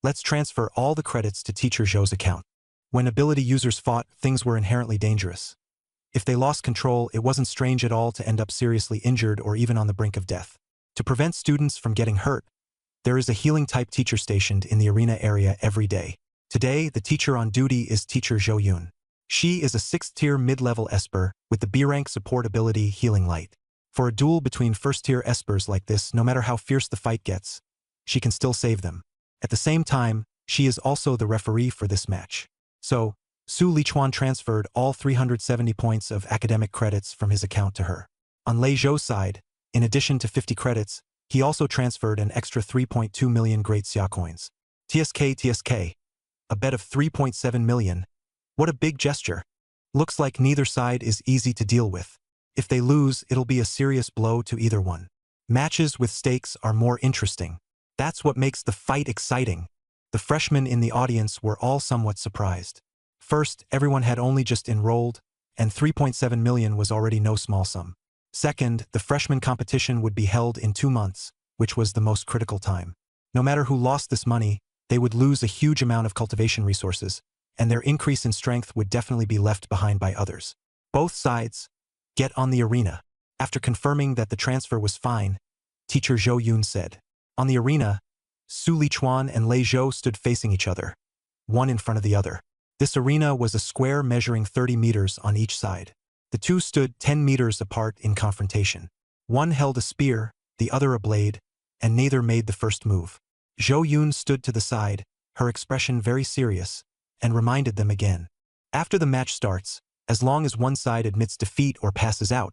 let's transfer all the credits to Teacher Zhou's account. When ability users fought, things were inherently dangerous. If they lost control, it wasn't strange at all to end up seriously injured or even on the brink of death. To prevent students from getting hurt, there is a healing-type teacher stationed in the arena area every day. Today, the teacher on duty is Teacher Zhou Yun. She is a 6th-tier mid-level Esper with the B-rank support ability Healing Light. For a duel between first-tier Espers like this, no matter how fierce the fight gets, she can still save them. At the same time, she is also the referee for this match. So, Su Lichuan transferred all 370 points of academic credits from his account to her. On Lei Zhou's side, in addition to 50 credits, he also transferred an extra 3.2 million great xia coins. TSK, a bet of 3.7 million. What a big gesture. Looks like neither side is easy to deal with. If they lose, it'll be a serious blow to either one. Matches with stakes are more interesting. That's what makes the fight exciting. The freshmen in the audience were all somewhat surprised. First, everyone had only just enrolled, and 3.7 million was already no small sum. Second, the freshman competition would be held in 2 months, which was the most critical time. No matter who lost this money, they would lose a huge amount of cultivation resources, and their increase in strength would definitely be left behind by others. Both sides, get on the arena. After confirming that the transfer was fine, Teacher Zhou Yun said. On the arena, Su Lichuan and Lei Zhou stood facing each other, one in front of the other. This arena was a square measuring 30 meters on each side. The two stood 10 meters apart in confrontation. One held a spear, the other a blade, and neither made the first move. Zhou Yun stood to the side, her expression very serious, and reminded them again. After the match starts, as long as one side admits defeat or passes out,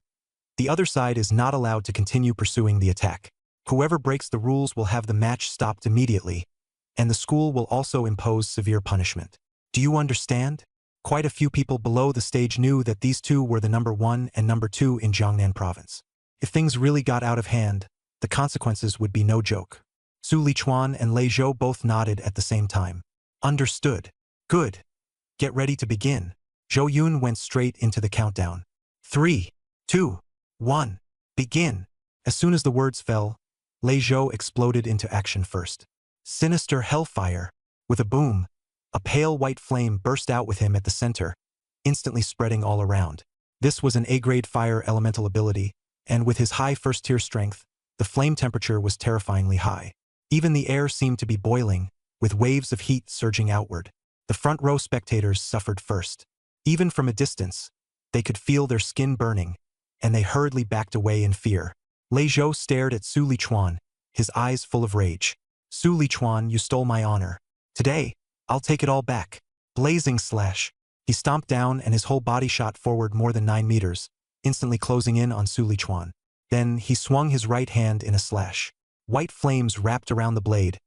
the other side is not allowed to continue pursuing the attack. Whoever breaks the rules will have the match stopped immediately, and the school will also impose severe punishment. Do you understand? Quite a few people below the stage knew that these two were the number 1 and number 2 in Jiangnan province. If things really got out of hand, the consequences would be no joke. Su Lichuan and Lei Zhou both nodded at the same time. Understood. Good. Get ready to begin. Zhou Yun went straight into the countdown. 3, 2, 1. Begin. As soon as the words fell, Lei Zhou exploded into action first. Sinister hellfire. With a boom, a pale white flame burst out with him at the center, instantly spreading all around. This was an A-grade fire elemental ability, and with his high first-tier strength, the flame temperature was terrifyingly high. Even the air seemed to be boiling, with waves of heat surging outward. The front row spectators suffered first. Even from a distance, they could feel their skin burning, and they hurriedly backed away in fear. Lei Zhou stared at Su Lichuan, his eyes full of rage. Su Lichuan, you stole my honor. Today, I'll take it all back. Blazing slash. He stomped down and his whole body shot forward more than 9 meters, instantly closing in on Su Lichuan. Then he swung his right hand in a slash. White flames wrapped around the blade,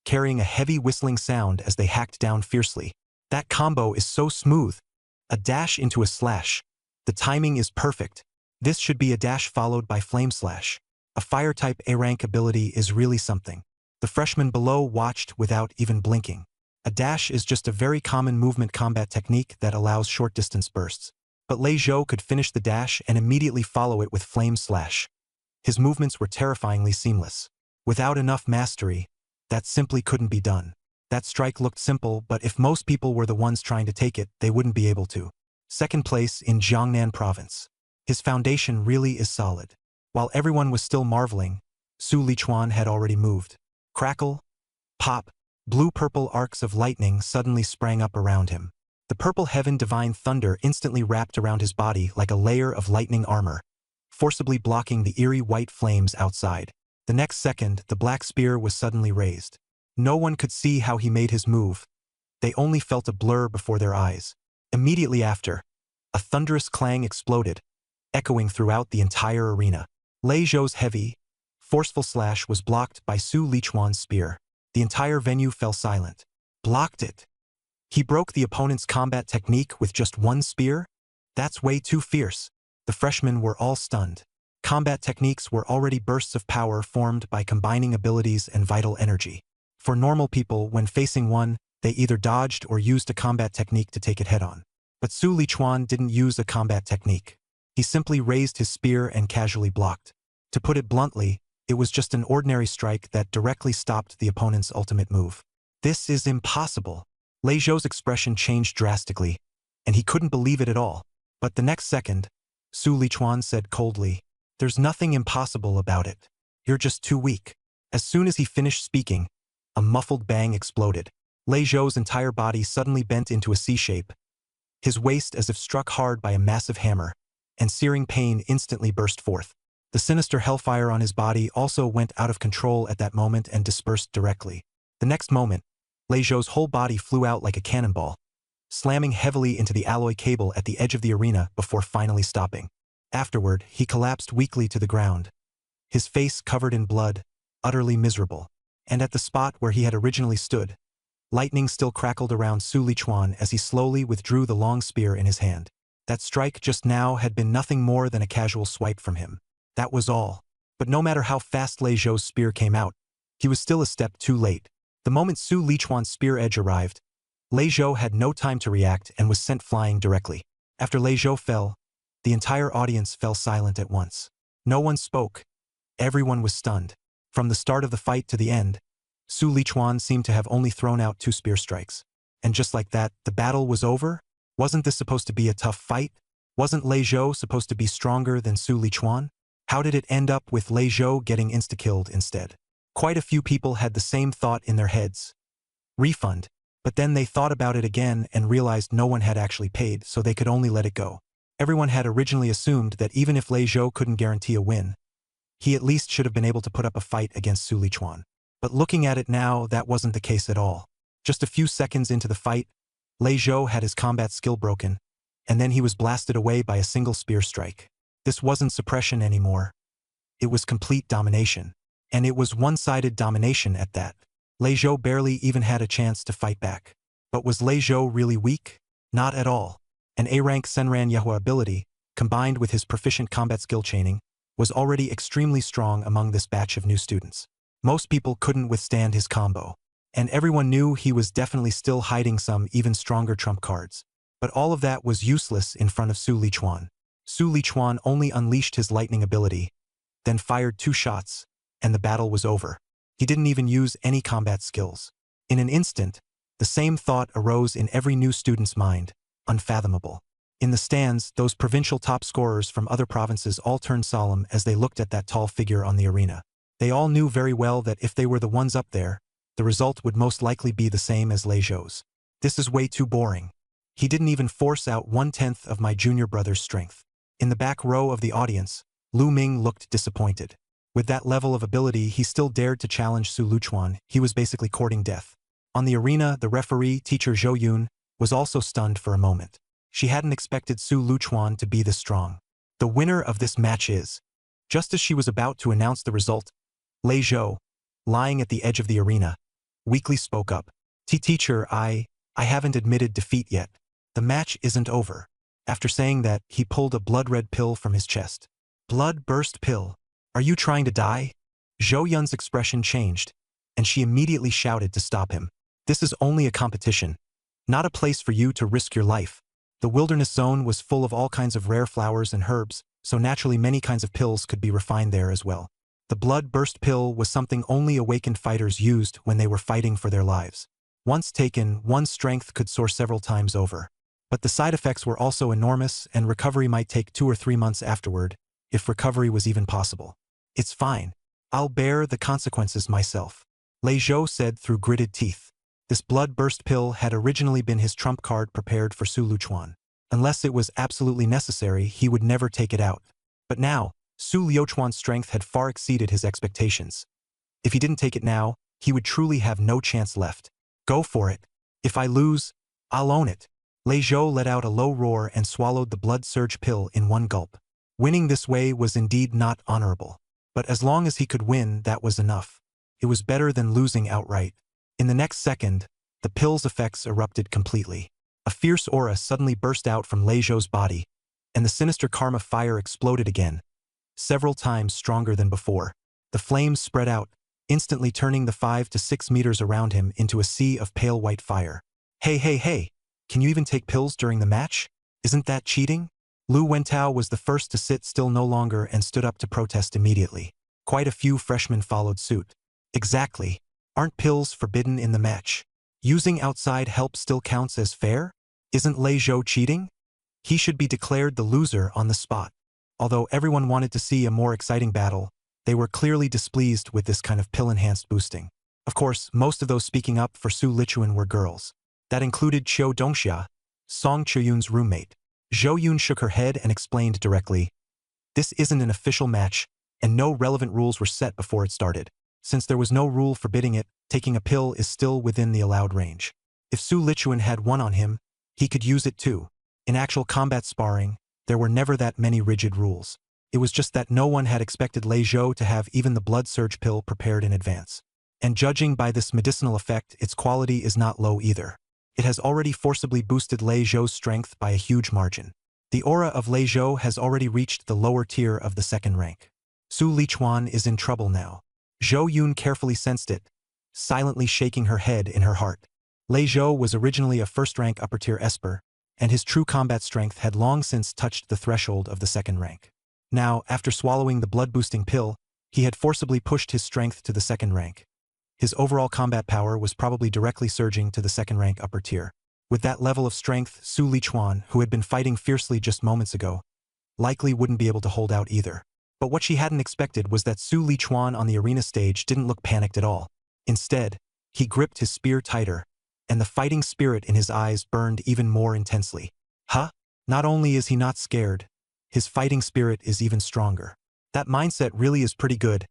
carrying a heavy whistling sound as they hacked down fiercely. That combo is so smooth. A dash into a slash. The timing is perfect. This should be a dash followed by flame slash. A fire-type A-rank ability is really something. The freshman below watched without even blinking. A dash is just a very common movement combat technique that allows short-distance bursts. But Lei Zhou could finish the dash and immediately follow it with flame slash. His movements were terrifyingly seamless. Without enough mastery, that simply couldn't be done. That strike looked simple, but if most people were the ones trying to take it, they wouldn't be able to. Second place in Jiangnan province. His foundation really is solid. While everyone was still marveling, Su Lichuan had already moved. Crackle, pop, blue-purple arcs of lightning suddenly sprang up around him. The purple heaven divine thunder instantly wrapped around his body like a layer of lightning armor, forcibly blocking the eerie white flames outside. The next second, the black spear was suddenly raised. No one could see how he made his move. They only felt a blur before their eyes. Immediately after, a thunderous clang exploded, echoing throughout the entire arena. Lei Zhou's heavy, forceful slash was blocked by Su Lichuan's spear. The entire venue fell silent. Blocked it. He broke the opponent's combat technique with just one spear? That's way too fierce. The freshmen were all stunned. Combat techniques were already bursts of power formed by combining abilities and vital energy. For normal people, when facing one, they either dodged or used a combat technique to take it head-on. But Su Lichuan didn't use a combat technique. He simply raised his spear and casually blocked. To put it bluntly, it was just an ordinary strike that directly stopped the opponent's ultimate move. This is impossible. Lei Zhou's expression changed drastically, and he couldn't believe it at all. But the next second, Su Lichuan said coldly, "There's nothing impossible about it. You're just too weak." As soon as he finished speaking, a muffled bang exploded. Lei Zhou's entire body suddenly bent into a C shape, his waist as if struck hard by a massive hammer, and searing pain instantly burst forth. The sinister hellfire on his body also went out of control at that moment and dispersed directly. The next moment, Lei Zhou's whole body flew out like a cannonball, slamming heavily into the alloy cable at the edge of the arena before finally stopping. Afterward, he collapsed weakly to the ground, his face covered in blood, utterly miserable. And at the spot where he had originally stood, lightning still crackled around Su Lichuan as he slowly withdrew the long spear in his hand. That strike just now had been nothing more than a casual swipe from him. That was all. But no matter how fast Lei Zhou's spear came out, he was still a step too late. The moment Su Lichuan's spear edge arrived, Lei Zhou had no time to react and was sent flying directly. After Lei Zhou fell, the entire audience fell silent at once. No one spoke. Everyone was stunned. From the start of the fight to the end, Su Lichuan seemed to have only thrown out 2 spear strikes. And just like that, the battle was over? Wasn't this supposed to be a tough fight? Wasn't Lei Zhou supposed to be stronger than Su Lichuan? How did it end up with Lei Zhou getting insta-killed instead? Quite a few people had the same thought in their heads. Refund. But then they thought about it again and realized no one had actually paid, so they could only let it go. Everyone had originally assumed that even if Lei Zhou couldn't guarantee a win, he at least should have been able to put up a fight against Su Lichuan. But looking at it now, that wasn't the case at all. Just a few seconds into the fight, Lei Zhou had his combat skill broken, and then he was blasted away by a single spear strike. This wasn't suppression anymore. It was complete domination. And it was one-sided domination at that. Lei Zhou barely even had a chance to fight back. But was Lei Zhou really weak? Not at all. An A-rank Senran Yahua ability, combined with his proficient combat skill chaining, was already extremely strong among this batch of new students. Most people couldn't withstand his combo, and everyone knew he was definitely still hiding some even stronger trump cards. But all of that was useless in front of Su Lichuan. Su Lichuan only unleashed his lightning ability, then fired 2 shots, and the battle was over. He didn't even use any combat skills. In an instant, the same thought arose in every new student's mind: unfathomable. In the stands, those provincial top scorers from other provinces all turned solemn as they looked at that tall figure on the arena. They all knew very well that if they were the ones up there, the result would most likely be the same as Lei Zhou's. This is way too boring. He didn't even force out 1/10 of my junior brother's strength. In the back row of the audience, Lu Ming looked disappointed. With that level of ability, he still dared to challenge Su Lichuan. He was basically courting death. On the arena, the referee, teacher Zhou Yun, was also stunned for a moment. She hadn't expected Su Lichuan to be this strong. The winner of this match is... Just as she was about to announce the result, Lei Zhou, lying at the edge of the arena, weakly spoke up. Teacher, I haven't admitted defeat yet. The match isn't over. After saying that, he pulled a blood-red pill from his chest. Blood-burst pill. Are you trying to die? Zhou Yun's expression changed, and she immediately shouted to stop him. This is only a competition, not a place for you to risk your life. The wilderness zone was full of all kinds of rare flowers and herbs, so naturally many kinds of pills could be refined there as well. The blood-burst pill was something only awakened fighters used when they were fighting for their lives. Once taken, one's strength could soar several times over. But the side effects were also enormous, and recovery might take 2 or 3 months afterward, if recovery was even possible. It's fine. I'll bear the consequences myself, Lei Zhou said through gritted teeth. This blood-burst pill had originally been his trump card prepared for Su Liuchuan. Unless it was absolutely necessary, he would never take it out. But now, Su Liuchuan's strength had far exceeded his expectations. If he didn't take it now, he would truly have no chance left. Go for it. If I lose, I'll own it. Lei Zhou let out a low roar and swallowed the blood surge pill in one gulp. Winning this way was indeed not honorable. But as long as he could win, that was enough. It was better than losing outright. In the next second, the pill's effects erupted completely. A fierce aura suddenly burst out from Lei Zhou's body, and the sinister karma fire exploded again, several times stronger than before. The flames spread out, instantly turning the 5 to 6 meters around him into a sea of pale white fire. Hey! Can you even take pills during the match? Isn't that cheating? Lu Wentao was the first to sit still no longer and stood up to protest immediately. Quite a few freshmen followed suit. Exactly. Aren't pills forbidden in the match? Using outside help still counts as fair? Isn't Lei Zhou cheating? He should be declared the loser on the spot. Although everyone wanted to see a more exciting battle, they were clearly displeased with this kind of pill-enhanced boosting. Of course, most of those speaking up for Su Liuchuan were girls. That included Qiu Dongxia, Song Chuyun's roommate. Zhou Yun shook her head and explained directly, "This isn't an official match, and no relevant rules were set before it started. Since there was no rule forbidding it, taking a pill is still within the allowed range. If Su Liuchuan had one on him, he could use it too. In actual combat sparring, there were never that many rigid rules. It was just that no one had expected Lei Zhou to have even the blood surge pill prepared in advance. And judging by this medicinal effect, its quality is not low either. It has already forcibly boosted Lei Zhou's strength by a huge margin. The aura of Lei Zhou has already reached the lower tier of the second rank. Su Liuchuan is in trouble now." Zhou Yun carefully sensed it, silently shaking her head in her heart. Lei Zhou was originally a first-rank upper-tier esper, and his true combat strength had long since touched the threshold of the second rank. Now, after swallowing the blood-boosting pill, he had forcibly pushed his strength to the second rank. His overall combat power was probably directly surging to the second-rank upper tier. With that level of strength, Su Liuchuan, who had been fighting fiercely just moments ago, likely wouldn't be able to hold out either. But what she hadn't expected was that Su Liuchuan on the arena stage didn't look panicked at all. Instead, he gripped his spear tighter, and the fighting spirit in his eyes burned even more intensely. Huh? Not only is he not scared, his fighting spirit is even stronger. That mindset really is pretty good,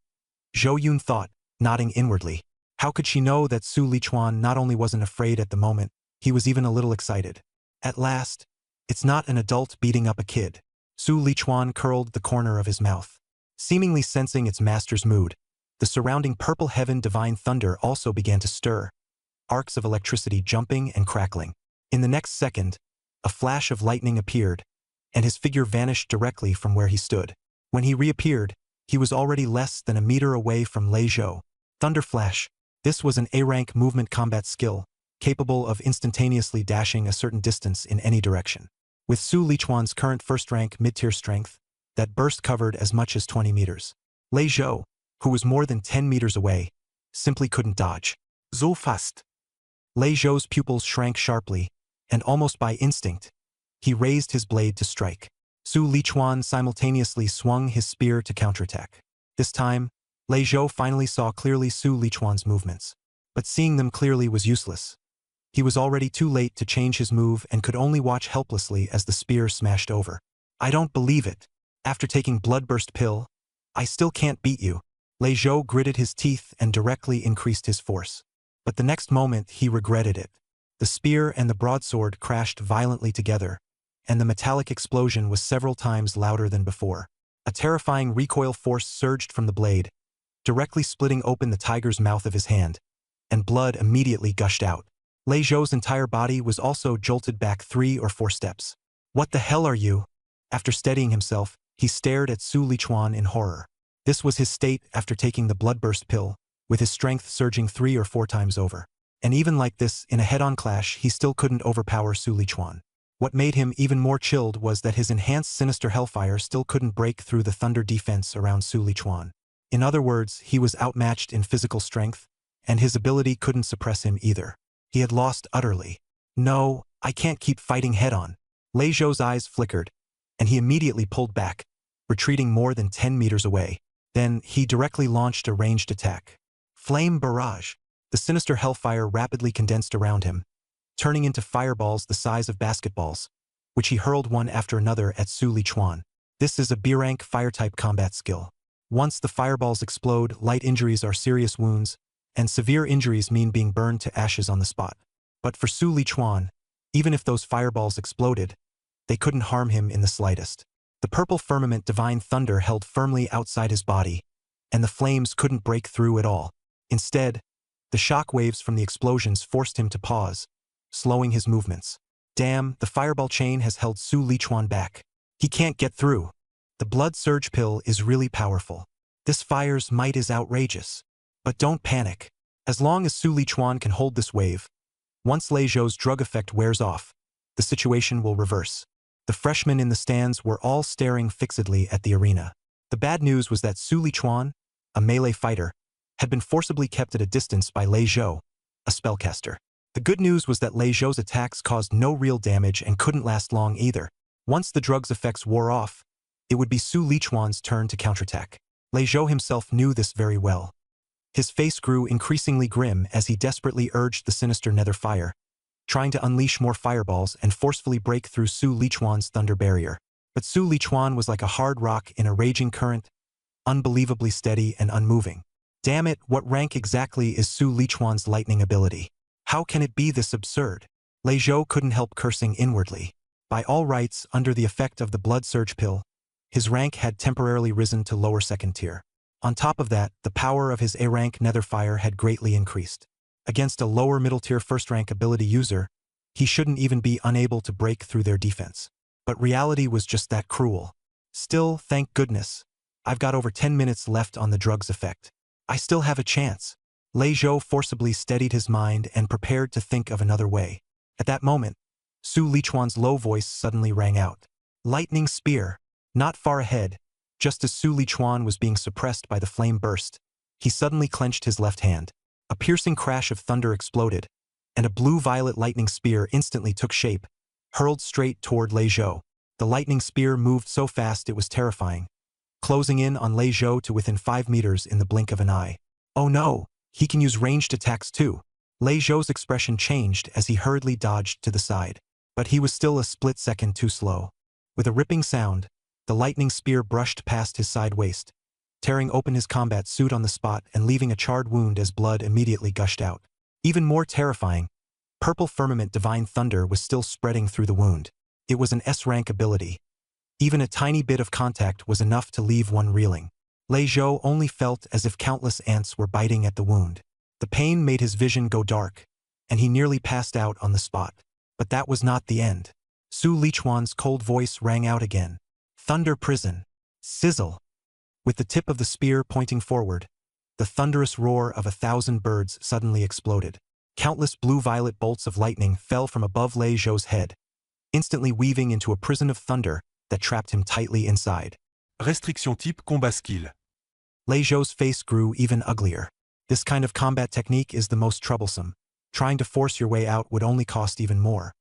Zhou Yun thought, nodding inwardly. How could she know that Su Liuchuan not only wasn't afraid at the moment, he was even a little excited. At last, it's not an adult beating up a kid. Su Liuchuan curled the corner of his mouth. Seemingly sensing its master's mood, the surrounding purple heaven divine thunder also began to stir, arcs of electricity jumping and crackling. In the next second, a flash of lightning appeared, and his figure vanished directly from where he stood. When he reappeared, he was already less than a meter away from Lei Zhou. Thunder Flash. This was an A-rank movement combat skill, capable of instantaneously dashing a certain distance in any direction. With Su Liuchuan's current first-rank mid-tier strength, that burst covered as much as 20 meters. Lei Zhou, who was more than 10 meters away, simply couldn't dodge. So fast. Lei Zhou's pupils shrank sharply, and almost by instinct, he raised his blade to strike. Su Liuchuan simultaneously swung his spear to counterattack. This time, Lei Zhou finally saw clearly Su Liuchuan's movements. But seeing them clearly was useless. He was already too late to change his move and could only watch helplessly as the spear smashed over. "I don't believe it. After taking bloodburst pill, I still can't beat you." Lei Zhou gritted his teeth and directly increased his force. But the next moment he regretted it. The spear and the broadsword crashed violently together, and the metallic explosion was several times louder than before. A terrifying recoil force surged from the blade, directly splitting open the tiger's mouth of his hand, and blood immediately gushed out. Lei Zhou's entire body was also jolted back 3 or 4 steps. What the hell are you? After steadying himself, he stared at Su Lichuan in horror. This was his state after taking the bloodburst pill, with his strength surging 3 or 4 times over. And even like this, in a head-on clash, he still couldn't overpower Su Lichuan. What made him even more chilled was that his enhanced sinister hellfire still couldn't break through the thunder defense around Su Lichuan. In other words, he was outmatched in physical strength, and his ability couldn't suppress him either. He had lost utterly. No, I can't keep fighting head-on. Lei Zhou's eyes flickered, and he immediately pulled back, retreating more than 10 meters away. Then, he directly launched a ranged attack. Flame Barrage. The sinister hellfire rapidly condensed around him, turning into fireballs the size of basketballs, which he hurled one after another at Su Lichuan. This is a B-rank fire-type combat skill. Once the fireballs explode, light injuries are serious wounds, and severe injuries mean being burned to ashes on the spot. But for Su Lichuan, even if those fireballs exploded, they couldn't harm him in the slightest. The purple firmament divine thunder held firmly outside his body, and the flames couldn't break through at all. Instead, the shock waves from the explosions forced him to pause, slowing his movements. Damn, the fireball chain has held Su Lichuan back. He can't get through. The blood surge pill is really powerful. This fire's might is outrageous. But don't panic. As long as Su Lichuan can hold this wave, once Lei Zhou's drug effect wears off, the situation will reverse. The freshmen in the stands were all staring fixedly at the arena. The bad news was that Su Lichuan, a melee fighter, had been forcibly kept at a distance by Lei Zhou, a spellcaster. The good news was that Lei Zhou's attacks caused no real damage and couldn't last long either. Once the drug's effects wore off, it would be Su Lichuan's turn to counterattack. Lei Zhou himself knew this very well. His face grew increasingly grim as he desperately urged the sinister nether fire, trying to unleash more fireballs and forcefully break through Su Lichuan's thunder barrier. But Su Lichuan was like a hard rock in a raging current, unbelievably steady and unmoving. Damn it, what rank exactly is Su Lichuan's lightning ability? How can it be this absurd? Lei Zhou couldn't help cursing inwardly. By all rights, under the effect of the blood surge pill, his rank had temporarily risen to lower second tier. On top of that, the power of his A-rank netherfire had greatly increased. Against a lower middle-tier first-rank ability user, he shouldn't even be unable to break through their defense. But reality was just that cruel. Still, thank goodness, I've got over 10 minutes left on the drug's effect. I still have a chance. Lei Zhou forcibly steadied his mind and prepared to think of another way. At that moment, Su Lichuan's low voice suddenly rang out. Lightning Spear. Not far ahead, just as Su Lichuan was being suppressed by the flame burst, he suddenly clenched his left hand. A piercing crash of thunder exploded, and a blue-violet lightning spear instantly took shape, hurled straight toward Lei Zhou. The lightning spear moved so fast it was terrifying, closing in on Lei Zhou to within 5 meters in the blink of an eye. Oh no, he can use ranged attacks too. Lei Zhou's expression changed as he hurriedly dodged to the side. But he was still a split second too slow. With a ripping sound, the lightning spear brushed past his side waist, tearing open his combat suit on the spot and leaving a charred wound as blood immediately gushed out. Even more terrifying, purple firmament divine thunder was still spreading through the wound. It was an S-rank ability. Even a tiny bit of contact was enough to leave one reeling. Lei Zhou only felt as if countless ants were biting at the wound. The pain made his vision go dark, and he nearly passed out on the spot. But that was not the end. Su Lichuan's cold voice rang out again. Thunder Prison. Sizzle. With the tip of the spear pointing forward, the thunderous roar of 1,000 birds suddenly exploded. Countless blue-violet bolts of lightning fell from above Lei Zhou's head, instantly weaving into a prison of thunder that trapped him tightly inside. Restriction type combat skill. Lei Zhou's face grew even uglier. This kind of combat technique is the most troublesome. Trying to force your way out would only cost even more.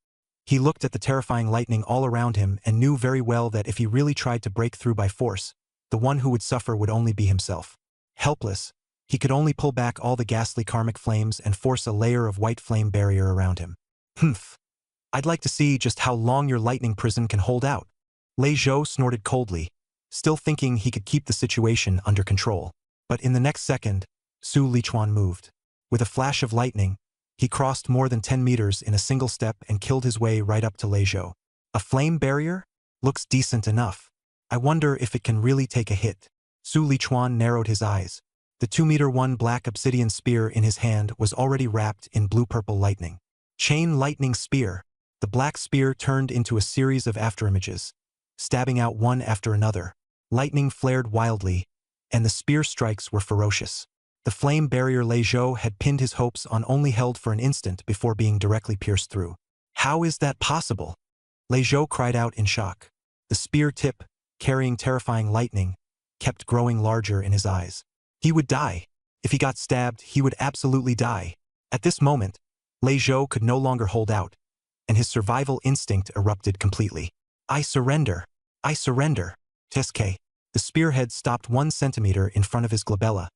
He looked at the terrifying lightning all around him and knew very well that if he really tried to break through by force, the one who would suffer would only be himself. Helpless, he could only pull back all the ghastly karmic flames and force a layer of white flame barrier around him. Humph. I'd like to see just how long your lightning prison can hold out. Lei Zhou snorted coldly, still thinking he could keep the situation under control. But in the next second, Su Lichuan moved. With a flash of lightning, he crossed more than 10 meters in a single step and killed his way right up to Lei Zhou. A flame barrier? Looks decent enough. I wonder if it can really take a hit. Su Lichuan narrowed his eyes. The 2-meter 1 black obsidian spear in his hand was already wrapped in blue-purple lightning. Chain lightning spear. The black spear turned into a series of afterimages, stabbing out one after another. Lightning flared wildly, and the spear strikes were ferocious. The flame barrier Lei Zhou had pinned his hopes on only held for an instant before being directly pierced through. How is that possible? Lei Zhou cried out in shock. The spear tip, carrying terrifying lightning, kept growing larger in his eyes. He would die. If he got stabbed, he would absolutely die. At this moment, Lei Zhou could no longer hold out, and his survival instinct erupted completely. I surrender. I surrender. SK. The spearhead stopped 1 centimeter in front of his glabella,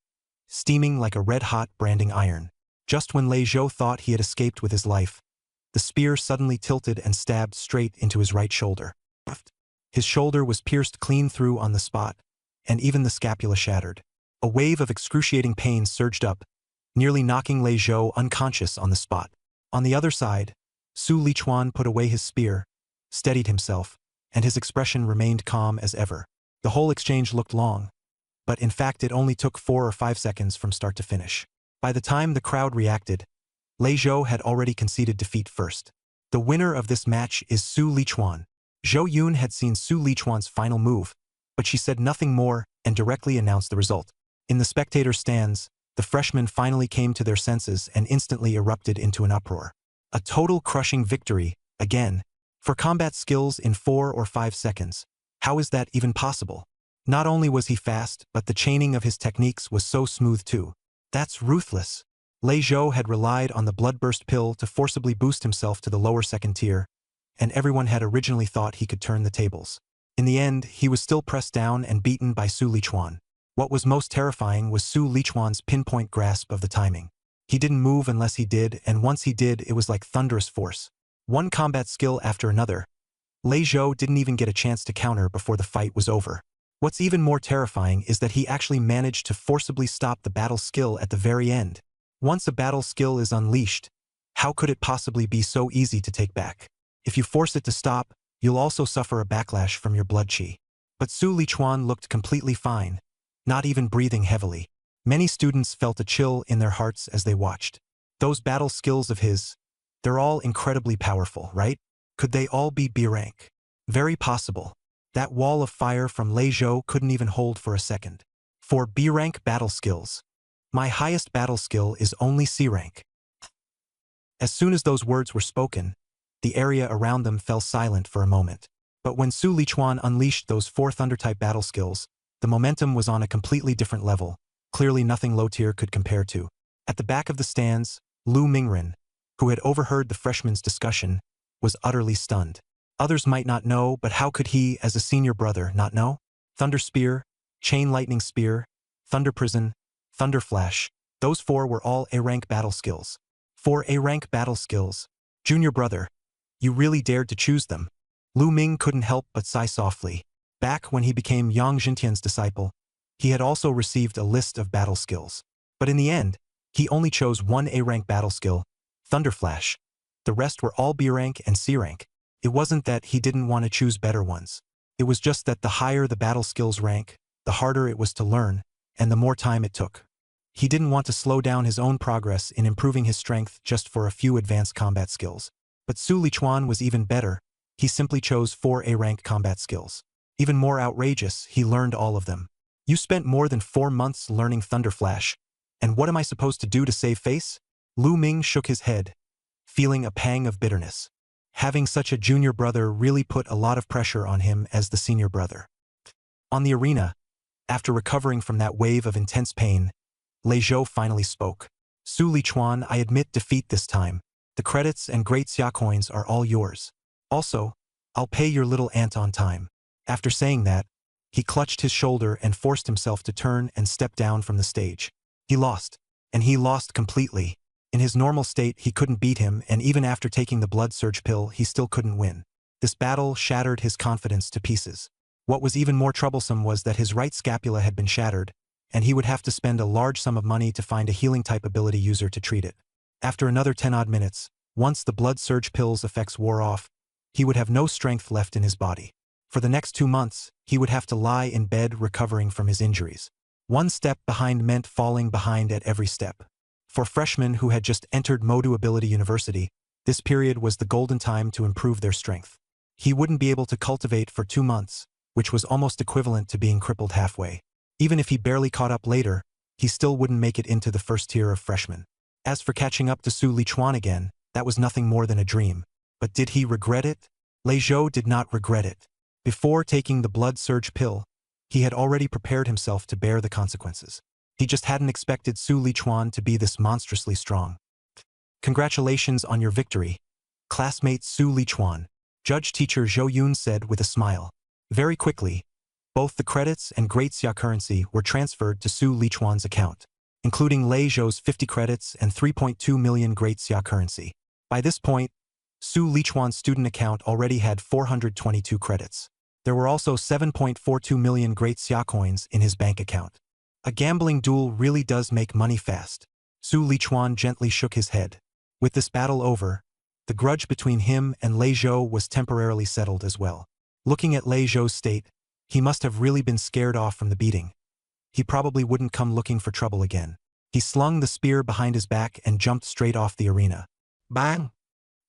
steaming like a red-hot branding iron. Just when Lei Zhou thought he had escaped with his life, the spear suddenly tilted and stabbed straight into his right shoulder. His shoulder was pierced clean through on the spot, and even the scapula shattered. A wave of excruciating pain surged up, nearly knocking Lei Zhou unconscious on the spot. On the other side, Su Lichuan put away his spear, steadied himself, and his expression remained calm as ever. The whole exchange looked long, but in fact it only took 4 or 5 seconds from start to finish. By the time the crowd reacted, Lei Zhou had already conceded defeat first. The winner of this match is Su Lichuan. Zhou Yun had seen Su Lichuan's final move, but she said nothing more and directly announced the result. In the spectator stands, the freshmen finally came to their senses and instantly erupted into an uproar. A total crushing victory, again, for combat skills in 4 or 5 seconds. How is that even possible? Not only was he fast, but the chaining of his techniques was so smooth too. That's ruthless. Lei Zhou had relied on the bloodburst pill to forcibly boost himself to the lower second tier, and everyone had originally thought he could turn the tables. In the end, he was still pressed down and beaten by Su Lichuan. What was most terrifying was Su Lichuan's pinpoint grasp of the timing. He didn't move unless he did, and once he did, it was like thunderous force. One combat skill after another. Lei Zhou didn't even get a chance to counter before the fight was over. What's even more terrifying is that he actually managed to forcibly stop the battle skill at the very end. Once a battle skill is unleashed, how could it possibly be so easy to take back? If you force it to stop, you'll also suffer a backlash from your blood qi. But Su Lichuan looked completely fine, not even breathing heavily. Many students felt a chill in their hearts as they watched. Those battle skills of his, they're all incredibly powerful, right? Could they all be B rank? Very possible. That wall of fire from Lei Zhou couldn't even hold for a second. For B rank battle skills, my highest battle skill is only C rank. As soon as those words were spoken, the area around them fell silent for a moment. But when Su Lichuan unleashed those 4 Thunder-type battle skills, the momentum was on a completely different level, clearly nothing low-tier could compare to. At the back of the stands, Lu Mingren, who had overheard the freshmen's discussion, was utterly stunned. Others might not know, but how could he, as a senior brother, not know? Thunder Spear, Chain Lightning Spear, Thunder Prison, Thunder Flash, those 4 were all A-rank battle skills. 4 A-rank battle skills. Junior brother, you really dared to choose them. Lu Ming couldn't help but sigh softly. Back when he became Yang Xintian's disciple, he had also received a list of battle skills. But in the end, he only chose 1 A-rank battle skill, Thunder Flash. The rest were all B-rank and C-rank. It wasn't that he didn't want to choose better ones. It was just that the higher the battle skills rank, the harder it was to learn, and the more time it took. He didn't want to slow down his own progress in improving his strength just for a few advanced combat skills. But Su Lichuan was even better. He simply chose 4 A-rank combat skills. Even more outrageous, he learned all of them. You spent more than 4 months learning Thunder Flash, and what am I supposed to do to save face? Lu Ming shook his head, feeling a pang of bitterness. Having such a junior brother really put a lot of pressure on him as the senior brother. On the arena, after recovering from that wave of intense pain, Lei Zhou finally spoke. Su Lichuan, I admit defeat this time. The credits and great xia coins are all yours. Also, I'll pay your little aunt on time. After saying that, he clutched his shoulder and forced himself to turn and step down from the stage. He lost, and he lost completely. In his normal state, he couldn't beat him, and even after taking the blood surge pill, he still couldn't win. This battle shattered his confidence to pieces. What was even more troublesome was that his right scapula had been shattered, and he would have to spend a large sum of money to find a healing-type ability user to treat it. After another 10-odd minutes, once the blood surge pill's effects wore off, he would have no strength left in his body. For the next 2 months, he would have to lie in bed recovering from his injuries. 1 step behind meant falling behind at every step. For freshmen who had just entered Modu Ability University, This period was the golden time to improve their strength. He wouldn't be able to cultivate for 2 months, which was almost equivalent to being crippled halfway. Even if he barely caught up later, he still wouldn't make it into the first tier of freshmen. As for catching up to Su Lichuan again, that was nothing more than a dream. But did he regret it? Lei Zhou did not regret it. Before taking the blood surge pill, he had already prepared himself to bear the consequences. He just hadn't expected Su Lichuan to be this monstrously strong. Congratulations on your victory, classmate Su Lichuan, Judge-teacher Zhou Yun said with a smile. Very quickly, both the credits and Great Xia currency were transferred to Su Lichuan's account, including Lei Zhou's 50 credits and 3.2 million Great Xia currency. By this point, Su Lichuan's student account already had 422 credits. There were also 7.42 million Great Xia coins in his bank account. A gambling duel really does make money fast. Su Lichuan gently shook his head. With this battle over, the grudge between him and Lei Zhou was temporarily settled as well. Looking at Lei Zhou's state, he must have really been scared off from the beating. He probably wouldn't come looking for trouble again. He slung the spear behind his back and jumped straight off the arena. Bang!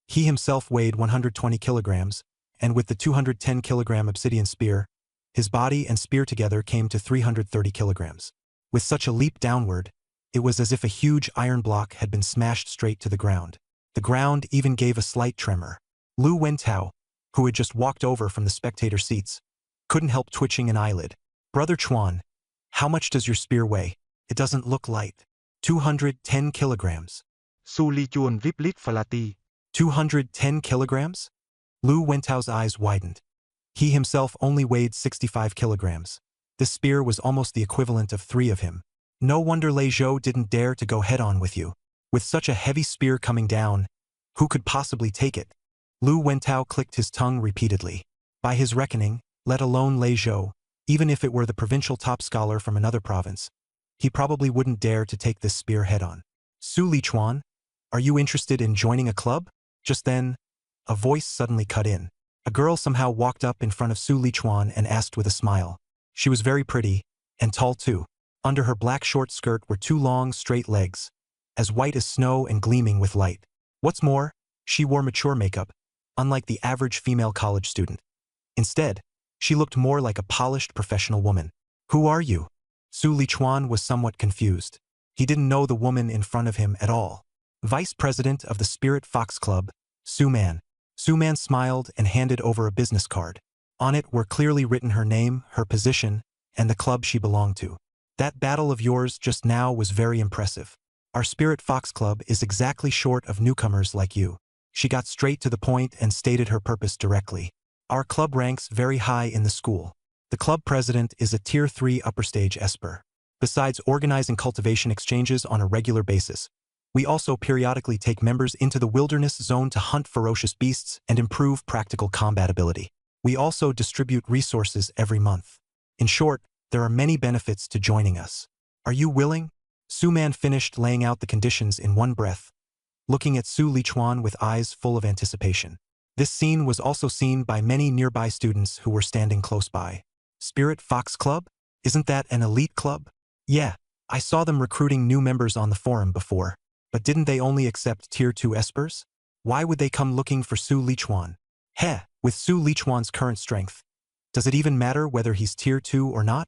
He himself weighed 120 kilograms, and with the 210-kilogram obsidian spear, his body and spear together came to 330 kilograms. With such a leap downward, it was as if a huge iron block had been smashed straight to the ground. The ground even gave a slight tremor. Lu Wentao, who had just walked over from the spectator seats, couldn't help twitching an eyelid. Brother Chuan, how much does your spear weigh? It doesn't look light. 210 kilograms. Su Lichuan riplit falati. 210 kilograms? Lu Wentao's eyes widened. He himself only weighed 65 kilograms. This spear was almost the equivalent of 3 of him. No wonder Lei Zhou didn't dare to go head-on with you. With such a heavy spear coming down, who could possibly take it? Lu Wentao clicked his tongue repeatedly. By his reckoning, let alone Lei Zhou, even if it were the provincial top scholar from another province, he probably wouldn't dare to take this spear head-on. Su Lichuan, are you interested in joining a club? Just then, a voice suddenly cut in. A girl somehow walked up in front of Su Lichuan and asked with a smile. She was very pretty, and tall too. Under her black short skirt were 2 long, straight legs, as white as snow and gleaming with light. What's more, she wore mature makeup, unlike the average female college student. Instead, she looked more like a polished professional woman. Who are you? Su Lichuan was somewhat confused. He didn't know the woman in front of him at all. Vice President of the Spirit Fox Club, Su Man. Su Man smiled and handed over a business card. On it were clearly written her name, her position, and the club she belonged to. That battle of yours just now was very impressive. Our Spirit Fox Club is exactly short of newcomers like you. She got straight to the point and stated her purpose directly. Our club ranks very high in the school. The club president is a Tier 3 upper stage Esper. Besides organizing cultivation exchanges on a regular basis, we also periodically take members into the wilderness zone to hunt ferocious beasts and improve practical combat ability. We also distribute resources every month. In short, there are many benefits to joining us. Are you willing? Su Man finished laying out the conditions in one breath, looking at Su Lichuan with eyes full of anticipation. This scene was also seen by many nearby students who were standing close by. Spirit Fox Club? Isn't that an elite club? Yeah, I saw them recruiting new members on the forum before, but didn't they only accept Tier 2 Espers? Why would they come looking for Su Lichuan? Heh, with Su Lichuan's current strength, does it even matter whether he's Tier 2 or not?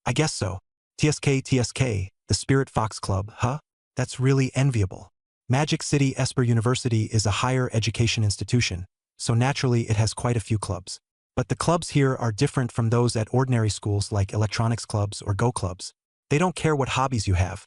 I guess so. TSK, the Spirit Fox Club, huh? That's really enviable. Magic City Esper University is a higher education institution, so naturally it has quite a few clubs. But the clubs here are different from those at ordinary schools like electronics clubs or Go clubs. They don't care what hobbies you have.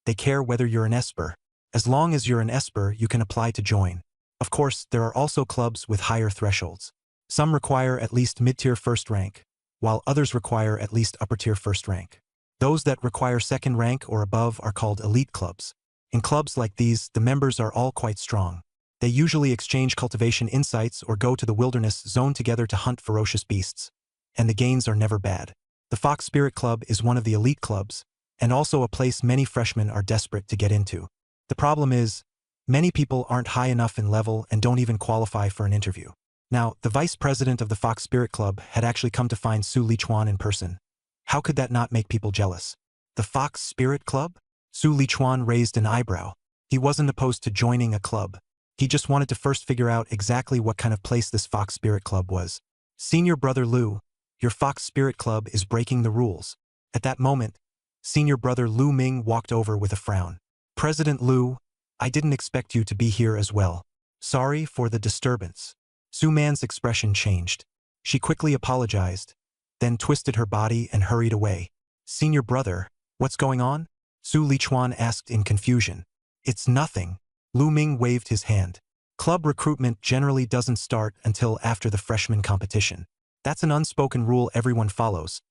They care whether you're an Esper. As long as you're an Esper, you can apply to join. Of course, there are also clubs with higher thresholds. Some require at least mid-tier first rank, while others require at least upper-tier first rank. Those that require second rank or above are called elite clubs. In clubs like these, the members are all quite strong. They usually exchange cultivation insights or go to the wilderness zone together to hunt ferocious beasts. And the gains are never bad. The Fox Spirit Club is one of the elite clubs, and also a place many freshmen are desperate to get into. The problem is, many people aren't high enough in level and don't even qualify for an interview. Now, the vice president of the Fox Spirit Club had actually come to find Su Lichuan in person. How could that not make people jealous? The Fox Spirit Club? Su Lichuan raised an eyebrow. He wasn't opposed to joining a club, He just wanted to first figure out exactly what kind of place this Fox Spirit Club was. Senior brother Lu, your Fox Spirit Club is breaking the rules. At that moment, senior brother Lu Ming walked over with a frown. President Lu, I didn't expect you to be here as well. Sorry for the disturbance. Su Man's expression changed. She quickly apologized, then twisted her body and hurried away. Senior brother, what's going on? Su Lichuan asked in confusion. It's nothing. Lu Ming waved his hand. Club recruitment generally doesn't start until after the freshman competition. That's an unspoken rule everyone follows.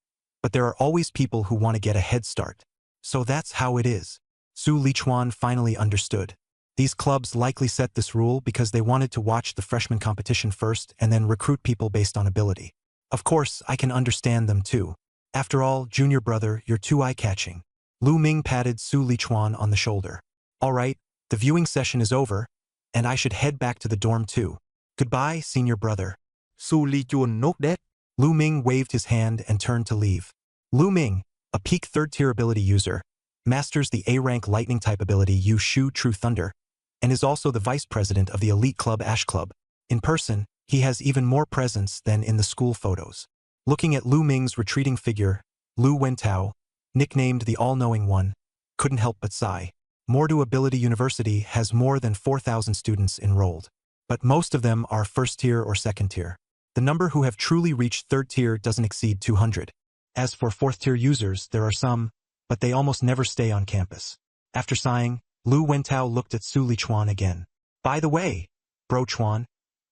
But there are always people who want to get a head start. So that's how it is. Su Lichuan finally understood. These clubs likely set this rule because they wanted to watch the freshman competition first and then recruit people based on ability. Of course, I can understand them too. After all, junior brother, you're too eye-catching. Lu Ming patted Su Lichuan on the shoulder. All right, the viewing session is over, and I should head back to the dorm too. Goodbye, senior brother. Su Lichuan nodded. Lu Ming waved his hand and turned to leave. Lu Ming, a peak third-tier ability user, masters the A-rank lightning-type ability Yu Shu True Thunder, and is also the vice president of the elite club Ash Club. In person, he has even more presence than in the school photos. Looking at Lu Ming's retreating figure, Lu Wentao, nicknamed the All-Knowing One, couldn't help but sigh. Mordu Ability University has more than 4,000 students enrolled, but most of them are first-tier or second-tier. The number who have truly reached third-tier doesn't exceed 200. As for fourth-tier users, there are some, but they almost never stay on campus. After sighing, Lu Wentao looked at Su Lichuan again. By the way, Bro Chuan,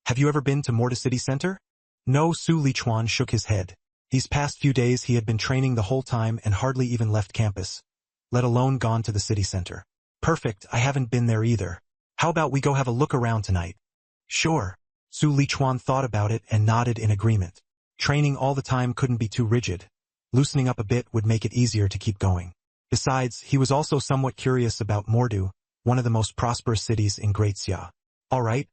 have you ever been to Mordu City Center? No, Su Lichuan shook his head. These past few days he had been training the whole time and hardly even left campus, let alone gone to the city center. Perfect, I haven't been there either. How about we go have a look around tonight? Sure. Su Lichuan thought about it and nodded in agreement. Training all the time couldn't be too rigid. Loosening up a bit would make it easier to keep going. Besides, he was also somewhat curious about Mordu, one of the most prosperous cities in Great Xia. All right,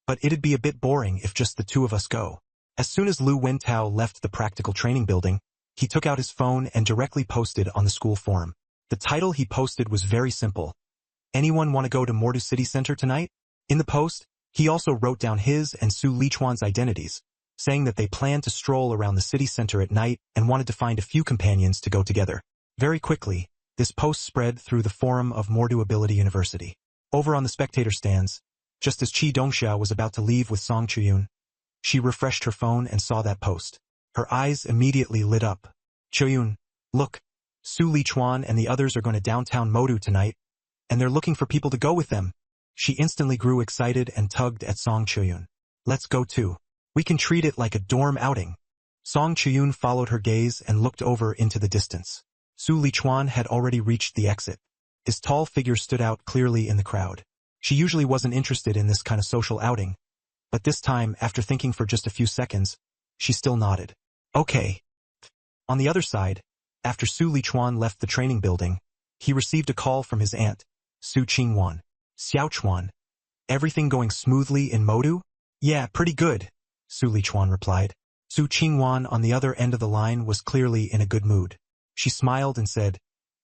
but it'd be a bit boring if just the two of us go. As soon as Lu Wentao left the practical training building, he took out his phone and directly posted on the school forum. The title he posted was very simple. Anyone want to go to Mordu City Center tonight? In the post, he also wrote down his and Su Lichuan's identities, saying that they planned to stroll around the city center at night and wanted to find a few companions to go together. Very quickly, this post spread through the forum of Mordu Ability University. Over on the spectator stands, just as Qi Dongxia was about to leave with Song Chuyun, she refreshed her phone and saw that post. Her eyes immediately lit up. Chuyun, look, Su Lichuan and the others are going to downtown Mordu tonight, and they're looking for people to go with them. She instantly grew excited and tugged at Song Chuyun. Let's go too. We can treat it like a dorm outing. Song Chuyun followed her gaze and looked over into the distance. Su Lichuan had already reached the exit. His tall figure stood out clearly in the crowd. She usually wasn't interested in this kind of social outing, but this time, after thinking for just a few seconds, she still nodded. Okay. On the other side, after Su Lichuan left the training building, he received a call from his aunt, Su Qingwan. Xiao Chuan, everything going smoothly in Mordu? Yeah, pretty good, Su Lichuan replied. Su Qingwan on the other end of the line was clearly in a good mood. She smiled and said,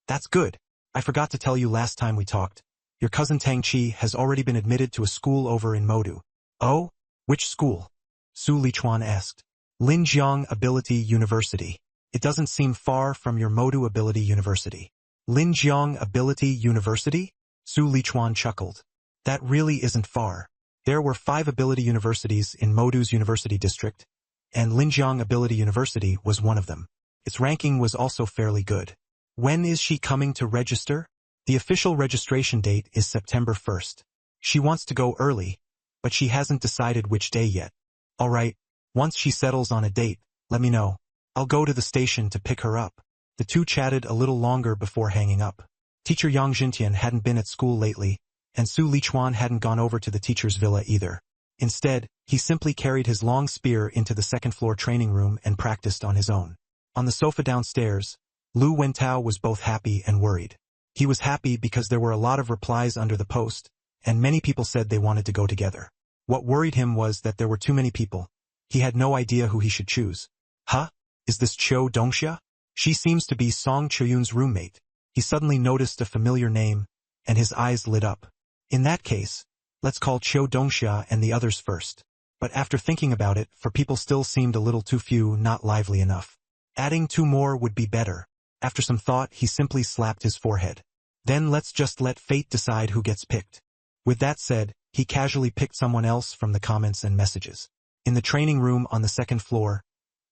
That's good. I forgot to tell you last time we talked. Your cousin Tang Qi has already been admitted to a school over in Mordu. Oh? Which school? Su Lichuan asked. Linjiang Ability University. It doesn't seem far from your Mordu Ability University. Linjiang Ability University? Su Lichuan chuckled. That really isn't far. There were 5 ability universities in Mordu's university district, and Linjiang Ability University was one of them. Its ranking was also fairly good. When is she coming to register? The official registration date is September 1st. She wants to go early, but she hasn't decided which day yet. All right, once she settles on a date, let me know. I'll go to the station to pick her up. The two chatted a little longer before hanging up. Teacher Yang Jintian hadn't been at school lately, and Su Lichuan hadn't gone over to the teacher's villa either. Instead, he simply carried his long spear into the second-floor training room and practiced on his own. On the sofa downstairs, Lu Wentao was both happy and worried. He was happy because there were a lot of replies under the post, and many people said they wanted to go together. What worried him was that there were too many people. He had no idea who he should choose. Huh? Is this Qiu Dongxia? She seems to be Song Chuyun's roommate. He suddenly noticed a familiar name, and his eyes lit up. In that case, Let's call Chiu Dongxia and the others first. But after thinking about it, for people still seemed a little too few, not lively enough. Adding 2 more would be better. After some thought, he simply slapped his forehead. Then let's just let fate decide who gets picked. With that said, he casually picked someone else from the comments and messages. In the training room on the 2nd floor,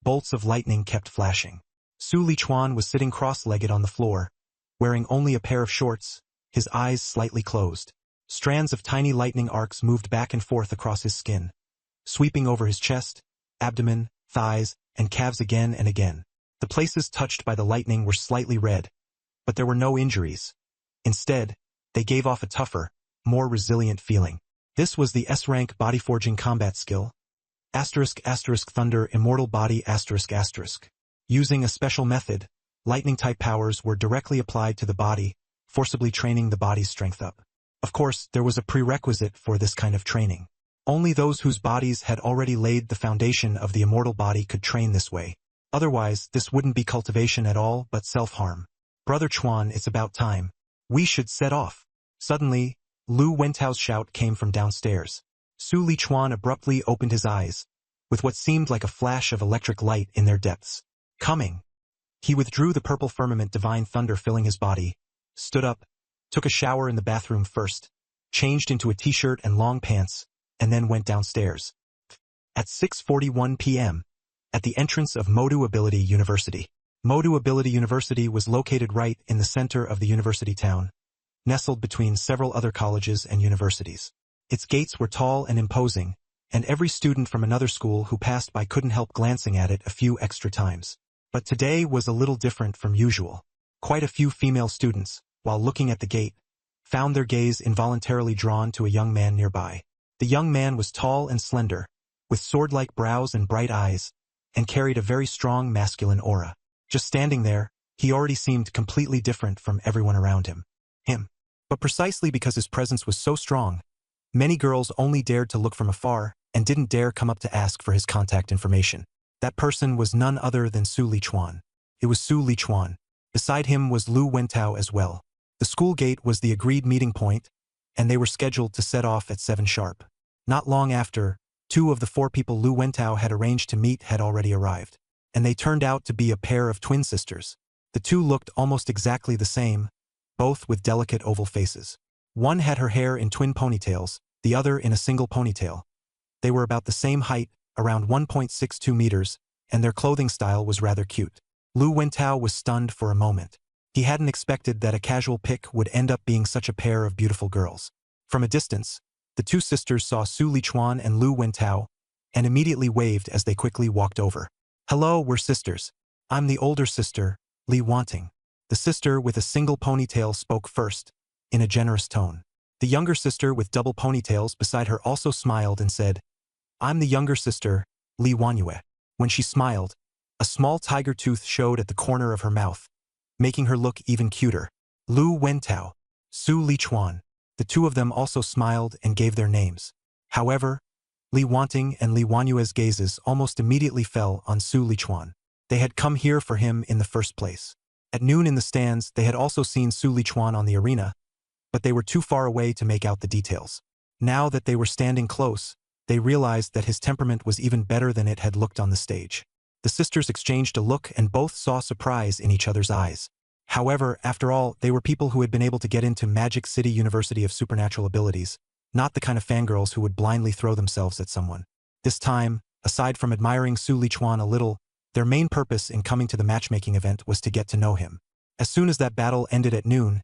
bolts of lightning kept flashing. Su Lichuan was sitting cross-legged on the floor, wearing only a pair of shorts, his eyes slightly closed. Strands of tiny lightning arcs moved back and forth across his skin, sweeping over his chest, abdomen, thighs, and calves again and again. The places touched by the lightning were slightly red, but there were no injuries. Instead, they gave off a tougher, more resilient feeling. This was the S-rank body-forging combat skill, *** Thunder Immortal Body ***. Using a special method, lightning-type powers were directly applied to the body, forcibly training the body's strength up. Of course, there was a prerequisite for this kind of training. Only those whose bodies had already laid the foundation of the immortal body could train this way. Otherwise, this wouldn't be cultivation at all, but self-harm. Brother Chuan, it's about time. We should set off. Suddenly, Lu Wentao's shout came from downstairs. Su Lichuan abruptly opened his eyes, with what seemed like a flash of electric light in their depths. Coming! He withdrew the purple firmament divine thunder filling his body, stood up, took a shower in the bathroom first, changed into a t-shirt and long pants, and then went downstairs. At 6:41 p.m., at the entrance of Modu Ability University. Modu Ability University was located right in the center of the university town, nestled between several other colleges and universities. Its gates were tall and imposing, and every student from another school who passed by couldn't help glancing at it a few extra times. But today was a little different from usual. Quite a few female students, while looking at the gate, found their gaze involuntarily drawn to a young man nearby. The young man was tall and slender, with sword-like brows and bright eyes, and carried a very strong masculine aura. Just standing there, he already seemed completely different from everyone around him. But precisely because his presence was so strong, many girls only dared to look from afar and didn't dare come up to ask for his contact information. That person was none other than Su Lichuan. It was Su Lichuan. Beside him was Lu Wentao as well. The school gate was the agreed meeting point, and they were scheduled to set off at 7 sharp. Not long after, 2 of the 4 people Lu Wentao had arranged to meet had already arrived, and they turned out to be a pair of twin sisters. The 2 looked almost exactly the same, both with delicate oval faces. One had her hair in twin ponytails, the other in a single ponytail. They were about the same height, around 1.62 meters, and their clothing style was rather cute. Lu Wentao was stunned for a moment. He hadn't expected that a casual pick would end up being such a pair of beautiful girls. From a distance, the 2 sisters saw Su Lichuan and Lu Wentao, and immediately waved as they quickly walked over. "Hello, we're sisters. I'm the older sister, Li Wanting." The sister with a single ponytail spoke first, in a generous tone. The younger sister with double ponytails beside her also smiled and said, "I'm the younger sister, Li Wanyue." When she smiled, a small tiger tooth showed at the corner of her mouth, making her look even cuter. Lu Wentao, Su Lichuan. The 2 of them also smiled and gave their names. However, Li Wanting and Li Wanyue's gazes almost immediately fell on Su Lichuan. They had come here for him in the first place. At noon in the stands, they had also seen Su Lichuan on the arena, but they were too far away to make out the details. Now that they were standing close, they realized that his temperament was even better than it had looked on the stage. The sisters exchanged a look and both saw surprise in each other's eyes. However, after all, they were people who had been able to get into Magic City University of Supernatural Abilities, not the kind of fangirls who would blindly throw themselves at someone. This time, aside from admiring Su Lichuan a little, their main purpose in coming to the matchmaking event was to get to know him. As soon as that battle ended at noon,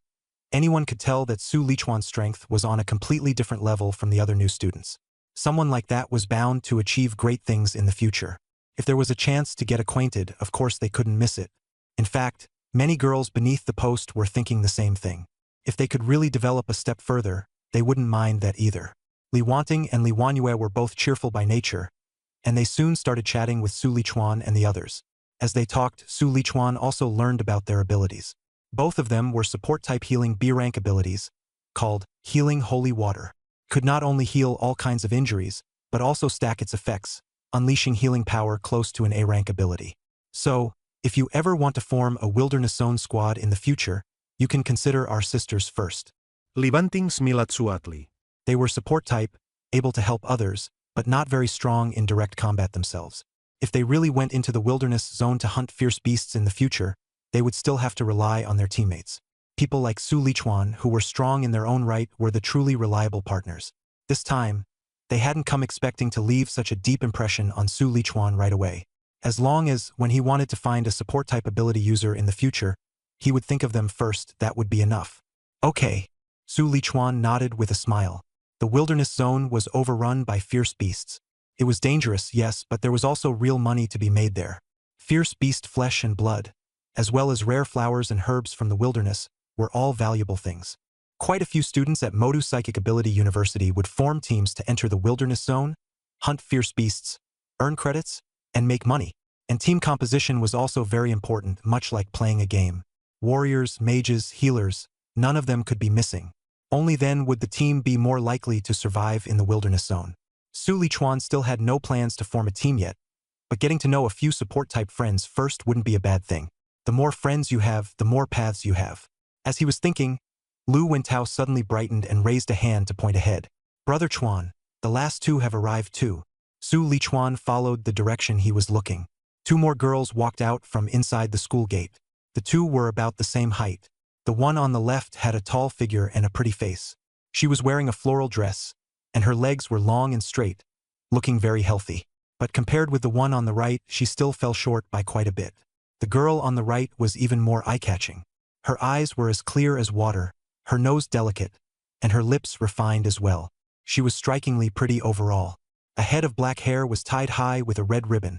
anyone could tell that Su Lichuan's strength was on a completely different level from the other new students. Someone like that was bound to achieve great things in the future. If there was a chance to get acquainted, of course they couldn't miss it. In fact, many girls beneath the post were thinking the same thing. If they could really develop a step further, they wouldn't mind that either. Li Wanting and Li Wanyue were both cheerful by nature, and they soon started chatting with Su Lichuan and the others. As they talked, Su Lichuan also learned about their abilities. Both of them were support-type healing B-rank abilities, called Healing Holy Water. Could not only heal all kinds of injuries, but also stack its effects, unleashing healing power close to an A-rank ability. So, if you ever want to form a Wilderness Zone squad in the future, you can consider our sisters first. Libanting Smilatsuatli. They were support type, able to help others, but not very strong in direct combat themselves. If they really went into the wilderness zone to hunt fierce beasts in the future, they would still have to rely on their teammates. People like Su Lichuan, who were strong in their own right, were the truly reliable partners. This time, they hadn't come expecting to leave such a deep impression on Su Lichuan right away. As long as, when he wanted to find a support-type ability user in the future, he would think of them first, that would be enough. Okay. Su Lichuan nodded with a smile. The wilderness zone was overrun by fierce beasts. It was dangerous, yes, but there was also real money to be made there. Fierce beast flesh and blood, as well as rare flowers and herbs from the wilderness, were all valuable things. Quite a few students at Modu Psychic Ability University would form teams to enter the wilderness zone, hunt fierce beasts, earn credits, and make money. And team composition was also very important, much like playing a game. Warriors, mages, healers, none of them could be missing. Only then would the team be more likely to survive in the wilderness zone. Su Lichuan still had no plans to form a team yet, but getting to know a few support-type friends first wouldn't be a bad thing. The more friends you have, the more paths you have. As he was thinking, Lu Wentao suddenly brightened and raised a hand to point ahead. Brother Chuan, the last two have arrived too. Su Lichuan followed the direction he was looking. Two more girls walked out from inside the school gate. The two were about the same height. The one on the left had a tall figure and a pretty face. She was wearing a floral dress, and her legs were long and straight, looking very healthy. But compared with the one on the right, she still fell short by quite a bit. The girl on the right was even more eye-catching. Her eyes were as clear as water, her nose delicate, and her lips refined as well. She was strikingly pretty overall. A head of black hair was tied high with a red ribbon,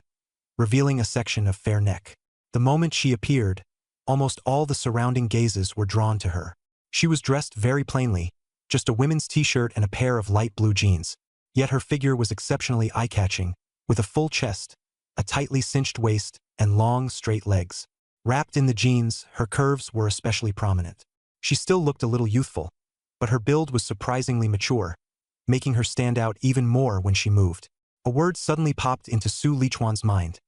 revealing a section of fair neck. The moment she appeared, almost all the surrounding gazes were drawn to her. She was dressed very plainly, just a women's t-shirt and a pair of light blue jeans. Yet her figure was exceptionally eye-catching, with a full chest, a tightly cinched waist, and long, straight legs. Wrapped in the jeans, her curves were especially prominent. She still looked a little youthful, but her build was surprisingly mature, making her stand out even more when she moved. A word suddenly popped into Su Lichuan's mind.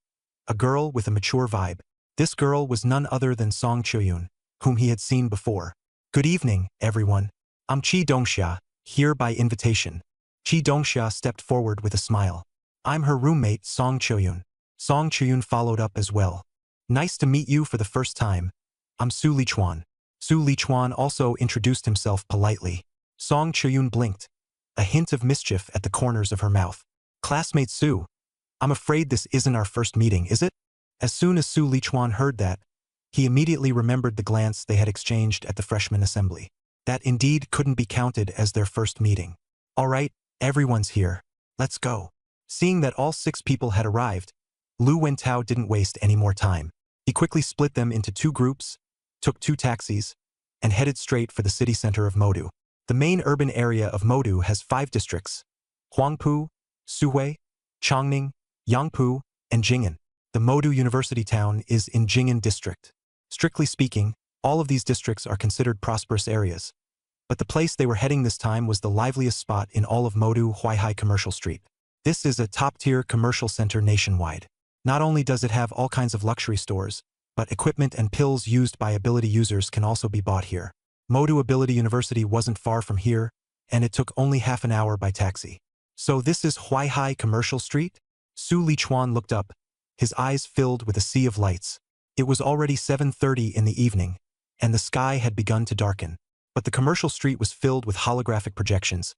A girl with a mature vibe. This girl was none other than Song Choyun, whom he had seen before. Good evening, everyone. I'm Chi Dongxia, here by invitation. Chi Dongxia stepped forward with a smile. I'm her roommate, Song Choyun. Song Choyun followed up as well. Nice to meet you for the first time. I'm Su Lichuan. Su Lichuan also introduced himself politely. Song Choyun blinked, a hint of mischief at the corners of her mouth. Classmate Su, I'm afraid this isn't our first meeting, is it? As soon as Su Lichuan heard that, he immediately remembered the glance they had exchanged at the freshman assembly. That indeed couldn't be counted as their first meeting. All right, everyone's here. Let's go. Seeing that all 6 people had arrived, Lu Wentao didn't waste any more time. He quickly split them into 2 groups, took 2 taxis, and headed straight for the city center of Modu. The main urban area of Modu has 5 districts: Huangpu, Suhui, Chongning, Yangpu, and Jing'an. The Modu University town is in Jing'an district. Strictly speaking, all of these districts are considered prosperous areas. But the place they were heading this time was the liveliest spot in all of Modu, Huaihai Commercial Street. This is a top-tier commercial center nationwide. Not only does it have all kinds of luxury stores, but equipment and pills used by ability users can also be bought here. Modu Ability University wasn't far from here, and it took only half an hour by taxi. So this is Huaihai Commercial Street? Su Lichuan looked up, his eyes filled with a sea of lights. It was already 7:30 in the evening, and the sky had begun to darken. But the commercial street was filled with holographic projections,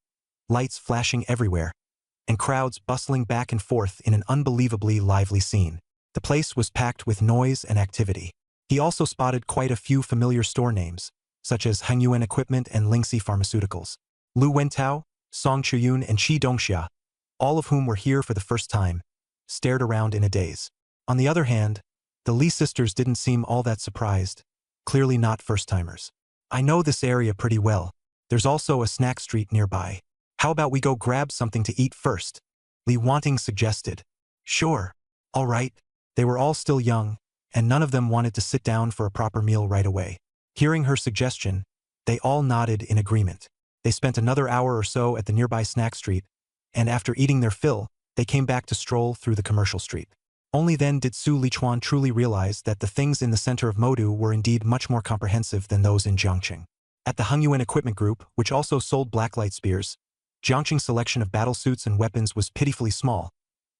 lights flashing everywhere, and crowds bustling back and forth in an unbelievably lively scene. The place was packed with noise and activity. He also spotted quite a few familiar store names, such as Hangyuan Equipment and Lingxi Pharmaceuticals. Lu Wentao, Song Choyun, and Chi Dongxia, all of whom were here for the first time, stared around in a daze. On the other hand, the Li sisters didn't seem all that surprised, clearly not first-timers. I know this area pretty well. There's also a snack street nearby. How about we go grab something to eat first? Li Wanting suggested. Sure. All right. They were all still young, and none of them wanted to sit down for a proper meal right away. Hearing her suggestion, they all nodded in agreement. They spent another hour or so at the nearby snack street, and after eating their fill, they came back to stroll through the commercial street. Only then did Su Lichuan truly realize that the things in the center of Modu were indeed much more comprehensive than those in Jiangqing. At the Hangyuan Equipment Group, which also sold blacklight spears, Jiangqing's selection of battlesuits and weapons was pitifully small,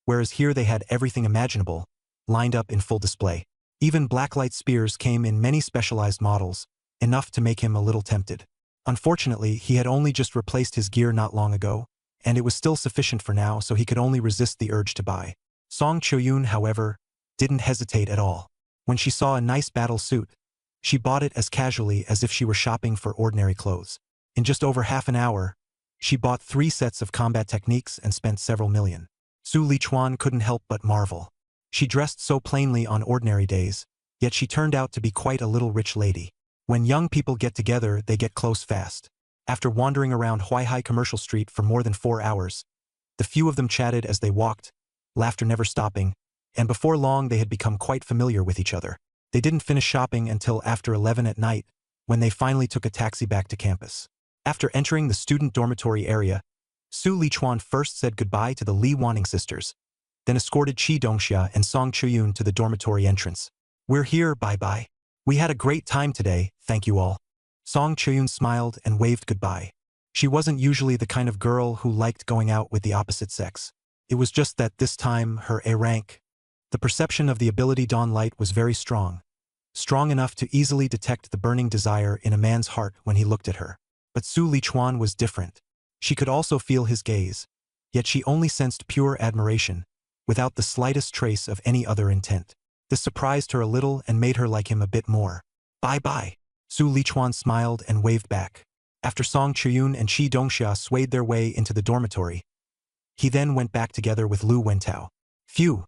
whereas here they had everything imaginable, lined up in full display. Even blacklight spears came in many specialized models, enough to make him a little tempted. Unfortunately, he had only just replaced his gear not long ago, and it was still sufficient for now, so he could only resist the urge to buy. Song Qiuyun, however, didn't hesitate at all. When she saw a nice battle suit, she bought it as casually as if she were shopping for ordinary clothes. In just over half an hour, she bought 3 sets of combat techniques and spent several million. Su Lichuan couldn't help but marvel. She dressed so plainly on ordinary days, yet she turned out to be quite a little rich lady. When young people get together, they get close fast. After wandering around Huaihai Commercial Street for more than 4 hours, the few of them chatted as they walked, laughter never stopping, and before long they had become quite familiar with each other. They didn't finish shopping until after 11 at night, when they finally took a taxi back to campus. After entering the student dormitory area, Su Lichuan first said goodbye to the Li Wanning sisters, then escorted Qi Dongxia and Song Qiuyun to the dormitory entrance. "We're here, bye-bye. We had a great time today, thank you all." Song Qiuyun smiled and waved goodbye. She wasn't usually the kind of girl who liked going out with the opposite sex. It was just that this time, her A rank, the perception of the ability Dawn Light was very strong enough to easily detect the burning desire in a man's heart when he looked at her. But Su Lichuan was different. She could also feel his gaze, yet she only sensed pure admiration, without the slightest trace of any other intent. This surprised her a little and made her like him a bit more. "Bye-bye." Su Lichuan smiled and waved back. After Song Qiuyun and Qi Dongxia swayed their way into the dormitory, he then went back together with Lu Wentao. "Phew.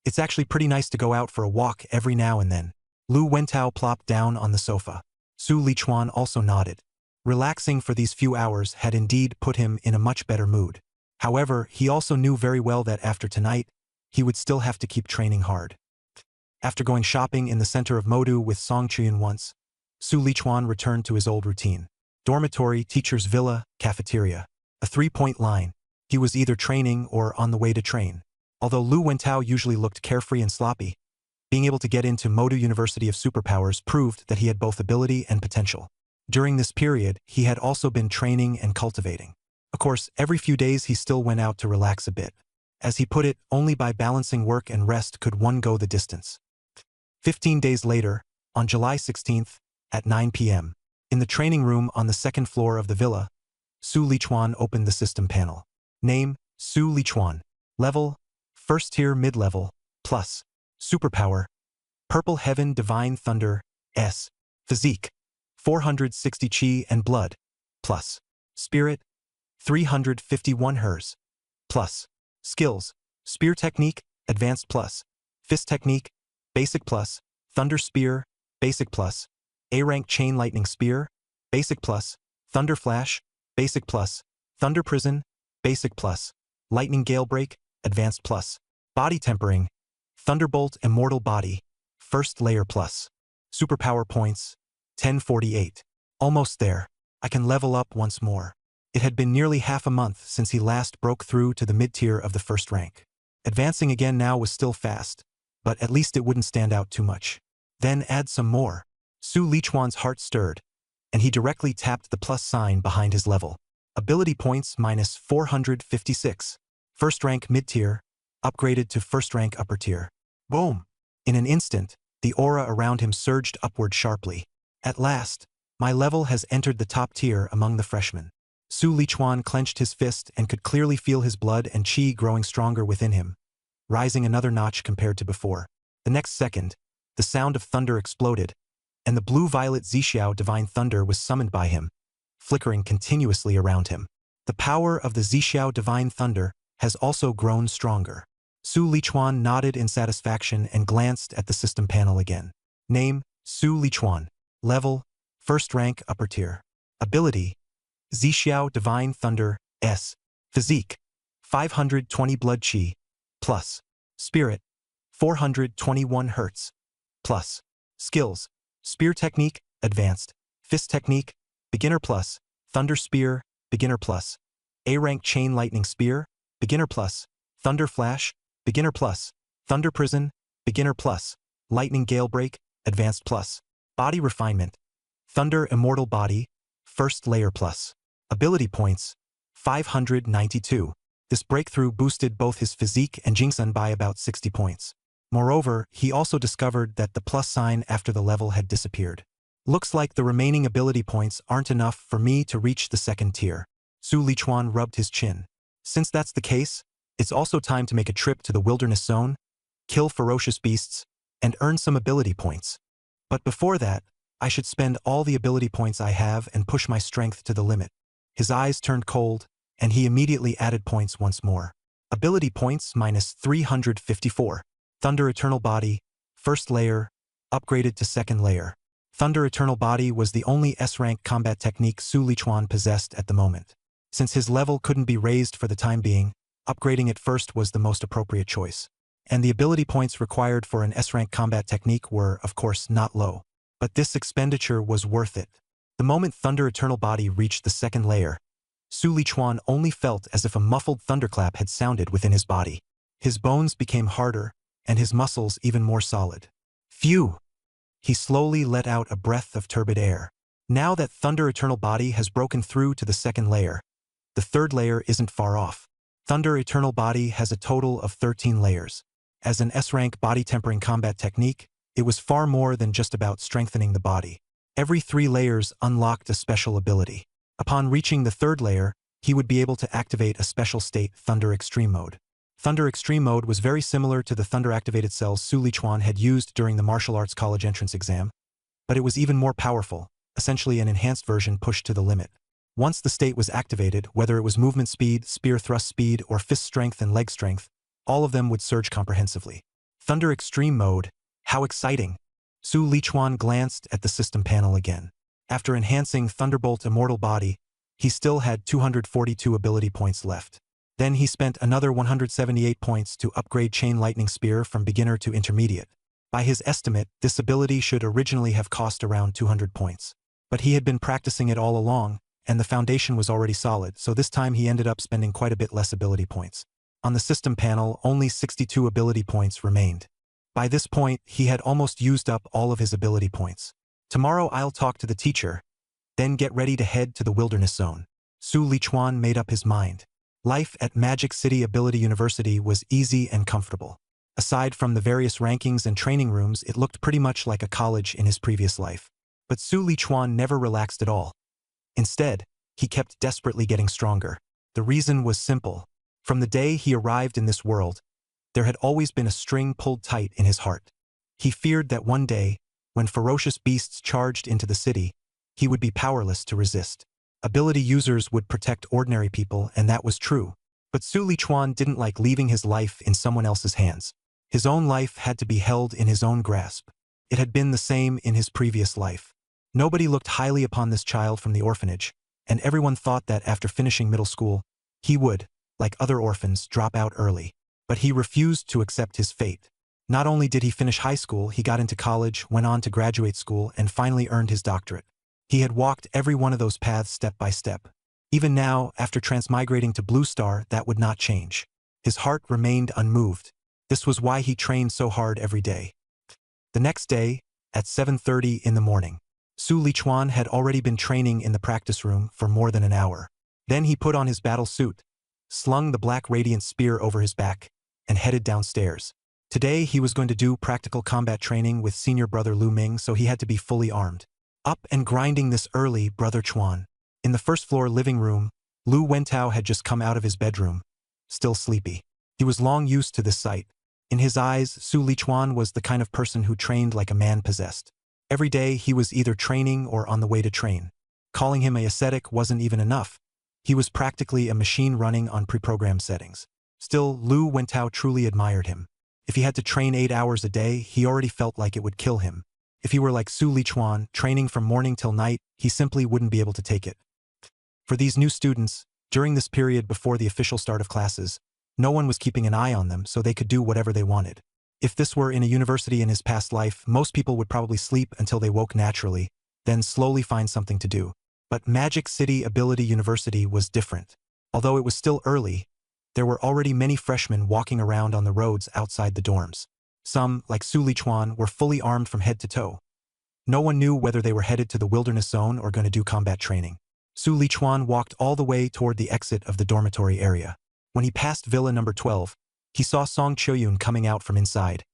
It's actually pretty nice to go out for a walk every now and then." Lu Wentao plopped down on the sofa. Su Lichuan also nodded. Relaxing for these few hours had indeed put him in a much better mood. However, he also knew very well that after tonight, he would still have to keep training hard. After going shopping in the center of Modu with Song Qiuyun once, Su Lichuan returned to his old routine. Dormitory, teacher's villa, cafeteria. A 3-point line. He was either training or on the way to train. Although Lu Wentao usually looked carefree and sloppy, being able to get into Modu University of Superpowers proved that he had both ability and potential. During this period, he had also been training and cultivating. Of course, every few days he still went out to relax a bit. As he put it, only by balancing work and rest could one go the distance. 15 days later, on July 16th, at 9 p.m., in the training room on the 2nd floor of the villa, Su Lichuan opened the system panel. Name, Su Lichuan. Level, 1st tier mid-level, plus. Superpower, Purple Heaven Divine Thunder, S. Physique, 460 Qi and Blood, plus. Spirit, 351 Hers, plus. Skills, Spear Technique, Advanced plus. Fist Technique, Basic plus. Thunder Spear, Basic plus. A-Rank Chain Lightning Spear, Basic plus. Thunder Flash, Basic plus. Thunder Prison, Basic plus. Lightning Gale Break, Advanced plus. Body Tempering, Thunderbolt Immortal Body, 1st layer plus. Superpower points, 1048. Almost there. I can level up once more. It had been nearly half a month since he last broke through to the mid-tier of the 1st rank. Advancing again now was still fast, but at least it wouldn't stand out too much. Then add some more. Su Lichuan's heart stirred, and he directly tapped the plus sign behind his level. Ability points minus 456. 1st rank mid-tier, upgraded to 1st rank upper tier. Boom! In an instant, the aura around him surged upward sharply. At last, my level has entered the top tier among the freshmen. Su Lichuan clenched his fist and could clearly feel his blood and qi growing stronger within him, rising another notch compared to before. The next second, the sound of thunder exploded, and the blue-violet Zixiao Divine Thunder was summoned by him, flickering continuously around him. The power of the Zixiao Divine Thunder has also grown stronger. Su Lichuan nodded in satisfaction and glanced at the system panel again. Name, Su Lichuan. Level, 1st rank upper tier. Ability, Zixiao Divine Thunder, S. Physique, 520 Blood Qi, plus. Spirit, 421 Hertz, plus. Skills, Spear Technique, Advanced. Fist Technique, Beginner plus. Thunder Spear, Beginner plus. A-Rank Chain Lightning Spear, Beginner plus. Thunder Flash, Beginner plus. Thunder Prison, Beginner plus. Lightning Gale Break, Advanced plus. Body Refinement, Thunder Immortal Body, 1st layer plus. Ability points, 592. This breakthrough boosted both his physique and Jingsun by about 60 points. Moreover, he also discovered that the plus sign after the level had disappeared. Looks like the remaining ability points aren't enough for me to reach the second tier. Su Lichuan rubbed his chin. Since that's the case, it's also time to make a trip to the wilderness zone, kill ferocious beasts, and earn some ability points. But before that, I should spend all the ability points I have and push my strength to the limit. His eyes turned cold, and he immediately added points once more. Ability points minus 354. Thunder Eternal Body, first layer, upgraded to second layer. Thunder Eternal Body was the only S-rank combat technique Su Lichuan possessed at the moment. Since his level couldn't be raised for the time being, upgrading it first was the most appropriate choice. And the ability points required for an S-rank combat technique were, of course, not low. But this expenditure was worth it. The moment Thunder Eternal Body reached the second layer, Su Lichuan only felt as if a muffled thunderclap had sounded within his body. His bones became harder, and his muscles even more solid. Phew! He slowly let out a breath of turbid air. Now that Thunder Eternal Body has broken through to the second layer, the third layer isn't far off. Thunder Eternal Body has a total of 13 layers. As an S-rank body tempering combat technique, it was far more than just about strengthening the body. Every 3 layers unlocked a special ability. Upon reaching the third layer, he would be able to activate a special state, Thunder Extreme Mode. Thunder Extreme Mode was very similar to the Thunder-activated cells Su Lichuan had used during the martial arts college entrance exam, but it was even more powerful, essentially an enhanced version pushed to the limit. Once the state was activated, whether it was movement speed, spear thrust speed, or fist strength and leg strength, all of them would surge comprehensively. Thunder Extreme Mode, how exciting! Su Lichuan glanced at the system panel again. After enhancing Thunderbolt Immortal Body, he still had 242 ability points left. Then he spent another 178 points to upgrade Chain Lightning Spear from beginner to intermediate. By his estimate, this ability should originally have cost around 200 points. But he had been practicing it all along, and the foundation was already solid, so this time he ended up spending quite a bit less ability points. On the system panel, only 62 ability points remained. By this point, he had almost used up all of his ability points. Tomorrow I'll talk to the teacher, then get ready to head to the wilderness zone. Su Lichuan made up his mind. Life at Magic City Ability University was easy and comfortable. Aside from the various rankings and training rooms, it looked pretty much like a college in his previous life. But Su Lichuan never relaxed at all. Instead, he kept desperately getting stronger. The reason was simple. From the day he arrived in this world, there had always been a string pulled tight in his heart. He feared that one day, when ferocious beasts charged into the city, he would be powerless to resist. Ability users would protect ordinary people, and that was true. But Su Lichuan didn't like leaving his life in someone else's hands. His own life had to be held in his own grasp. It had been the same in his previous life. Nobody looked highly upon this child from the orphanage, and everyone thought that after finishing middle school, he would, like other orphans, drop out early. But he refused to accept his fate. Not only did he finish high school, he got into college, went on to graduate school, and finally earned his doctorate. He had walked every one of those paths step by step. Even now, after transmigrating to Blue Star, that would not change. His heart remained unmoved. This was why he trained so hard every day. The next day, at 7:30 in the morning, Su Lichuan had already been training in the practice room for more than an hour. Then he put on his battle suit, slung the black radiant spear over his back, and headed downstairs. Today he was going to do practical combat training with senior brother Lu Ming, so he had to be fully armed. Up and grinding this early, Brother Chuan. In the first-floor living room, Lu Wentao had just come out of his bedroom, still sleepy. He was long used to this sight. In his eyes, Su Lichuan was the kind of person who trained like a man possessed. Every day he was either training or on the way to train. Calling him a ascetic wasn't even enough. He was practically a machine running on pre-programmed settings. Still, Lu Wentao truly admired him. If he had to train 8 hours a day, he already felt like it would kill him. If he were like Su Lichuan, training from morning till night, he simply wouldn't be able to take it. For these new students, during this period before the official start of classes, no one was keeping an eye on them, so they could do whatever they wanted. If this were in a university in his past life, most people would probably sleep until they woke naturally, then slowly find something to do. But Magic City Ability University was different. Although it was still early, there were already many freshmen walking around on the roads outside the dorms. Some, like Su Lichuan, were fully armed from head to toe. No one knew whether they were headed to the wilderness zone or going to do combat training. Su Lichuan walked all the way toward the exit of the dormitory area. When he passed Villa number 12, he saw Song Choyun coming out from inside,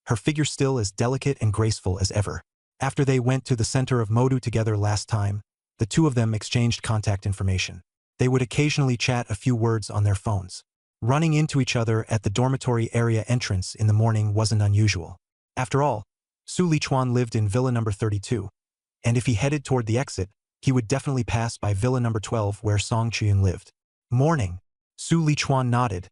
her figure still as delicate and graceful as ever. After they went to the center of Modu together last time, the two of them exchanged contact information. They would occasionally chat a few words on their phones. Running into each other at the dormitory area entrance in the morning wasn't unusual. After all, Su Lichuan lived in Villa number 32, and if he headed toward the exit, he would definitely pass by Villa number 12 where Song Choyun lived. Morning. Su Lichuan nodded,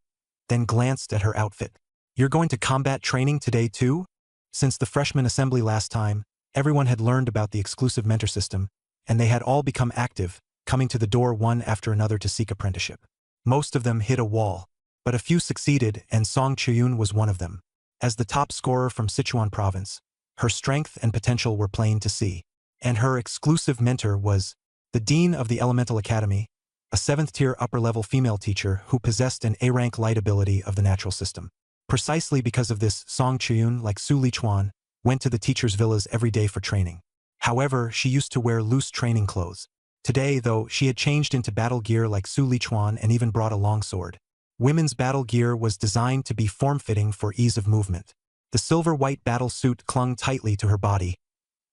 then glanced at her outfit. You're going to combat training today too? Since the freshman assembly last time, everyone had learned about the exclusive mentor system, and they had all become active, coming to the door one after another to seek apprenticeship. Most of them hit a wall, but a few succeeded, and Song Choyun was one of them. As the top scorer from Sichuan province, her strength and potential were plain to see. And her exclusive mentor was the dean of the Elemental Academy, a 7th-tier upper-level female teacher who possessed an A-rank light ability of the natural system. Precisely because of this, Song Choyun, like Su Lichuan, went to the teachers' villas every day for training. However, she used to wear loose training clothes. Today, though, she had changed into battle gear like Su Lichuan and even brought a longsword. Women's battle gear was designed to be form-fitting for ease of movement. The silver-white battle suit clung tightly to her body,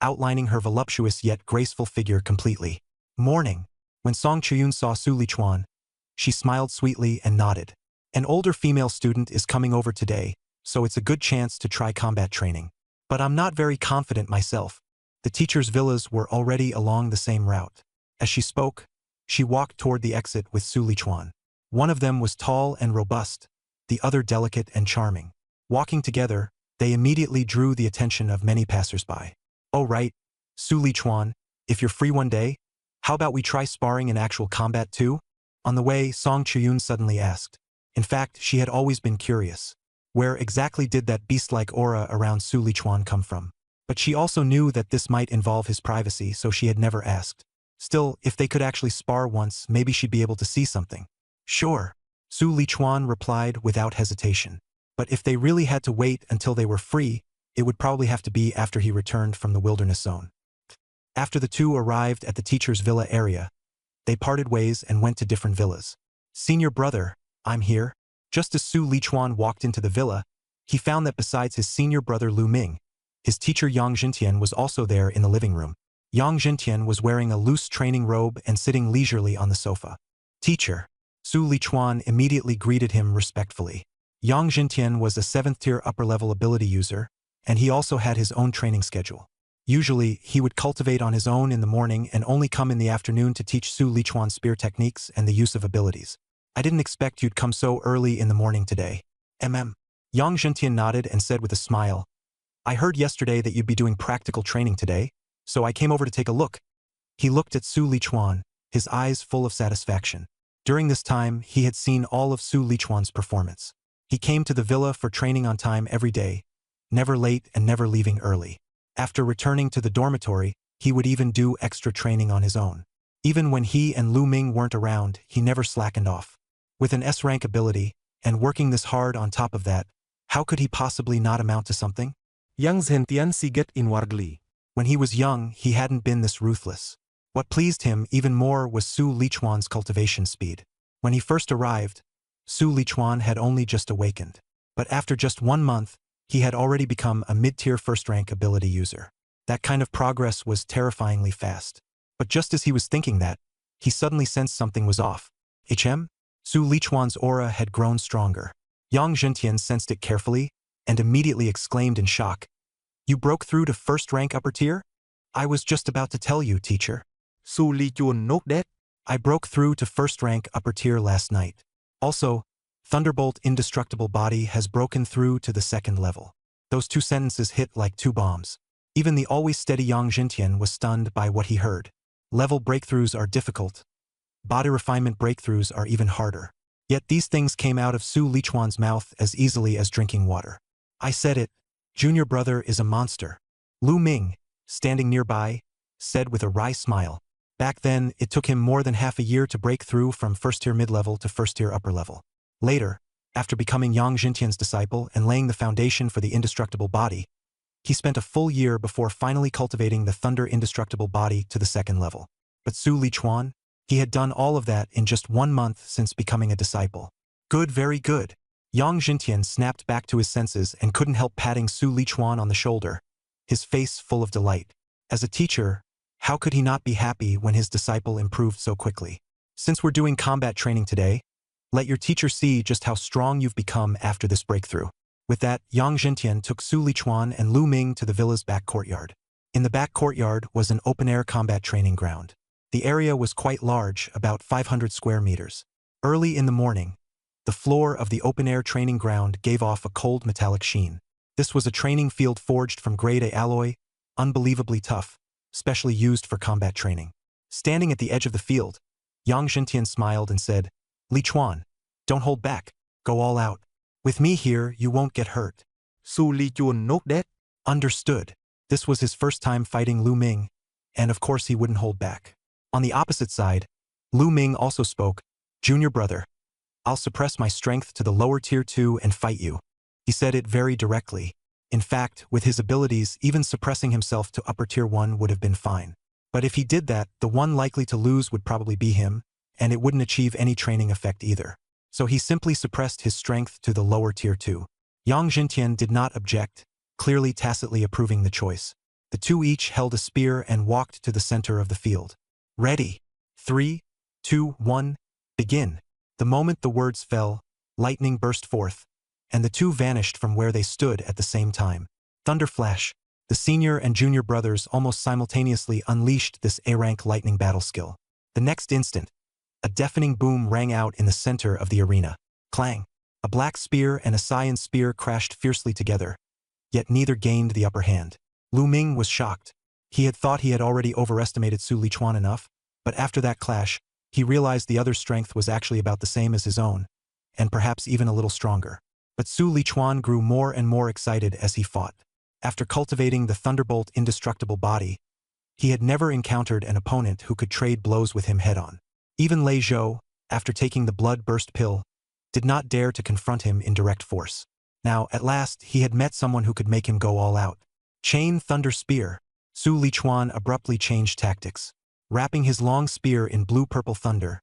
outlining her voluptuous yet graceful figure completely. Morning. When Song Choyun saw Su Lichuan, she smiled sweetly and nodded. An older female student is coming over today, so it's a good chance to try combat training. But I'm not very confident myself. The teachers' villas were already along the same route. As she spoke, she walked toward the exit with Su Lichuan. One of them was tall and robust, the other delicate and charming. Walking together, they immediately drew the attention of many passers-by. Oh right, Su Lichuan, if you're free one day, how about we try sparring in actual combat too? On the way, Song Choyun suddenly asked. In fact, she had always been curious. Where exactly did that beast-like aura around Su Lichuan come from? But she also knew that this might involve his privacy, so she had never asked. Still, if they could actually spar once, maybe she'd be able to see something. Sure, Su Lichuan replied without hesitation. But if they really had to wait until they were free, it would probably have to be after he returned from the wilderness zone. After the two arrived at the teacher's villa area, they parted ways and went to different villas. Senior brother, I'm here. Just as Su Lichuan walked into the villa, he found that besides his senior brother Lu Ming, his teacher Yang Jintian was also there in the living room. Yang Jintian was wearing a loose training robe and sitting leisurely on the sofa. Teacher. Su Lichuan immediately greeted him respectfully. Yang Jintian was a 7th-tier upper-level ability user, and he also had his own training schedule. Usually, he would cultivate on his own in the morning and only come in the afternoon to teach Su Lichuan spear techniques and the use of abilities. I didn't expect you'd come so early in the morning today. Yang Zhentian nodded and said with a smile, I heard yesterday that you'd be doing practical training today, so I came over to take a look. He looked at Su Lichuan, his eyes full of satisfaction. During this time, he had seen all of Su Lichuan's performance. He came to the villa for training on time every day, never late and never leaving early. After returning to the dormitory, he would even do extra training on his own. Even when he and Lu Ming weren't around, he never slackened off. With an S-rank ability, and working this hard on top of that, how could he possibly not amount to something? Yang Zhentian sighed inwardly. When he was young, he hadn't been this ruthless. What pleased him even more was Su Lichuan's cultivation speed. When he first arrived, Su Lichuan had only just awakened. But after just 1 month, he had already become a mid-tier first-rank ability user. That kind of progress was terrifyingly fast. But just as he was thinking that, he suddenly sensed something was off. Su Lichuan's aura had grown stronger. Yang Zhentian sensed it carefully and immediately exclaimed in shock. You broke through to first-rank upper tier? I was just about to tell you, teacher. Su Lichuan nodded. I broke through to first-rank upper tier last night. Also, Thunderbolt Indestructible Body has broken through to the 2nd level. Those two sentences hit like two bombs. Even the always steady Yang Zhentian was stunned by what he heard. Level breakthroughs are difficult. Body refinement breakthroughs are even harder. Yet these things came out of Su Lichuan's mouth as easily as drinking water. I said it. Junior brother is a monster. Lu Ming, standing nearby, said with a wry smile. Back then, it took him more than half a year to break through from first-tier mid-level to first-tier upper level. Later, after becoming Yang Zhentian's disciple and laying the foundation for the indestructible body, he spent a full year before finally cultivating the Thunder Indestructible Body to the 2nd level. But Su Lichuan, He had done all of that in just 1 month since becoming a disciple. Good, very good. Yang Jintian snapped back to his senses and couldn't help patting Su Lichuan on the shoulder, his face full of delight. As a teacher, how could he not be happy when his disciple improved so quickly? Since we're doing combat training today, let your teacher see just how strong you've become after this breakthrough. With that, Yang Jintian took Su Lichuan and Lu Ming to the villa's back courtyard. In the back courtyard was an open-air combat training ground. The area was quite large, about 500 square meters. Early in the morning, the floor of the open-air training ground gave off a cold metallic sheen. This was a training field forged from grade A alloy, unbelievably tough, specially used for combat training. Standing at the edge of the field, Yang Jintian smiled and said, Lichuan, don't hold back, go all out. With me here, you won't get hurt. Su Lichuan nodded. Understood. This was his first time fighting Lu Ming, and of course he wouldn't hold back. On the opposite side, Lu Ming also spoke, Junior brother, I'll suppress my strength to the lower tier 2 and fight you. He said it very directly. In fact, with his abilities, even suppressing himself to upper tier 1 would have been fine. But if he did that, the one likely to lose would probably be him, and it wouldn't achieve any training effect either. So he simply suppressed his strength to the lower tier 2. Yang Jintian did not object, clearly tacitly approving the choice. The two each held a spear and walked to the center of the field. Ready. 3, 2, 1, begin. The moment the words fell, lightning burst forth, and the two vanished from where they stood at the same time. Thunder flash. The senior and junior brothers almost simultaneously unleashed this A-rank lightning battle skill. The next instant, a deafening boom rang out in the center of the arena. Clang! A black spear and a cyan spear crashed fiercely together, yet neither gained the upper hand. Lu Ming was shocked. He had thought he had already overestimated Su Lichuan enough, but after that clash, he realized the other's strength was actually about the same as his own, and perhaps even a little stronger. But Su Lichuan grew more and more excited as he fought. After cultivating the Thunderbolt indestructible body, he had never encountered an opponent who could trade blows with him head-on. Even Lei Zhou, after taking the blood burst pill, did not dare to confront him in direct force. Now, at last, he had met someone who could make him go all out. Chain Thunder Spear. Su Lichuan abruptly changed tactics. Wrapping his long spear in blue-purple thunder,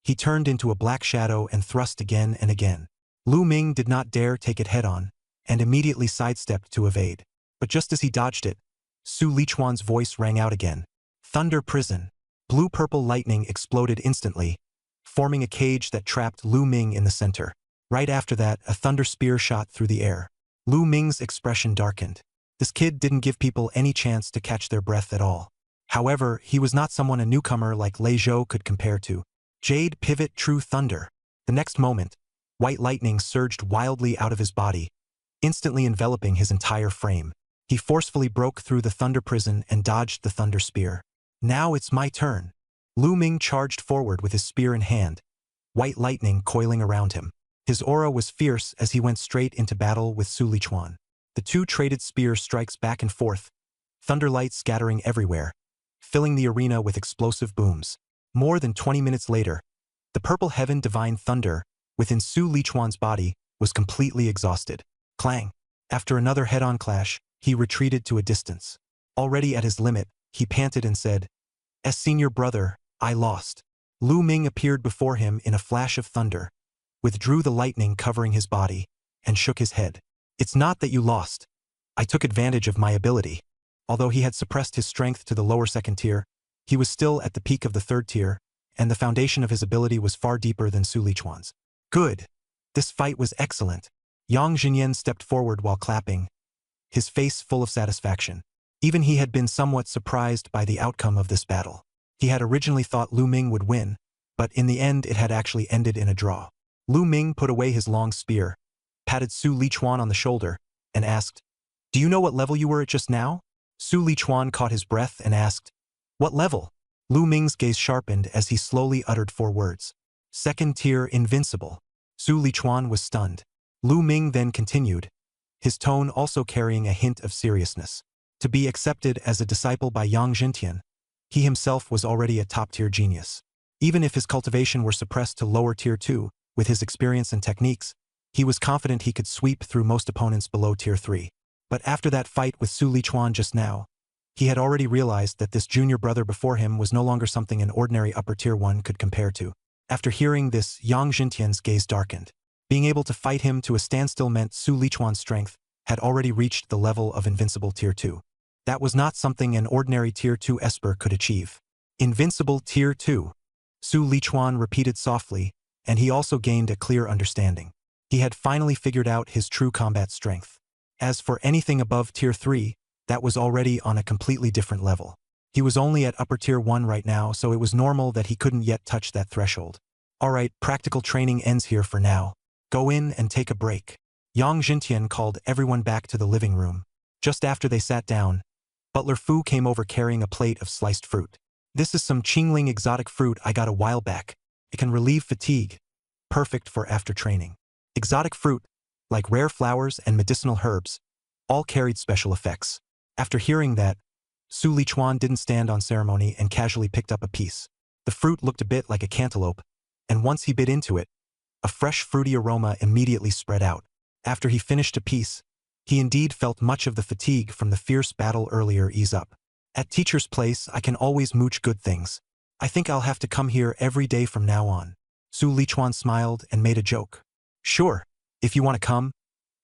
he turned into a black shadow and thrust again and again. Lu Ming did not dare take it head-on, and immediately sidestepped to evade. But just as he dodged it, Su Lichuan's voice rang out again. Thunder Prison. Blue-purple lightning exploded instantly, forming a cage that trapped Lu Ming in the center. Right after that, a thunder spear shot through the air. Lu Ming's expression darkened. This kid didn't give people any chance to catch their breath at all. However, he was not someone a newcomer like Lei Zhou could compare to. Jade Pivot True Thunder. The next moment, white lightning surged wildly out of his body, instantly enveloping his entire frame. He forcefully broke through the thunder prison and dodged the thunder spear. Now it's my turn. Lu Ming charged forward with his spear in hand, white lightning coiling around him. His aura was fierce as he went straight into battle with Su Lichuan. The two traded spear strikes back and forth, thunderlight scattering everywhere, filling the arena with explosive booms. More than 20 minutes later, the purple heaven divine thunder within Su Lichuan's body was completely exhausted. Clang! After another head-on clash, he retreated to a distance. Already at his limit, he panted and said, Senior brother, I lost. Lu Ming appeared before him in a flash of thunder, withdrew the lightning covering his body, and shook his head. It's not that you lost. I took advantage of my ability. Although he had suppressed his strength to the lower second tier, he was still at the peak of the third tier, and the foundation of his ability was far deeper than Su Lichuan's. Good. This fight was excellent. Yang Jinyan stepped forward while clapping, his face full of satisfaction. Even he had been somewhat surprised by the outcome of this battle. He had originally thought Lu Ming would win, but in the end it had actually ended in a draw. Lu Ming put away his long spear, patted Su Lichuan on the shoulder, and asked, Do you know what level you were at just now? Su Lichuan caught his breath and asked, What level? Lu Ming's gaze sharpened as he slowly uttered 4 words. Second tier invincible. Su Lichuan was stunned. Lu Ming then continued, his tone also carrying a hint of seriousness. To be accepted as a disciple by Yang Jintian, he himself was already a top-tier genius. Even if his cultivation were suppressed to lower tier 2, with his experience and techniques, he was confident he could sweep through most opponents below tier 3. But after that fight with Su Lichuan just now, He had already realized that this junior brother before him was no longer something an ordinary upper tier one could compare to. After hearing this, Yang Jintian's gaze darkened. Being able to fight him to a standstill meant Su Lichuan's strength had already reached the level of invincible tier 2. That was not something an ordinary tier 2 esper could achieve. Invincible tier 2. Su Lichuan repeated softly, and he also gained a clear understanding. He had finally figured out his true combat strength. As for anything above tier 3, that was already on a completely different level. He was only at upper tier 1 right now, so it was normal that he couldn't yet touch that threshold. Alright, practical training ends here for now. Go in and take a break. Yang Jintian called everyone back to the living room. Just after they sat down, Butler Fu came over carrying a plate of sliced fruit. This is some Qingling exotic fruit I got a while back. It can relieve fatigue. Perfect for after training. Exotic fruit, like rare flowers and medicinal herbs, all carried special effects. After hearing that, Su Lichuan didn't stand on ceremony and casually picked up a piece. The fruit looked a bit like a cantaloupe, and once he bit into it, a fresh fruity aroma immediately spread out. After he finished a piece, he indeed felt much of the fatigue from the fierce battle earlier ease up. At teacher's place, I can always mooch good things. I think I'll have to come here every day from now on. Su Lichuan smiled and made a joke. Sure, if you want to come,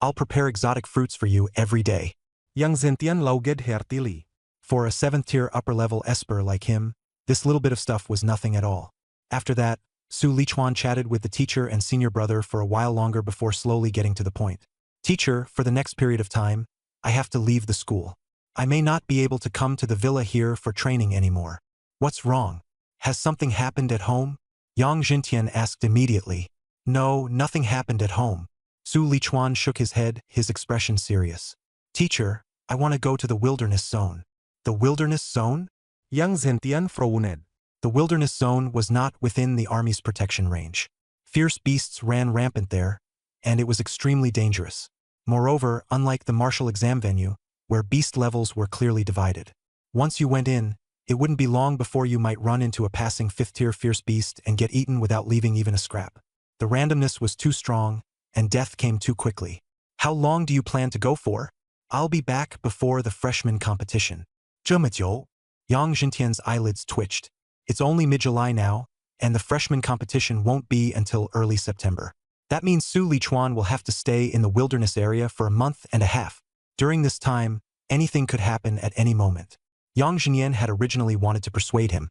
I'll prepare exotic fruits for you every day. Yang Zentian laughed heartily. For a 7th-tier upper-level esper like him, this little bit of stuff was nothing at all. After that, Su Lichuan chatted with the teacher and senior brother for a while longer before slowly getting to the point. Teacher, for the next period of time, I have to leave the school. I may not be able to come to the villa here for training anymore. What's wrong? Has something happened at home? Yang Jintian asked immediately. No, nothing happened at home. Su Lichuan shook his head, his expression serious. Teacher, I want to go to the wilderness zone. The wilderness zone? Yang Zentian frowned. The wilderness zone was not within the army's protection range. Fierce beasts ran rampant there, and it was extremely dangerous. Moreover, unlike the martial exam venue, where beast levels were clearly divided. Once you went in, it wouldn't be long before you might run into a passing 5th-tier fierce beast and get eaten without leaving even a scrap. The randomness was too strong, and death came too quickly. How long do you plan to go for? I'll be back before the freshman competition. 这么久? Yang Jintian's eyelids twitched. It's only mid-July now, and the freshman competition won't be until early September. That means Su Lichuan will have to stay in the wilderness area for a month and a half. During this time, anything could happen at any moment. Yang Jinyan had originally wanted to persuade him,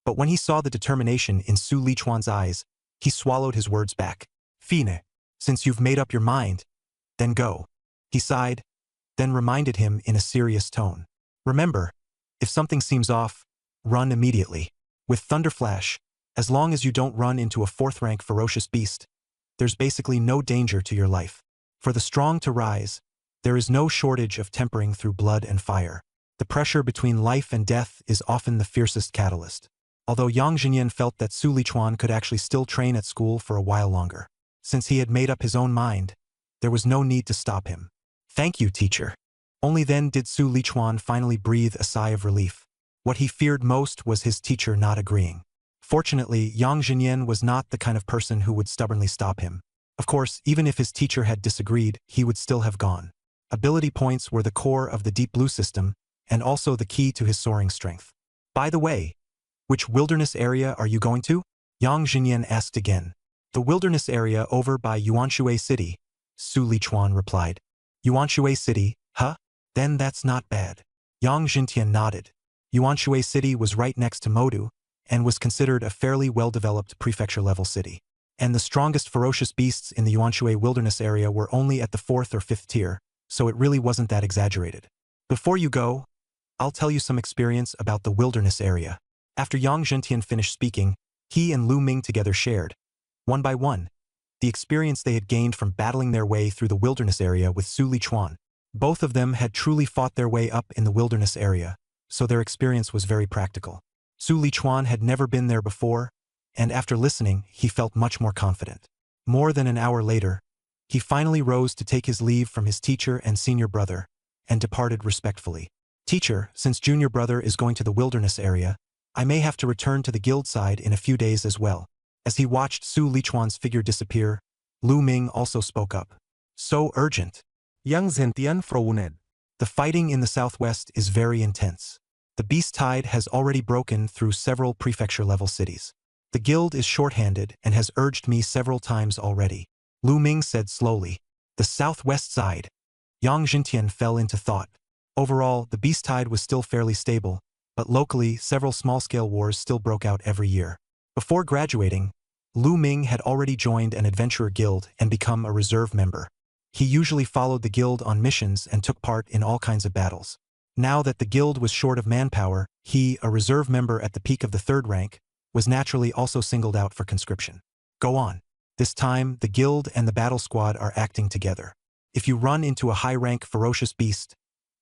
but when he saw the determination in Su Lichuan's eyes, he swallowed his words back. Fine, since you've made up your mind, then go. He sighed, then reminded him in a serious tone. Remember, if something seems off, run immediately. With Thunderflash, as long as you don't run into a 4th-rank ferocious beast, there's basically no danger to your life. For the strong to rise, there is no shortage of tempering through blood and fire. The pressure between life and death is often the fiercest catalyst. Although Yang Jinyan felt that Su Lichuan could actually still train at school for a while longer. Since he had made up his own mind, there was no need to stop him. Thank you, teacher. Only then did Su Lichuan finally breathe a sigh of relief. What he feared most was his teacher not agreeing. Fortunately, Yang Jinyan was not the kind of person who would stubbornly stop him. Of course, even if his teacher had disagreed, he would still have gone. Ability points were the core of the Deep Blue system, and also the key to his soaring strength. By the way, which wilderness area are you going to? Yang Jinyan asked again. The wilderness area over by Yuanshui City, Su Lichuan replied. Yuanshui City, huh? Then that's not bad. Yang Jintian nodded. Yuanshui City was right next to Modu, and was considered a fairly well-developed prefecture-level city. And the strongest ferocious beasts in the Yuanshui wilderness area were only at the 4th or 5th tier, so it really wasn't that exaggerated. Before you go, I'll tell you some experience about the wilderness area. After Yang Zhentian finished speaking, he and Lu Ming together shared, one by one, the experience they had gained from battling their way through the wilderness area with Su Lichuan. Both of them had truly fought their way up in the wilderness area, so their experience was very practical. Su Lichuan had never been there before, and after listening, he felt much more confident. More than an hour later, he finally rose to take his leave from his teacher and senior brother, and departed respectfully. Teacher, since junior brother is going to the wilderness area, I may have to return to the guild side in a few days as well. As he watched Su Lichuan's figure disappear, Lu Ming also spoke up. So urgent. Yang Zhentian frowned. The fighting in the southwest is very intense. The beast tide has already broken through several prefecture-level cities. The guild is short-handed and has urged me several times already. Lu Ming said slowly. The southwest side. Yang Jintian fell into thought. Overall, the beast tide was still fairly stable, but locally, several small-scale wars still broke out every year. Before graduating, Lu Ming had already joined an adventurer guild and become a reserve member. He usually followed the guild on missions and took part in all kinds of battles. Now that the guild was short of manpower, he, a reserve member at the peak of the 3rd rank, was naturally also singled out for conscription. Go on. This time, the guild and the battle squad are acting together. If you run into a high-rank ferocious beast,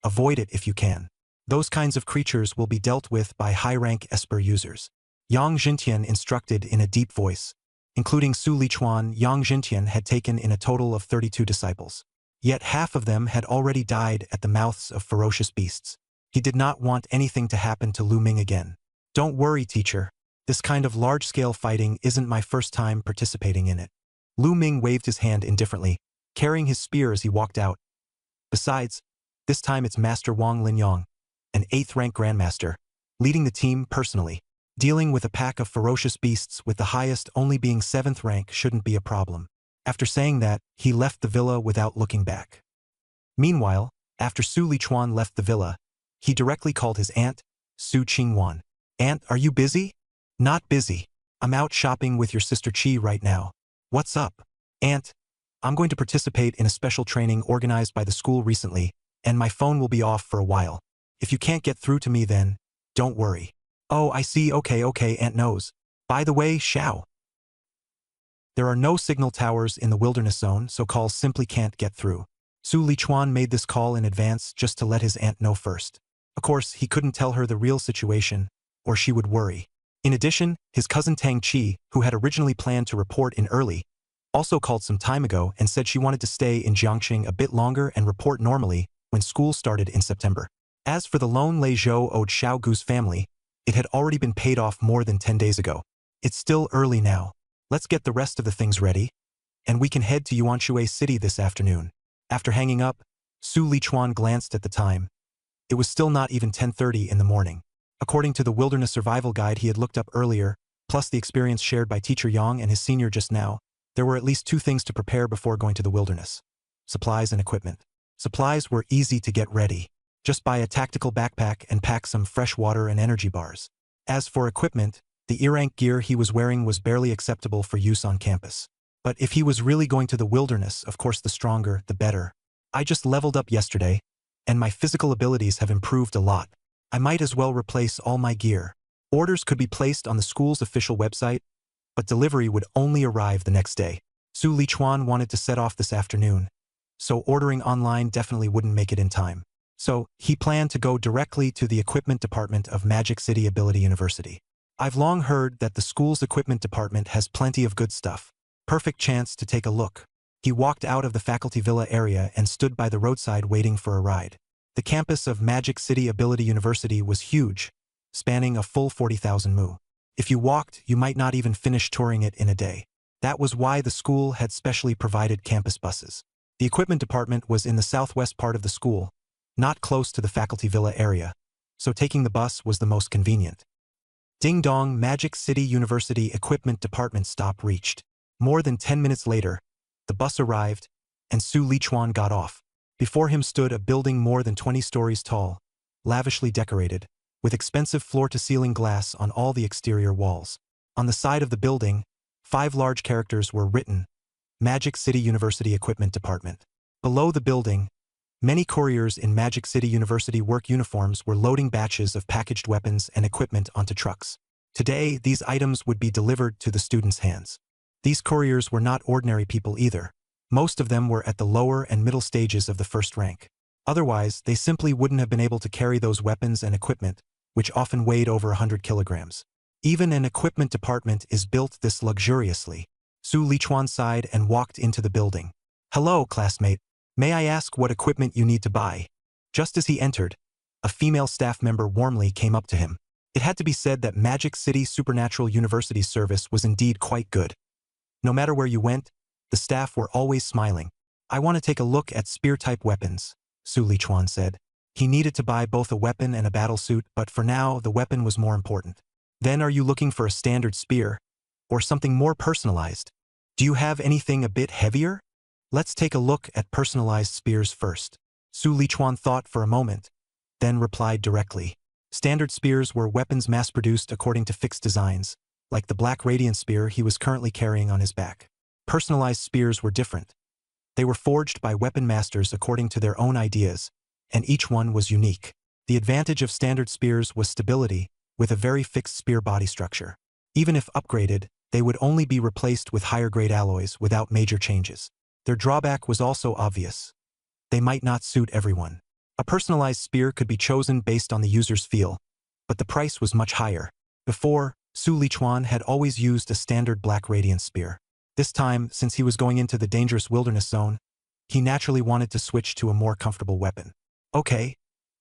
avoid it if you can. Those kinds of creatures will be dealt with by high-rank Esper users. Yang Jintian instructed in a deep voice. Including Su Lichuan, Yang Jintian had taken in a total of 32 disciples. Yet half of them had already died at the mouths of ferocious beasts. He did not want anything to happen to Lu Ming again. Don't worry, teacher. This kind of large-scale fighting isn't my first time participating in it. Lu Ming waved his hand indifferently, carrying his spear as he walked out. Besides, this time it's Master Wang Linyang, an 8th-rank grandmaster, leading the team personally. Dealing with a pack of ferocious beasts with the highest only being 7th rank shouldn't be a problem. After saying that, he left the villa without looking back. Meanwhile, after Su Lichuan left the villa, he directly called his aunt, Su Qingwan. Aunt, are you busy? Not busy. I'm out shopping with your sister Qi right now. What's up? Aunt, I'm going to participate in a special training organized by the school recently, and my phone will be off for a while. If you can't get through to me then, don't worry. Oh, I see, okay, Aunt knows. By the way, Xiao. There are no signal towers in the wilderness zone, so calls simply can't get through. Su Lichuan made this call in advance just to let his aunt know first. Of course, he couldn't tell her the real situation, or she would worry. In addition, his cousin Tang Qi, who had originally planned to report in early, also called some time ago and said she wanted to stay in Jiangxing a bit longer and report normally when school started in September. As for the loan Lei Zhou owed Xiao Gu's family, it had already been paid off more than 10 days ago. It's still early now. Let's get the rest of the things ready, and we can head to Yuanshui City this afternoon. After hanging up, Su Lichuan glanced at the time. It was still not even 10:30 in the morning. According to the wilderness survival guide he had looked up earlier, plus the experience shared by Teacher Yang and his senior just now, there were at least 2 things to prepare before going to the wilderness: supplies and equipment. Supplies were easy to get ready. Just buy a tactical backpack and pack some fresh water and energy bars. As for equipment, the E-rank gear he was wearing was barely acceptable for use on campus. But if he was really going to the wilderness, of course the stronger, the better. I just leveled up yesterday, and my physical abilities have improved a lot. I might as well replace all my gear. Orders could be placed on the school's official website, but delivery would only arrive the next day. Su Lichuan wanted to set off this afternoon, so ordering online definitely wouldn't make it in time. So, he planned to go directly to the equipment department of Magic City Ability University. I've long heard that the school's equipment department has plenty of good stuff. Perfect chance to take a look. He walked out of the faculty villa area and stood by the roadside waiting for a ride. The campus of Magic City Ability University was huge, spanning a full 40,000 mu. If you walked, you might not even finish touring it in a day. That was why the school had specially provided campus buses. The equipment department was in the southwest part of the school, not close to the faculty villa area, so taking the bus was the most convenient. Ding dong, Magic City University Equipment Department stop reached. More than 10 minutes later, the bus arrived, and Su Lichuan got off. Before him stood a building more than 20 stories tall, lavishly decorated, with expensive floor-to-ceiling glass on all the exterior walls. On the side of the building, 5 large characters were written, Magic City University Equipment Department. Below the building, many couriers in Magic City University work uniforms were loading batches of packaged weapons and equipment onto trucks. Today, these items would be delivered to the students' hands. These couriers were not ordinary people either. Most of them were at the lower and middle stages of the 1st rank. Otherwise, they simply wouldn't have been able to carry those weapons and equipment, which often weighed over 100 kilograms. Even an equipment department is built this luxuriously. Su Lichuan sighed and walked into the building. Hello, classmate. May I ask what equipment you need to buy? Just as he entered, a female staff member warmly came up to him. It had to be said that Magic City Supernatural University's service was indeed quite good. No matter where you went, the staff were always smiling. I want to take a look at spear-type weapons, Su Lichuan said. He needed to buy both a weapon and a battlesuit, but for now, the weapon was more important. Then are you looking for a standard spear? Or something more personalized? Do you have anything a bit heavier? Let's take a look at personalized spears first. Su Lichuan thought for a moment, then replied directly. Standard spears were weapons mass-produced according to fixed designs, like the black radiant spear he was currently carrying on his back. Personalized spears were different. They were forged by weapon masters according to their own ideas, and each one was unique. The advantage of standard spears was stability, with a very fixed spear body structure. Even if upgraded, they would only be replaced with higher-grade alloys without major changes. Their drawback was also obvious. They might not suit everyone. A personalized spear could be chosen based on the user's feel, but the price was much higher. Before, Su Lichuan had always used a standard black radiant spear. This time, since he was going into the dangerous wilderness zone, he naturally wanted to switch to a more comfortable weapon. Okay,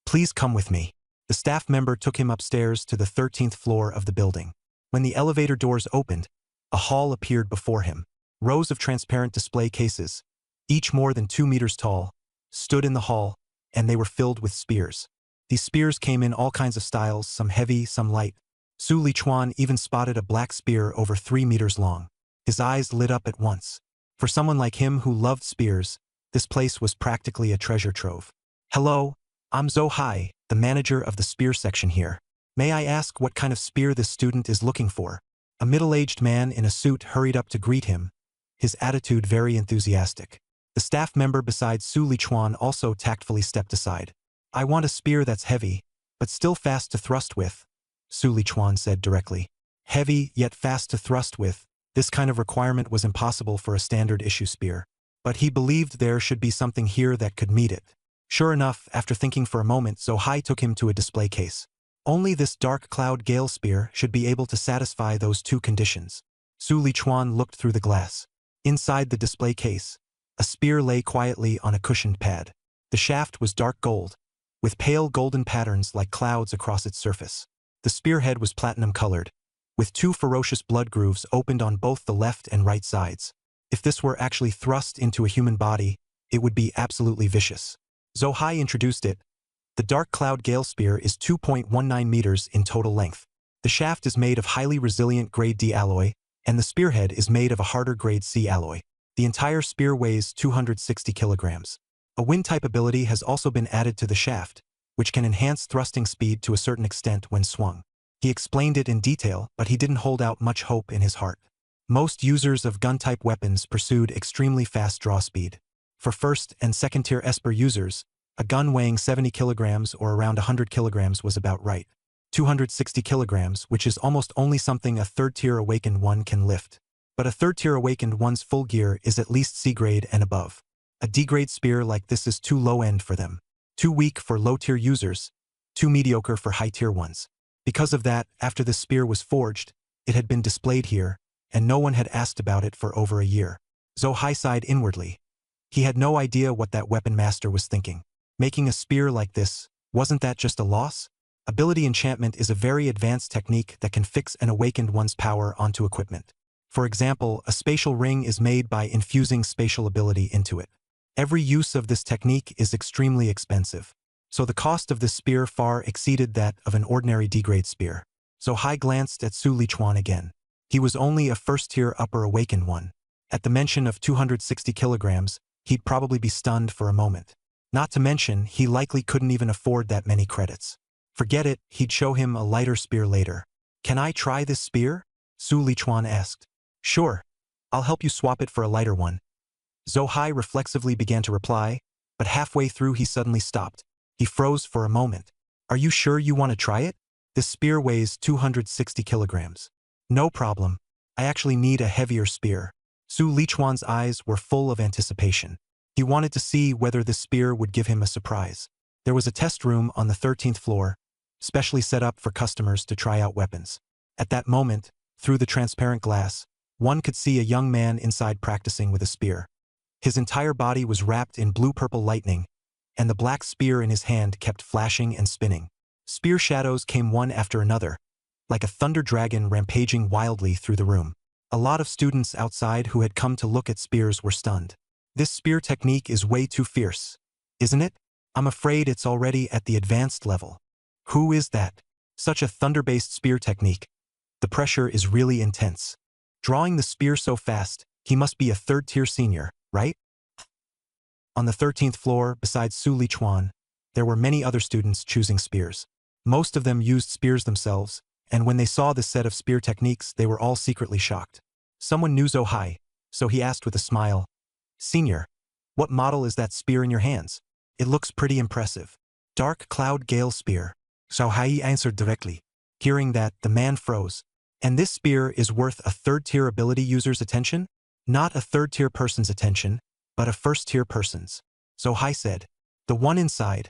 please come with me. The staff member took him upstairs to the 13th floor of the building. When the elevator doors opened, a hall appeared before him. Rows of transparent display cases, each more than 2 meters tall, stood in the hall, and they were filled with spears. These spears came in all kinds of styles, some heavy, some light. Su Lichuan even spotted a black spear over 3 meters long. His eyes lit up at once. For someone like him who loved spears, this place was practically a treasure trove. Hello, I'm Zhou Hai, the manager of the spear section here. May I ask what kind of spear this student is looking for? A middle-aged man in a suit hurried up to greet him, his attitude very enthusiastic. The staff member beside Su Lichuan also tactfully stepped aside. I want a spear that's heavy, but still fast to thrust with, Su Lichuan said directly. Heavy, yet fast to thrust with, this kind of requirement was impossible for a standard issue spear. But he believed there should be something here that could meet it. Sure enough, after thinking for a moment, Zhou Hai took him to a display case. Only this dark cloud gale spear should be able to satisfy those two conditions. Su Lichuan looked through the glass. Inside the display case, a spear lay quietly on a cushioned pad. The shaft was dark gold, with pale golden patterns like clouds across its surface. The spearhead was platinum-colored, with 2 ferocious blood grooves opened on both the left and right sides. If this were actually thrust into a human body, it would be absolutely vicious. Zhou Hai introduced it. The dark cloud gale spear is 2.19 meters in total length. The shaft is made of highly resilient grade D alloy, and the spearhead is made of a harder grade C alloy. The entire spear weighs 260 kilograms. A wind-type ability has also been added to the shaft, which can enhance thrusting speed to a certain extent when swung. He explained it in detail, but he didn't hold out much hope in his heart. Most users of gun-type weapons pursued extremely fast draw speed. For first- and second-tier Esper users, a gun weighing 70 kilograms or around 100 kilograms was about right. 260 kilograms, which is almost only something a third-tier awakened one can lift. But a third-tier awakened one's full gear is at least C-grade and above. A D-grade spear like this is too low-end for them. Too weak for low-tier users, too mediocre for high-tier ones. Because of that, after the spear was forged, it had been displayed here, and no one had asked about it for over a year. Zhou Hai sighed inwardly. He had no idea what that weapon master was thinking. Making a spear like this, wasn't that just a loss? Ability enchantment is a very advanced technique that can fix and awaken one's power onto equipment. For example, a spatial ring is made by infusing spatial ability into it. Every use of this technique is extremely expensive, so the cost of this spear far exceeded that of an ordinary D-grade spear. Zhou Hai glanced at Su Lichuan again. He was only a first-tier upper awakened one. At the mention of 260 kilograms, he'd probably be stunned for a moment. Not to mention, he likely couldn't even afford that many credits. Forget it, he'd show him a lighter spear later. Can I try this spear? Su Lichuan asked. Sure. I'll help you swap it for a lighter one. Zhou Hai reflexively began to reply, but halfway through he suddenly stopped. He froze for a moment. Are you sure you want to try it? This spear weighs 260 kilograms. No problem. I actually need a heavier spear. Su Lichuan's eyes were full of anticipation. He wanted to see whether this spear would give him a surprise. There was a test room on the 13th floor, specially set up for customers to try out weapons. At that moment, through the transparent glass, one could see a young man inside practicing with a spear. His entire body was wrapped in blue-purple lightning, and the black spear in his hand kept flashing and spinning. Spear shadows came one after another, like a thunder dragon rampaging wildly through the room. A lot of students outside who had come to look at spears were stunned. This spear technique is way too fierce, isn't it? I'm afraid it's already at the advanced level. Who is that? Such a thunder-based spear technique. The pressure is really intense. Drawing the spear so fast, he must be a third-tier senior, right? On the 13th floor, besides Su Lichuan, there were many other students choosing spears. Most of them used spears themselves, and when they saw this set of spear techniques, they were all secretly shocked. Someone knew Zhou Hai, so he asked with a smile, "Senior, what model is that spear in your hands? It looks pretty impressive." "Dark Cloud Gale Spear," Zhou Hai answered directly. Hearing that, the man froze. "And this spear is worth a third-tier ability user's attention? Not a third-tier person's attention, but a first-tier person's." Zhou Hai said, "The one inside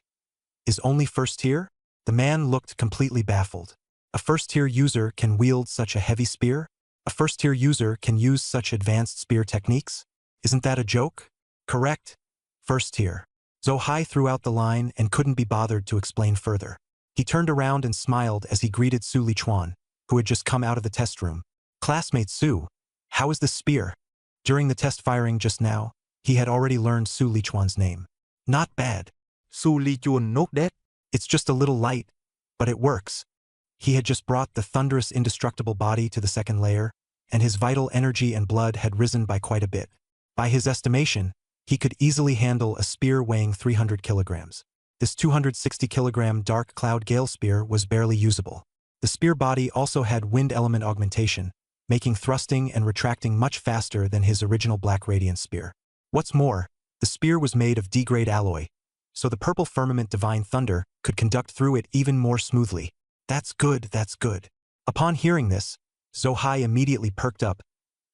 is only first-tier?" The man looked completely baffled. A first-tier user can wield such a heavy spear? A first-tier user can use such advanced spear techniques? Isn't that a joke? Correct. First-tier. Zhou Hai threw out the line and couldn't be bothered to explain further. He turned around and smiled as he greeted Su Lichuan, who had just come out of the test room. "Classmate Su, how is this spear?" During the test firing just now, he had already learned Su Lichuan's name. "Not bad." Su Lichuan nodded. "It's just a little light, but it works." He had just brought the thunderous indestructible body to the second layer, and his vital energy and blood had risen by quite a bit. By his estimation, he could easily handle a spear weighing 300 kilograms. This 260-kilogram Dark Cloud Gale Spear was barely usable. The spear body also had wind element augmentation, making thrusting and retracting much faster than his original Black Radiant Spear. What's more, the spear was made of D-grade alloy, so the purple firmament Divine Thunder could conduct through it even more smoothly. That's good, that's good. Upon hearing this, Zhou Hai immediately perked up,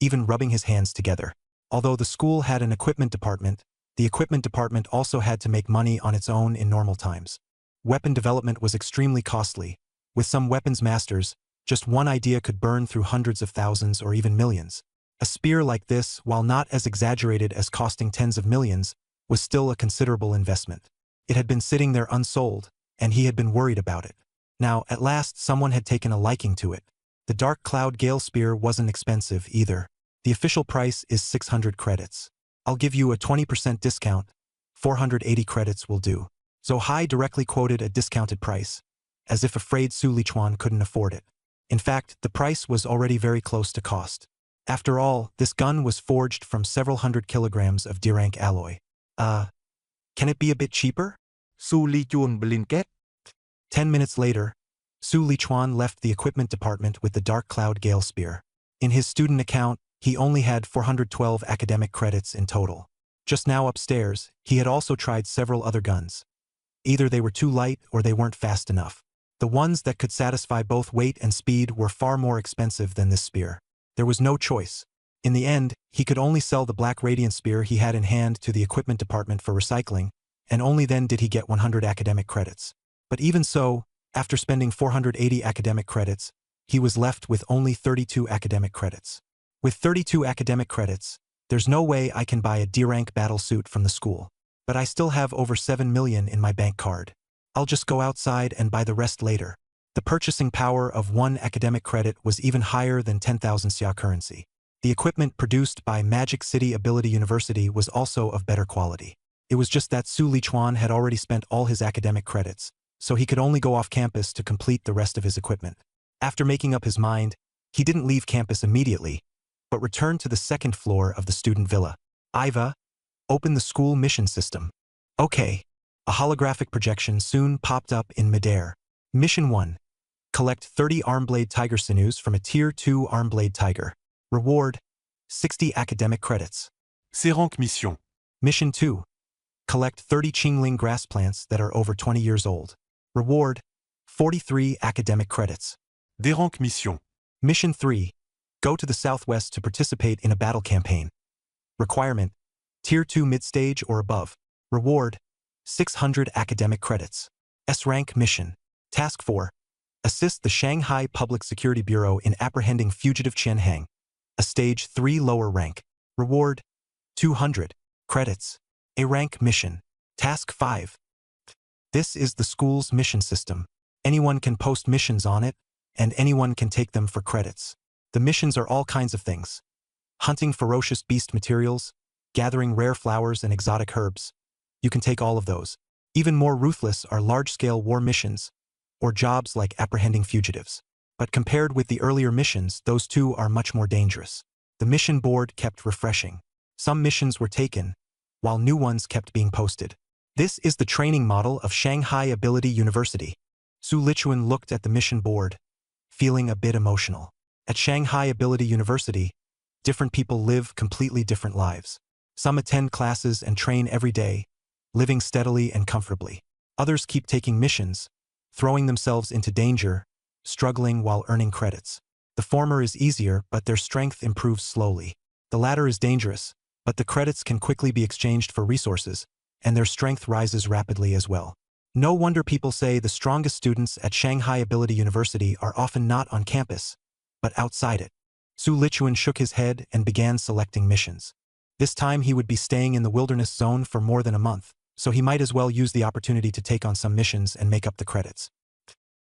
even rubbing his hands together. Although the school had an equipment department, the equipment department also had to make money on its own in normal times. Weapon development was extremely costly. With some weapons masters, just one idea could burn through hundreds of thousands or even millions. A spear like this, while not as exaggerated as costing tens of millions, was still a considerable investment. It had been sitting there unsold, and he had been worried about it. Now, at last, someone had taken a liking to it. The Dark Cloud Gale Spear wasn't expensive either. The official price is 600 credits. "I'll give you a 20% discount. 480 credits will do." Zhou Hai directly quoted a discounted price, as if afraid Su Lichuan couldn't afford it. In fact, the price was already very close to cost. After all, this gun was forged from several hundred kilograms of D-rank alloy. Can it be a bit cheaper? Su Lichuan blinked. 10 minutes later, Su Lichuan left the equipment department with the Dark Cloud Gale Spear. In his student account, he only had 412 academic credits in total. Just now upstairs, he had also tried several other guns. Either they were too light or they weren't fast enough. The ones that could satisfy both weight and speed were far more expensive than this spear. There was no choice. In the end, he could only sell the Black Radiant Spear he had in hand to the equipment department for recycling, and only then did he get 100 academic credits. But even so, after spending 480 academic credits, he was left with only 32 academic credits. With 32 academic credits, there's no way I can buy a D-rank battle suit from the school. But I still have over 7 million in my bank card. I'll just go outside and buy the rest later. The purchasing power of one academic credit was even higher than 10,000 xia currency. The equipment produced by Magic City Ability University was also of better quality. It was just that Su Lichuan had already spent all his academic credits, so he could only go off campus to complete the rest of his equipment. After making up his mind, he didn't leave campus immediately, but returned to the second floor of the student villa. "Iva, open the school mission system." Okay. A holographic projection soon popped up in midair. Mission 1. Collect 30 Armblade Tiger Sinews from a Tier 2 Armblade Tiger. Reward: 60 academic credits. C-rank mission. Mission 2. Collect 30 Qingling grass plants that are over 20 years old. Reward: 43 academic credits. D-rank mission. Mission 3. Go to the southwest to participate in a battle campaign. Requirement: Tier 2 mid-stage or above. Reward: 600 academic credits. S-rank mission. Task 4. Assist the Shanghai Public Security Bureau in apprehending fugitive Chen Hang. A Stage 3 lower rank. Reward: 200 credits. A-rank mission. Task 5. This is the school's mission system. Anyone can post missions on it, and anyone can take them for credits. The missions are all kinds of things. Hunting ferocious beast materials, gathering rare flowers and exotic herbs. You can take all of those. Even more ruthless are large-scale war missions, or jobs like apprehending fugitives. But compared with the earlier missions, those two are much more dangerous. The mission board kept refreshing. Some missions were taken, while new ones kept being posted. This is the training model of Shanghai Ability University. Su Lichuan looked at the mission board, feeling a bit emotional. At Shanghai Ability University, different people live completely different lives. Some attend classes and train every day, living steadily and comfortably. Others keep taking missions, throwing themselves into danger, struggling while earning credits. The former is easier, but their strength improves slowly. The latter is dangerous, but the credits can quickly be exchanged for resources, and their strength rises rapidly as well. No wonder people say the strongest students at Shanghai Ability University are often not on campus, but outside it. Su Lichuan shook his head and began selecting missions. This time he would be staying in the wilderness zone for more than a month, so he might as well use the opportunity to take on some missions and make up the credits.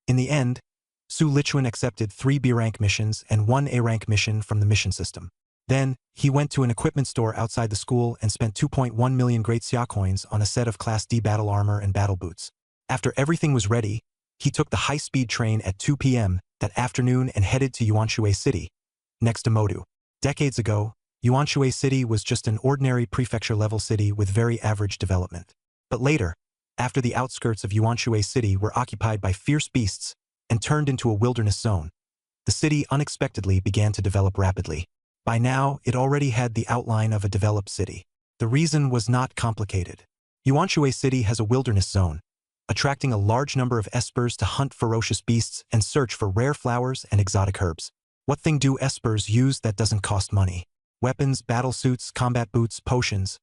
In the end, Su Lichuan accepted 3 B-rank missions and 1 A-rank mission from the mission system. Then, he went to an equipment store outside the school and spent 2.1 million Great Xia coins on a set of Class D battle armor and battle boots. After everything was ready, he took the high-speed train at 2 p.m. that afternoon and headed to Yuanshui City, next to Modu. Decades ago, Yuanshui City was just an ordinary prefecture-level city with very average development. But later, after the outskirts of Yuanshui City were occupied by fierce beasts and turned into a wilderness zone, the city unexpectedly began to develop rapidly. By now, it already had the outline of a developed city. The reason was not complicated. Yuanshui City has a wilderness zone, attracting a large number of espers to hunt ferocious beasts and search for rare flowers and exotic herbs. What thing do espers use that doesn't cost money? Weapons, battle suits, combat boots, potions.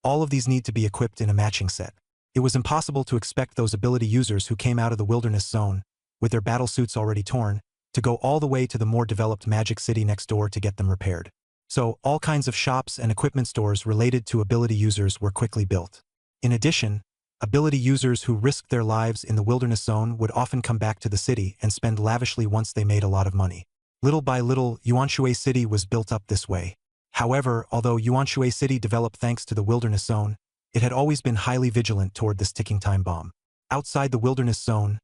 All of these need to be equipped in a matching set. It was impossible to expect those ability users who came out of the wilderness zone, with their battle suits already torn, to go all the way to the more developed magic city next door to get them repaired. So, all kinds of shops and equipment stores related to ability users were quickly built. In addition, ability users who risked their lives in the wilderness zone would often come back to the city and spend lavishly once they made a lot of money. Little by little, Yuanshui City was built up this way. However, although Yuanshui City developed thanks to the wilderness zone, it had always been highly vigilant toward this ticking time bomb. Outside the wilderness zone,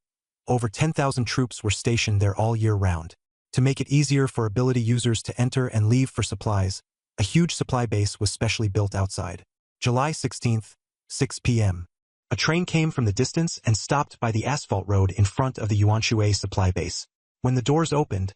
over 10,000 troops were stationed there all year round. To make it easier for ability users to enter and leave for supplies, a huge supply base was specially built outside. July 16th, 6 p.m. A train came from the distance and stopped by the asphalt road in front of the Yuanshui supply base. When the doors opened,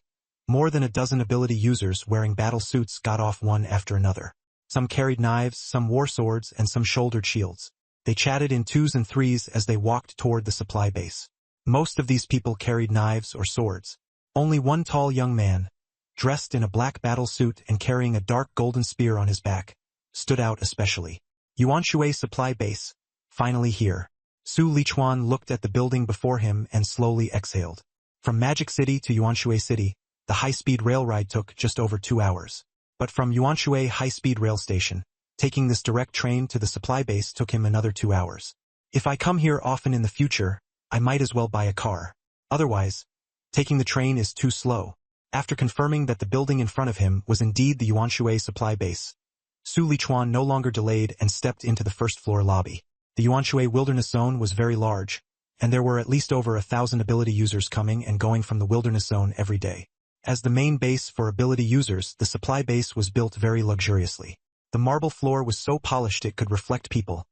more than a dozen ability users wearing battle suits got off one after another. Some carried knives, some wore swords, and some shouldered shields. They chatted in 2s and 3s as they walked toward the supply base. Most of these people carried knives or swords. Only one tall young man, dressed in a black battle suit and carrying a dark golden spear on his back, stood out especially. Yuanshui supply base, finally here. Su Lichuan looked at the building before him and slowly exhaled. From Magic City to Yuanshui City, the high-speed rail ride took just over 2 hours. But from Yuanshui high-speed rail station, taking this direct train to the supply base took him another 2 hours. If I come here often in the future, I might as well buy a car. Otherwise, taking the train is too slow. After confirming that the building in front of him was indeed the Yuanshui supply base, Su Lichuan no longer delayed and stepped into the first-floor lobby. The Yuanshui wilderness zone was very large, and there were at least over 1,000 ability users coming and going from the wilderness zone every day. As the main base for ability users, the supply base was built very luxuriously. The marble floor was so polished it could reflect people,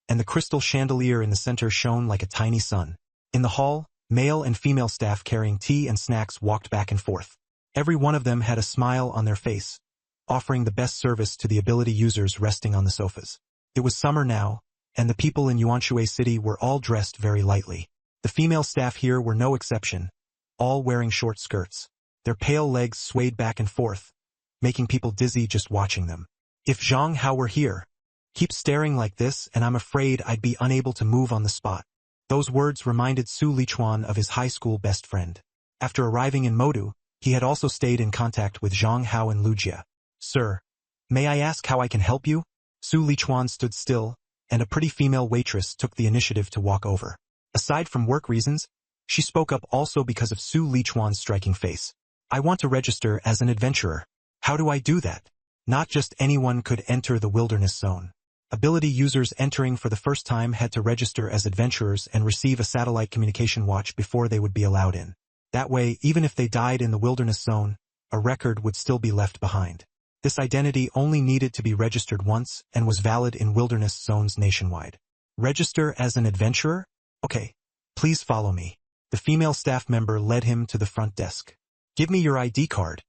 and the crystal chandelier in the center shone like a tiny sun. In the hall, male and female staff carrying tea and snacks walked back and forth. Every one of them had a smile on their face, offering the best service to the ability users resting on the sofas. It was summer now, and the people in Yuanshui City were all dressed very lightly. The female staff here were no exception, all wearing short skirts. Their pale legs swayed back and forth, making people dizzy just watching them. If Zhang Hao were here, keep staring like this and I'm afraid I'd be unable to move on the spot. Those words reminded Su Lichuan of his high school best friend. After arriving in Modu, he had also stayed in contact with Zhang Hao and Lu Jia. Sir, may I ask how I can help you? Su Lichuan stood still, and a pretty female waitress took the initiative to walk over. Aside from work reasons, she spoke up also because of Su Lichuan's striking face. I want to register as an adventurer. How do I do that? Not just anyone could enter the wilderness zone. Ability users entering for the first time had to register as adventurers and receive a satellite communication watch before they would be allowed in. That way, even if they died in the wilderness zone, a record would still be left behind. This identity only needed to be registered once and was valid in wilderness zones nationwide. Register as an adventurer? Okay, please follow me. The female staff member led him to the front desk. Give me your ID card,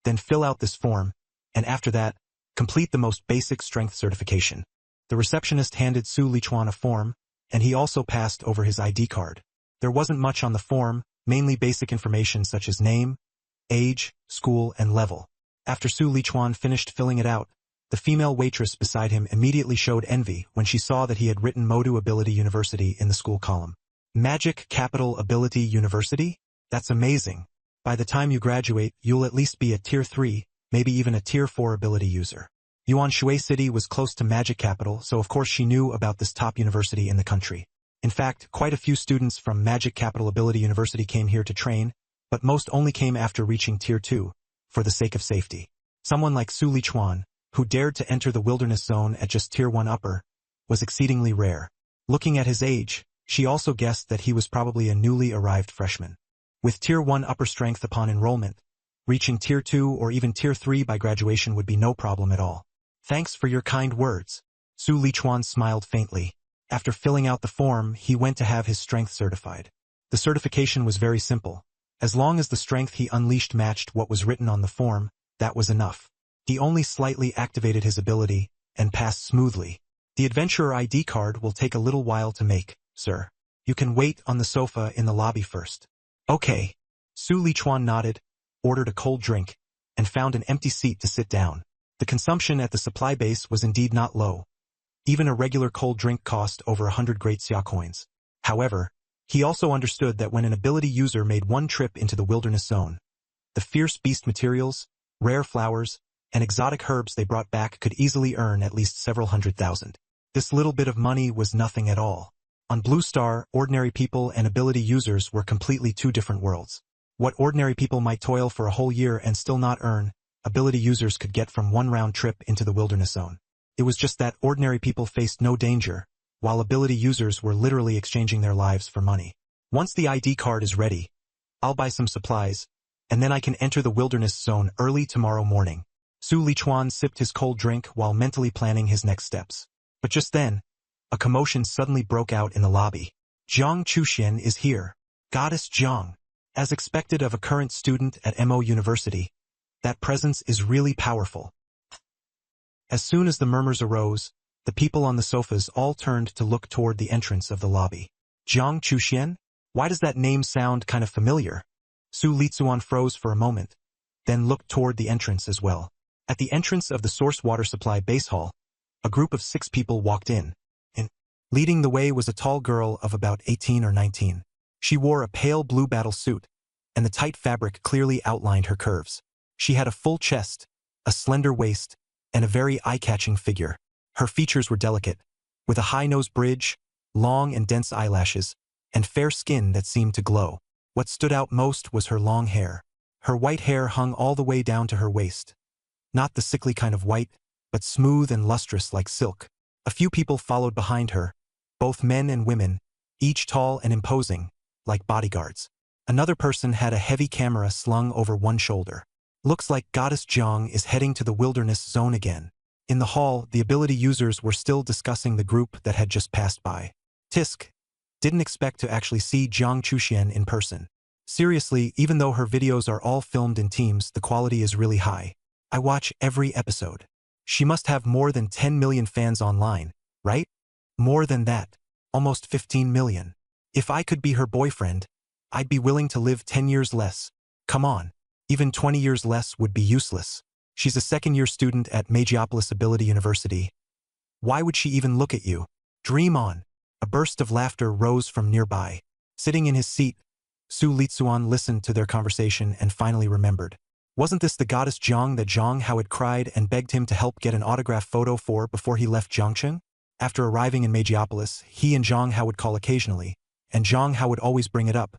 then fill out this form, and after that, complete the most basic strength certification. The receptionist handed Su Lichuan a form, and he also passed over his ID card. There wasn't much on the form, mainly basic information such as name, age, school, and level. After Su Lichuan finished filling it out, the female waitress beside him immediately showed envy when she saw that he had written Modu Ability University in the school column. Magic Capital Ability University? That's amazing. By the time you graduate, you'll at least be a Tier 3, maybe even a Tier 4 ability user. Yuan Shui City was close to Magic Capital, so of course she knew about this top university in the country. In fact, quite a few students from Magic Capital Ability University came here to train, but most only came after reaching Tier 2, for the sake of safety. Someone like Su Lichuan, who dared to enter the wilderness zone at just Tier 1 upper, was exceedingly rare. Looking at his age, she also guessed that he was probably a newly arrived freshman. With Tier 1 upper strength upon enrollment, reaching Tier 2 or even Tier 3 by graduation would be no problem at all. Thanks for your kind words. Su Lichuan smiled faintly. After filling out the form, he went to have his strength certified. The certification was very simple. As long as the strength he unleashed matched what was written on the form, that was enough. He only slightly activated his ability, and passed smoothly. The adventurer ID card will take a little while to make, sir. You can wait on the sofa in the lobby first. Okay. Su Lichuan nodded, ordered a cold drink, and found an empty seat to sit down. The consumption at the supply base was indeed not low. Even a regular cold drink cost over 100 great xia coins. However, he also understood that when an ability user made one trip into the wilderness zone, the fierce beast materials, rare flowers, and exotic herbs they brought back could easily earn at least several 100,000. This little bit of money was nothing at all. On Blue Star, ordinary people and ability users were completely two different worlds. What ordinary people might toil for a whole year and still not earn, ability users could get from one round trip into the wilderness zone. It was just that ordinary people faced no danger, while ability users were literally exchanging their lives for money. Once the ID card is ready, I'll buy some supplies, and then I can enter the wilderness zone early tomorrow morning. Su Lichuan sipped his cold drink while mentally planning his next steps. But just then, a commotion suddenly broke out in the lobby. Zhang Chuxian is here. Goddess Zhang. As expected of a current student at MO University, that presence is really powerful. As soon as the murmurs arose, the people on the sofas all turned to look toward the entrance of the lobby. Zhang Chuxian? Why does that name sound kind of familiar? Su Lichuan froze for a moment, then looked toward the entrance as well. At the entrance of the source water supply base hall, a group of 6 people walked in. Leading the way was a tall girl of about 18 or 19. She wore a pale blue battle suit, and the tight fabric clearly outlined her curves. She had a full chest, a slender waist, and a very eye-catching figure. Her features were delicate, with a high nose bridge, long and dense eyelashes, and fair skin that seemed to glow. What stood out most was her long hair. Her white hair hung all the way down to her waist. Not the sickly kind of white, but smooth and lustrous like silk. A few people followed behind her, both men and women, each tall and imposing, like bodyguards. Another person had a heavy camera slung over one shoulder. Looks like Goddess Zhang is heading to the wilderness zone again. In the hall, the ability users were still discussing the group that had just passed by. Tisk didn't expect to actually see Zhang Chuxian in person. Seriously, even though her videos are all filmed in teams, the quality is really high. I watch every episode. She must have more than 10 million fans online, right? More than that. Almost 15 million. If I could be her boyfriend, I'd be willing to live 10 years less. Come on. Even 20 years less would be useless. She's a second-year student at Magiopolis Ability University. Why would she even look at you? Dream on. A burst of laughter rose from nearby. Sitting in his seat, Su Lichuan listened to their conversation and finally remembered. Wasn't this the goddess Zhang that Zhang Hao had cried and begged him to help get an autograph photo for before he left Zhangcheng? After arriving in Magiopolis, he and Zhang Hao would call occasionally, and Zhang Hao would always bring it up,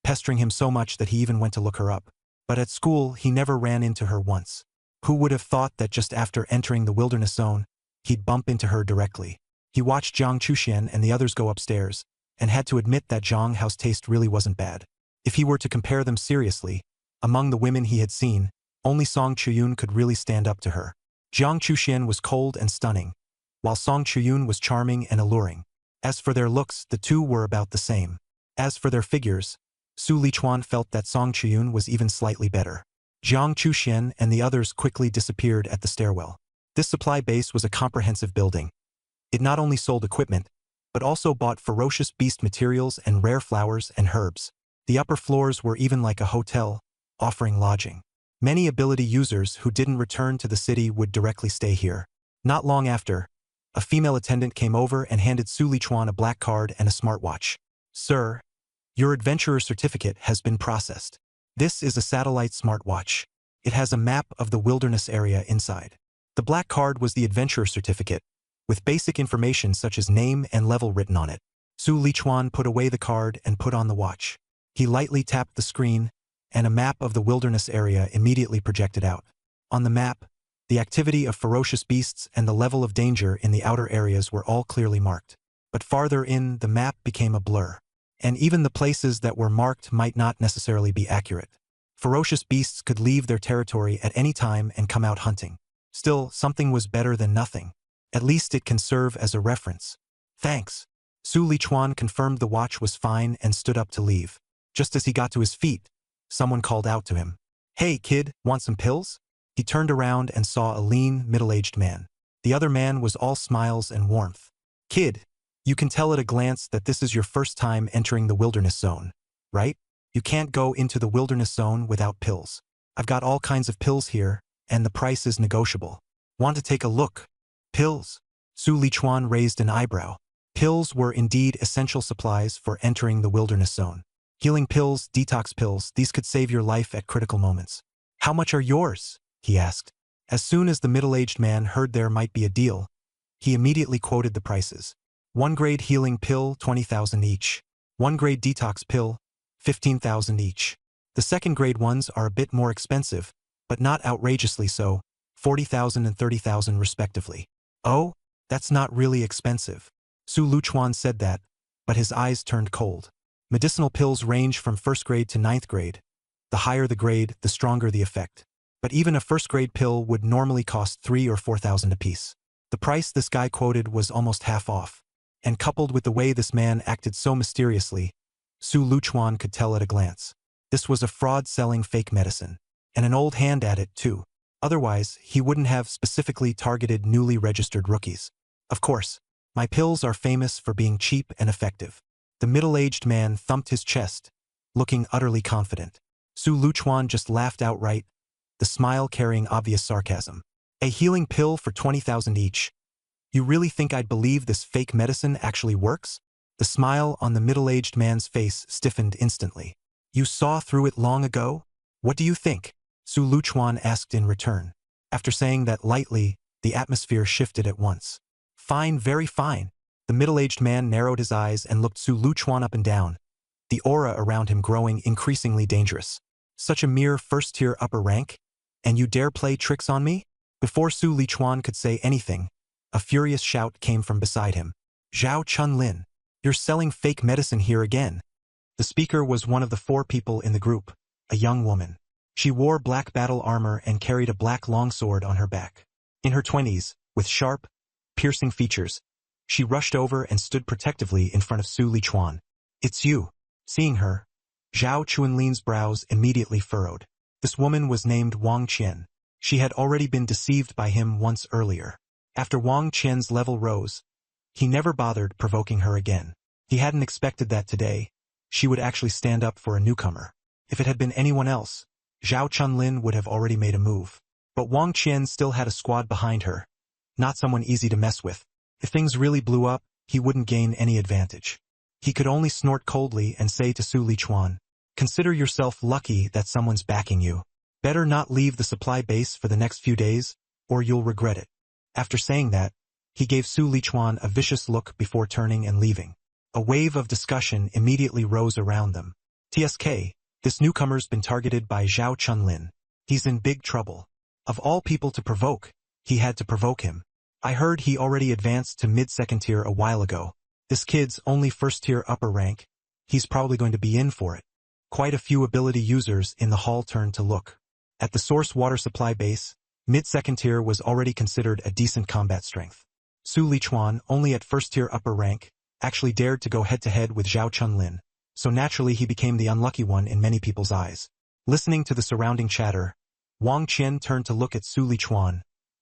pestering him so much that he even went to look her up. But at school, he never ran into her once. Who would have thought that just after entering the wilderness zone, he'd bump into her directly. He watched Jiang Chuxian and the others go upstairs, and had to admit that Zhang Hao's taste really wasn't bad. If he were to compare them seriously, among the women he had seen, only Song Chuyun could really stand up to her. Jiang Chuxian was cold and stunning, while Song Chuyun was charming and alluring. As for their looks, the two were about the same. As for their figures, Su Lichuan felt that Song Chuyun was even slightly better. Jiang Chuxian and the others quickly disappeared at the stairwell. This supply base was a comprehensive building. It not only sold equipment, but also bought ferocious beast materials and rare flowers and herbs. The upper floors were even like a hotel, offering lodging. Many ability users who didn't return to the city would directly stay here. Not long after, a female attendant came over and handed Su Lichuan a black card and a smartwatch. "Sir, your adventurer certificate has been processed. This is a satellite smartwatch. It has a map of the wilderness area inside." The black card was the adventurer certificate, with basic information such as name and level written on it. Su Lichuan put away the card and put on the watch. He lightly tapped the screen, and a map of the wilderness area immediately projected out. On the map, the activity of ferocious beasts and the level of danger in the outer areas were all clearly marked. But farther in, the map became a blur. And even the places that were marked might not necessarily be accurate. Ferocious beasts could leave their territory at any time and come out hunting. Still, something was better than nothing. At least it can serve as a reference. "Thanks." Su Lichuan confirmed the watch was fine and stood up to leave. Just as he got to his feet, someone called out to him. "Hey kid, want some pills?" He turned around and saw a lean, middle-aged man. The other man was all smiles and warmth. "Kid, you can tell at a glance that this is your first time entering the wilderness zone, right? You can't go into the wilderness zone without pills. I've got all kinds of pills here, and the price is negotiable. Want to take a look?" "Pills?" Su Lichuan raised an eyebrow. Pills were indeed essential supplies for entering the wilderness zone. Healing pills, detox pills, these could save your life at critical moments. "How much are yours?" he asked. As soon as the middle-aged man heard there might be a deal, he immediately quoted the prices. 1-grade healing pill, 20,000 each. 1-grade detox pill, 15,000 each. The 2nd-grade ones are a bit more expensive, but not outrageously so, 40,000 and 30,000 respectively. "Oh, that's not really expensive." Su Lichuan said that, but his eyes turned cold. Medicinal pills range from 1st grade to 9th grade. The higher the grade, the stronger the effect. But even a 1st-grade pill would normally cost 3,000 or 4,000 apiece. The price this guy quoted was almost half off. And coupled with the way this man acted so mysteriously, Su Lichuan could tell at a glance. This was a fraud selling fake medicine. And an old hand at it, too. Otherwise, he wouldn't have specifically targeted newly registered rookies. "Of course, my pills are famous for being cheap and effective." The middle-aged man thumped his chest, looking utterly confident. Su Lichuan just laughed outright, the smile carrying obvious sarcasm. "A healing pill for 20,000 each. You really think I'd believe this fake medicine actually works?" The smile on the middle-aged man's face stiffened instantly. "You saw through it long ago? What do you think?" Su Lichuan asked in return. After saying that lightly, the atmosphere shifted at once. "Fine, very fine." The middle-aged man narrowed his eyes and looked Su Lichuan up and down, the aura around him growing increasingly dangerous. "Such a mere 1st-tier upper rank? And you dare play tricks on me?" Before Su Lichuan could say anything, a furious shout came from beside him. "Zhao Chunlin, you're selling fake medicine here again." The speaker was one of the 4 people in the group, a young woman. She wore black battle armor and carried a black longsword on her back. In her 20s, with sharp, piercing features, she rushed over and stood protectively in front of Su Lichuan. "It's you." Seeing her, Zhao Chunlin's brows immediately furrowed. This woman was named Wang Qian. She had already been deceived by him once earlier. After Wang Qian's level rose, he never bothered provoking her again. He hadn't expected that today she would actually stand up for a newcomer. If it had been anyone else, Zhao Chunlin would have already made a move. But Wang Qian still had a squad behind her, not someone easy to mess with. If things really blew up, he wouldn't gain any advantage. He could only snort coldly and say to Su Lichuan, "Consider yourself lucky that someone's backing you. Better not leave the supply base for the next few days, or you'll regret it." After saying that, he gave Su Lichuan a vicious look before turning and leaving. A wave of discussion immediately rose around them. "TSK, this newcomer's been targeted by Zhao Chunlin. He's in big trouble. Of all people to provoke, he had to provoke him. I heard he already advanced to mid-second tier a while ago. This kid's only first tier upper rank. He's probably going to be in for it. Quite a few ability users in the hall turned to look. At the source water supply base, mid-second tier was already considered a decent combat strength. Su Lichuan, only at first tier upper rank, actually dared to go head-to-head with Zhao Chunlin, so naturally he became the unlucky one in many people's eyes. Listening to the surrounding chatter, Wang Qian turned to look at Su Lichuan,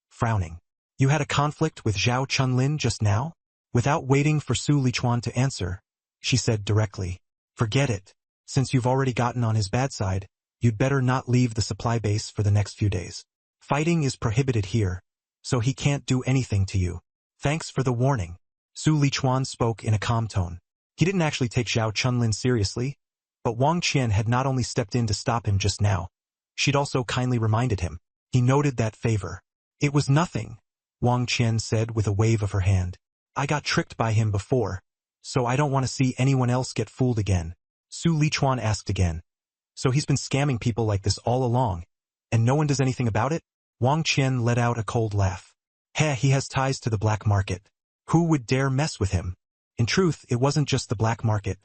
frowning. You had a conflict with Zhao Chunlin just now? Without waiting for Su Lichuan to answer, she said directly, forget it. Since you've already gotten on his bad side, you'd better not leave the supply base for the next few days. Fighting is prohibited here, so he can't do anything to you. Thanks for the warning. Su Lichuan spoke in a calm tone. He didn't actually take Zhao Chunlin seriously, but Wang Qian had not only stepped in to stop him just now, she'd also kindly reminded him. He noted that favor. It was nothing, Wang Qian said with a wave of her hand. I got tricked by him before, so I don't want to see anyone else get fooled again. Su Lichuan asked again. So he's been scamming people like this all along, and no one does anything about it? Wang Qian let out a cold laugh. Heh, he has ties to the black market. Who would dare mess with him? In truth, it wasn't just the black market.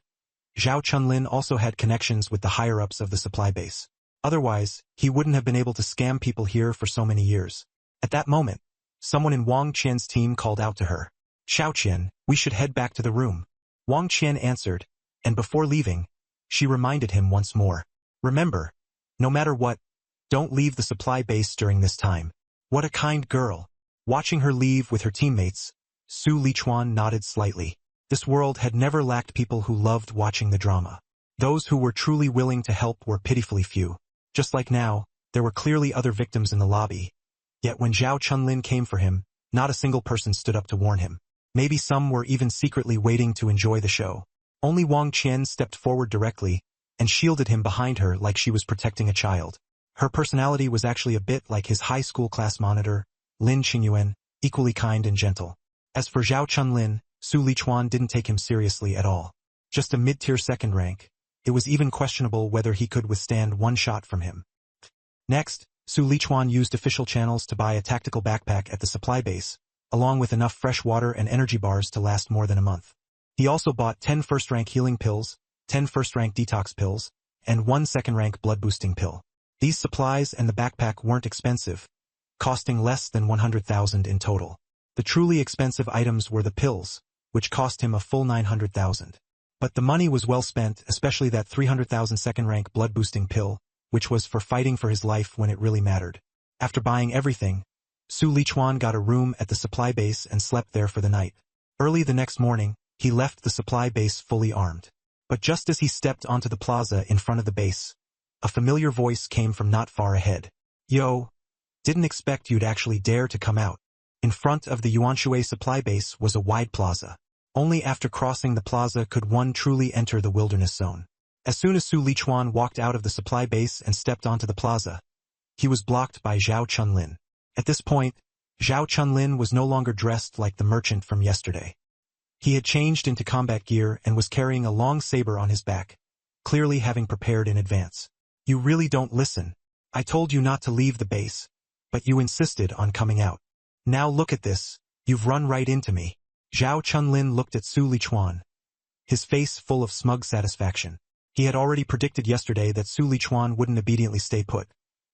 Zhao Chunlin also had connections with the higher-ups of the supply base. Otherwise, he wouldn't have been able to scam people here for so many years. At that moment, someone in Wang Qian's team called out to her. Xiaoqian, we should head back to the room. Wang Qian answered, and before leaving, she reminded him once more. Remember, no matter what, don't leave the supply base during this time. What a kind girl. Watching her leave with her teammates, Su Lichuan nodded slightly. This world had never lacked people who loved watching the drama. Those who were truly willing to help were pitifully few. Just like now, there were clearly other victims in the lobby. Yet when Zhao Chunlin came for him, not a single person stood up to warn him. Maybe some were even secretly waiting to enjoy the show. Only Wang Qian stepped forward directly and shielded him behind her like she was protecting a child. Her personality was actually a bit like his high school class monitor, Lin Qingyuan, equally kind and gentle. As for Zhao Chunlin, Su Lichuan didn't take him seriously at all. Just a mid-tier second rank, it was even questionable whether he could withstand one shot from him. Next, Su Lichuan used official channels to buy a tactical backpack at the supply base, along with enough fresh water and energy bars to last more than a month. He also bought 10 first-rank healing pills, 10 first-rank detox pills, and 1 second-rank blood-boosting pill. These supplies and the backpack weren't expensive, costing less than 100,000 in total. The truly expensive items were the pills, which cost him a full 900,000. But the money was well spent, especially that 300,000 second-rank blood-boosting pill, which was for fighting for his life when it really mattered. After buying everything, Su Lichuan got a room at the supply base and slept there for the night. Early the next morning, he left the supply base fully armed. But just as he stepped onto the plaza in front of the base, a familiar voice came from not far ahead. Yo, didn't expect you'd actually dare to come out. In front of the Yuanshui supply base was a wide plaza. Only after crossing the plaza could one truly enter the wilderness zone. As soon as Su Lichuan walked out of the supply base and stepped onto the plaza, he was blocked by Zhao Chunlin. At this point, Zhao Chunlin was no longer dressed like the merchant from yesterday. He had changed into combat gear and was carrying a long saber on his back, clearly having prepared in advance. You really don't listen. I told you not to leave the base, but you insisted on coming out. Now look at this, you've run right into me. Zhao Chunlin looked at Su Lichuan, his face full of smug satisfaction. He had already predicted yesterday that Su Lichuan wouldn't obediently stay put,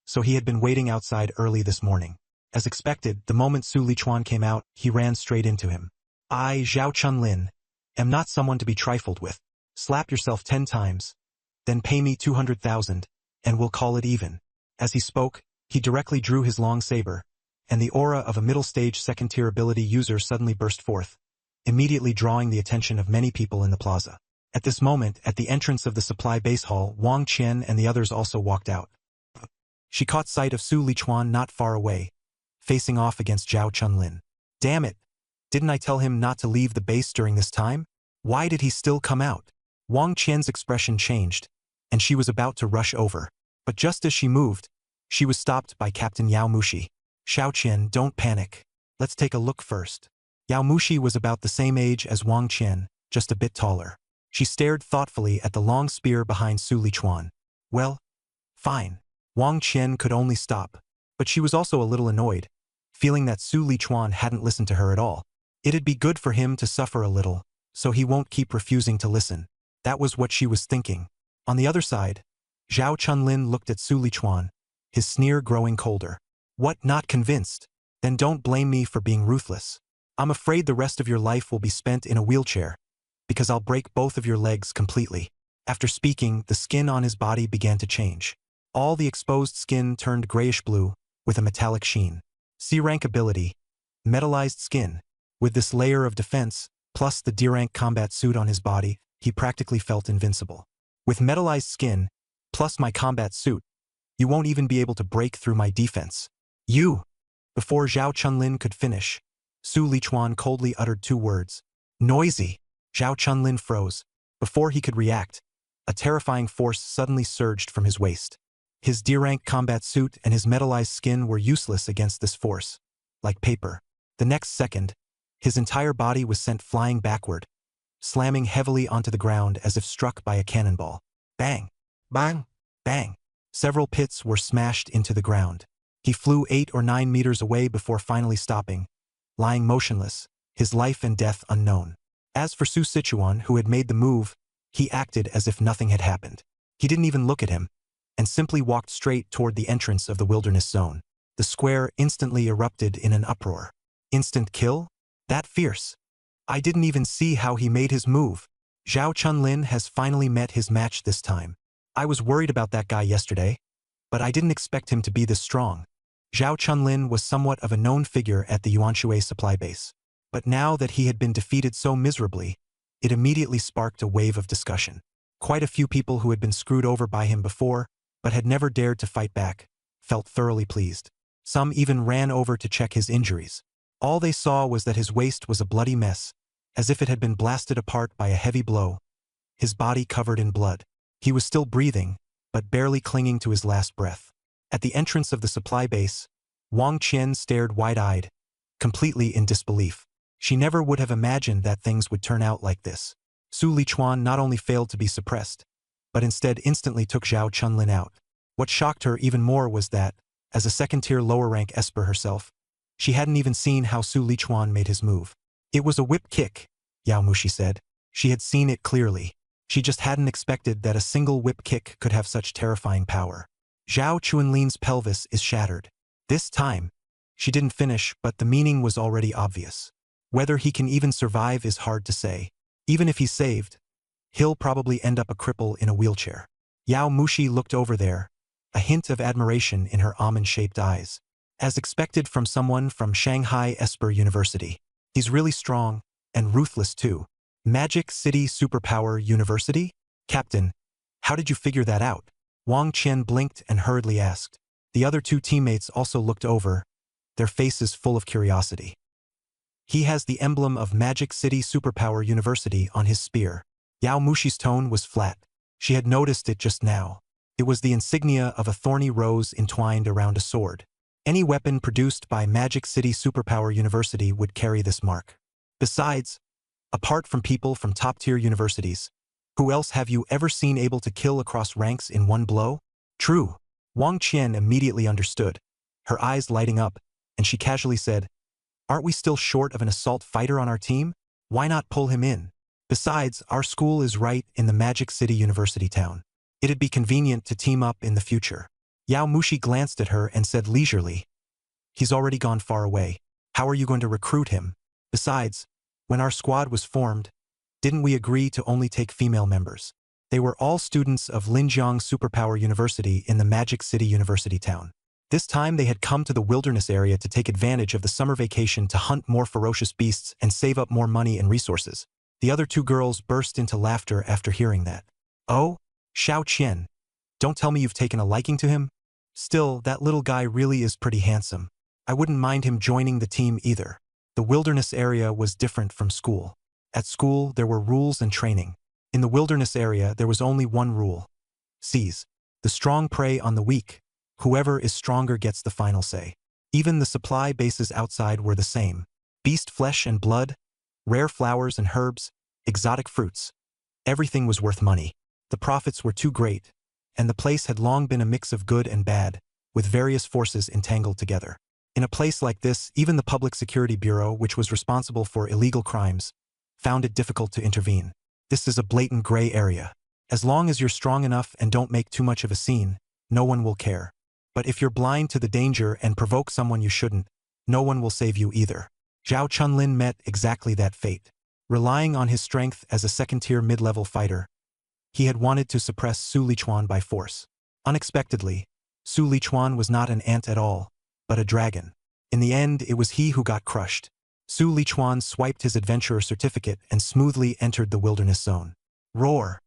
so he had been waiting outside early this morning. As expected, the moment Su Lichuan came out, he ran straight into him. I, Zhao Chunlin, am not someone to be trifled with. Slap yourself 10 times, then pay me 200,000, and we'll call it even. As he spoke, he directly drew his long saber, and the aura of a middle-stage second-tier ability user suddenly burst forth, immediately drawing the attention of many people in the plaza. At this moment, at the entrance of the supply base hall, Wang Qian and the others also walked out. She caught sight of Su Lichuan not far away, facing off against Zhao Chunlin. Damn it! Didn't I tell him not to leave the base during this time? Why did he still come out? Wang Qian's expression changed, and she was about to rush over. But just as she moved, she was stopped by Captain Yao Mushi. Xiaoqian, don't panic. Let's take a look first. Yao Mushi was about the same age as Wang Qian, just a bit taller. She stared thoughtfully at the long spear behind Su Lichuan. Well, fine. Wang Qian could only stop, but she was also a little annoyed. feeling that Su Lichuan hadn't listened to her at all. It'd be good for him to suffer a little, so he won't keep refusing to listen. That was what she was thinking. On the other side, Zhao Chunlin looked at Su Lichuan, his sneer growing colder. What, not convinced? Then don't blame me for being ruthless. I'm afraid the rest of your life will be spent in a wheelchair, because I'll break both of your legs completely. After speaking, the skin on his body began to change. All the exposed skin turned grayish-blue, with a metallic sheen. C-rank ability, metallized skin. With this layer of defense, plus the D-rank combat suit on his body, he practically felt invincible. With metallized skin, plus my combat suit, you won't even be able to break through my defense. You! Before Zhao Chunlin could finish, Su Lichuan coldly uttered 2 words. Noisy! Zhao Chunlin froze. Before he could react, a terrifying force suddenly surged from his waist. His D-rank combat suit and his metallized skin were useless against this force, like paper. The next second, his entire body was sent flying backward, slamming heavily onto the ground as if struck by a cannonball. Bang! Bang! Bang! Several pits were smashed into the ground. He flew 8 or 9 meters away before finally stopping, lying motionless, his life and death unknown. As for Su Sichuan, who had made the move, he acted as if nothing had happened. He didn't even look at him, and simply walked straight toward the entrance of the wilderness zone. The square instantly erupted in an uproar. Instant kill? That fierce. I didn't even see how he made his move. Zhao Chunlin has finally met his match this time. I was worried about that guy yesterday, but I didn't expect him to be this strong. Zhao Chunlin was somewhat of a known figure at the Yuanshui supply base. But now that he had been defeated so miserably, it immediately sparked a wave of discussion. Quite a few people who had been screwed over by him before, but had never dared to fight back, felt thoroughly pleased. Some even ran over to check his injuries. All they saw was that his waist was a bloody mess, as if it had been blasted apart by a heavy blow, his body covered in blood. He was still breathing, but barely clinging to his last breath. At the entrance of the supply base, Wang Qian stared wide-eyed, completely in disbelief. She never would have imagined that things would turn out like this. Su Lichuan not only failed to be suppressed, but instead instantly took Zhao Chunlin out. What shocked her even more was that, as a second-tier lower-rank Esper herself, she hadn't even seen how Su Lichuan made his move. It was a whip kick, Yao Mushi said. She had seen it clearly. She just hadn't expected that a single whip kick could have such terrifying power. Zhao Chunlin's pelvis is shattered. This time, she didn't finish, but the meaning was already obvious. Whether he can even survive is hard to say. Even if he's saved, he'll probably end up a cripple in a wheelchair. Yao Mushi looked over there, a hint of admiration in her almond-shaped eyes. As expected from someone from Shanghai Esper University. He's really strong, and ruthless too. Magic City Superpower University? Captain, how did you figure that out? Wang Qian blinked and hurriedly asked. The other 2 teammates also looked over, their faces full of curiosity. He has the emblem of Magic City Superpower University on his spear. Yao Mushi's tone was flat. She had noticed it just now. It was the insignia of a thorny rose entwined around a sword. Any weapon produced by Magic City Superpower University would carry this mark. Besides, apart from people from top-tier universities, who else have you ever seen able to kill across ranks in one blow? True. Wang Qian immediately understood, her eyes lighting up, and she casually said, Aren't we still short of an assault fighter on our team? Why not pull him in? Besides, our school is right in the Magic City University town. It'd be convenient to team up in the future. Yao Mushi glanced at her and said leisurely, He's already gone far away. How are you going to recruit him? Besides, when our squad was formed, didn't we agree to only take female members? They were all students of Linjiang Superpower University in the Magic City University town. This time they had come to the wilderness area to take advantage of the summer vacation to hunt more ferocious beasts and save up more money and resources. The other 2 girls burst into laughter after hearing that. Oh, Xiao Qian, don't tell me you've taken a liking to him? Still, that little guy really is pretty handsome. I wouldn't mind him joining the team either. The wilderness area was different from school. At school, there were rules and training. In the wilderness area, there was only one rule. Seize. The strong prey on the weak. Whoever is stronger gets the final say. Even the supply bases outside were the same. Beast flesh and blood, rare flowers and herbs, exotic fruits. Everything was worth money. The profits were too great, and the place had long been a mix of good and bad, with various forces entangled together. In a place like this, even the Public Security Bureau, which was responsible for illegal crimes, found it difficult to intervene. This is a blatant gray area. As long as you're strong enough and don't make too much of a scene, no one will care. But if you're blind to the danger and provoke someone you shouldn't, no one will save you either. Zhao Chunlin met exactly that fate. Relying on his strength as a second-tier mid-level fighter, he had wanted to suppress Su Lichuan by force. Unexpectedly, Su Lichuan was not an ant at all, but a dragon. In the end, it was he who got crushed. Su Lichuan swiped his adventurer certificate and smoothly entered the wilderness zone. Roar!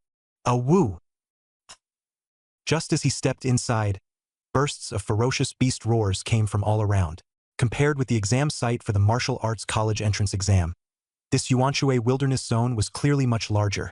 A woo! Just as he stepped inside, bursts of ferocious beast roars came from all around. Compared with the exam site for the martial arts college entrance exam, this Yuanshui wilderness zone was clearly much larger,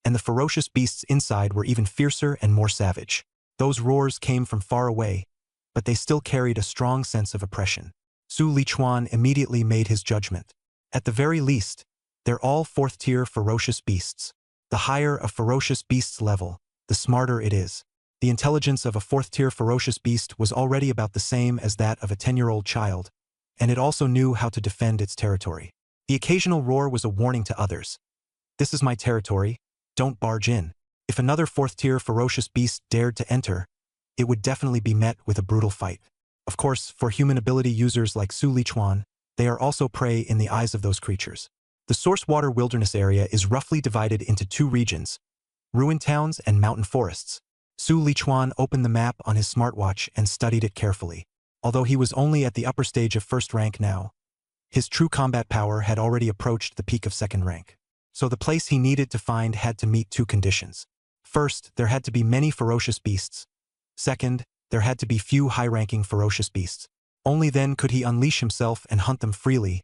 and the ferocious beasts inside were even fiercer and more savage. Those roars came from far away, but they still carried a strong sense of oppression. Su Lichuan immediately made his judgment. At the very least, they're all fourth-tier ferocious beasts. The higher a ferocious beast's level, the smarter it is. The intelligence of a fourth-tier ferocious beast was already about the same as that of a 10-year-old child, and it also knew how to defend its territory. The occasional roar was a warning to others. This is my territory, don't barge in. If another fourth-tier ferocious beast dared to enter, it would definitely be met with a brutal fight. Of course, for human ability users like Su Lichuan, they are also prey in the eyes of those creatures. The source water wilderness area is roughly divided into two regions, ruin towns and mountain forests. Su Lichuan opened the map on his smartwatch and studied it carefully. Although he was only at the upper stage of first rank now, his true combat power had already approached the peak of second rank. So the place he needed to find had to meet two conditions. First, there had to be many ferocious beasts. Second, there had to be few high-ranking ferocious beasts. Only then could he unleash himself and hunt them freely,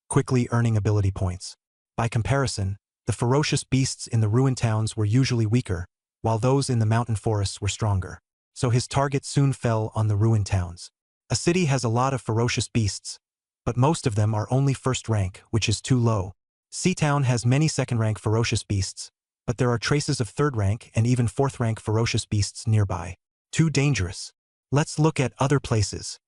quickly earning ability points. By comparison, the ferocious beasts in the ruin towns were usually weaker, while those in the mountain forests were stronger. So his target soon fell on the ruin towns. A city has a lot of ferocious beasts, but most of them are only first rank, which is too low. Seatown has many second-rank ferocious beasts, but there are traces of third-rank and even fourth-rank ferocious beasts nearby. Too dangerous. Let's look at other places.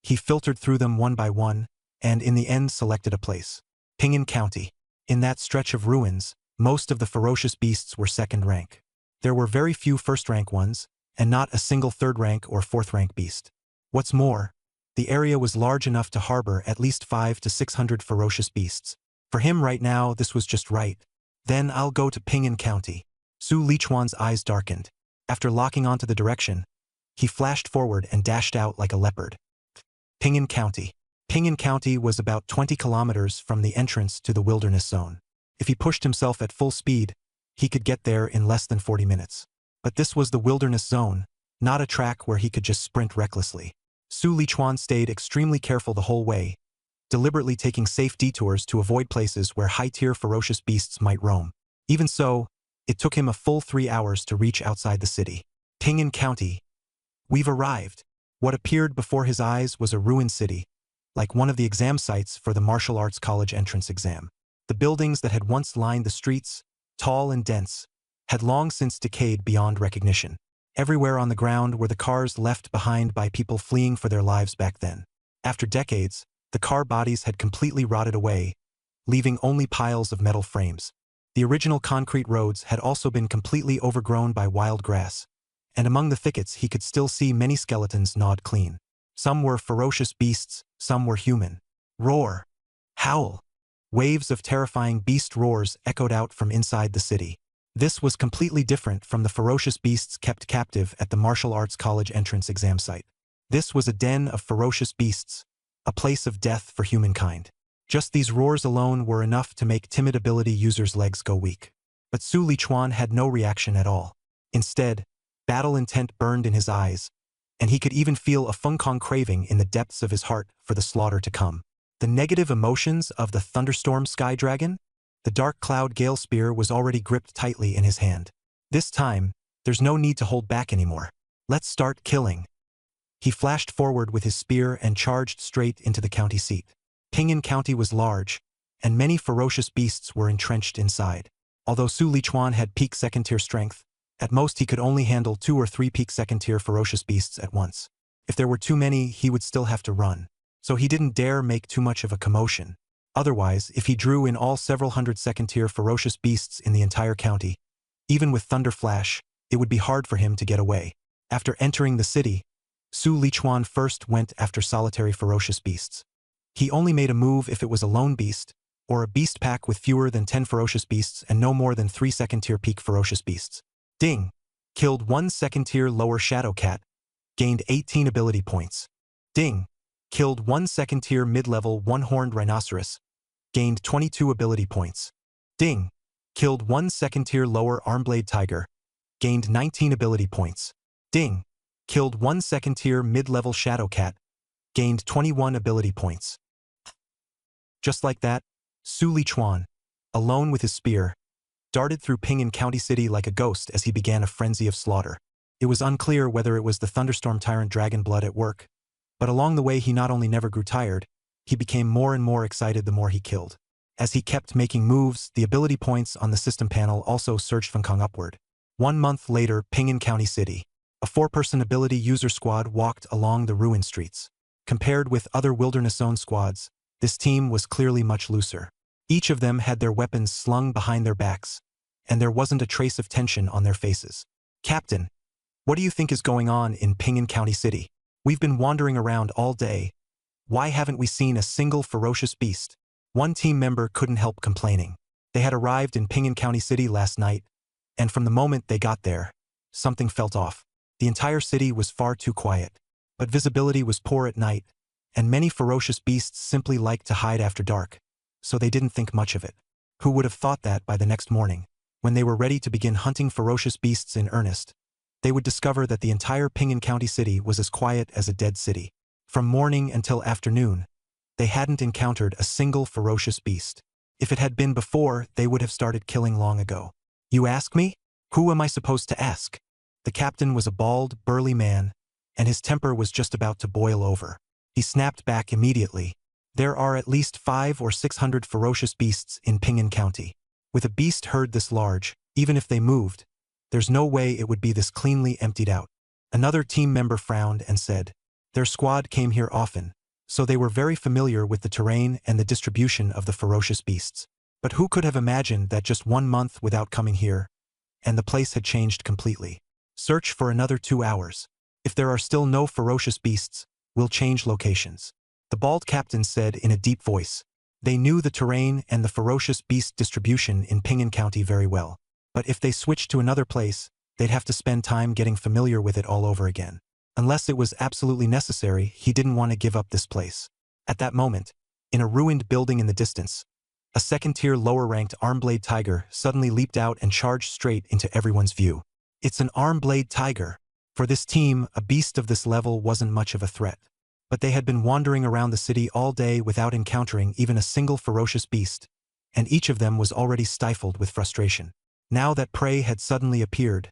He filtered through them one by one, and in the end selected a place. Pingan County. In that stretch of ruins, most of the ferocious beasts were second rank. There were very few first-rank ones, and not a single third-rank or fourth-rank beast. What's more, the area was large enough to harbor at least 500 to 600 ferocious beasts. For him right now, this was just right. Then I'll go to Pingan County. Su Lichuan's eyes darkened. After locking onto the direction, he flashed forward and dashed out like a leopard. Pingan County. Pingan County was about 20 kilometers from the entrance to the wilderness zone. If he pushed himself at full speed, he could get there in less than 40 minutes. But this was the wilderness zone, not a track where he could just sprint recklessly. Su Lichuan stayed extremely careful the whole way, deliberately taking safe detours to avoid places where high-tier ferocious beasts might roam. Even so, it took him a full 3 hours to reach outside the city. Pingan County. We've arrived. What appeared before his eyes was a ruined city, like one of the exam sites for the martial arts college entrance exam. The buildings that had once lined the streets, tall and dense, had long since decayed beyond recognition. Everywhere on the ground were the cars left behind by people fleeing for their lives back then. After decades, the car bodies had completely rotted away, leaving only piles of metal frames. The original concrete roads had also been completely overgrown by wild grass, and among the thickets he could still see many skeletons gnawed clean. Some were ferocious beasts, some were human. Roar! Howl! Waves of terrifying beast roars echoed out from inside the city. This was completely different from the ferocious beasts kept captive at the martial arts college entrance exam site. This was a den of ferocious beasts, a place of death for humankind. Just these roars alone were enough to make timid ability users' legs go weak. But Su Lichuan had no reaction at all. Instead, battle intent burned in his eyes, and he could even feel a fengkong craving in the depths of his heart for the slaughter to come. The negative emotions of the thunderstorm sky dragon? The dark cloud gale spear was already gripped tightly in his hand. This time, there's no need to hold back anymore. Let's start killing. He flashed forward with his spear and charged straight into the county seat. Pingan County was large, and many ferocious beasts were entrenched inside. Although Su Lichuan had peak second-tier strength, at most he could only handle 2 or 3 peak second-tier ferocious beasts at once. If there were too many, he would still have to run. so he didn't dare make too much of a commotion. Otherwise, if he drew in all several hundred second-tier ferocious beasts in the entire county, even with Thunder Flash, it would be hard for him to get away. After entering the city, Su Lichuan first went after solitary ferocious beasts. He only made a move if it was a lone beast, or a beast pack with fewer than 10 ferocious beasts and no more than 3 second-tier peak ferocious beasts. Ding! Killed 1 second-tier lower Shadow Cat, gained 18 ability points. Ding! Killed 1 second-tier mid-level one-horned rhinoceros, gained 22 ability points. Ding! Killed 1 second-tier lower armblade tiger, gained 19 ability points. Ding! Killed 1 second-tier mid-level shadow cat, gained 21 ability points. Just like that, Su Lichuan, alone with his spear, darted through Ping'an County City like a ghost as he began a frenzy of slaughter. It was unclear whether it was the thunderstorm tyrant dragon blood at work, but along the way he not only never grew tired, he became more and more excited the more he killed. As he kept making moves, the ability points on the system panel also surged from Kong upward. 1 month later, Ping'an County City. A 4-person ability user squad walked along the ruined streets. Compared with other Wilderness Zone squads, this team was clearly much looser. Each of them had their weapons slung behind their backs, and there wasn't a trace of tension on their faces. Captain, what do you think is going on in Ping'an County City? We've been wandering around all day. Why haven't we seen a single ferocious beast? One team member couldn't help complaining. They had arrived in Ping'an County City last night, and from the moment they got there, something felt off. The entire city was far too quiet, but visibility was poor at night, and many ferocious beasts simply liked to hide after dark, so they didn't think much of it. Who would have thought that by the next morning, when they were ready to begin hunting ferocious beasts in earnest, they would discover that the entire Ping'an County City was as quiet as a dead city. From morning until afternoon, they hadn't encountered a single ferocious beast. If it had been before, they would have started killing long ago. You ask me? Who am I supposed to ask? The captain was a bald, burly man, and his temper was just about to boil over. He snapped back immediately. There are at least 500 or 600 ferocious beasts in Ping'an County. With a beast herd this large, even if they moved, there's no way it would be this cleanly emptied out. Another team member frowned and said, their squad came here often, so they were very familiar with the terrain and the distribution of the ferocious beasts. But who could have imagined that just 1 month without coming here, and the place had changed completely? Search for another 2 hours. If there are still no ferocious beasts, we'll change locations. The bald captain said in a deep voice. They knew the terrain and the ferocious beast distribution in Ping'an County very well. But if they switched to another place, they'd have to spend time getting familiar with it all over again. Unless it was absolutely necessary, he didn't want to give up this place. At that moment, in a ruined building in the distance, a second-tier lower-ranked armblade tiger suddenly leaped out and charged straight into everyone's view. It's an armblade tiger. For this team, a beast of this level wasn't much of a threat. But they had been wandering around the city all day without encountering even a single ferocious beast, and each of them was already stifled with frustration. Now that prey had suddenly appeared,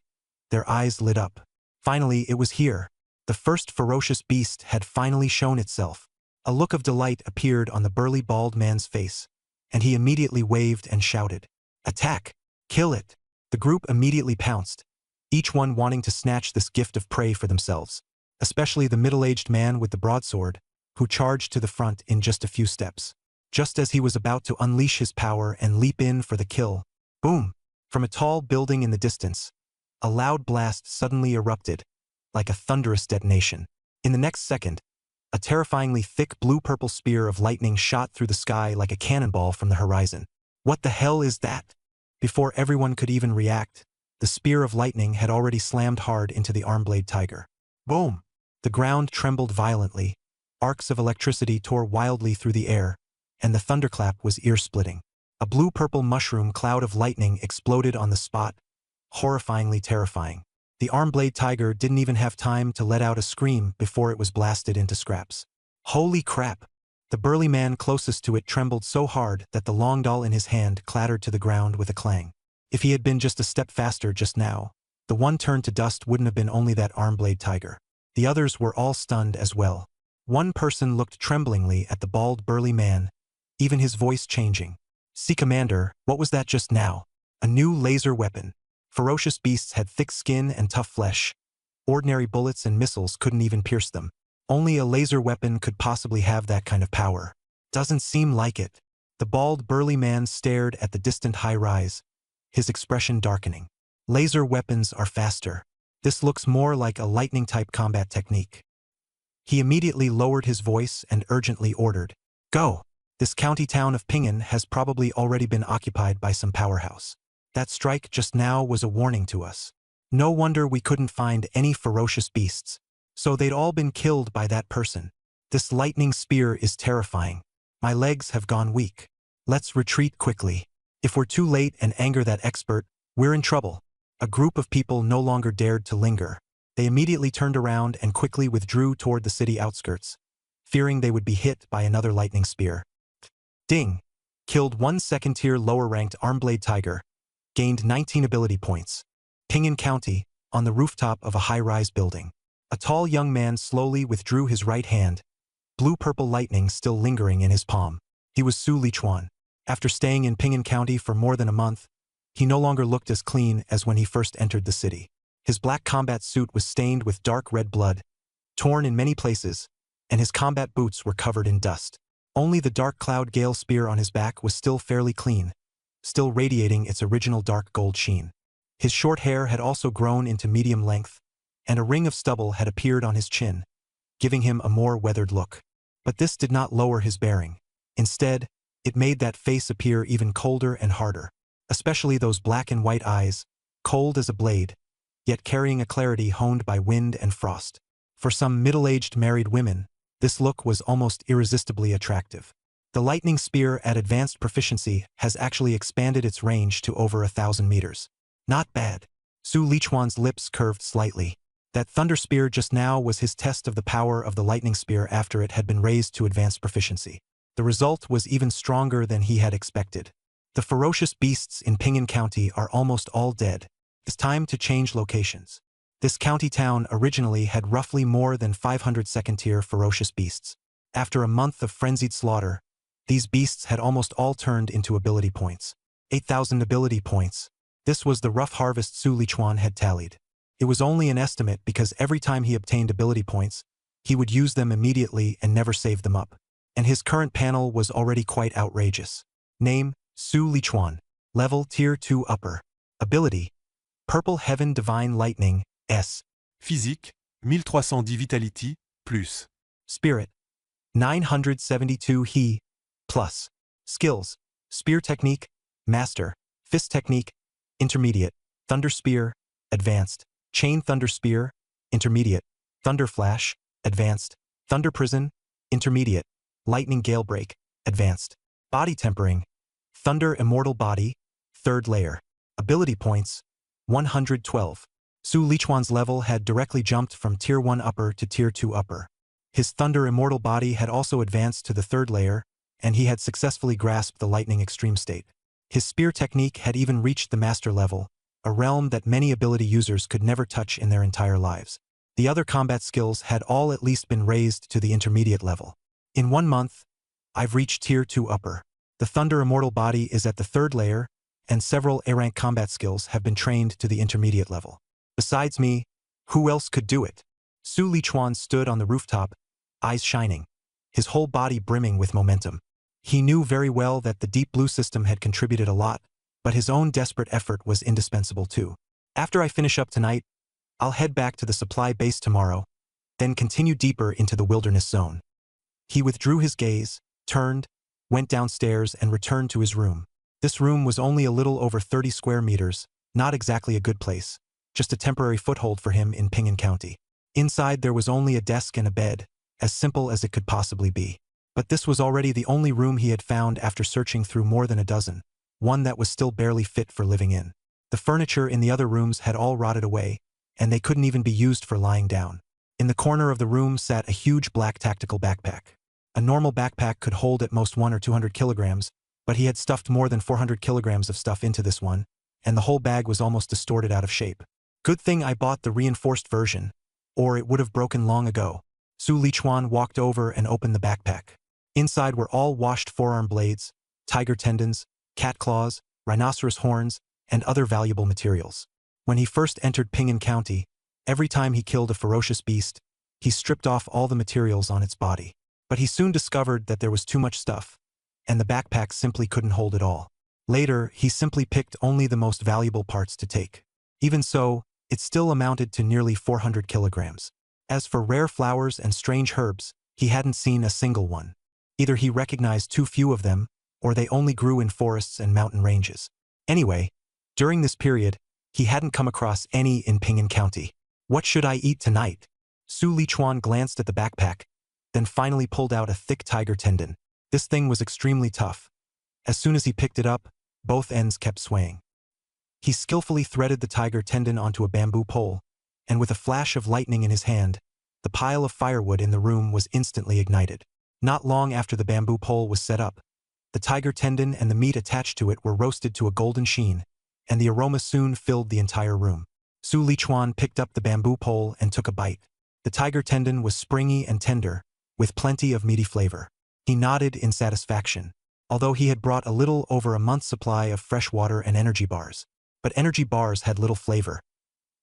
their eyes lit up. Finally, it was here. The first ferocious beast had finally shown itself. A look of delight appeared on the burly bald man's face, and he immediately waved and shouted, "Attack! Kill it!" The group immediately pounced, each one wanting to snatch this gift of prey for themselves, especially the middle-aged man with the broadsword, who charged to the front in just a few steps. Just as he was about to unleash his power and leap in for the kill, boom! From a tall building in the distance, a loud blast suddenly erupted, like a thunderous detonation. In the next second, a terrifyingly thick blue-purple spear of lightning shot through the sky like a cannonball from the horizon. What the hell is that? Before everyone could even react, the spear of lightning had already slammed hard into the armblade tiger. Boom! The ground trembled violently, arcs of electricity tore wildly through the air, and the thunderclap was ear-splitting. A blue-purple mushroom cloud of lightning exploded on the spot, horrifyingly terrifying. The armblade tiger didn't even have time to let out a scream before it was blasted into scraps. Holy crap! The burly man closest to it trembled so hard that the long doll in his hand clattered to the ground with a clang. If he had been just a step faster just now, the one turned to dust wouldn't have been only that armblade tiger. The others were all stunned as well. One person looked tremblingly at the bald burly man, even his voice changing. "See, Commander, what was that just now? A new laser weapon. Ferocious beasts had thick skin and tough flesh. Ordinary bullets and missiles couldn't even pierce them. Only a laser weapon could possibly have that kind of power. Doesn't seem like it. The bald, burly man stared at the distant high-rise, his expression darkening. Laser weapons are faster. This looks more like a lightning-type combat technique. He immediately lowered his voice and urgently ordered, "Go! This county town of Ping'an has probably already been occupied by some powerhouse. That strike just now was a warning to us. No wonder we couldn't find any ferocious beasts. So they'd all been killed by that person. This lightning spear is terrifying. My legs have gone weak. Let's retreat quickly. If we're too late and anger that expert, we're in trouble." A group of people no longer dared to linger. They immediately turned around and quickly withdrew toward the city outskirts, fearing they would be hit by another lightning spear. Ding! Killed one second-tier lower-ranked Armblade Tiger. Gained 19 ability points. Ping'an County, on the rooftop of a high-rise building. A tall young man slowly withdrew his right hand, blue-purple lightning still lingering in his palm. He was Su Lichuan. After staying in Ping'an County for more than a month, he no longer looked as clean as when he first entered the city. His black combat suit was stained with dark red blood, torn in many places, and his combat boots were covered in dust. Only the dark cloud gale spear on his back was still fairly clean, still radiating its original dark gold sheen. His short hair had also grown into medium length, and a ring of stubble had appeared on his chin, giving him a more weathered look. But this did not lower his bearing. Instead, it made that face appear even colder and harder. Especially those black and white eyes, cold as a blade, yet carrying a clarity honed by wind and frost. For some middle-aged married women, this look was almost irresistibly attractive. The lightning spear at advanced proficiency has actually expanded its range to over 1,000 meters. Not bad. Su Lichuan's lips curved slightly. That thunder spear just now was his test of the power of the lightning spear after it had been raised to advanced proficiency. The result was even stronger than he had expected. The ferocious beasts in Ping'an County are almost all dead. It's time to change locations. This county town originally had roughly more than 500 second-tier ferocious beasts. After a month of frenzied slaughter, these beasts had almost all turned into ability points. 8,000 ability points. This was the rough harvest Su Lichuan had tallied. It was only an estimate because every time he obtained ability points, he would use them immediately and never save them up. And his current panel was already quite outrageous. Name: Su Lichuan. Level Tier 2 Upper. Ability: Purple Heaven Divine Lightning, S. Physique, 1310 Vitality, plus. Spirit: 972 He, plus. Skills: Spear Technique, Master. Fist Technique, Intermediate. Thunder Spear, Advanced. Chain Thunder Spear, Intermediate. Thunder Flash, Advanced. Thunder Prison, Intermediate. Lightning Gale Break, Advanced. Body Tempering, Thunder Immortal Body, 3rd layer. Ability points: 112. Su Lichuan's level had directly jumped from Tier 1 Upper to Tier 2 Upper. His Thunder Immortal Body had also advanced to the 3rd layer, and he had successfully grasped the Lightning Extreme State. His Spear Technique had even reached the Master level, a realm that many ability users could never touch in their entire lives. The other combat skills had all at least been raised to the Intermediate level. In 1 month, I've reached Tier 2 Upper. The Thunder Immortal Body is at the 3rd layer, and several A-rank combat skills have been trained to the Intermediate level. Besides me, who else could do it? Su Lichuan stood on the rooftop, eyes shining, his whole body brimming with momentum. He knew very well that the Deep Blue system had contributed a lot, but his own desperate effort was indispensable too. After I finish up tonight, I'll head back to the supply base tomorrow, then continue deeper into the wilderness zone. He withdrew his gaze, turned, went downstairs and returned to his room. This room was only a little over 30 square meters, not exactly a good place, just a temporary foothold for him in Ping'an County. Inside there was only a desk and a bed, as simple as it could possibly be. But this was already the only room he had found after searching through more than a dozen, one that was still barely fit for living in. The furniture in the other rooms had all rotted away, and they couldn't even be used for lying down. In the corner of the room sat a huge black tactical backpack. A normal backpack could hold at most 100 or 200 kilograms, but he had stuffed more than 400 kilograms of stuff into this one, and the whole bag was almost distorted out of shape. Good thing I bought the reinforced version, or it would have broken long ago. Su Lichuan walked over and opened the backpack. Inside were all washed forearm blades, tiger tendons, cat claws, rhinoceros horns, and other valuable materials. When he first entered Ping'an County, every time he killed a ferocious beast, He stripped off all the materials on its body. But he soon discovered that there was too much stuff, and the backpack simply couldn't hold it all. Later, he simply picked only the most valuable parts to take. Even so, it still amounted to nearly 400 kilograms. As for rare flowers and strange herbs, he hadn't seen a single one. Either he recognized too few of them, or they only grew in forests and mountain ranges. Anyway, during this period, he hadn't come across any in Ping'an County. What should I eat tonight? Su Lichuan glanced at the backpack, then finally pulled out a thick tiger tendon. This thing was extremely tough. As soon as he picked it up, both ends kept swaying. He skillfully threaded the tiger tendon onto a bamboo pole, and with a flash of lightning in his hand, the pile of firewood in the room was instantly ignited. Not long after the bamboo pole was set up, the tiger tendon and the meat attached to it were roasted to a golden sheen, and the aroma soon filled the entire room. Su Lichuan picked up the bamboo pole and took a bite. The tiger tendon was springy and tender, with plenty of meaty flavor. He nodded in satisfaction, although he had brought a little over a month's supply of fresh water and energy bars. But energy bars had little flavor.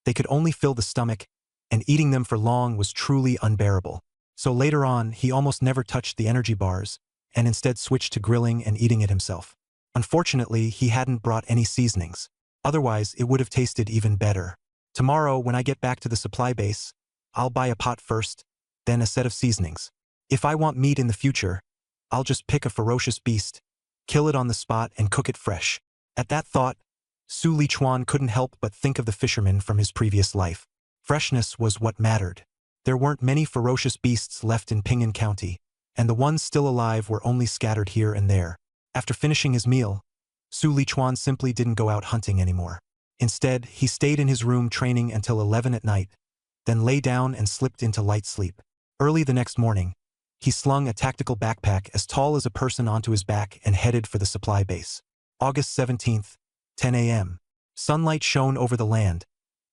They could only fill the stomach, and eating them for long was truly unbearable. So later on, he almost never touched the energy bars, and instead switched to grilling and eating it himself. Unfortunately, he hadn't brought any seasonings. Otherwise, it would have tasted even better. Tomorrow, when I get back to the supply base, I'll buy a pot first, then a set of seasonings. If I want meat in the future, I'll just pick a ferocious beast, kill it on the spot, and cook it fresh. At that thought, Su Lichuan couldn't help but think of the fisherman from his previous life. Freshness was what mattered. There weren't many ferocious beasts left in Ping'an County, and the ones still alive were only scattered here and there. After finishing his meal, Su Lichuan simply didn't go out hunting anymore. Instead, he stayed in his room training until 11 at night, then lay down and slipped into light sleep. Early the next morning, he slung a tactical backpack as tall as a person onto his back and headed for the supply base. August 17th, 10 a.m. Sunlight shone over the land,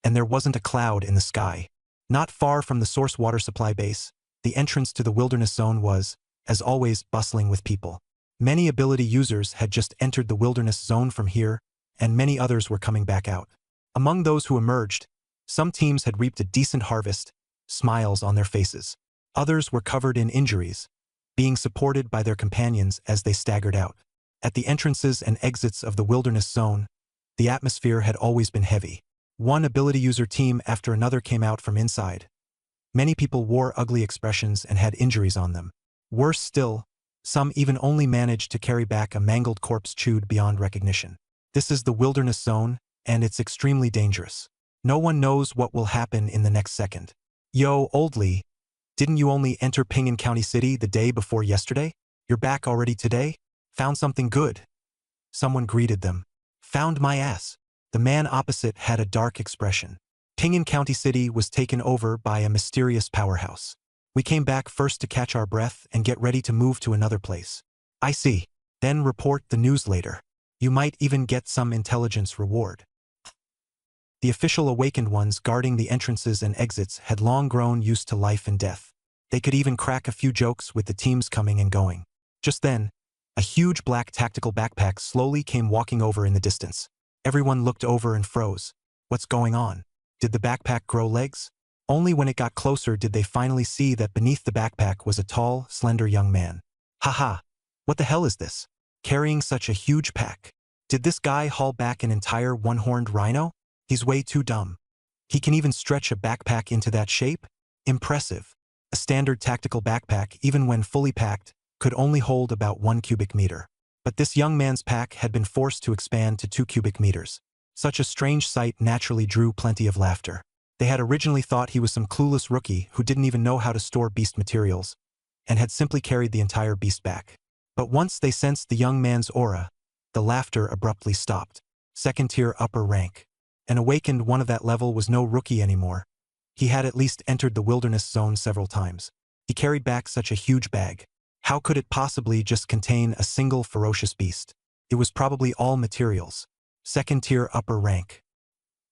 and there wasn't a cloud in the sky. Not far from the source water supply base, the entrance to the wilderness zone was, as always, bustling with people. Many ability users had just entered the wilderness zone from here, and many others were coming back out. Among those who emerged, some teams had reaped a decent harvest, smiles on their faces. Others were covered in injuries, being supported by their companions as they staggered out. At the entrances and exits of the wilderness zone, the atmosphere had always been heavy. One ability user team after another came out from inside. Many people wore ugly expressions and had injuries on them. Worse still, some even only managed to carry back a mangled corpse chewed beyond recognition. This is the wilderness zone, and it's extremely dangerous. No one knows what will happen in the next second. Yo, Old Lee, didn't you only enter Ping'an County City the day before yesterday? You're back already today? Found something good? Someone greeted them. Found my ass. The man opposite had a dark expression. Ping'an County City was taken over by a mysterious powerhouse. We came back first to catch our breath and get ready to move to another place. I see. Then report the news later. You might even get some intelligence reward. The official awakened ones guarding the entrances and exits had long grown used to life and death. They could even crack a few jokes with the teams coming and going. Just then, a huge black tactical backpack slowly came walking over in the distance. Everyone looked over and froze. What's going on? Did the backpack grow legs? Only when it got closer did they finally see that beneath the backpack was a tall, slender young man. Haha, what the hell is this? Carrying such a huge pack. Did this guy haul back an entire one-horned rhino? He's way too dumb. He can even stretch a backpack into that shape? Impressive. A standard tactical backpack, even when fully packed, could only hold about 1 cubic meter. But this young man's pack had been forced to expand to 2 cubic meters. Such a strange sight naturally drew plenty of laughter. They had originally thought he was some clueless rookie who didn't even know how to store beast materials, and had simply carried the entire beast back. But once they sensed the young man's aura, the laughter abruptly stopped. Second tier upper rank. An awakened one of that level was no rookie anymore. He had at least entered the wilderness zone several times. He carried back such a huge bag. How could it possibly just contain a single ferocious beast? It was probably all materials. Second tier upper rank.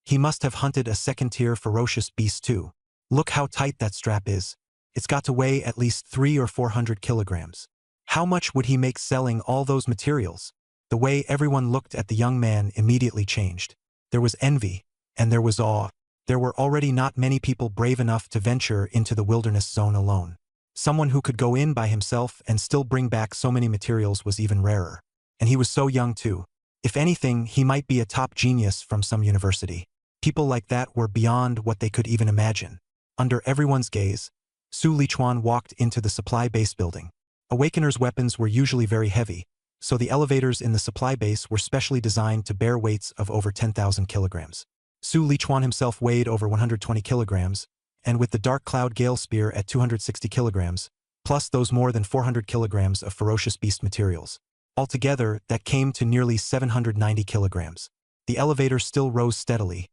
He must have hunted a second tier ferocious beast too. Look how tight that strap is. It's got to weigh at least 300 or 400 kilograms. How much would he make selling all those materials? The way everyone looked at the young man immediately changed. There was envy, and there was awe. There were already not many people brave enough to venture into the wilderness zone alone. Someone who could go in by himself and still bring back so many materials was even rarer. And he was so young too. If anything, he might be a top genius from some university. People like that were beyond what they could even imagine. Under everyone's gaze, Su Lichuan walked into the supply base building. Awakener's weapons were usually very heavy, so the elevators in the supply base were specially designed to bear weights of over 10,000 kilograms. Su Lichuan himself weighed over 120 kilograms, and with the Dark Cloud Gale Spear at 260 kilograms, plus those more than 400 kilograms of ferocious beast materials. Altogether, that came to nearly 790 kilograms. The elevator still rose steadily,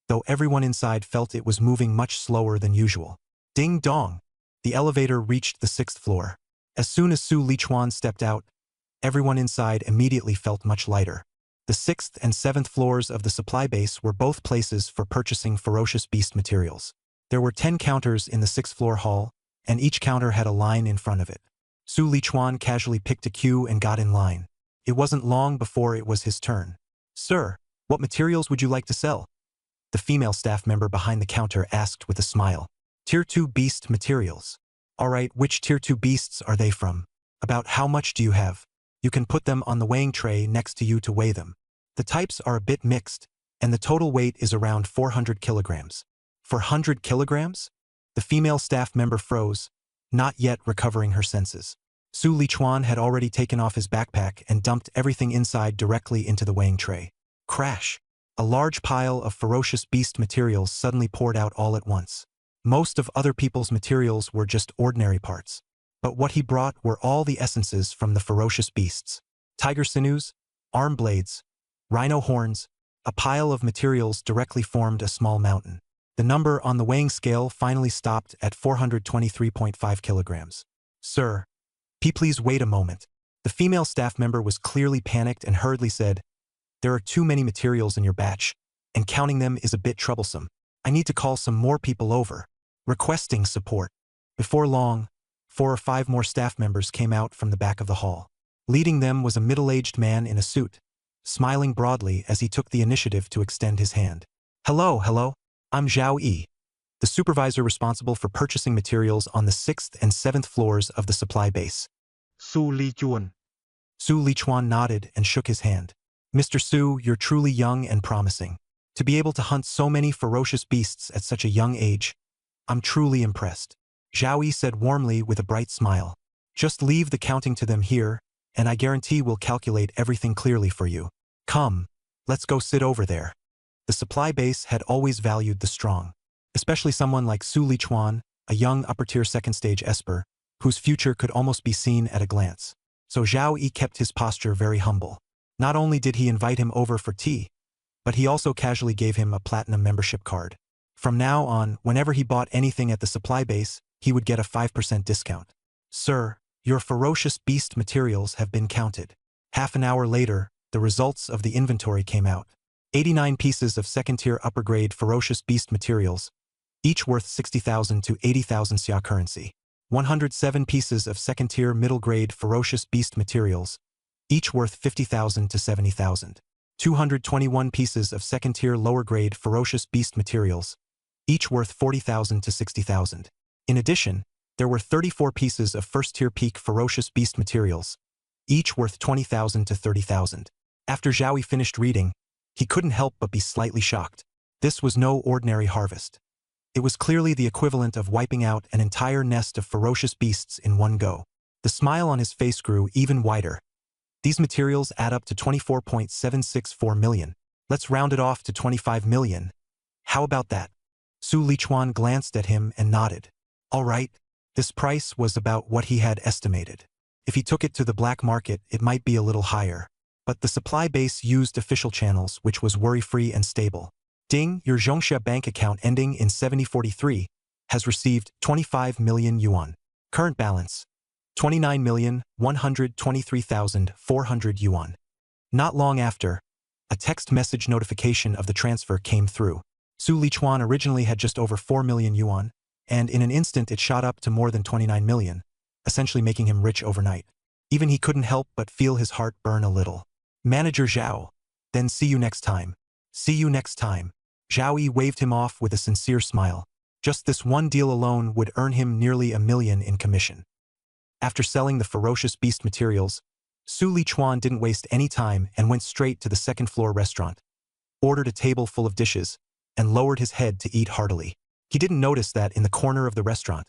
though everyone inside felt it was moving much slower than usual. Ding dong! The elevator reached the 6th floor. As soon as Su Lichuan stepped out, everyone inside immediately felt much lighter. The 6th and 7th floors of the supply base were both places for purchasing ferocious beast materials. There were 10 counters in the 6th floor hall, and each counter had a line in front of it. Su Lichuan casually picked a queue and got in line. It wasn't long before it was his turn. "Sir, what materials would you like to sell?" The female staff member behind the counter asked with a smile. "Tier 2 beast materials." "All right, which Tier 2 beasts are they from? About how much do you have? You can put them on the weighing tray next to you to weigh them. The types are a bit mixed, and the total weight is around 400 kilograms. 400 kilograms? The female staff member froze, not yet recovering her senses. Su Lichuan had already taken off his backpack and dumped everything inside directly into the weighing tray. Crash! A large pile of ferocious beast materials suddenly poured out all at once. Most of other people's materials were just ordinary parts. But what he brought were all the essences from the ferocious beasts. Tiger sinews, arm blades, rhino horns, a pile of materials directly formed a small mountain. The number on the weighing scale finally stopped at 423.5 kilograms. "Sir, please wait a moment." The female staff member was clearly panicked and hurriedly said, "There are too many materials in your batch, and counting them is a bit troublesome. I need to call some more people over, requesting support." Before long, 4 or 5 more staff members came out from the back of the hall. Leading them was a middle-aged man in a suit, smiling broadly as he took the initiative to extend his hand. Hello, I'm Zhao Yi, the supervisor responsible for purchasing materials on the 6th and 7th floors of the supply base." Su Lichuan. Su Lichuan nodded and shook his hand. "Mr. Su, you're truly young and promising. To be able to hunt so many ferocious beasts at such a young age, I'm truly impressed." Zhao Yi said warmly with a bright smile. "Just leave the counting to them here, and I guarantee we'll calculate everything clearly for you. Come, let's go sit over there." The supply base had always valued the strong, especially someone like Su Lichuan, a young upper-tier second-stage esper, whose future could almost be seen at a glance. So Zhao Yi kept his posture very humble. Not only did he invite him over for tea, but he also casually gave him a platinum membership card. From now on, whenever he bought anything at the supply base, he would get a 5% discount. "Sir, your ferocious beast materials have been counted." Half an hour later, the results of the inventory came out. 89 pieces of second-tier upper-grade ferocious beast materials, each worth 60,000 to 80,000 xia currency. 107 pieces of second-tier middle-grade ferocious beast materials, each worth 50,000 to 70,000. 221 pieces of second-tier lower-grade ferocious beast materials, each worth 40,000 to 60,000. In addition, there were 34 pieces of first-tier peak ferocious beast materials, each worth 20,000 to 30,000. After Zhao Yi finished reading, he couldn't help but be slightly shocked. This was no ordinary harvest. It was clearly the equivalent of wiping out an entire nest of ferocious beasts in one go. The smile on his face grew even wider. "These materials add up to 24.764 million. Let's round it off to 25 million. How about that?" Su Lichuan glanced at him and nodded. All right, this price was about what he had estimated. If he took it to the black market, it might be a little higher. But the supply base used official channels, which was worry-free and stable. "Ding, your Zhongsha bank account ending in 7043 has received 25 million yuan. Current balance, 29,123,400 yuan." Not long after, a text message notification of the transfer came through. Su Lichuan originally had just over 4 million yuan, and in an instant it shot up to more than 29 million, essentially making him rich overnight. Even he couldn't help but feel his heart burn a little. "Manager Zhao, then see you next time. See you next time." Zhao Yi waved him off with a sincere smile. Just this one deal alone would earn him nearly $1 million in commission. After selling the ferocious beast materials, Su Lichuan didn't waste any time and went straight to the second-floor restaurant, ordered a table full of dishes, and lowered his head to eat heartily. He didn't notice that in the corner of the restaurant,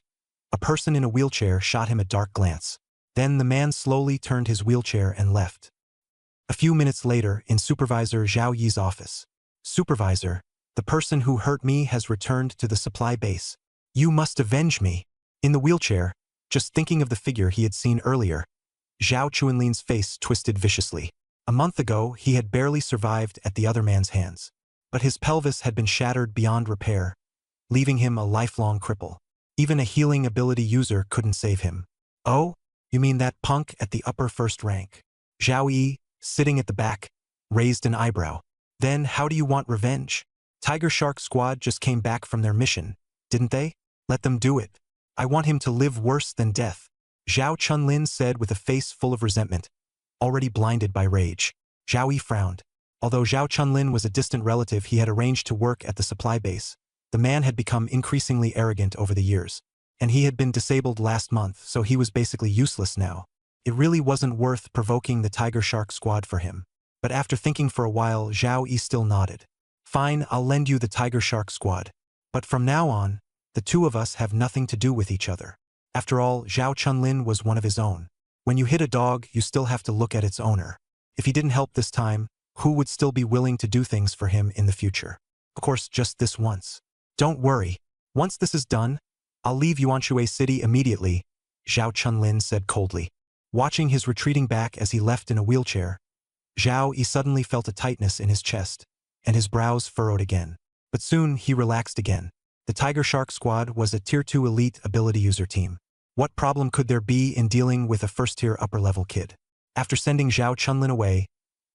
a person in a wheelchair shot him a dark glance. Then the man slowly turned his wheelchair and left. A few minutes later, in Supervisor Zhao Yi's office. Supervisor, the person who hurt me has returned to the supply base. You must avenge me. In the wheelchair, just thinking of the figure he had seen earlier, Zhao Chuanlin's face twisted viciously. A month ago, he had barely survived at the other man's hands. But his pelvis had been shattered beyond repair, leaving him a lifelong cripple. Even a healing ability user couldn't save him. Oh? You mean that punk at the upper first rank? Zhao Yi, sitting at the back, raised an eyebrow. Then how do you want revenge? Tiger Shark Squad just came back from their mission, didn't they? Let them do it. I want him to live worse than death, Zhao Chunlin said with a face full of resentment, already blinded by rage. Zhao Yi frowned. Although Zhao Chunlin was a distant relative he had arranged to work at the supply base, the man had become increasingly arrogant over the years, and he had been disabled last month, so he was basically useless now. It really wasn't worth provoking the Tiger Shark Squad for him. But after thinking for a while, Zhao Yi still nodded. Fine, I'll lend you the Tiger Shark Squad. But from now on, the two of us have nothing to do with each other. After all, Zhao Chunlin was one of his own. When you hit a dog, you still have to look at its owner. If he didn't help this time, who would still be willing to do things for him in the future? Of course, just this once. Don't worry. Once this is done, I'll leave Yuanshui City immediately, Zhao Chunlin said coldly. Watching his retreating back as he left in a wheelchair, Zhao Yi suddenly felt a tightness in his chest, and his brows furrowed again. But soon he relaxed again. The Tiger Shark Squad was a Tier 2 elite ability user team. What problem could there be in dealing with a first-tier upper-level kid? After sending Zhao Chunlin away,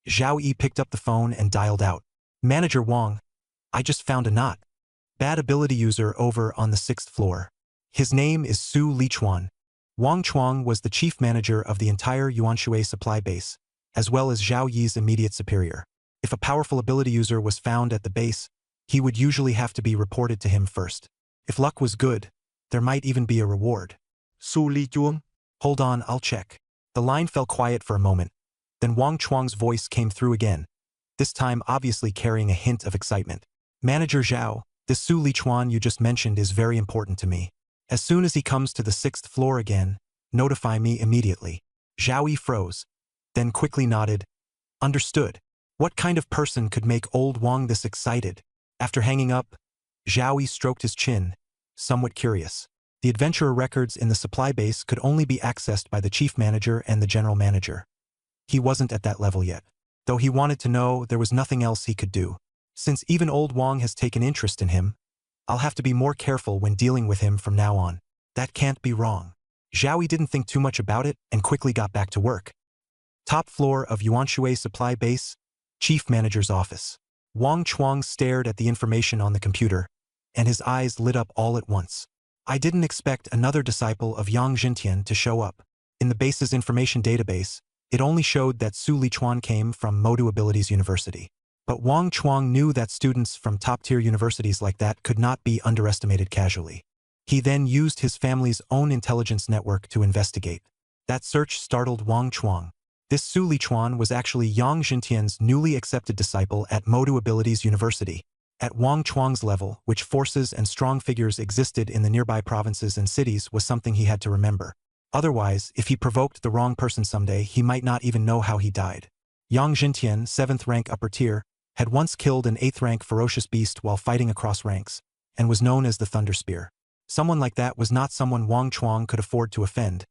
Zhao Yi picked up the phone and dialed out. Manager Wang, I just found a not bad ability user over on the 6th floor. His name is Su Lichuan. Wang Chuang was the chief manager of the entire Yuanshui supply base, as well as Zhao Yi's immediate superior. If a powerful ability user was found at the base, he would usually have to be reported to him first. If luck was good, there might even be a reward. Su Lichuan? Hold on, I'll check. The line fell quiet for a moment. Then Wang Chuang's voice came through again, this time obviously carrying a hint of excitement. Manager Zhao, this Su Lichuan you just mentioned is very important to me. As soon as he comes to the 6th floor again, notify me immediately. Zhao Yi froze, then quickly nodded. Understood. What kind of person could make old Wang this excited? After hanging up, Zhao Yi stroked his chin, somewhat curious. The adventurer records in the supply base could only be accessed by the chief manager and the general manager. He wasn't at that level yet. Though he wanted to know, there was nothing else he could do. Since even old Wang has taken interest in him, I'll have to be more careful when dealing with him from now on. That can't be wrong. Zhao Yi didn't think too much about it and quickly got back to work. Top floor of Yuanshui supply base, chief manager's office. Wang Chuang stared at the information on the computer, and his eyes lit up all at once. I didn't expect another disciple of Yang Jintian to show up. In the base's information database, it only showed that Su Lichuan came from Modu Abilities University. But Wang Chuang knew that students from top-tier universities like that could not be underestimated casually. He then used his family's own intelligence network to investigate. That search startled Wang Chuang. This Su Lichuan was actually Yang Jintian's newly accepted disciple at Modu Abilities University. At Wang Chuang's level, which forces and strong figures existed in the nearby provinces and cities was something he had to remember. Otherwise, if he provoked the wrong person someday, he might not even know how he died. Yang Jintian, 7th rank upper tier, had once killed an 8th rank ferocious beast while fighting across ranks, and was known as the Thunder Spear. Someone like that was not someone Wang Chuang could afford to offend,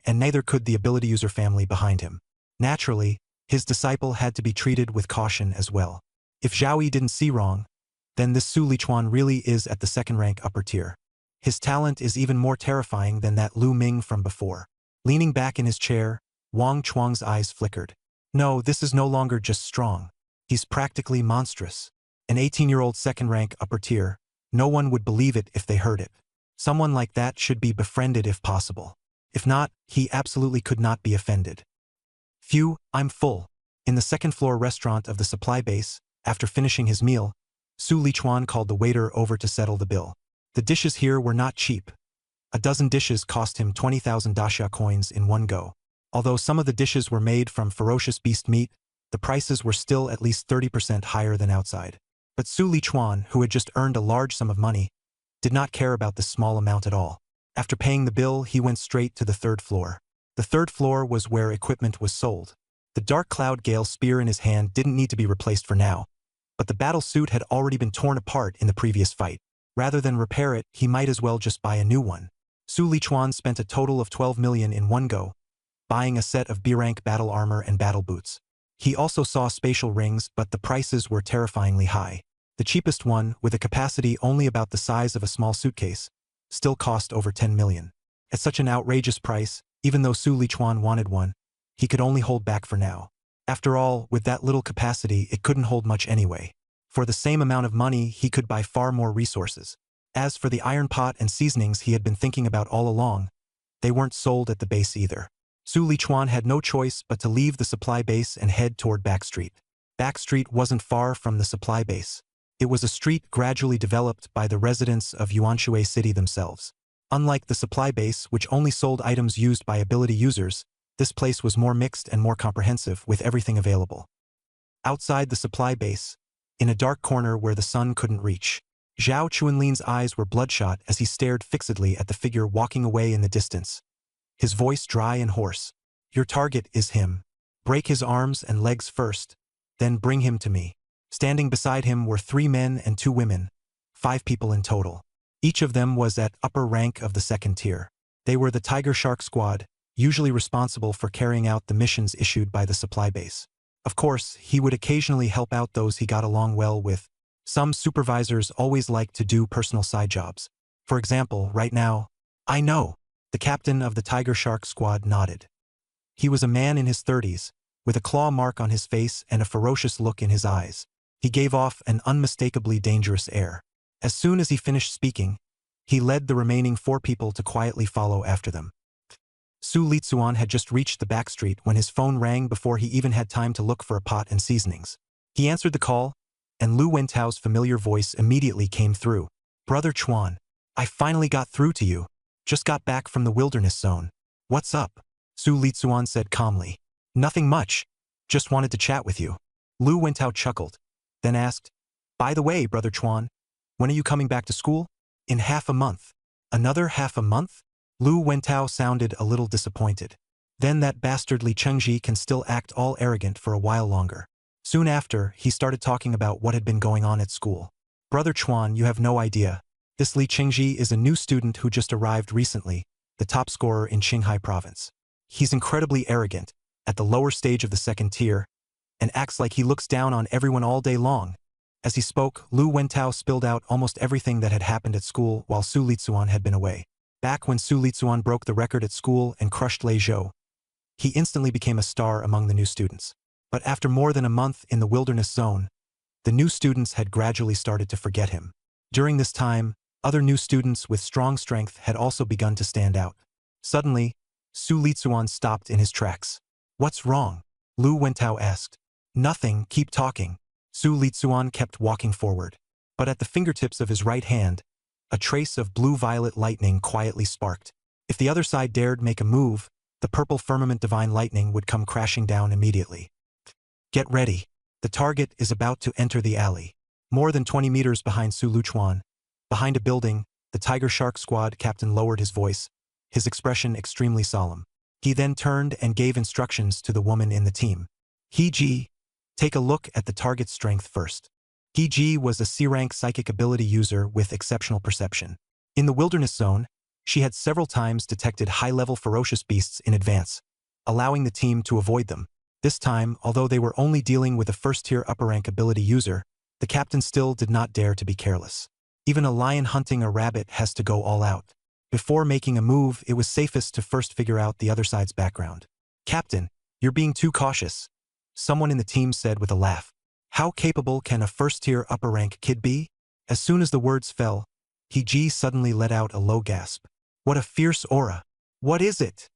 and neither could the ability user family behind him. Naturally, his disciple had to be treated with caution as well. If Zhao Yi didn't see wrong, then this Su Lichuan really is at the 2nd rank upper tier. His talent is even more terrifying than that Lu Ming from before. Leaning back in his chair, Wang Chuang's eyes flickered. No, this is no longer just strong. He's practically monstrous. An 18-year-old 2nd rank upper tier, no one would believe it if they heard it. Someone like that should be befriended if possible. If not, he absolutely could not be offended. Phew, I'm full. In the 2nd floor restaurant of the supply base, after finishing his meal, Su Lichuan called the waiter over to settle the bill. The dishes here were not cheap. A dozen dishes cost him 20,000 daxia coins in one go. Although some of the dishes were made from ferocious beast meat, the prices were still at least 30% higher than outside. But Su Lichuan, who had just earned a large sum of money, did not care about this small amount at all. After paying the bill, he went straight to the third floor. The third floor was where equipment was sold. The Dark Cloud Gale spear in his hand didn't need to be replaced for now, but the battle suit had already been torn apart in the previous fight. Rather than repair it, he might as well just buy a new one. Su Lichuan spent a total of 12 million in one go, buying a set of B-rank battle armor and battle boots. He also saw spatial rings, but the prices were terrifyingly high. The cheapest one, with a capacity only about the size of a small suitcase, still cost over 10 million. At such an outrageous price, even though Su Lichuan wanted one, he could only hold back for now. After all, with that little capacity, it couldn't hold much anyway. For the same amount of money, he could buy far more resources. As for the iron pot and seasonings he had been thinking about all along, they weren't sold at the base either. Su Lichuan had no choice but to leave the supply base and head toward Back Street. Back Street wasn't far from the supply base. It was a street gradually developed by the residents of Yuanshui City themselves. Unlike the supply base, which only sold items used by ability users, this place was more mixed and more comprehensive, with everything available. Outside the supply base, in a dark corner where the sun couldn't reach, Zhao Chuanlin's eyes were bloodshot as he stared fixedly at the figure walking away in the distance. His voice dry and hoarse. "Your target is him. Break his arms and legs first, then bring him to me." Standing beside him were 3 men and 2 women, 5 people in total. Each of them was at upper rank of the second tier. They were the Tiger Shark Squad, usually responsible for carrying out the missions issued by the supply base. Of course, he would occasionally help out those he got along well with. Some supervisors always liked to do personal side jobs. For example, right now, "I know." The captain of the Tiger Shark Squad nodded. He was a man in his 30s, with a claw mark on his face and a ferocious look in his eyes. He gave off an unmistakably dangerous air. As soon as he finished speaking, he led the remaining 4 people to quietly follow after them. Su Lichuan had just reached the back street when his phone rang before he even had time to look for a pot and seasonings. He answered the call, and Lu Wentao's familiar voice immediately came through. "Brother Chuan, I finally got through to you. Just got back from the wilderness zone. What's up?" Su Lichuan said calmly. "Nothing much. Just wanted to chat with you." Lu Wentao chuckled, then asked, "By the way, Brother Chuan, when are you coming back to school?" "In half a month." "Another half a month?" Lu Wentao sounded a little disappointed. "Then that bastardly Chengji can still act all arrogant for a while longer." Soon after, he started talking about what had been going on at school. "Brother Chuan, you have no idea. This Li Chengji is a new student who just arrived recently, the top scorer in Qinghai province. He's incredibly arrogant, at the lower stage of the second tier, and acts like he looks down on everyone all day long." As he spoke, Lu Wentao spilled out almost everything that had happened at school while Su Lichuan had been away. Back when Su Lichuan broke the record at school and crushed Lei Zhou, he instantly became a star among the new students. But after more than a month in the wilderness zone, the new students had gradually started to forget him. During this time, other new students with strong strength had also begun to stand out. Suddenly, Su Lichuan stopped in his tracks. "What's wrong?" Lu Wentao asked. "Nothing, keep talking." Su Lichuan kept walking forward. But at the fingertips of his right hand, a trace of blue-violet lightning quietly sparked. If the other side dared make a move, the purple firmament divine lightning would come crashing down immediately. "Get ready. The target is about to enter the alley." More than 20 meters behind Su Lichuan, behind a building, the Tiger Shark Squad captain lowered his voice, his expression extremely solemn. He then turned and gave instructions to the woman in the team. "He-ji, take a look at the target's strength first." He-ji was a C-rank psychic ability user with exceptional perception. In the wilderness zone, she had several times detected high-level ferocious beasts in advance, allowing the team to avoid them. This time, although they were only dealing with a first-tier upper-rank ability user, the captain still did not dare to be careless. Even a lion hunting a rabbit has to go all out. Before making a move, it was safest to first figure out the other side's background. "Captain, you're being too cautious," someone in the team said with a laugh. "How capable can a first-tier upper-rank kid be?" As soon as the words fell, He-ji suddenly let out a low gasp. "What a fierce aura! What is it?"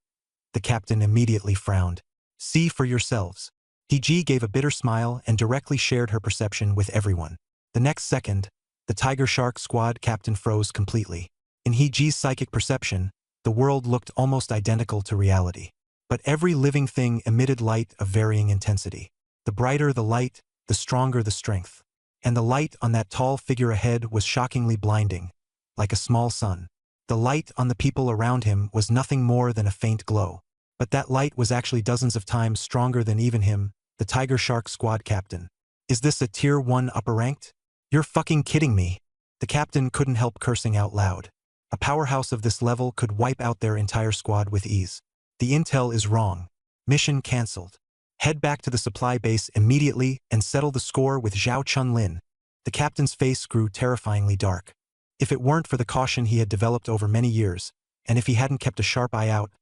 The captain immediately frowned. "See for yourselves." He-ji gave a bitter smile and directly shared her perception with everyone. The next second, the Tiger Shark Squad captain froze completely. In He-Ji's psychic perception, the world looked almost identical to reality. But every living thing emitted light of varying intensity. The brighter the light, the stronger the strength. And the light on that tall figure ahead was shockingly blinding, like a small sun. The light on the people around him was nothing more than a faint glow. But that light was actually dozens of times stronger than even him, the Tiger Shark Squad captain. Is this a Tier 1 upper ranked? You're fucking kidding me. The captain couldn't help cursing out loud. A powerhouse of this level could wipe out their entire squad with ease. The intel is wrong. Mission cancelled. Head back to the supply base immediately and settle the score with Zhao Chunlin. The captain's face grew terrifyingly dark. If it weren't for the caution he had developed over many years, and if he hadn't kept a sharp eye out,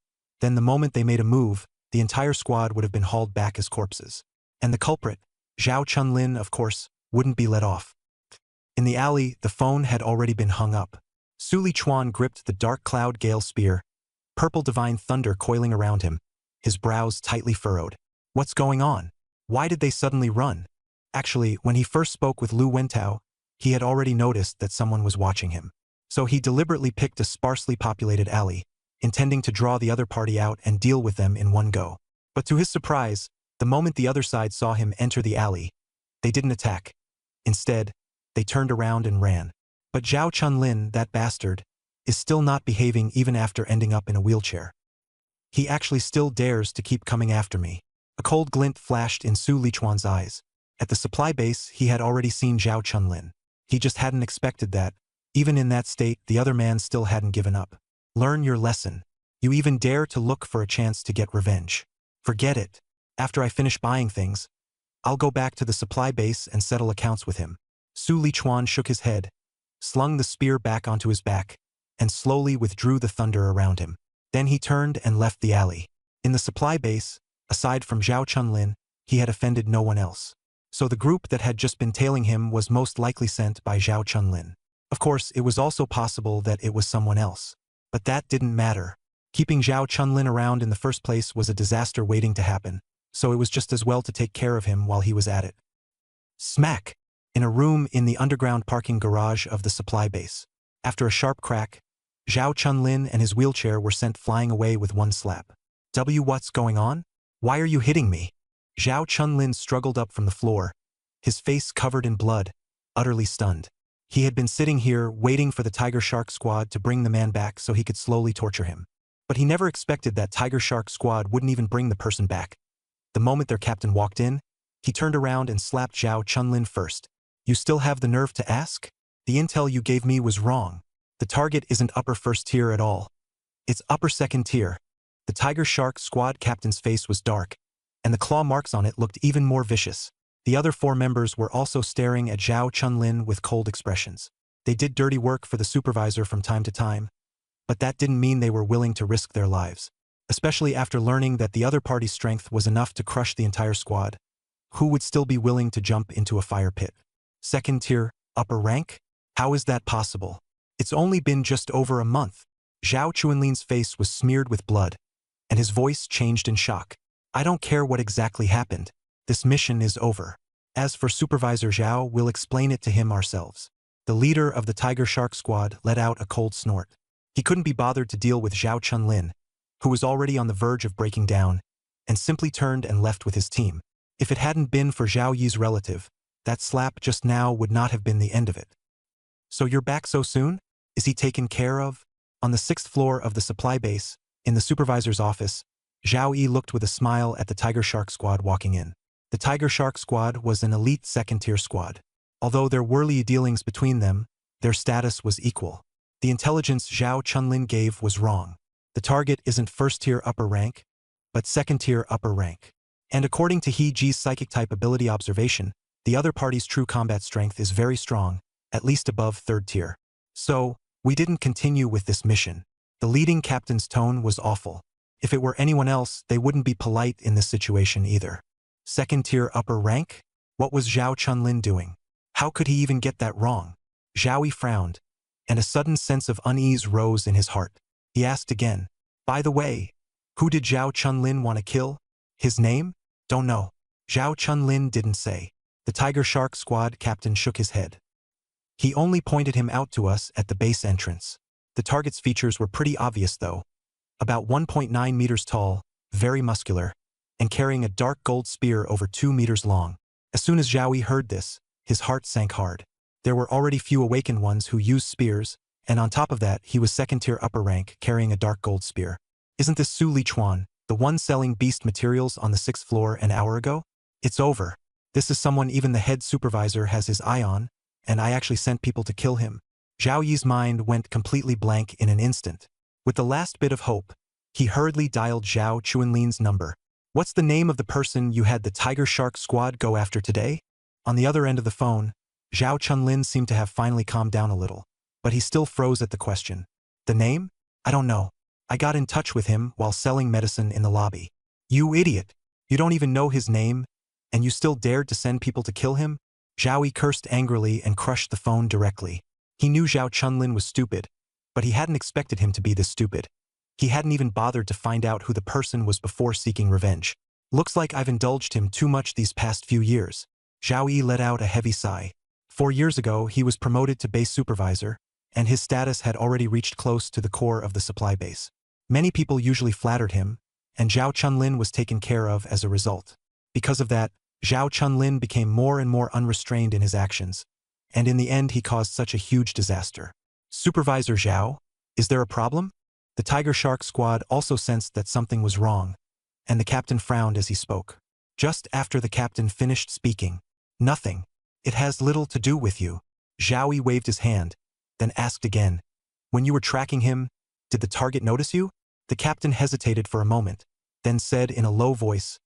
then the moment they made a move, the entire squad would have been hauled back as corpses. And the culprit, Zhao Chunlin, of course, wouldn't be let off. In the alley, the phone had already been hung up. Su Lichuan gripped the dark cloud gale spear, purple divine thunder coiling around him, his brows tightly furrowed. What's going on? Why did they suddenly run? Actually, when he first spoke with Lu Wentao, he had already noticed that someone was watching him. So he deliberately picked a sparsely populated alley, intending to draw the other party out and deal with them in one go. But to his surprise, the moment the other side saw him enter the alley, they didn't attack. Instead, they turned around and ran. But Zhao Chunlin, that bastard, is still not behaving even after ending up in a wheelchair. He actually still dares to keep coming after me. A cold glint flashed in Su Lichuan's eyes. At the supply base, he had already seen Zhao Chunlin. He just hadn't expected that. Even in that state, the other man still hadn't given up. Learn your lesson. You even dare to look for a chance to get revenge. Forget it. After I finish buying things, I'll go back to the supply base and settle accounts with him. Su Lichuan shook his head, slung the spear back onto his back, and slowly withdrew the thunder around him. Then he turned and left the alley. In the supply base, aside from Zhao Chunlin, he had offended no one else. So the group that had just been tailing him was most likely sent by Zhao Chunlin. Of course, it was also possible that it was someone else. But that didn't matter. Keeping Zhao Chunlin around in the first place was a disaster waiting to happen, so it was just as well to take care of him while he was at it. Smack! In a room in the underground parking garage of the supply base. After a sharp crack, Zhao Chunlin and his wheelchair were sent flying away with one slap. What's going on? Why are you hitting me? Zhao Chunlin struggled up from the floor, his face covered in blood, utterly stunned. He had been sitting here waiting for the Tiger Shark Squad to bring the man back so he could slowly torture him. But he never expected that Tiger Shark Squad wouldn't even bring the person back. The moment their captain walked in, he turned around and slapped Zhao Chunlin first. You still have the nerve to ask? The intel you gave me was wrong. The target isn't upper first tier at all. It's upper second tier. The Tiger Shark Squad captain's face was dark, and the claw marks on it looked even more vicious. The other 4 members were also staring at Zhao Chunlin with cold expressions. They did dirty work for the supervisor from time to time, but that didn't mean they were willing to risk their lives. Especially after learning that the other party's strength was enough to crush the entire squad. Who would still be willing to jump into a fire pit? Second tier, upper rank? How is that possible? It's only been just over a month. Zhao Chunlin's face was smeared with blood, and his voice changed in shock. I don't care what exactly happened. This mission is over. As for Supervisor Zhao, we'll explain it to him ourselves. The leader of the Tiger Shark Squad let out a cold snort. He couldn't be bothered to deal with Zhao Chunlin, who was already on the verge of breaking down, and simply turned and left with his team. If it hadn't been for Zhao Yi's relative, that slap just now would not have been the end of it. So you're back so soon? Is he taken care of? On the 6th floor of the supply base, in the supervisor's office, Zhao Yi looked with a smile at the Tiger Shark Squad walking in. The Tiger Shark Squad was an elite second-tier squad. Although there were dealings between them, their status was equal. The intelligence Zhao Chunlin gave was wrong. The target isn't first-tier upper rank, but second-tier upper rank. And according to He-Ji's psychic type ability observation, the other party's true combat strength is very strong, at least above 3rd tier. So, we didn't continue with this mission. The leading captain's tone was awful. If it were anyone else, they wouldn't be polite in this situation either. Second-tier upper rank? What was Zhao Chunlin doing? How could he even get that wrong? Zhao Yi frowned, and a sudden sense of unease rose in his heart. He asked again, by the way, who did Zhao Chunlin want to kill? His name? Don't know. Zhao Chunlin didn't say. The Tiger Shark Squad captain shook his head. He only pointed him out to us at the base entrance. The target's features were pretty obvious though. About 1.9 meters tall, very muscular, and carrying a dark gold spear over 2 meters long. As soon as Zhao Yi heard this, his heart sank hard. There were already few awakened ones who used spears, and on top of that he was second-tier upper rank carrying a dark gold spear. Isn't this Su Lichuan, the one selling beast materials on the 6th floor an hour ago? It's over. This is someone even the head supervisor has his eye on, and I actually sent people to kill him. Zhao Yi's mind went completely blank in an instant. With the last bit of hope, he hurriedly dialed Zhao Chuanlin's number. What's the name of the person you had the Tiger Shark squad go after today? On the other end of the phone, Zhao Chunlin seemed to have finally calmed down a little, but he still froze at the question. The name? I don't know. I got in touch with him while selling medicine in the lobby. You idiot! You don't even know his name, and you still dared to send people to kill him? Zhao Yi cursed angrily and crushed the phone directly. He knew Zhao Chunlin was stupid, but he hadn't expected him to be this stupid. He hadn't even bothered to find out who the person was before seeking revenge. Looks like I've indulged him too much these past few years. Zhao Yi let out a heavy sigh. 4 years ago, he was promoted to base supervisor, and his status had already reached close to the core of the supply base. Many people usually flattered him, and Zhao Chunlin was taken care of as a result. Because of that, Zhao Chunlin became more and more unrestrained in his actions, and in the end he caused such a huge disaster. Supervisor Zhao, is there a problem? The Tiger Shark squad also sensed that something was wrong, and the captain frowned as he spoke. Just after the captain finished speaking, nothing. It has little to do with you. Zhao Yi waved his hand, then asked again. When you were tracking him, did the target notice you? The captain hesitated for a moment, then said in a low voice,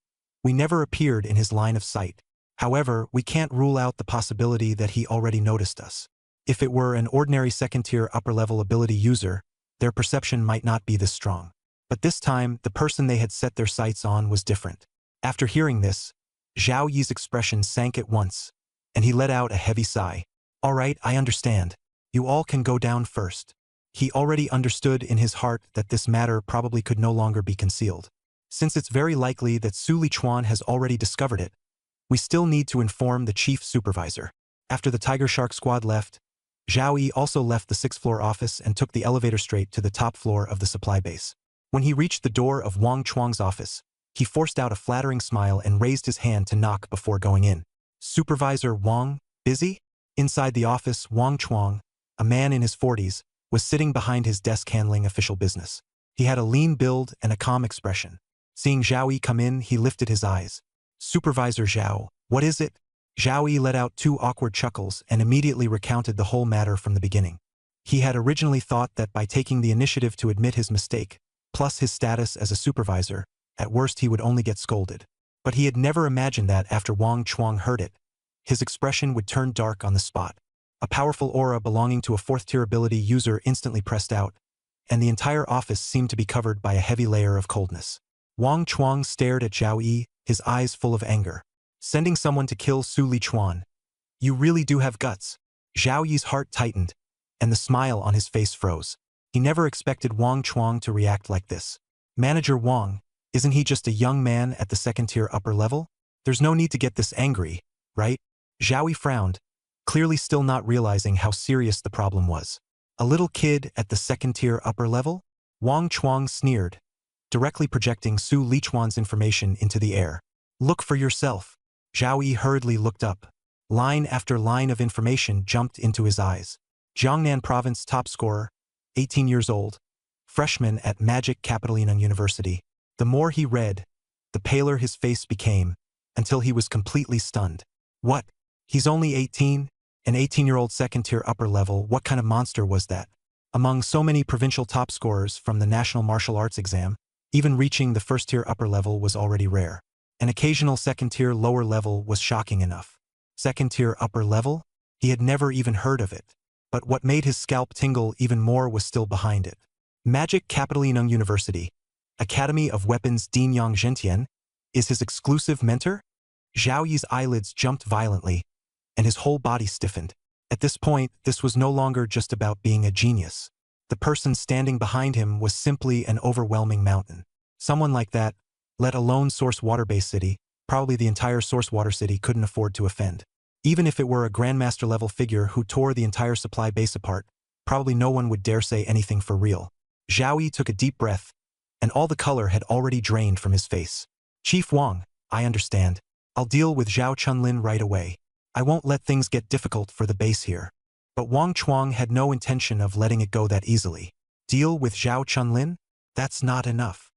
we never appeared in his line of sight. However, we can't rule out the possibility that he already noticed us. If it were an ordinary second-tier upper-level ability user, their perception might not be this strong. But this time, the person they had set their sights on was different. After hearing this, Zhao Yi's expression sank at once, and he let out a heavy sigh. All right, I understand. You all can go down first. He already understood in his heart that this matter probably could no longer be concealed. Since it's very likely that Su Lichuan has already discovered it, we still need to inform the chief supervisor. After the Tiger Shark squad left, Zhao Yi also left the 6th floor office and took the elevator straight to the top floor of the supply base. When he reached the door of Wang Chuang's office, he forced out a flattering smile and raised his hand to knock before going in. Supervisor Wang, busy? Inside the office, Wang Chuang, a man in his 40s, was sitting behind his desk handling official business. He had a lean build and a calm expression. Seeing Zhao Yi come in, he lifted his eyes. Supervisor Zhao, what is it? Zhao Yi let out 2 awkward chuckles and immediately recounted the whole matter from the beginning. He had originally thought that by taking the initiative to admit his mistake, plus his status as a supervisor, at worst he would only get scolded. But he had never imagined that after Wang Chuang heard it, his expression would turn dark on the spot. A powerful aura belonging to a 4th-tier ability user instantly pressed out, and the entire office seemed to be covered by a heavy layer of coldness. Wang Chuang stared at Zhao Yi, his eyes full of anger. Sending someone to kill Su Lichuan. You really do have guts. Zhao Yi's heart tightened, and the smile on his face froze. He never expected Wang Chuang to react like this. Manager Wang, isn't he just a young man at the 2nd-tier upper level? There's no need to get this angry, right? Zhao Yi frowned, clearly still not realizing how serious the problem was. A little kid at the 2nd-tier upper level? Wang Chuang sneered, directly projecting Su Lichuan's information into the air. Look for yourself. Zhao Yi hurriedly looked up. Line after line of information jumped into his eyes. Jiangnan Province top scorer, 18 years old, freshman at Magic Capital University. The more he read, the paler his face became, until he was completely stunned. What? He's only 18? An 18-year-old 2nd-tier upper level, what kind of monster was that? Among so many provincial top scorers from the National Martial Arts exam, even reaching the 1st-tier upper level was already rare. An occasional 2nd-tier lower level was shocking enough. 2nd-tier upper level? He had never even heard of it. But what made his scalp tingle even more was still behind it. Magic Capital University, Academy of Weapons Din Yang Zhentian, is his exclusive mentor? Zhao Yi's eyelids jumped violently, and his whole body stiffened. At this point, this was no longer just about being a genius. The person standing behind him was simply an overwhelming mountain. Someone like that, let alone Source Water Base City, probably the entire Source Water City couldn't afford to offend. Even if it were a Grandmaster-level figure who tore the entire supply base apart, probably no one would dare say anything for real. Zhao Yi took a deep breath, and all the color had already drained from his face. Chief Wang, I understand. I'll deal with Zhao Chunlin right away. I won't let things get difficult for the base here. But Wang Chuang had no intention of letting it go that easily. Deal with Zhao Chunlin? That's not enough.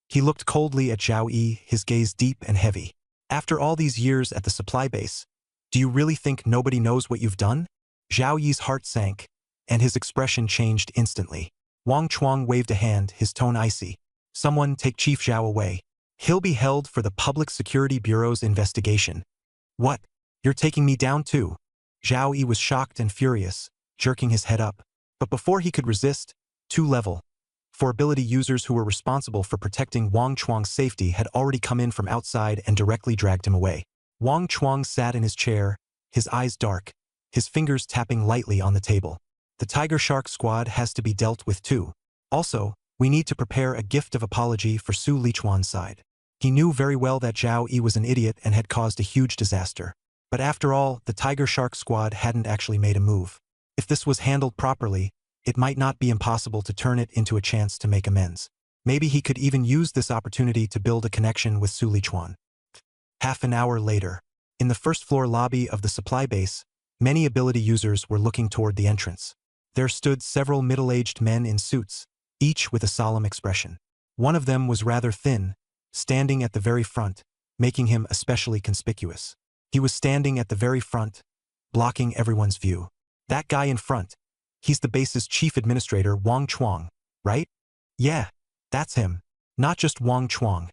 He looked coldly at Zhao Yi, his gaze deep and heavy. After all these years at the supply base, do you really think nobody knows what you've done? Zhao Yi's heart sank, and his expression changed instantly. Wang Chuang waved a hand, his tone icy. Someone take Chief Zhao away. He'll be held for the Public Security Bureau's investigation. What? You're taking me down too? Zhao Yi was shocked and furious, jerking his head up. But before he could resist, 2-level 4 ability users who were responsible for protecting Wang Chuang's safety had already come in from outside and directly dragged him away. Wang Chuang sat in his chair, his eyes dark, his fingers tapping lightly on the table. The Tiger Shark squad has to be dealt with too. Also, we need to prepare a gift of apology for Su Lichuan's side. He knew very well that Zhao Yi was an idiot and had caused a huge disaster. But after all, the Tiger Shark squad hadn't actually made a move. If this was handled properly, it might not be impossible to turn it into a chance to make amends. Maybe he could even use this opportunity to build a connection with Su Lichuan. Half an hour later, in the first-floor lobby of the supply base, many ability users were looking toward the entrance. There stood several middle-aged men in suits, each with a solemn expression. One of them was rather thin, standing at the very front, making him especially conspicuous. He was standing at the very front, blocking everyone's view. That guy in front, he's the base's chief administrator, Wang Chuang, right? Yeah, that's him. Not just Wang Chuang.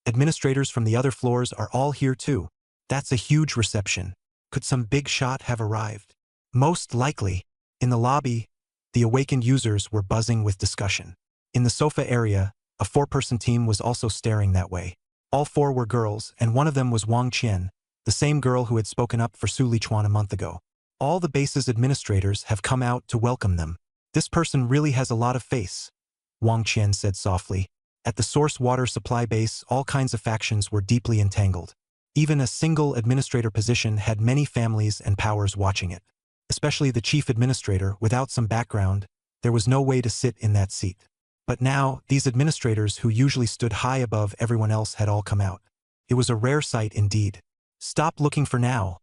Administrators from the other floors are all here too. That's a huge reception. Could some big shot have arrived? Most likely. In the lobby, the awakened users were buzzing with discussion. In the sofa area, a 4-person team was also staring that way. All 4 were girls, and one of them was Wang Qian, the same girl who had spoken up for Su Lichuan a month ago. All the base's administrators have come out to welcome them. This person really has a lot of face, Wang Qian said softly. At the source water supply base, all kinds of factions were deeply entangled. Even a single administrator position had many families and powers watching it. Especially the chief administrator, without some background, there was no way to sit in that seat. But now, these administrators who usually stood high above everyone else had all come out. It was a rare sight indeed. Stop looking for now,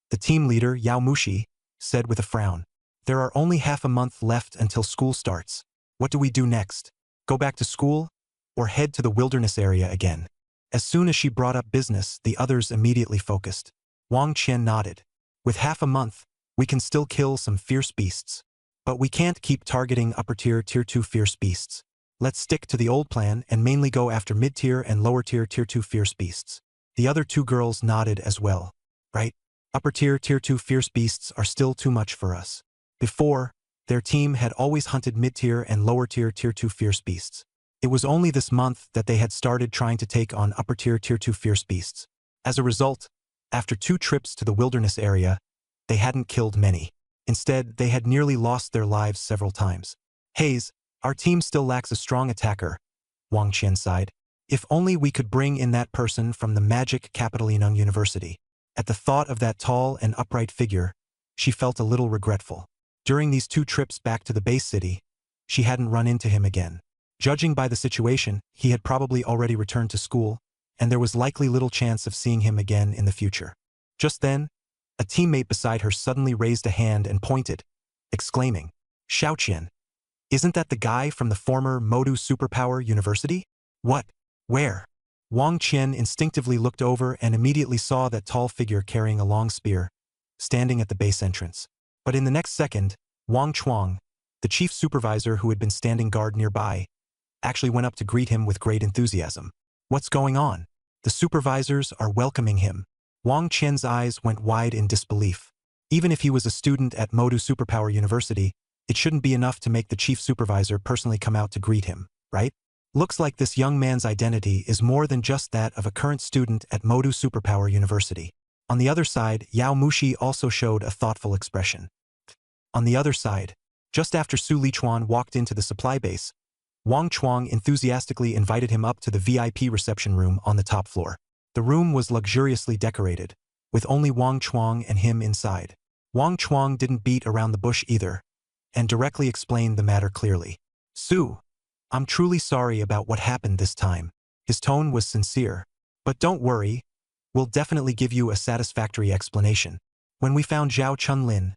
the team leader, Yao Mushi, said with a frown. There are only half a month left until school starts. What do we do next? Go back to school? Or head to the wilderness area again? As soon as she brought up business, the others immediately focused. Wang Qian nodded. With half a month, we can still kill some fierce beasts. But we can't keep targeting upper-tier Tier 2 fierce beasts. Let's stick to the old plan and mainly go after mid-tier and lower-tier Tier 2 fierce beasts. The other 2 girls nodded as well. Right? Upper-tier Tier 2 fierce beasts are still too much for us. Before, their team had always hunted mid-tier and lower-tier Tier 2 fierce beasts. It was only this month that they had started trying to take on upper-tier Tier 2 fierce beasts. As a result, after 2 trips to the wilderness area, they hadn't killed many. Instead, they had nearly lost their lives several times. Hayes, our team still lacks a strong attacker, Wang Qian sighed. If only we could bring in that person from the magic capital Yineng University. At the thought of that tall and upright figure, she felt a little regretful. During these 2 trips back to the base city, she hadn't run into him again. Judging by the situation, he had probably already returned to school, and there was likely little chance of seeing him again in the future. Just then, a teammate beside her suddenly raised a hand and pointed, exclaiming, Xiaoqian, isn't that the guy from the former Modu Superpower University? What? Where? Wang Qian instinctively looked over and immediately saw that tall figure carrying a long spear, standing at the base entrance. But in the next second, Wang Chuang, the chief supervisor who had been standing guard nearby, actually went up to greet him with great enthusiasm. What's going on? The supervisors are welcoming him. Wang Qian's eyes went wide in disbelief. Even if he was a student at Modu Superpower University, it shouldn't be enough to make the chief supervisor personally come out to greet him, right? Looks like this young man's identity is more than just that of a current student at Modu Superpower University. On the other side, Yao Mushi also showed a thoughtful expression. On the other side, just after Su Lichuan walked into the supply base, Wang Chuang enthusiastically invited him up to the VIP reception room on the top floor. The room was luxuriously decorated, with only Wang Chuang and him inside. Wang Chuang didn't beat around the bush either, and directly explained the matter clearly. Su, I'm truly sorry about what happened this time. His tone was sincere. But don't worry, we'll definitely give you a satisfactory explanation. When we found Zhao Chunlin,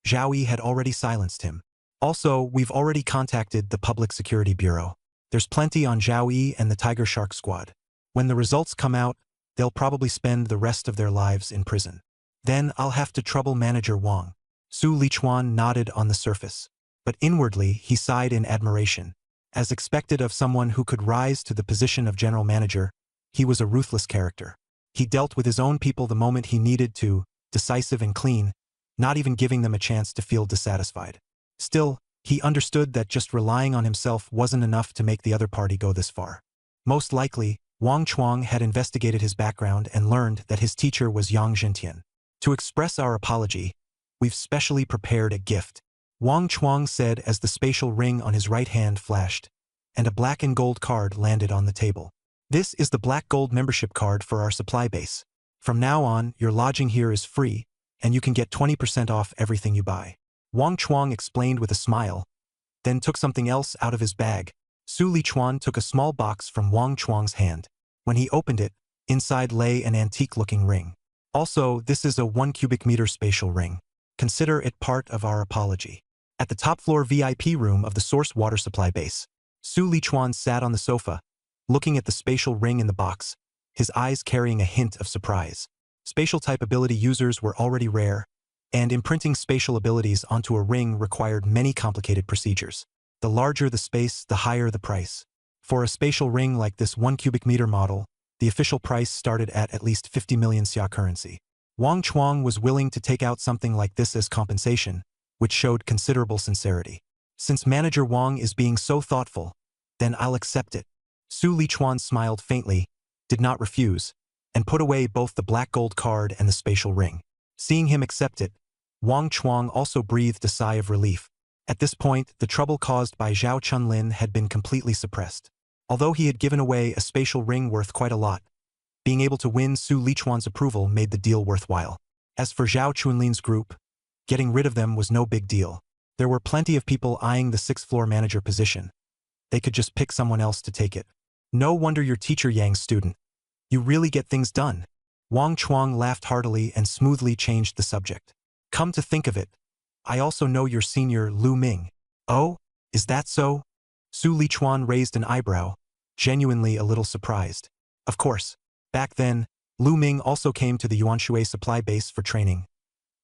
Zhao Yi had already silenced him. Also, we've already contacted the Public Security Bureau. There's plenty on Zhao Yi and the Tiger Shark Squad. When the results come out, they'll probably spend the rest of their lives in prison. Then I'll have to trouble Manager Wang. Su Lichuan nodded on the surface. But inwardly, he sighed in admiration. As expected of someone who could rise to the position of general manager, he was a ruthless character. He dealt with his own people the moment he needed to, decisive and clean, not even giving them a chance to feel dissatisfied. Still, he understood that just relying on himself wasn't enough to make the other party go this far. Most likely, Wang Chuang had investigated his background and learned that his teacher was Yang Zhentian. To express our apology, we've specially prepared a gift, Wang Chuang said as the spatial ring on his right hand flashed, and a black and gold card landed on the table. This is the black gold membership card for our supply base. From now on, your lodging here is free, and you can get 20% off everything you buy. Wang Chuang explained with a smile, then took something else out of his bag. Su Lichuan took a small box from Wang Chuang's hand. When he opened it, inside lay an antique-looking ring. Also, this is a 1 cubic meter spatial ring. Consider it part of our apology. At the top-floor VIP room of the Source Water Supply Base, Su Lichuan sat on the sofa, looking at the spatial ring in the box, his eyes carrying a hint of surprise. Spatial type ability users were already rare, and imprinting spatial abilities onto a ring required many complicated procedures. The larger the space, the higher the price. For a spatial ring like this 1 cubic meter model, the official price started at least 50 million xia currency. Wang Chuang was willing to take out something like this as compensation, which showed considerable sincerity. Since Manager Wang is being so thoughtful, then I'll accept it. Su Lichuan smiled faintly, did not refuse, and put away both the black gold card and the spatial ring. Seeing him accept it, Wang Chuang also breathed a sigh of relief. At this point, the trouble caused by Zhao Chunlin had been completely suppressed. Although he had given away a spatial ring worth quite a lot, being able to win Su Lichuan's approval made the deal worthwhile. As for Zhao Chunlin's group, getting rid of them was no big deal. There were plenty of people eyeing the 6th floor manager position. They could just pick someone else to take it. No wonder your teacher Yang's student. You really get things done. Wang Chuang laughed heartily and smoothly changed the subject. Come to think of it, I also know your senior Lu Ming. Oh, is that so? Su Lichuan raised an eyebrow, genuinely a little surprised. Of course, back then, Lu Ming also came to the Yuanshui supply base for training.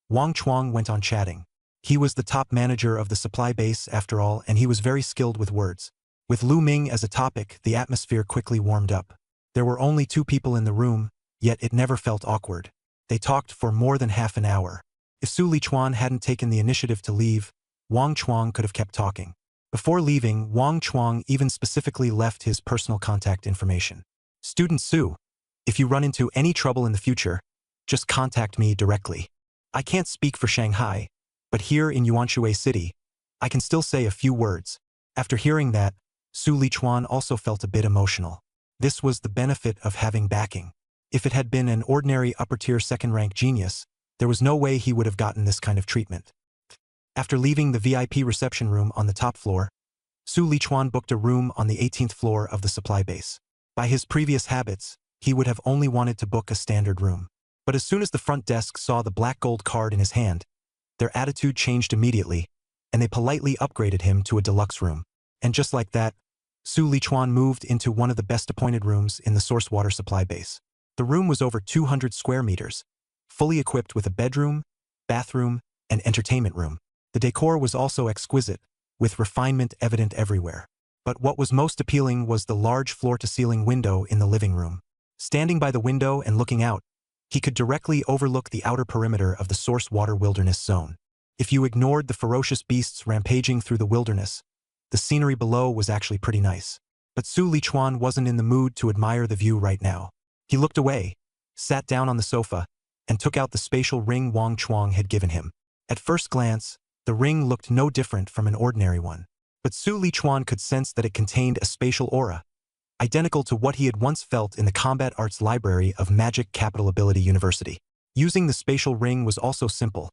Wang Chuang went on chatting. He was the top manager of the supply base after all, and he was very skilled with words. With Lu Ming as a topic, the atmosphere quickly warmed up. There were only 2 people in the room, yet it never felt awkward. They talked for more than half an hour. If Su Lichuan hadn't taken the initiative to leave, Wang Chuang could have kept talking. Before leaving, Wang Chuang even specifically left his personal contact information. Student Su, if you run into any trouble in the future, just contact me directly. I can't speak for Shanghai, but here in Yuanshui City, I can still say a few words. After hearing that, Su Lichuan also felt a bit emotional. This was the benefit of having backing. If it had been an ordinary upper-tier second-rank genius, there was no way he would have gotten this kind of treatment. After leaving the VIP reception room on the top floor, Su Lichuan booked a room on the 18th floor of the supply base. By his previous habits, he would have only wanted to book a standard room. But as soon as the front desk saw the black gold card in his hand, their attitude changed immediately, and they politely upgraded him to a deluxe room. And just like that, Su Lichuan moved into one of the best appointed rooms in the Source Water Supply Base. The room was over 200 square meters, fully equipped with a bedroom, bathroom, and entertainment room. The decor was also exquisite, with refinement evident everywhere. But what was most appealing was the large floor-to-ceiling window in the living room. Standing by the window and looking out, he could directly overlook the outer perimeter of the Source Water Wilderness Zone. If you ignored the ferocious beasts rampaging through the wilderness, the scenery below was actually pretty nice. But Su Lichuan wasn't in the mood to admire the view right now. He looked away, sat down on the sofa, and took out the spatial ring Wang Chuang had given him. At first glance, the ring looked no different from an ordinary one. But Su Lichuan could sense that it contained a spatial aura, identical to what he had once felt in the Combat Arts Library of Magic Capital Ability University. Using the spatial ring was also simple.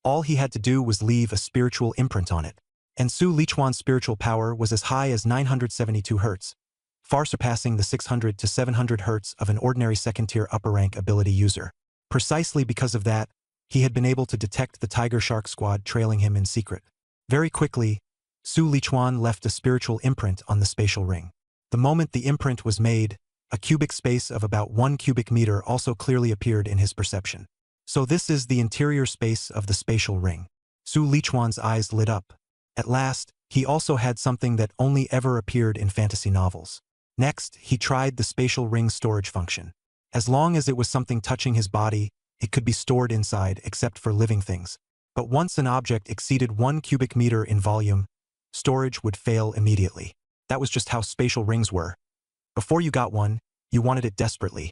All he had to do was leave a spiritual imprint on it. And Su Lichuan's spiritual power was as high as 972 Hz, far surpassing the 600 to 700 Hz of an ordinary second-tier upper-rank ability user. Precisely because of that, he had been able to detect the Tiger Shark squad trailing him in secret. Very quickly, Su Lichuan left a spiritual imprint on the spatial ring. The moment the imprint was made, a cubic space of about 1 cubic meter also clearly appeared in his perception. So this is the interior space of the spatial ring. Su Lichuan's eyes lit up. At last, he also had something that only ever appeared in fantasy novels. Next, he tried the spatial ring storage function. As long as it was something touching his body, it could be stored inside except for living things. But once an object exceeded 1 cubic meter in volume, storage would fail immediately. That was just how spatial rings were. Before you got one, you wanted it desperately.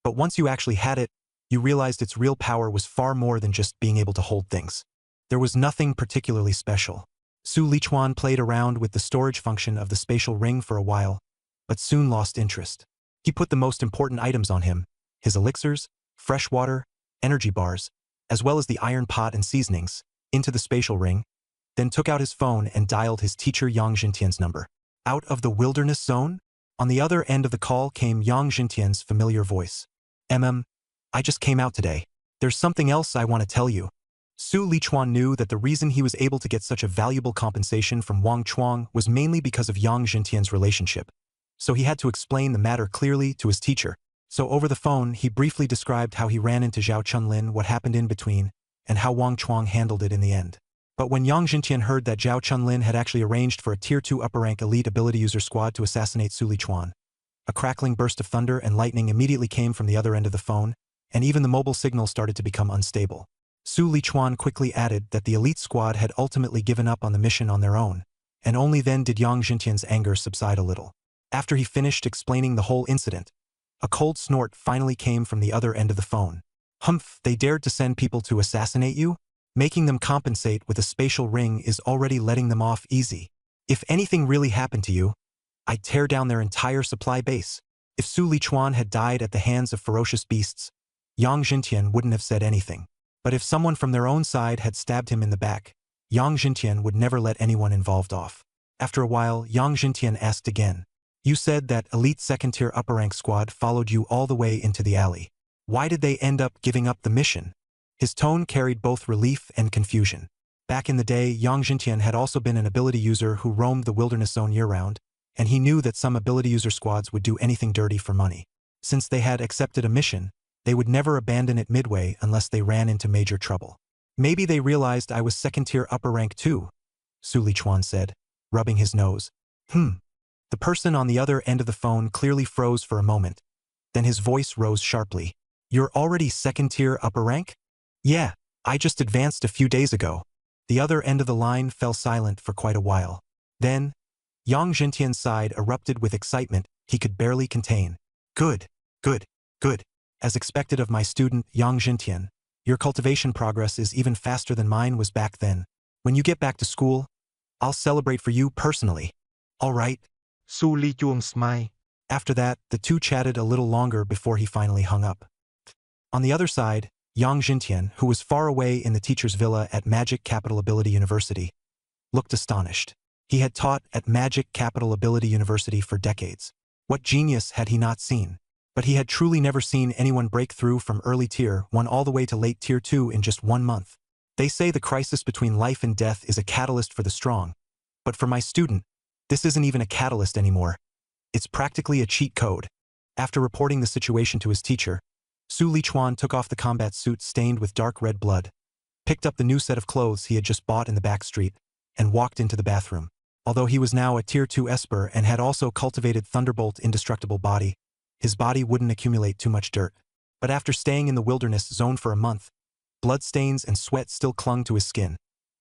But once you actually had it, you realized its real power was far more than just being able to hold things. There was nothing particularly special. Su Lichuan played around with the storage function of the spatial ring for a while, but soon lost interest. He put the most important items on him, his elixirs, fresh water, energy bars, as well as the iron pot and seasonings, into the spatial ring, then took out his phone and dialed his teacher Yang Jintian's number. Out of the wilderness zone? On the other end of the call came Yang Jintian's familiar voice. I just came out today. There's something else I want to tell you. Su Lichuan knew that the reason he was able to get such a valuable compensation from Wang Chuang was mainly because of Yang Jintian's relationship. So he had to explain the matter clearly to his teacher. So over the phone, he briefly described how he ran into Zhao Chunlin, what happened in between, and how Wang Chuang handled it in the end. But when Yang Jintian heard that Zhao Chunlin had actually arranged for a Tier 2 upper-rank elite ability user squad to assassinate Su Lichuan, a crackling burst of thunder and lightning immediately came from the other end of the phone, and even the mobile signal started to become unstable. Su Lichuan quickly added that the elite squad had ultimately given up on the mission on their own, and only then did Yang Jintian's anger subside a little. After he finished explaining the whole incident, a cold snort finally came from the other end of the phone. Humph, they dared to send people to assassinate you? Making them compensate with a spatial ring is already letting them off easy. If anything really happened to you, I'd tear down their entire supply base. If Su Lichuan had died at the hands of ferocious beasts, Yang Jintian wouldn't have said anything. But if someone from their own side had stabbed him in the back, Yang Jintian would never let anyone involved off. After a while, Yang Jintian asked again. You said that elite second-tier upper-rank squad followed you all the way into the alley. Why did they end up giving up the mission? His tone carried both relief and confusion. Back in the day, Yang Jintian had also been an ability user who roamed the wilderness zone year-round, and he knew that some ability user squads would do anything dirty for money. Since they had accepted a mission, they would never abandon it midway unless they ran into major trouble. Maybe they realized I was second-tier upper-rank too, Su Lichuan said, rubbing his nose. The person on the other end of the phone clearly froze for a moment. Then his voice rose sharply. You're already second-tier upper rank? Yeah, I just advanced a few days ago. The other end of the line fell silent for quite a while. Then, Yang Jintian's side erupted with excitement he could barely contain. Good. As expected of my student, Yang Jintian, your cultivation progress is even faster than mine was back then. When you get back to school, I'll celebrate for you personally. All right. Su Lichuan smiled. After that, the two chatted a little longer before he finally hung up. On the other side, Yang Jintian, who was far away in the teacher's villa at Magic Capital Ability University, looked astonished. He had taught at Magic Capital Ability University for decades. What genius had he not seen? But he had truly never seen anyone break through from early Tier 1 all the way to late Tier 2 in just 1 month. They say the crisis between life and death is a catalyst for the strong. But for my student, this isn't even a catalyst anymore. It's practically a cheat code. After reporting the situation to his teacher, Su Lichuan took off the combat suit stained with dark red blood, picked up the new set of clothes he had just bought in the back street, and walked into the bathroom. Although he was now a Tier 2 Esper and had also cultivated Thunderbolt indestructible body, his body wouldn't accumulate too much dirt. But after staying in the wilderness zone for a month, bloodstains and sweat still clung to his skin,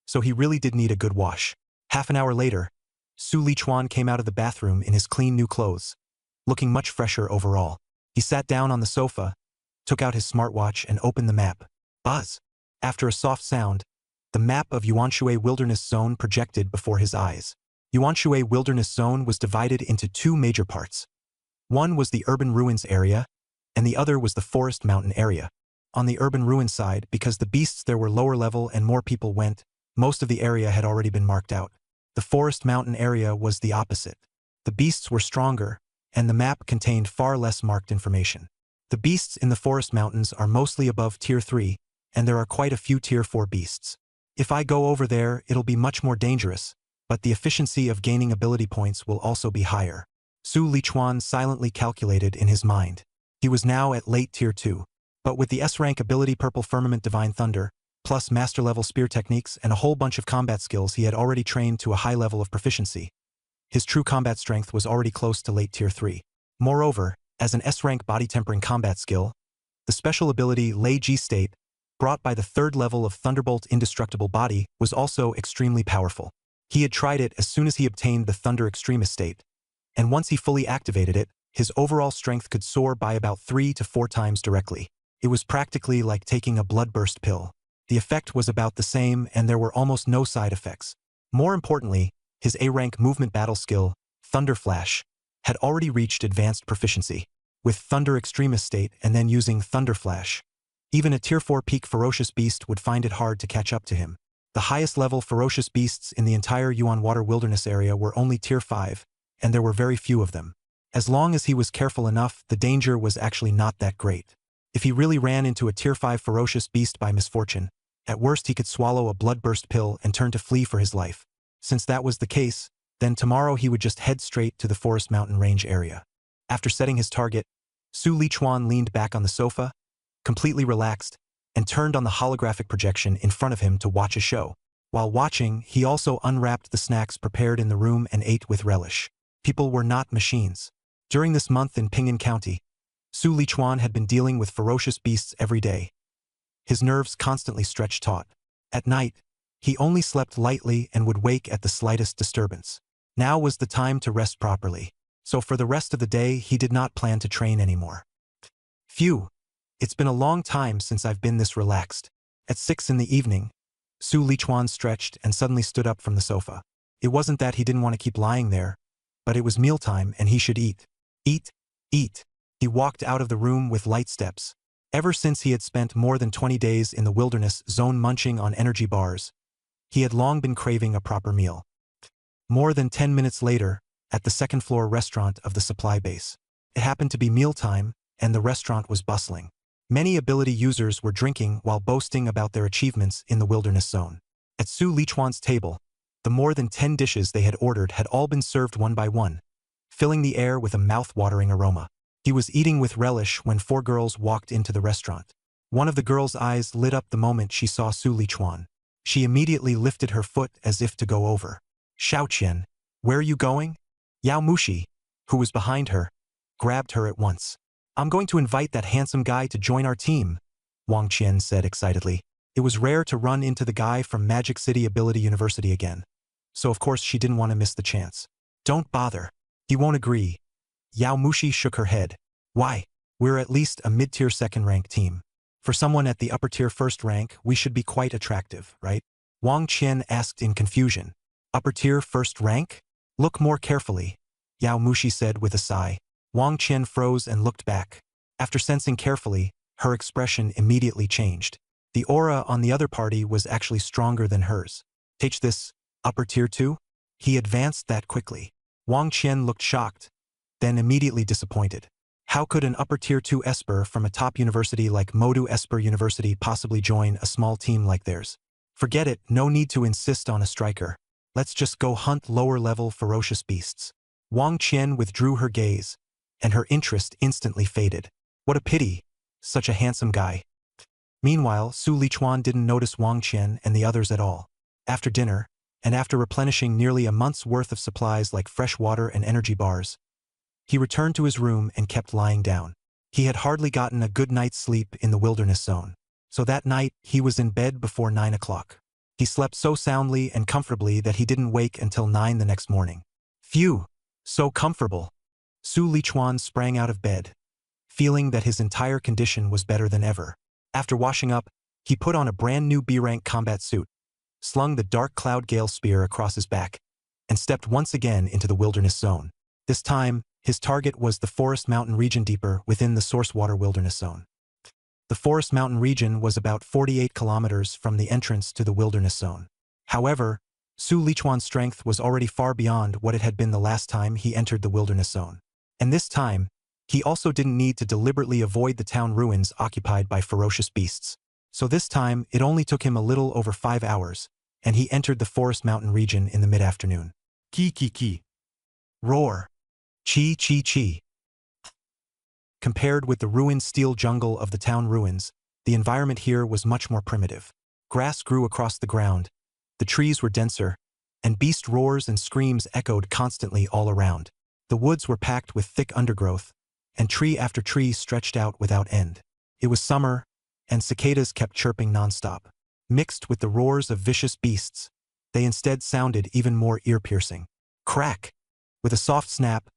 so he really did need a good wash. Half an hour later, Su Lichuan came out of the bathroom in his clean new clothes, looking much fresher overall. He sat down on the sofa, took out his smartwatch and opened the map. Buzz! After a soft sound, the map of Yuanshui Wilderness Zone projected before his eyes. Yuanshui Wilderness Zone was divided into 2 major parts. One was the urban ruins area, and the other was the forest mountain area. on the urban ruin side because the beasts there were lower level and more people went. Most of the area had already been marked out. The forest mountain area was the opposite. The beasts were stronger, and the map contained far less marked information. The beasts in the forest mountains are mostly above Tier 3, and there are quite a few Tier 4 beasts. If I go over there, it'll be much more dangerous, but the efficiency of gaining ability points will also be higher. Su Lichuan silently calculated in his mind. He was now at late Tier 2, but with the S-rank ability Purple Firmament Divine Thunder, plus master-level spear techniques and a whole bunch of combat skills he had already trained to a high level of proficiency. His true combat strength was already close to late Tier 3. Moreover, as an S-rank body-tempering combat skill, the special ability Lei Ji State, brought by the third level of Thunderbolt Indestructible Body, was also extremely powerful. He had tried it as soon as he obtained the Thunder Extremist state, and once he fully activated it, his overall strength could soar by about 3 to 4 times directly. It was practically like taking a bloodburst pill. The effect was about the same and there were almost no side effects. More importantly, his A-rank movement battle skill, Thunder Flash, had already reached advanced proficiency. With Thunder Extremist state and then using Thunder Flash, even a Tier 4 peak ferocious beast would find it hard to catch up to him. The highest level ferocious beasts in the entire Yuan Water Wilderness area were only Tier 5, and there were very few of them. As long as he was careful enough, the danger was actually not that great. If he really ran into a Tier 5 ferocious beast by misfortune, at worst he could swallow a bloodburst pill and turn to flee for his life. Since that was the case, then tomorrow he would just head straight to the Forest Mountain Range area. After setting his target, Su Lichuan leaned back on the sofa, completely relaxed, and turned on the holographic projection in front of him to watch a show. While watching, he also unwrapped the snacks prepared in the room and ate with relish. People were not machines. During this month in Ping'an County, Su Lichuan had been dealing with ferocious beasts every day. His nerves constantly stretched taut. At night, he only slept lightly and would wake at the slightest disturbance. Now was the time to rest properly, so for the rest of the day he did not plan to train anymore. Phew! It's been a long time since I've been this relaxed. At 6 in the evening, Su Lichuan stretched and suddenly stood up from the sofa. It wasn't that he didn't want to keep lying there, but it was mealtime and he should eat. Eat, eat. He walked out of the room with light steps. Ever since he had spent more than 20 days in the wilderness zone munching on energy bars, he had long been craving a proper meal. More than 10 minutes later, at the second-floor restaurant of the supply base. It happened to be mealtime, and the restaurant was bustling. Many ability users were drinking while boasting about their achievements in the wilderness zone. At Su Lichuan's table, the more than 10 dishes they had ordered had all been served one by one, filling the air with a mouth-watering aroma. He was eating with relish when 4 girls walked into the restaurant. One of the girls' eyes lit up the moment she saw Su Lichuan. She immediately lifted her foot as if to go over. Xiaoqian, where are you going? Yao Mushi, who was behind her, grabbed her at once. I'm going to invite that handsome guy to join our team, Wang Qian said excitedly. It was rare to run into the guy from Magic City Ability University again, so of course she didn't want to miss the chance. Don't bother. He won't agree. Yao Mushi shook her head. Why? We're at least a mid-tier second-rank team. For someone at the upper-tier first rank, we should be quite attractive, right? Wang Qian asked in confusion. Upper-tier first rank? Look more carefully, Yao Mushi said with a sigh. Wang Qian froze and looked back. After sensing carefully, her expression immediately changed. The aura on the other party was actually stronger than hers. Take this, upper tier 2? He advanced that quickly. Wang Qian looked shocked, then immediately disappointed. How could an upper tier 2 Esper from a top university like Modu Esper University possibly join a small team like theirs? Forget it, no need to insist on a striker. Let's just go hunt lower-level ferocious beasts. Wang Qian withdrew her gaze, and her interest instantly faded. What a pity, such a handsome guy. Meanwhile, Su Lichuan didn't notice Wang Qian and the others at all. After dinner, and after replenishing nearly a month's worth of supplies like fresh water and energy bars, he returned to his room and kept lying down. He had hardly gotten a good night's sleep in the wilderness zone, so that night he was in bed before 9 o'clock. He slept so soundly and comfortably that he didn't wake until 9 the next morning. Phew, so comfortable. Su Lichuan sprang out of bed, feeling that his entire condition was better than ever. After washing up, he put on a brand new B-rank combat suit, slung the Dark Cloud Gale Spear across his back, and stepped once again into the wilderness zone. This time, his target was the Forest Mountain region deeper within the Source Water Wilderness Zone. The forest mountain region was about 48 kilometers from the entrance to the wilderness zone. However, Su Lichuan's strength was already far beyond what it had been the last time he entered the wilderness zone. And this time, he also didn't need to deliberately avoid the town ruins occupied by ferocious beasts. So this time, it only took him a little over 5 hours, and he entered the forest mountain region in the mid-afternoon. Ki ki ki. Roar. Chi chi chi. Compared with the ruined steel jungle of the town ruins, the environment here was much more primitive. Grass grew across the ground, the trees were denser, and beast roars and screams echoed constantly all around. The woods were packed with thick undergrowth, and tree after tree stretched out without end. It was summer, and cicadas kept chirping nonstop. Mixed with the roars of vicious beasts, they instead sounded even more ear-piercing. Crack! With a soft snap,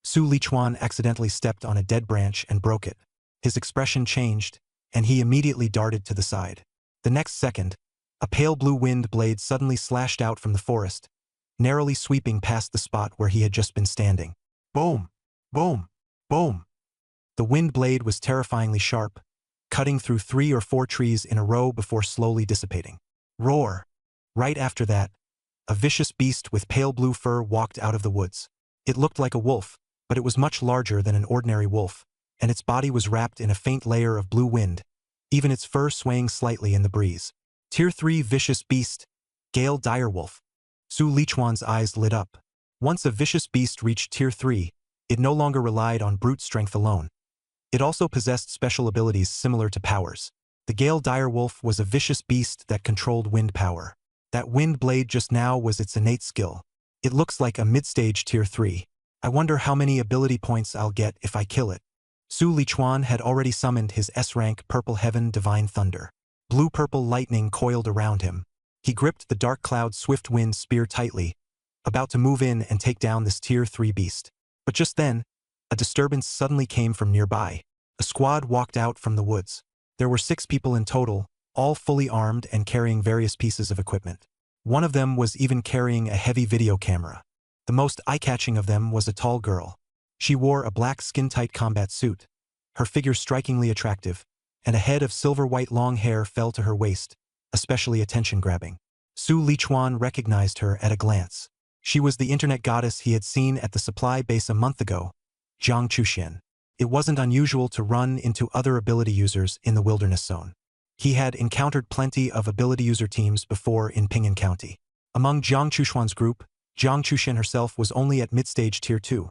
Su Lichuan accidentally stepped on a dead branch and broke it. His expression changed, and he immediately darted to the side. The next second, a pale blue wind blade suddenly slashed out from the forest, narrowly sweeping past the spot where he had just been standing. Boom! Boom! Boom! The wind blade was terrifyingly sharp, cutting through 3 or 4 trees in a row before slowly dissipating. Roar! Right after that, a vicious beast with pale blue fur walked out of the woods. It looked like a wolf, but it was much larger than an ordinary wolf, and its body was wrapped in a faint layer of blue wind, even its fur swaying slightly in the breeze. Tier 3 vicious beast, Gale Direwolf. Su Lichuan's eyes lit up. Once a vicious beast reached Tier 3, it no longer relied on brute strength alone. It also possessed special abilities similar to powers. The Gale Direwolf was a vicious beast that controlled wind power. That wind blade just now was its innate skill. It looks like a mid-stage Tier 3. I wonder how many ability points I'll get if I kill it. Su Lichuan had already summoned his S-rank Purple Heaven Divine Thunder. Blue-purple lightning coiled around him. He gripped the Dark Cloud Swift Wind spear tightly, about to move in and take down this Tier 3 beast. But just then, a disturbance suddenly came from nearby. A squad walked out from the woods. There were 6 people in total, all fully armed and carrying various pieces of equipment. One of them was even carrying a heavy video camera. The most eye-catching of them was a tall girl. She wore a black skin-tight combat suit, her figure strikingly attractive, and a head of silver-white long hair fell to her waist, especially attention-grabbing. Su Lichuan recognized her at a glance. She was the internet goddess he had seen at the supply base a month ago, Jiang Chuxian. It wasn't unusual to run into other ability users in the wilderness zone. He had encountered plenty of ability user teams before in Ping'an County. Among Jiang Chuxian's group, Jiang Chuxian herself was only at mid-stage Tier 2,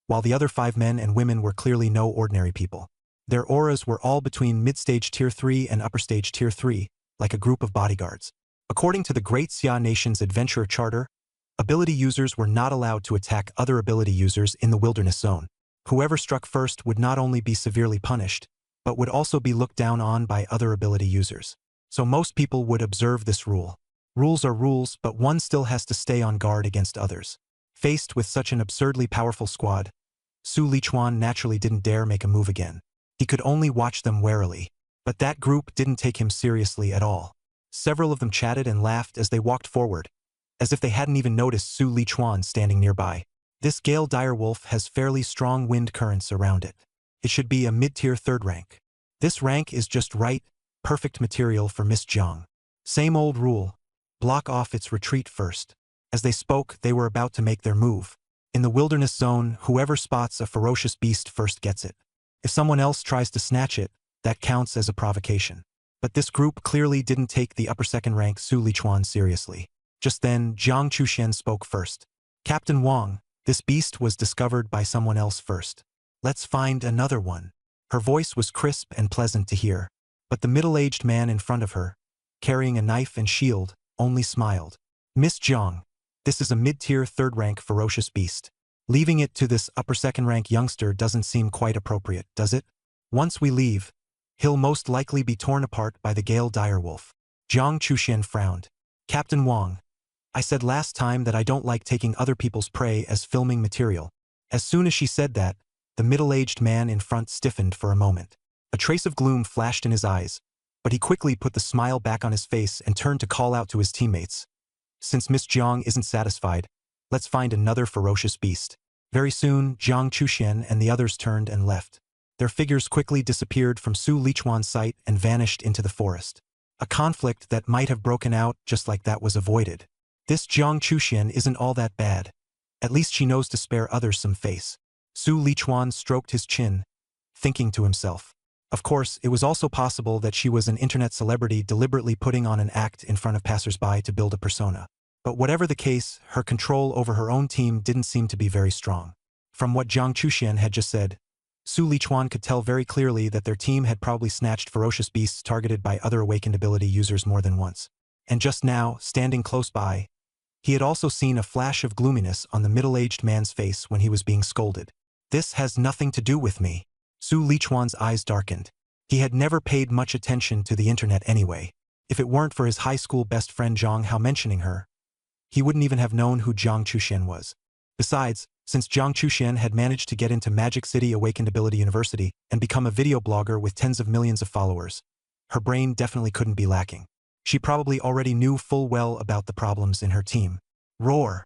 while the other 5 men and women were clearly no ordinary people. Their auras were all between mid-stage Tier 3 and upper-stage Tier 3, like a group of bodyguards. According to the Great Xia Nation's Adventurer Charter, ability users were not allowed to attack other ability users in the wilderness zone. Whoever struck first would not only be severely punished, but would also be looked down on by other ability users. So most people would observe this rule. Rules are rules, but one still has to stay on guard against others. Faced with such an absurdly powerful squad, Su Lichuan naturally didn't dare make a move again. He could only watch them warily. But that group didn't take him seriously at all. Several of them chatted and laughed as they walked forward, as if they hadn't even noticed Su Lichuan standing nearby. This Gale Direwolf has fairly strong wind currents around it. It should be a mid-tier 3rd rank. This rank is just right, perfect material for Miss Jiang. Same old rule. Block off its retreat first. As they spoke, they were about to make their move. In the wilderness zone, whoever spots a ferocious beast first gets it. If someone else tries to snatch it, that counts as a provocation. But this group clearly didn't take the upper 2nd rank Su Lichuan seriously. Just then, Jiang Chuxian spoke first. Captain Wang, this beast was discovered by someone else first. Let's find another one. Her voice was crisp and pleasant to hear, but the middle-aged man in front of her, carrying a knife and shield, only smiled. Miss Jiang, this is a mid-tier 3rd rank ferocious beast. Leaving it to this upper 2nd rank youngster doesn't seem quite appropriate, does it? Once we leave, he'll most likely be torn apart by the Gale Direwolf. Jiang Chuxian frowned. Captain Wang, I said last time that I don't like taking other people's prey as filming material. As soon as she said that, the middle-aged man in front stiffened for a moment. A trace of gloom flashed in his eyes, but he quickly put the smile back on his face and turned to call out to his teammates. Since Miss Jiang isn't satisfied, let's find another ferocious beast. Very soon, Jiang Chuxian and the others turned and left. Their figures quickly disappeared from Su Lichuan's sight and vanished into the forest. A conflict that might have broken out just like that was avoided. This Jiang Chuxian isn't all that bad. At least she knows to spare others some face. Su Lichuan stroked his chin, thinking to himself. Of course, it was also possible that she was an internet celebrity deliberately putting on an act in front of passersby to build a persona. But whatever the case, her control over her own team didn't seem to be very strong. From what Jiang Chuxian had just said, Su Lichuan could tell very clearly that their team had probably snatched ferocious beasts targeted by other awakened ability users more than once. And just now, standing close by, he had also seen a flash of gloominess on the middle-aged man's face when he was being scolded. This has nothing to do with me. Su Lichuan's eyes darkened. He had never paid much attention to the internet anyway. If it weren't for his high school best friend Zhang Hao mentioning her, he wouldn't even have known who Jiang Chuxian was. Besides, since Jiang Chuxian had managed to get into Magic City Awakened Ability University and become a video blogger with tens of millions of followers, her brain definitely couldn't be lacking. She probably already knew full well about the problems in her team. Roar!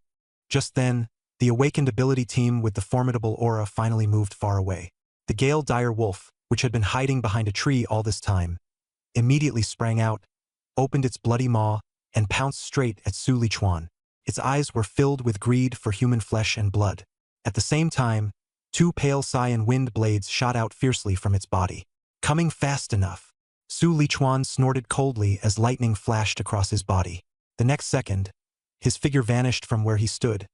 Just then, the Awakened Ability team with the formidable aura finally moved far away. The Gale Dire Wolf, which had been hiding behind a tree all this time, immediately sprang out, opened its bloody maw, and pounced straight at Su Lichuan. Its eyes were filled with greed for human flesh and blood. At the same time, two pale cyan wind blades shot out fiercely from its body. Coming fast enough. Su Lichuan snorted coldly as lightning flashed across his body. The next second, his figure vanished from where he stood,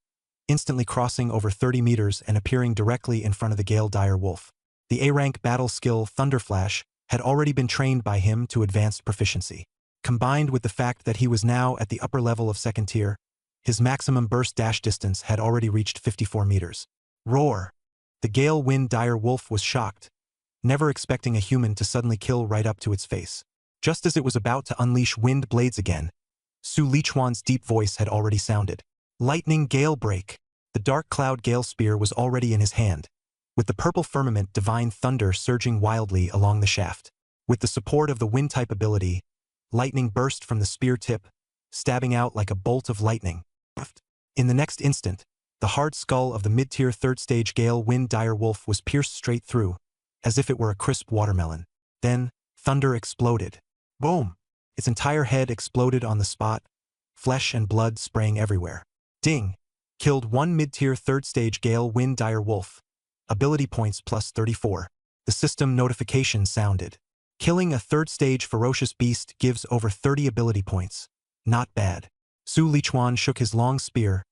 instantly crossing over 30 meters and appearing directly in front of the Gale Dire Wolf. The A-rank battle skill Thunderflash had already been trained by him to advanced proficiency. Combined with the fact that he was now at the upper level of second tier, his maximum burst dash distance had already reached 54 meters. Roar! The Gale Wind Dire Wolf was shocked, never expecting a human to suddenly kill right up to its face. Just as it was about to unleash wind blades again, Su Lichuan's deep voice had already sounded. Lightning Gale Break! The Dark Cloud Gale Spear was already in his hand, with the purple firmament Divine Thunder surging wildly along the shaft. With the support of the Wind-type ability, lightning burst from the spear tip, stabbing out like a bolt of lightning. In the next instant, the hard skull of the mid-tier third-stage Gale Wind Dire Wolf was pierced straight through, as if it were a crisp watermelon. Then, thunder exploded. Boom! Its entire head exploded on the spot, flesh and blood spraying everywhere. Ding! Killed one mid-tier third-stage Gale Wind Dire Wolf. Ability points plus 34. The system notification sounded. Killing a third-stage ferocious beast gives over 30 ability points. Not bad. Su Lichuan shook his long spear,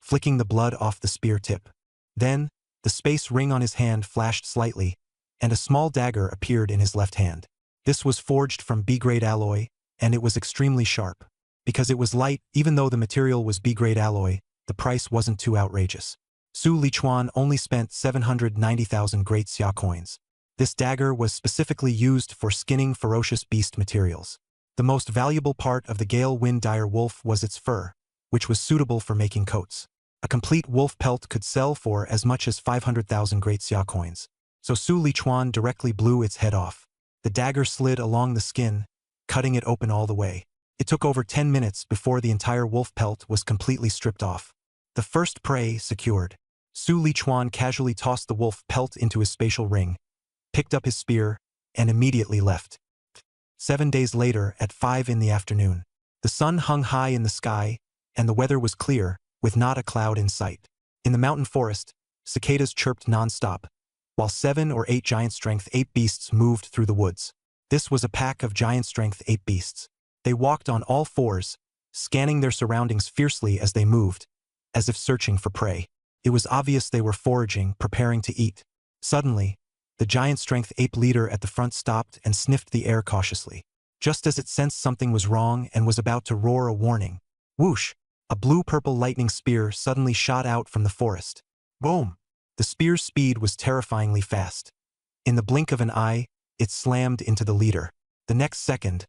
flicking the blood off the spear tip. Then, the space ring on his hand flashed slightly, and a small dagger appeared in his left hand. This was forged from B-grade alloy, and it was extremely sharp. Because it was light, even though the material was B-grade alloy, the price wasn't too outrageous. Su Lichuan only spent 790,000 Great Xia coins. This dagger was specifically used for skinning ferocious beast materials. The most valuable part of the Gale Wind Dire Wolf was its fur, which was suitable for making coats. A complete wolf pelt could sell for as much as 500,000 Great Xia coins. So Su Lichuan directly blew its head off. The dagger slid along the skin, cutting it open all the way. It took over 10 minutes before the entire wolf pelt was completely stripped off. The first prey secured. Su Lichuan casually tossed the wolf pelt into his spatial ring, picked up his spear, and immediately left. 7 days later, at 5 in the afternoon, the sun hung high in the sky, and the weather was clear, with not a cloud in sight. In the mountain forest, cicadas chirped non-stop, while 7 or 8 giant-strength ape beasts moved through the woods. This was a pack of giant-strength ape beasts. They walked on all fours, scanning their surroundings fiercely as they moved, as if searching for prey. It was obvious they were foraging, preparing to eat. Suddenly, the giant-strength ape leader at the front stopped and sniffed the air cautiously. Just as it sensed something was wrong and was about to roar a warning, whoosh! A blue-purple lightning spear suddenly shot out from the forest. Boom! The spear's speed was terrifyingly fast. In the blink of an eye, it slammed into the leader. The next second,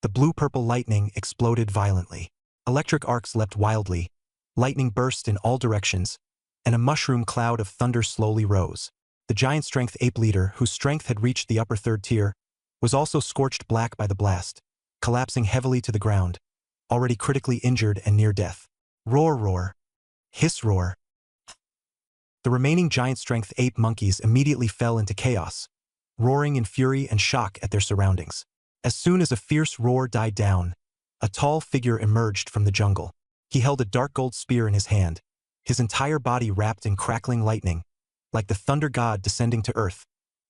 the blue-purple lightning exploded violently. Electric arcs leapt wildly, lightning burst in all directions, and a mushroom cloud of thunder slowly rose. The giant-strength ape leader, whose strength had reached the upper third tier, was also scorched black by the blast, collapsing heavily to the ground, already critically injured and near death. Roar, roar. Hiss, roar. The remaining giant-strength ape monkeys immediately fell into chaos, roaring in fury and shock at their surroundings. As soon as a fierce roar died down, a tall figure emerged from the jungle. He held a dark gold spear in his hand, his entire body wrapped in crackling lightning, like the thunder god descending to earth,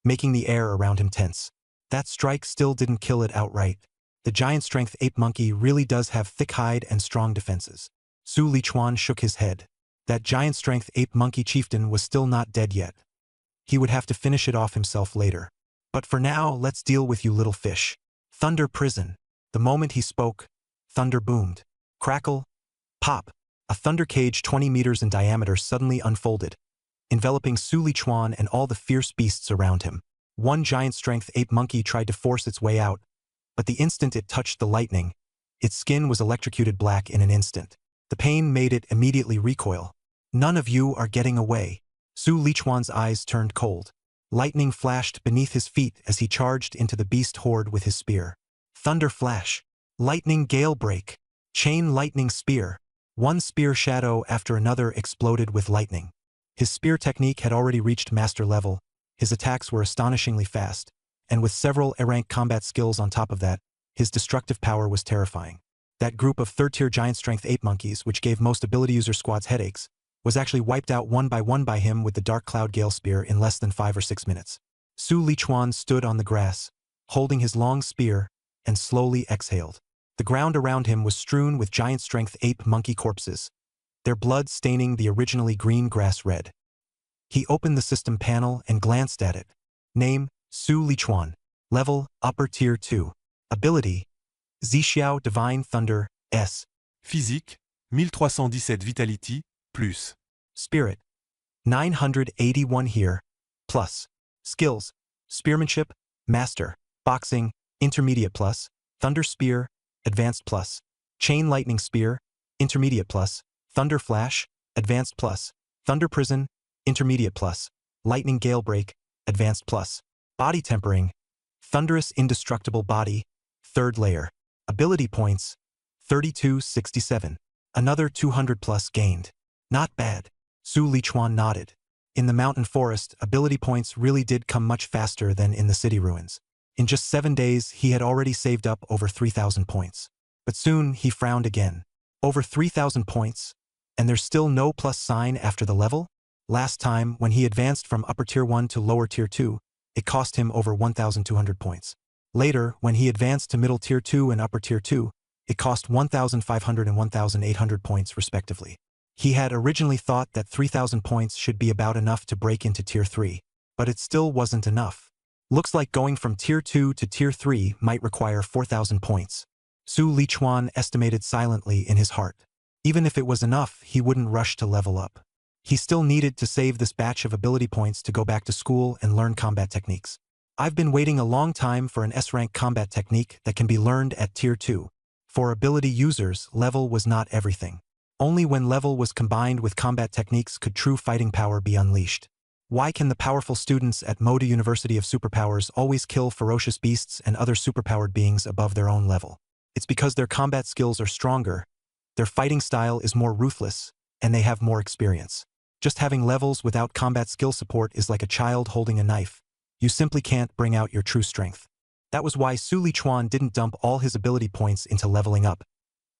making the air around him tense. That strike still didn't kill it outright. The giant strength ape monkey really does have thick hide and strong defenses. Su Lichuan shook his head. That giant strength ape monkey chieftain was still not dead yet. He would have to finish it off himself later. But for now, let's deal with you little fish. Thunder prison. The moment he spoke, thunder boomed. Crackle, pop. A thunder cage 20 meters in diameter suddenly unfolded, enveloping Su Lichuan and all the fierce beasts around him. One giant strength ape monkey tried to force its way out, but the instant it touched the lightning, its skin was electrocuted black in an instant. The pain made it immediately recoil. None of you are getting away. Su Lichuan's eyes turned cold. Lightning flashed beneath his feet as he charged into the beast horde with his spear. Thunder flash. Lightning gale break. Chain lightning spear. One spear shadow after another exploded with lightning. His spear technique had already reached master level. His attacks were astonishingly fast, and with several A-rank combat skills on top of that, his destructive power was terrifying. That group of third-tier giant strength ape monkeys, which gave most ability user squads headaches, was actually wiped out one by him with the Dark Cloud Gale Spear in less than 5 or 6 minutes. Su Lichuan stood on the grass, holding his long spear, and slowly exhaled. The ground around him was strewn with giant strength ape monkey corpses, their blood staining the originally green grass red. He opened the system panel and glanced at it. Name, Su Lichuan. Level, Upper Tier 2. Ability, Zixiao Divine Thunder, S. Physique, 1317 Vitality, plus. Spirit, 981 here, plus. Skills, Spearmanship, Master, Boxing, Intermediate plus, Thunder Spear, Advanced plus, Chain Lightning Spear, Intermediate plus, Thunder Flash, Advanced plus, Thunder Prison, Intermediate plus, Lightning Gale Break, Advanced plus. Body Tempering, Thunderous Indestructible Body, 3rd layer. Ability points, 3267. Another 200 plus gained. Not bad. Su Lichuan nodded. In the mountain forest, ability points really did come much faster than in the city ruins. In just 7 days, he had already saved up over 3,000 points. But soon, he frowned again. Over 3,000 points? And there's still no plus sign after the level? Last time, when he advanced from Upper Tier 1 to Lower Tier 2, it cost him over 1,200 points. Later, when he advanced to Middle Tier 2 and Upper Tier 2, it cost 1,500 and 1,800 points respectively. He had originally thought that 3,000 points should be about enough to break into Tier 3, but it still wasn't enough. Looks like going from Tier 2 to Tier 3 might require 4,000 points. Su Lichuan estimated silently in his heart. Even if it was enough, he wouldn't rush to level up. He still needed to save this batch of ability points to go back to school and learn combat techniques. I've been waiting a long time for an S-rank combat technique that can be learned at Tier 2. For ability users, level was not everything. Only when level was combined with combat techniques could true fighting power be unleashed. Why can the powerful students at Moda University of Superpowers always kill ferocious beasts and other superpowered beings above their own level? It's because their combat skills are stronger, their fighting style is more ruthless, and they have more experience. Just having levels without combat skill support is like a child holding a knife. You simply can't bring out your true strength. That was why Su Lichuan didn't dump all his ability points into leveling up.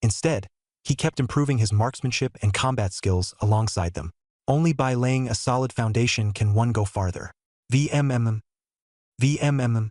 Instead, he kept improving his marksmanship and combat skills alongside them. Only by laying a solid foundation can one go farther. VMMM. VMMM.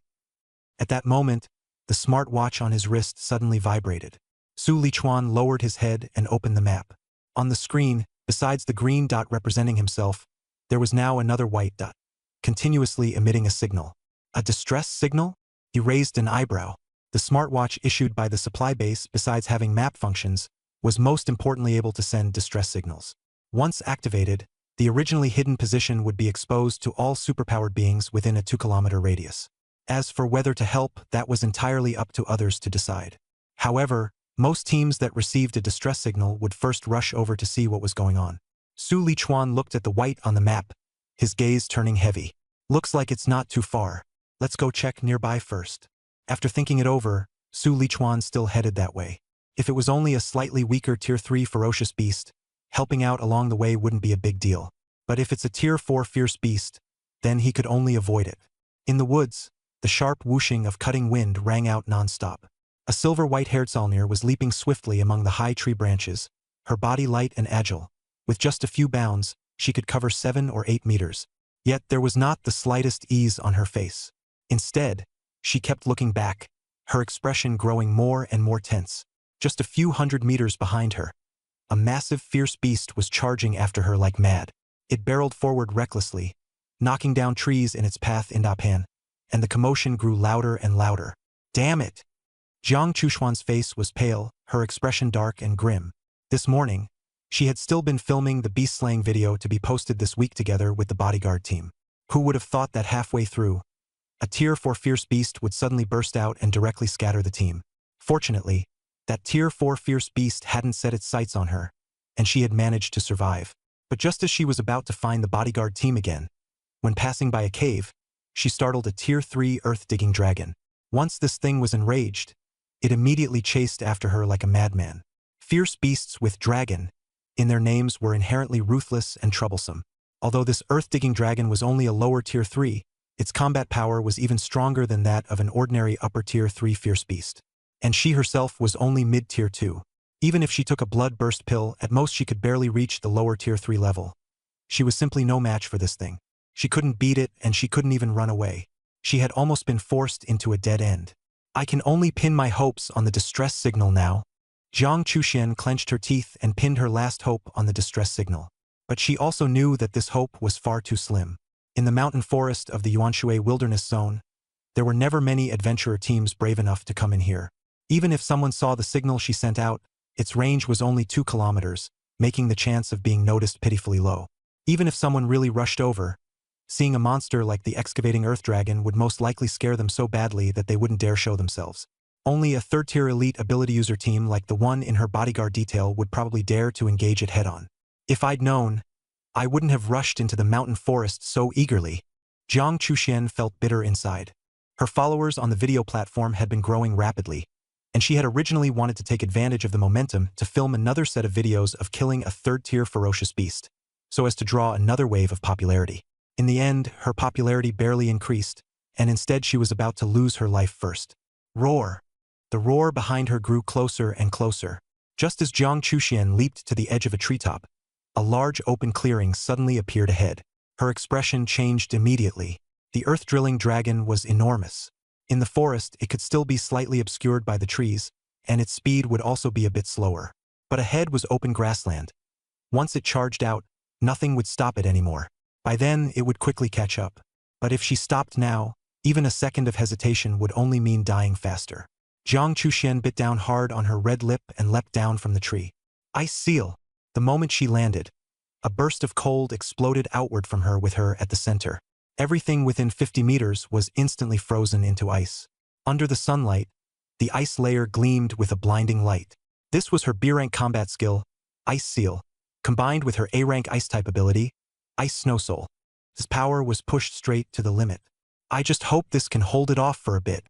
At that moment, the smartwatch on his wrist suddenly vibrated. Su Lichuan lowered his head and opened the map. On the screen, besides the green dot representing himself, there was now another white dot, continuously emitting a signal. A distress signal? He raised an eyebrow. The smartwatch issued by the supply base, besides having map functions, was most importantly able to send distress signals. Once activated, the originally hidden position would be exposed to all superpowered beings within a 2-kilometer radius. As for whether to help, that was entirely up to others to decide. However, most teams that received a distress signal would first rush over to see what was going on. Su Lichuan looked at the white on the map, his gaze turning heavy. Looks like it's not too far. Let's go check nearby first. After thinking it over, Su Lichuan still headed that way. If it was only a slightly weaker Tier 3 ferocious beast, helping out along the way wouldn't be a big deal. But if it's a Tier 4 fierce beast, then he could only avoid it. In the woods, the sharp whooshing of cutting wind rang out nonstop. A silver-white Herzalnir was leaping swiftly among the high tree branches, her body light and agile. With just a few bounds, she could cover 7 or 8 meters. Yet there was not the slightest ease on her face. Instead, she kept looking back, her expression growing more and more tense. Just a few hundred meters behind her, a massive fierce beast was charging after her like mad. It barreled forward recklessly, knocking down trees in its path in Dapan, and the commotion grew louder and louder. Damn it! Jiang Chuxuan's face was pale, her expression dark and grim. This morning, she had still been filming the beast-slaying video to be posted this week together with the bodyguard team. Who would have thought that halfway through, a Tier 4 fierce beast would suddenly burst out and directly scatter the team? Fortunately, that Tier 4 fierce beast hadn't set its sights on her, and she had managed to survive. But just as she was about to find the bodyguard team again, when passing by a cave, she startled a Tier 3 earth-digging dragon. Once this thing was enraged, it immediately chased after her like a madman. Fierce beasts with dragon in their names were inherently ruthless and troublesome. Although this earth-digging dragon was only a lower Tier 3, its combat power was even stronger than that of an ordinary upper Tier 3 fierce beast. And she herself was only mid-Tier 2. Even if she took a blood burst pill, at most she could barely reach the lower Tier 3 level. She was simply no match for this thing. She couldn't beat it, and she couldn't even run away. She had almost been forced into a dead end. I can only pin my hopes on the distress signal now. Jiang Chuxian clenched her teeth and pinned her last hope on the distress signal. But she also knew that this hope was far too slim. In the mountain forest of the Yuanshui Wilderness Zone, there were never many adventurer teams brave enough to come in here. Even if someone saw the signal she sent out, its range was only 2 kilometers, making the chance of being noticed pitifully low. Even if someone really rushed over, seeing a monster like the excavating earth dragon would most likely scare them so badly that they wouldn't dare show themselves. Only a third-tier elite ability user team like the one in her bodyguard detail would probably dare to engage it head-on. If I'd known, I wouldn't have rushed into the mountain forest so eagerly. Jiang Chuxian felt bitter inside. Her followers on the video platform had been growing rapidly, and she had originally wanted to take advantage of the momentum to film another set of videos of killing a third-tier ferocious beast, so as to draw another wave of popularity. In the end, her popularity barely increased, and instead she was about to lose her life first. Roar! The roar behind her grew closer and closer. Just as Jiang Chuxian leaped to the edge of a treetop, a large open clearing suddenly appeared ahead. Her expression changed immediately. The earth-drilling dragon was enormous. In the forest, it could still be slightly obscured by the trees, and its speed would also be a bit slower. But ahead was open grassland. Once it charged out, nothing would stop it anymore. By then, it would quickly catch up. But if she stopped now, even a second of hesitation would only mean dying faster. Jiang Chuxian bit down hard on her red lip and leapt down from the tree. Ice seal! The moment she landed, a burst of cold exploded outward from her with her at the center. Everything within 50 meters was instantly frozen into ice. Under the sunlight, the ice layer gleamed with a blinding light. This was her B-rank combat skill, Ice Seal, combined with her A-rank Ice-type ability, Ice Snow Soul. This power was pushed straight to the limit. I just hope this can hold it off for a bit.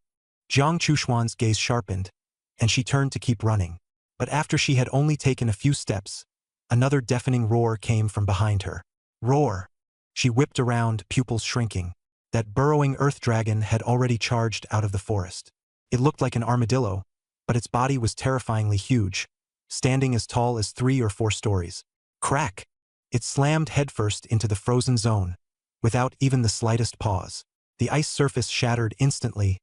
Jiang Chuxuan's gaze sharpened, and she turned to keep running. But after she had only taken a few steps, another deafening roar came from behind her. Roar! She whipped around, pupils shrinking. That burrowing earth dragon had already charged out of the forest. It looked like an armadillo, but its body was terrifyingly huge, standing as tall as 3 or 4 stories. Crack! It slammed headfirst into the frozen zone, without even the slightest pause. The ice surface shattered instantly,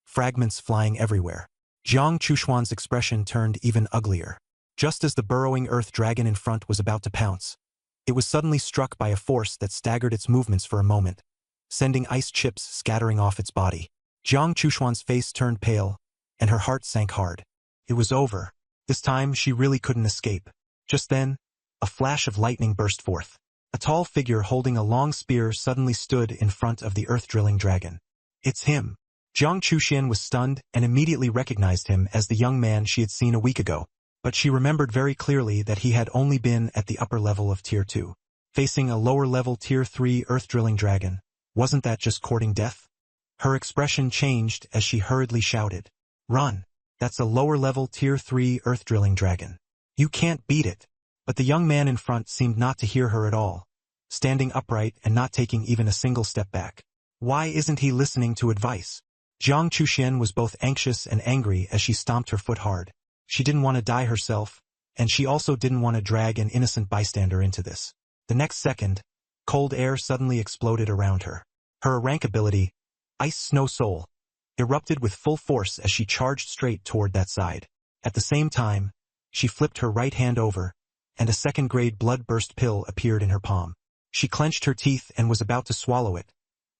fragments flying everywhere. Jiang Chuxuan's expression turned even uglier. Just as the burrowing earth dragon in front was about to pounce, it was suddenly struck by a force that staggered its movements for a moment, sending ice chips scattering off its body. Jiang Chuxuan's face turned pale, and her heart sank hard. It was over. This time she really couldn't escape. Just then, a flash of lightning burst forth. A tall figure holding a long spear suddenly stood in front of the earth-drilling dragon. It's him. Jiang Chuxian was stunned and immediately recognized him as the young man she had seen a week ago. But she remembered very clearly that he had only been at the upper level of Tier 2. Facing a lower-level Tier 3 earth-drilling dragon, wasn't that just courting death? Her expression changed as she hurriedly shouted, "Run! That's a lower-level Tier 3 earth-drilling dragon. You can't beat it." But the young man in front seemed not to hear her at all, standing upright and not taking even a single step back. Why isn't he listening to advice? Jiang Chuxian was both anxious and angry as she stomped her foot hard. She didn't want to die herself, and she also didn't want to drag an innocent bystander into this. The next second, cold air suddenly exploded around her. Her rank ability, Ice Snow Soul, erupted with full force as she charged straight toward that side. At the same time, she flipped her right hand over, and a second-grade blood-burst pill appeared in her palm. She clenched her teeth and was about to swallow it,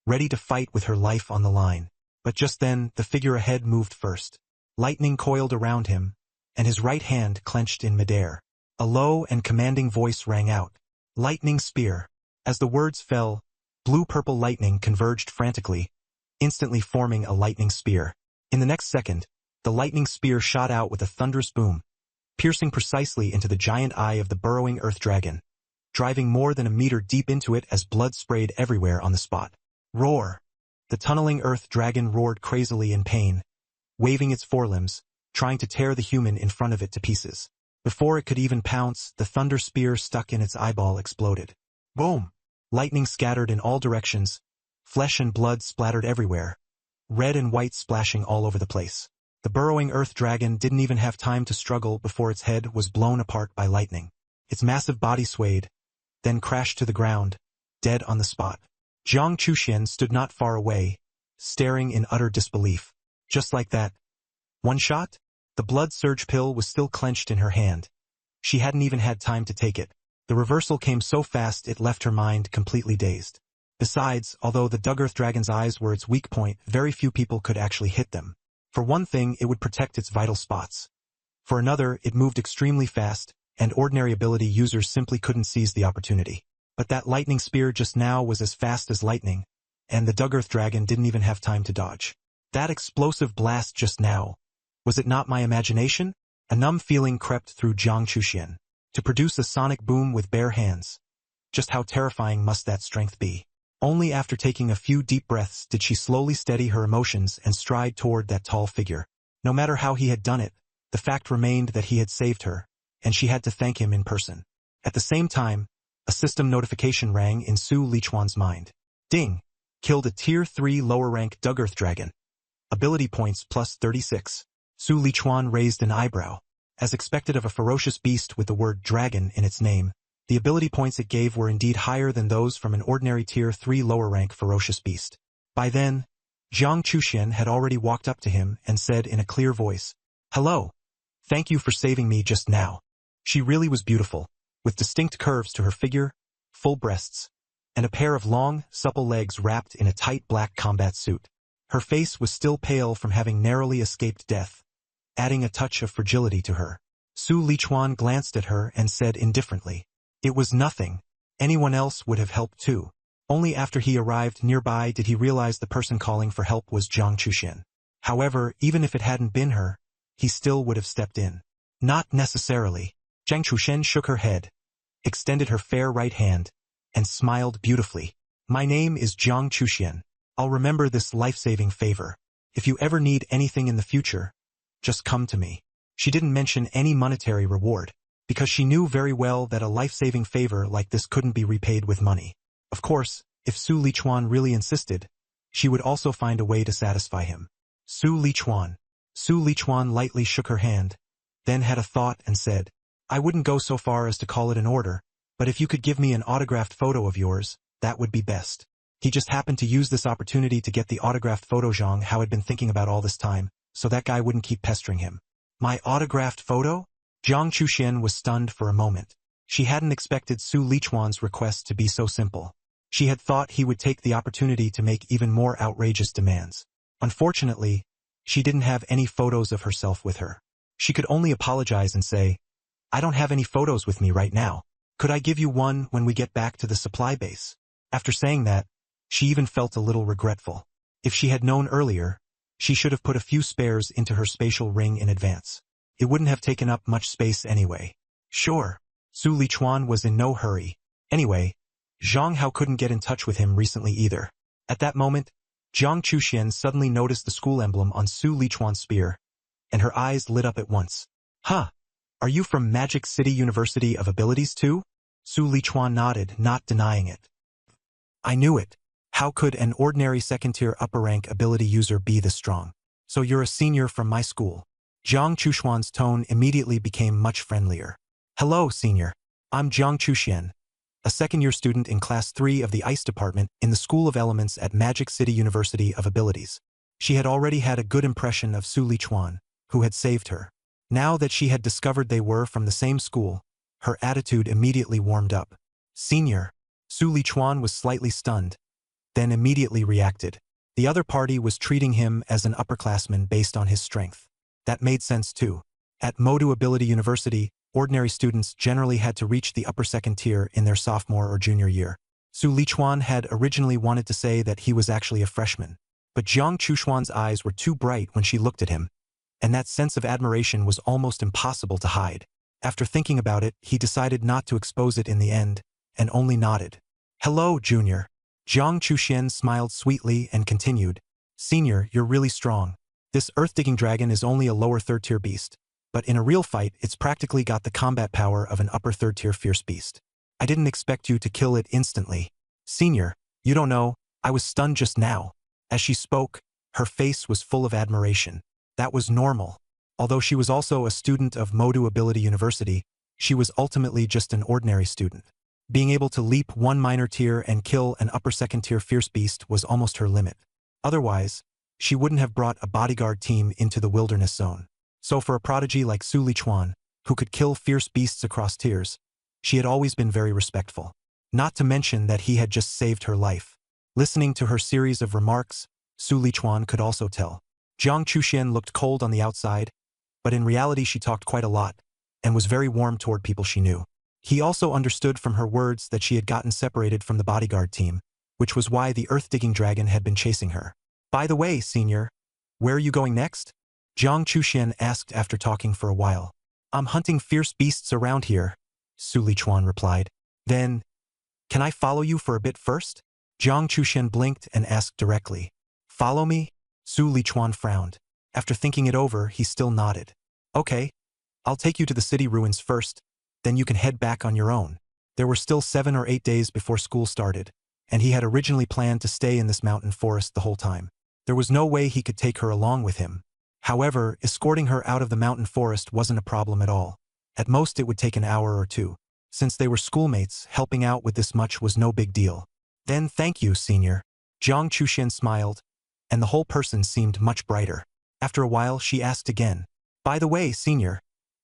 ready to fight with her life on the line. But just then, the figure ahead moved first. Lightning coiled around him, and his right hand clenched in midair. A low and commanding voice rang out. Lightning Spear. As the words fell, blue-purple lightning converged frantically, instantly forming a lightning spear. In the next second, the lightning spear shot out with a thunderous boom, piercing precisely into the giant eye of the burrowing earth dragon, driving more than a meter deep into it as blood sprayed everywhere on the spot. Roar! The tunneling earth dragon roared crazily in pain, waving its forelimbs, trying to tear the human in front of it to pieces. Before it could even pounce, the thunder spear stuck in its eyeball exploded. Boom! Lightning scattered in all directions, flesh and blood splattered everywhere, red and white splashing all over the place. The burrowing earth dragon didn't even have time to struggle before its head was blown apart by lightning. Its massive body swayed, then crashed to the ground, dead on the spot. Jiang Chuxian stood not far away, staring in utter disbelief. Just like that. One shot? The blood surge pill was still clenched in her hand. She hadn't even had time to take it. The reversal came so fast it left her mind completely dazed. Besides, although the Duggearth Dragon's eyes were its weak point, very few people could actually hit them. For one thing, it would protect its vital spots. For another, it moved extremely fast, and ordinary ability users simply couldn't seize the opportunity. But that lightning spear just now was as fast as lightning, and the Duggearth Dragon didn't even have time to dodge. That explosive blast just now, was it not my imagination? A numb feeling crept through Jiang Chuxian. To produce a sonic boom with bare hands. Just how terrifying must that strength be? Only after taking a few deep breaths did she slowly steady her emotions and stride toward that tall figure. No matter how he had done it, the fact remained that he had saved her, and she had to thank him in person. At the same time, a system notification rang in Su Lichuan's mind. Ding! Killed a Tier 3 lower-rank Duggearth Dragon. Ability points plus 36. Su Lichuan raised an eyebrow. As expected of a ferocious beast with the word dragon in its name, the ability points it gave were indeed higher than those from an ordinary Tier 3 lower-rank ferocious beast. By then, Jiang Chuxian had already walked up to him and said in a clear voice, "Hello. Thank you for saving me just now." She really was beautiful, with distinct curves to her figure, full breasts, and a pair of long, supple legs wrapped in a tight black combat suit. Her face was still pale from having narrowly escaped death, adding a touch of fragility to her. Su Lichuan glanced at her and said indifferently, "It was nothing. Anyone else would have helped too." Only after he arrived nearby did he realize the person calling for help was Jiang Chuxian. However, even if it hadn't been her, he still would have stepped in. Not necessarily. Jiang Chuxian shook her head, extended her fair right hand, and smiled beautifully. "My name is Jiang Chuxian. I'll remember this life-saving favor. If you ever need anything in the future, just come to me." She didn't mention any monetary reward, because she knew very well that a life-saving favor like this couldn't be repaid with money. Of course, if Su Lichuan really insisted, she would also find a way to satisfy him. Su Lichuan. Su Lichuan lightly shook her hand, then had a thought and said, "I wouldn't go so far as to call it an order, but if you could give me an autographed photo of yours, that would be best." He just happened to use this opportunity to get the autographed photo Zhang Hao had been thinking about all this time, so that guy wouldn't keep pestering him. My autographed photo? Jiang Chuxian was stunned for a moment. She hadn't expected Su Lichuan's request to be so simple. She had thought he would take the opportunity to make even more outrageous demands. Unfortunately, she didn't have any photos of herself with her. She could only apologize and say, "I don't have any photos with me right now. Could I give you one when we get back to the supply base?" After saying that, she even felt a little regretful. If she had known earlier, she should have put a few spares into her spatial ring in advance. It wouldn't have taken up much space anyway. Sure. Su Lichuan was in no hurry. Anyway, Zhang Hao couldn't get in touch with him recently either. At that moment, Jiang Chuxian suddenly noticed the school emblem on Su Lichuan's spear, and her eyes lit up at once. "Huh, are you from Magic City University of Abilities too?" Su Lichuan nodded, not denying it. "I knew it. How could an ordinary second-tier upper-rank ability user be this strong? So you're a senior from my school. Jiang Chuxuan's tone immediately became much friendlier. Hello, senior. I'm Jiang Chuxian, a second-year student in Class 3 of the Ice Department in the School of Elements at Magic City University of Abilities. She had already had a good impression of Su Lichuan, who had saved her. Now that she had discovered they were from the same school, her attitude immediately warmed up. Senior. Su Lichuan was slightly stunned, then immediately reacted. The other party was treating him as an upperclassman based on his strength. That made sense too. At Modu Ability University, ordinary students generally had to reach the upper second tier in their sophomore or junior year. Su Lichuan had originally wanted to say that he was actually a freshman, but Jiang Chuxuan's eyes were too bright when she looked at him, and that sense of admiration was almost impossible to hide. After thinking about it, he decided not to expose it in the end, and only nodded. Hello, Junior. Jiang Chuxian smiled sweetly and continued. Senior, you're really strong. This earth-digging dragon is only a lower third-tier beast, but in a real fight, it's practically got the combat power of an upper third-tier fierce beast. I didn't expect you to kill it instantly. Senior, you don't know, I was stunned just now. As she spoke, her face was full of admiration. That was normal. Although she was also a student of Modu Ability University, she was ultimately just an ordinary student. Being able to leap one minor tier and kill an upper second tier fierce beast was almost her limit. Otherwise, she wouldn't have brought a bodyguard team into the wilderness zone. So for a prodigy like Su Lichuan, who could kill fierce beasts across tiers, she had always been very respectful. Not to mention that he had just saved her life. Listening to her series of remarks, Su Lichuan could also tell. Jiang Chuxian looked cold on the outside, but in reality she talked quite a lot, and was very warm toward people she knew. He also understood from her words that she had gotten separated from the bodyguard team, which was why the earth-digging dragon had been chasing her. By the way, senior, where are you going next? Jiang Chuxian asked after talking for a while. I'm hunting fierce beasts around here, Su Lichuan replied. Then, can I follow you for a bit first? Jiang Chuxian blinked and asked directly. Follow me? Su Lichuan frowned. After thinking it over, he still nodded. Okay, I'll take you to the city ruins first, then you can head back on your own. There were still 7 or 8 days before school started, and he had originally planned to stay in this mountain forest the whole time. There was no way he could take her along with him. However, escorting her out of the mountain forest wasn't a problem at all. At most it would take an hour or two. Since they were schoolmates, helping out with this much was no big deal. Then thank you, senior. Jiang Chuxian smiled, and the whole person seemed much brighter. After a while, she asked again. By the way, senior,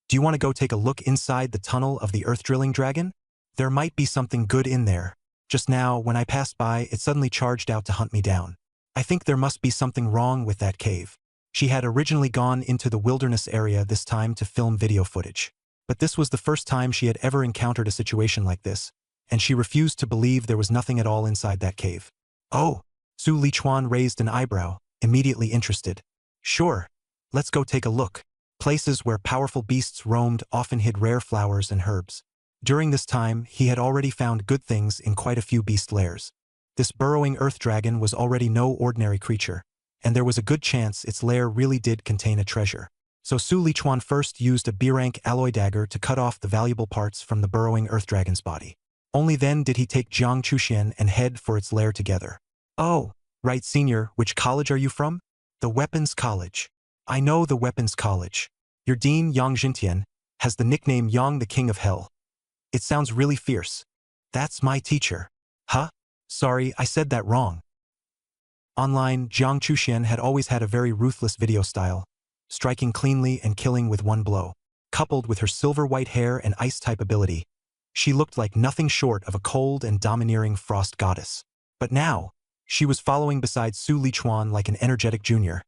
do you want to go take a look inside the tunnel of the earth-drilling dragon? There might be something good in there. Just now, when I passed by, it suddenly charged out to hunt me down. I think there must be something wrong with that cave. She had originally gone into the wilderness area this time to film video footage. But this was the first time she had ever encountered a situation like this, and she refused to believe there was nothing at all inside that cave. Oh, Su Lichuan raised an eyebrow, immediately interested. Sure, let's go take a look. Places where powerful beasts roamed often hid rare flowers and herbs. During this time, he had already found good things in quite a few beast lairs. This burrowing earth dragon was already no ordinary creature, and there was a good chance its lair really did contain a treasure. So Su Lichuan first used a B-rank alloy dagger to cut off the valuable parts from the burrowing earth dragon's body. Only then did he take Jiang Chuxian and head for its lair together. Oh, right, senior, which college are you from? The Weapons College. I know the Weapons College. Your dean, Yang Jintian, has the nickname Yang the King of Hell. It sounds really fierce. That's my teacher. Huh? Sorry, I said that wrong. Online, Jiang Chuxian had always had a very ruthless video style, striking cleanly and killing with one blow. Coupled with her silver-white hair and ice-type ability, she looked like nothing short of a cold and domineering frost goddess. But now, she was following beside Su Lichuan like an energetic junior,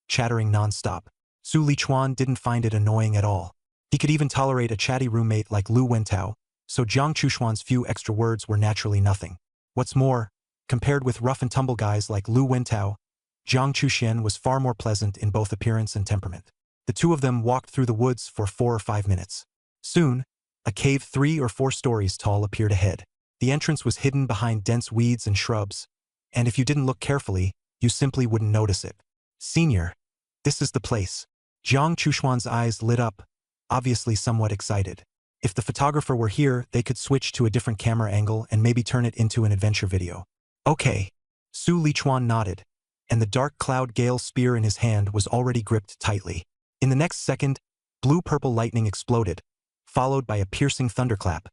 chattering non-stop. Su Lichuan didn't find it annoying at all. He could even tolerate a chatty roommate like Lu Wentao, so Jiang Chuxuan's few extra words were naturally nothing. What's more, compared with rough-and-tumble guys like Lu Wentao, Jiang Chuxian was far more pleasant in both appearance and temperament. The two of them walked through the woods for 4 or 5 minutes. Soon, a cave 3 or 4 stories tall appeared ahead. The entrance was hidden behind dense weeds and shrubs, and if you didn't look carefully, you simply wouldn't notice it. Senior, this is the place. Jiang Chuxuan's eyes lit up, obviously somewhat excited. If the photographer were here, they could switch to a different camera angle and maybe turn it into an adventure video. Okay, Su Lichuan nodded, and the dark cloud gale spear in his hand was already gripped tightly. In the next second, blue-purple lightning exploded, followed by a piercing thunderclap,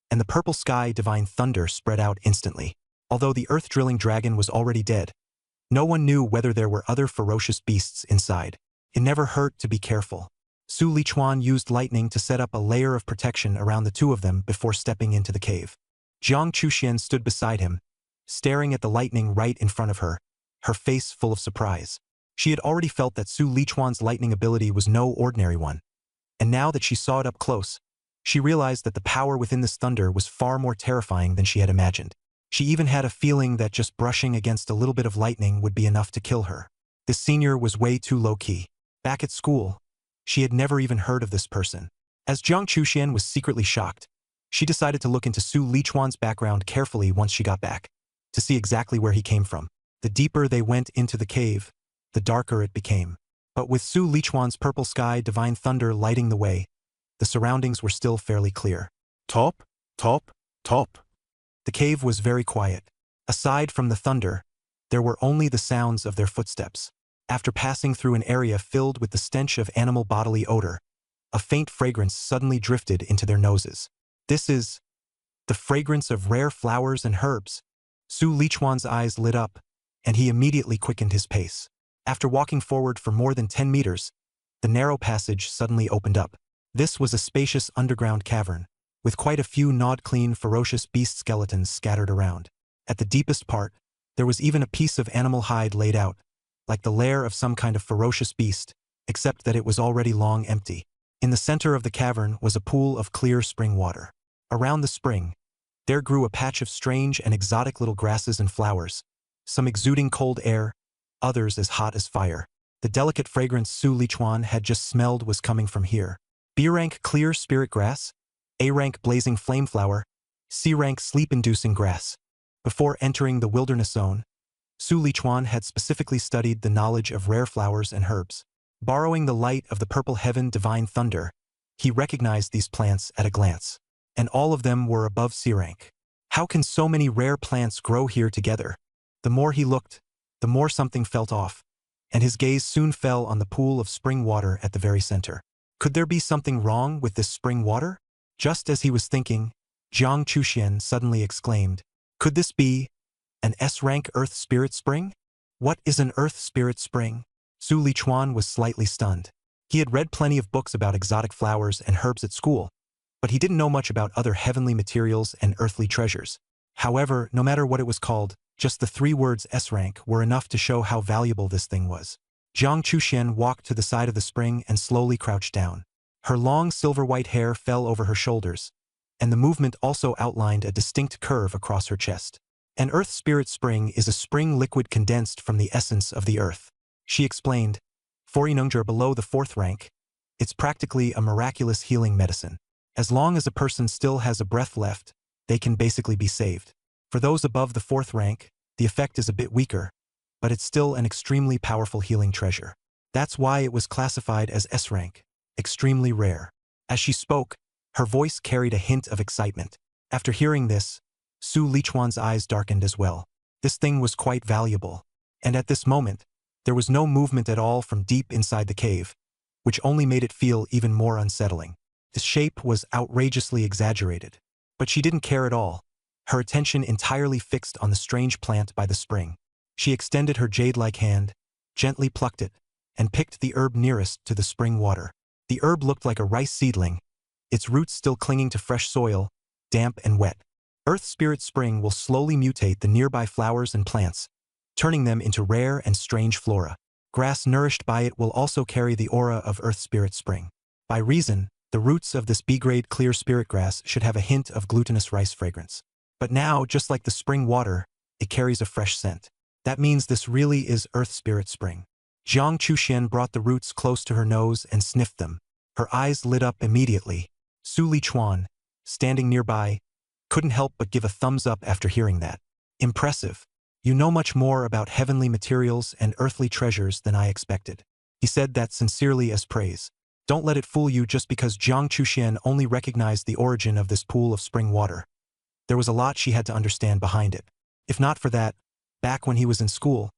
and the purple sky divine thunder spread out instantly. Although the earth-drilling dragon was already dead, no one knew whether there were other ferocious beasts inside. It never hurt to be careful. Su Lichuan used lightning to set up a layer of protection around the two of them before stepping into the cave. Jiang Chuxian stood beside him, staring at the lightning right in front of her, her face full of surprise. She had already felt that Su Lichuan's lightning ability was no ordinary one, and now that she saw it up close, she realized that the power within this thunder was far more terrifying than she had imagined. She even had a feeling that just brushing against a little bit of lightning would be enough to kill her. This senior was way too low-key. Back at school, she had never even heard of this person. As Jiang Chuxian was secretly shocked, she decided to look into Su Lichuan's background carefully once she got back, to see exactly where he came from. The deeper they went into the cave, the darker it became. But with Su Lichuan's purple sky divine thunder lighting the way, the surroundings were still fairly clear. Top, top, top. The cave was very quiet. Aside from the thunder, there were only the sounds of their footsteps. After passing through an area filled with the stench of animal bodily odor, a faint fragrance suddenly drifted into their noses. This is the fragrance of rare flowers and herbs. Su Lichuan's eyes lit up, and he immediately quickened his pace. After walking forward for more than 10 meters, the narrow passage suddenly opened up. This was a spacious underground cavern, with quite a few gnawed-clean, ferocious beast skeletons scattered around. At the deepest part, there was even a piece of animal hide laid out, like the lair of some kind of ferocious beast, except that it was already long empty. In the center of the cavern was a pool of clear spring water. Around the spring, there grew a patch of strange and exotic little grasses and flowers, some exuding cold air, others as hot as fire. The delicate fragrance Su Lichuan had just smelled was coming from here. B-rank clear spirit grass, A-rank blazing flame flower, C-rank sleep-inducing grass. Before entering the wilderness zone, Su Lichuan had specifically studied the knowledge of rare flowers and herbs. Borrowing the light of the purple heaven divine thunder, he recognized these plants at a glance, and all of them were above C-rank. How can so many rare plants grow here together? The more he looked, the more something felt off, and his gaze soon fell on the pool of spring water at the very center. Could there be something wrong with this spring water? Just as he was thinking, Jiang Chuxian suddenly exclaimed, "Could this be an S-rank Earth Spirit Spring?" What is an Earth Spirit Spring? Su Lichuan was slightly stunned. He had read plenty of books about exotic flowers and herbs at school, but he didn't know much about other heavenly materials and earthly treasures. However, no matter what it was called, just the 3 words S-rank were enough to show how valuable this thing was. Jiang Chuxian walked to the side of the spring and slowly crouched down. Her long silver-white hair fell over her shoulders, and the movement also outlined a distinct curve across her chest. An Earth Spirit Spring is a spring liquid condensed from the essence of the earth. She explained, for Inungjar below the 4th rank, it's practically a miraculous healing medicine. As long as a person still has a breath left, they can basically be saved. For those above the 4th rank, the effect is a bit weaker, but it's still an extremely powerful healing treasure. That's why it was classified as S-rank, extremely rare. As she spoke, her voice carried a hint of excitement. After hearing this, Su Lichuan's eyes darkened as well. This thing was quite valuable, and at this moment, there was no movement at all from deep inside the cave, which only made it feel even more unsettling. The shape was outrageously exaggerated, but she didn't care at all, her attention entirely fixed on the strange plant by the spring. She extended her jade-like hand, gently plucked it, and picked the herb nearest to the spring water. The herb looked like a rice seedling, its roots still clinging to fresh soil, damp and wet. Earth Spirit Spring will slowly mutate the nearby flowers and plants, turning them into rare and strange flora. Grass nourished by it will also carry the aura of Earth Spirit Spring. By reason, the roots of this B-grade clear spirit grass should have a hint of glutinous rice fragrance. But now, just like the spring water, it carries a fresh scent. That means this really is Earth Spirit Spring. Jiang Chuxian brought the roots close to her nose and sniffed them. Her eyes lit up immediately. Su Lichuan, standing nearby, couldn't help but give a thumbs up after hearing that. Impressive. You know much more about heavenly materials and earthly treasures than I expected. He said that sincerely as praise. Don't let it fool you just because Jiang Chuxian only recognized the origin of this pool of spring water. There was a lot she had to understand behind it. If not for that, Back when he was in school,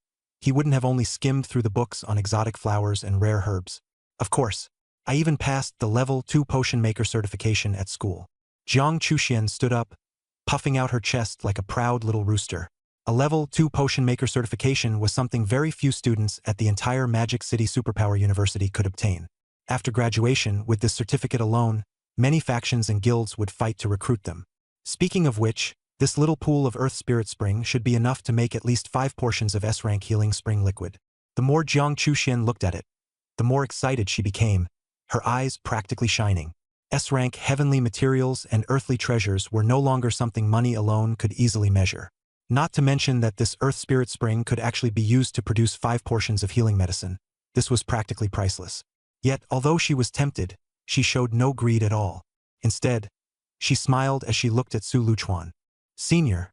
he wouldn't have only skimmed through the books on exotic flowers and rare herbs. Of course, I even passed the Level 2 Potion Maker certification at school. Jiang Chuxian stood up, puffing out her chest like a proud little rooster. A Level 2 Potion Maker certification was something very few students at the entire Magic City Superpower University could obtain. After graduation, with this certificate alone, many factions and guilds would fight to recruit them. Speaking of which, this little pool of Earth Spirit Spring should be enough to make at least 5 portions of S-rank healing spring liquid. The more Jiang Chuxian looked at it, the more excited she became, her eyes practically shining. S-rank heavenly materials and earthly treasures were no longer something money alone could easily measure. Not to mention that this Earth Spirit Spring could actually be used to produce 5 portions of healing medicine. This was practically priceless. Yet, although she was tempted, she showed no greed at all. Instead, she smiled as she looked at Su Luchuan. Senior,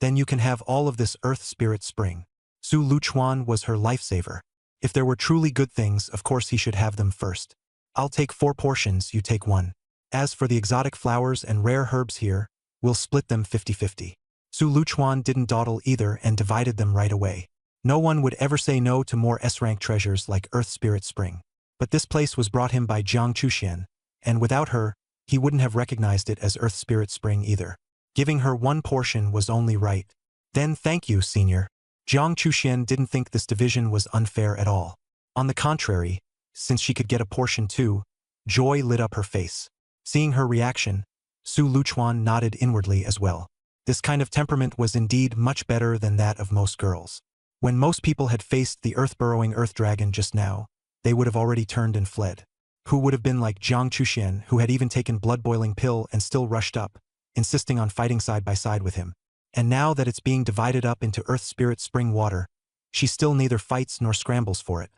then you can have all of this Earth Spirit Spring. Su Luchuan was her lifesaver. If there were truly good things, of course he should have them first. I'll take 4 portions, you take 1. As for the exotic flowers and rare herbs here, we'll split them 50-50. Su Luchuan didn't dawdle either and divided them right away. No one would ever say no to more S-rank treasures like Earth Spirit Spring. But this place was brought him by Jiang Chuxian, and without her, he wouldn't have recognized it as Earth Spirit Spring either. Giving her 1 portion was only right. Then thank you, Senior. Jiang Chuxian didn't think this division was unfair at all. On the contrary, since she could get a portion too, joy lit up her face. Seeing her reaction, Su Luchuan nodded inwardly as well. This kind of temperament was indeed much better than that of most girls. When most people had faced the earth-burrowing earth dragon just now, they would have already turned and fled. Who would have been like Jiang Chuxian, who had even taken blood-boiling pill and still rushed up, insisting on fighting side by side with him. And now that it's being divided up into Earth Spirit Spring water, she still neither fights nor scrambles for it.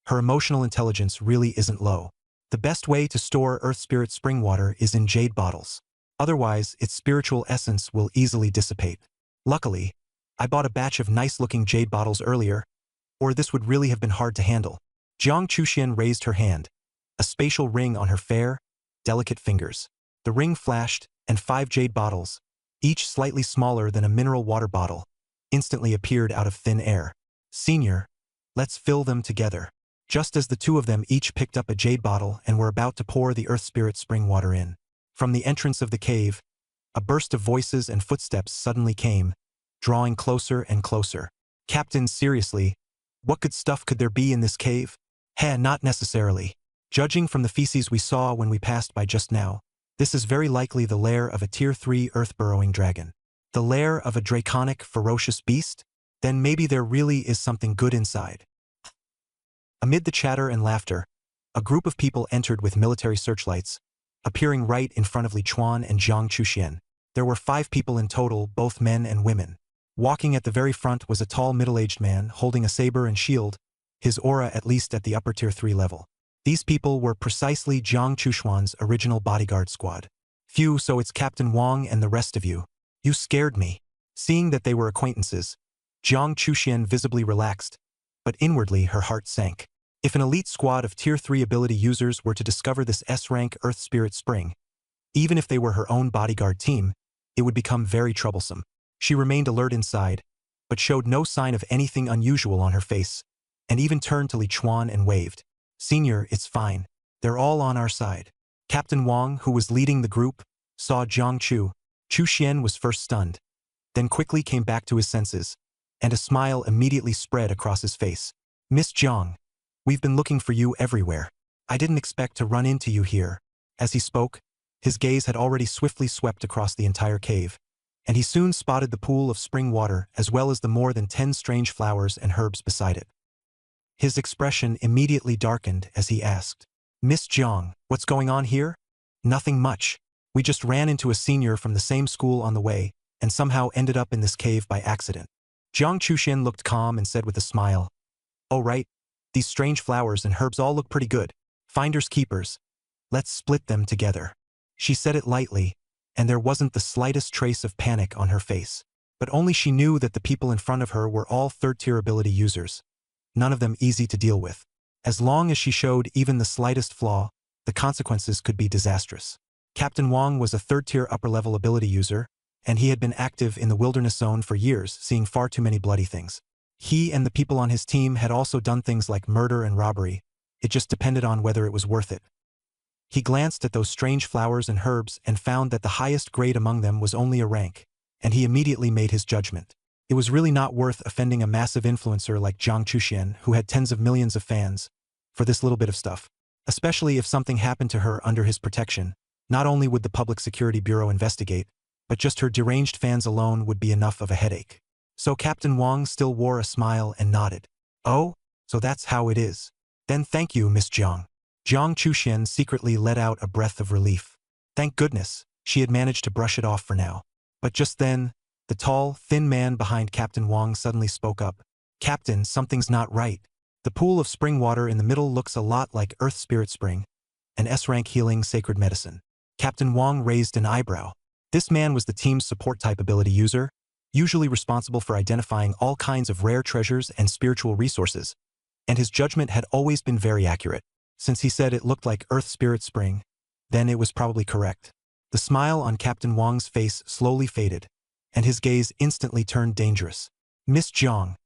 Her emotional intelligence really isn't low. The best way to store Earth Spirit Spring water is in jade bottles. Otherwise, its spiritual essence will easily dissipate. Luckily, I bought a batch of nice-looking jade bottles earlier, or this would really have been hard to handle. Jiang Chuxian raised her hand, a spatial ring on her fair, delicate fingers. The ring flashed, and 5 jade bottles, each slightly smaller than a mineral water bottle, instantly appeared out of thin air. Senior, let's fill them together. Just as the 2 of them each picked up a jade bottle and were about to pour the Earth Spirit Spring water in. From the entrance of the cave, a burst of voices and footsteps suddenly came, drawing closer and closer. Captain, seriously, what good stuff could there be in this cave? Not necessarily. Judging from the feces we saw when we passed by just now, this is very likely the lair of a Tier 3 earth-burrowing dragon. The lair of a draconic, ferocious beast? Then maybe there really is something good inside. Amid the chatter and laughter, a group of people entered with military searchlights, appearing right in front of Li Chuan and Jiang Chuxian. There were 5 people in total, both men and women. Walking at the very front was a tall middle-aged man holding a saber and shield, his aura at least at the upper Tier 3 level. These people were precisely Jiang Chuxian's original bodyguard squad. Phew, so it's Captain Wang and the rest of you. You scared me. Seeing that they were acquaintances, Jiang Chuxian visibly relaxed, but inwardly her heart sank. If an elite squad of Tier 3 ability users were to discover this S-rank Earth Spirit Spring, even if they were her own bodyguard team, it would become very troublesome. She remained alert inside, but showed no sign of anything unusual on her face, and even turned to Li Chuan and waved. Senior, it's fine. They're all on our side. Captain Wang, who was leading the group, saw Jiang Chuxian was first stunned, then quickly came back to his senses, and a smile immediately spread across his face. Miss Jiang, we've been looking for you everywhere. I didn't expect to run into you here. As he spoke, his gaze had already swiftly swept across the entire cave, and he soon spotted the pool of spring water as well as the more than 10 strange flowers and herbs beside it. His expression immediately darkened as he asked, Miss Jiang, what's going on here? Nothing much. We just ran into a senior from the same school on the way, and somehow ended up in this cave by accident. Jiang Chuxian looked calm and said with a smile, Oh right, these strange flowers and herbs all look pretty good. Finders keepers. Let's split them together. She said it lightly, and there wasn't the slightest trace of panic on her face. But only she knew that the people in front of her were all 3rd-tier ability users, none of them easy to deal with. As long as she showed even the slightest flaw, the consequences could be disastrous. Captain Wang was a 3rd-tier upper-level ability user, and he had been active in the wilderness zone for years, seeing far too many bloody things. He and the people on his team had also done things like murder and robbery. It just depended on whether it was worth it. He glanced at those strange flowers and herbs and found that the highest grade among them was only a rank, and he immediately made his judgment. It was really not worth offending a massive influencer like Jiang Chuxian, who had tens of millions of fans, for this little bit of stuff. Especially if something happened to her under his protection, not only would the Public Security Bureau investigate, but just her deranged fans alone would be enough of a headache. So Captain Wang still wore a smile and nodded. Oh, so that's how it is. Then thank you, Miss Jiang. Jiang Chuxian secretly let out a breath of relief. Thank goodness, she had managed to brush it off for now. But just then, the tall, thin man behind Captain Wang suddenly spoke up. Captain, something's not right. The pool of spring water in the middle looks a lot like Earth Spirit Spring, an S-rank healing sacred medicine. Captain Wang raised an eyebrow. This man was the team's support type ability user, usually responsible for identifying all kinds of rare treasures and spiritual resources, and his judgment had always been very accurate. Since he said it looked like Earth Spirit Spring, then it was probably correct. The smile on Captain Wang's face slowly faded, and his gaze instantly turned dangerous. Miss Jiang,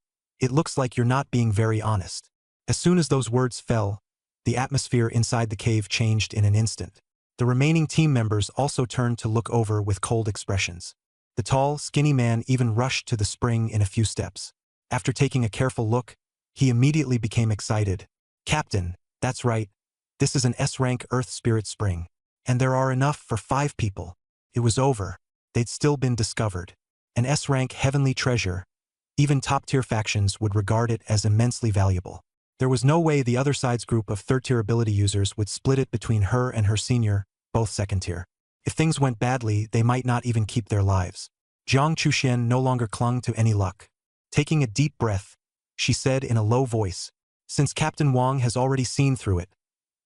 it looks like you're not being very honest. As soon as those words fell, the atmosphere inside the cave changed in an instant. The remaining team members also turned to look over with cold expressions. The tall, skinny man even rushed to the spring in a few steps. After taking a careful look, he immediately became excited. Captain, that's right. This is an S-rank Earth Spirit Spring. And there are enough for 5 people. It was over. They'd still been discovered. An S-rank heavenly treasure. Even top-tier factions would regard it as immensely valuable. There was no way the other side's group of third-tier ability users would split it between her and her senior, both second-tier. If things went badly, they might not even keep their lives. Jiang Chuxian no longer clung to any luck. Taking a deep breath, she said in a low voice, since Captain Wang has already seen through it,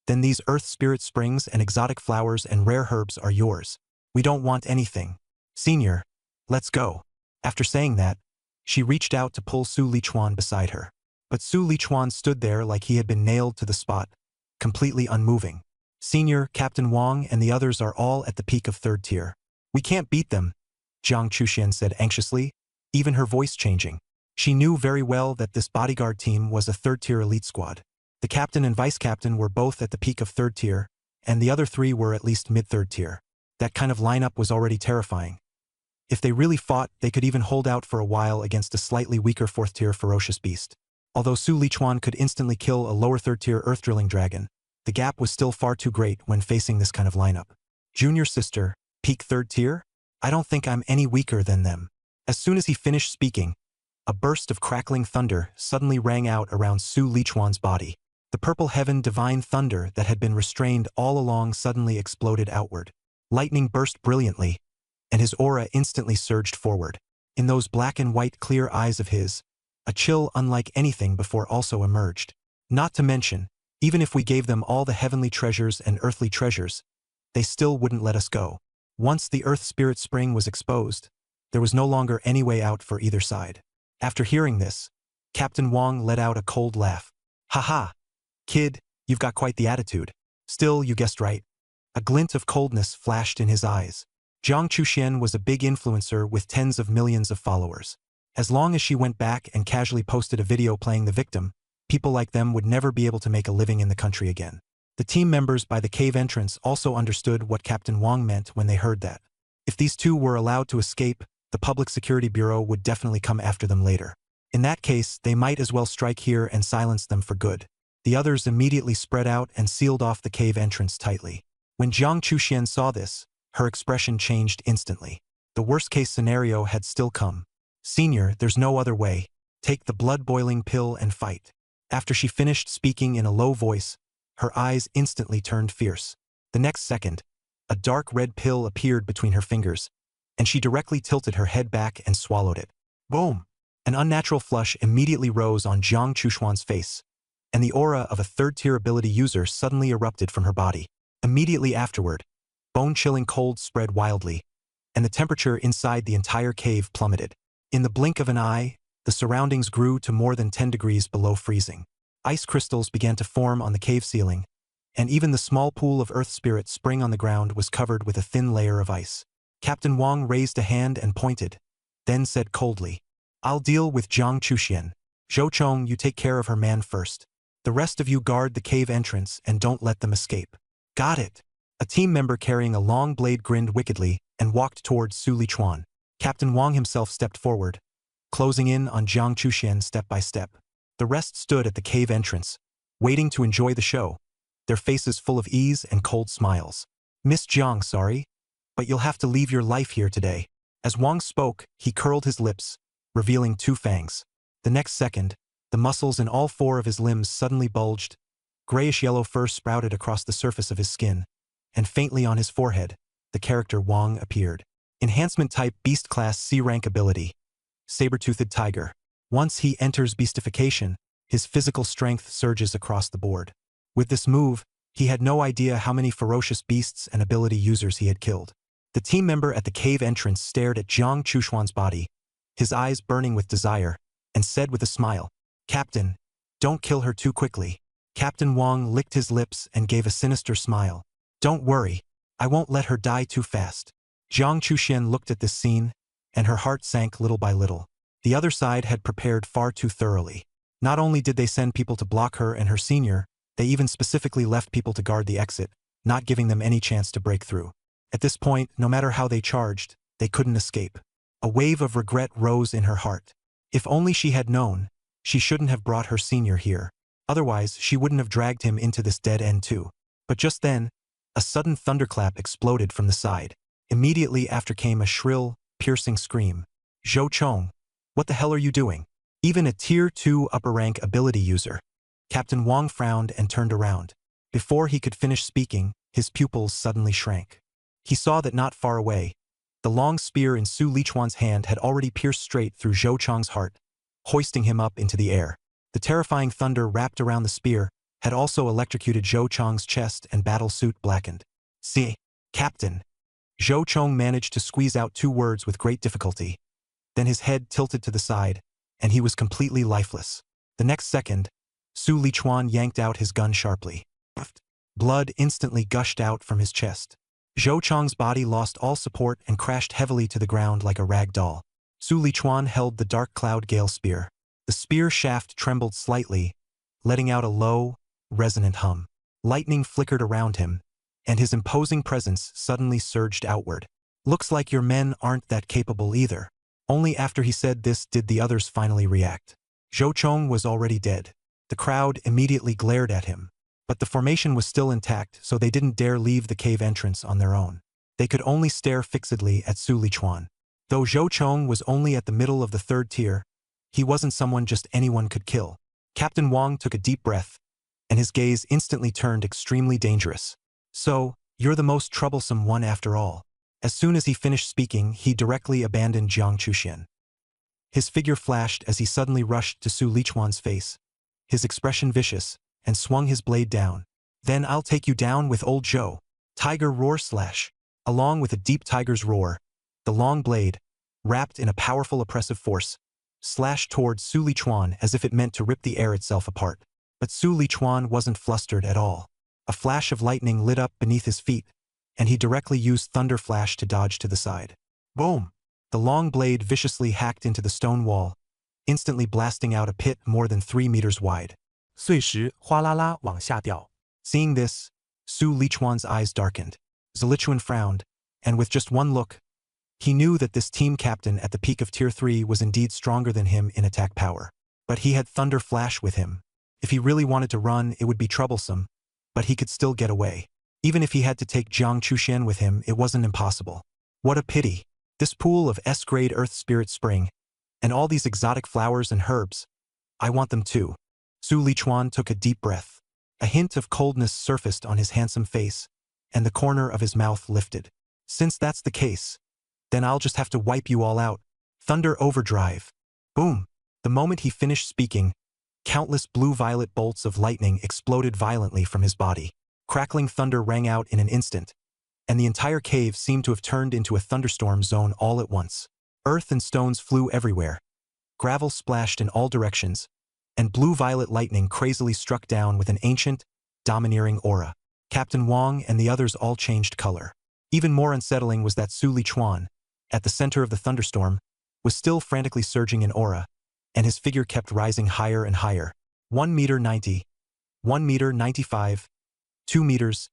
then these Earth Spirit Springs and exotic flowers and rare herbs are yours. We don't want anything. Senior, let's go. After saying that, she reached out to pull Su Lichuan beside her. But Su Lichuan stood there like he had been nailed to the spot, completely unmoving. Senior, Captain Wang, and the others are all at the peak of 3rd tier. We can't beat them, Jiang Chuxian said anxiously, even her voice changing. She knew very well that this bodyguard team was a 3rd-tier elite squad. The captain and vice-captain were both at the peak of 3rd tier, and the other 3 were at least mid-3rd tier. That kind of lineup was already terrifying. If they really fought, they could even hold out for a while against a slightly weaker 4th-tier ferocious beast. Although Su Lichuan could instantly kill a lower 3rd-tier earth-drilling dragon, the gap was still far too great when facing this kind of lineup. Junior sister, peak 3rd tier? I don't think I'm any weaker than them. As soon as he finished speaking, a burst of crackling thunder suddenly rang out around Su Lichuan's body. The purple heaven divine thunder that had been restrained all along suddenly exploded outward. Lightning burst brilliantly, and his aura instantly surged forward. In those black and white clear eyes of his, a chill unlike anything before also emerged. Not to mention, even if we gave them all the heavenly treasures and earthly treasures, they still wouldn't let us go. Once the Earth Spirit Spring was exposed, there was no longer any way out for either side. After hearing this, Captain Wang let out a cold laugh. Haha, kid, you've got quite the attitude. Still, you guessed right. A glint of coldness flashed in his eyes. Jiang Chuxian was a big influencer with tens of millions of followers. As long as she went back and casually posted a video playing the victim, people like them would never be able to make a living in the country again. The team members by the cave entrance also understood what Captain Wang meant when they heard that. If these 2 were allowed to escape, the Public Security Bureau would definitely come after them later. In that case, they might as well strike here and silence them for good. The others immediately spread out and sealed off the cave entrance tightly. When Jiang Chuxian saw this, her expression changed instantly. The worst-case scenario had still come. Senior, there's no other way. Take the blood-boiling pill and fight. After she finished speaking in a low voice, her eyes instantly turned fierce. The next second, a dark red pill appeared between her fingers, and she directly tilted her head back and swallowed it. Boom! An unnatural flush immediately rose on Jiang Chuxian's face, and the aura of a 3rd-tier ability user suddenly erupted from her body. Immediately afterward, bone-chilling cold spread wildly, and the temperature inside the entire cave plummeted. In the blink of an eye, the surroundings grew to more than 10 degrees below freezing. Ice crystals began to form on the cave ceiling, and even the small pool of Earth Spirit Spring on the ground was covered with a thin layer of ice. Captain Wang raised a hand and pointed, then said coldly, I'll deal with Jiang Chuxian. Zhou Chong, you take care of her man first. The rest of you guard the cave entrance and don't let them escape. Got it. A team member carrying a long blade grinned wickedly and walked towards Su Lichuan. Captain Wang himself stepped forward, closing in on Jiang Chuxian step by step. The rest stood at the cave entrance, waiting to enjoy the show, their faces full of ease and cold smiles. Miss Jiang, sorry, but you'll have to leave your life here today. As Wang spoke, he curled his lips, revealing 2 fangs. The next second, the muscles in all 4 of his limbs suddenly bulged, grayish-yellow fur sprouted across the surface of his skin, and faintly on his forehead, the character Wang appeared. Enhancement type Beast Class C-rank ability. Saber-toothed Tiger. Once he enters beastification, his physical strength surges across the board. With this move, he had no idea how many ferocious beasts and ability users he had killed. The team member at the cave entrance stared at Jiang Chuxuan's body, his eyes burning with desire, and said with a smile, Captain, don't kill her too quickly. Captain Wang licked his lips and gave a sinister smile. Don't worry, I won't let her die too fast. Jiang Chuxian looked at this scene, and her heart sank little by little. The other side had prepared far too thoroughly. Not only did they send people to block her and her senior, they even specifically left people to guard the exit, not giving them any chance to break through. At this point, no matter how they charged, they couldn't escape. A wave of regret rose in her heart. If only she had known, she shouldn't have brought her senior here. Otherwise, she wouldn't have dragged him into this dead end too. But just then, a sudden thunderclap exploded from the side. Immediately after came a shrill, piercing scream. Zhou Chong, what the hell are you doing? Even a Tier 2 upper-rank ability user. Captain Wang frowned and turned around. Before he could finish speaking, his pupils suddenly shrank. He saw that not far away, the long spear in Su Lichuan's hand had already pierced straight through Zhou Chong's heart, hoisting him up into the air. The terrifying thunder wrapped around the spear had also electrocuted Zhou Chong's chest and battle suit blackened. See, Captain. Zhou Chong managed to squeeze out 2 words with great difficulty. Then his head tilted to the side, and he was completely lifeless. The next second, Su Lichuan yanked out his gun sharply. Blood instantly gushed out from his chest. Zhou Chong's body lost all support and crashed heavily to the ground like a rag doll. Su Lichuan held the dark cloud gale spear. The spear shaft trembled slightly, letting out a low, resonant hum. Lightning flickered around him, and his imposing presence suddenly surged outward. Looks like your men aren't that capable either. Only after he said this did the others finally react. Zhou Chong was already dead. The crowd immediately glared at him. But the formation was still intact, so they didn't dare leave the cave entrance on their own. They could only stare fixedly at Su Lichuan. Though Zhou Chong was only at the middle of the 3rd tier, he wasn't someone just anyone could kill. Captain Wang took a deep breath, and his gaze instantly turned extremely dangerous. So, you're the most troublesome one after all. As soon as he finished speaking, he directly abandoned Jiang Chuxian. His figure flashed as he suddenly rushed to Su Lichuan's face, his expression vicious, and swung his blade down. Then I'll take you down with old Zhou. Tiger roar slash. Along with a deep tiger's roar, the long blade, wrapped in a powerful oppressive force, slashed towards Su Lichuan as if it meant to rip the air itself apart. But Su Lichuan wasn't flustered at all. A flash of lightning lit up beneath his feet, and he directly used Thunder Flash to dodge to the side. Boom! The long blade viciously hacked into the stone wall, instantly blasting out a pit more than 3 meters wide. 碎石哗啦啦往下掉. Seeing this, Su Lichuan's eyes darkened. Zilichuan frowned, and with just one look, he knew that this team captain at the peak of Tier 3 was indeed stronger than him in attack power. But he had Thunder Flash with him. If he really wanted to run, it would be troublesome, but he could still get away. Even if he had to take Jiang Chuxian with him, it wasn't impossible. What a pity. This pool of S-grade Earth Spirit Spring, and all these exotic flowers and herbs, I want them too. Su Lichuan took a deep breath. A hint of coldness surfaced on his handsome face, and the corner of his mouth lifted. Since that's the case, then I'll just have to wipe you all out. Thunder Overdrive. Boom! The moment he finished speaking, countless blue-violet bolts of lightning exploded violently from his body. Crackling thunder rang out in an instant, and the entire cave seemed to have turned into a thunderstorm zone all at once. Earth and stones flew everywhere. Gravel splashed in all directions, and blue-violet lightning crazily struck down with an ancient, domineering aura. Captain Wang and the others all changed color. Even more unsettling was that Su Lichuan, at the center of the thunderstorm, was still frantically surging in aura, and his figure kept rising higher and higher. 1 meter 90, 1 meter 95, 2 meters,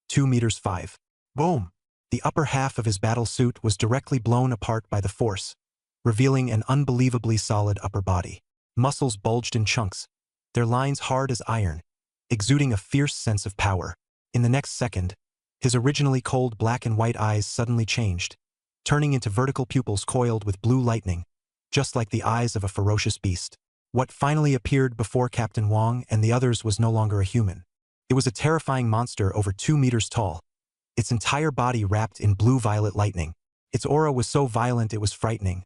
2 meters 5. Boom! The upper half of his battle suit was directly blown apart by the force, revealing an unbelievably solid upper body. Muscles bulged in chunks, their lines hard as iron, exuding a fierce sense of power. In the next second, his originally cold black and white eyes suddenly changed, turning into vertical pupils coiled with blue lightning, just like the eyes of a ferocious beast. What finally appeared before Captain Wang and the others was no longer a human. It was a terrifying monster over 2 meters tall, its entire body wrapped in blue-violet lightning. Its aura was so violent it was frightening,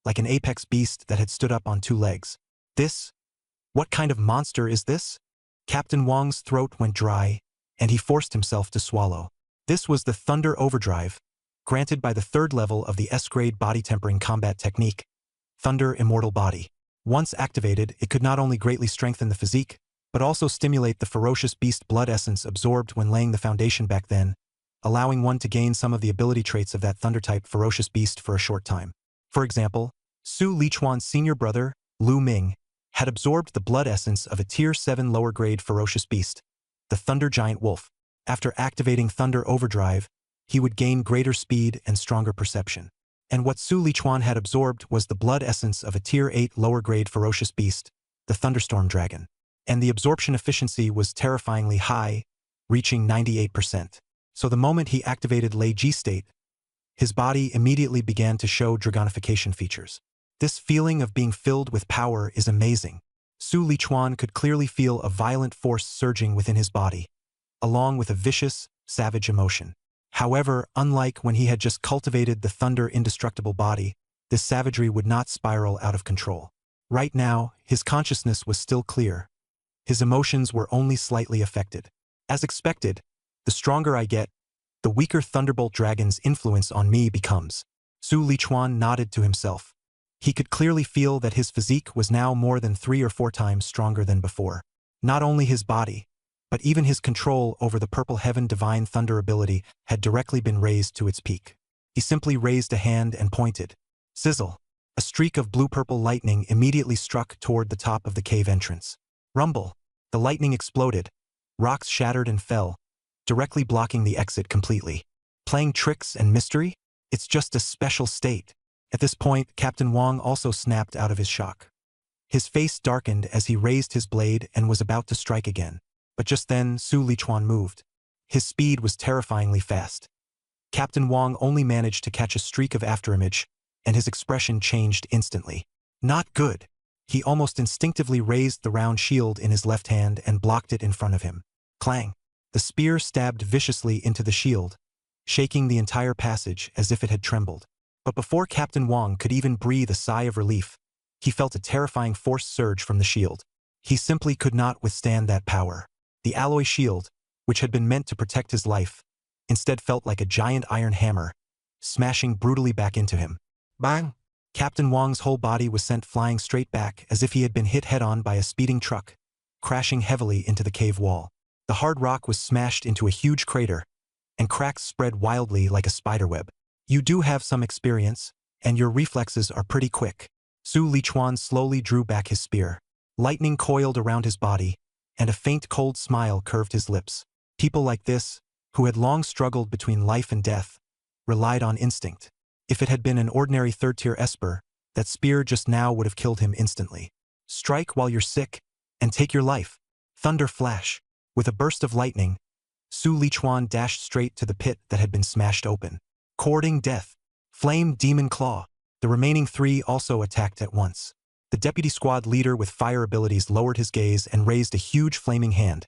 like an apex beast that had stood up on 2 legs. What kind of monster is this? Captain Wang's throat went dry, and he forced himself to swallow. This was the Thunder Overdrive, granted by the 3rd level of the S-grade body tempering combat technique, Thunder Immortal Body. Once activated, it could not only greatly strengthen the physique, but also stimulate the ferocious beast blood essence absorbed when laying the foundation back then, allowing one to gain some of the ability traits of that Thunder-type ferocious beast for a short time. For example, Su Lichuan's senior brother, Lu Ming, had absorbed the blood essence of a Tier 7 lower-grade ferocious beast, the Thunder Giant Wolf. After activating Thunder Overdrive, he would gain greater speed and stronger perception. And what Su Lichuan had absorbed was the blood essence of a Tier 8 lower-grade ferocious beast, the Thunderstorm Dragon. And the absorption efficiency was terrifyingly high, reaching 98%. So the moment he activated Lei Ji state, his body immediately began to show dragonification features. This feeling of being filled with power is amazing. Su Lichuan could clearly feel a violent force surging within his body, along with a vicious, savage emotion. However, unlike when he had just cultivated the Thunder Indestructible Body, this savagery would not spiral out of control. Right now, his consciousness was still clear. His emotions were only slightly affected. As expected, the stronger I get, the weaker Thunderbolt Dragon's influence on me becomes. Su Lichuan nodded to himself. He could clearly feel that his physique was now more than 3 or 4 times stronger than before. Not only his body, but even his control over the Purple Heaven Divine Thunder ability had directly been raised to its peak. He simply raised a hand and pointed. Sizzle! A streak of blue-purple lightning immediately struck toward the top of the cave entrance. Rumble! The lightning exploded. Rocks shattered and fell, directly blocking the exit completely. Playing tricks and mystery? It's just a special state. At this point, Captain Wang also snapped out of his shock. His face darkened as he raised his blade and was about to strike again. But just then, Su Lichuan moved. His speed was terrifyingly fast. Captain Wang only managed to catch a streak of afterimage, and his expression changed instantly. Not good. He almost instinctively raised the round shield in his left hand and blocked it in front of him. Clang! The spear stabbed viciously into the shield, shaking the entire passage as if it had trembled. But before Captain Wang could even breathe a sigh of relief, he felt a terrifying force surge from the shield. He simply could not withstand that power. The alloy shield, which had been meant to protect his life, instead felt like a giant iron hammer, smashing brutally back into him. Bang! Captain Wang's whole body was sent flying straight back as if he had been hit head-on by a speeding truck, crashing heavily into the cave wall. The hard rock was smashed into a huge crater, and cracks spread wildly like a spiderweb. You do have some experience, and your reflexes are pretty quick. Su Lichuan slowly drew back his spear. Lightning coiled around his body, and a faint cold smile curved his lips. People like this, who had long struggled between life and death, relied on instinct. If it had been an ordinary 3rd-tier Esper, that spear just now would have killed him instantly. Strike while you're sick, and take your life. Thunder flash. With a burst of lightning, Su Lichuan dashed straight to the pit that had been smashed open. Courting death. Flame Demon Claw. The remaining 3 also attacked at once. The deputy squad leader with fire abilities lowered his gaze and raised a huge flaming hand,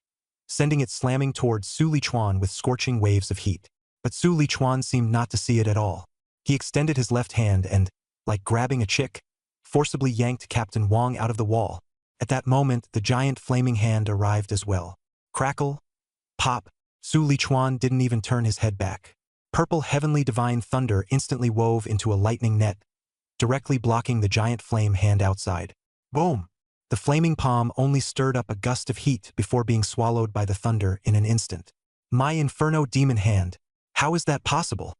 sending it slamming towards Su Lichuan with scorching waves of heat. But Su Lichuan seemed not to see it at all. He extended his left hand and, like grabbing a chick, forcibly yanked Captain Wang out of the wall. At that moment, the giant flaming hand arrived as well. Crackle. Pop. Su Lichuan didn't even turn his head back. Purple Heavenly Divine Thunder instantly wove into a lightning net, directly blocking the giant flame hand outside. Boom! The flaming palm only stirred up a gust of heat before being swallowed by the thunder in an instant. My Inferno Demon Hand. How is that possible?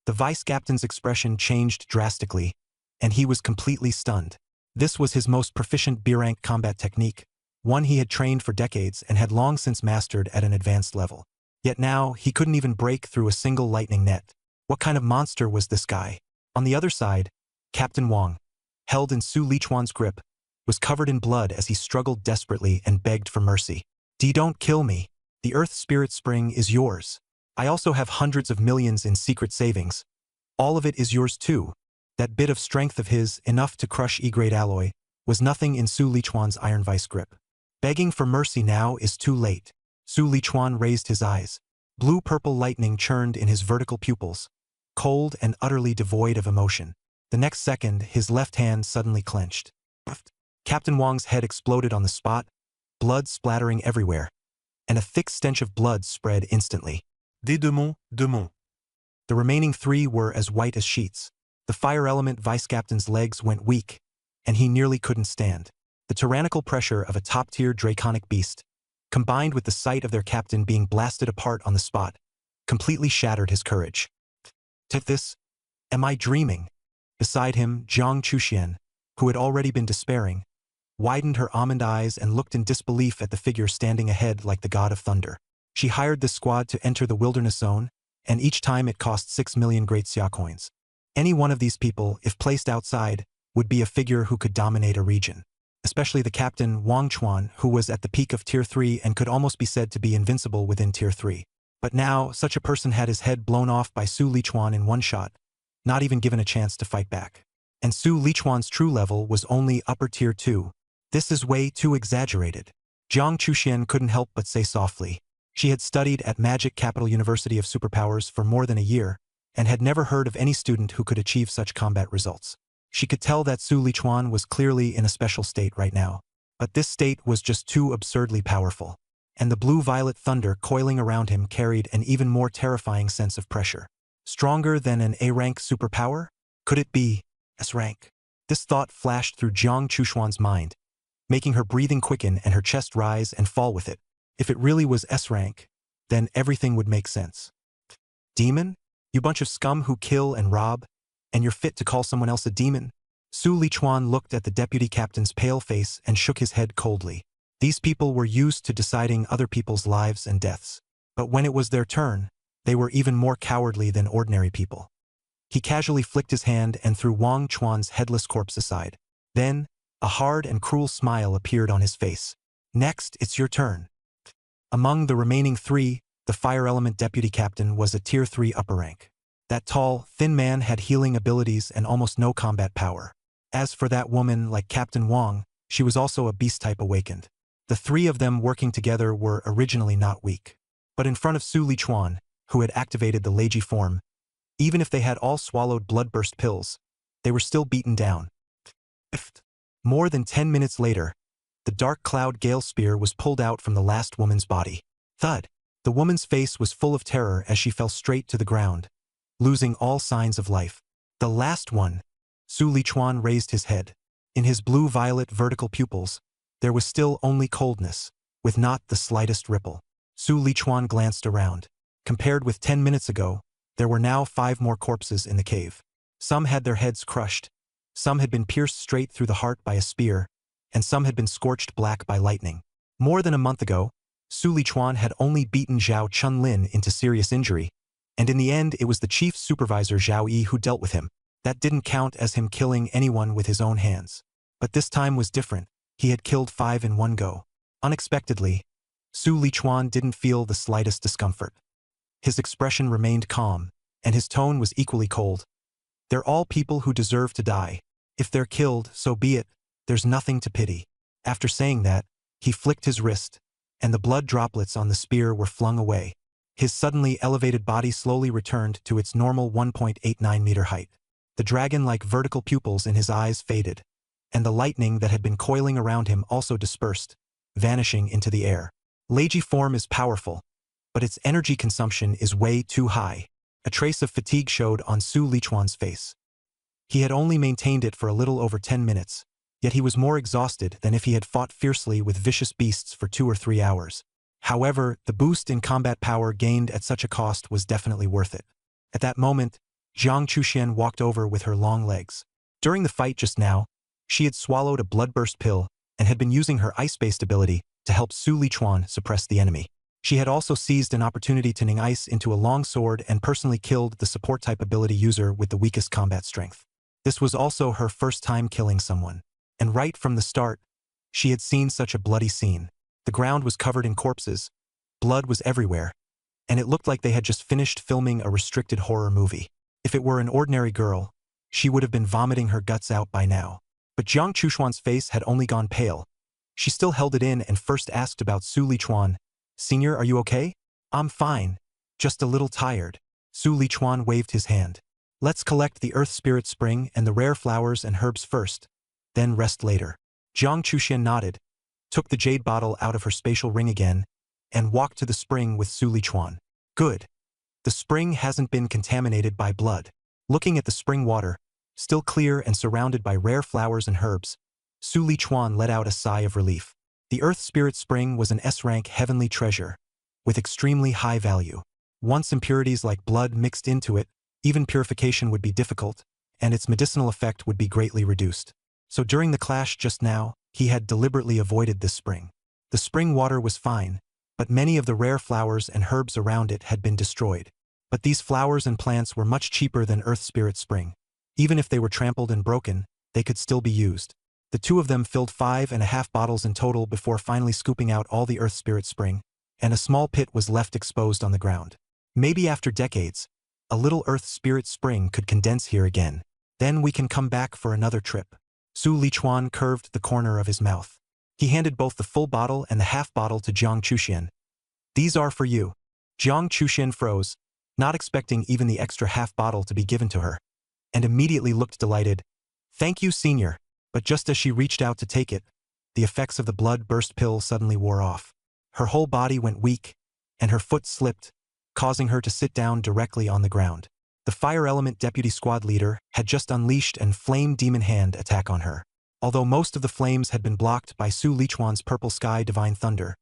The vice captain's expression changed drastically, and he was completely stunned. This was his most proficient B-rank combat technique, one he had trained for decades and had long since mastered at an advanced level. Yet now, he couldn't even break through a single lightning net. What kind of monster was this guy? On the other side, Captain Wang, held in Su Lichuan's grip, was covered in blood as he struggled desperately and begged for mercy. Don't kill me. The Earth Spirit Spring is yours. I also have hundreds of millions in secret savings. All of it is yours too. That bit of strength of his, enough to crush E-grade alloy, was nothing in Su Lichuan's iron vice grip. Begging for mercy now is too late. Su Lichuan raised his eyes. Blue-purple lightning churned in his vertical pupils, cold and utterly devoid of emotion. The next second, his left hand suddenly clenched. Captain Wang's head exploded on the spot, blood splattering everywhere, and a thick stench of blood spread instantly. Des démons, démons. The remaining three were as white as sheets. The fire element vice captain's legs went weak, and he nearly couldn't stand. The tyrannical pressure of a top-tier draconic beast, combined with the sight of their captain being blasted apart on the spot, completely shattered his courage. This? Am I dreaming? Beside him, Jiang Chuxian, who had already been despairing, widened her almond eyes and looked in disbelief at the figure standing ahead like the god of thunder. She hired this squad to enter the wilderness zone, and each time it cost 6 million great xia coins. Any one of these people, if placed outside, would be a figure who could dominate a region. Especially the captain, Wang Chuan, who was at the peak of Tier 3 and could almost be said to be invincible within Tier 3. But now, such a person had his head blown off by Su Lichuan in one shot, not even given a chance to fight back. And Su Lichuan's true level was only upper Tier 2. This is way too exaggerated. Jiang Chuxian couldn't help but say softly. She had studied at Magic Capital University of Superpowers for more than a year, and had never heard of any student who could achieve such combat results. She could tell that Su Lichuan was clearly in a special state right now. But this state was just too absurdly powerful. And the blue-violet thunder coiling around him carried an even more terrifying sense of pressure. Stronger than an A-rank superpower? Could it be S-rank? This thought flashed through Jiang Chuxian's mind, making her breathing quicken and her chest rise and fall with it. If it really was S-rank, then everything would make sense. Demon? You bunch of scum who kill and rob, and you're fit to call someone else a demon? Su Lichuan looked at the deputy captain's pale face and shook his head coldly. These people were used to deciding other people's lives and deaths. But when it was their turn, they were even more cowardly than ordinary people. He casually flicked his hand and threw Wang Chuan's headless corpse aside. Then, a hard and cruel smile appeared on his face. Next, it's your turn. Among the remaining three, the fire element deputy captain was a Tier 3 upper rank. That tall, thin man had healing abilities and almost no combat power. As for that woman, like Captain Wang, she was also a beast-type awakened. The three of them working together were originally not weak. But in front of Su Lichuan, who had activated the Leiji form, even if they had all swallowed bloodburst pills, they were still beaten down. More than 10 minutes later, the dark cloud gale spear was pulled out from the last woman's body. Thud! The woman's face was full of terror as she fell straight to the ground, losing all signs of life. The last one. Su Lichuan raised his head. In his blue-violet vertical pupils, there was still only coldness, with not the slightest ripple. Su Lichuan glanced around. Compared with 10 minutes ago, there were now 5 more corpses in the cave. Some had their heads crushed, some had been pierced straight through the heart by a spear, and some had been scorched black by lightning. More than a month ago, Su Lichuan had only beaten Zhao Chunlin into serious injury, and in the end it was the chief supervisor Zhao Yi who dealt with him. That didn't count as him killing anyone with his own hands. But this time was different. He had killed 5 in one go. Unexpectedly, Su Lichuan didn't feel the slightest discomfort. His expression remained calm, and his tone was equally cold. They're all people who deserve to die. If they're killed, so be it. There's nothing to pity. After saying that, he flicked his wrist, and the blood droplets on the spear were flung away. His suddenly elevated body slowly returned to its normal 1.89-meter height. The dragon-like vertical pupils in his eyes faded, and the lightning that had been coiling around him also dispersed, vanishing into the air. Leiji form is powerful, but its energy consumption is way too high. A trace of fatigue showed on Su Lichuan's face. He had only maintained it for a little over 10 minutes, yet he was more exhausted than if he had fought fiercely with vicious beasts for 2 or 3 hours. However, the boost in combat power gained at such a cost was definitely worth it. At that moment, Jiang Chuxian walked over with her long legs. During the fight just now, she had swallowed a bloodburst pill and had been using her ice-based ability to help Su Lichuan suppress the enemy. She had also seized an opportunity to ning ice into a long sword and personally killed the support-type ability user with the weakest combat strength. This was also her first time killing someone. And right from the start, she had seen such a bloody scene. The ground was covered in corpses, blood was everywhere, and it looked like they had just finished filming a restricted horror movie. If it were an ordinary girl, she would have been vomiting her guts out by now. But Jiang Chuxuan's face had only gone pale. She still held it in and first asked about Su Lichuan. "Senior, are you okay?" "I'm fine. Just a little tired." Su Lichuan waved his hand. "Let's collect the Earth Spirit Spring and the rare flowers and herbs first, then rest later." Jiang Chuxian nodded, took the jade bottle out of her spatial ring again, and walked to the spring with Su Lichuan. "Good. The spring hasn't been contaminated by blood." Looking at the spring water, still clear and surrounded by rare flowers and herbs, Su Lichuan let out a sigh of relief. The Earth Spirit Spring was an S-rank heavenly treasure, with extremely high value. Once impurities like blood mixed into it, even purification would be difficult, and its medicinal effect would be greatly reduced. So during the clash just now, he had deliberately avoided this spring. The spring water was fine, but many of the rare flowers and herbs around it had been destroyed. But these flowers and plants were much cheaper than Earth Spirit Spring. Even if they were trampled and broken, they could still be used. The two of them filled 5.5 bottles in total before finally scooping out all the Earth Spirit Spring, and a small pit was left exposed on the ground. Maybe after decades, a little Earth Spirit Spring could condense here again. Then we can come back for another trip. Su Lichuan curved the corner of his mouth. He handed both the full bottle and the half bottle to Jiang Chuxian. "These are for you." Jiang Chuxian froze, not expecting even the extra half bottle to be given to her, and immediately looked delighted. "Thank you, senior." But just as she reached out to take it, the effects of the blood-burst pill suddenly wore off. Her whole body went weak, and her foot slipped, causing her to sit down directly on the ground. The Fire Element Deputy Squad Leader had just unleashed an Flame Demon Hand attack on her. Although most of the flames had been blocked by Su Lichuan's Purple Sky Divine Thunder,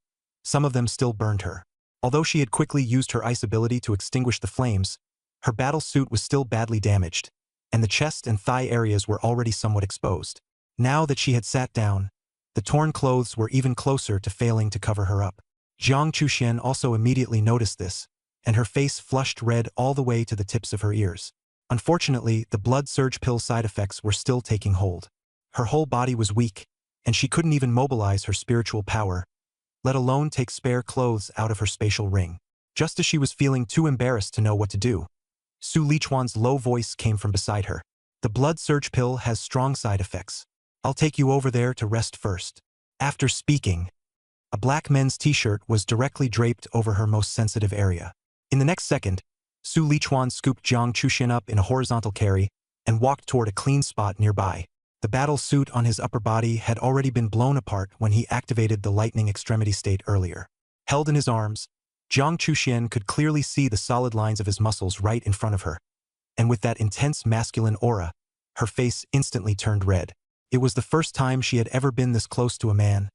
some of them still burned her. Although she had quickly used her ice ability to extinguish the flames, her battle suit was still badly damaged, and the chest and thigh areas were already somewhat exposed. Now that she had sat down, the torn clothes were even closer to failing to cover her up. Jiang Chuxian also immediately noticed this, and her face flushed red all the way to the tips of her ears. Unfortunately, the blood surge pill side effects were still taking hold. Her whole body was weak, and she couldn't even mobilize her spiritual power, let alone take spare clothes out of her spatial ring. Just as she was feeling too embarrassed to know what to do, Su Lichuan's low voice came from beside her. "The blood surge pill has strong side effects. I'll take you over there to rest first." After speaking, a black men's t-shirt was directly draped over her most sensitive area. In the next second, Su Lichuan scooped Jiang Chuxian up in a horizontal carry and walked toward a clean spot nearby. The battle suit on his upper body had already been blown apart when he activated the lightning extremity state earlier. Held in his arms, Jiang Chuxian could clearly see the solid lines of his muscles right in front of her, and with that intense masculine aura, her face instantly turned red. It was the first time she had ever been this close to a man,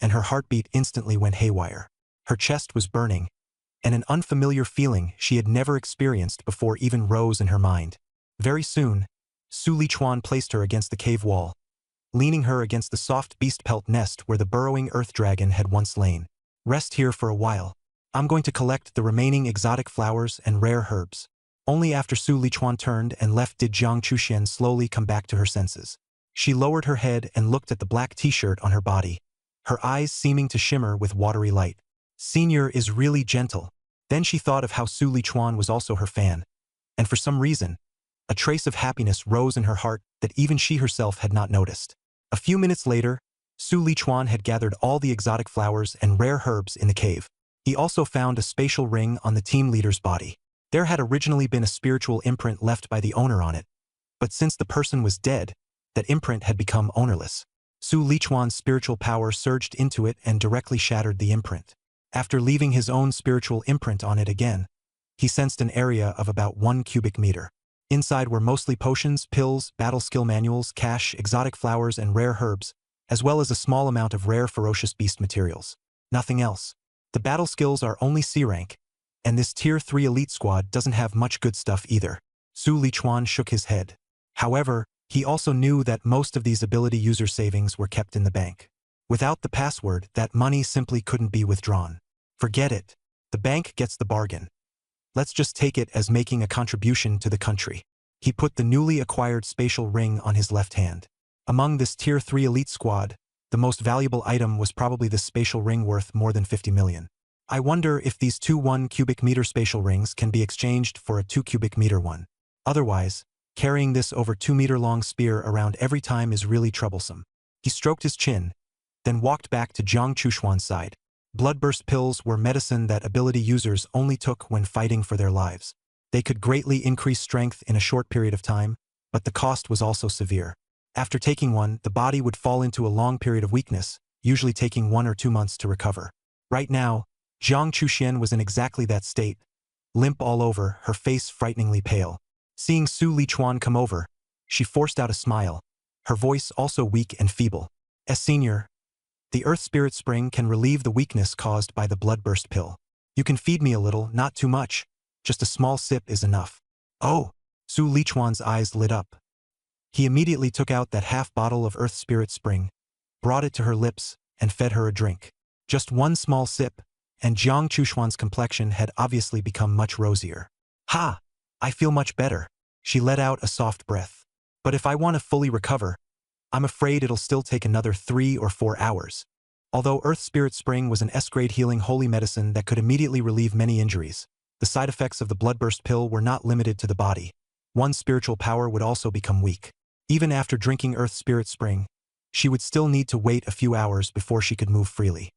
and her heartbeat instantly went haywire. Her chest was burning, and an unfamiliar feeling she had never experienced before even rose in her mind. Very soon, Su Lichuan placed her against the cave wall, leaning her against the soft beast pelt nest where the burrowing earth dragon had once lain. "Rest here for a while. I'm going to collect the remaining exotic flowers and rare herbs." Only after Su Lichuan turned and left did Jiang Chuxian slowly come back to her senses. She lowered her head and looked at the black t-shirt on her body, her eyes seeming to shimmer with watery light. "Senior is really gentle." Then she thought of how Su Lichuan was also her fan, and for some reason, a trace of happiness rose in her heart that even she herself had not noticed. A few minutes later, Su Lichuan had gathered all the exotic flowers and rare herbs in the cave. He also found a spatial ring on the team leader's body. There had originally been a spiritual imprint left by the owner on it, but since the person was dead, that imprint had become ownerless. Su Lichuan's spiritual power surged into it and directly shattered the imprint. After leaving his own spiritual imprint on it again, he sensed an area of about 1 cubic meter. Inside were mostly potions, pills, battle skill manuals, cash, exotic flowers, and rare herbs, as well as a small amount of rare ferocious beast materials. Nothing else. The battle skills are only C rank, and this Tier 3 elite squad doesn't have much good stuff either. Su Lichuan shook his head. However, he also knew that most of these ability user savings were kept in the bank. Without the password, that money simply couldn't be withdrawn. Forget it. The bank gets the bargain. Let's just take it as making a contribution to the country. He put the newly acquired spatial ring on his left hand. Among this Tier 3 elite squad, the most valuable item was probably this spatial ring worth more than 50 million. I wonder if these two 1 cubic meter spatial rings can be exchanged for a 2 cubic meter one. Otherwise, carrying this over 2 meter long spear around every time is really troublesome. He stroked his chin, then walked back to Jiang Chushuan's side. Bloodburst pills were medicine that ability users only took when fighting for their lives. They could greatly increase strength in a short period of time, but the cost was also severe. After taking one, the body would fall into a long period of weakness, usually taking 1 or 2 months to recover. Right now, Jiang Chuxian was in exactly that state, limp all over, her face frighteningly pale. Seeing Su Lichuan come over, she forced out a smile, her voice also weak and feeble. Senior, the Earth Spirit Spring can relieve the weakness caused by the Bloodburst pill. You can feed me a little, not too much. Just a small sip is enough. Oh! Su Lichuan's eyes lit up. He immediately took out that half bottle of Earth Spirit Spring, brought it to her lips, and fed her a drink. Just one small sip, and Jiang Chushuan's complexion had obviously become much rosier. Ha! I feel much better. She let out a soft breath. But if I want to fully recover, I'm afraid it'll still take another 3 or 4 hours. Although Earth Spirit Spring was an S-grade healing holy medicine that could immediately relieve many injuries, the side effects of the Bloodburst pill were not limited to the body. One's spiritual power would also become weak. Even after drinking Earth Spirit Spring, she would still need to wait a few hours before she could move freely.